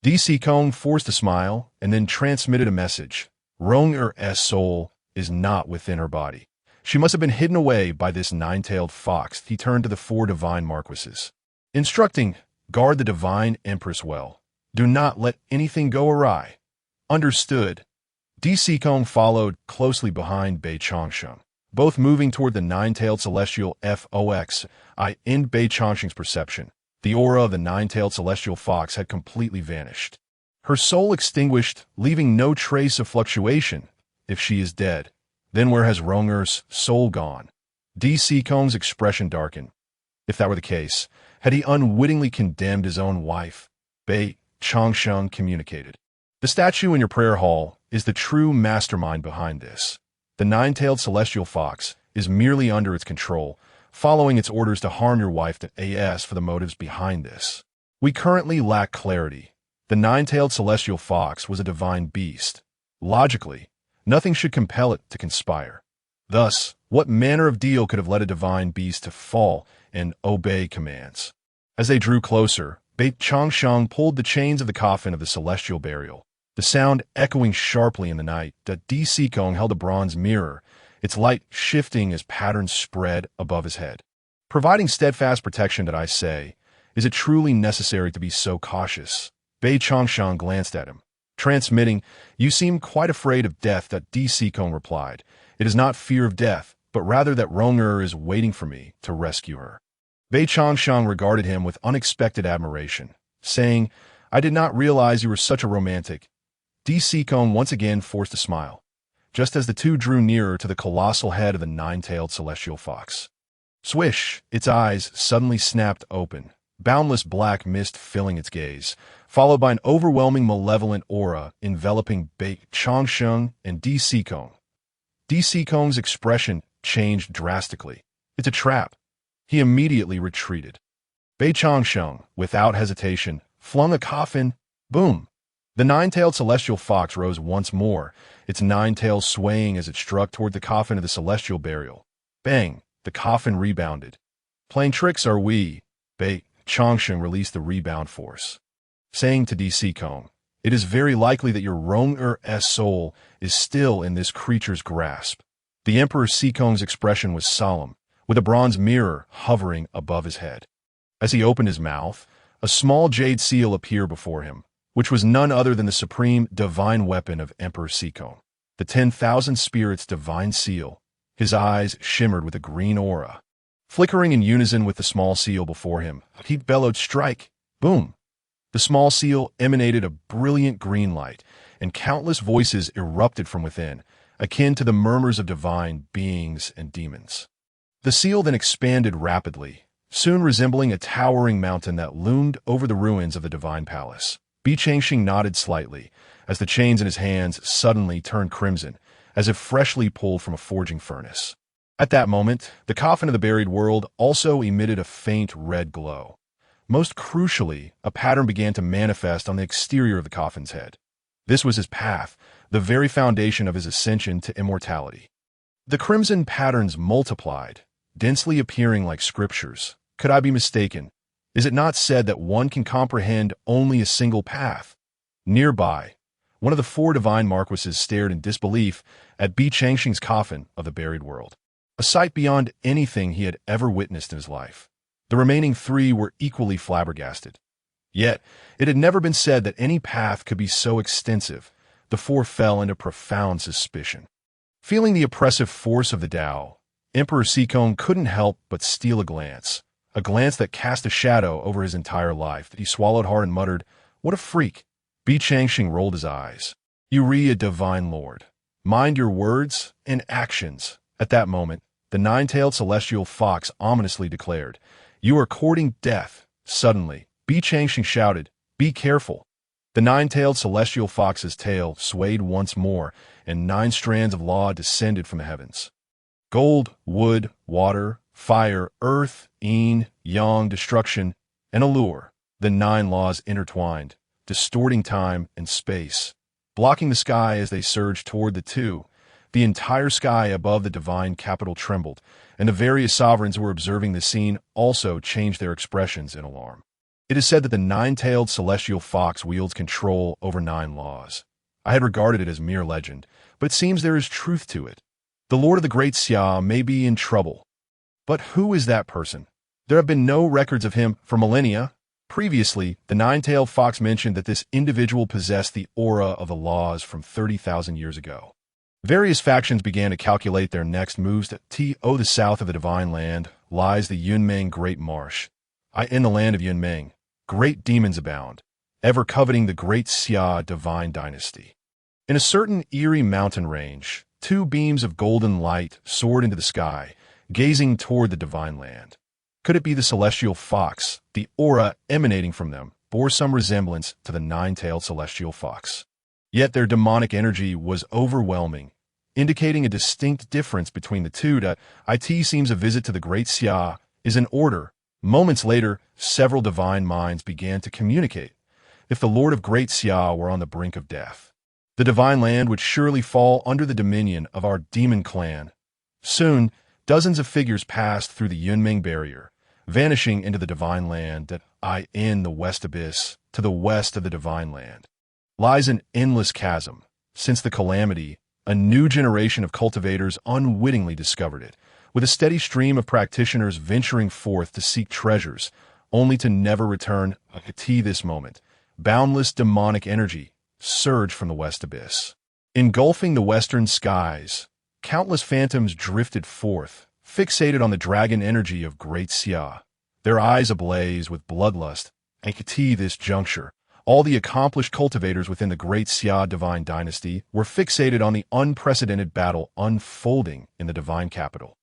[SPEAKER 1] DC Kong forced a smile and then transmitted a message. Rong-er's soul is not within her body. She must have been hidden away by this nine-tailed fox. He turned to the four divine marquises, instructing, guard the divine empress well. Do not let anything go awry. Understood. DC Kong followed closely behind Bei Changsheng, both moving toward the nine-tailed celestial fox. In Bei Changsheng's perception, the aura of the nine-tailed celestial fox had completely vanished. Her soul extinguished, leaving no trace of fluctuation. If she is dead, then where has Rong-er's soul gone? DC Kong's expression darkened. If that were the case, had he unwittingly condemned his own wife? Bei Changsheng communicated. The statue in your prayer hall is the true mastermind behind this. The nine-tailed celestial fox is merely under its control, following its orders to harm your wife for the motives behind this. We currently lack clarity. The nine-tailed celestial fox was a divine beast. Logically, nothing should compel it to conspire. Thus, what manner of deal could have led a divine beast to fall and obey commands? As they drew closer, Bei Changsheng pulled the chains of the coffin of the celestial burial, the sound echoing sharply in the night. DC Kong held a bronze mirror, its light shifting as patterns spread above his head. Providing steadfast protection, I say, is it truly necessary to be so cautious? Bei Changsheng glanced at him, transmitting, you seem quite afraid of death. DC Kong replied, it is not fear of death, but rather that Rong-er is waiting for me to rescue her. Bei Changsheng regarded him with unexpected admiration, saying, I did not realize you were such a romantic. DC Kong once again forced a smile, just as the two drew nearer to the colossal head of the nine-tailed celestial fox. Swish, its eyes suddenly snapped open, boundless black mist filling its gaze, followed by an overwhelming malevolent aura enveloping Bei Changsheng and DC Kong. DC Kong's expression changed drastically. It's a trap. He immediately retreated. Bei Changsheng, without hesitation, flung a coffin. Boom! The nine-tailed celestial fox rose once more, its nine tails swaying as it struck toward the coffin of the celestial burial. Bang! The coffin rebounded. Playing tricks are we? Bei Changsheng released the rebound force, saying to DC Kong, it is very likely that your Rong-er's soul is still in this creature's grasp. The Emperor Sikong's expression was solemn, with a bronze mirror hovering above his head. As he opened his mouth, a small jade seal appeared before him, which was none other than the supreme divine weapon of Emperor Sikong, the 10,000 spirits divine seal. His eyes shimmered with a green aura. Flickering in unison with the small seal before him, he bellowed, strike! Boom! The small seal emanated a brilliant green light, and countless voices erupted from within, akin to the murmurs of divine beings and demons. The seal then expanded rapidly, soon resembling a towering mountain that loomed over the ruins of the divine palace. Bei Changsheng nodded slightly, as the chains in his hands suddenly turned crimson, as if freshly pulled from a forging furnace. At that moment, the coffin of the buried world also emitted a faint red glow. Most crucially, a pattern began to manifest on the exterior of the coffin's head. This was his path, the very foundation of his ascension to immortality. The crimson patterns multiplied, densely appearing like scriptures. Could I be mistaken? Is it not said that one can comprehend only a single path? Nearby, one of the four divine marquises stared in disbelief at Bei Changsheng's coffin of the buried world, a sight beyond anything he had ever witnessed in his life. The remaining three were equally flabbergasted. Yet, it had never been said that any path could be so extensive. The four fell into profound suspicion. Feeling the oppressive force of the Tao, Emperor Sikong couldn't help but steal a glance that cast a shadow over his entire life. He swallowed hard and muttered, what a freak. Bei Changsheng rolled his eyes. You re a divine lord. Mind your words and actions. At that moment, the nine-tailed celestial fox ominously declared, you are courting death. Suddenly, Bei Changsheng shouted, be careful. The nine-tailed celestial fox's tail swayed once more, and 9 strands of law descended from the heavens. Gold, wood, water, fire, earth, yin, yang, destruction, and allure. The 9 laws intertwined, distorting time and space, blocking the sky as they surged toward the two. The entire sky above the divine capital trembled, and the various sovereigns who were observing the scene also changed their expressions in alarm. It is said that the 9-tailed celestial fox wields control over 9 laws. I had regarded it as mere legend, but it seems there is truth to it. The Lord of the Great Xia may be in trouble. But who is that person? There have been no records of him for millennia. Previously, the 9-tailed fox mentioned that this individual possessed the aura of the laws from 30,000 years ago. Various factions began to calculate their next moves. The south of the Divine Land lies the Yunmeng Great Marsh. In the land of Yunmeng, great demons abound, ever coveting the Great Xia divine dynasty. In a certain eerie mountain range, 2 beams of golden light soared into the sky, gazing toward the divine land. Could it be the celestial fox? The aura emanating from them bore some resemblance to the 9-tailed celestial fox. Yet their demonic energy was overwhelming, indicating a distinct difference between the two. It seems a visit to the Great Xia is in order. Moments later, several divine minds began to communicate. If the Lord of Great Xia were on the brink of death, the divine land would surely fall under the dominion of our demon clan. Soon, dozens of figures passed through the Yunmeng barrier, vanishing into the divine land. In the west abyss, to the west of the divine land, lies an endless chasm. Since the calamity, a new generation of cultivators unwittingly discovered it, with a steady stream of practitioners venturing forth to seek treasures, only to never return. This moment, boundless demonic energy surged from the west abyss. Engulfing the western skies, countless phantoms drifted forth, fixated on the dragon energy of Great Xia, their eyes ablaze with bloodlust. This juncture, all the accomplished cultivators within the Great Xia divine dynasty were fixated on the unprecedented battle unfolding in the divine capital.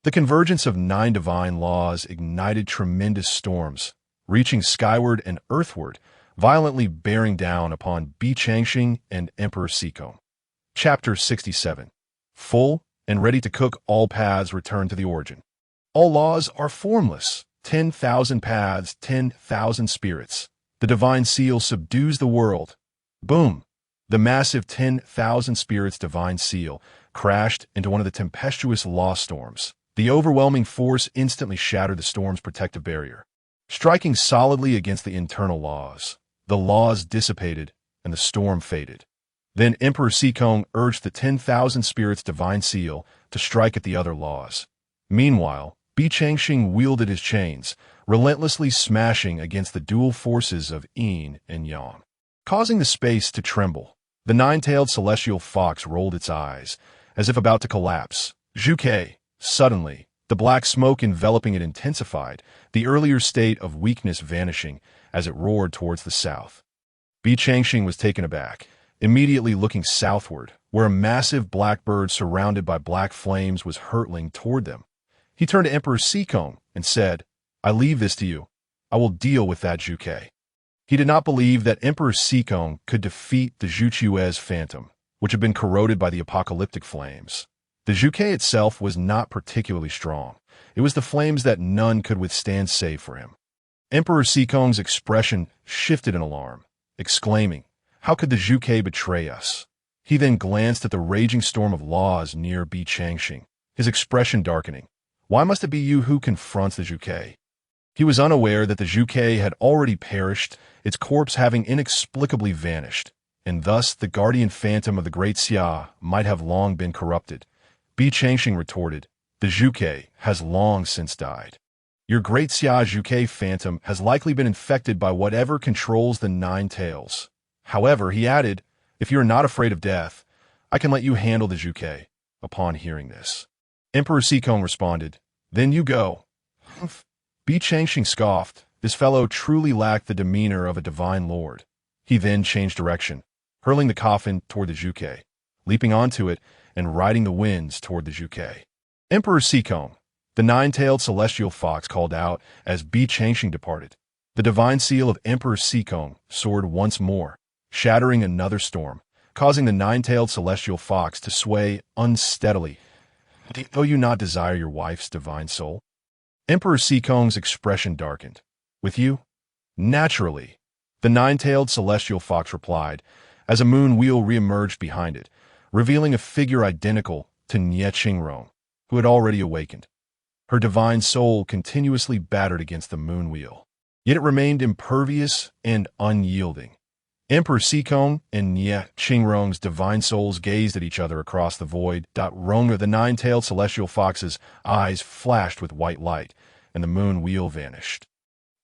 [SPEAKER 1] The convergence of 9 divine laws ignited tremendous storms, reaching skyward and earthward, violently bearing down upon Bi Changxing and Emperor Sikong. Chapter 67. Full and ready to cook, all paths return to the origin. All laws are formless. 10,000 paths, 10,000 spirits. The divine seal subdues the world. Boom! The massive 10,000 spirits divine seal crashed into one of the tempestuous law storms. The overwhelming force instantly shattered the storm's protective barrier, striking solidly against the internal laws. The laws dissipated, and the storm faded. Then Emperor Sikong urged the 10,000 spirits divine seal to strike at the other laws. Meanwhile, Bi Changxing wielded his chains, relentlessly smashing against the dual forces of yin and yang, causing the space to tremble. The 9-tailed celestial fox rolled its eyes, as if about to collapse. Zhuke! Suddenly, the black smoke enveloping it intensified, the earlier state of weakness vanishing as it roared towards the south. Bi Changxing was taken aback, immediately looking southward, where a massive black bird surrounded by black flames was hurtling toward them. He turned to Emperor Sikong and said, "I leave this to you. I will deal with that Zhuke." He did not believe that Emperor Sikong could defeat the Zhuchue's phantom, which had been corroded by the apocalyptic flames. The Zhuke itself was not particularly strong. It was the flames that none could withstand save for him. Emperor Sikong's expression shifted in alarm, exclaiming, "How could the Zhuke betray us?" He then glanced at the raging storm of laws near Bi Changxing, his expression darkening. "Why must it be you who confronts the Zhuke?" He was unaware that the Zhuke had already perished, its corpse having inexplicably vanished, and thus the guardian phantom of the Great Xia might have long been corrupted. Bi Changxing retorted, "The Zhuke has long since died. Your Great Xia Zhuke phantom has likely been infected by whatever controls the 9 tails. However," he added, "if you are not afraid of death, I can let you handle the Zhuke." Upon hearing this, Emperor Sikong responded, "Then you go." Bi Changxing scoffed. This fellow truly lacked the demeanor of a divine lord. He then changed direction, hurling the coffin toward the Zhuke, leaping onto it and riding the winds toward the Zhuke. "Emperor Sikong," the 9-tailed celestial fox called out as Bi Changxing departed. The divine seal of Emperor Sikong soared once more, shattering another storm, causing the nine-tailed celestial fox to sway unsteadily. Do you not desire your wife's divine soul? Emperor Seekong's expression darkened. With you? Naturally, the nine-tailed celestial fox replied, as a moon wheel re-emerged behind it, revealing a figure identical to Nie Qingrong, who had already awakened. Her divine soul continuously battered against the moon wheel, yet it remained impervious and unyielding. Emperor Seekong and Nie Qingrong's divine souls gazed at each other across the void. Ronger, the nine-tailed celestial fox's eyes flashed with white light, and the moon wheel vanished.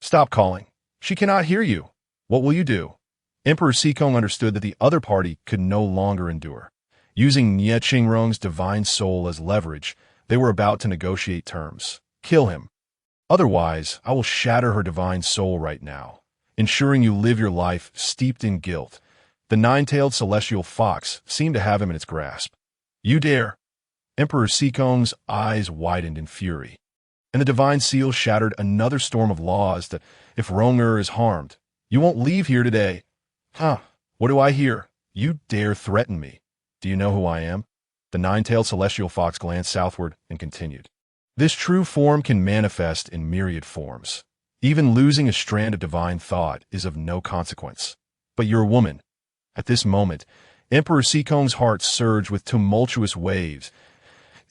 [SPEAKER 1] Stop calling. She cannot hear you. What will you do? Emperor Seekong understood that the other party could no longer endure. Using Nie Qingrong's divine soul as leverage, they were about to negotiate terms. Kill him. Otherwise, I will shatter her divine soul right now, ensuring you live your life steeped in guilt. The nine-tailed celestial fox seemed to have him in its grasp. You dare? Emperor Seekong's eyes widened in fury, and the divine seal shattered another storm of laws that, if Ronger is harmed, you won't leave here today. Huh, what do I hear? You dare threaten me. Do you know who I am? The nine-tailed celestial fox glanced southward and continued. This true form can manifest in myriad forms. Even losing a strand of divine thought is of no consequence. But you're a woman. At this moment, Emperor Seekong's heart surged with tumultuous waves,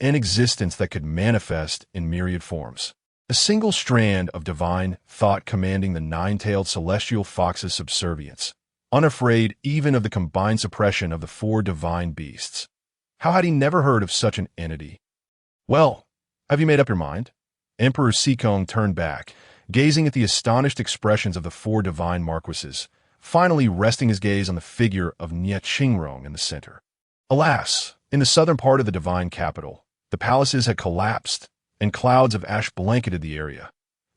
[SPEAKER 1] an existence that could manifest in myriad forms. A single strand of divine thought commanding the nine-tailed celestial fox's subservience, unafraid even of the combined suppression of the four divine beasts. How had he never heard of such an entity? Well, have you made up your mind? Emperor Seekong turned back, gazing at the astonished expressions of the four divine marquises, finally resting his gaze on the figure of Nie Qingrong in the center. Alas, in the southern part of the divine capital, the palaces had collapsed, and clouds of ash blanketed the area.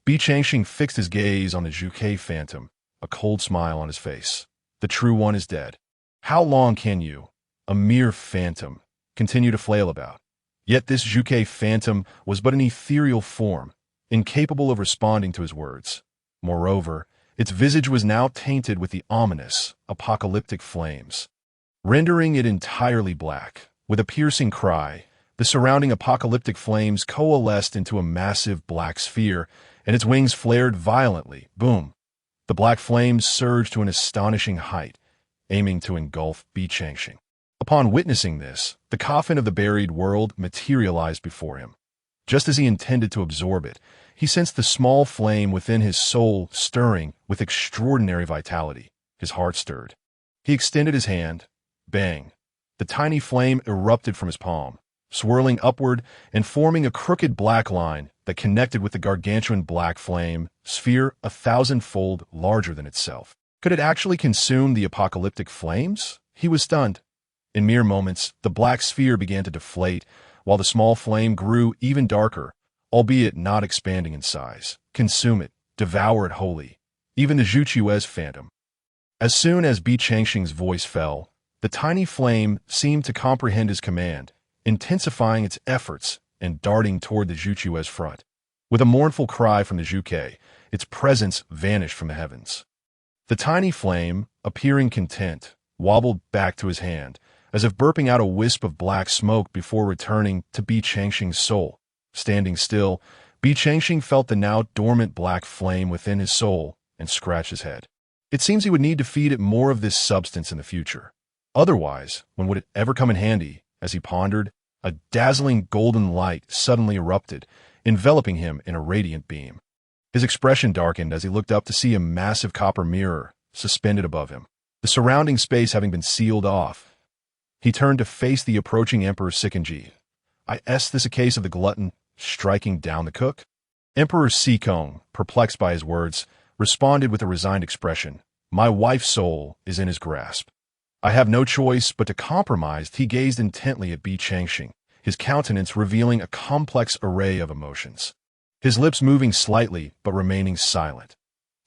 [SPEAKER 1] Bi Changxing fixed his gaze on the Zhuge phantom, a cold smile on his face. The true one is dead. How long can you, a mere phantom, continue to flail about? Yet this Zhuge phantom was but an ethereal form, incapable of responding to his words. Moreover, its visage was now tainted with the ominous, apocalyptic flames, rendering it entirely black. With a piercing cry, the surrounding apocalyptic flames coalesced into a massive black sphere, and its wings flared violently. Boom! The black flames surged to an astonishing height, aiming to engulf Bi Changxing. Upon witnessing this, the coffin of the buried world materialized before him. Just as he intended to absorb it, he sensed the small flame within his soul stirring with extraordinary vitality. His heart stirred. He extended his hand. Bang! The tiny flame erupted from his palm, swirling upward and forming a crooked black line that connected with the gargantuan black flame sphere 1,000-fold larger than itself. Could it actually consume the apocalyptic flames? He was stunned. In mere moments, the black sphere began to deflate, while the small flame grew even darker, albeit not expanding in size. Consume it, devour it wholly, even the Zhuge phantom. As soon as Bi Changxing's voice fell, the tiny flame seemed to comprehend his command, intensifying its efforts and darting toward the Zhuge front. With a mournful cry from the Zhuge, its presence vanished from the heavens. The tiny flame, appearing content, wobbled back to his hand, as if burping out a wisp of black smoke before returning to Bi Changxing's soul. Standing still, Bi Changxing felt the now dormant black flame within his soul and scratched his head. It seems he would need to feed it more of this substance in the future. Otherwise, when would it ever come in handy? As he pondered, a dazzling golden light suddenly erupted, enveloping him in a radiant beam. His expression darkened as he looked up to see a massive copper mirror suspended above him, the surrounding space having been sealed off. He turned to face the approaching Emperor Seekong. Is this a case of the glutton striking down the cook? Emperor Seekong, perplexed by his words, responded with a resigned expression. My wife's soul is in his grasp. I have no choice but to compromise. He gazed intently at Bi Changxing, his countenance revealing a complex array of emotions, his lips moving slightly but remaining silent.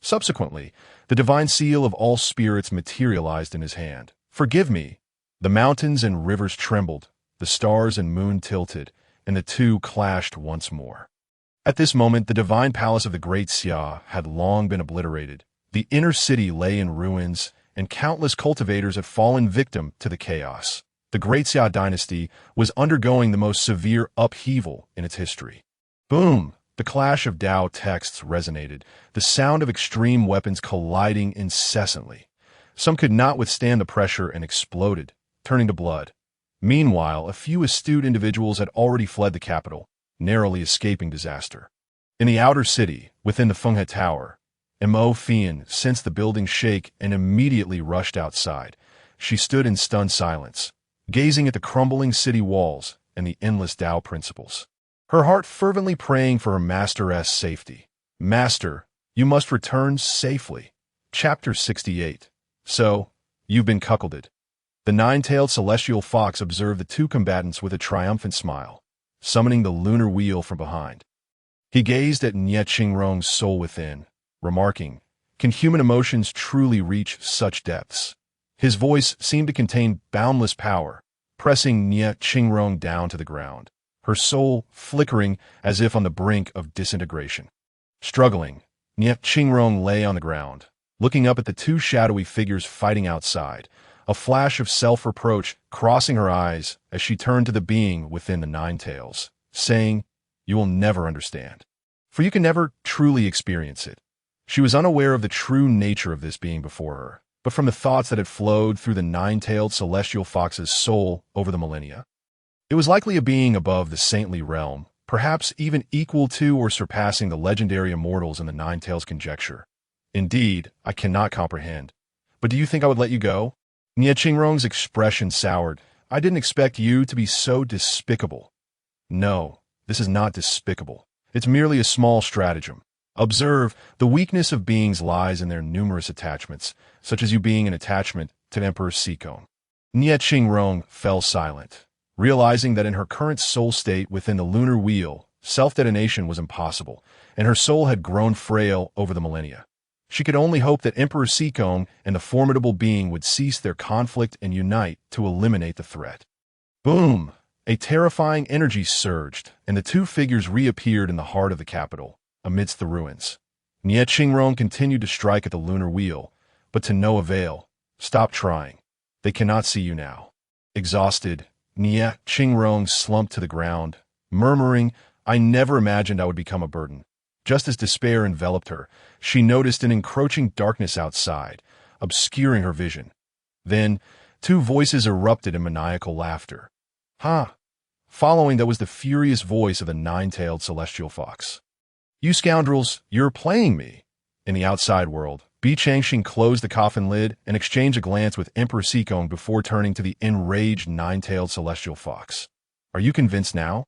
[SPEAKER 1] Subsequently, the divine seal of all spirits materialized in his hand. Forgive me. The mountains and rivers trembled, the stars and moon tilted, and the two clashed once more. At this moment, the divine palace of the great Xia had long been obliterated. The inner city lay in ruins, and countless cultivators had fallen victim to the chaos. The Great Xia dynasty was undergoing the most severe upheaval in its history. Boom! The clash of Tao texts resonated, the sound of extreme weapons colliding incessantly. Some could not withstand the pressure and exploded, turning to blood. Meanwhile, a few astute individuals had already fled the capital, narrowly escaping disaster. In the outer city, within the Fenghe Tower, Mo Fian sensed the building shake and immediately rushed outside. She stood in stunned silence, gazing at the crumbling city walls and the endless Tao principles. Her heart fervently praying for her master's safety. Master, you must return safely. Chapter 68. So, you've been cuckolded. The nine-tailed celestial fox observed the two combatants with a triumphant smile, summoning the lunar wheel from behind. He gazed at Nie Qingrong's soul within, remarking, "Can human emotions truly reach such depths?" His voice seemed to contain boundless power, pressing Nie Qingrong down to the ground, her soul flickering as if on the brink of disintegration. Struggling, Nie Qingrong lay on the ground, looking up at the two shadowy figures fighting outside, a flash of self-reproach crossing her eyes as she turned to the being within the nine tails, saying, "You will never understand, for you can never truly experience it." She was unaware of the true nature of this being before her, but from the thoughts that had flowed through the nine-tailed celestial fox's soul over the millennia. It was likely a being above the saintly realm, perhaps even equal to or surpassing the legendary immortals in the Nine Tails conjecture. Indeed, I cannot comprehend. But do you think I would let you go? Nie Qingrong's expression soured. I didn't expect you to be so despicable. No, this is not despicable. It's merely a small stratagem. Observe, the weakness of beings lies in their numerous attachments, such as you being an attachment to Emperor Sikong. Nie Qingrong fell silent, realizing that in her current soul state within the lunar wheel, self-detonation was impossible, and her soul had grown frail over the millennia. She could only hope that Emperor Sikong and the formidable being would cease their conflict and unite to eliminate the threat. Boom! A terrifying energy surged, and the two figures reappeared in the heart of the capital, amidst the ruins. Nie Qingrong continued to strike at the lunar wheel, but to no avail. Stop trying. They cannot see you now. Exhausted, Nie Qingrong slumped to the ground, murmuring, "I never imagined I would become a burden." Just as despair enveloped her, she noticed an encroaching darkness outside, obscuring her vision. Then, two voices erupted in maniacal laughter. "Ha!" Following that was the furious voice of the nine-tailed celestial fox. "You scoundrels, you're playing me." In the outside world, Bi Changxing closed the coffin lid and exchanged a glance with Emperor Sikong before turning to the enraged nine-tailed celestial fox. "Are you convinced now?"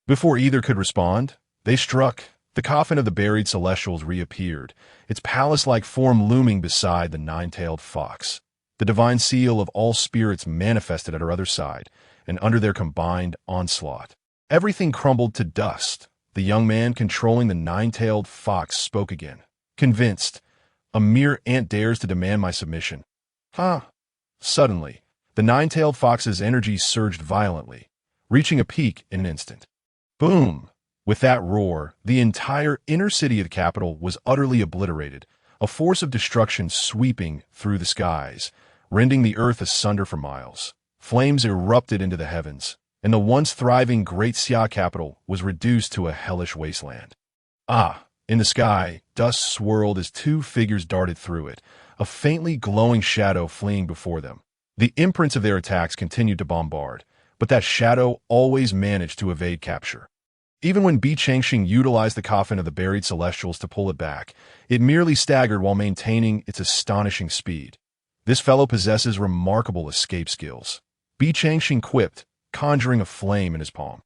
[SPEAKER 1] Before either could respond, they struck. The coffin of the buried celestials reappeared, its palace-like form looming beside the nine-tailed fox. The divine seal of all spirits manifested at her other side, and under their combined onslaught, everything crumbled to dust. The young man controlling the nine-tailed fox spoke again. "Convinced. A mere ant dares to demand my submission." "Ha!" Suddenly, the nine-tailed fox's energy surged violently, reaching a peak in an instant. Boom! With that roar, the entire inner city of the capital was utterly obliterated, a force of destruction sweeping through the skies, rending the earth asunder for miles. Flames erupted into the heavens, and the once thriving Great Xia capital was reduced to a hellish wasteland. In the sky, dust swirled as two figures darted through it, a faintly glowing shadow fleeing before them. The imprints of their attacks continued to bombard, but that shadow always managed to evade capture. Even when Bi Changxing utilized the coffin of the buried celestials to pull it back, it merely staggered while maintaining its astonishing speed. This fellow possesses remarkable escape skills. Bi Changxing quipped, conjuring a flame in his palm.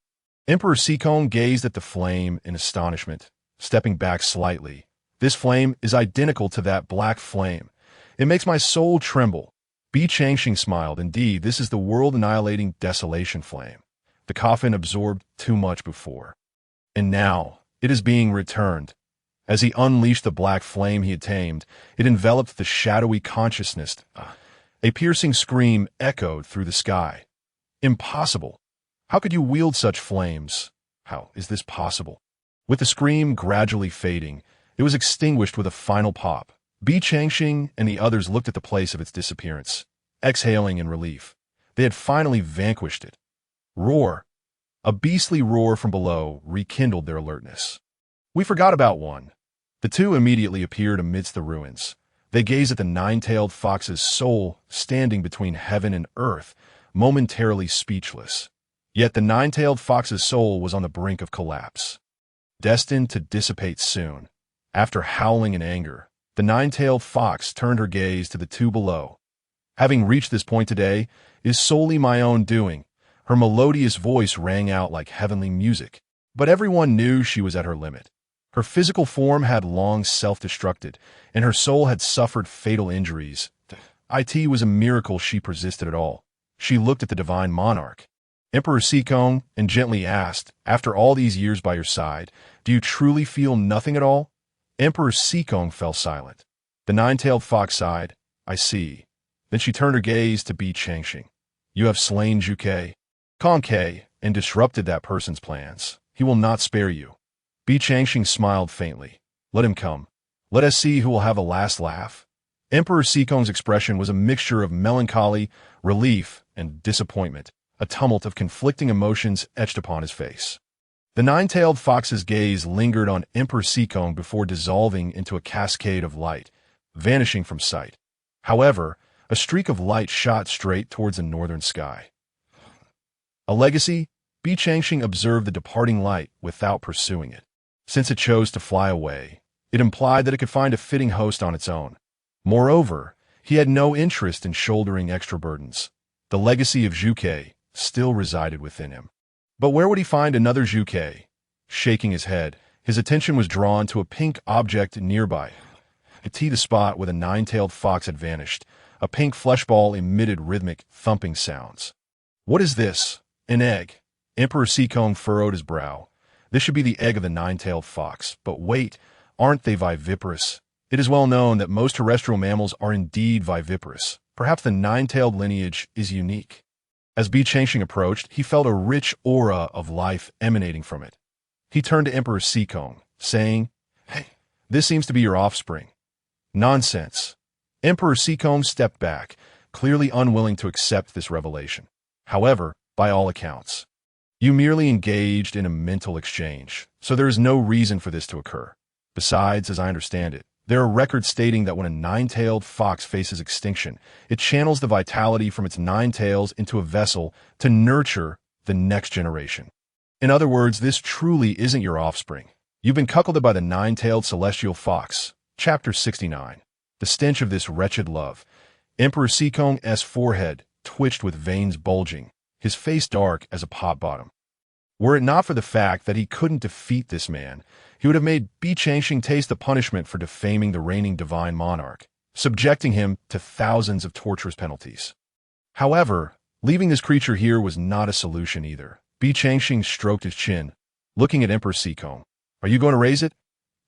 [SPEAKER 1] Emperor Sikong gazed at the flame in astonishment, stepping back slightly. "This flame is identical to that black flame. It makes my soul tremble." Bi Changxing smiled. "Indeed, this is the world-annihilating desolation flame. The coffin absorbed too much before, and now it is being returned." As he unleashed the black flame he had tamed, it enveloped the shadowy consciousness. A piercing scream echoed through the sky. "Impossible! How could you wield such flames? How is this possible?" With the scream gradually fading, it was extinguished with a final pop, Bi Changxing and the others looked at the place of its disappearance, exhaling in relief. They had finally vanquished it. Roar! A beastly roar from below rekindled their alertness. We forgot about one. The two immediately appeared amidst the ruins. They gazed at the nine-tailed fox's soul standing between heaven and earth, momentarily speechless. Yet the nine-tailed fox's soul was on the brink of collapse, destined to dissipate soon. After howling in anger, the nine-tailed fox turned her gaze to the two below. Having reached this point today is solely my own doing. Her melodious voice rang out like heavenly music, but everyone knew she was at her limit. Her physical form had long self-destructed, and her soul had suffered fatal injuries. It was a miracle she persisted at all. She looked at the divine monarch, Emperor Sikong, and gently asked, "After all these years by your side, do you truly feel nothing at all?" Emperor Sikong fell silent. The nine-tailed fox sighed, "I see." Then she turned her gaze to Bi Changxing. "You have slain Zhuke Kongke and disrupted that person's plans. He will not spare you." Bi Changxing smiled faintly. "Let him come. Let us see who will have a last laugh." Emperor Sikong's expression was a mixture of melancholy, relief, and disappointment. A tumult of conflicting emotions etched upon his face. The nine-tailed fox's gaze lingered on Emperor Sikong before dissolving into a cascade of light, vanishing from sight. However, a streak of light shot straight towards the northern sky. A legacy? Bi Changxing observed the departing light without pursuing it. Since it chose to fly away, it implied that it could find a fitting host on its own. Moreover, he had no interest in shouldering extra burdens. The legacy of Zhuke still resided within him. But where would he find another Zhuke? Shaking his head, his attention was drawn to a pink object nearby. The spot where the nine-tailed fox had vanished. A pink flesh ball emitted rhythmic, thumping sounds. "What is this? An egg?" Emperor Sikong furrowed his brow. "This should be the egg of the nine-tailed fox. But wait, aren't they viviparous? It is well known that most terrestrial mammals are indeed viviparous. Perhaps the nine-tailed lineage is unique." As Bi Changxing approached, he felt a rich aura of life emanating from it. He turned to Emperor Sikong, saying, "Hey, this seems to be your offspring." "Nonsense." Emperor Sikong stepped back, clearly unwilling to accept this revelation. "However, by all accounts, you merely engaged in a mental exchange, so there is no reason for this to occur. Besides, as I understand it, there are records stating that when a nine-tailed fox faces extinction, it channels the vitality from its nine tails into a vessel to nurture the next generation. In other words, this truly isn't your offspring. You've been cuckolded by the nine-tailed celestial fox." Chapter 69. The stench of this wretched love. Emperor Sikong's forehead twitched with veins bulging, his face dark as a pot bottom. Were it not for the fact that he couldn't defeat this man, he would have made Bi Changxing taste the punishment for defaming the reigning divine monarch, subjecting him to thousands of torturous penalties. However, leaving this creature here was not a solution either. Bi Changxing stroked his chin, looking at Emperor Sikong. "Are you going to raise it?"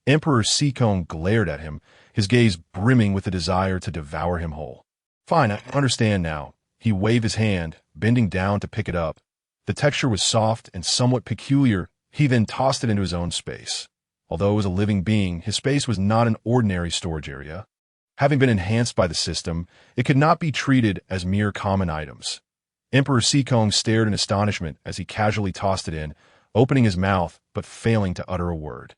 [SPEAKER 1] Emperor Sikong glared at him, his gaze brimming with the desire to devour him whole. "Fine, I understand now." He waved his hand, bending down to pick it up. The texture was soft and somewhat peculiar. He then tossed it into his own space. Although it was a living being, his space was not an ordinary storage area. Having been enhanced by the system, it could not be treated as mere common items. Emperor Sikong stared in astonishment as he casually tossed it in, opening his mouth but failing to utter a word.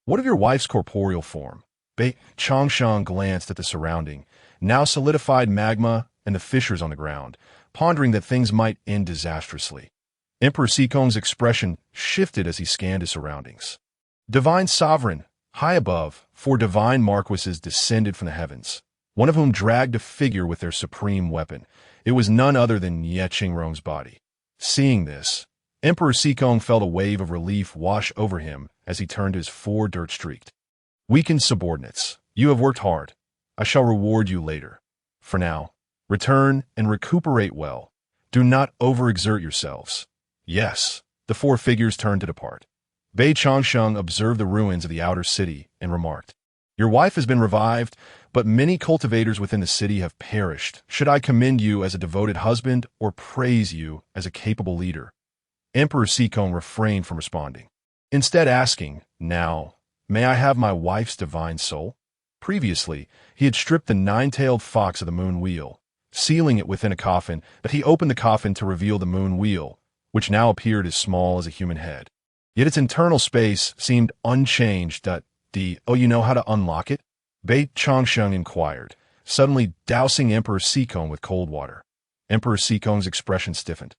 [SPEAKER 1] "What of your wife's corporeal form?" Bei Changshang glanced at the surrounding, now solidified magma and the fissures on the ground, pondering that things might end disastrously. Emperor Sikong's expression shifted as he scanned his surroundings. Divine Sovereign, high above, 4 divine marquises descended from the heavens, one of whom dragged a figure with their supreme weapon. It was none other than Ye Qingrong's body. Seeing this, Emperor Sikong felt a wave of relief wash over him as he turned to his 4 dirt-streaked, weakened subordinates. "You have worked hard. I shall reward you later. For now, return and recuperate well. Do not overexert yourselves." "Yes." The 4 figures turned to depart. Bei Changsheng observed the ruins of the outer city and remarked, "Your wife has been revived, but many cultivators within the city have perished. Should I commend you as a devoted husband or praise you as a capable leader?" Emperor Sikong refrained from responding, instead asking, "Now, may I have my wife's divine soul?" Previously, he had stripped the nine-tailed fox of the moon wheel, sealing it within a coffin, but he opened the coffin to reveal the moon wheel, which now appeared as small as a human head. Yet its internal space seemed unchanged. Oh, you know how to unlock it? Bei Changsheng inquired, suddenly dousing Emperor Sikong with cold water. Emperor Sikong's expression stiffened.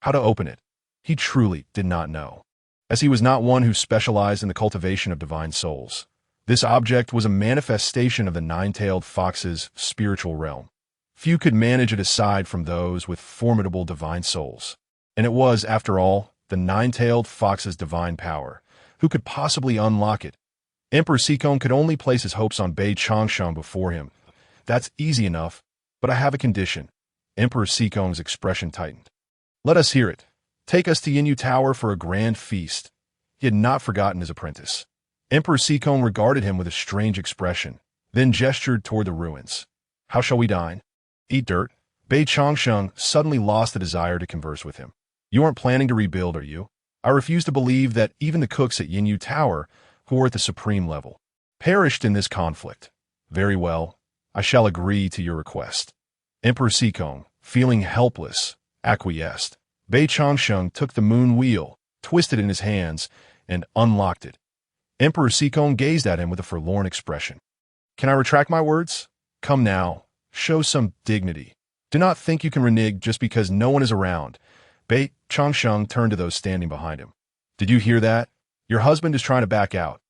[SPEAKER 1] How to open it? He truly did not know, as he was not one who specialized in the cultivation of divine souls. This object was a manifestation of the nine-tailed fox's spiritual realm. Few could manage it aside from those with formidable divine souls. And it was, after all, the nine-tailed fox's divine power. Who could possibly unlock it? Emperor Sikong could only place his hopes on Bei Changsheng before him. That's easy enough, but I have a condition. Emperor Sikong's expression tightened. Let us hear it. Take us to Yinyu Tower for a grand feast. He had not forgotten his apprentice. Emperor Sikong regarded him with a strange expression, then gestured toward the ruins. How shall we dine? Eat dirt? Bei Changsheng suddenly lost the desire to converse with him. You aren't planning to rebuild, are you? I refuse to believe that even the cooks at Yinyu Tower, who are at the supreme level, perished in this conflict. Very well, I shall agree to your request. Emperor Sikong, feeling helpless, acquiesced. Bei Changsheng took the moon wheel, twisted it in his hands, and unlocked it. Emperor Sikong gazed at him with a forlorn expression. Can I retract my words? Come now, show some dignity. Do not think you can renege just because no one is around. Bei Changsheng turned to those standing behind him. Did you hear that? Your husband is trying to back out.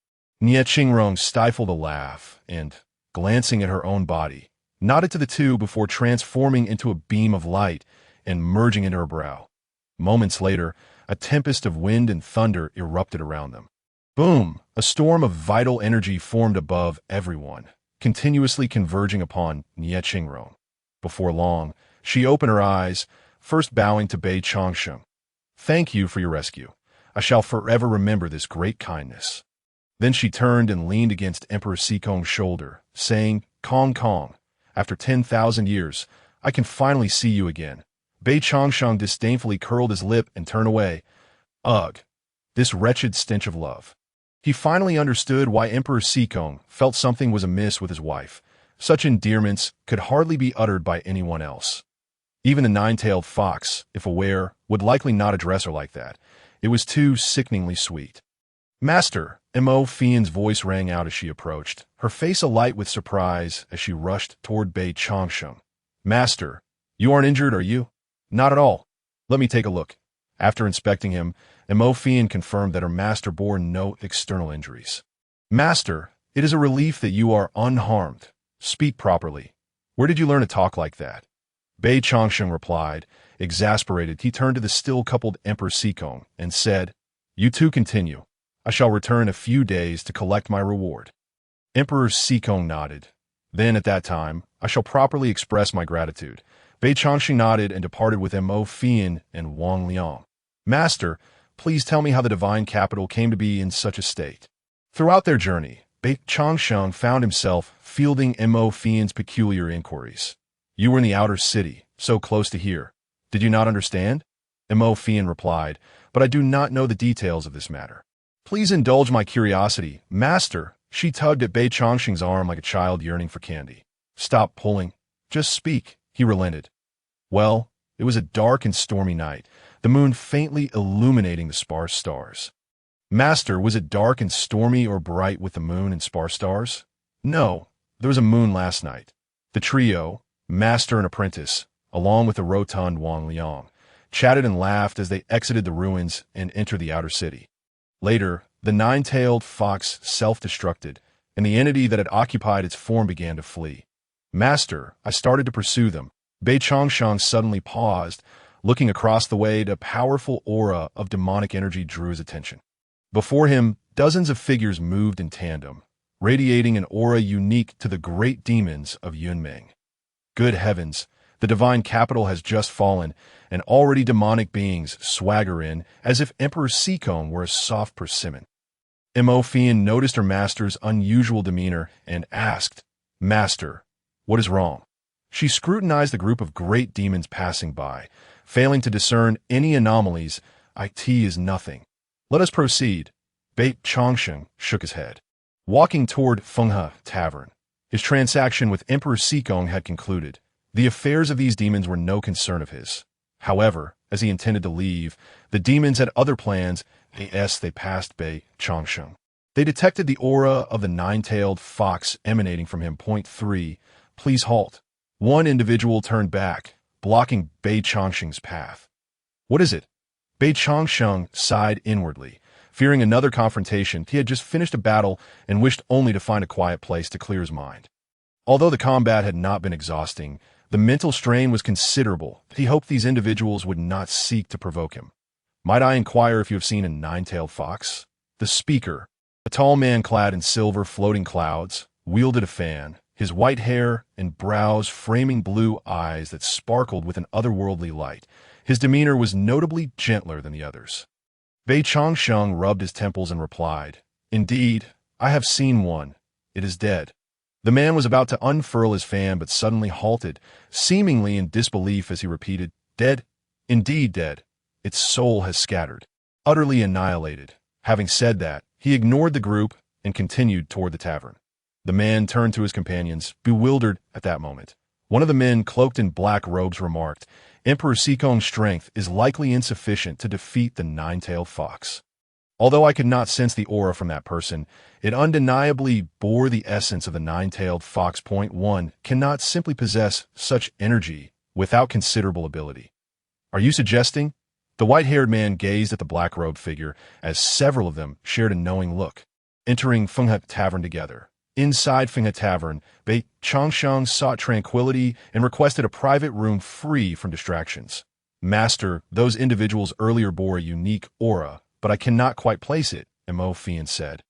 [SPEAKER 1] Nie Qingrong stifled a laugh and, glancing at her own body, nodded to the two before transforming into a beam of light and merging into her brow. Moments later, a tempest of wind and thunder erupted around them. Boom! A storm of vital energy formed above everyone, continuously converging upon Nie Qingrong. Before long, she opened her eyes, first bowing to Bei Changsheng. Thank you for your rescue. I shall forever remember this great kindness. Then she turned and leaned against Emperor Sikong's shoulder, saying, Kong Kong, after 10,000 years, I can finally see you again. Bei Changsheng disdainfully curled his lip and turned away. Ugh, this wretched stench of love. He finally understood why Emperor Sikong felt something was amiss with his wife. Such endearments could hardly be uttered by anyone else. Even the nine-tailed fox, if aware, would likely not address her like that. It was too sickeningly sweet. Master, Mo Fian's voice rang out as she approached, her face alight with surprise as she rushed toward Bei Changsheng. Master, you aren't injured, are you? Not at all. Let me take a look. After inspecting him, Mo Fian confirmed that her master bore no external injuries. Master, it is a relief that you are unharmed. Speak properly. Where did you learn to talk like that? Bei Changsheng replied. Exasperated, he turned to the still-coupled Emperor Sikong and said, You two continue. I shall return in a few days to collect my reward. Emperor Sikong nodded. Then, at that time, I shall properly express my gratitude. Bei Changsheng nodded and departed with Mo Fian and Wang Liang. Master, please tell me how the divine capital came to be in such a state. Throughout their journey, Bei Changsheng found himself fielding Mo Fian's peculiar inquiries. You were in the outer city, so close to here. Did you not understand? Mo Fian replied, but I do not know the details of this matter. Please indulge my curiosity, Master. She tugged at Bei Changsheng's arm like a child yearning for candy. Stop pulling. Just speak, he relented. Well, it was a dark and stormy night, the moon faintly illuminating the sparse stars. Master, was it dark and stormy or bright with the moon and sparse stars? No, there was a moon last night. The trio, Master and apprentice, along with the rotund Wang Liang, chatted and laughed as they exited the ruins and entered the outer city. Later, the nine-tailed fox self-destructed, and the entity that had occupied its form began to flee. Master, I started to pursue them. Bei Changsheng suddenly paused, looking across the way. A powerful aura of demonic energy drew his attention. Before him, dozens of figures moved in tandem, radiating an aura unique to the great demons of Yunmeng. Good heavens, the divine capital has just fallen, and already demonic beings swagger in as if Emperor Sikong were a soft persimmon. Mo Fian noticed her master's unusual demeanor and asked, Master, what is wrong? She scrutinized the group of great demons passing by, failing to discern any anomalies. It is nothing. Let us proceed. Bei Changsheng shook his head. Walking toward Fenghe Tavern, His transaction with Emperor Sikong had concluded. The affairs of these demons were no concern of his. However, as he intended to leave, the demons had other plans as they passed Bei Changsheng. They detected the aura of the nine-tailed fox emanating from him. Point 3. Please halt. One individual turned back, blocking Bei Changsheng's path. What is it? Bei Changsheng sighed inwardly, fearing another confrontation. He had just finished a battle and wished only to find a quiet place to clear his mind. Although the combat had not been exhausting, the mental strain was considerable. He hoped these individuals would not seek to provoke him. Might I inquire if you have seen a nine-tailed fox? The speaker, a tall man clad in silver floating clouds, wielded a fan, his white hair and brows framing blue eyes that sparkled with an otherworldly light. His demeanor was notably gentler than the others. Bei Changsheng rubbed his temples and replied, Indeed, I have seen one. It is dead. The man was about to unfurl his fan but suddenly halted, seemingly in disbelief as he repeated, Dead? Indeed dead. Its soul has scattered. Utterly annihilated. Having said that, he ignored the group and continued toward the tavern. The man turned to his companions, bewildered at that moment. One of the men cloaked in black robes remarked, Emperor Sikong's strength is likely insufficient to defeat the nine-tailed fox. Although I could not sense the aura from that person, it undeniably bore the essence of the nine-tailed fox. Point 1 cannot simply possess such energy without considerable ability. Are you suggesting? The white-haired man gazed at the black-robed figure as several of them shared a knowing look, entering Fenghe Tavern together. Inside Fenghe Tavern, Bei Changsheng sought tranquility and requested a private room free from distractions. Master, those individuals earlier bore a unique aura, but I cannot quite place it, Mo Fian said.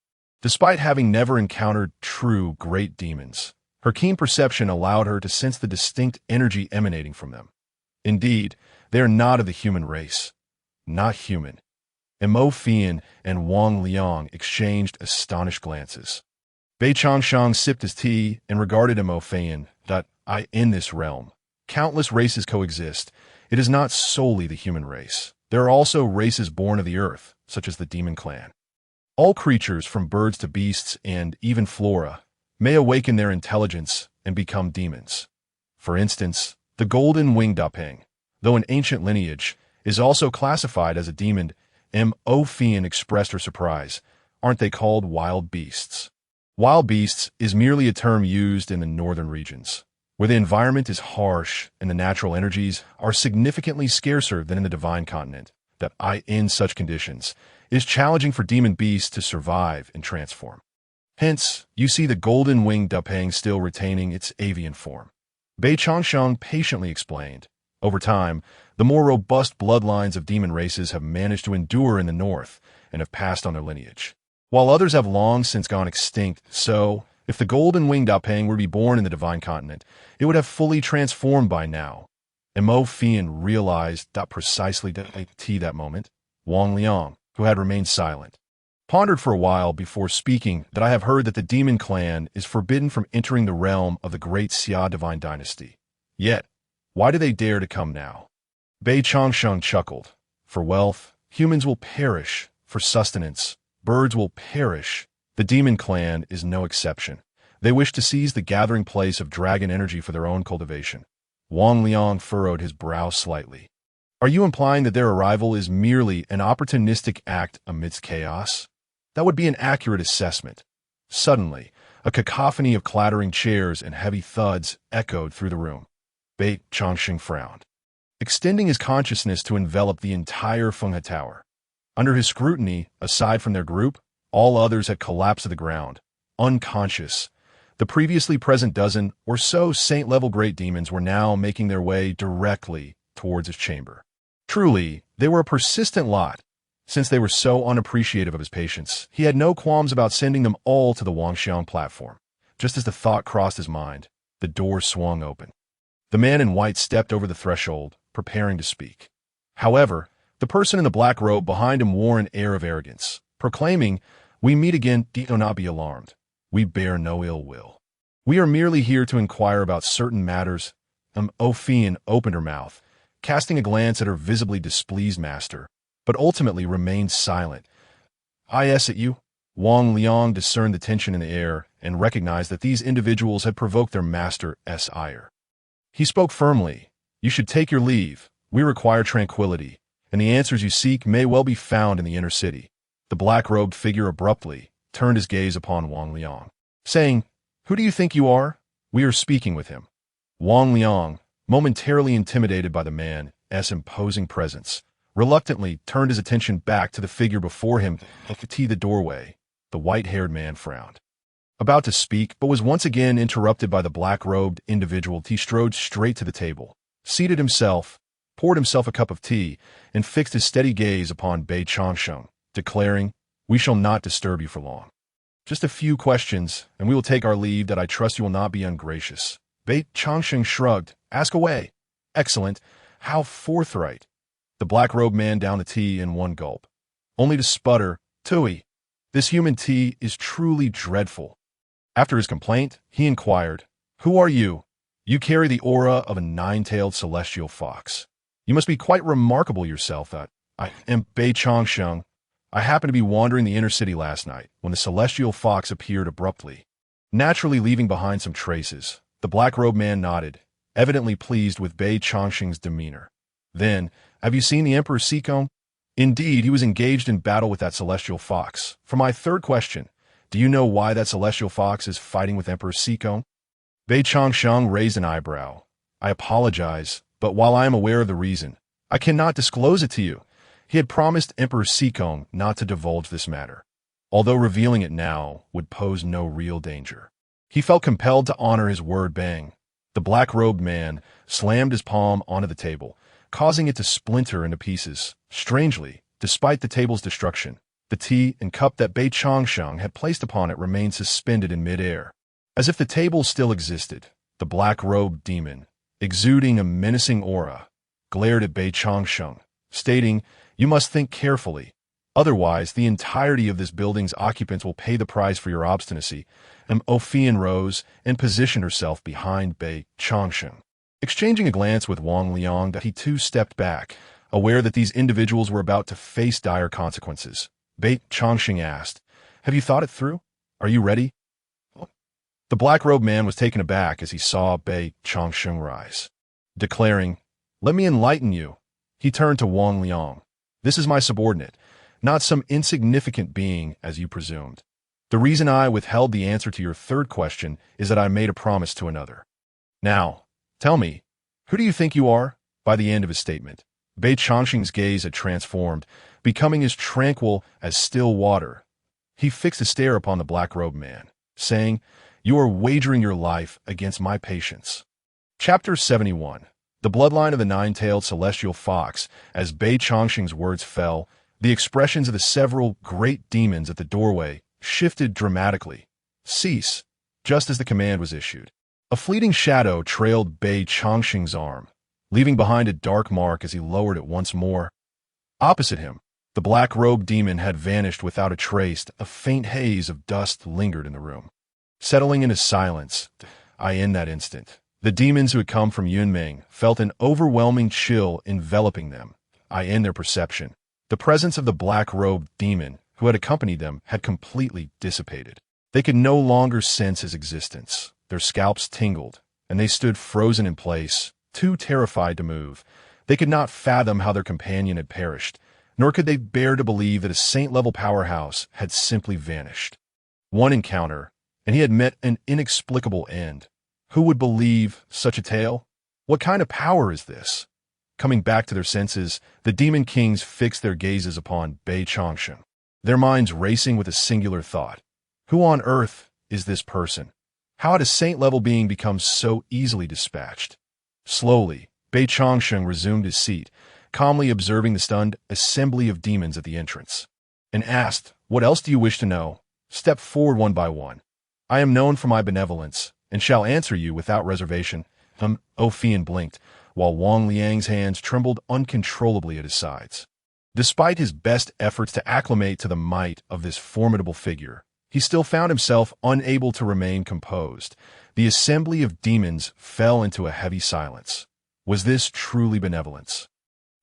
[SPEAKER 1] Despite having never encountered true great demons, her keen perception allowed her to sense the distinct energy emanating from them. Indeed, they are not of the human race. Not human. Mo Fian and Wang Liang exchanged astonished glances. Bei Changsheng sipped his tea and regarded Mo Fian. In this realm, countless races coexist. It is not solely the human race. There are also races born of the earth, such as the demon clan. All creatures, from birds to beasts and even flora, may awaken their intelligence and become demons. For instance, the golden winged Dapeng, though an ancient lineage, is also classified as a demon. Mo Fian expressed her surprise. Aren't they called wild beasts? Wild beasts is merely a term used in the northern regions, where the environment is harsh and the natural energies are significantly scarcer than in the divine continent. In such conditions, it is challenging for demon beasts to survive and transform. Hence, you see the golden winged Dapeng still retaining its avian form. Bei Changsheng patiently explained. Over time, the more robust bloodlines of demon races have managed to endure in the north and have passed on their lineage, while others have long since gone extinct. So, if the golden winged Dapeng were to be born in the divine continent, it would have fully transformed by now. Mo Fian realized precisely that moment. Wang Liang, who had remained silent, pondered for a while before speaking. I have heard that the demon clan is forbidden from entering the realm of the great Xia divine dynasty. Yet, why do they dare to come now? Bei Changsheng chuckled. For wealth, humans will perish. For sustenance, birds will perish. The demon clan is no exception. They wish to seize the gathering place of dragon energy for their own cultivation. Wang Liang furrowed his brow slightly. Are you implying that their arrival is merely an opportunistic act amidst chaos? That would be an accurate assessment. Suddenly, a cacophony of clattering chairs and heavy thuds echoed through the room. Bei Changsheng frowned, extending his consciousness to envelop the entire Fenghe Tower. Under his scrutiny, aside from their group, all others had collapsed to the ground, unconscious. The previously present dozen or so saint-level great demons were now making their way directly towards his chamber. Truly, they were a persistent lot. Since they were so unappreciative of his patience, he had no qualms about sending them all to the Wangxiang platform. Just as the thought crossed his mind, the door swung open. The man in white stepped over the threshold, preparing to speak. However, the person in the black robe behind him wore an air of arrogance, proclaiming, "We meet again, do not be alarmed. We bear no ill will. We are merely here to inquire about certain matters." Ophian opened her mouth, casting a glance at her visibly displeased master, but ultimately remained silent. "Is it you?" Wang Liang discerned the tension in the air and recognized that these individuals had provoked their master's ire. He spoke firmly. "You should take your leave. We require tranquility, and the answers you seek may well be found in the inner city." The black-robed figure abruptly turned his gaze upon Wang Liang, saying, "Who do you think you are? We are speaking with him." Wang Liang, momentarily intimidated by the man's imposing presence, reluctantly turned his attention back to the figure before him at the doorway. The white-haired man frowned, about to speak, but was once again interrupted by the black-robed individual. He strode straight to the table, seated himself, poured himself a cup of tea, and fixed his steady gaze upon Bei Changsheng, declaring, "We shall not disturb you for long. Just a few questions, and we will take our leave. That I trust you will not be ungracious." Bei Changsheng shrugged. "Ask away." "Excellent. How forthright." The black-robed man downed the tea in one gulp, only to sputter, "Tui, this human tea is truly dreadful." After his complaint, he inquired, "Who are you?" "You carry the aura of a nine-tailed celestial fox. You must be quite remarkable yourself." I am Bei Changsheng. I happened to be wandering the inner city last night when the celestial fox appeared abruptly, naturally leaving behind some traces." The black-robed man nodded, evidently pleased with Bei Changsheng's demeanor. "Then, have you seen the Emperor Sikong?" "Indeed, he was engaged in battle with that celestial fox." "For my third question, do you know why that celestial fox is fighting with Emperor Sikong?" Bei Changsheng raised an eyebrow. "I apologize, but while I am aware of the reason, I cannot disclose it to you." He had promised Emperor Sikong not to divulge this matter, although revealing it now would pose no real danger. He felt compelled to honor his word. Bang! The black-robed man slammed his palm onto the table, causing it to splinter into pieces. Strangely, despite the table's destruction, the tea and cup that Bei Changsheng had placed upon it remained suspended in midair. As if the table still existed, the black-robed demon, exuding a menacing aura, glared at Bei Changsheng, stating, "You must think carefully. Otherwise, the entirety of this building's occupants will pay the price for your obstinacy." Ophian rose and positioned herself behind Bei Changsheng. Exchanging a glance with Wang Liang, he too stepped back, aware that these individuals were about to face dire consequences. Bei Changsheng asked, "Have you thought it through? Are you ready?" The black-robed man was taken aback as he saw Bei Changsheng rise, declaring, "Let me enlighten you." He turned to Wang Liang. "This is my subordinate, not some insignificant being as you presumed. The reason I withheld the answer to your third question is that I made a promise to another. Now, tell me, who do you think you are?" By the end of his statement, Bei Changsheng's gaze had transformed, becoming as tranquil as still water. He fixed a stare upon the black-robed man, saying, "You are wagering your life against my patience." Chapter 71. The bloodline of the nine-tailed celestial fox. As Bei Changsheng's words fell, the expressions of the several great demons at the doorway shifted dramatically. "Cease," just as the command was issued. A fleeting shadow trailed Bei Changsheng's arm, leaving behind a dark mark as he lowered it once more. Opposite him, the black-robed demon had vanished without a trace. A faint haze of dust lingered in the room, settling into silence. In that instant, the demons who had come from Yunmeng felt an overwhelming chill enveloping them. In their perception, the presence of the black-robed demon who had accompanied them had completely dissipated. They could no longer sense his existence. Their scalps tingled, and they stood frozen in place, too terrified to move. They could not fathom how their companion had perished, nor could they bear to believe that a saint-level powerhouse had simply vanished. One encounter, and he had met an inexplicable end. Who would believe such a tale? What kind of power is this? Coming back to their senses, the demon kings fixed their gazes upon Bei Changsheng, their minds racing with a singular thought. Who on earth is this person? How had a saint-level being become so easily dispatched? Slowly, Bei Changsheng resumed his seat, calmly observing the stunned assembly of demons at the entrance, and asked, "What else do you wish to know? Step forward one by one. I am known for my benevolence, and shall answer you without reservation." Ophian blinked, while Wang Liang's hands trembled uncontrollably at his sides. Despite his best efforts to acclimate to the might of this formidable figure, he still found himself unable to remain composed. The assembly of demons fell into a heavy silence. Was this truly benevolence?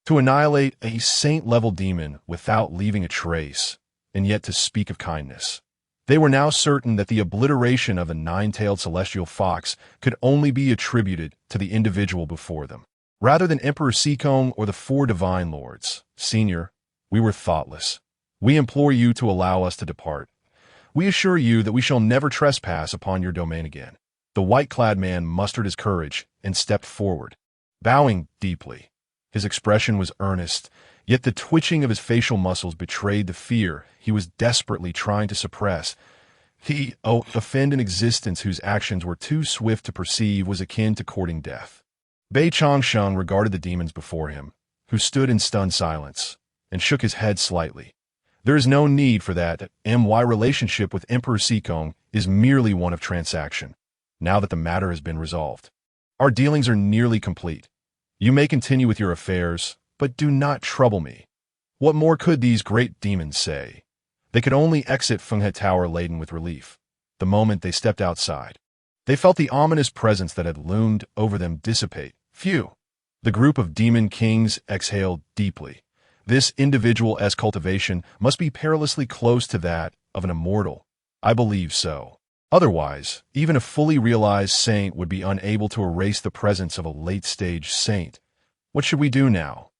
[SPEAKER 1] To annihilate a saint-level demon without leaving a trace, and yet to speak of kindness. They were now certain that the obliteration of the nine-tailed celestial fox could only be attributed to the individual before them, rather than Emperor Seekong or the four divine lords. Senior, we were thoughtless. We implore you to allow us to depart. We assure you that we shall never trespass upon your domain again. The white-clad man mustered his courage and stepped forward, bowing deeply. His expression was earnest, yet the twitching of his facial muscles betrayed the fear he was desperately trying to suppress. To offend an existence whose actions were too swift to perceive was akin to courting death. Bei Changsheng regarded the demons before him, who stood in stunned silence, and shook his head slightly. There is no need for that. My relationship with Emperor Seekong is merely one of transaction, now that the matter has been resolved. Our dealings are nearly complete. You may continue with your affairs, but do not trouble me. What more could these great demons say? They could only exit Fenghe Tower laden with relief. The moment they stepped outside, they felt the ominous presence that had loomed over them dissipate. Phew! The group of demon kings exhaled deeply. This individual's cultivation must be perilously close to that of an immortal. I believe so. Otherwise, even a fully realized saint would be unable to erase the presence of a late-stage saint. What should we do now?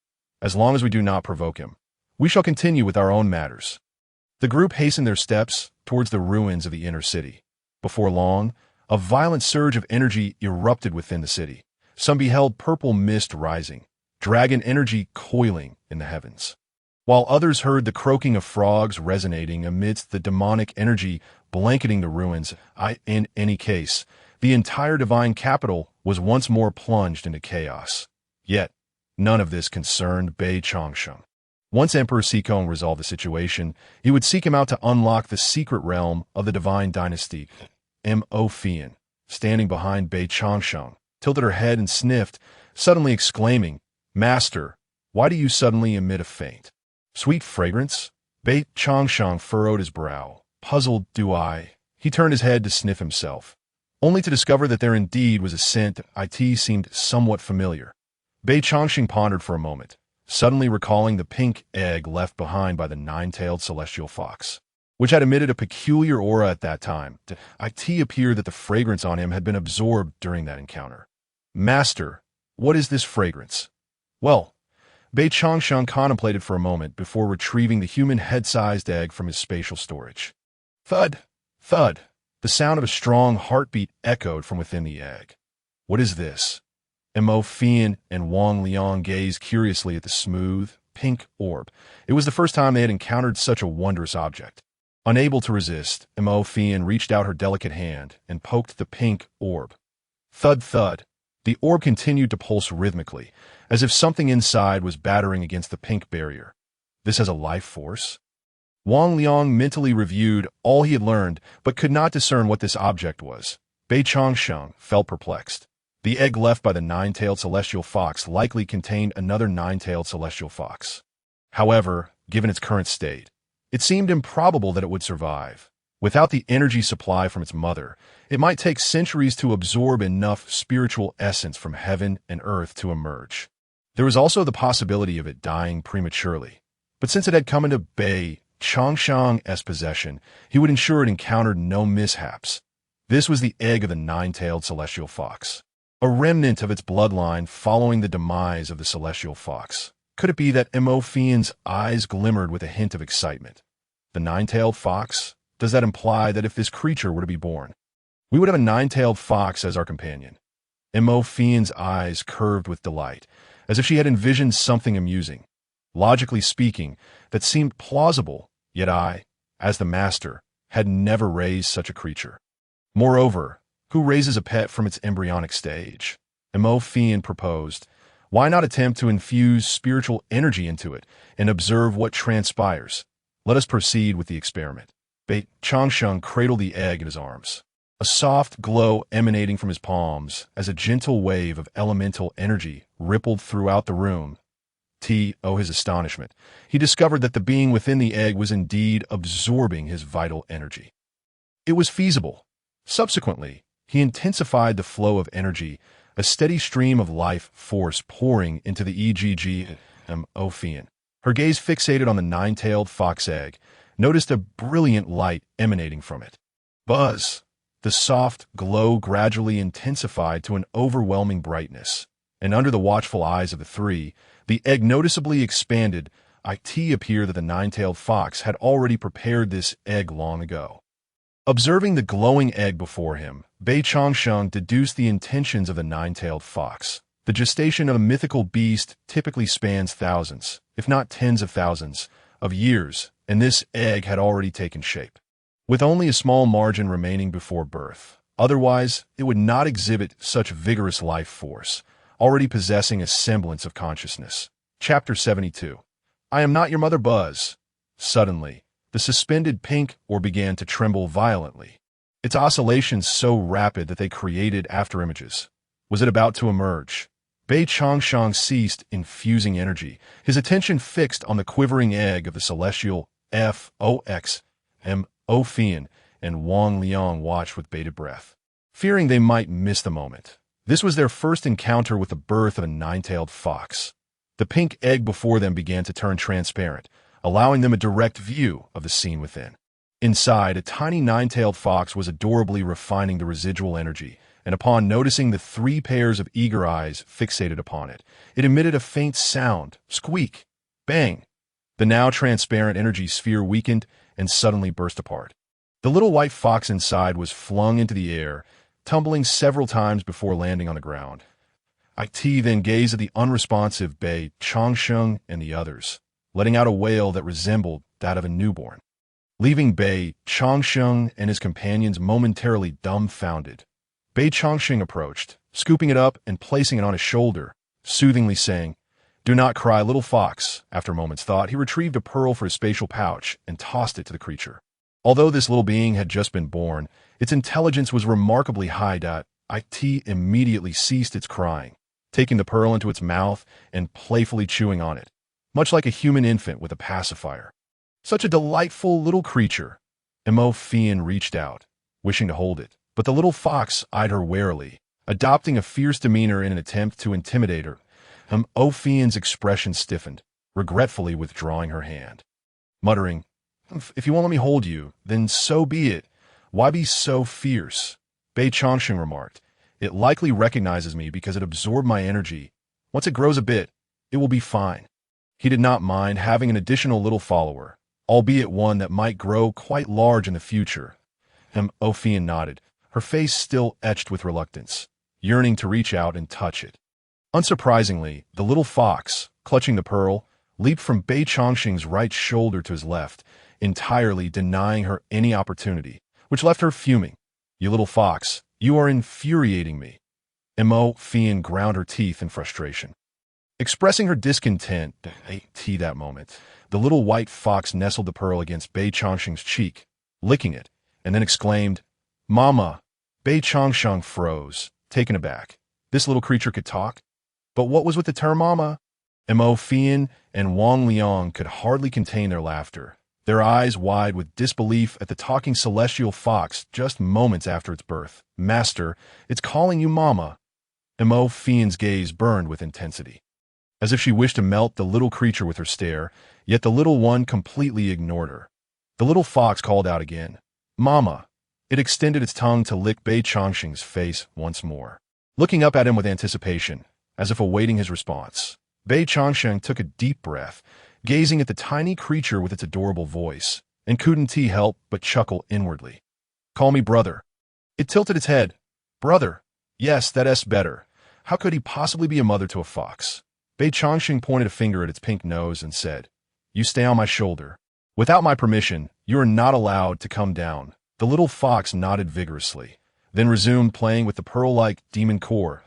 [SPEAKER 1] As long as we do not provoke him, we shall continue with our own matters. The group hastened their steps towards the ruins of the inner city. Before long, a violent surge of energy erupted within the city. Some beheld purple mist rising, dragon energy coiling in the heavens, while others heard the croaking of frogs resonating amidst the demonic energy blanketing the ruins. In any case, the entire divine capital was once more plunged into chaos. Yet, none of this concerned Bei Changsheng. Once Emperor Seekong resolved the situation, he would seek him out to unlock the secret realm of the divine dynasty. Mo Fian, standing behind Bei Changsheng, tilted her head and sniffed, suddenly exclaiming, "Master, why do you suddenly emit a faint, sweet fragrance?" Bei Changsheng furrowed his brow. Puzzled, he turned his head to sniff himself, only to discover that there indeed was a scent that seemed somewhat familiar. Bei Changsheng pondered for a moment, suddenly recalling the pink egg left behind by the nine-tailed celestial fox, which had emitted a peculiar aura at that time. It appeared that the fragrance on him had been absorbed during that encounter. "Master, what is this fragrance?" "Well," Bei Changsheng contemplated for a moment before retrieving the human head-sized egg from his spatial storage. Thud! Thud! The sound of a strong heartbeat echoed from within the egg. "What is this?" Mo Fian and Wang Liang gazed curiously at the smooth, pink orb. It was the first time they had encountered such a wondrous object. Unable to resist, Mo Fian reached out her delicate hand and poked the pink orb. Thud, thud. The orb continued to pulse rhythmically, as if something inside was battering against the pink barrier. This has a life force? Wang Liang mentally reviewed all he had learned, but could not discern what this object was. Bei Changsheng felt perplexed. The egg left by the nine-tailed celestial fox likely contained another nine-tailed celestial fox. However, given its current state, it seemed improbable that it would survive. Without the energy supply from its mother, it might take centuries to absorb enough spiritual essence from heaven and earth to emerge. There was also the possibility of it dying prematurely. But since it had come into Bei Changsheng's possession, he would ensure it encountered no mishaps. This was the egg of the nine-tailed celestial fox, a remnant of its bloodline following the demise of the celestial fox. Could it be that Mo Fian's eyes glimmered with a hint of excitement? The nine-tailed fox? Does that imply that if this creature were to be born, we would have a nine-tailed fox as our companion? Mo Fian's eyes curved with delight, as if she had envisioned something amusing. Logically speaking, that seemed plausible, yet I, as the master, had never raised such a creature. Moreover, who raises a pet from its embryonic stage? Mo Fian proposed, why not attempt to infuse spiritual energy into it and observe what transpires? Let us proceed with the experiment. Bei Changsheng cradled the egg in his arms, a soft glow emanating from his palms as a gentle wave of elemental energy rippled throughout the room. His astonishment, he discovered that the being within the egg was indeed absorbing his vital energy. It was feasible. Subsequently, he intensified the flow of energy, a steady stream of life force pouring into the Mo Fian. Her gaze fixated on the nine-tailed fox egg, noticed a brilliant light emanating from it. Buzz! The soft glow gradually intensified to an overwhelming brightness, and under the watchful eyes of the three, the egg noticeably expanded. It appeared that the nine-tailed fox had already prepared this egg long ago. Observing the glowing egg before him, Bei Changsheng deduced the intentions of the nine-tailed fox. The gestation of a mythical beast typically spans thousands, if not tens of thousands, of years, and this egg had already taken shape. With only a small margin remaining before birth, otherwise it would not exhibit such vigorous life force, already possessing a semblance of consciousness. Chapter 72. I am not your mother, Buzz. Suddenly, the suspended pink orb began to tremble violently, its oscillations so rapid that they created afterimages. Was it about to emerge? Bei Changsheng ceased infusing energy, his attention fixed on the quivering egg of the celestial Fox. Fian and Wang Liang watched with bated breath, fearing they might miss the moment. This was their first encounter with the birth of a nine-tailed fox. The pink egg before them began to turn transparent, allowing them a direct view of the scene within. Inside, a tiny nine-tailed fox was adorably refining the residual energy, and upon noticing the three pairs of eager eyes fixated upon it, it emitted a faint sound, squeak, bang. The now transparent energy sphere weakened and suddenly burst apart. The little white fox inside was flung into the air, tumbling several times before landing on the ground. It then gazed at the unresponsive Bei Changsheng and the others, letting out a wail that resembled that of a newborn. Leaving Bei Changsheng and his companions momentarily dumbfounded, Bei Changsheng approached, scooping it up and placing it on his shoulder, soothingly saying, "Do not cry, little fox." After a moment's thought, he retrieved a pearl for his spatial pouch and tossed it to the creature. Although this little being had just been born, its intelligence was remarkably high. It immediately ceased its crying, taking the pearl into its mouth and playfully chewing on it, much like a human infant with a pacifier. Such a delightful little creature. Fian reached out, wishing to hold it, but the little fox eyed her warily, adopting a fierce demeanor in an attempt to intimidate her. Fian's expression stiffened, regretfully withdrawing her hand. Muttering, "If you won't let me hold you, then so be it. Why be so fierce?" Bei Changsheng remarked, "It likely recognizes me because it absorbed my energy. Once it grows a bit, it will be fine." He did not mind having an additional little follower, albeit one that might grow quite large in the future. Fian nodded, her face still etched with reluctance, yearning to reach out and touch it. Unsurprisingly, the little fox, clutching the pearl, leaped from Bei Changsheng's right shoulder to his left, entirely denying her any opportunity, which left her fuming. "You little fox, you are infuriating me." Fian ground her teeth in frustration. Expressing her discontent that moment, the little white fox nestled the pearl against Bei Changsheng's cheek, licking it, and then exclaimed, "Mama!" Bei Changsheng froze, taken aback. This little creature could talk? But what was with the term mama? Fian and Wang Liang could hardly contain their laughter, their eyes wide with disbelief at the talking celestial fox just moments after its birth. "Master, it's calling you mama." Fian's gaze burned with intensity, as if she wished to melt the little creature with her stare, yet the little one completely ignored her. The little fox called out again, "Mama." It extended its tongue to lick Bei Changsheng's face once more, looking up at him with anticipation, as if awaiting his response. Bei Changsheng took a deep breath, gazing at the tiny creature with its adorable voice, and couldn't he help but chuckle inwardly. "Call me brother." It tilted its head. "Brother? Yes, that's better. How could he possibly be a mother to a fox?" Bei Changsheng pointed a finger at its pink nose and said, "You stay on my shoulder. Without my permission, you are not allowed to come down." The little fox nodded vigorously, then resumed playing with the pearl-like demon core.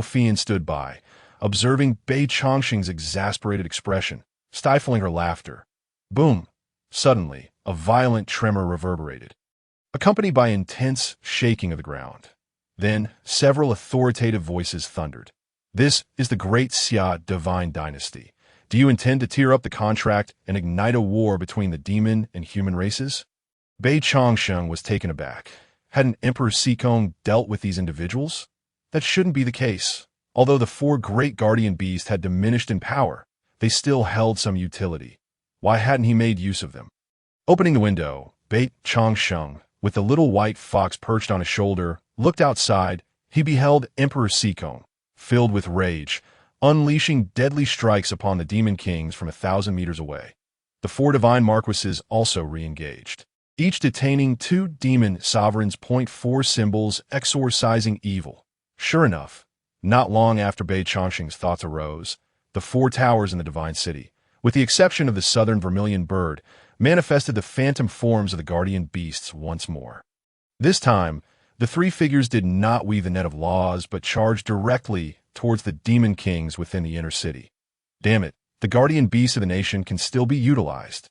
[SPEAKER 1] Fian stood by, observing Bei Changsheng's exasperated expression, stifling her laughter. Boom! Suddenly, a violent tremor reverberated, accompanied by intense shaking of the ground. Then, several authoritative voices thundered. "This is the Great Xia Divine Dynasty. Do you intend to tear up the contract and ignite a war between the demon and human races?" Bei Changsheng was taken aback. Hadn't Emperor Sikong dealt with these individuals? That shouldn't be the case. Although the four great guardian beasts had diminished in power, they still held some utility. Why hadn't he made use of them? Opening the window, Bei Changsheng, with the little white fox perched on his shoulder, looked outside. He beheld Emperor Sikong, filled with rage, unleashing deadly strikes upon the demon kings from 1,000 meters away. The 4 divine marquises also re-engaged, each detaining 2 demon sovereigns. 4 symbols exorcising evil. Sure enough, not long after Bei Changsheng's thoughts arose, the 4 towers in the divine city, with the exception of the southern vermilion bird, manifested the phantom forms of the guardian beasts once more. This time, the 3 figures did not weave the net of laws, but charged directly towards the demon kings within the inner city. Damn it, the guardian beasts of the nation can still be utilized.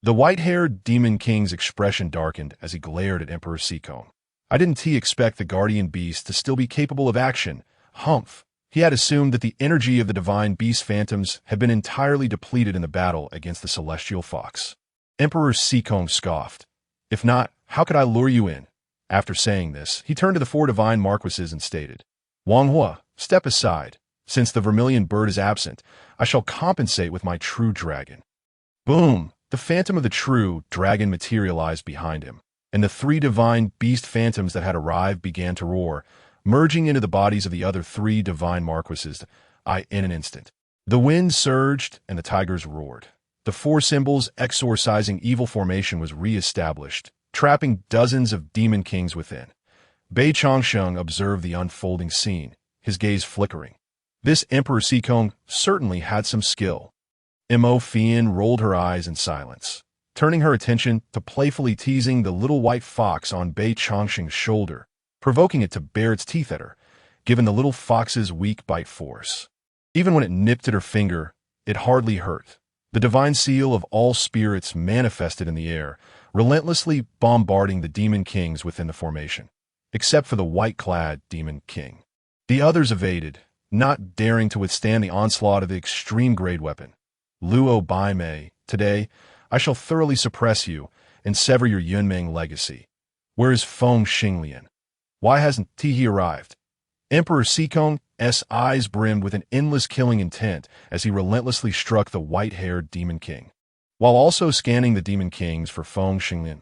[SPEAKER 1] The white-haired demon king's expression darkened as he glared at Emperor Sikong. I didn't expect the guardian beast to still be capable of action. Humph. He had assumed that the energy of the divine beast phantoms had been entirely depleted in the battle against the celestial fox. Emperor Sikong scoffed. If not, how could I lure you in? After saying this, he turned to the 4 divine marquises and stated, Wang Hua, step aside. Since the vermilion bird is absent, I shall compensate with my true dragon. Boom! The phantom of the true dragon materialized behind him, and the 3 divine beast phantoms that had arrived began to roar, merging into the bodies of the other 3 divine marquises in an instant. The wind surged and the tigers roared. The 4 symbols exorcising evil formation was re-established, trapping dozens of demon kings within. Bei Changsheng observed the unfolding scene, his gaze flickering. This Emperor Sikong certainly had some skill. Mo Fian rolled her eyes in silence, turning her attention to playfully teasing the little white fox on Bei Changsheng's shoulder, provoking it to bare its teeth at her, given the little fox's weak bite force. Even when it nipped at her finger, it hardly hurt. The divine seal of all spirits manifested in the air, relentlessly bombarding the demon kings within the formation, except for the white-clad demon king. The others evaded, not daring to withstand the onslaught of the extreme-grade weapon. Luo Baimei, today, I shall thoroughly suppress you and sever your Yunmeng legacy. Where is Feng Xinglian? Why hasn't he arrived? Emperor Sikong's eyes brimmed with an endless killing intent as he relentlessly struck the white-haired demon king, while also scanning the demon kings for Feng Xinglian.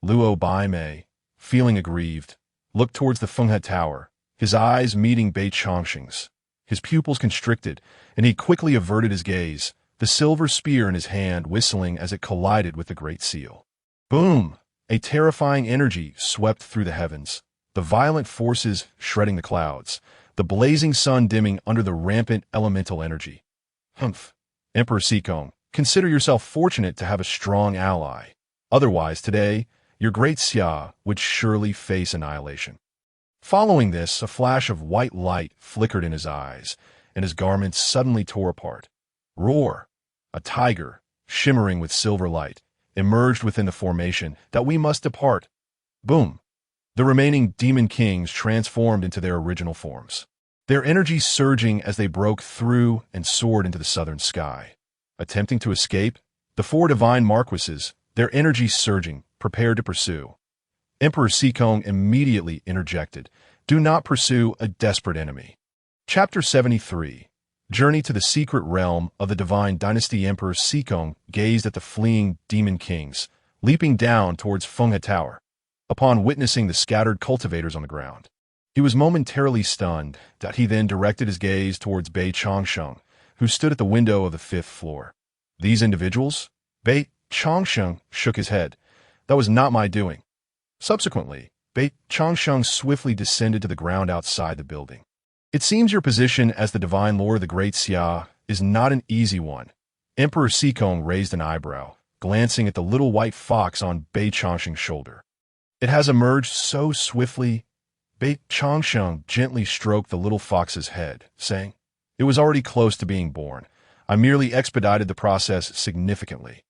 [SPEAKER 1] Luo Baimei, feeling aggrieved, looked towards the Fenghe Tower, his eyes meeting Bei Changsheng's. His pupils constricted, and he quickly averted his gaze, the silver spear in his hand whistling as it collided with the Great Seal. Boom! A terrifying energy swept through the heavens, the violent forces shredding the clouds, the blazing sun dimming under the rampant elemental energy. Humph! Emperor Sikong, consider yourself fortunate to have a strong ally. Otherwise, today, your great Xia would surely face annihilation. Following this, a flash of white light flickered in his eyes, and his garments suddenly tore apart. Roar! A tiger, shimmering with silver light, emerged within the formation that we must depart. Boom! The remaining demon kings transformed into their original forms, their energy surging as they broke through and soared into the southern sky. Attempting to escape, the 4 divine marquises, their energy surging, prepared to pursue. Emperor Sikong immediately interjected, Do not pursue a desperate enemy. Chapter 73. Journey to the secret realm of the divine dynasty. Emperor Sikong gazed at the fleeing demon kings, leaping down towards Fenghe Tower. Upon witnessing the scattered cultivators on the ground, he was momentarily stunned, that he then directed his gaze towards Bei Changsheng, who stood at the window of the 5th floor. These individuals? Bei Changsheng shook his head. That was not my doing. Subsequently, Bei Changsheng swiftly descended to the ground outside the building. It seems your position as the divine lord of the Great Xia is not an easy one. Emperor Sikong raised an eyebrow, glancing at the little white fox on Bei Changsheng's shoulder. It has emerged so swiftly. Bei Changsheng gently stroked the little fox's head, saying, It was already close to being born. I merely expedited the process significantly.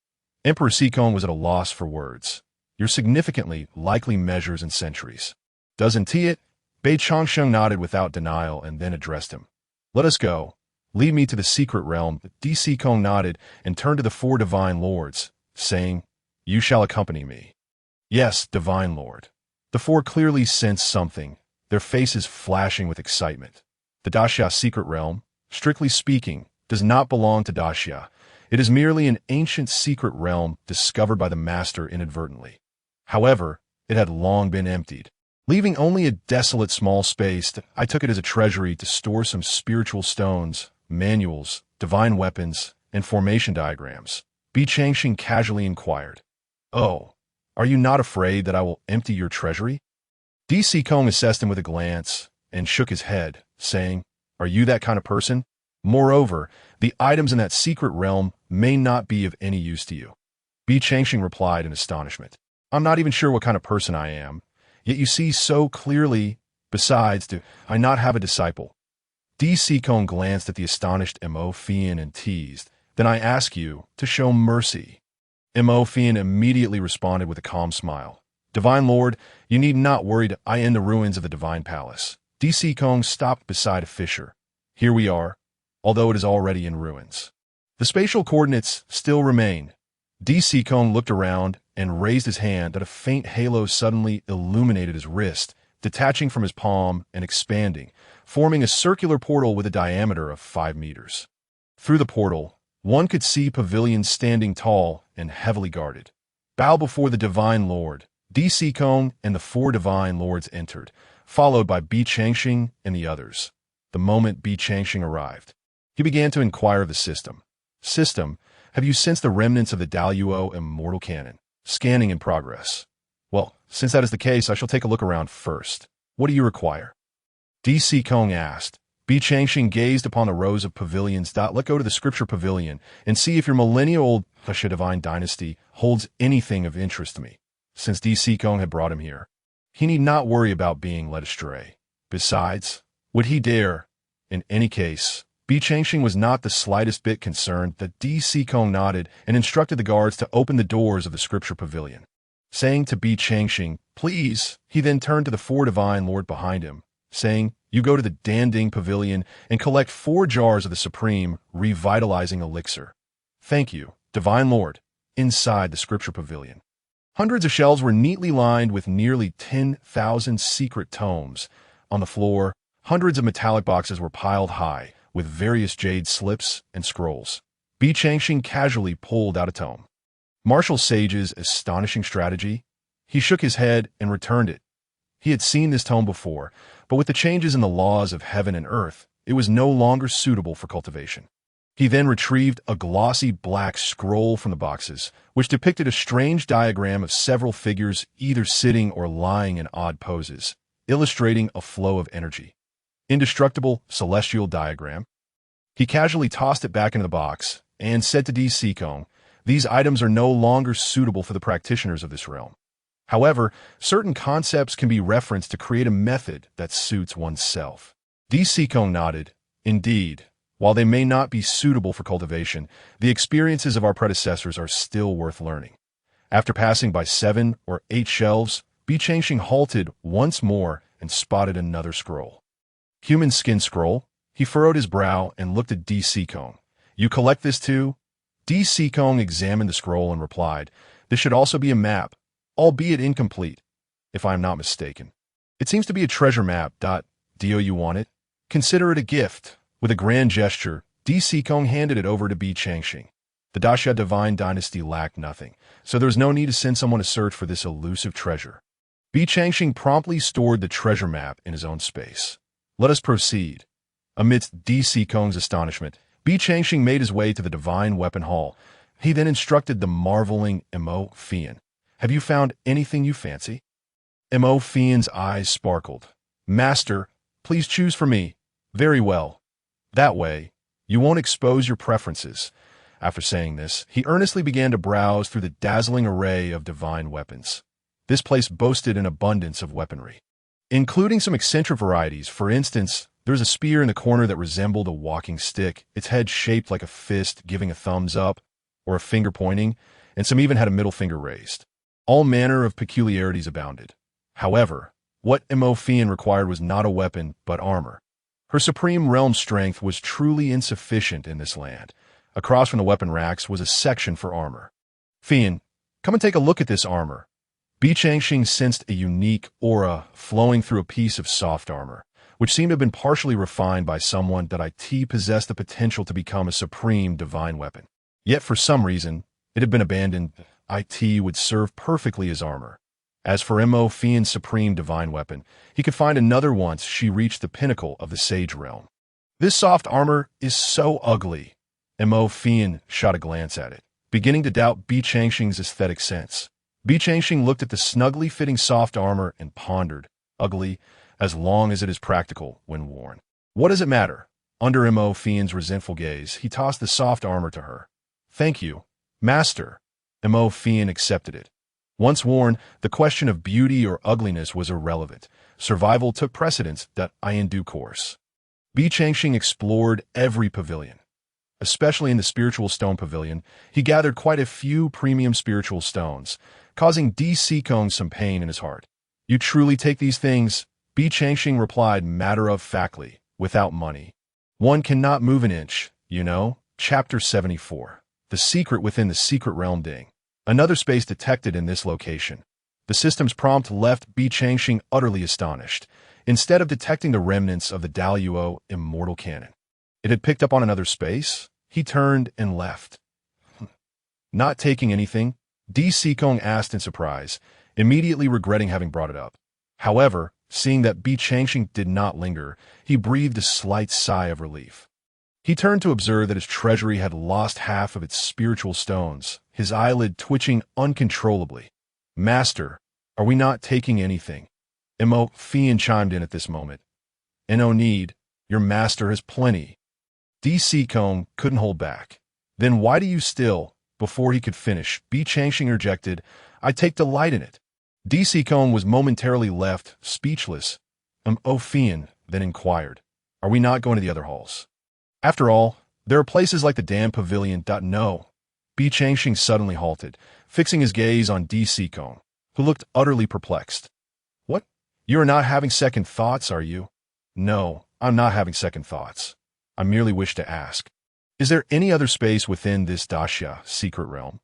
[SPEAKER 1] Emperor Sikong was at a loss for words. Your significantly likely measures in centuries. Doesn't it? Bei Changsheng nodded without denial and then addressed him. Let us go. Lead me to the secret realm. Di Sikong nodded and turned to the 4 divine lords, saying, You shall accompany me. Yes, divine lord. The 4 clearly sensed something, their faces flashing with excitement. The Daxia secret realm, strictly speaking, does not belong to Daxia. It is merely an ancient secret realm discovered by the Master inadvertently. However, it had long been emptied, leaving only a desolate small space. I took it as a treasury to store some spiritual stones, manuals, divine weapons, and formation diagrams. Bi Changxing casually inquired. "Oh, are you not afraid that I will empty your treasury?" DC Kong assessed him with a glance and shook his head, saying, "Are you that kind of person? Moreover, the items in that secret realm may not be of any use to you." Bi Changxing replied in astonishment. "I'm not even sure what kind of person I am, yet you see so clearly. Besides, do I not have a disciple?" DC Kong glanced at the astonished Mo Fian and teased, "Then I ask you to show mercy." Mo Fian immediately responded with a calm smile. "Divine Lord, you need not worry. I am in the ruins of the Divine Palace." DC Kong stopped beside a fissure. "Here we are, although it is already in ruins. The spatial coordinates still remain." DC Kong looked around and raised his hand that a faint halo suddenly illuminated his wrist, detaching from his palm and expanding, forming a circular portal with a diameter of 5 meters. Through the portal, one could see pavilions standing tall and heavily guarded. "Bow before the Divine Lord." DC Kong and the 4 Divine Lords entered, followed by Bi Changxing and the others. The moment Bi Changxing arrived, he began to inquire of the system. "System, have you sensed the remnants of the Daluo immortal cannon? Scanning in progress." "Well, since that is the case, I shall take a look around first. What do you require?" DC Kong asked. Bi Changxing gazed upon the rows of pavilions. "Let go to the scripture pavilion and see if your millennia-old divine dynasty holds anything of interest to me." Since DC Kong had brought him here, he need not worry about being led astray. Besides, would he dare? In any case, Bi Changxing was not the slightest bit concerned. That DC Kong nodded and instructed the guards to open the doors of the scripture pavilion. Saying to Bi Changxing, "Please," he then turned to the 4 Divine Lord behind him, saying, "You go to the Danding Pavilion and collect 4 jars of the Supreme Revitalizing Elixir." "Thank you, Divine Lord." Inside the scripture pavilion, hundreds of shelves were neatly lined with nearly 10,000 secret tomes. On the floor, hundreds of metallic boxes were piled high, with various jade slips and scrolls. Bi Changxing casually pulled out a tome. Martial Sage's Astonishing Strategy. He shook his head and returned it. He had seen this tome before, but with the changes in the laws of heaven and earth, it was no longer suitable for cultivation. He then retrieved a glossy black scroll from the boxes, which depicted a strange diagram of several figures either sitting or lying in odd poses, illustrating a flow of energy. Indestructible celestial diagram. He casually tossed it back into the box and said to DC Kong, "These items are no longer suitable for the practitioners of this realm. However, certain concepts can be referenced to create a method that suits oneself." DC Kong nodded. "Indeed, while they may not be suitable for cultivation, the experiences of our predecessors are still worth learning." After passing by 7 or 8 shelves, Bi Changxing halted once more and spotted another scroll. Human skin scroll. He furrowed his brow and looked at DC Kong. "You collect this too?" DC Kong examined the scroll and replied, "This should also be a map, albeit incomplete, if I am not mistaken. It seems to be a treasure map. Do you want it? Consider it a gift." With a grand gesture, DC Kong handed it over to Bi Changxing. The Daxia Divine Dynasty lacked nothing, so there was no need to send someone to search for this elusive treasure. Bi Changxing promptly stored the treasure map in his own space. "Let us proceed." Amidst DC Kong's astonishment, Bi Changxing made his way to the Divine Weapon Hall. He then instructed the marveling Mo Fian, "Have you found anything you fancy?" Mo Fian's eyes sparkled. "Master, please choose for me." "Very well. That way, you won't expose your preferences." After saying this, he earnestly began to browse through the dazzling array of divine weapons. This place boasted an abundance of weaponry, including some eccentric varieties. For instance, there was a spear in the corner that resembled a walking stick, its head shaped like a fist giving a thumbs up, or a finger pointing, and some even had a middle finger raised. All manner of peculiarities abounded. However, what Mo Fian required was not a weapon, but armor. Her supreme realm strength was truly insufficient in this land. Across from the weapon racks was a section for armor. "Fian, come and take a look at this armor." Bi Changxing sensed a unique aura flowing through a piece of soft armor, which seemed to have been partially refined by someone that possessed the potential to become a supreme divine weapon. Yet for some reason, it had been abandoned. It would serve perfectly as armor. As for Mo Fian's supreme divine weapon, he could find another once she reached the pinnacle of the Sage realm. This soft armor is so ugly. Mo Fian shot a glance at it, beginning to doubt Bi Changxing's aesthetic sense. Bi Changxing looked at the snugly fitting soft armor and pondered, ugly, as long as it is practical when worn. What does it matter? Under Mo Fian's resentful gaze, he tossed the soft armor to her. Thank you, Master. Mo Fian accepted it. Once worn, the question of beauty or ugliness was irrelevant. Survival took precedence in due course. Bi Changxing explored every pavilion. Especially in the spiritual stone pavilion, he gathered quite a few premium spiritual stones, causing Di Sikong some pain in his heart. You truly take these things? Bi Changxing replied matter-of-factly, without money. One cannot move an inch, you know. Chapter 74. The Secret Within the Secret Realm Ding. Another space detected in this location. The system's prompt left Bi Changxing utterly astonished. Instead of detecting the remnants of the Daluo immortal cannon, it had picked up on another space. He turned and left. Not taking anything? Di Sikong asked in surprise, immediately regretting having brought it up. However, seeing that Bi Changxing did not linger, he breathed a slight sigh of relief. He turned to observe that his treasury had lost half of its spiritual stones, his eyelid twitching uncontrollably. Master, are we not taking anything? Mo Fian chimed in at this moment. No need, your master has plenty. Di Sikong couldn't hold back. Then why do you still? Before he could finish, Bi Changxing interjected, I take delight in it. Di Sikong was momentarily left speechless. Mo Fian then inquired, are we not going to the other halls? After all, there are places like the Dam Pavilion. No. Bi Changxing suddenly halted, fixing his gaze on Di Sikong, who looked utterly perplexed. What? You are not having second thoughts, are you? No, I'm not having second thoughts. I merely wish to ask. Is there any other space within this Daxia secret realm?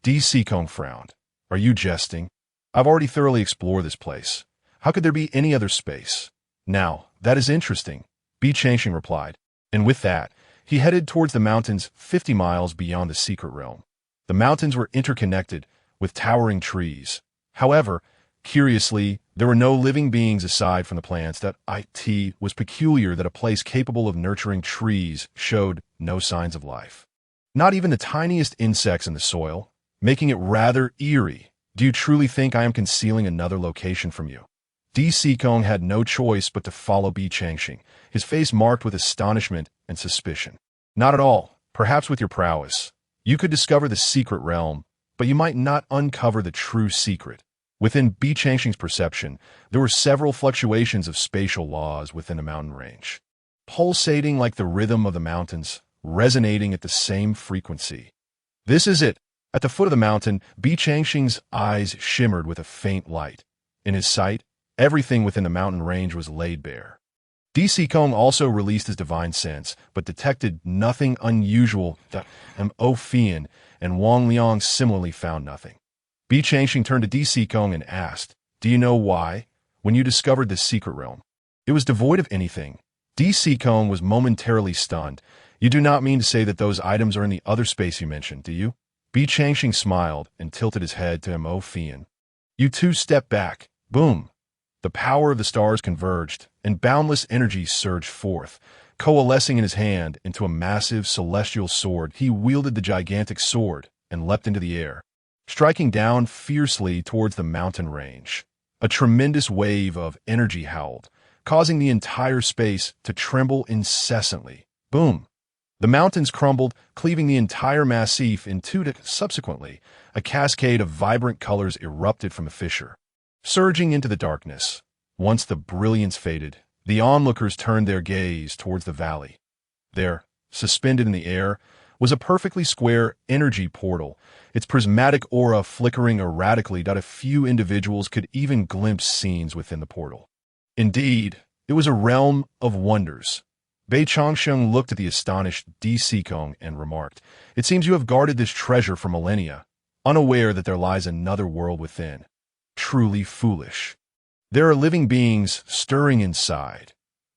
[SPEAKER 1] Di Sikong frowned. Are you jesting? I've already thoroughly explored this place. How could there be any other space? Now, that is interesting, Bi Changxing replied. And with that, he headed towards the mountains 50 miles beyond the secret realm. The mountains were interconnected with towering trees. However, curiously, there were no living beings aside from the plants. It was peculiar that a place capable of nurturing trees showed no signs of life. Not even the tiniest insects in the soil, making it rather eerie. Do you truly think I am concealing another location from you? Di Sikong had no choice but to follow Bi Changxing, his face marked with astonishment and suspicion. Not at all. Perhaps with your prowess, you could discover the secret realm, but you might not uncover the true secret. Within Bi Changxing's perception, there were several fluctuations of spatial laws within a mountain range, pulsating like the rhythm of the mountains, resonating at the same frequency. This is it. At the foot of the mountain, Bi Changxing's eyes shimmered with a faint light. In his sight, everything within the mountain range was laid bare. Di Sikong also released his divine sense, but detected nothing unusual. Mo Fian and Wang Liang similarly found nothing. Bi Changxing turned to Di Sikong and asked, do you know why? When you discovered this secret realm, it was devoid of anything. Di Sikong was momentarily stunned. You do not mean to say that those items are in the other space you mentioned, do you? Bi Changxing smiled and tilted his head to Mo Fian. You two step back. Boom. The power of the stars converged, and boundless energy surged forth, coalescing in his hand into a massive celestial sword. He wielded the gigantic sword and leapt into the air, striking down fiercely towards the mountain range. A tremendous wave of energy howled, causing the entire space to tremble incessantly. Boom! The mountains crumbled, cleaving the entire massif in two. Subsequently, a cascade of vibrant colors erupted from the fissure, surging into the darkness. Once the brilliance faded, the onlookers turned their gaze towards the valley. There, suspended in the air, was a perfectly square energy portal, its prismatic aura flickering erratically. A few individuals could even glimpse scenes within the portal. Indeed, it was a realm of wonders. Bi Changxing looked at the astonished Di Sikong and remarked, it seems you have guarded this treasure for millennia, unaware that there lies another world within. Truly foolish. There are living beings stirring inside.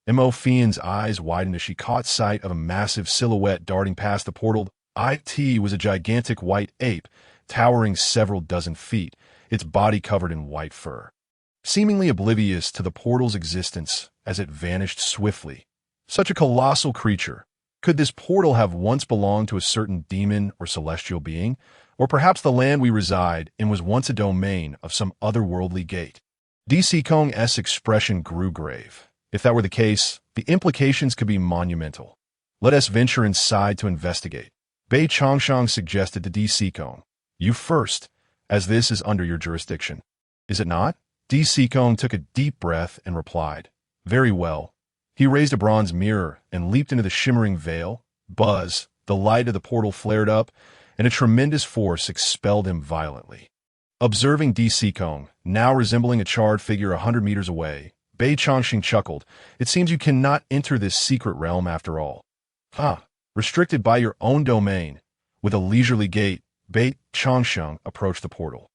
[SPEAKER 1] Mo Fian's eyes widened as she caught sight of a massive silhouette darting past the portal. It was a gigantic white ape, towering several dozen feet, its body covered in white fur. Seemingly oblivious to the portal's existence as it vanished swiftly. Such a colossal creature. Could this portal have once belonged to a certain demon or celestial being? Or perhaps the land we reside in was once a domain of some otherworldly gate? DC Kong's expression grew grave. If that were the case, the implications could be monumental. Let us venture inside to investigate. Bei Changshang suggested to DC Kong. You first, as this is under your jurisdiction. Is it not? DC Kong took a deep breath and replied. Very well. He raised a bronze mirror and leaped into the shimmering veil. Buzz, the light of the portal flared up, and a tremendous force expelled him violently. Observing DC Kong, now resembling a charred figure 100 meters away, Bei Changsheng chuckled. It seems you cannot enter this secret realm after all. Restricted by your own domain. With a leisurely gait, Bei Changsheng approached the portal.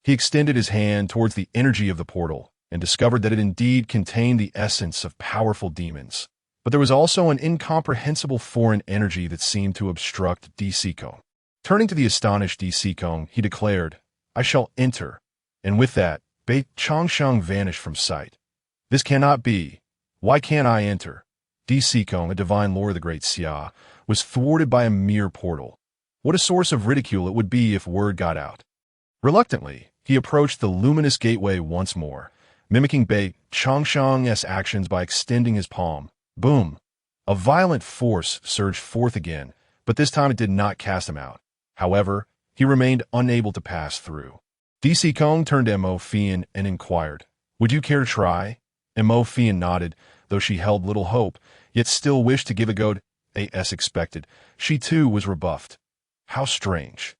[SPEAKER 1] He extended his hand towards the energy of the portal and discovered that it indeed contained the essence of powerful demons. But there was also an incomprehensible foreign energy that seemed to obstruct DC Kong. Turning to the astonished DC Kong, he declared, I shall enter. And with that, Bei Changsheng vanished from sight. This cannot be. Why can't I enter? DC Kong, a divine lord of the great Xia, was thwarted by a mere portal. What a source of ridicule it would be if word got out. Reluctantly, he approached the luminous gateway once more, mimicking Bei Changsheng's actions by extending his palm. Boom! A violent force surged forth again, but this time it did not cast him out. However, he remained unable to pass through. DC Kong turned to Mo Fian and inquired, Would you care to try? And Mo Fian nodded, though she held little hope, yet still wished to give a go as expected. She too was rebuffed. How strange.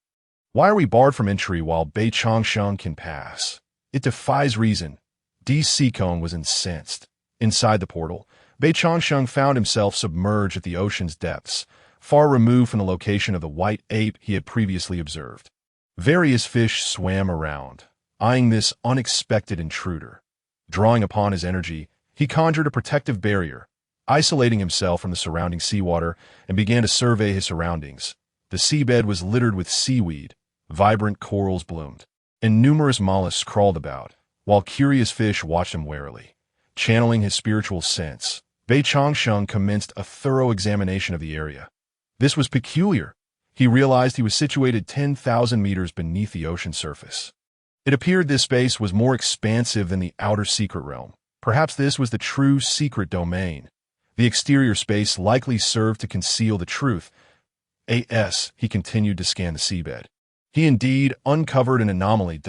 [SPEAKER 1] Why are we barred from entry while Bei Changsheng can pass? It defies reason. DC Kong was incensed. Inside the portal, Bei Changsheng found himself submerged at the ocean's depths, far removed from the location of the white ape he had previously observed. Various fish swam around, eyeing this unexpected intruder. Drawing upon his energy, he conjured a protective barrier, isolating himself from the surrounding seawater, and began to survey his surroundings. The seabed was littered with seaweed, vibrant corals bloomed, and numerous mollusks crawled about, while curious fish watched him warily. Channeling his spiritual sense, Bei Changsheng commenced a thorough examination of the area. This was peculiar. He realized he was situated 10,000 meters beneath the ocean surface. It appeared this space was more expansive than the outer secret realm. Perhaps this was the true secret domain. The exterior space likely served to conceal the truth. He continued to scan the seabed. He indeed uncovered an anomaly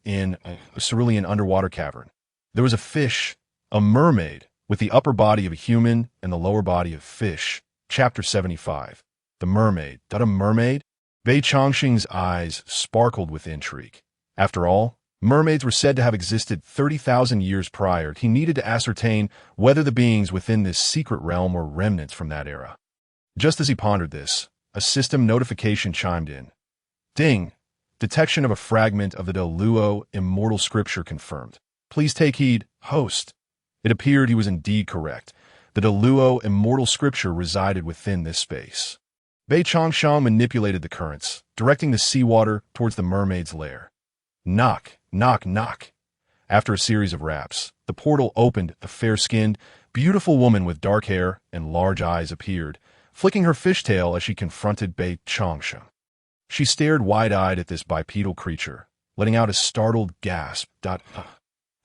[SPEAKER 1] in a cerulean underwater cavern. There was a fish, a mermaid, with the upper body of a human and the lower body of fish. Chapter 75. The mermaid. A mermaid? Bei Changsheng's eyes sparkled with intrigue. After all, mermaids were said to have existed 30,000 years prior. He needed to ascertain whether the beings within this secret realm were remnants from that era. Just as he pondered this, a system notification chimed in. Ding! Detection of a fragment of the De Luo immortal scripture confirmed. Please take heed, host. It appeared he was indeed correct. The De Luo immortal scripture resided within this space. Bei Changsheng manipulated the currents, directing the seawater towards the mermaid's lair. Knock, knock, knock. After a series of raps, the portal opened. A fair-skinned, beautiful woman with dark hair and large eyes appeared, flicking her fishtail as she confronted Bei Changsheng. She stared wide-eyed at this bipedal creature, letting out a startled gasp.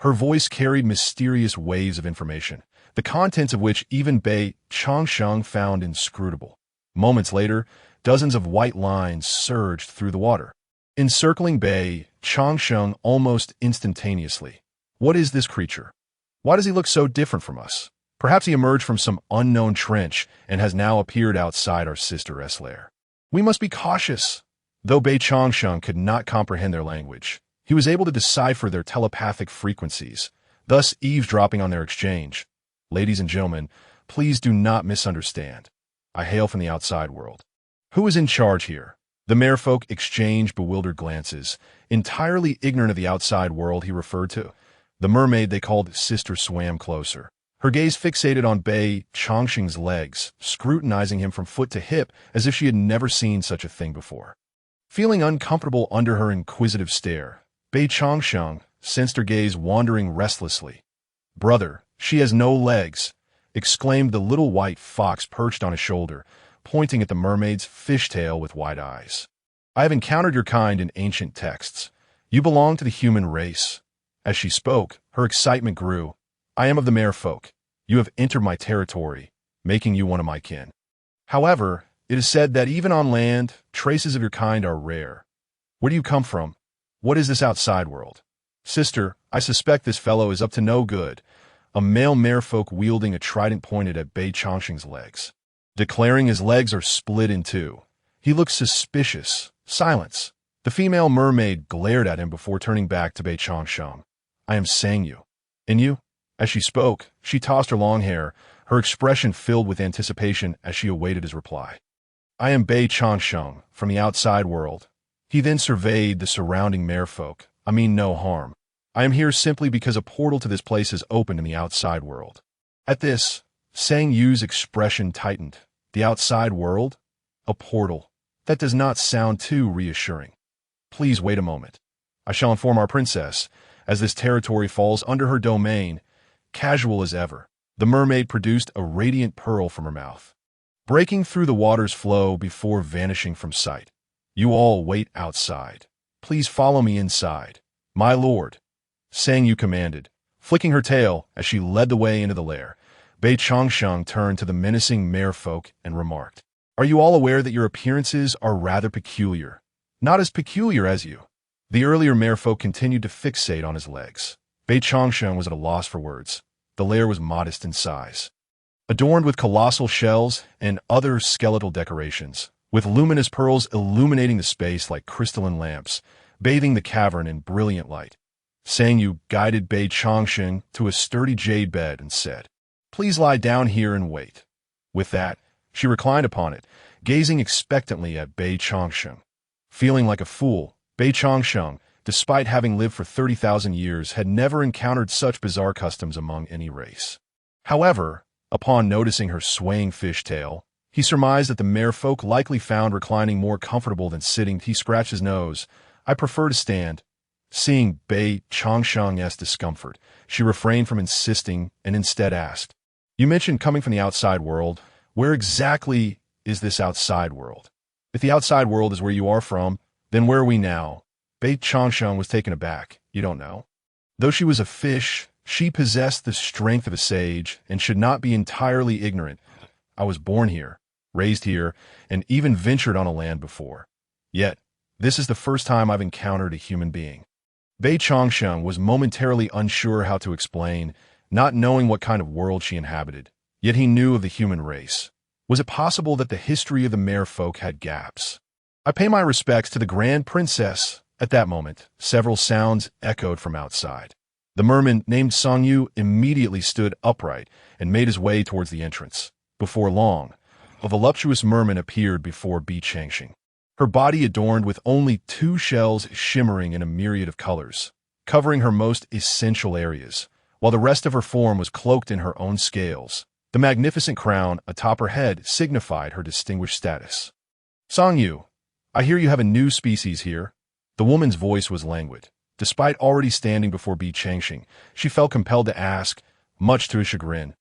[SPEAKER 1] Her voice carried mysterious waves of information, the contents of which even Bei Changsheng found inscrutable. Moments later, dozens of white lines surged through the water, encircling Bei Changsheng almost instantaneously. What is this creature? Why does he look so different from us? Perhaps he emerged from some unknown trench and has now appeared outside our sister's lair. We must be cautious. Though Bei Changsheng could not comprehend their language, he was able to decipher their telepathic frequencies, thus eavesdropping on their exchange. Ladies and gentlemen, please do not misunderstand. I hail from the outside world. Who is in charge here? The merfolk exchanged bewildered glances, entirely ignorant of the outside world he referred to. The mermaid they called Sister swam closer, her gaze fixated on Bei Chongqing's legs, scrutinizing him from foot to hip as if she had never seen such a thing before. Feeling uncomfortable under her inquisitive stare, Bei Chongqing sensed her gaze wandering restlessly. "Brother, she has no legs," exclaimed the little white fox perched on his shoulder, pointing at the mermaid's fishtail with wide eyes. "I have encountered your kind in ancient texts. You belong to the human race." As she spoke, her excitement grew. "I am of the merfolk. You have entered my territory, making you one of my kin. However, it is said that even on land, traces of your kind are rare. Where do you come from? What is this outside world?" "Sister, I suspect this fellow is up to no good," a male merfolk wielding a trident pointed at Bei Chongqing's legs. Declaring his legs are split in two. He looks suspicious. "Silence." The female mermaid glared at him before turning back to Bei Chongqing. "I am saying you." "And you?" As she spoke, she tossed her long hair, her expression filled with anticipation as she awaited his reply. "I am Bei Chongqing, from the outside world." He then surveyed the surrounding merfolk. "I mean no harm. I am here simply because a portal to this place has opened in the outside world." At this, Sang Yu's expression tightened. The outside world? A portal. That does not sound too reassuring. "Please wait a moment. I shall inform our princess, as this territory falls under her domain." Casual as ever, the mermaid produced a radiant pearl from her mouth, breaking through the water's flow before vanishing from sight. "You all wait outside. Please follow me inside." "My lord," Sang Yu commanded, flicking her tail as she led the way into the lair. Bei Chongqing turned to the menacing merfolk and remarked, "Are you all aware that your appearances are rather peculiar?" "Not as peculiar as you." The earlier merfolk continued to fixate on his legs. Bei Chongqing was at a loss for words. The lair was modest in size, adorned with colossal shells and other skeletal decorations, with luminous pearls illuminating the space like crystalline lamps, bathing the cavern in brilliant light. Sang Yu guided Bei Chongqing to a sturdy jade bed and said, "Please lie down here and wait." With that, she reclined upon it, gazing expectantly at Bei Chongqing. Feeling like a fool, Bei Chongqing, despite having lived for 30,000 years, had never encountered such bizarre customs among any race. However, upon noticing her swaying fishtail, he surmised that the merfolk likely found reclining more comfortable than sitting. He scratched his nose. "I prefer to stand." Seeing Bei Chongqing's discomfort, she refrained from insisting and instead asked, "You mentioned coming from the outside world. Where exactly is this outside world? If the outside world is where you are from, then where are we now?" Bei Chongqing was taken aback. "You don't know?" Though she was a fish, she possessed the strength of a sage and should not be entirely ignorant. "I was born here, raised here, and even ventured on a land before. Yet, this is the first time I've encountered a human being." Bei Chongqing was momentarily unsure how to explain, not knowing what kind of world she inhabited. Yet he knew of the human race. Was it possible that the history of the merfolk had gaps? "I pay my respects to the Grand Princess." At that moment, several sounds echoed from outside. The merman named Sang Yu immediately stood upright and made his way towards the entrance. Before long, a voluptuous merman appeared before Bei Chongqing, her body adorned with only 2 shells shimmering in a myriad of colors, covering her most essential areas, while the rest of her form was cloaked in her own scales. The magnificent crown atop her head signified her distinguished status. "Sang Yu, I hear you have a new species here." The woman's voice was languid. Despite already standing before Bei Chongqing, she felt compelled to ask, much to his chagrin,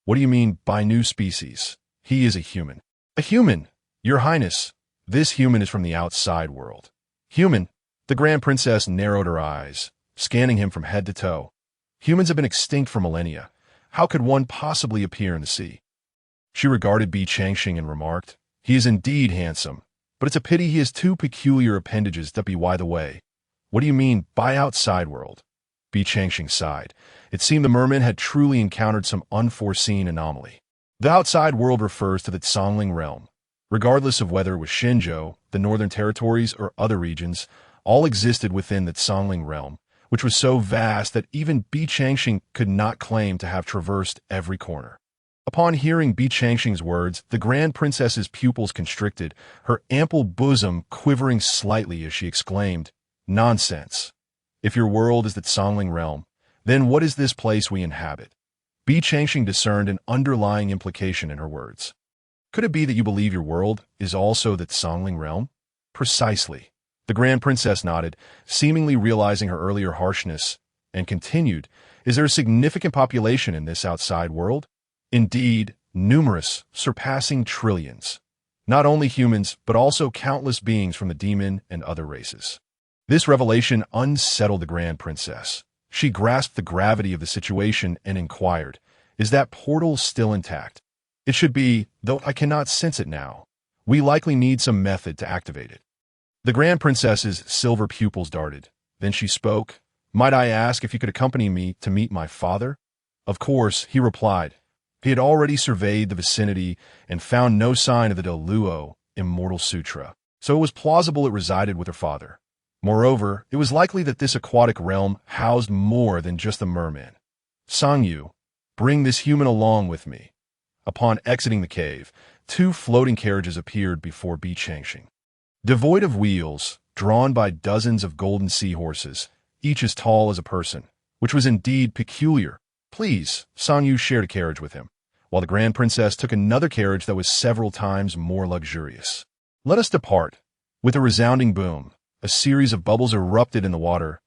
[SPEAKER 1] "What do you mean by new species?" "He is a human." "A human? Your Highness, this human is from the outside world." "Human?" The Grand Princess narrowed her eyes, scanning him from head to toe. "Humans have been extinct for millennia. How could one possibly appear in the sea?" She regarded Bei Chongqing and remarked, "He is indeed handsome, but it's a pity he has 2 peculiar appendages that by the way." "What do you mean by outside world?" Bei Chongqing sighed. It seemed the merman had truly encountered some unforeseen anomaly. The outside world refers to the Songling realm. Regardless of whether it was Shenzhou, the Northern Territories, or other regions, all existed within the Songling realm, which was so vast that even Bei Chongqing could not claim to have traversed every corner. Upon hearing Bei Chongqing's words, the Grand Princess's pupils constricted, her ample bosom quivering slightly as she exclaimed, "Nonsense! If your world is the Songling realm, then what is this place we inhabit?" Bi Changxing discerned an underlying implication in her words. Could it be that you believe your world is also the Songling realm? Precisely. The Grand Princess nodded, seemingly realizing her earlier harshness, and continued, Is there a significant population in this outside world? Indeed, numerous, surpassing trillions. Not only humans, but also countless beings from the demon and other races. This revelation unsettled the Grand Princess. She grasped the gravity of the situation and inquired, Is that portal still intact? It should be, though I cannot sense it now. We likely need some method to activate it. The Grand Princess's silver pupils darted. Then she spoke, Might I ask if you could accompany me to meet my father? Of course, he replied. He had already surveyed the vicinity and found no sign of the Deluo Immortal Sutra, so it was plausible it resided with her father. Moreover, it was likely that this aquatic realm housed more than just the merman. Sangyu, bring this human along with me. Upon exiting the cave, 2 floating carriages appeared before Bi Changxing. Devoid of wheels, drawn by dozens of golden seahorses, each as tall as a person, which was indeed peculiar. Please, Sangyu shared a carriage with him, while the Grand Princess took another carriage that was several times more luxurious. Let us depart. With a resounding boom, a series of bubbles erupted in the water.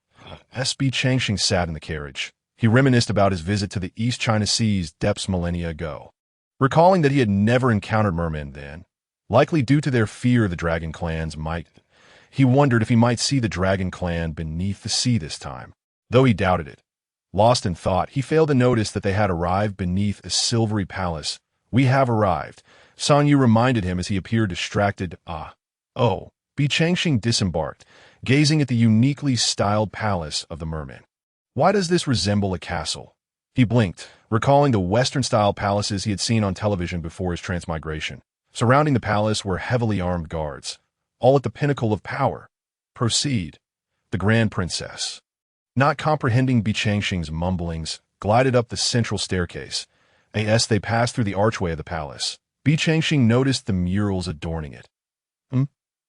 [SPEAKER 1] Bi Changxing sat in the carriage. He reminisced about his visit to the East China Sea's depths millennia ago. Recalling that he had never encountered mermen then, likely due to their fear the dragon clans might, he wondered if he might see the dragon clan beneath the sea this time, though he doubted it. Lost in thought, he failed to notice that they had arrived beneath a silvery palace. We have arrived, Sangyu reminded him as he appeared distracted. Oh, Bi Changxing disembarked, gazing at the uniquely styled palace of the merman. Why does this resemble a castle? He blinked, recalling the Western-style palaces he had seen on television before his transmigration. Surrounding the palace were heavily armed guards, all at the pinnacle of power. Proceed. The Grand Princess, not comprehending Bi Changxing's mumblings, glided up the central staircase. As they passed through the archway of the palace, Bi Changxing noticed the murals adorning it.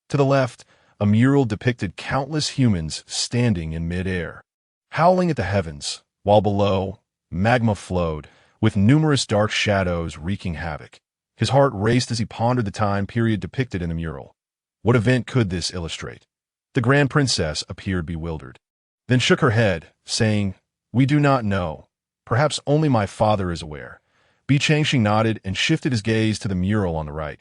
[SPEAKER 1] To the left, a mural depicted countless humans standing in mid-air, howling at the heavens, while below, magma flowed, with numerous dark shadows wreaking havoc. His heart raced as he pondered the time period depicted in the mural. What event could this illustrate? The Grand Princess appeared bewildered, then shook her head, saying, We do not know. Perhaps only my father is aware. Bi Changxing nodded and shifted his gaze to the mural on the right.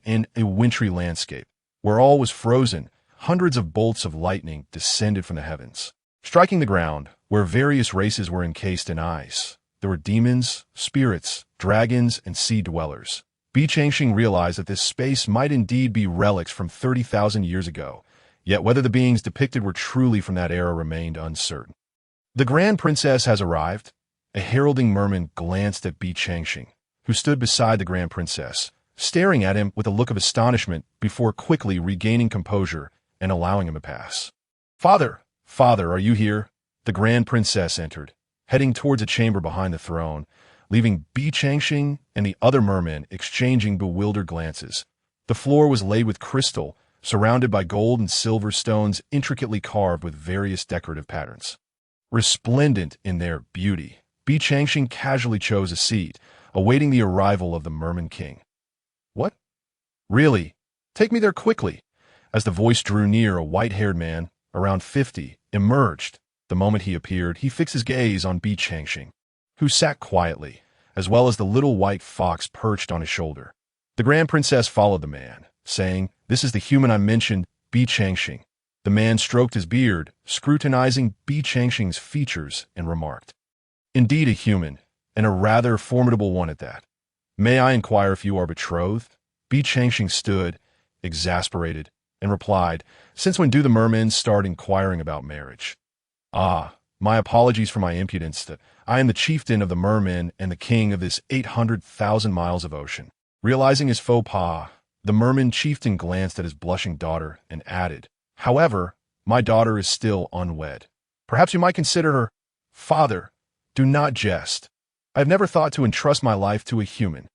[SPEAKER 1] In a wintry landscape, where all was frozen, hundreds of bolts of lightning descended from the heavens, striking the ground, where various races were encased in ice. There were demons, spirits, dragons, and sea dwellers. Bi Changxing realized that this space might indeed be relics from 30,000 years ago, yet whether the beings depicted were truly from that era remained uncertain. The Grand Princess has arrived. A heralding merman glanced at Bi Changxing, who stood beside the Grand Princess, staring at him with a look of astonishment before quickly regaining composure and allowing him to pass. Father, are you here? The Grand Princess entered, heading towards a chamber behind the throne, leaving Bi Changxing and the other mermen exchanging bewildered glances. The floor was laid with crystal, surrounded by gold and silver stones intricately carved with various decorative patterns. Resplendent in their beauty, Bi Changxing casually chose a seat, awaiting the arrival of the Merman King. What? Really? Take me there quickly. As the voice drew near, a white-haired man, around 50, emerged. The moment he appeared, he fixed his gaze on Bi Changxing, who sat quietly, as well as the little white fox perched on his shoulder. The Grand Princess followed the man, saying, This is the human I mentioned, Bi Changxing. The man stroked his beard, scrutinizing Bi Changxing's features, and remarked, Indeed a human, and a rather formidable one at that. May I inquire if you are betrothed? Bi Changxing stood, exasperated, and replied, Since when do the mermen start inquiring about marriage? My apologies for my impudence. I am the chieftain of the mermen and the king of this 800,000 miles of ocean. Realizing his faux pas, the merman chieftain glanced at his blushing daughter and added, However, my daughter is still unwed. Perhaps you might consider her. Father, do not jest. I have never thought to entrust my life to a human.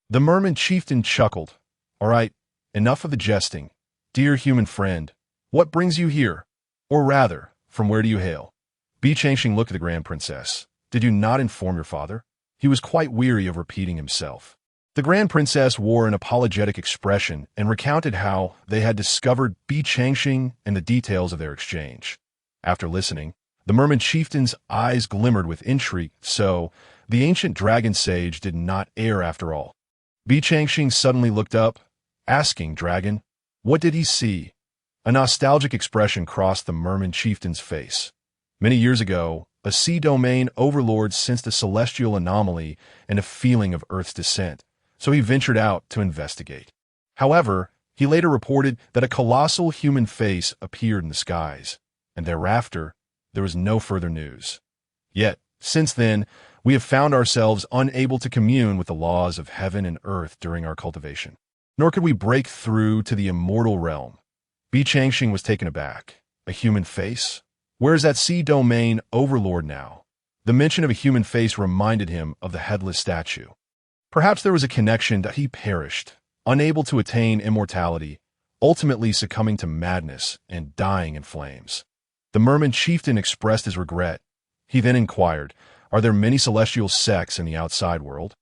[SPEAKER 1] The merman chieftain chuckled. All right, enough of the jesting. Dear human friend, what brings you here? Or rather, from where do you hail? Bi Changxing looked at the Grand Princess. Did you not inform your father? He was quite weary of repeating himself. The Grand Princess wore an apologetic expression and recounted how they had discovered Bi Changxing and the details of their exchange. After listening, the merman chieftain's eyes glimmered with intrigue, so the ancient dragon sage did not err after all. Bi Changxing suddenly looked up, asking Dragon, what did he see? A nostalgic expression crossed the merman chieftain's face. Many years ago, a sea domain overlord sensed a celestial anomaly and a feeling of Earth's descent, so he ventured out to investigate. However, he later reported that a colossal human face appeared in the skies, and thereafter, there was no further news. Yet, since then, we have found ourselves unable to commune with the laws of heaven and earth during our cultivation. Nor could we break through to the immortal realm. Bi Changxing was taken aback. A human face? Where is that sea domain overlord now? The mention of a human face reminded him of the headless statue. Perhaps there was a connection that he perished, unable to attain immortality, ultimately succumbing to madness and dying in flames. The merman chieftain expressed his regret. He then inquired, are there many celestial sects in the outside world?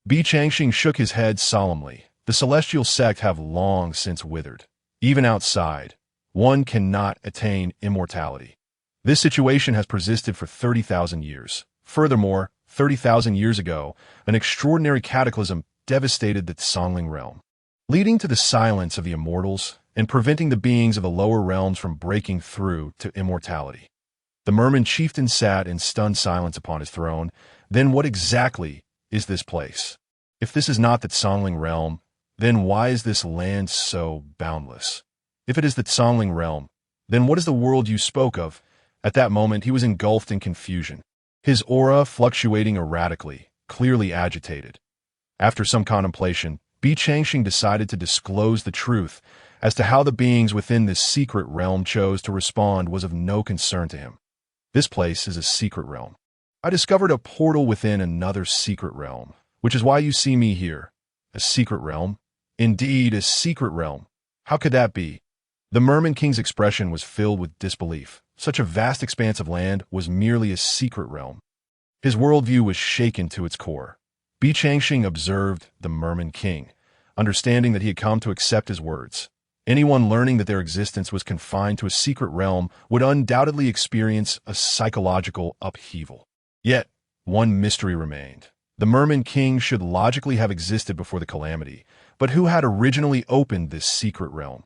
[SPEAKER 1] Bi Changxing shook his head solemnly. The celestial sect have long since withered. Even outside, one cannot attain immortality. This situation has persisted for 30,000 years. Furthermore, 30,000 years ago, an extraordinary cataclysm devastated the Songling realm, leading to the silence of the immortals and preventing the beings of the lower realms from breaking through to immortality. The merman chieftain sat in stunned silence upon his throne. Then what exactly is this place? If this is not the Songling realm, then why is this land so boundless? If it is the Songling realm, then what is the world you spoke of? At that moment, he was engulfed in confusion, his aura fluctuating erratically, clearly agitated. After some contemplation, Bi Changxing decided to disclose the truth as to how the beings within this secret realm chose to respond was of no concern to him. This place is a secret realm. I discovered a portal within another secret realm, which is why you see me here. A secret realm? Indeed, a secret realm. How could that be? The Merman King's expression was filled with disbelief. Such a vast expanse of land was merely a secret realm. His worldview was shaken to its core. Bi Changxing observed the Merman King, understanding that he had come to accept his words. Anyone learning that their existence was confined to a secret realm would undoubtedly experience a psychological upheaval. Yet, one mystery remained. The Merman King should logically have existed before the calamity, but who had originally opened this secret realm?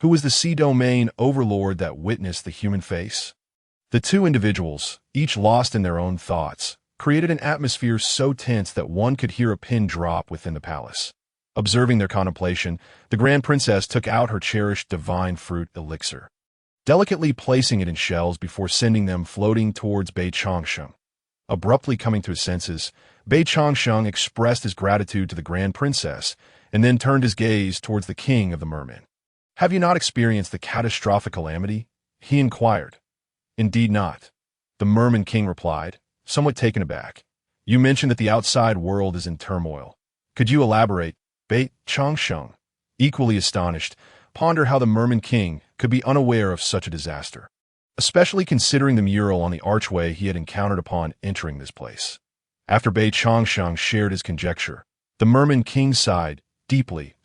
[SPEAKER 1] Who was the sea domain overlord that witnessed the human face? The two individuals, each lost in their own thoughts, created an atmosphere so tense that one could hear a pin drop within the palace. Observing their contemplation, the Grand Princess took out her cherished divine fruit elixir, delicately placing it in shells before sending them floating towards Bei Changsheng. Abruptly coming to his senses, Bei Changsheng expressed his gratitude to the Grand Princess and then turned his gaze towards the king of the mermen. Have you not experienced the catastrophic calamity? He inquired. Indeed not. The Merman King replied, somewhat taken aback. You mentioned that the outside world is in turmoil. Could you elaborate? Bei Changsheng, equally astonished, pondered how the Merman King could be unaware of such a disaster, especially considering the mural on the archway he had encountered upon entering this place. After Bei Changsheng shared his conjecture, the Merman King sighed deeply.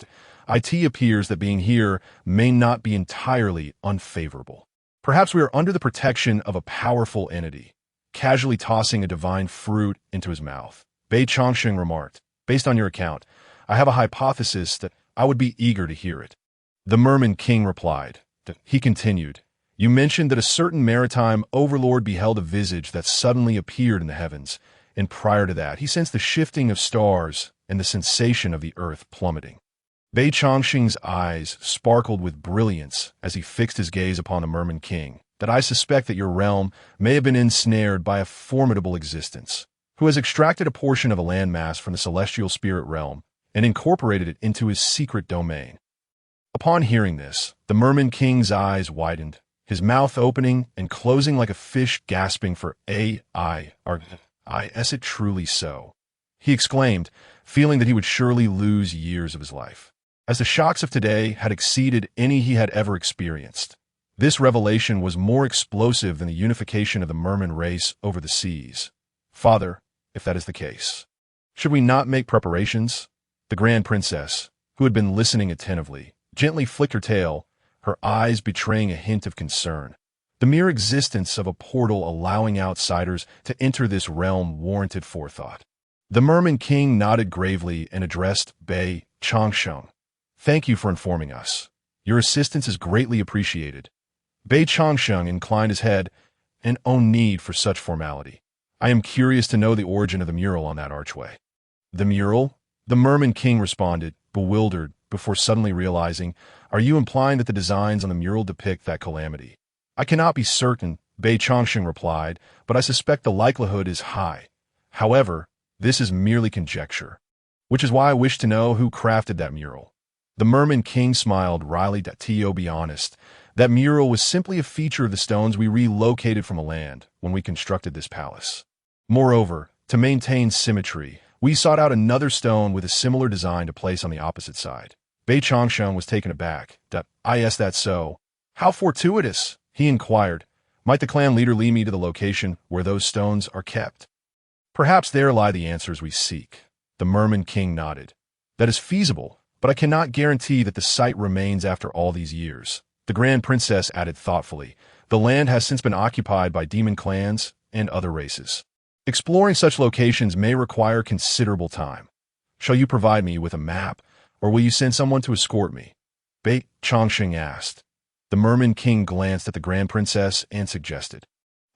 [SPEAKER 1] It appears that being here may not be entirely unfavorable. Perhaps we are under the protection of a powerful entity. Casually tossing a divine fruit into his mouth, Bei Changsheng remarked, based on your account, I have a hypothesis that I would be eager to hear it. The Merman King replied. He continued, you mentioned that a certain maritime overlord beheld a visage that suddenly appeared in the heavens, and prior to that, he sensed the shifting of stars and the sensation of the earth plummeting. Bei Changsheng's eyes sparkled with brilliance as he fixed his gaze upon the Merman King, that I suspect that your realm may have been ensnared by a formidable existence, who has extracted a portion of a landmass from the celestial spirit realm and incorporated it into his secret domain. Upon hearing this, the Merman King's eyes widened, his mouth opening and closing like a fish gasping for is it truly so? He exclaimed, feeling that he would surely lose years of his life, as the shocks of today had exceeded any he had ever experienced. This revelation was more explosive than the unification of the Merman race over the seas. Father, if that is the case, Should we not make preparations? The Grand Princess, who had been listening attentively, gently flicked her tail, her eyes betraying a hint of concern. The mere existence of a portal allowing outsiders to enter this realm warranted forethought. The Merman King nodded gravely and addressed Bei Changsheng. Thank you for informing us. Your assistance is greatly appreciated. Bei Changsheng inclined his head, and no need for such formality. I am curious to know the origin of the mural on that archway. The mural? The Merman King responded, bewildered, before suddenly realizing, are you implying that the designs on the mural depict that calamity? I cannot be certain, Bei Changsheng replied, but I suspect the likelihood is high. However, this is merely conjecture, which is why I wish to know who crafted that mural. The Merman King smiled wryly. To be honest, that mural was simply a feature of the stones we relocated from the land when we constructed this palace. Moreover, to maintain symmetry, we sought out another stone with a similar design to place on the opposite side. Bei Changsheng was taken aback. Is that so? How fortuitous, he inquired. Might the clan leader lead me to the location where those stones are kept? Perhaps there lie the answers we seek. The Merman King nodded. That is feasible, but I cannot guarantee that the site remains after all these years. The Grand Princess added thoughtfully. The land has since been occupied by demon clans and other races. Exploring such locations may require considerable time. Shall you provide me with a map, or will you send someone to escort me? Bei Changsheng asked. The Merman King glanced at the Grand Princess and suggested,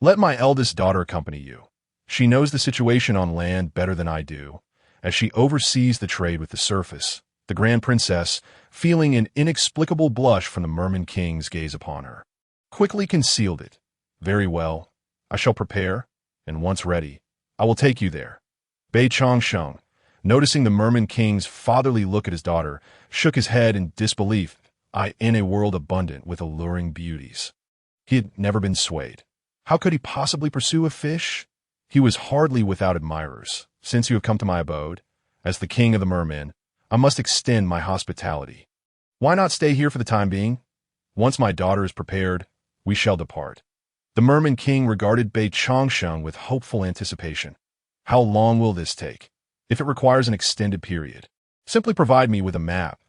[SPEAKER 1] let my eldest daughter accompany you. She knows the situation on land better than I do, as she oversees the trade with the surface. The Grand Princess, feeling an inexplicable blush from the Merman King's gaze upon her, quickly concealed it. Very well, I shall prepare, and once ready, I will take you there. Bei Changsheng, noticing the Merman King's fatherly look at his daughter, shook his head in disbelief. In a world abundant with alluring beauties. He had never been swayed. How could he possibly pursue a fish? He was hardly without admirers. Since you have come to my abode, as the king of the mermen, I must extend my hospitality. Why not stay here for the time being? Once my daughter is prepared, we shall depart. The Merman King regarded Bei Changsheng with hopeful anticipation. How long will this take? If it requires an extended period, simply provide me with a map.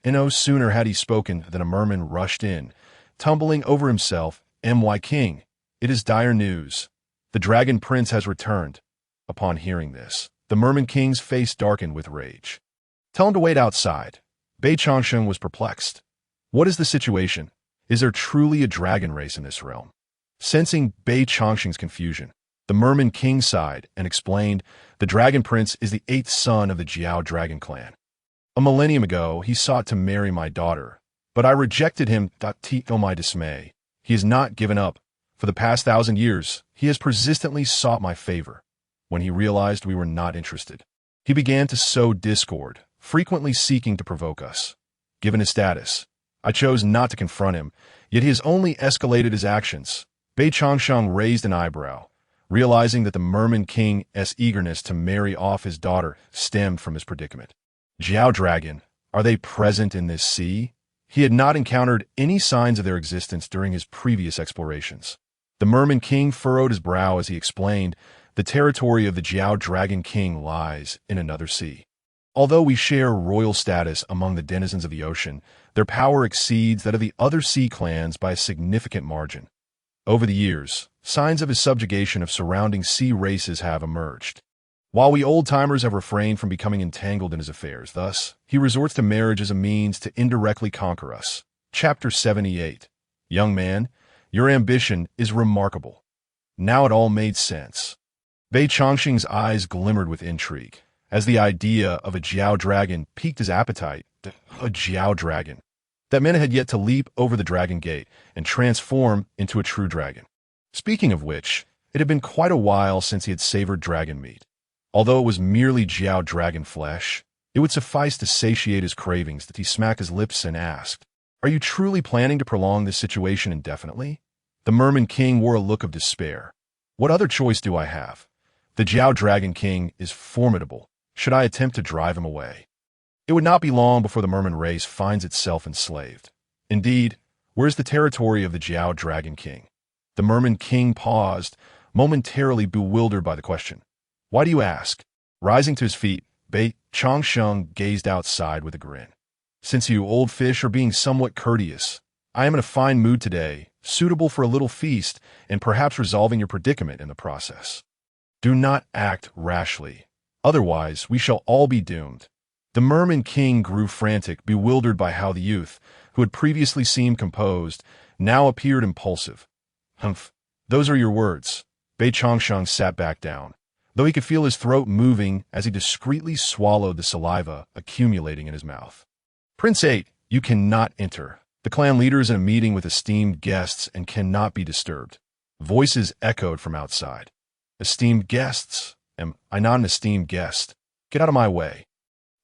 [SPEAKER 1] And no sooner had he spoken than a merman rushed in, tumbling over himself. My king, it is dire news. The Dragon Prince has returned. Upon hearing this, the Merman King's face darkened with rage. Tell him to wait outside. Bei Changsheng was perplexed. What is the situation? Is there truly a dragon race in this realm? Sensing Bei Changsheng's confusion, the Merman King sighed and explained, the Dragon Prince is the 8th son of the Jiao Dragon clan. A millennium ago, he sought to marry my daughter, but I rejected him. To my dismay, he has not given up. For the past 1,000 years, he has persistently sought my favor. When he realized we were not interested, he began to sow discord, frequently seeking to provoke us. Given his status, I chose not to confront him, yet he has only escalated his actions. Bei Changsheng raised an eyebrow, realizing that the Merman King's eagerness to marry off his daughter stemmed from his predicament. Jiao Dragon, are they present in this sea? He had not encountered any signs of their existence during his previous explorations. The Merman King furrowed his brow as he explained, the territory of the Jiao Dragon King lies in another sea. Although we share royal status among the denizens of the ocean, their power exceeds that of the other sea clans by a significant margin. Over the years, signs of his subjugation of surrounding sea races have emerged. While we old-timers have refrained from becoming entangled in his affairs, thus, he resorts to marriage as a means to indirectly conquer us. Chapter 78. Young man, your ambition is remarkable. Now it all made sense. Bei Changsheng's eyes glimmered with intrigue, as the idea of a Jiao Dragon piqued his appetite. A Jiao Dragon. That man had yet to leap over the dragon gate and transform into a true dragon. Speaking of which, it had been quite a while since he had savored dragon meat. Although it was merely Jiao Dragon flesh, it would suffice to satiate his cravings that he smacked his lips and asked, are you truly planning to prolong this situation indefinitely? The Merman King wore a look of despair. What other choice do I have? The Jiao Dragon King is formidable. Should I attempt to drive him away? It would not be long before the merman race finds itself enslaved. Indeed, where is the territory of the Jiao Dragon King? The Merman King paused, momentarily bewildered by the question. Why do you ask? Rising to his feet, Bei Changsheng gazed outside with a grin. Since you old fish are being somewhat courteous, I am in a fine mood today, suitable for a little feast and perhaps resolving your predicament in the process. Do not act rashly, otherwise we shall all be doomed. The Merman King grew frantic, bewildered by how the youth, who had previously seemed composed, now appeared impulsive. Humph, those are your words. Bei Changsheng sat back down, though he could feel his throat moving as he discreetly swallowed the saliva accumulating in his mouth. Prince 8, you cannot enter. The clan leader is in a meeting with esteemed guests and cannot be disturbed. Voices echoed from outside. Esteemed guests? Am I not an esteemed guest? Get out of my way.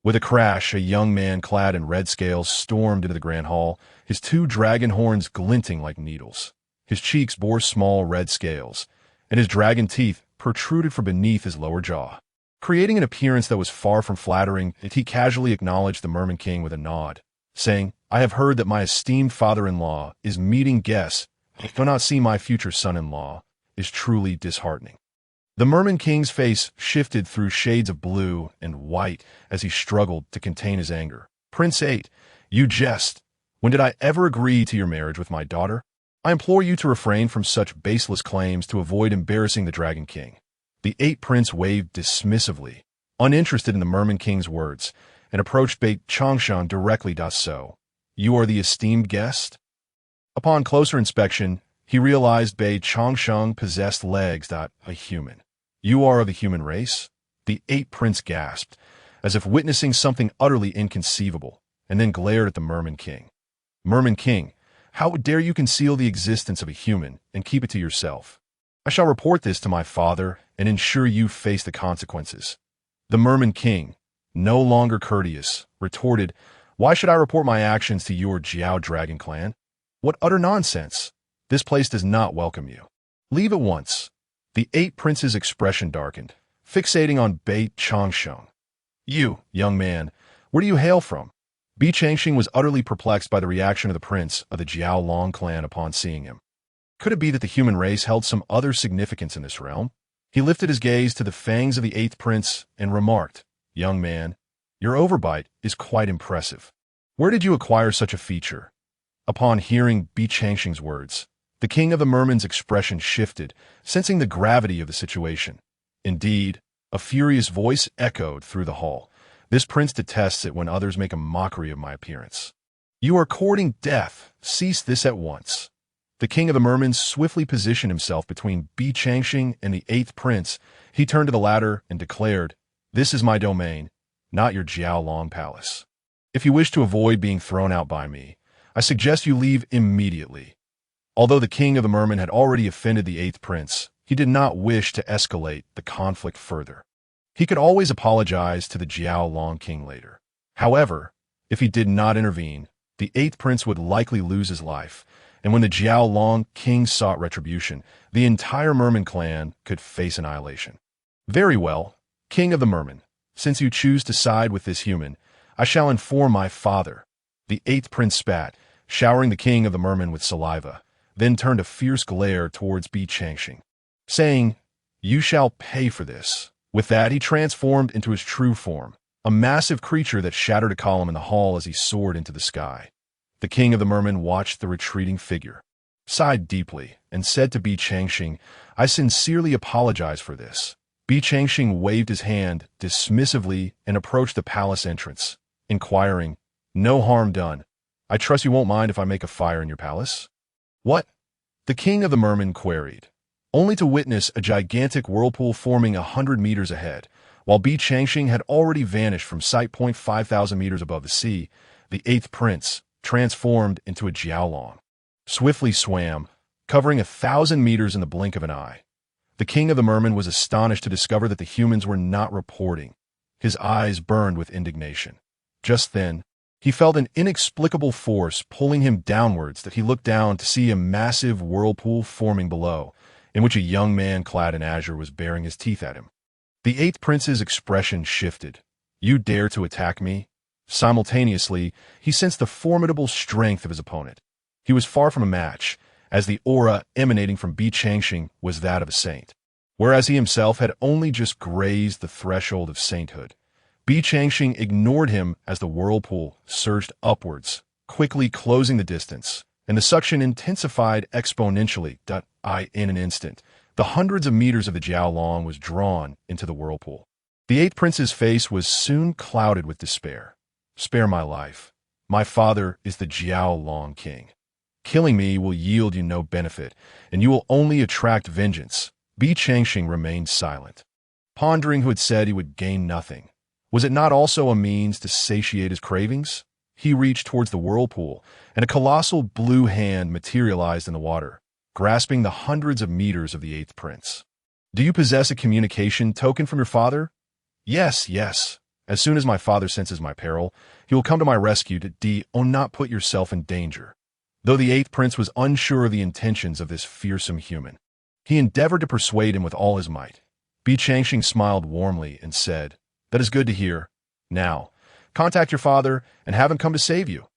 [SPEAKER 1] With a crash, a young man clad in red scales stormed into the grand hall, his two dragon horns glinting like needles. His cheeks bore small red scales, and his dragon teeth protruded from beneath his lower jaw. Creating an appearance that was far from flattering, he casually acknowledged the Merman King with a nod, saying, I have heard that my esteemed father-in-law is meeting guests, though not see my future son-in-law, is truly disheartening. The Merman King's face shifted through shades of blue and white as he struggled to contain his anger. Prince 8, you jest. When did I ever agree to your marriage with my daughter? I implore you to refrain from such baseless claims to avoid embarrassing the Dragon King. The 8 Prince waved dismissively, uninterested in the Merman King's words, and approached Bei Changsheng directly. So, you are the esteemed guest? Upon closer inspection, he realized Bei Changsheng possessed legs. A human. You are of the human race? The 8 Prince gasped, as if witnessing something utterly inconceivable, and then glared at the Merman King. Merman King, how dare you conceal the existence of a human and keep it to yourself? I shall report this to my father and ensure you face the consequences. The Merman King, no longer courteous, retorted, Why should I report my actions to your Jiao Dragon clan? What utter nonsense! This place does not welcome you. Leave at once. The 8 Princes' expression darkened, fixating on Bei Changsheng. You, young man, where do you hail from? Bei Changsheng was utterly perplexed by the reaction of the prince of the Jiao Long clan upon seeing him. Could it be that the human race held some other significance in this realm? He lifted his gaze to the fangs of the 8th Prince and remarked, Young man, your overbite is quite impressive. Where did you acquire such a feature? Upon hearing Bei Changsheng's words, the king of the Merman's expression shifted, sensing the gravity of the situation. Indeed, a furious voice echoed through the hall. This prince detests it when others make a mockery of my appearance. You are courting death. Cease this at once. The king of the Mermans swiftly positioned himself between Bei Changsheng and the 8th Prince. He turned to the latter and declared, This is my domain, not your Jiao Long palace. If you wish to avoid being thrown out by me, I suggest you leave immediately. Although the king of the Merman had already offended the 8th Prince, he did not wish to escalate the conflict further. He could always apologize to the Jiao Long king later. However, if he did not intervene, the 8th Prince would likely lose his life, and when the Jiao Long king sought retribution, the entire Merman clan could face annihilation. Very well, king of the Merman, since you choose to side with this human, I shall inform my father. The 8th Prince spat, showering the king of the Merman with saliva, then turned a fierce glare towards Bei Changsheng, saying, You shall pay for this. With that, he transformed into his true form, a massive creature that shattered a column in the hall as he soared into the sky. The king of the Merman watched the retreating figure, sighed deeply, and said to Bei Changsheng, I sincerely apologize for this. Bei Changsheng waved his hand dismissively and approached the palace entrance, inquiring, No harm done. I trust you won't mind if I make a fire in your palace? What? The king of the Merman queried, only to witness a gigantic whirlpool forming 100 meters ahead. While Bei Changsheng had already vanished from sight point 5,000 meters above the sea, the 8th Prince, transformed into a Jiaolong, swiftly swam, covering 1,000 meters in the blink of an eye. The king of the Merman was astonished to discover that the humans were not reporting. His eyes burned with indignation. Just then, he felt an inexplicable force pulling him downwards that he looked down to see a massive whirlpool forming below, in which a young man clad in azure was baring his teeth at him. The 8th Prince's expression shifted. You dare to attack me? Simultaneously, he sensed the formidable strength of his opponent. He was far from a match, as the aura emanating from Bei Changsheng was that of a saint. whereas he himself had only just grazed the threshold of sainthood. Bi Changxing ignored him as the whirlpool surged upwards, quickly closing the distance, and the suction intensified exponentially. In an instant, the hundreds of meters of the Jiaolong was drawn into the whirlpool. The eighth prince's face was soon clouded with despair. "Spare my life. My father is the Jiaolong king. Killing me will yield you no benefit, and you will only attract vengeance." Bi Changxing remained silent, pondering who had said he would gain nothing. Was it not also a means to satiate his cravings? He reached towards the whirlpool, and a colossal blue hand materialized in the water, grasping the hundreds of meters of the eighth prince. "Do you possess a communication token from your father?" "Yes, yes. As soon as my father senses my peril, he will come to my rescue to not put yourself in danger." Though the eighth prince was unsure of the intentions of this fearsome human, he endeavored to persuade him with all his might. Bi Changxing smiled warmly and said, "That is good to hear. Now, contact your father and have him come to save you."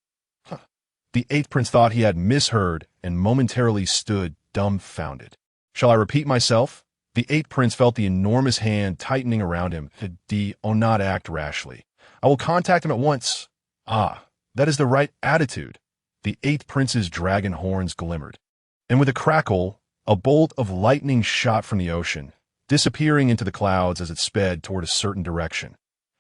[SPEAKER 1] The eighth prince thought he had misheard and momentarily stood dumbfounded. "Shall I repeat myself?" The eighth prince felt the enormous hand tightening around him. Not act rashly. "I will contact him at once." "Ah, that is the right attitude." The eighth prince's dragon horns glimmered, and with a crackle, a bolt of lightning shot from the ocean, disappearing into the clouds as it sped toward a certain direction.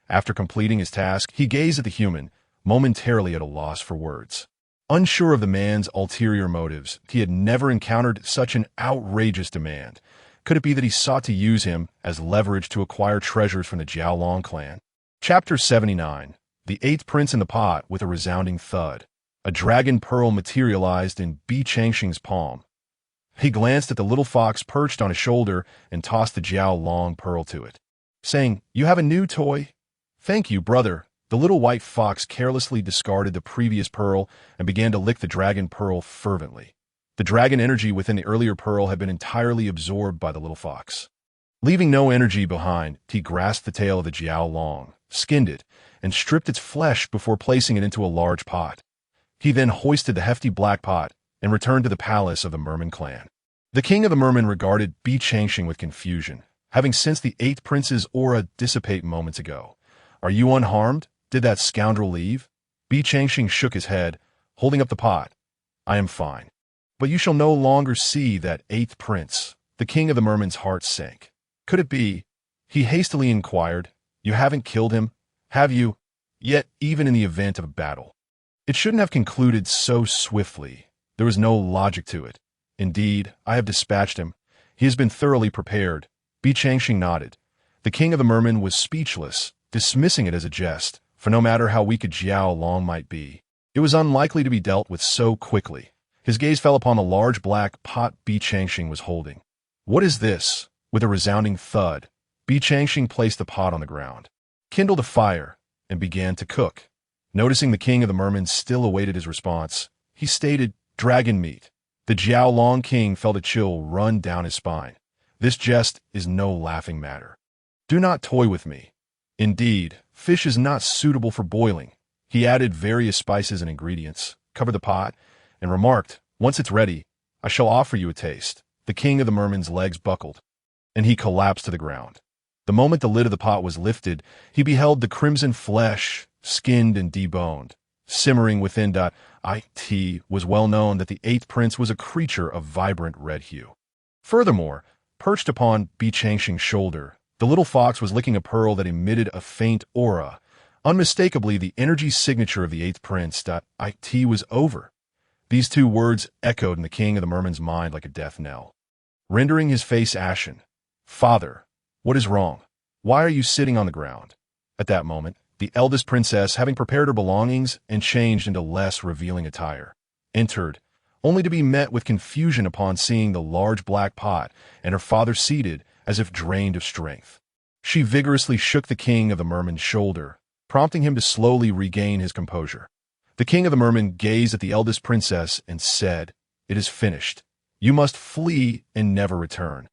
[SPEAKER 1] After completing his task, he gazed at the human, momentarily at a loss for words. Unsure of the man's ulterior motives, he had never encountered such an outrageous demand. Could it be that he sought to use him as leverage to acquire treasures from the Jiaolong clan? Chapter 79. The eighth prince in the pot. With a resounding thud, a dragon pearl materialized in Bi Changxing's palm. He glanced at the little fox perched on his shoulder and tossed the Jiaolong pearl to it, saying, "You have a new toy?" "Thank you, brother." The little white fox carelessly discarded the previous pearl and began to lick the dragon pearl fervently. The dragon energy within the earlier pearl had been entirely absorbed by the little fox. Leaving no energy behind, he grasped the tail of the Jiaolong, skinned it, and stripped its flesh before placing it into a large pot. He then hoisted the hefty black pot and returned to the palace of the Merman clan. The king of the Merman regarded Bi Changxing with confusion, having sensed the eighth prince's aura dissipate moments ago. "Are you unharmed? Did that scoundrel leave?" Bi Changxing shook his head, holding up the pot. "I am fine. But you shall no longer see that eighth prince." The king of the Merman's heart sank. "Could it be?" he hastily inquired. "You haven't killed him, have you? Yet, even in the event of a battle, it shouldn't have concluded so swiftly. There was no logic to it. Indeed, I have dispatched him. He has been thoroughly prepared." Bi Changxing nodded. The king of the Merman was speechless, dismissing it as a jest, for no matter how weak a Jiaolong might be, it was unlikely to be dealt with so quickly. His gaze fell upon the large black pot Bi Changxing was holding. "What is this?" With a resounding thud, Bi Changxing placed the pot on the ground, kindled a fire, and began to cook. Noticing the king of the Merman still awaited his response, he stated, "Dragon meat." The Jiaolong king felt a chill run down his spine. This jest is no laughing matter. "Do not toy with me. Indeed, fish is not suitable for boiling." He added various spices and ingredients, covered the pot, and remarked, "Once it's ready, I shall offer you a taste." The king of the Merman's legs buckled, and he collapsed to the ground. The moment the lid of the pot was lifted, he beheld the crimson flesh, skinned and deboned, simmering within. It was well known that the eighth prince was a creature of vibrant red hue. Furthermore, perched upon Bi Changxing's shoulder, the little fox was licking a pearl that emitted a faint aura, unmistakably the energy signature of the eighth prince. It was over. These two words echoed in the king of the Merman's mind like a death knell, rendering his face ashen. "Father, what is wrong? Why are you sitting on the ground?" At that moment, the eldest princess, having prepared her belongings and changed into less revealing attire, entered, only to be met with confusion upon seeing the large black pot and her father seated as if drained of strength. She vigorously shook the king of the Merman's shoulder, prompting him to slowly regain his composure. The king of the Merman gazed at the eldest princess and said, "It is finished. You must flee and never return."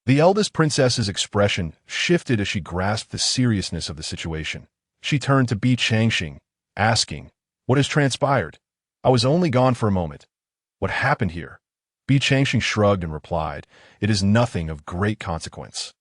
[SPEAKER 1] The eldest princess's expression shifted as she grasped the seriousness of the situation. She turned to Bi Changxing, asking, "What has transpired? I was only gone for a moment. What happened here?" Bi Changxing shrugged and replied, "It is nothing of great consequence.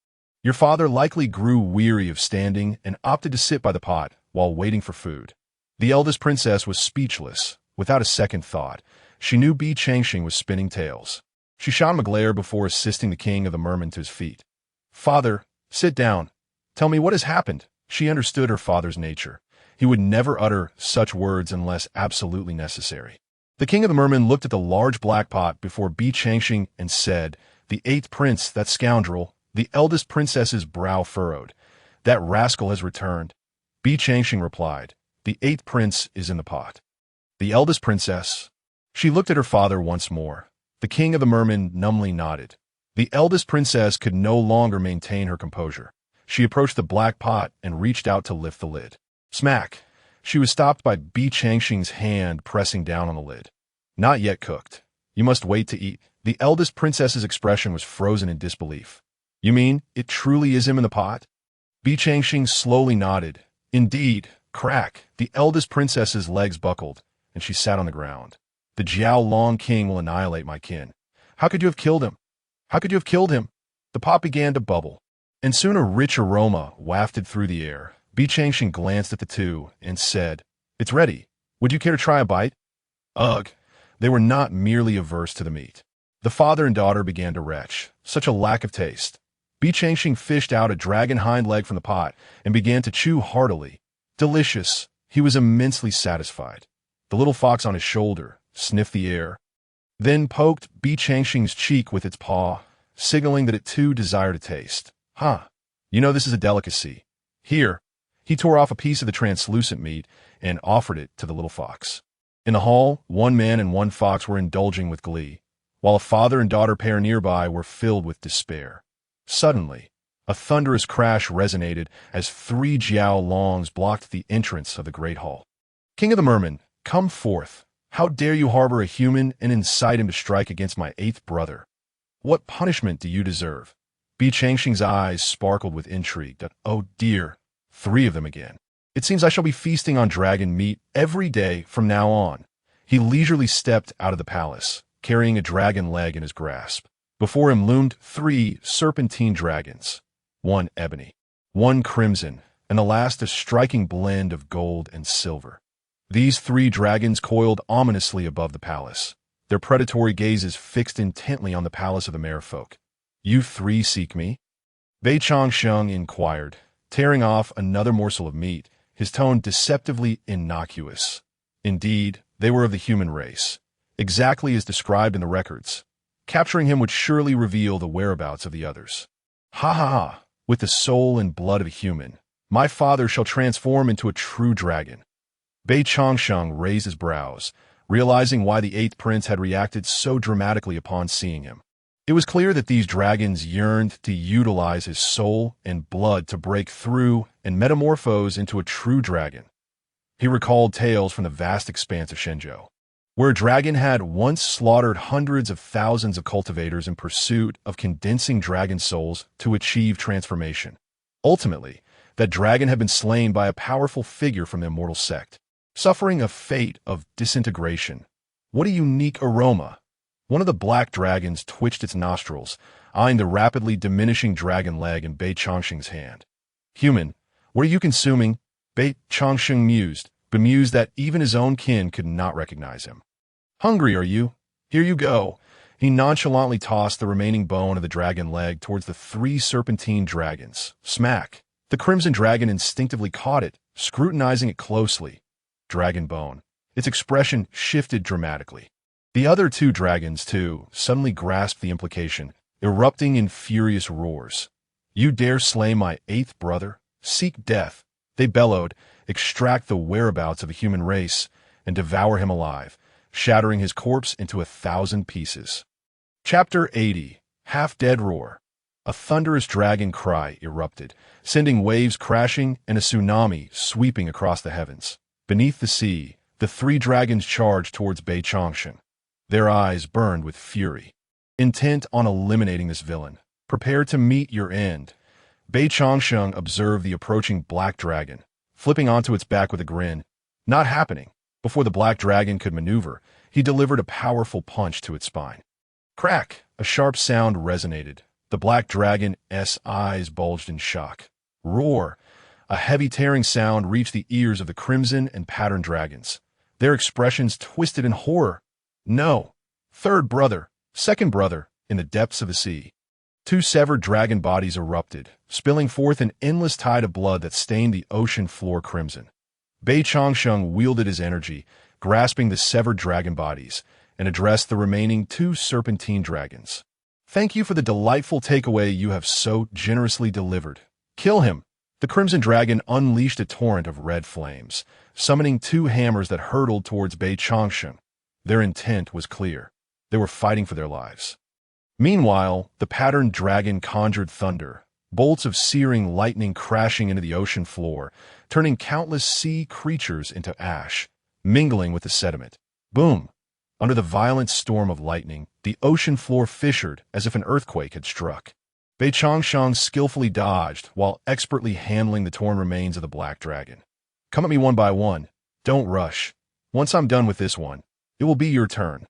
[SPEAKER 1] Your father likely grew weary of standing and opted to sit by the pot while waiting for food." The eldest princess was speechless. Without a second thought, she knew Bi Changxing was spinning tales. She shot him a glare before assisting the king of the mermen to his feet. "Father, sit down. Tell me what has happened." She understood her father's nature. He would never utter such words unless absolutely necessary. The king of the mermen looked at the large black pot before Bi Changxing and said, "The eighth prince, that scoundrel." The eldest princess's brow furrowed. "That rascal has returned." Bi Changxing replied, "The eighth prince is in the pot." The eldest princess. She looked at her father once more. The king of the mermen numbly nodded. The eldest princess could no longer maintain her composure. She approached the black pot and reached out to lift the lid. Smack! She was stopped by Bi Changxing's hand pressing down on the lid. "Not yet cooked. You must wait to eat." The eldest princess's expression was frozen in disbelief. "You mean it truly is him in the pot?" Bi Changxing slowly nodded. "Indeed." Crack! The eldest princess's legs buckled, and she sat on the ground. "The Jiao Long king will annihilate my kin." "How could you have killed him? How could you have killed him?" The pot began to bubble, and soon a rich aroma wafted through the air. Bi Changxing glanced at the two and said, "It's ready. Would you care to try a bite?" Ugh! They were not merely averse to the meat. The father and daughter began to retch. Such a lack of taste. Bi Changxing fished out a dragon hind leg from the pot and began to chew heartily. Delicious. He was immensely satisfied. The little fox on his shoulder sniffed the air, then poked Bi Changxing's cheek with its paw, signaling that it too desired a taste. "Huh. You know this is a delicacy. Here." He tore off a piece of the translucent meat and offered it to the little fox. In the hall, one man and one fox were indulging with glee, while a father and daughter pair nearby were filled with despair. Suddenly, a thunderous crash resonated as 3 Jiao Longs blocked the entrance of the great hall. "King of the mermen, come forth. How dare you harbor a human and incite him to strike against my 8th brother? What punishment do you deserve?" Bi Changxing's eyes sparkled with intrigue. "Oh dear, 3 of them again. It seems I shall be feasting on dragon meat every day from now on." He leisurely stepped out of the palace, carrying a dragon leg in his grasp. Before him loomed 3 serpentine dragons, 1 ebony, 1 crimson, and the last a striking blend of gold and silver. These 3 dragons coiled ominously above the palace, their predatory gazes fixed intently on the palace of the merfolk. "You 3 seek me?" Bei Changsheng inquired, tearing off another morsel of meat, his tone deceptively innocuous. Indeed, they were of the human race, exactly as described in the records. Capturing him would surely reveal the whereabouts of the others. "Ha ha ha! With the soul and blood of a human, my father shall transform into a true dragon." Bei Changsheng raised his brows, realizing why the 8th prince had reacted so dramatically upon seeing him. It was clear that these dragons yearned to utilize his soul and blood to break through and metamorphose into a true dragon. He recalled tales from the vast expanse of Shenzhou, where a dragon had once slaughtered hundreds of thousands of cultivators in pursuit of condensing dragon souls to achieve transformation. Ultimately, that dragon had been slain by a powerful figure from the immortal sect, suffering a fate of disintegration. What a unique aroma! One of the black dragons twitched its nostrils, eyeing the rapidly diminishing dragon leg in Bei Changsheng's hand. "Human, what are you consuming?" Bei Changsheng mused, bemused that even his own kin could not recognize him. "Hungry, are you? Here you go." He nonchalantly tossed the remaining bone of the dragon leg towards the 3 serpentine dragons. Smack! The crimson dragon instinctively caught it, scrutinizing it closely. Dragon bone. Its expression shifted dramatically. The other 2 dragons, too, suddenly grasped the implication, erupting in furious roars. "You dare slay my 8th brother? Seek death!" They bellowed, extract the whereabouts of a human race, and devour him alive, shattering his corpse into 1,000 pieces. Chapter 80. Half-Dead Roar. A thunderous dragon cry erupted, sending waves crashing and a tsunami sweeping across the heavens. Beneath the sea, the 3 dragons charged towards Bei Changsheng. Their eyes burned with fury, intent on eliminating this villain. "Prepare to meet your end." Bei Changsheng observed the approaching black dragon, flipping onto its back with a grin. Not happening. Before the black dragon could maneuver, he delivered a powerful punch to its spine. Crack! A sharp sound resonated. The black dragon's eyes bulged in shock. Roar! A heavy tearing sound reached the ears of the crimson and patterned dragons. Their expressions twisted in horror. No! Third brother! Second brother! In the depths of the sea. Two severed dragon bodies erupted, spilling forth an endless tide of blood that stained the ocean floor crimson. Bei Changsheng wielded his energy, grasping the severed dragon bodies, and addressed the remaining two serpentine dragons. Thank you for the delightful takeaway you have so generously delivered. Kill him! The crimson dragon unleashed a torrent of red flames, summoning two hammers that hurtled towards Bei Changsheng. Their intent was clear. They were fighting for their lives. Meanwhile, the patterned dragon conjured thunder, bolts of searing lightning crashing into the ocean floor, turning countless sea creatures into ash, mingling with the sediment. Boom! Under the violent storm of lightning, the ocean floor fissured as if an earthquake had struck. Bei Changsheng skillfully dodged while expertly handling the torn remains of the black dragon. Come at me one by one. Don't rush. Once I'm done with this one, it will be your turn.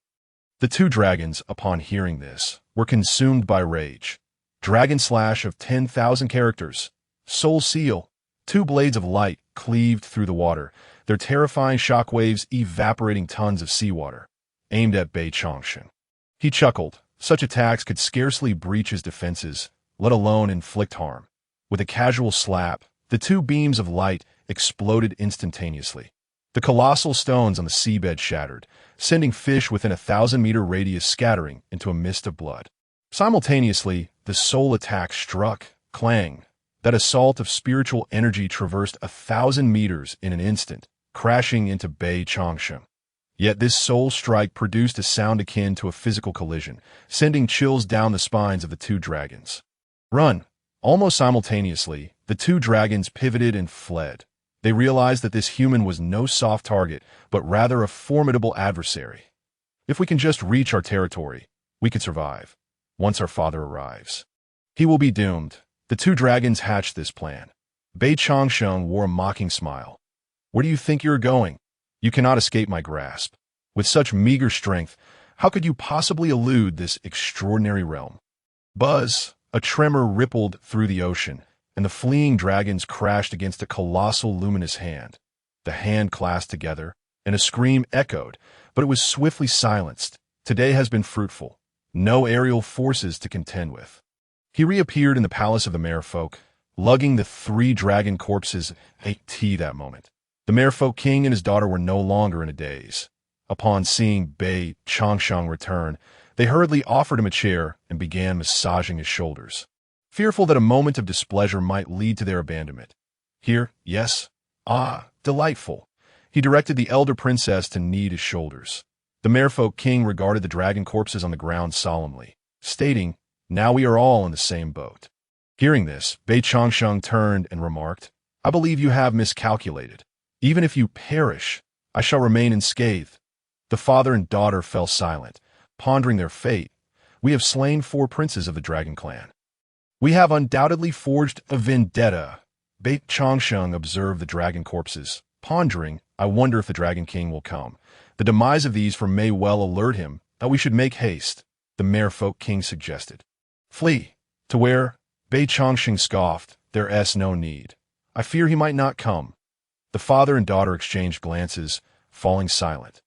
[SPEAKER 1] The two dragons, upon hearing this, were consumed by rage. Dragon slash of 10,000 characters. Soul seal. Two blades of light cleaved through the water, their terrifying shockwaves evaporating tons of seawater, aimed at Bei Changsheng. He chuckled. Such attacks could scarcely breach his defenses, let alone inflict harm. With a casual slap, the two beams of light exploded instantaneously. The colossal stones on the seabed shattered, sending fish within a 1,000-meter radius scattering into a mist of blood. Simultaneously, the soul attack struck. Clang! That assault of spiritual energy traversed 1,000 meters in an instant, crashing into Bei Changsheng. Yet this soul strike produced a sound akin to a physical collision, sending chills down the spines of the two dragons. Run! Almost simultaneously, the two dragons pivoted and fled. They realized that this human was no soft target, but rather a formidable adversary. If we can just reach our territory, we could survive. Once our father arrives, he will be doomed. The two dragons hatched this plan. Bei Changsheng wore a mocking smile. Where do you think you're going? You cannot escape my grasp. With such meager strength, how could you possibly elude this extraordinary realm? Buzz! A tremor rippled through the ocean, and the fleeing dragons crashed against a colossal luminous hand. The hand clasped together, and a scream echoed, but it was swiftly silenced. Today has been fruitful. No aerial forces to contend with. He reappeared in the palace of the merfolk, lugging the three dragon corpses at that moment. The merfolk king and his daughter were no longer in a daze. Upon seeing Bei Changsheng return, they hurriedly offered him a chair and began massaging his shoulders, fearful that a moment of displeasure might lead to their abandonment. Here, yes. Ah, delightful. He directed the elder princess to knead his shoulders. The merfolk king regarded the dragon corpses on the ground solemnly, stating, "Now we are all in the same boat." Hearing this, Bei Changsheng turned and remarked, "I believe you have miscalculated. Even if you perish, I shall remain unscathed." The father and daughter fell silent, pondering their fate. "We have slain 4 princes of the dragon clan. We have undoubtedly forged a vendetta." Bei Changsheng observed the dragon corpses, pondering, "I wonder if the Dragon King will come. The demise of these may well alert him that we should make haste." The merfolk king suggested. "Flee. To where?" Bei Changsheng scoffed. "There's no need. I fear he might not come." The father and daughter exchanged glances, falling silent.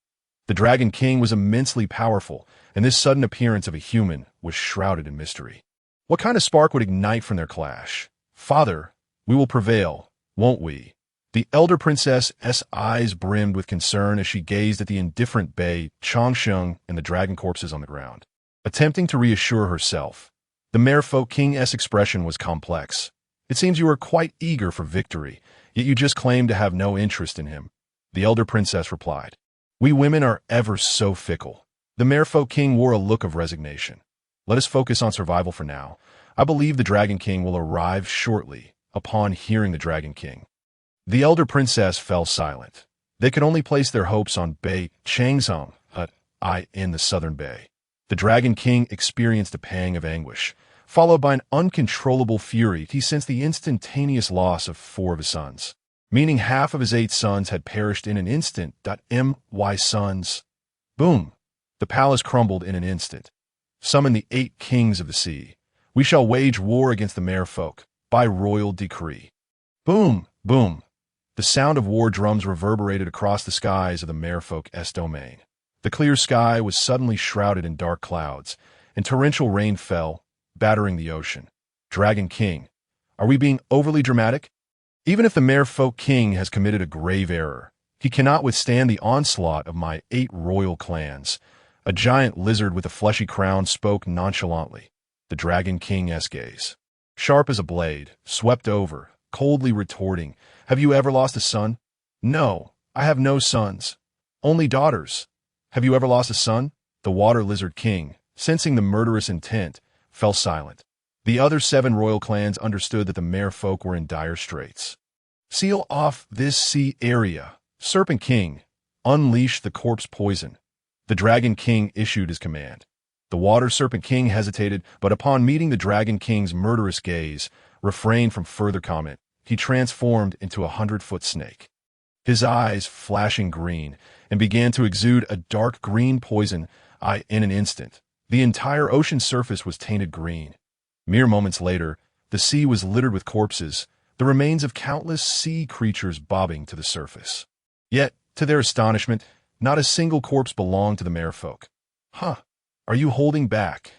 [SPEAKER 1] The Dragon King was immensely powerful, and this sudden appearance of a human was shrouded in mystery. What kind of spark would ignite from their clash? "Father, we will prevail, won't we?" The elder princess's eyes brimmed with concern as she gazed at the indifferent Bei Changsheng and the dragon corpses on the ground. Attempting to reassure herself, the merfolk king's expression was complex. "It seems you are quite eager for victory, yet you just claim to have no interest in him." The elder princess replied, "We women are ever so fickle." The merfolk king wore a look of resignation. "Let us focus on survival for now. I believe the Dragon King will arrive shortly." Upon hearing the Dragon King, the elder princess fell silent. They could only place their hopes on Bei Changsheng in the southern bay. The Dragon King experienced a pang of anguish, followed by an uncontrollable fury. He sensed the instantaneous loss of 4 of his sons, meaning half of his 8 sons had perished in an instant. My sons. Boom! The palace crumbled in an instant. Summon the 8 kings of the sea. We shall wage war against the merfolk, by royal decree. Boom, boom. The sound of war drums reverberated across the skies of the merfolk's domain. The clear sky was suddenly shrouded in dark clouds, and torrential rain fell, battering the ocean. Dragon King, are we being overly dramatic? Even if the merfolk king has committed a grave error, he cannot withstand the onslaught of my 8 royal clans. A giant lizard with a fleshy crown spoke nonchalantly. The Dragon King's gaze, sharp as a blade, swept over, coldly retorting, "Have you ever lost a son?" "No, I have no sons. Only daughters." "Have you ever lost a son?" The water lizard king, sensing the murderous intent, fell silent. The other 7 royal clans understood that the merfolk were in dire straits. "Seal off this sea area. Serpent King, unleash the corpse poison." The Dragon King issued his command. The Water Serpent King hesitated, but upon meeting the Dragon King's murderous gaze, refrained from further comment. He transformed into a 100-foot snake, his eyes flashing green, and began to exude a dark green poison. In an instant, the entire ocean surface was tainted green. Mere moments later, the sea was littered with corpses, the remains of countless sea creatures bobbing to the surface. Yet, to their astonishment, not a single corpse belonged to the merfolk. "Huh, are you holding back?"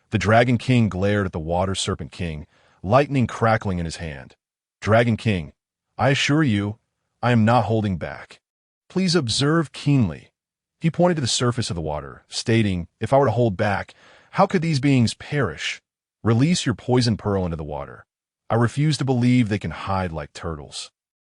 [SPEAKER 1] The Dragon King glared at the Water Serpent King, lightning crackling in his hand. "Dragon King, I assure you, I am not holding back. Please observe keenly." He pointed to the surface of the water, stating, "If I were to hold back, how could these beings perish? Release your poison pearl into the water. I refuse to believe they can hide like turtles."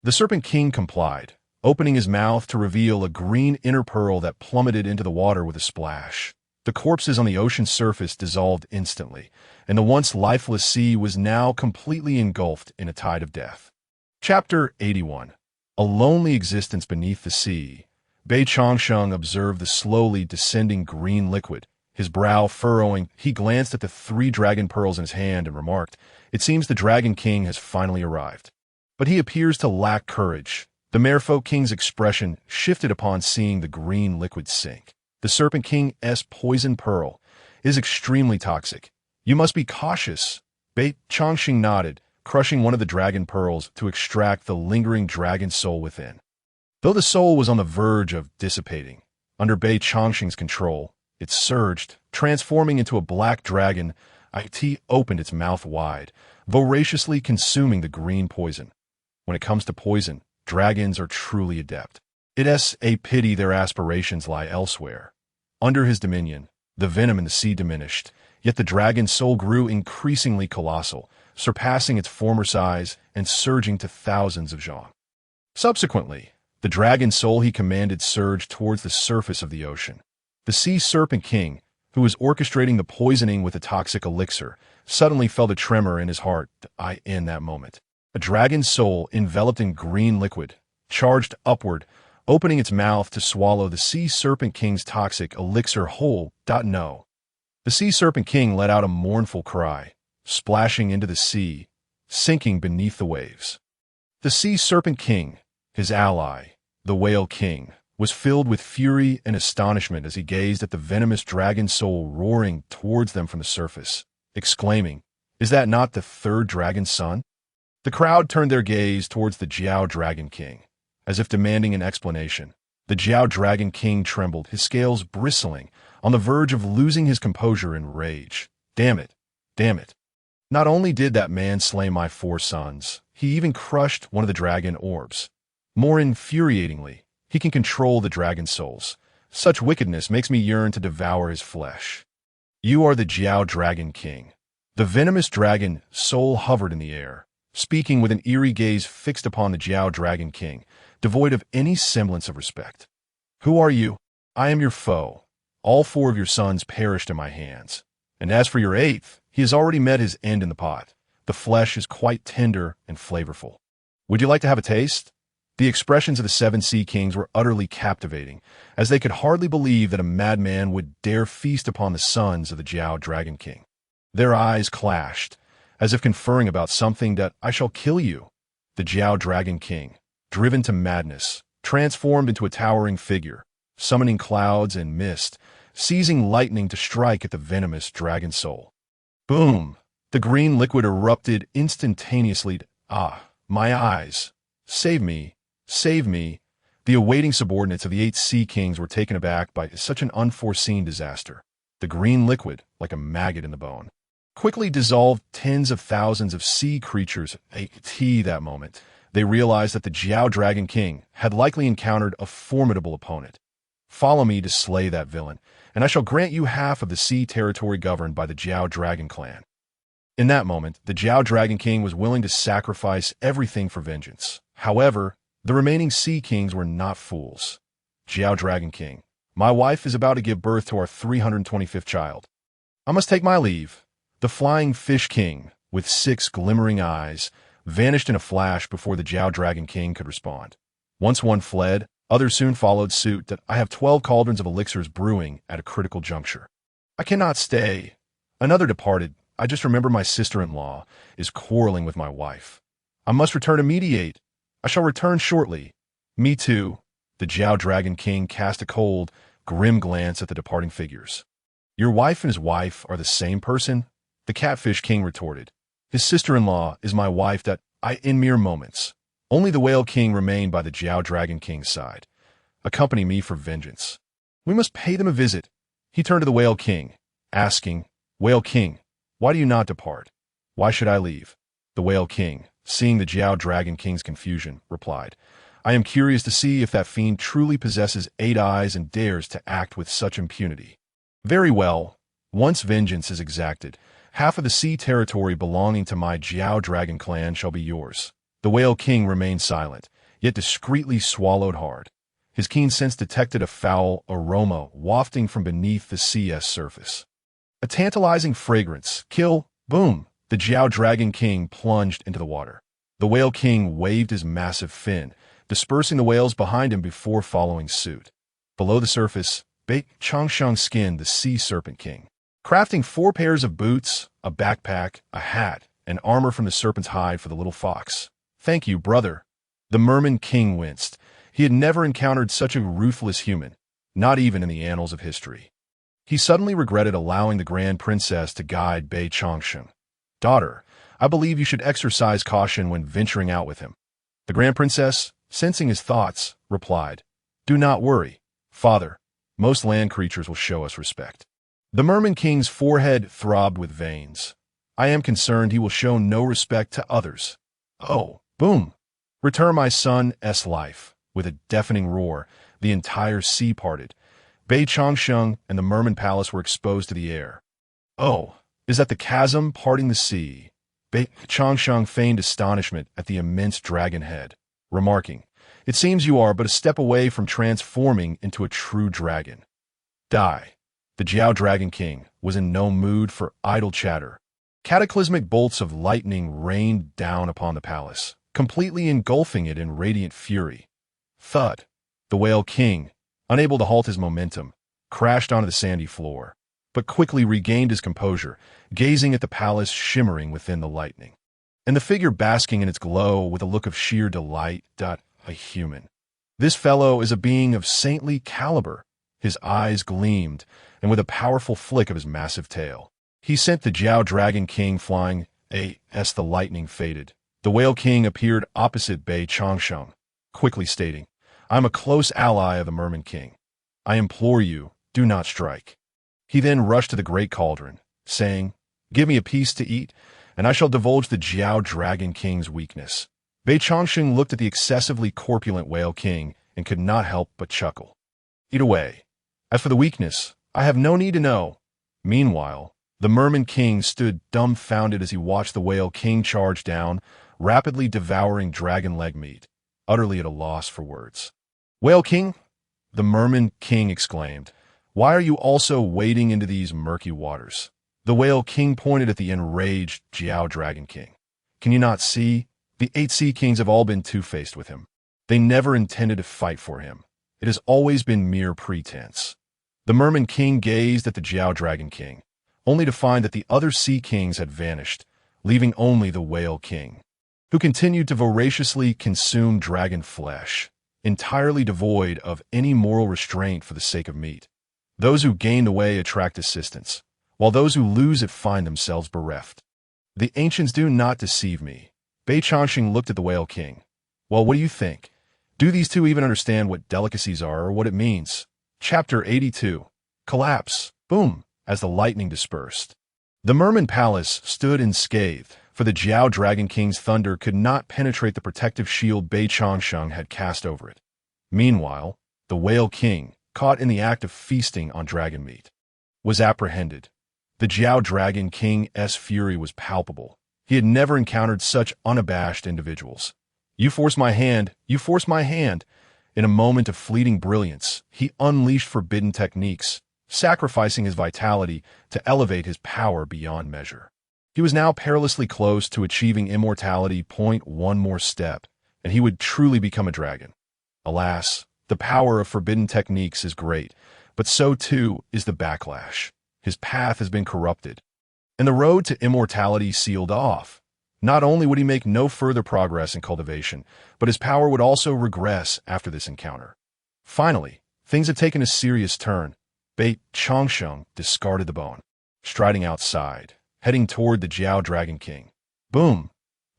[SPEAKER 1] The Serpent King complied, opening his mouth to reveal a green inner pearl that plummeted into the water with a splash. The corpses on the ocean surface dissolved instantly, and the once lifeless sea was now completely engulfed in a tide of death. Chapter 81. A lonely existence beneath the sea. Bei Changsheng observed the slowly descending green liquid. His brow furrowing, he glanced at the 3 dragon pearls in his hand and remarked, "It seems the Dragon King has finally arrived. But he appears to lack courage." The Merfolk King's expression shifted upon seeing the green liquid sink. "The Serpent King's poison pearl is extremely toxic. You must be cautious." Bei Changsheng nodded, crushing one of the dragon pearls to extract the lingering dragon soul within. Though the soul was on the verge of dissipating, under Bei Changsheng's control, it surged, transforming into a black dragon. It opened its mouth wide, voraciously consuming the green poison. When it comes to poison, dragons are truly adept. It's a pity their aspirations lie elsewhere. Under his dominion, the venom in the sea diminished, yet the dragon's soul grew increasingly colossal, surpassing its former size and surging to thousands of zhong. Subsequently, the dragon's soul he commanded surged towards the surface of the ocean. The Sea Serpent King, who was orchestrating the poisoning with a toxic elixir, suddenly felt a tremor in his heart. In that moment, a dragon's soul, enveloped in green liquid, charged upward, opening its mouth to swallow the Sea Serpent King's toxic elixir whole. No. The Sea Serpent King let out a mournful cry, splashing into the sea, sinking beneath the waves. The Sea Serpent King, his ally, the Whale King, was filled with fury and astonishment as he gazed at the venomous dragon soul roaring towards them from the surface, exclaiming, "Is that not the 3rd dragon's son?" The crowd turned their gaze towards the Jiao Dragon King, as if demanding an explanation. The Jiao Dragon King trembled, his scales bristling, on the verge of losing his composure in rage. Damn it! Damn it! Not only did that man slay my 4 sons, he even crushed one of the dragon orbs. More infuriatingly, he can control the dragon souls. Such wickedness makes me yearn to devour his flesh. You are the Jiao Dragon King. The venomous dragon soul hovered in the air, speaking with an eerie gaze fixed upon the Jiao Dragon King, devoid of any semblance of respect. "Who are you?" "I am your foe. All 4 of your sons perished in my hands. And as for your 8th, he has already met his end in the pot. The flesh is quite tender and flavorful. Would you like to have a taste?" The expressions of the 7 Sea Kings were utterly captivating, as they could hardly believe that a madman would dare feast upon the sons of the Jiao Dragon King. Their eyes clashed, as if conferring about something. "That I shall kill you." The Jiao Dragon King, driven to madness, transformed into a towering figure, summoning clouds and mist, seizing lightning to strike at the venomous dragon soul. Boom! The green liquid erupted instantaneously. Ah, my eyes! Save me! Save me! The awaiting subordinates of the 8 Sea Kings were taken aback by such an unforeseen disaster. The green liquid, like a maggot in the bone, quickly dissolved tens of thousands of sea creatures. That moment, they realized that the Jiao Dragon King had likely encountered a formidable opponent. Follow me to slay that villain, and I shall grant you half of the sea territory governed by the Jiao Dragon clan. In that moment, the Jiao Dragon King was willing to sacrifice everything for vengeance. However, the remaining Sea Kings were not fools. Jiao Dragon King, my wife is about to give birth to our 325th child. I must take my leave. The Flying Fish King, with 6 glimmering eyes, vanished in a flash before the Jiao Dragon King could respond. Once one fled, others soon followed suit. That I have 12 cauldrons of elixirs brewing at a critical juncture. I cannot stay. Another departed. I just remember my sister-in-law is quarreling with my wife. I must return to mediate. I shall return shortly. Me too. The Jiao Dragon King cast a cold, grim glance at the departing figures. Your wife and his wife are the same person? The Catfish King retorted. His sister-in-law is my wife. That in mere moments. Only the Whale King remained by the Jiao Dragon King's side. Accompany me for vengeance. We must pay them a visit. He turned to the Whale King, asking, Whale King, why do you not depart? Why should I leave? The Whale King, seeing the Jiao Dragon King's confusion, replied, I am curious to see if that fiend truly possesses 8 eyes and dares to act with such impunity. Very well. Once vengeance is exacted, half of the sea territory belonging to my Jiao Dragon clan shall be yours. The Whale King remained silent, yet discreetly swallowed hard. His keen sense detected a foul aroma wafting from beneath the sea's surface. A tantalizing fragrance. Kill. Boom! The Jiao Dragon King plunged into the water. The Whale King waved his massive fin, dispersing the whales behind him before following suit. Below the surface, Bei Changsheng skinned the Sea Serpent King, crafting 4 pairs of boots, a backpack, a hat, and armor from the serpent's hide for the little fox. Thank you, brother. The Merman King winced. He had never encountered such a ruthless human, not even in the annals of history. He suddenly regretted allowing the Grand Princess to guide Bei Changsheng. Daughter, I believe you should exercise caution when venturing out with him. The Grand Princess, sensing his thoughts, replied, Do not worry, father. Most land creatures will show us respect. The Merman King's forehead throbbed with veins. I am concerned he will show no respect to others. Oh, boom! Return my son's life. With a deafening roar, the entire sea parted. Bei Changsheng and the Merman Palace were exposed to the air. Oh, is that the chasm parting the sea? Bei Changsheng feigned astonishment at the immense dragon head, remarking, It seems you are but a step away from transforming into a true dragon. Die. The Jiao Dragon King was in no mood for idle chatter. Cataclysmic bolts of lightning rained down upon the palace, completely engulfing it in radiant fury. Thud. The Whale King, unable to halt his momentum, crashed onto the sandy floor, but quickly regained his composure, gazing at the palace shimmering within the lightning, and the figure basking in its glow with a look of sheer delight. A human. This fellow is a being of saintly caliber. His eyes gleamed, and with a powerful flick of his massive tail, he sent the Jiao Dragon King flying. As the lightning faded, the Whale King appeared opposite Bei Changsheng, quickly stating, I am a close ally of the Merman King. I implore you, do not strike. He then rushed to the great cauldron, saying, Give me a piece to eat, and I shall divulge the Jiao Dragon King's weakness. Bei Changsheng looked at the excessively corpulent Whale King and could not help but chuckle. Eat away. As for the weakness, I have no need to know. Meanwhile, the Merman King stood dumbfounded as he watched the Whale King charge down, rapidly devouring dragon leg meat, utterly at a loss for words. Whale King? The Merman King exclaimed. Why are you also wading into these murky waters? The Whale King pointed at the enraged Jiao Dragon King. Can you not see? The 8 Sea Kings have all been two-faced with him. They never intended to fight for him. It has always been mere pretense. The Merman King gazed at the Jiao Dragon King, only to find that the other Sea Kings had vanished, leaving only the Whale King, who continued to voraciously consume dragon flesh, entirely devoid of any moral restraint for the sake of meat. Those who gain the way attract assistance, while those who lose it find themselves bereft. The ancients do not deceive me. Bei Chongqing looked at the Whale King. Well, what do you think? Do these two even understand what delicacies are or what it means? Chapter 82. Collapse. Boom, as the lightning dispersed. The Merman Palace stood unscathed, for the Jiao Dragon King's thunder could not penetrate the protective shield Bei Chongqing had cast over it. Meanwhile, the Whale King, caught in the act of feasting on dragon meat, was apprehended. The Jiao Dragon King's fury was palpable. He had never encountered such unabashed individuals. You force my hand, you force my hand. In a moment of fleeting brilliance, he unleashed forbidden techniques, sacrificing his vitality to elevate his power beyond measure. He was now perilously close to achieving immortality. One more step, and he would truly become a dragon. Alas, the power of forbidden techniques is great, but so too is the backlash. His path has been corrupted, and the road to immortality sealed off. Not only would he make no further progress in cultivation, but his power would also regress after this encounter. Finally, things had taken a serious turn. Bei Chongqing discarded the bone, striding outside, heading toward the Jiao Dragon King. Boom!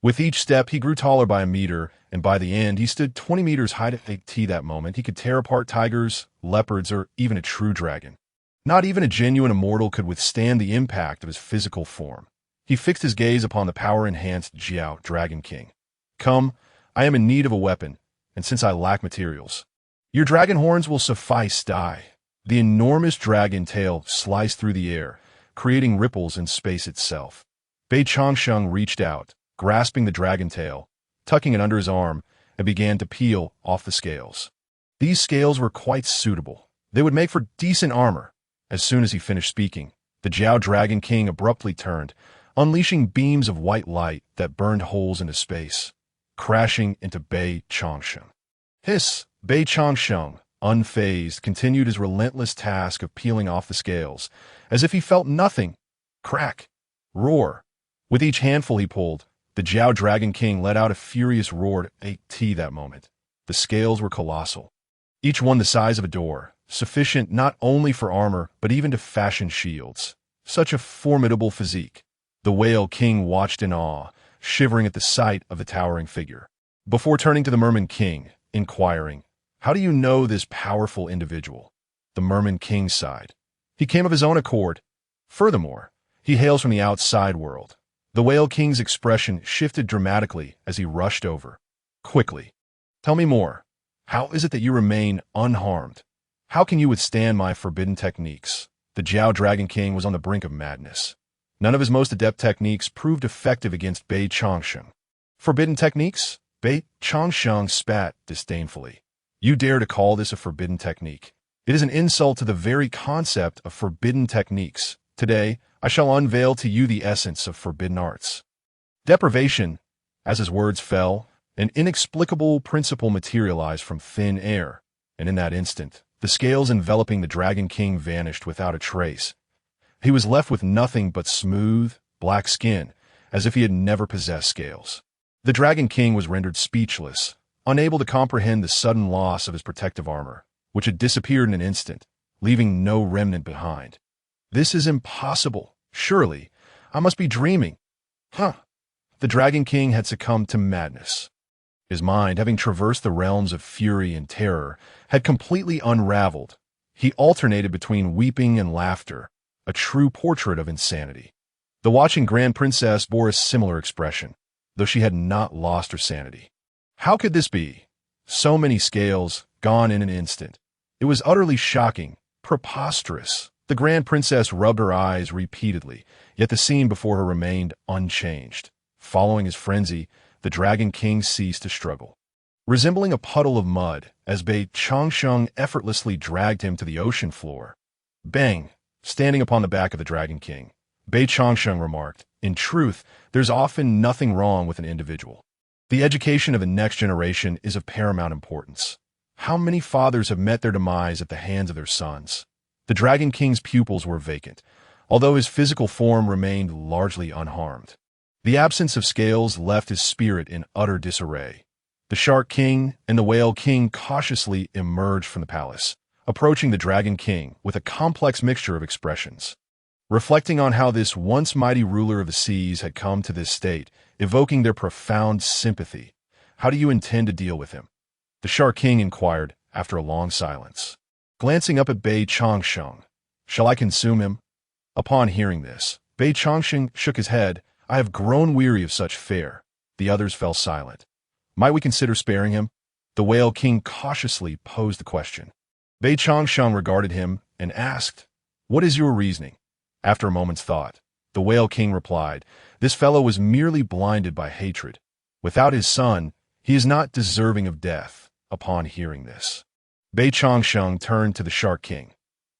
[SPEAKER 1] With each step, he grew taller by a meter, and by the end, he stood 20 meters high. That moment, he could tear apart tigers, leopards, or even a true dragon. Not even a genuine immortal could withstand the impact of his physical form. He fixed his gaze upon the power-enhanced Jiao Dragon King. Come, I am in need of a weapon, and since I lack materials, your dragon horns will suffice. Die. The enormous dragon tail sliced through the air, creating ripples in space itself. Bei Chongqing reached out, grasping the dragon tail, tucking it under his arm, and began to peel off the scales. These scales were quite suitable. They would make for decent armor. As soon as he finished speaking, the Jiao Dragon King abruptly turned, unleashing beams of white light that burned holes into space, crashing into Bei Chongqing. Hiss! Bei Chongqing, unfazed, continued his relentless task of peeling off the scales, as if he felt nothing. Crack! Roar! With each handful he pulled, the Jiao Dragon King let out a furious roar. That moment, the scales were colossal, each one the size of a door, sufficient not only for armor but even to fashion shields. Such a formidable physique. The Whale King watched in awe, shivering at the sight of the towering figure, before turning to the Merman King, inquiring, "How do you know this powerful individual?" The Merman King sighed. "He came of his own accord. Furthermore, he hails from the outside world." The Whale King's expression shifted dramatically as he rushed over. "Quickly, tell me more. How is it that you remain unharmed? How can you withstand my forbidden techniques?" The Jiao Dragon King was on the brink of madness. None of his most adept techniques proved effective against Bei Chongqing. "Forbidden techniques?" Bei Chongqing spat disdainfully. "You dare to call this a forbidden technique? It is an insult to the very concept of forbidden techniques. Today, I shall unveil to you the essence of forbidden arts." Deprivation. As his words fell, an inexplicable principle materialized from thin air, and in that instant, the scales enveloping the Dragon King vanished without a trace. He was left with nothing but smooth, black skin, as if he had never possessed scales. The Dragon King was rendered speechless, unable to comprehend the sudden loss of his protective armor, which had disappeared in an instant, leaving no remnant behind. "This is impossible. Surely, I must be dreaming." The Dragon King had succumbed to madness. His mind, having traversed the realms of fury and terror, had completely unraveled. He alternated between weeping and laughter, a true portrait of insanity. The watching Grand Princess bore a similar expression, though she had not lost her sanity. How could this be? So many scales, gone in an instant. It was utterly shocking, preposterous. The Grand Princess rubbed her eyes repeatedly, yet the scene before her remained unchanged. Following his frenzy, the Dragon King ceased to struggle. Resembling a puddle of mud, as Bei Chongqing effortlessly dragged him to the ocean floor. Bang! Standing upon the back of the Dragon King, Bei Chongqing remarked, "In truth, there's often nothing wrong with an individual. The education of the next generation is of paramount importance. How many fathers have met their demise at the hands of their sons?" The Dragon King's pupils were vacant, although his physical form remained largely unharmed. The absence of scales left his spirit in utter disarray. The Shark King and the Whale King cautiously emerged from the palace, approaching the Dragon King with a complex mixture of expressions. Reflecting on how this once mighty ruler of the seas had come to this state, evoking their profound sympathy. How do you intend to deal with him? The Shark King inquired after a long silence. Glancing up at Bei Changsheng, shall I consume him? Upon hearing this, Bei Changsheng shook his head. I have grown weary of such fare. The others fell silent. Might we consider sparing him? The Whale King cautiously posed the question. Bei Changsheng regarded him and asked, What is your reasoning? After a moment's thought, the Whale King replied, This fellow was merely blinded by hatred. Without his son, he is not deserving of death. Upon hearing this, Bei Changsheng turned to the Shark King.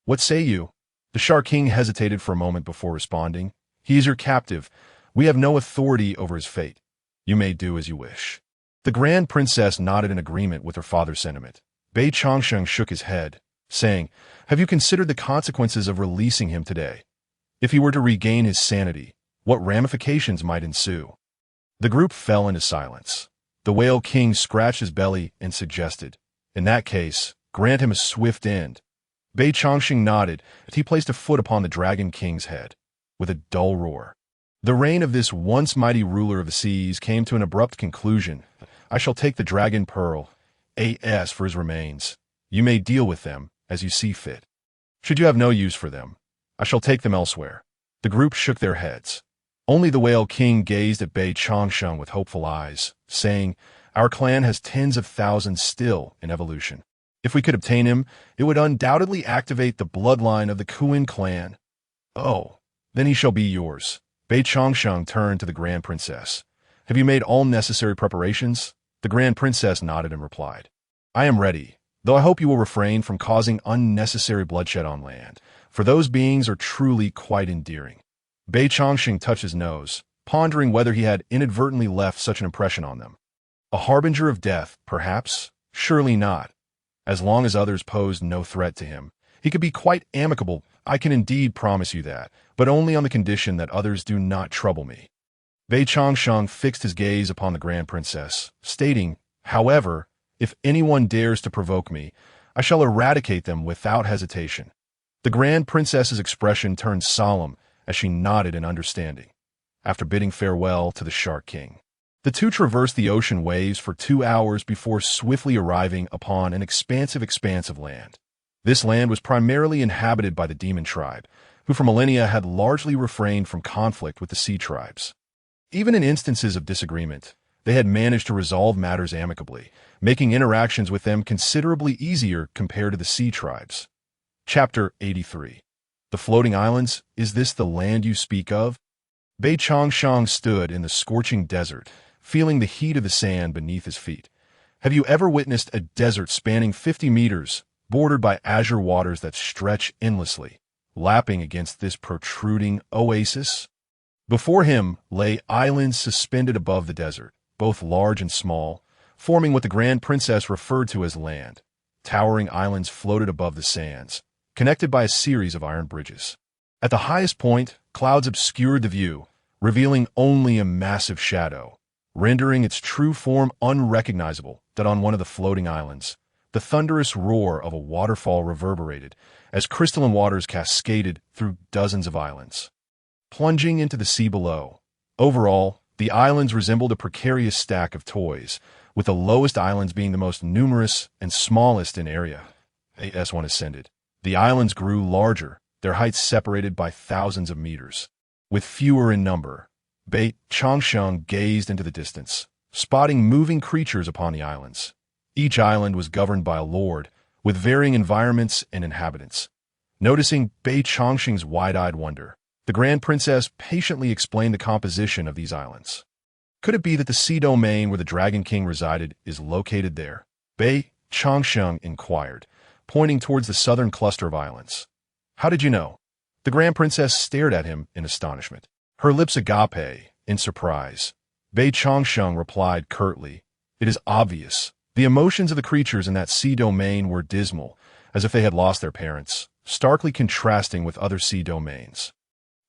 [SPEAKER 1] What say you? The Shark King hesitated for a moment before responding. He is your captive. We have no authority over his fate. You may do as you wish. The Grand Princess nodded in agreement with her father's sentiment. Bei Changsheng shook his head, saying, Have you considered the consequences of releasing him today? If he were to regain his sanity, what ramifications might ensue? The group fell into silence. The Whale King scratched his belly and suggested, In that case, grant him a swift end. Bei Changsheng nodded as he placed a foot upon the Dragon King's head. With a dull roar, the reign of this once mighty ruler of the seas came to an abrupt conclusion. I shall take the Dragon Pearl, AS, for his remains. You may deal with them as you see fit. Should you have no use for them, I shall take them elsewhere. The group shook their heads. Only the Whale King gazed at Bei Changsheng with hopeful eyes, saying, Our clan has tens of thousands still in evolution. If we could obtain him, it would undoubtedly activate the bloodline of the Kuin clan. Oh, then he shall be yours. Bei Changsheng turned to the Grand Princess. Have you made all necessary preparations? The Grand Princess nodded and replied, I am ready, though I hope you will refrain from causing unnecessary bloodshed on land, for those beings are truly quite endearing. Bei Changsheng touched his nose, pondering whether he had inadvertently left such an impression on them. A harbinger of death, perhaps? Surely not. As long as others posed no threat to him, he could be quite amicable. I can indeed promise you that, but only on the condition that others do not trouble me. Bei Changsheng fixed his gaze upon the Grand Princess, stating, However, if anyone dares to provoke me, I shall eradicate them without hesitation. The Grand Princess's expression turned solemn as she nodded in understanding. After bidding farewell to the Shark King, the two traversed the ocean waves for 2 hours before swiftly arriving upon an expansive expanse of land. This land was primarily inhabited by the demon tribe, who for millennia had largely refrained from conflict with the sea tribes. Even in instances of disagreement, they had managed to resolve matters amicably, making interactions with them considerably easier compared to the sea tribes. Chapter 83. The Floating Islands, is this the land you speak of? Bei Changsheng stood in the scorching desert, feeling the heat of the sand beneath his feet. Have you ever witnessed a desert spanning 50 meters, bordered by azure waters that stretch endlessly, lapping against this protruding oasis? Before him lay islands suspended above the desert, both large and small, forming what the Grand Princess referred to as land. Towering islands floated above the sands, connected by a series of iron bridges. At the highest point, clouds obscured the view, revealing only a massive shadow, rendering its true form unrecognizable. That on one of the floating islands, the thunderous roar of a waterfall reverberated as crystalline waters cascaded through dozens of islands, plunging into the sea below. Overall, the islands resembled a precarious stack of toys, with the lowest islands being the most numerous and smallest in area. As one ascended, the islands grew larger, their heights separated by thousands of meters. With fewer in number, Bei Changsheng gazed into the distance, spotting moving creatures upon the islands. Each island was governed by a lord, with varying environments and inhabitants. Noticing Bei Changsheng's wide-eyed wonder, the Grand Princess patiently explained the composition of these islands. Could it be that the sea domain where the Dragon King resided is located there? Bei Changsheng inquired, pointing towards the southern cluster of islands. How did you know? The Grand Princess stared at him in astonishment, her lips agape in surprise. Bei Changsheng replied curtly, It is obvious. The emotions of the creatures in that sea domain were dismal, as if they had lost their parents, starkly contrasting with other sea domains.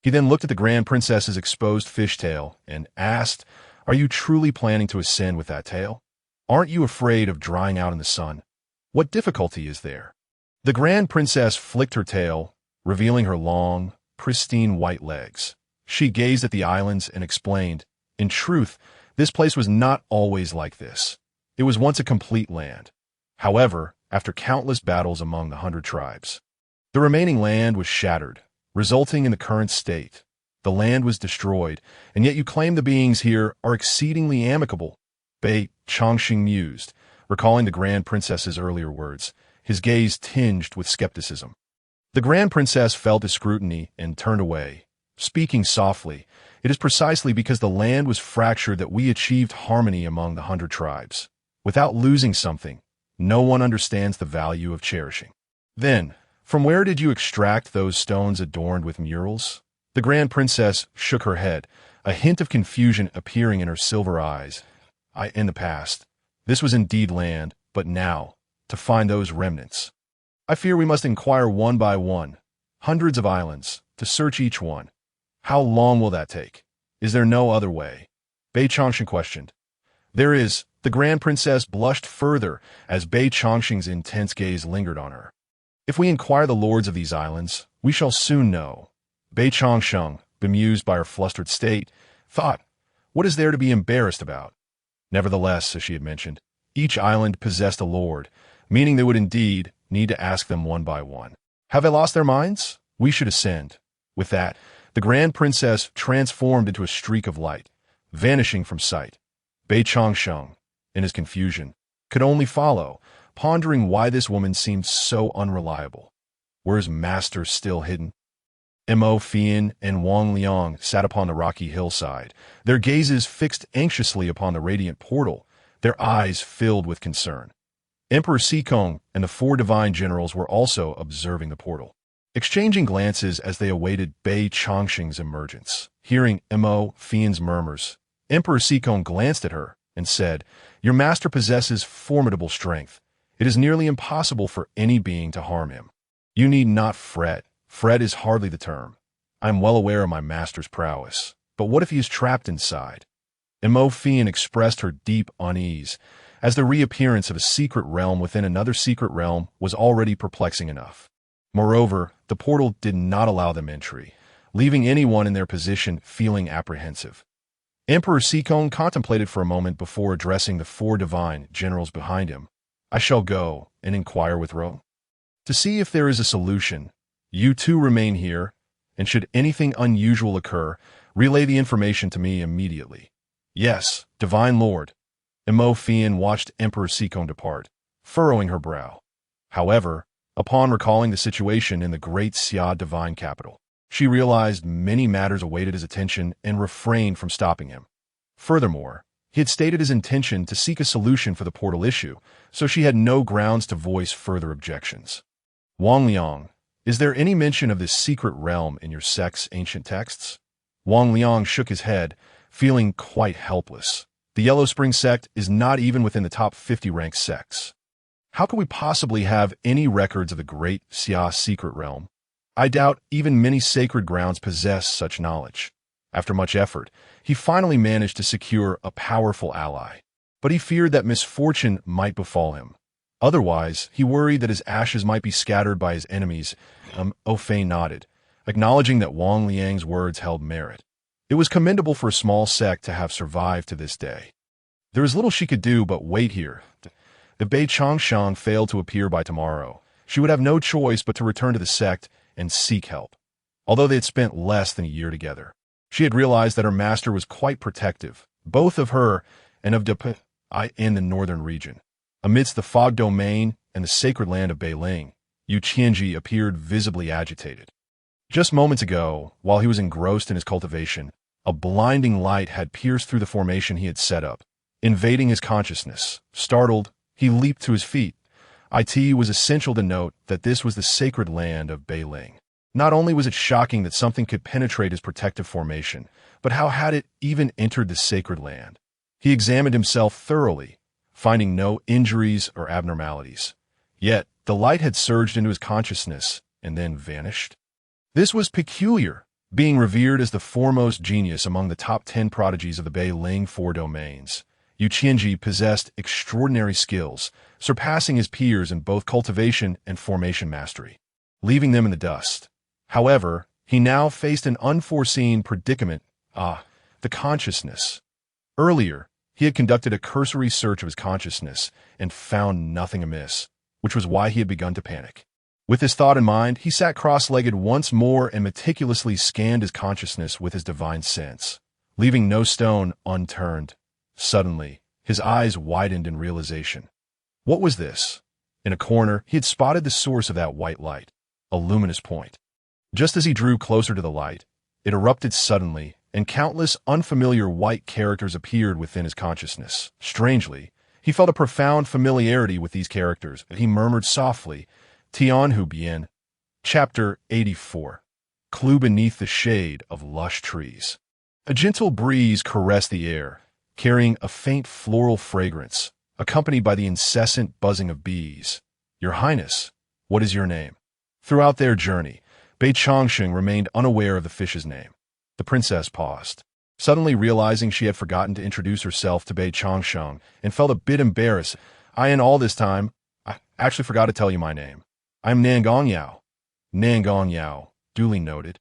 [SPEAKER 1] He then looked at the Grand Princess's exposed fishtail and asked, Are you truly planning to ascend with that tail? Aren't you afraid of drying out in the sun? What difficulty is there? The Grand Princess flicked her tail, revealing her long, pristine white legs. She gazed at the islands and explained, "In truth, this place was not always like this. It was once a complete land. However, after countless battles among the 100 tribes, the remaining land was shattered, resulting in the current state. The land was destroyed, and yet you claim the beings here are exceedingly amicable." Bei Chongqing mused, recalling the Grand Princess's earlier words, his gaze tinged with skepticism. The Grand Princess felt his scrutiny and turned away, speaking softly. "It is precisely because the land was fractured that we achieved harmony among the 100 tribes. Without losing something, no one understands the value of cherishing." "Then, from where did you extract those stones adorned with murals?" The Grand Princess shook her head, a hint of confusion appearing in her silver eyes. In the past, this was indeed land, but now, to find those remnants, I fear we must inquire one by one, hundreds of islands, to search each one. How long will that take? Is there no other way?" Bei Chongqing questioned. "There is." The Grand Princess blushed further as Bei Chongqing's intense gaze lingered on her. "If we inquire the lords of these islands, we shall soon know." Bei Chongqing, bemused by her flustered state, thought, "What is there to be embarrassed about?" Nevertheless, as she had mentioned, each island possessed a lord, meaning they would indeed need to ask them one by one. "Have they lost their minds? We should ascend." With that, the Grand Princess transformed into a streak of light, vanishing from sight. Bei Chongqing, in his confusion, could only follow, pondering why this woman seemed so unreliable. Were his masters still hidden? Mo Fian and Wang Liang sat upon the rocky hillside, their gazes fixed anxiously upon the radiant portal, their eyes filled with concern. Emperor Sikong and the 4 divine generals were also observing the portal, exchanging glances as they awaited Bei Chongqing's emergence. Hearing Mo Fian's murmurs, Emperor Sikong glanced at her and said, "Your master possesses formidable strength. It is nearly impossible for any being to harm him. You need not fret. Fret is hardly the term. I am well aware of my master's prowess. But what if he is trapped inside?" Mo Fian expressed her deep unease, as the reappearance of a secret realm within another secret realm was already perplexing enough. Moreover, the portal did not allow them entry, leaving anyone in their position feeling apprehensive. Emperor Sikong contemplated for a moment before addressing the 4 divine generals behind him. "I shall go and inquire with Ro, to see if there is a solution. You two remain here, and should anything unusual occur, relay the information to me immediately." "Yes, Divine Lord." Mo Fian watched Emperor Sikong depart, furrowing her brow. However, upon recalling the situation in the great Xia divine capital, she realized many matters awaited his attention and refrained from stopping him. Furthermore, he had stated his intention to seek a solution for the portal issue, so she had no grounds to voice further objections. "Wang Liang, is there any mention of this secret realm in your sect's ancient texts?" Wang Liang shook his head, feeling quite helpless. The Yellow Spring sect is not even within the top 50 ranked sects. How could we possibly have any records of the great Xia secret realm? I doubt even many sacred grounds possess such knowledge. After much effort, he finally managed to secure a powerful ally, but he feared that misfortune might befall him. Otherwise, he worried that his ashes might be scattered by his enemies. Fei nodded, acknowledging that Wang Liang's words held merit. It was commendable for a small sect to have survived to this day. There is little she could do but wait here. If Bei Chongqing failed to appear by tomorrow, she would have no choice but to return to the sect and seek help. Although they had spent less than a year together, she had realized that her master was quite protective, both of her and of in the northern region. Amidst the fog domain and the sacred land of Beiling, Yu Qianji appeared visibly agitated. Just moments ago, while he was engrossed in his cultivation, a blinding light had pierced through the formation he had set up, invading his consciousness. Startled, he leaped to his feet. It was essential to note that this was the sacred land of Beiling. Not only was it shocking that something could penetrate his protective formation, but how had it even entered the sacred land? He examined himself thoroughly, finding no injuries or abnormalities. Yet, the light had surged into his consciousness and then vanished. This was peculiar, being revered as the foremost genius among the top 10 prodigies of the Beiling 4 domains. Yu Qianji possessed extraordinary skills, surpassing his peers in both cultivation and formation mastery, leaving them in the dust. However, he now faced an unforeseen predicament, the consciousness. Earlier, he had conducted a cursory search of his consciousness and found nothing amiss, which was why he had begun to panic. With this thought in mind, he sat cross-legged once more and meticulously scanned his consciousness with his divine sense, leaving no stone unturned. Suddenly, his eyes widened in realization. What was this? In a corner, he had spotted the source of that white light, a luminous point. Just as he drew closer to the light, it erupted suddenly, and countless unfamiliar white characters appeared within his consciousness. Strangely, he felt a profound familiarity with these characters, and he murmured softly, Tianhu Bien. Chapter 84. Clue beneath the shade of lush trees. A gentle breeze caressed the air, carrying a faint floral fragrance, accompanied by the incessant buzzing of bees. Your Highness, what is your name? Throughout their journey, Bei Chongsheng remained unaware of the fish's name. The princess paused, suddenly realizing she had forgotten to introduce herself to Bei Chongsheng and felt a bit embarrassed. In all this time, I actually forgot to tell you my name. I'm Nangong Yao. Nangong Yao, duly noted.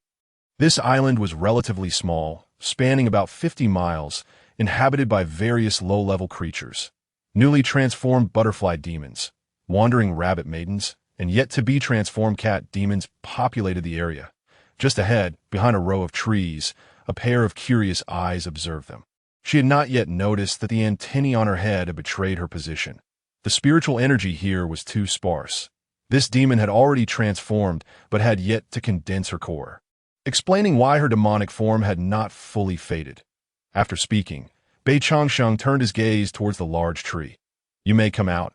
[SPEAKER 1] This island was relatively small, spanning about 50 miles, inhabited by various low-level creatures. Newly transformed butterfly demons, wandering rabbit maidens, and yet-to-be-transformed cat demons populated the area. Just ahead, behind a row of trees, a pair of curious eyes observed them. She had not yet noticed that the antennae on her head had betrayed her position. The spiritual energy here was too sparse. This demon had already transformed, but had yet to condense her core, explaining why her demonic form had not fully faded. After speaking, Bei Chongsheng turned his gaze towards the large tree. You may come out.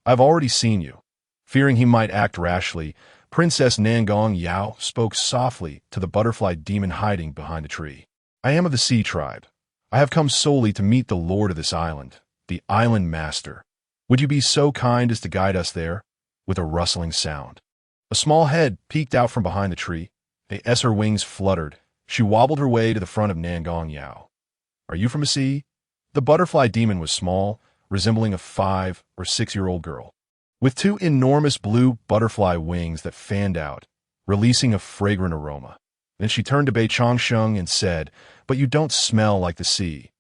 [SPEAKER 1] I've already seen you. Fearing he might act rashly, Princess Nangong Yao spoke softly to the butterfly demon hiding behind the tree. I am of the Sea Tribe. I have come solely to meet the lord of this island, the Island Master. Would you be so kind as to guide us there? With a rustling sound, a small head peeked out from behind the tree. As her wings fluttered, she wobbled her way to the front of Nangong Yao. Are you from a sea? The butterfly demon was small, resembling a 5 or 6-year-old girl, with 2 enormous blue butterfly wings that fanned out, releasing a fragrant aroma. Then she turned to Bei Chongsheng and said, But you don't smell like the sea.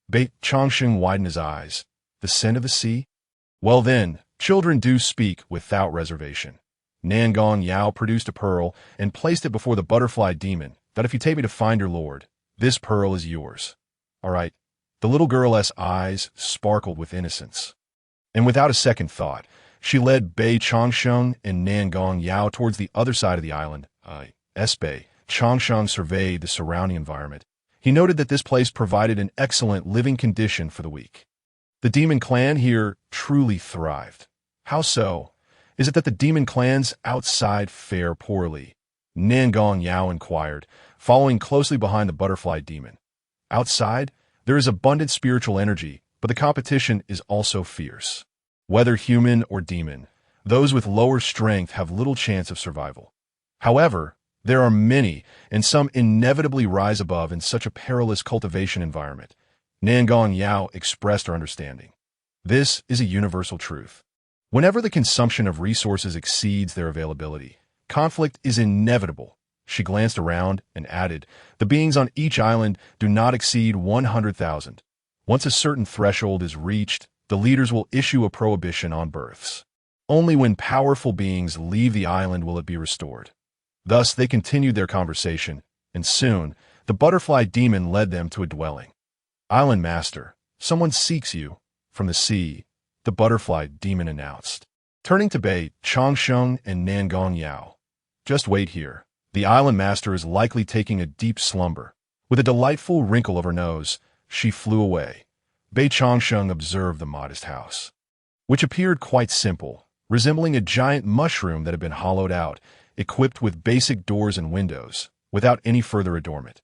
[SPEAKER 1] Bei Chongsheng widened his eyes. The scent of the sea? Well then, children do speak without reservation. Nangong Yao produced a pearl and placed it before the butterfly demon, that if you take me to find your lord, this pearl is yours. All right. The little girl's eyes sparkled with innocence. And without a second thought, she led Bei Chongsheng and Nangong Yao towards the other side of the island. Bei Chongsheng surveyed the surrounding environment. He noted that this place provided an excellent living condition for the weak. The demon clan here truly thrived. How so? Is it that the demon clans outside fare poorly? Nangong Yao inquired, following closely behind the butterfly demon. Outside, there is abundant spiritual energy, but the competition is also fierce. Whether human or demon, those with lower strength have little chance of survival. However, there are many, and some inevitably rise above in such a perilous cultivation environment. Nangong Yao expressed her understanding. This is a universal truth. Whenever the consumption of resources exceeds their availability, conflict is inevitable. She glanced around and added, the beings on each island do not exceed 100,000. Once a certain threshold is reached, the leaders will issue a prohibition on births. Only when powerful beings leave the island will it be restored. Thus, they continued their conversation, and soon, the butterfly demon led them to a dwelling. Island Master, someone seeks you. From the sea, the butterfly demon announced, turning to Bei Chongsheng and Nangong Yao. Just wait here. The Island Master is likely taking a deep slumber. With a delightful wrinkle of her nose, she flew away. Bei Chongsheng observed the modest house, which appeared quite simple, resembling a giant mushroom that had been hollowed out, equipped with basic doors and windows, without any further adornment.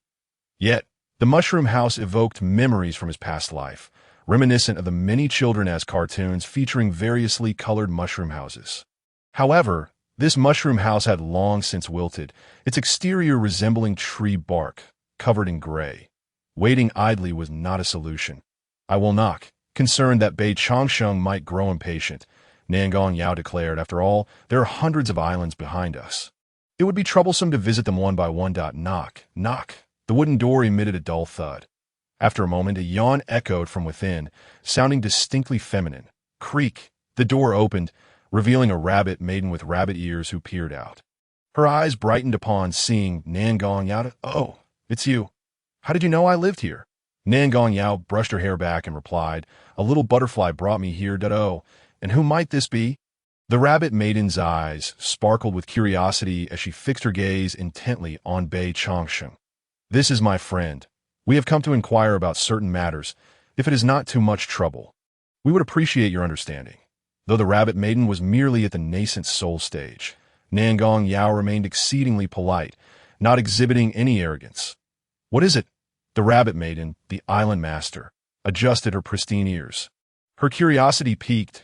[SPEAKER 1] Yet, the mushroom house evoked memories from his past life, reminiscent of the many children-as cartoons featuring variously colored mushroom houses. However, this mushroom house had long since wilted, its exterior resembling tree bark, covered in gray. Waiting idly was not a solution. I will knock, Concerned that Bei Changsheng might grow impatient, Nangong Yao declared, "After all, there are hundreds of islands behind us. It would be troublesome to visit them one by one. Knock, knock." The wooden door emitted a dull thud. After a moment, a yawn echoed from within, sounding distinctly feminine. Creak! The door opened, revealing a rabbit maiden with rabbit ears who peered out. Her eyes brightened upon seeing Nangong Yao. "Oh, it's you. How did you know I lived here?" Nangong Yao brushed her hair back and replied, "A little butterfly brought me here. Oh, and who might this be?" The rabbit maiden's eyes sparkled with curiosity as she fixed her gaze intently on Bei Changsheng. "This is my friend. We have come to inquire about certain matters, if it is not too much trouble. We would appreciate your understanding." Though the rabbit maiden was merely at the nascent soul stage, Nangong Yao remained exceedingly polite, not exhibiting any arrogance. "What is it?" The rabbit maiden, the island master, adjusted her pristine ears. Her curiosity piqued.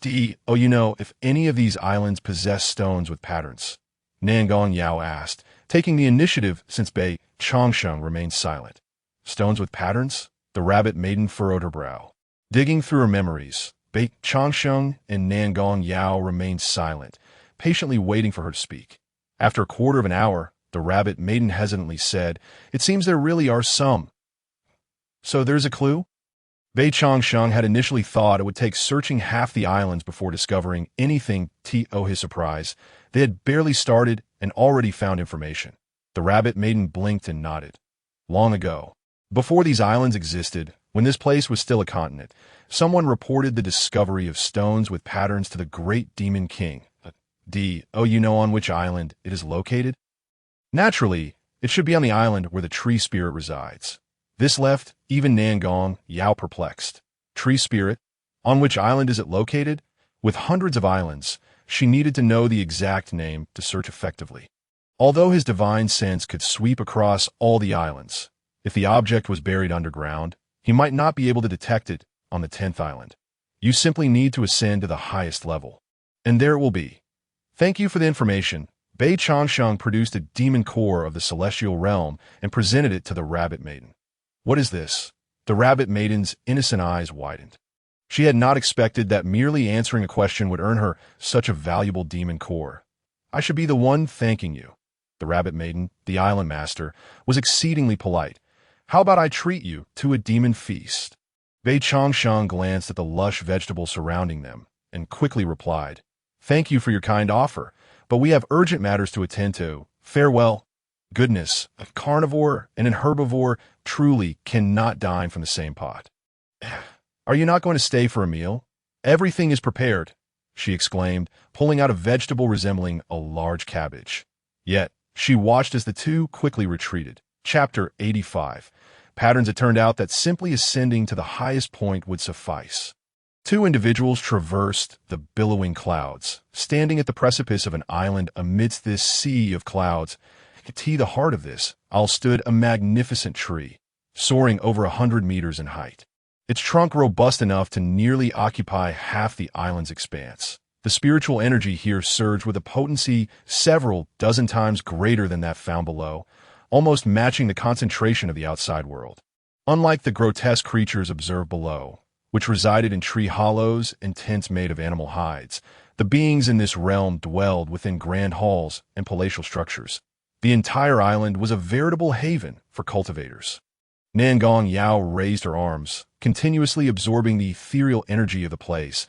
[SPEAKER 1] If any of these islands possess stones with patterns?" Nangong Yao asked, taking the initiative since Bei Changsheng remained silent. "Stones with patterns?" The rabbit maiden furrowed her brow. Digging through her memories, Bei Changsheng and Nangong Yao remained silent, patiently waiting for her to speak. After a quarter of an hour, the rabbit maiden hesitantly said, "It seems there really are some." "So there's a clue?" Bei Changsheng had initially thought it would take searching half the islands before discovering anything. To his surprise, they had barely started and already found information. The rabbit maiden blinked and nodded. "Long ago, before these islands existed, when this place was still a continent, someone reported the discovery of stones with patterns to the great demon king. You know on which island it is located?" "Naturally, it should be on the island where the tree spirit resides." This left even Nangong Yao perplexed. Tree spirit? On which island is it located? With hundreds of islands, she needed to know the exact name to search effectively. Although his divine sense could sweep across all the islands, if the object was buried underground, he might not be able to detect it on the 10th island. You simply need to ascend to the highest level. And there it will be. "Thank you for the information." Bei Changsheng produced a demon core of the celestial realm and presented it to the rabbit maiden. "What is this?" The rabbit maiden's innocent eyes widened. She had not expected that merely answering a question would earn her such a valuable demon core. "I should be the one thanking you." The rabbit maiden, the island master, was exceedingly polite. "How about I treat you to a demon feast?" Bei Changsheng glanced at the lush vegetables surrounding them and quickly replied, "Thank you for your kind offer, but we have urgent matters to attend to. Farewell." Goodness, a carnivore and an herbivore truly cannot dine from the same pot. "Are you not going to stay for a meal?" "Everything is prepared," she exclaimed, pulling out a vegetable resembling a large cabbage. Yet, she watched as the two quickly retreated. Chapter 85. Patterns. It turned out that simply ascending to the highest point would suffice. Two individuals traversed the billowing clouds, standing at the precipice of an island amidst this sea of clouds. To the heart of this isle stood a magnificent tree, soaring over 100 meters in height. Its trunk robust enough to nearly occupy half the island's expanse. The spiritual energy here surged with a potency several dozen times greater than that found below, almost matching the concentration of the outside world. Unlike the grotesque creatures observed below, which resided in tree hollows and tents made of animal hides, the beings in this realm dwelled within grand halls and palatial structures. The entire island was a veritable haven for cultivators. Nangong Yao raised her arms, continuously absorbing the ethereal energy of the place.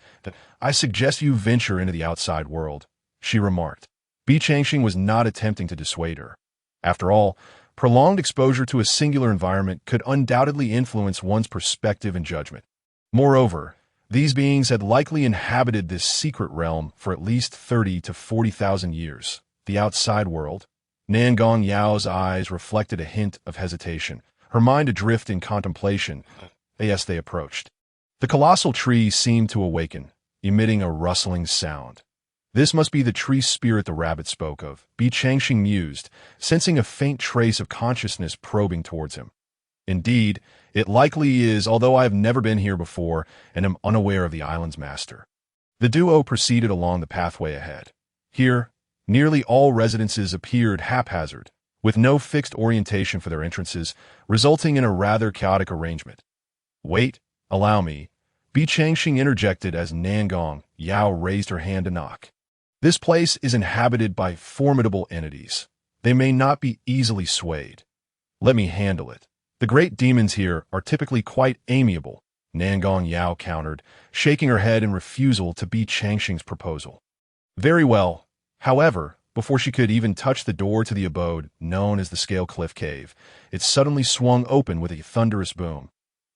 [SPEAKER 1] "I suggest you venture into the outside world," she remarked. Bei Changsheng was not attempting to dissuade her. After all, prolonged exposure to a singular environment could undoubtedly influence one's perspective and judgment. Moreover, these beings had likely inhabited this secret realm for at least 30 to 40,000 years. The outside world? Nangong Yao's eyes reflected a hint of hesitation, her mind adrift in contemplation. As they approached, the colossal tree seemed to awaken, emitting a rustling sound. This must be the tree spirit the rabbit spoke of, Bei Changsheng mused, sensing a faint trace of consciousness probing towards him. Indeed, it likely is, although I have never been here before and am unaware of the island's master. The duo proceeded along the pathway ahead. Here, nearly all residences appeared haphazard, with no fixed orientation for their entrances, resulting in a rather chaotic arrangement. "Wait, allow me." Bi Changxing interjected as Nangong Yao raised her hand to knock. This place is inhabited by formidable entities. They may not be easily swayed. Let me handle it. The great demons here are typically quite amiable, Nangong Yao countered, shaking her head in refusal to Bi Changxing's proposal. Very well. However, before she could even touch the door to the abode known as the Scale Cliff Cave, it suddenly swung open with a thunderous boom.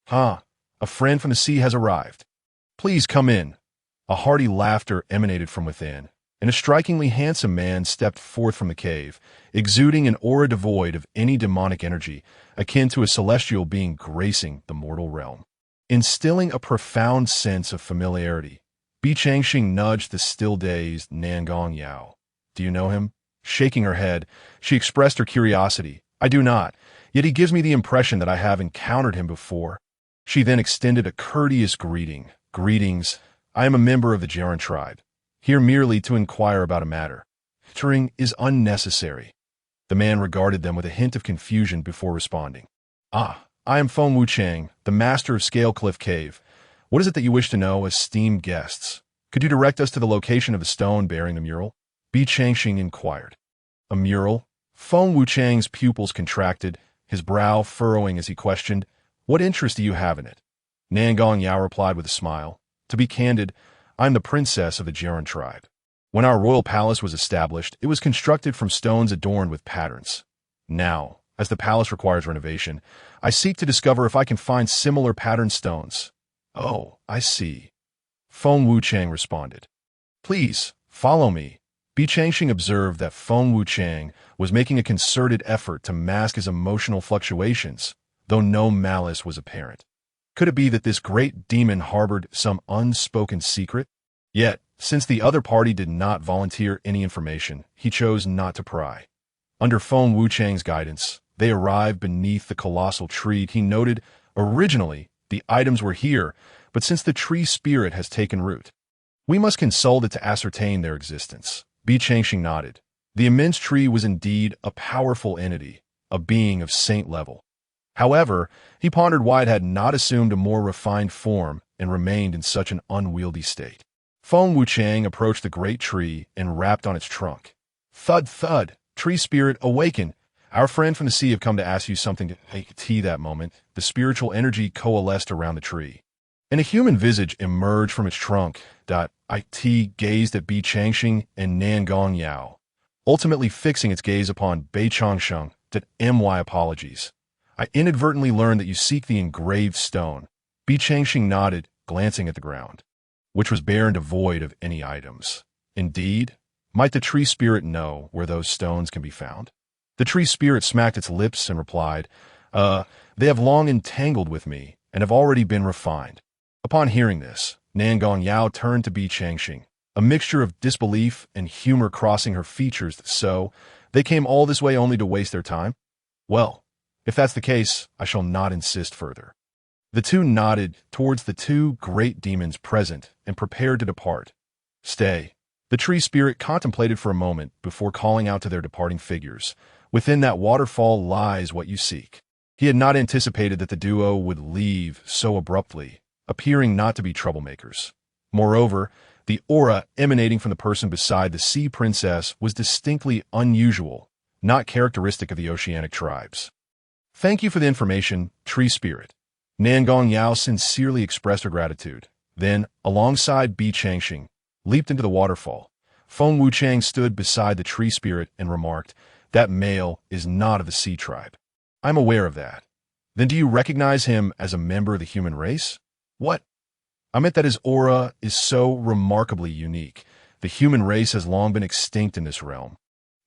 [SPEAKER 1] "Ha! A friend from the sea has arrived. Please come in." A hearty laughter emanated from within, and a strikingly handsome man stepped forth from the cave, exuding an aura devoid of any demonic energy, akin to a celestial being gracing the mortal realm. Instilling a profound sense of familiarity, Bi Changxing nudged the still-dazed Nangong Yao. "Do you know him?" Shaking her head, she expressed her curiosity. "I do not, yet he gives me the impression that I have encountered him before." She then extended a courteous greeting. "Greetings. I am a member of the Jaren tribe, here merely to inquire about a matter. Entering is unnecessary." The man regarded them with a hint of confusion before responding. "Ah, I am Feng Wuchang, the master of Scale Cliff Cave. What is it that you wish to know, esteemed guests? Could you direct us to the location of the stone bearing the mural?" Bi Changxing inquired. "A mural?" Feng Wuchang's pupils contracted, his brow furrowing as he questioned, "What interest do you have in it?" Nangong Yao replied with a smile. "To be candid, I am the princess of the Jaren tribe. When our royal palace was established, it was constructed from stones adorned with patterns. Now, as the palace requires renovation, I seek to discover if I can find similar patterned stones." "Oh, I see," Feng Wuchang responded. "Please, follow me." Bi Changxing observed that Feng Wuchang was making a concerted effort to mask his emotional fluctuations, though no malice was apparent. Could it be that this great demon harbored some unspoken secret? Yet, since the other party did not volunteer any information, he chose not to pry. Under Feng Wuchang's guidance, they arrived beneath the colossal tree. He noted, originally, the items were here, but since the tree spirit has taken root, we must consult it to ascertain their existence. Bi Changxing nodded. The immense tree was indeed a powerful entity, a being of saint level. However, he pondered why it had not assumed a more refined form and remained in such an unwieldy state. Feng Wuchang approached the great tree and rapped on its trunk. "Thud, thud! Tree spirit, awaken! Our friend from the sea have come to ask you something to take tea." That moment, the spiritual energy coalesced around the tree, and a human visage emerged from its trunk. It gazed at Bi Changxing and Nangong Yao, ultimately fixing its gaze upon Bei Changsheng. "My apologies. I inadvertently learned that you seek the engraved stone." Bi Changxing nodded, glancing at the ground, which was bare and devoid of any items. "Indeed? Might the tree spirit know where those stones can be found?" The tree spirit smacked its lips and replied, They have long entangled with me and have already been refined." Upon hearing this, Nangong Yao turned to Bi Changxing, a mixture of disbelief and humor crossing her features. "So, they came all this way only to waste their time? Well, if that's the case, I shall not insist further." The two nodded towards the two great demons present and prepared to depart. "Stay." The tree spirit contemplated for a moment before calling out to their departing figures, "Within that waterfall lies what you seek." He had not anticipated that the duo would leave so abruptly, appearing not to be troublemakers. Moreover, the aura emanating from the person beside the sea princess was distinctly unusual, not characteristic of the oceanic tribes. "Thank you for the information, tree spirit." Nangong Yao sincerely expressed her gratitude. Then, alongside Bi Changxing, leaped into the waterfall. Feng Wuchang stood beside the tree spirit and remarked, "That male is not of the sea tribe." "I'm aware of that." "Then do you recognize him as a member of the human race?" "What?" "I meant that his aura is so remarkably unique. The human race has long been extinct in this realm.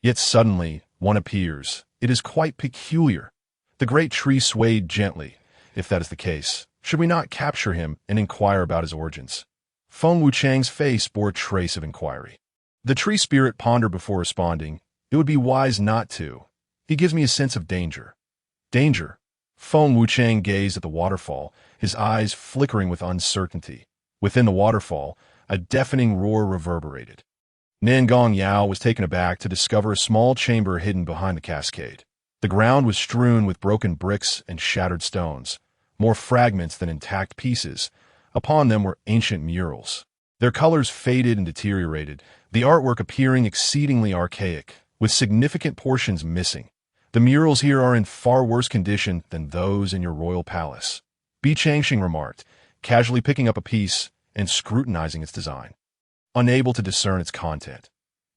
[SPEAKER 1] Yet suddenly, one appears. It is quite peculiar." The great tree swayed gently. "If that is the case, should we not capture him and inquire about his origins?" Feng Wuchang's face bore a trace of inquiry. The tree spirit pondered before responding. "It would be wise not to. He gives me a sense of danger." "Danger?" Feng Wuchang gazed at the waterfall, his eyes flickering with uncertainty. Within the waterfall, a deafening roar reverberated. Nangong Yao was taken aback to discover a small chamber hidden behind the cascade. The ground was strewn with broken bricks and shattered stones, more fragments than intact pieces. Upon them were ancient murals. Their colors faded and deteriorated, the artwork appearing exceedingly archaic, with significant portions missing. The murals here are in far worse condition than those in your royal palace, Bi Changxing remarked, casually picking up a piece and scrutinizing its design, unable to discern its content.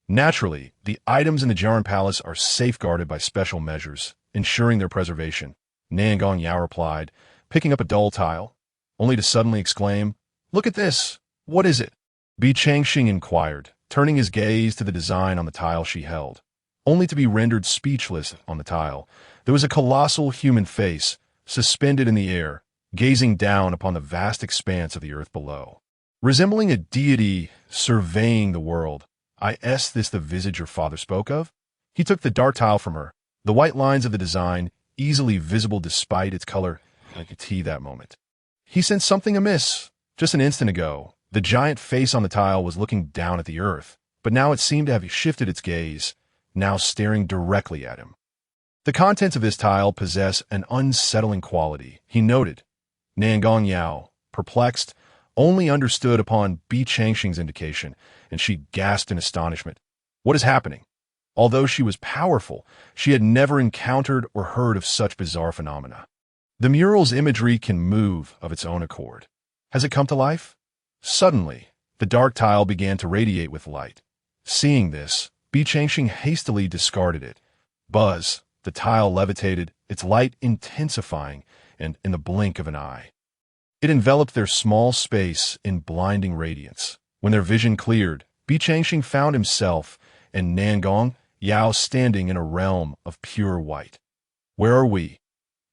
[SPEAKER 1] Naturally, the items in the Jiaran Palace are safeguarded by special measures, ensuring their preservation, Nangong Yao replied, picking up a dull tile, only to suddenly exclaim, "Look at this! What is it?" Bi Changxing inquired, turning his gaze to the design on the tile she held. Only to be rendered speechless on the tile, there was a colossal human face, suspended in the air, gazing down upon the vast expanse of the earth below. Resembling a deity surveying the world, "Is this the visage your father spoke of?" He took the dark tile from her, the white lines of the design, easily visible despite its color, I could see that moment. He sensed something amiss. Just an instant ago, the giant face on the tile was looking down at the earth, but now it seemed to have shifted its gaze, now staring directly at him. The contents of this tile possess an unsettling quality, he noted. Nangong Yao, perplexed, only understood upon Bi Changxing's indication, and she gasped in astonishment. What is happening? Although she was powerful, she had never encountered or heard of such bizarre phenomena. The mural's imagery can move of its own accord. Has it come to life? Suddenly, the dark tile began to radiate with light. Seeing this, Bi Changxing hastily discarded it. Buzz, the tile levitated, its light intensifying, and in the blink of an eye, it enveloped their small space in blinding radiance. When their vision cleared, Bi Changxing found himself and Nangong Yao standing in a realm of pure white. Where are we?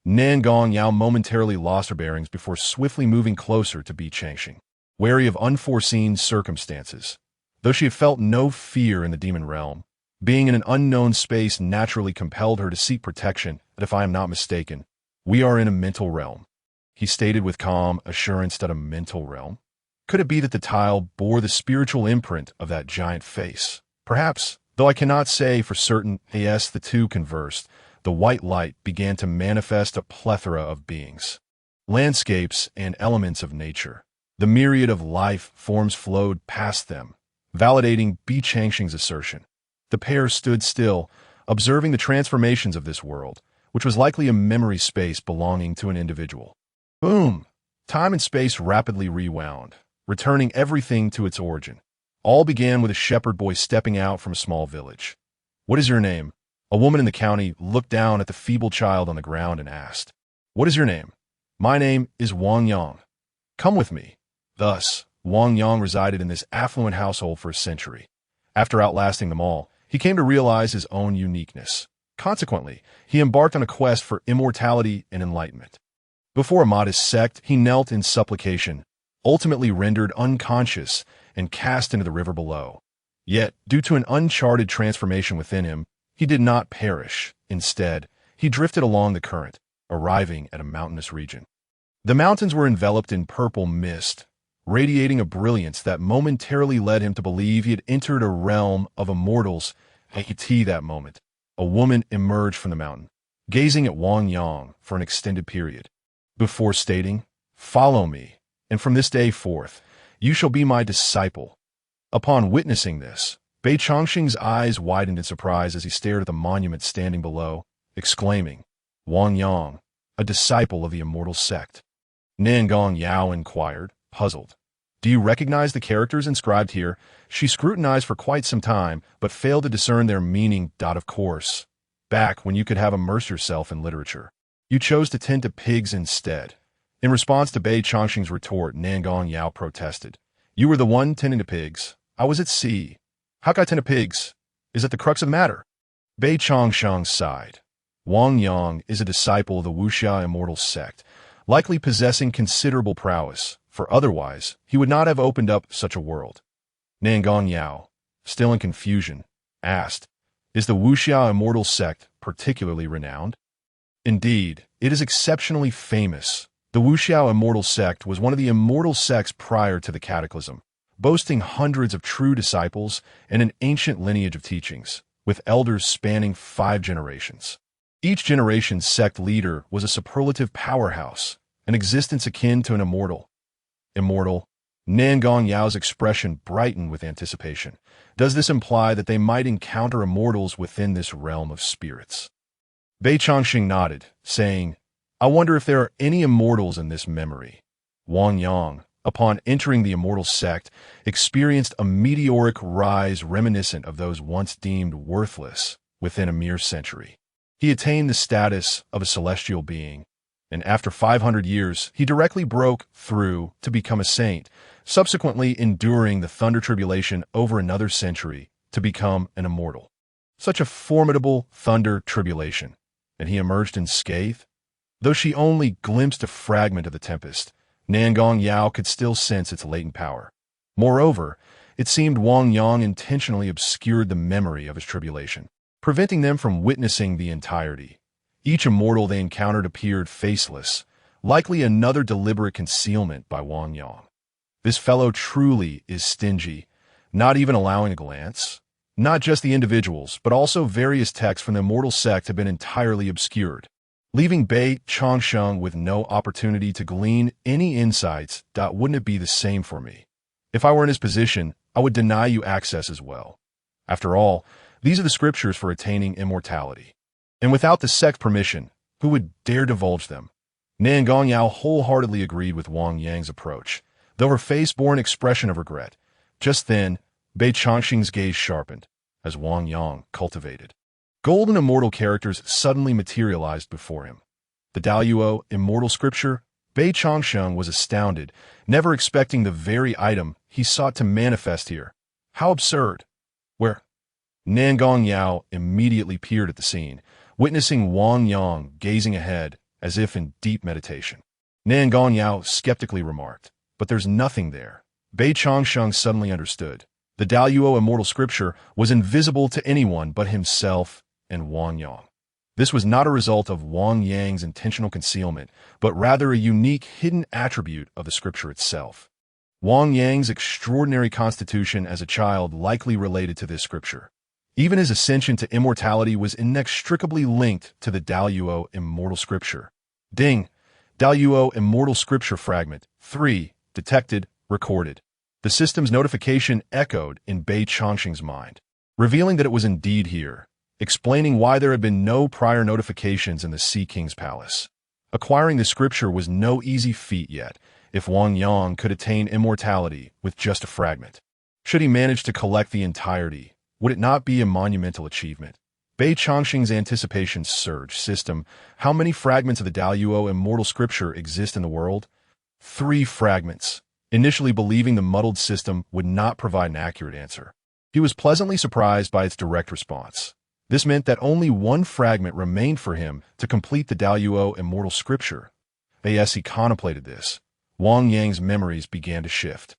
[SPEAKER 1] Nangong Yao momentarily lost her bearings before swiftly moving closer to Bi Changxing, wary of unforeseen circumstances. Though she had felt no fear in the demon realm, being in an unknown space naturally compelled her to seek protection, and if I am not mistaken, we are in a mental realm, he stated with calm assurance. That a mental realm? Could it be that the tile bore the spiritual imprint of that giant face? Perhaps, though I cannot say for certain. As the two conversed, the white light began to manifest a plethora of beings, landscapes, and elements of nature. The myriad of life forms flowed past them, validating Bi Changxing's assertion. The pair stood still, observing the transformations of this world, which was likely a memory space belonging to an individual. Boom! Time and space rapidly rewound, returning everything to its origin. All began with a shepherd boy stepping out from a small village. "What is your name?" A woman in the county looked down at the feeble child on the ground and asked, "What is your name?" "My name is Wang Yang." "Come with me." Thus, Wang Yang resided in this affluent household for a century. After outlasting them all, he came to realize his own uniqueness. Consequently, he embarked on a quest for immortality and enlightenment. Before a modest sect, he knelt in supplication, ultimately rendered unconscious and cast into the river below. Yet, due to an uncharted transformation within him, he did not perish. Instead, he drifted along the current, arriving at a mountainous region. The mountains were enveloped in purple mist, radiating a brilliance that momentarily led him to believe he had entered a realm of immortals. At that moment, a woman emerged from the mountain, gazing at Wang Yang for an extended period, before stating, "Follow me, and from this day forth, you shall be my disciple." Upon witnessing this, Bi Changxing's eyes widened in surprise as he stared at the monument standing below, exclaiming, "Wang Yang, a disciple of the immortal sect?" Nangong Yao inquired, puzzled. "Do you recognize the characters inscribed here?" She scrutinized for quite some time, but failed to discern their meaning. Of course. Back when you could have immersed yourself in literature, you chose to tend to pigs instead. In response to Bi Changxing's retort, Nangong Yao protested. "You were the one tending to pigs. I was at sea. How could I tend to pigs? Is it the crux of the matter?" Bi Changxing sighed. Wang Yang is a disciple of the Wuxia immortal sect, likely possessing considerable prowess, for otherwise he would not have opened up such a world. Nangong Yao, still in confusion, asked, "Is the Wuxia immortal sect particularly renowned?" "Indeed, it is exceptionally famous. The Wuxia immortal sect was one of the immortal sects prior to the Cataclysm, boasting hundreds of true disciples and an ancient lineage of teachings, with elders spanning 5 generations. Each generation's sect leader was a superlative powerhouse, an existence akin to an immortal. immortal. Nangong Yao's expression brightened with anticipation. Does this imply that they might encounter immortals within this realm of spirits? Bei Chongqing nodded, saying, I wonder if there are any immortals in this memory. Wang Yang, upon entering the immortal sect, experienced a meteoric rise reminiscent of those once deemed worthless within a mere century. He attained the status of a celestial being, and after 500 years, he directly broke through to become a saint, subsequently enduring the thunder tribulation over another century to become an immortal. Such a formidable thunder tribulation, and he emerged unscathed? Though she only glimpsed a fragment of the tempest, Nangong Yao could still sense its latent power. Moreover, it seemed Wang Yang intentionally obscured the memory of his tribulation, preventing them from witnessing the entirety. Each immortal they encountered appeared faceless, likely another deliberate concealment by Wang Yang. This fellow truly is stingy, not even allowing a glance. Not just the individuals, but also various texts from the immortal sect have been entirely obscured, leaving Bei Chongqing with no opportunity to glean any insights. Wouldn't it be the same for me? If I were in his position, I would deny you access as well. After all, these are the scriptures for attaining immortality. And without the sect's permission, who would dare divulge them? Nangong Yao wholeheartedly agreed with Wang Yang's approach, though her face bore an expression of regret. Just then, Bei Chongqing's gaze sharpened, as Wang Yang cultivated. Golden immortal characters suddenly materialized before him. The Daluo immortal scripture, Bei Chongqing was astounded, never expecting the very item he sought to manifest here. How absurd! Where? Nangong Yao immediately peered at the scene, witnessing Wang Yang gazing ahead as if in deep meditation. Nangong Yao skeptically remarked, but there's nothing there. Bei Chongqing suddenly understood. The Daluo immortal scripture was invisible to anyone but himself and Wang Yang. This was not a result of Wang Yang's intentional concealment, but rather a unique hidden attribute of the scripture itself. Wang Yang's extraordinary constitution as a child likely related to this scripture. Even his ascension to immortality was inextricably linked to the Daluo immortal scripture. Ding! Daluo immortal scripture fragment 3, detected, recorded. The system's notification echoed in Bei Chongqing's mind, revealing that it was indeed here, explaining why there had been no prior notifications in the Sea King's palace. Acquiring the scripture was no easy feat yet, if Wang Yang could attain immortality with just a fragment. Should he manage to collect the entirety, would it not be a monumental achievement? Bei Chongqing's anticipation surged. System, how many fragments of the Daluo immortal scripture exist in the world? 3 fragments. Initially believing the muddled system would not provide an accurate answer, he was pleasantly surprised by its direct response. This meant that only 1 fragment remained for him to complete the Daluo immortal scripture. As he contemplated this, Wang Yang's memories began to shift.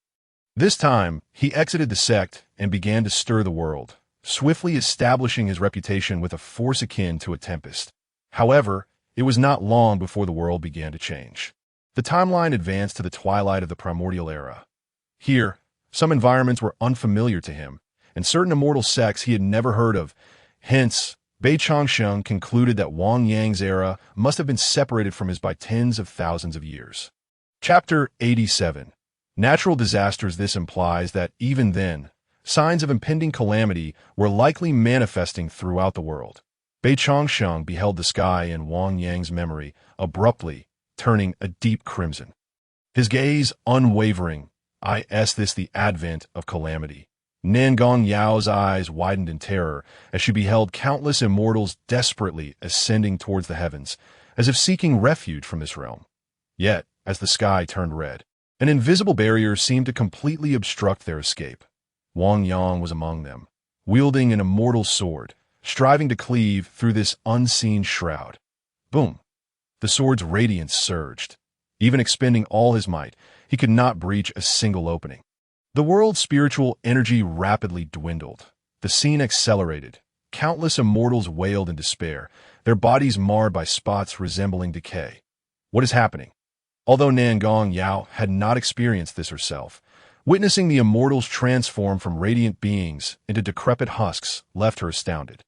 [SPEAKER 1] This time, he exited the sect and began to stir the world, swiftly establishing his reputation with a force akin to a tempest. However, it was not long before the world began to change. The timeline advanced to the twilight of the primordial era. Here, some environments were unfamiliar to him, and certain immortal sects he had never heard of. Hence, Bei Chongqing concluded that Wang Yang's era must have been separated from his by tens of thousands of years. Chapter 87. Natural disasters. This implies that, even then, signs of impending calamity were likely manifesting throughout the world. Bei Chongqing beheld the sky in Wang Yang's memory, abruptly turning a deep crimson. His gaze unwavering. Is this the advent of calamity? Nangong Yao's eyes widened in terror as she beheld countless immortals desperately ascending towards the heavens, as if seeking refuge from this realm. Yet, as the sky turned red, an invisible barrier seemed to completely obstruct their escape. Wang Yang was among them, wielding an immortal sword, striving to cleave through this unseen shroud. Boom! The sword's radiance surged. Even expending all his might, he could not breach a single opening. The world's spiritual energy rapidly dwindled. The scene accelerated. Countless immortals wailed in despair, their bodies marred by spots resembling decay. What is happening? Although Nangong Yao had not experienced this herself, witnessing the immortals transform from radiant beings into decrepit husks left her astounded.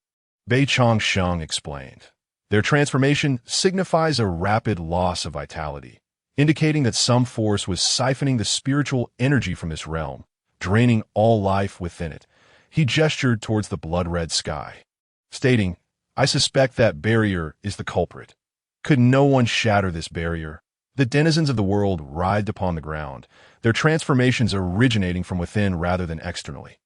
[SPEAKER 1] Bei Chongqing explained. Their transformation signifies a rapid loss of vitality. indicating that some force was siphoning the spiritual energy from this realm, draining all life within it. He gestured towards the blood-red sky, stating, "I suspect that barrier is the culprit. Could no one shatter this barrier?" The denizens of the world writhed upon the ground, their transformations originating from within rather than externally.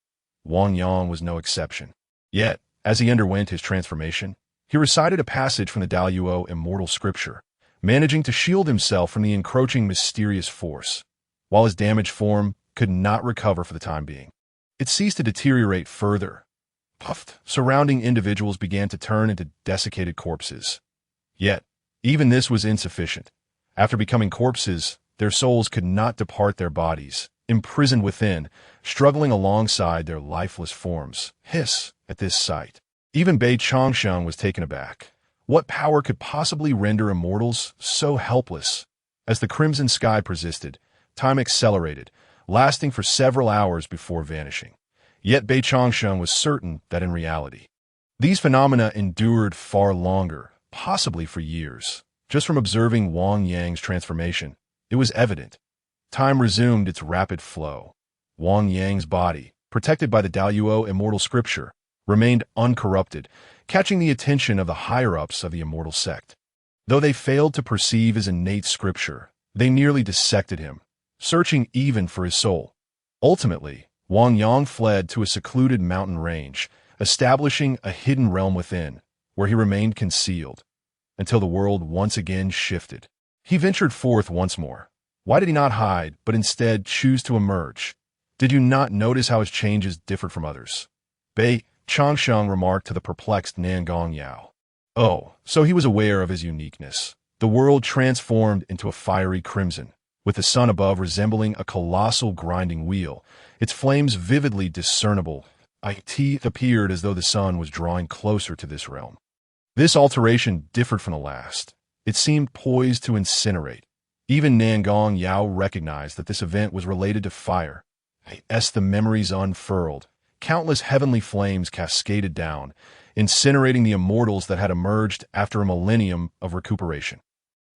[SPEAKER 1] Wang Yang was no exception. Yet, as he underwent his transformation, he recited a passage from the Daluo immortal scripture, managing to shield himself from the encroaching mysterious force, while his damaged form could not recover for the time being. It ceased to deteriorate further. Puffed, surrounding individuals began to turn into desiccated corpses. Yet, even this was insufficient. After becoming corpses, their souls could not depart their bodies, imprisoned within, struggling alongside their lifeless forms. Hiss at this sight. Even Bei Changsheng was taken aback. What power could possibly render immortals so helpless? As the crimson sky persisted, time accelerated, lasting for several hours before vanishing. Yet Bei Changsheng was certain that in reality, these phenomena endured far longer, possibly for years. Just from observing Wang Yang's transformation, it was evident. Time resumed its rapid flow. Wang Yang's body, protected by the Daluo immortal scripture, remained uncorrupted, catching the attention of the higher-ups of the immortal sect. Though they failed to perceive his innate scripture, they nearly dissected him, searching even for his soul. Ultimately, Wang Yang fled to a secluded mountain range, establishing a hidden realm within, where he remained concealed, until the world once again shifted. He ventured forth once more. Why did he not hide, but instead choose to emerge? Did you not notice how his changes differed from others? Bei Changsheng remarked to the perplexed Nangong Yao. Oh, so he was aware of his uniqueness. The world transformed into a fiery crimson, with the sun above resembling a colossal grinding wheel, its flames vividly discernible. It appeared as though the sun was drawing closer to this realm. This alteration differed from the last. It seemed poised to incinerate. Even Nangong Yao recognized that this event was related to fire. As the memories unfurled, countless heavenly flames cascaded down, incinerating the immortals that had emerged after a millennium of recuperation.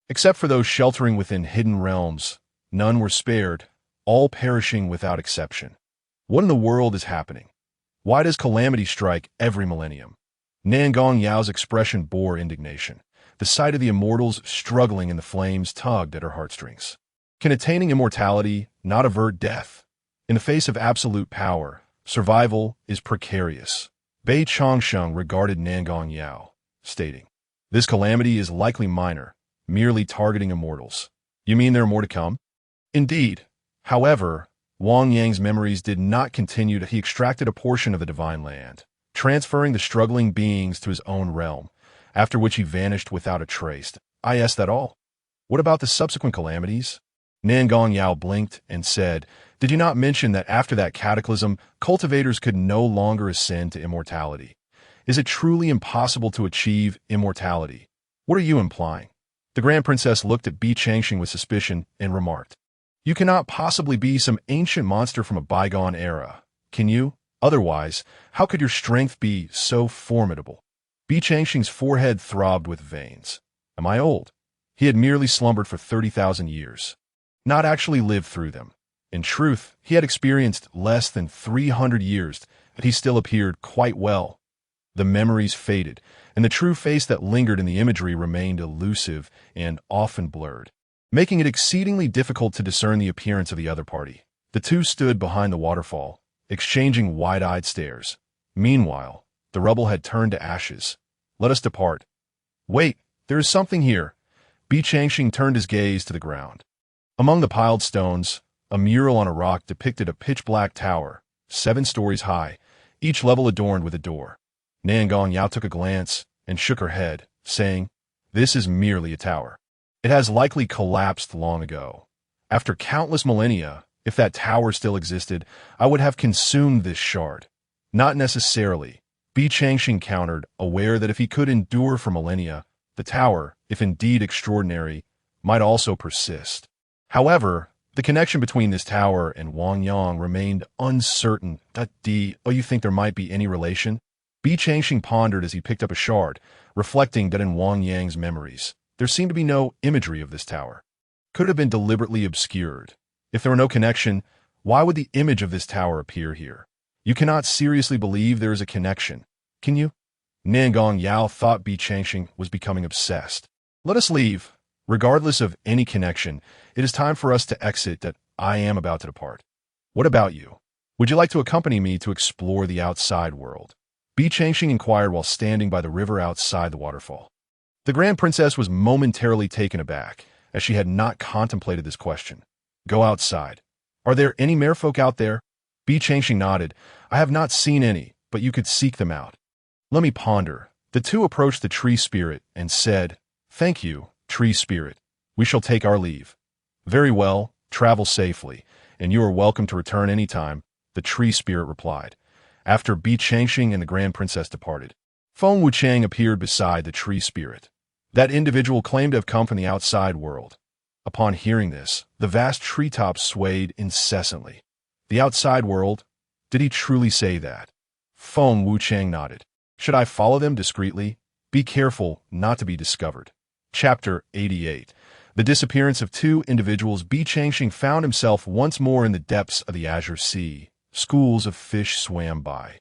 [SPEAKER 1] Except for those sheltering within hidden realms, none were spared, all perishing without exception. What in the world is happening? Why does calamity strike every millennium? Nangong Yao's expression bore indignation. The sight of the immortals struggling in the flames tugged at her heartstrings. Can attaining immortality not avert death? In the face of absolute power, survival is precarious. Bei Changsheng regarded Nangong Yao, stating, "This calamity is likely minor, merely targeting immortals. You mean there are more to come?" Indeed. However, Wang Yang's memories did not continue. He extracted a portion of the divine land, transferring the struggling beings to his own realm, after which he vanished without a trace. I asked that all. What about the subsequent calamities? Nangong Yao blinked and said, "Did you not mention that after that cataclysm, cultivators could no longer ascend to immortality? Is it truly impossible to achieve immortality? What are you implying?" The Grand Princess looked at Bi Changxing with suspicion and remarked, "You cannot possibly be some ancient monster from a bygone era, can you? Otherwise, how could your strength be so formidable?" Bi Changxing's forehead throbbed with veins. Am I old? He had merely slumbered for 30,000 years, not actually lived through them. In truth, he had experienced less than 300 years, but he still appeared quite well. The memories faded, and the true face that lingered in the imagery remained elusive and often blurred, making it exceedingly difficult to discern the appearance of the other party. The two stood behind the waterfall, exchanging wide-eyed stares. Meanwhile, the rubble had turned to ashes. "Let us depart." "Wait, there is something here." Bi Changxing turned his gaze to the ground. Among the piled stones, a mural on a rock depicted a pitch-black tower, 7 stories high, each level adorned with a door. Nangong Yao took a glance and shook her head, saying, "This is merely a tower. It has likely collapsed long ago. After countless millennia, if that tower still existed, I would have consumed this shard." "Not necessarily," Bi Changxing countered, aware that if he could endure for millennia, the tower, if indeed extraordinary, might also persist. However, the connection between this tower and Wang Yang remained uncertain. Oh, you think there might be any relation? Bi Changxing pondered as he picked up a shard, reflecting that in Wang Yang's memories, there seemed to be no imagery of this tower. Could it have been deliberately obscured? If there were no connection, why would the image of this tower appear here? You cannot seriously believe there is a connection, can you? Nangong Yao thought Bi Changxing was becoming obsessed. Let us leave. Regardless of any connection, it is time for us to exit that I am about to depart. What about you? Would you like to accompany me to explore the outside world? Bi Changxing inquired while standing by the river outside the waterfall. The Grand Princess was momentarily taken aback, as she had not contemplated this question. Go outside. Are there any merfolk out there? Bi Changxing nodded. I have not seen any, but you could seek them out. Let me ponder. The two approached the tree spirit and said, Thank you, tree spirit. We shall take our leave. Very well, travel safely, and you are welcome to return any time, the tree spirit replied. After Bi Changxing and the Grand Princess departed, Feng Wuchang appeared beside the tree spirit. That individual claimed to have come from the outside world. Upon hearing this, the vast treetops swayed incessantly. The outside world? Did he truly say that? Feng Wuchang nodded. Should I follow them discreetly? Be careful not to be discovered. Chapter 88. The disappearance of two individuals. Bi Changxing found himself once more in the depths of the azure sea. Schools of fish swam by,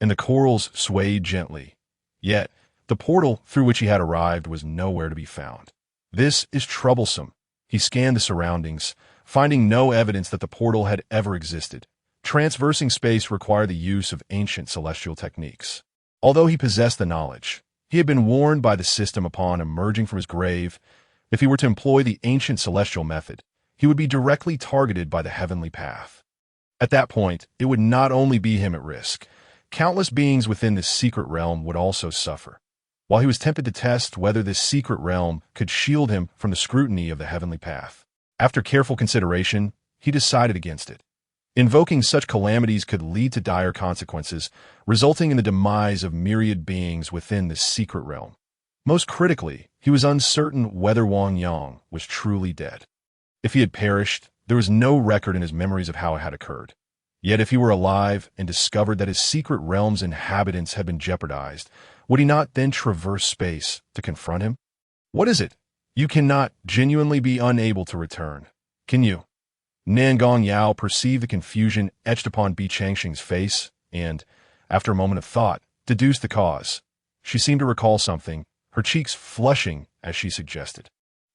[SPEAKER 1] and the corals swayed gently. Yet, the portal through which he had arrived was nowhere to be found. This is troublesome. He scanned the surroundings, finding no evidence that the portal had ever existed. Transversing space required the use of ancient celestial techniques. Although he possessed the knowledge, he had been warned by the system upon emerging from his grave. If he were to employ the ancient celestial method, he would be directly targeted by the heavenly path. At that point, it would not only be him at risk. Countless beings within this secret realm would also suffer. While he was tempted to test whether this secret realm could shield him from the scrutiny of the heavenly path, after careful consideration, he decided against it. Invoking such calamities could lead to dire consequences, resulting in the demise of myriad beings within this secret realm. Most critically, he was uncertain whether Wang Yang was truly dead. If he had perished, there was no record in his memories of how it had occurred. Yet if he were alive and discovered that his secret realm's inhabitants had been jeopardized, would he not then traverse space to confront him? What is it? You cannot genuinely be unable to return, can you? Nangong Yao perceived the confusion etched upon Bi Changxing's face and, after a moment of thought, deduced the cause. She seemed to recall something, her cheeks flushing as she suggested.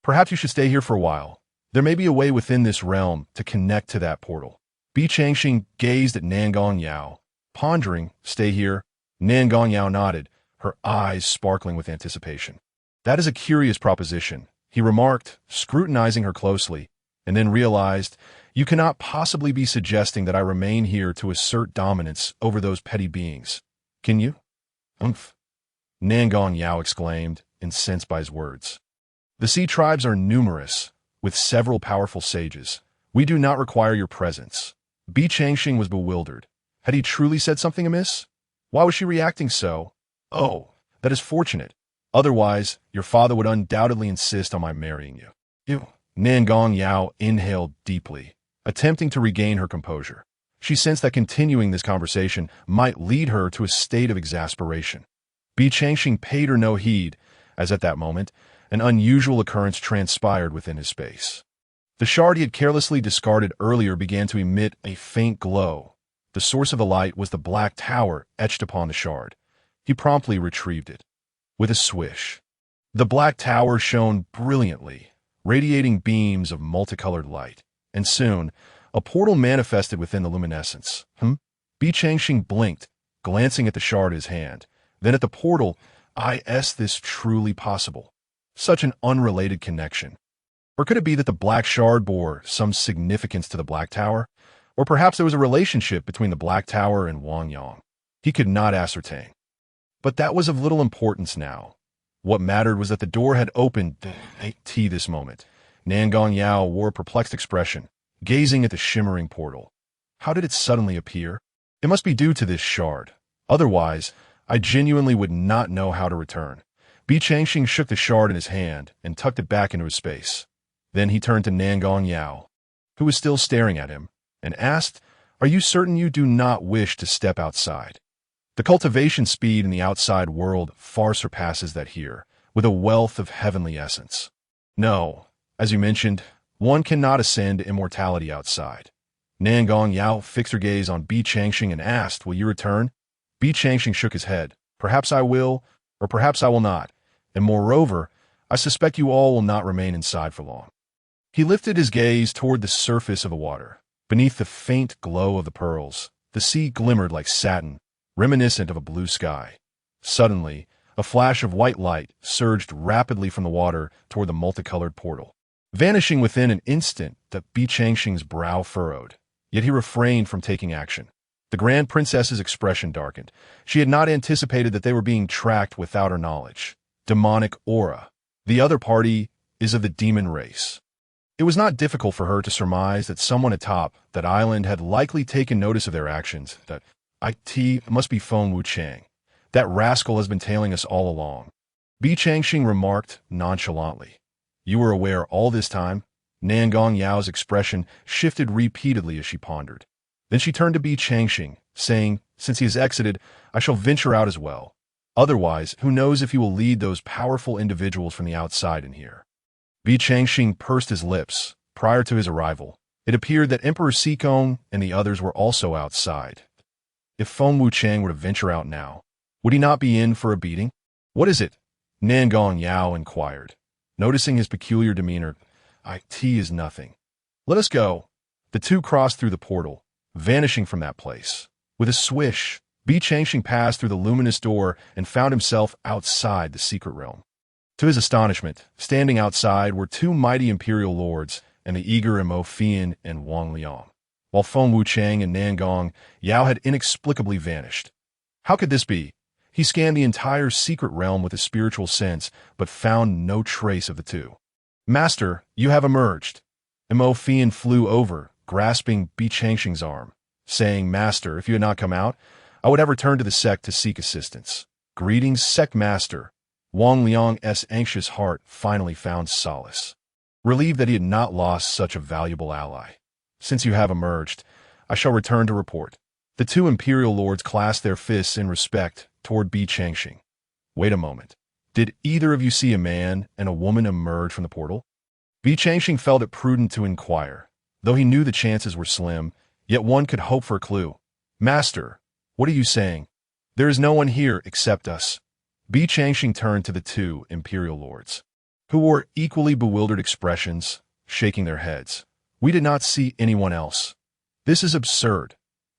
[SPEAKER 1] Perhaps you should stay here for a while. There may be a way within this realm to connect to that portal. Bi Changxing gazed at Nangong Yao, pondering, stay here. Nangong Yao nodded, her eyes sparkling with anticipation. That is a curious proposition, he remarked, scrutinizing her closely, and then realized, you cannot possibly be suggesting that I remain here to assert dominance over those petty beings. Can you? Umph. Nangong Yao exclaimed, incensed by his words. The sea tribes are numerous, with several powerful sages. We do not require your presence. Bi Changxing was bewildered. Had he truly said something amiss? Why was she reacting so? Oh, that is fortunate. Otherwise, your father would undoubtedly insist on my marrying you. You. Nangong Yao inhaled deeply, attempting to regain her composure. She sensed that continuing this conversation might lead her to a state of exasperation. Bi Changxing paid her no heed, as at that moment, an unusual occurrence transpired within his space. The shard he had carelessly discarded earlier began to emit a faint glow. The source of the light was the black tower etched upon the shard. He promptly retrieved it. With a swish, the black tower shone brilliantly, radiating beams of multicolored light, and soon, a portal manifested within the luminescence. Bi Changxing blinked, glancing at the shard in his hand, then at the portal. Is this truly possible? Such an unrelated connection. Or could it be that the black shard bore some significance to the black tower? Or perhaps there was a relationship between the black tower and Wang Yang. He could not ascertain. But that was of little importance now. What mattered was that the door had opened this moment. Nangong Yao wore a perplexed expression, gazing at the shimmering portal. How did it suddenly appear? It must be due to this shard. Otherwise, I genuinely would not know how to return. Bi Changxing shook the shard in his hand and tucked it back into his space. Then he turned to Nangong Yao, who was still staring at him, and asked, Are you certain you do not wish to step outside? The cultivation speed in the outside world far surpasses that here, with a wealth of heavenly essence. No, as you mentioned, One cannot ascend to immortality outside. Nangong Yao fixed her gaze on Bi Changxing and asked, "Will you return?" Bi Changxing shook his head. "Perhaps I will, or perhaps I will not. And moreover, I suspect you all will not remain inside for long." He lifted his gaze toward the surface of the water. Beneath the faint glow of the pearls, the sea glimmered like satin, reminiscent of a blue sky. Suddenly, a flash of white light surged rapidly from the water toward the multicolored portal. Vanishing within an instant, Bi Changxing's brow furrowed, yet he refrained from taking action. The Grand Princess's expression darkened. She had not anticipated that they were being tracked without her knowledge. Demonic aura. The other party is of the demon race. It was not difficult for her to surmise that someone atop that island had likely taken notice of their actions. That it must be Feng Wuchang. That rascal has been tailing us all along. Bi Changxing remarked nonchalantly. "You were aware all this time?" Nangong Yao's expression shifted repeatedly as she pondered. Then she turned to Bi Changxing, saying, "Since he has exited, I shall venture out as well. Otherwise, who knows if he will lead those powerful individuals from the outside in here." Bi Changxing pursed his lips. Prior to his arrival, it appeared that Emperor Sikong and the others were also outside. If Feng Wuchang were to venture out now, would he not be in for a beating? "What is it?" Nangong Yao inquired. Noticing his peculiar demeanor, "It is nothing. Let us go." The two crossed through the portal, vanishing from that place. With a swish, Bi Changxing passed through the luminous door and found himself outside the secret realm. To his astonishment, standing outside were two mighty imperial lords and the eager Mo Fian and Wang Liang, while Feng Wuchang and Nangong Yao had inexplicably vanished. How could this be? He scanned the entire secret realm with his spiritual sense, but found no trace of the two. "Master, you have emerged." Mo Fian flew over, grasping Bi Changxing's arm, saying, "Master, if you had not come out, I would have returned to the sect to seek assistance." "Greetings, sect master." Wang Liang's anxious heart finally found solace, relieved that he had not lost such a valuable ally. "Since you have emerged, I shall return to report." The two imperial lords clasped their fists in respect toward Bi Changxing. "Wait a moment. Did either of you see a man and a woman emerge from the portal?" Bi Changxing felt it prudent to inquire. Though he knew the chances were slim, yet one could hope for a clue. "Master, what are you saying? There is no one here except us." Bi Changxing turned to the two imperial lords, who wore equally bewildered expressions, shaking their heads. "We did not see anyone else. This is absurd."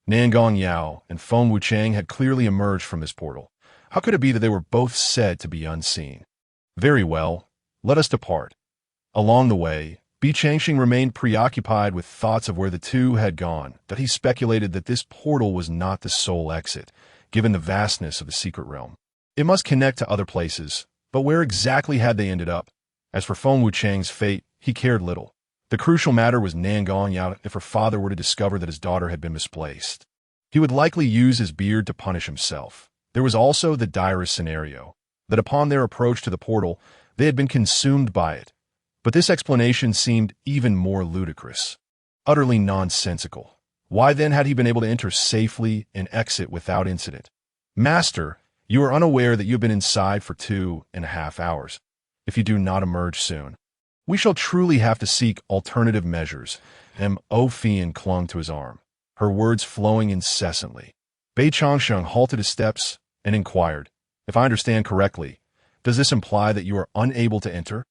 [SPEAKER 1] Nangong Yao and Feng Wuchang had clearly emerged from this portal. How could it be that they were both said to be unseen? "Very well, let us depart." Along the way, Bi Changxing remained preoccupied with thoughts of where the two had gone, that he speculated that this portal was not the sole exit, given the vastness of the secret realm. It must connect to other places, but where exactly had they ended up? As for Feng Wuchang's fate, he cared little. The crucial matter was Nangong Yao. If her father were to discover that his daughter had been misplaced, he would likely use his beard to punish himself. There was also the direst scenario, that upon their approach to the portal, they had been consumed by it. But this explanation seemed even more ludicrous, utterly nonsensical. Why then had he been able to enter safely and exit without incident? "Master, you are unaware that you have been inside for 2.5 hours. If you do not emerge soon, we shall truly have to seek alternative measures." Mo Fian clung to his arm, her words flowing incessantly. Bi Changxing halted his steps and inquired, "If I understand correctly, does this imply that you are unable to enter?"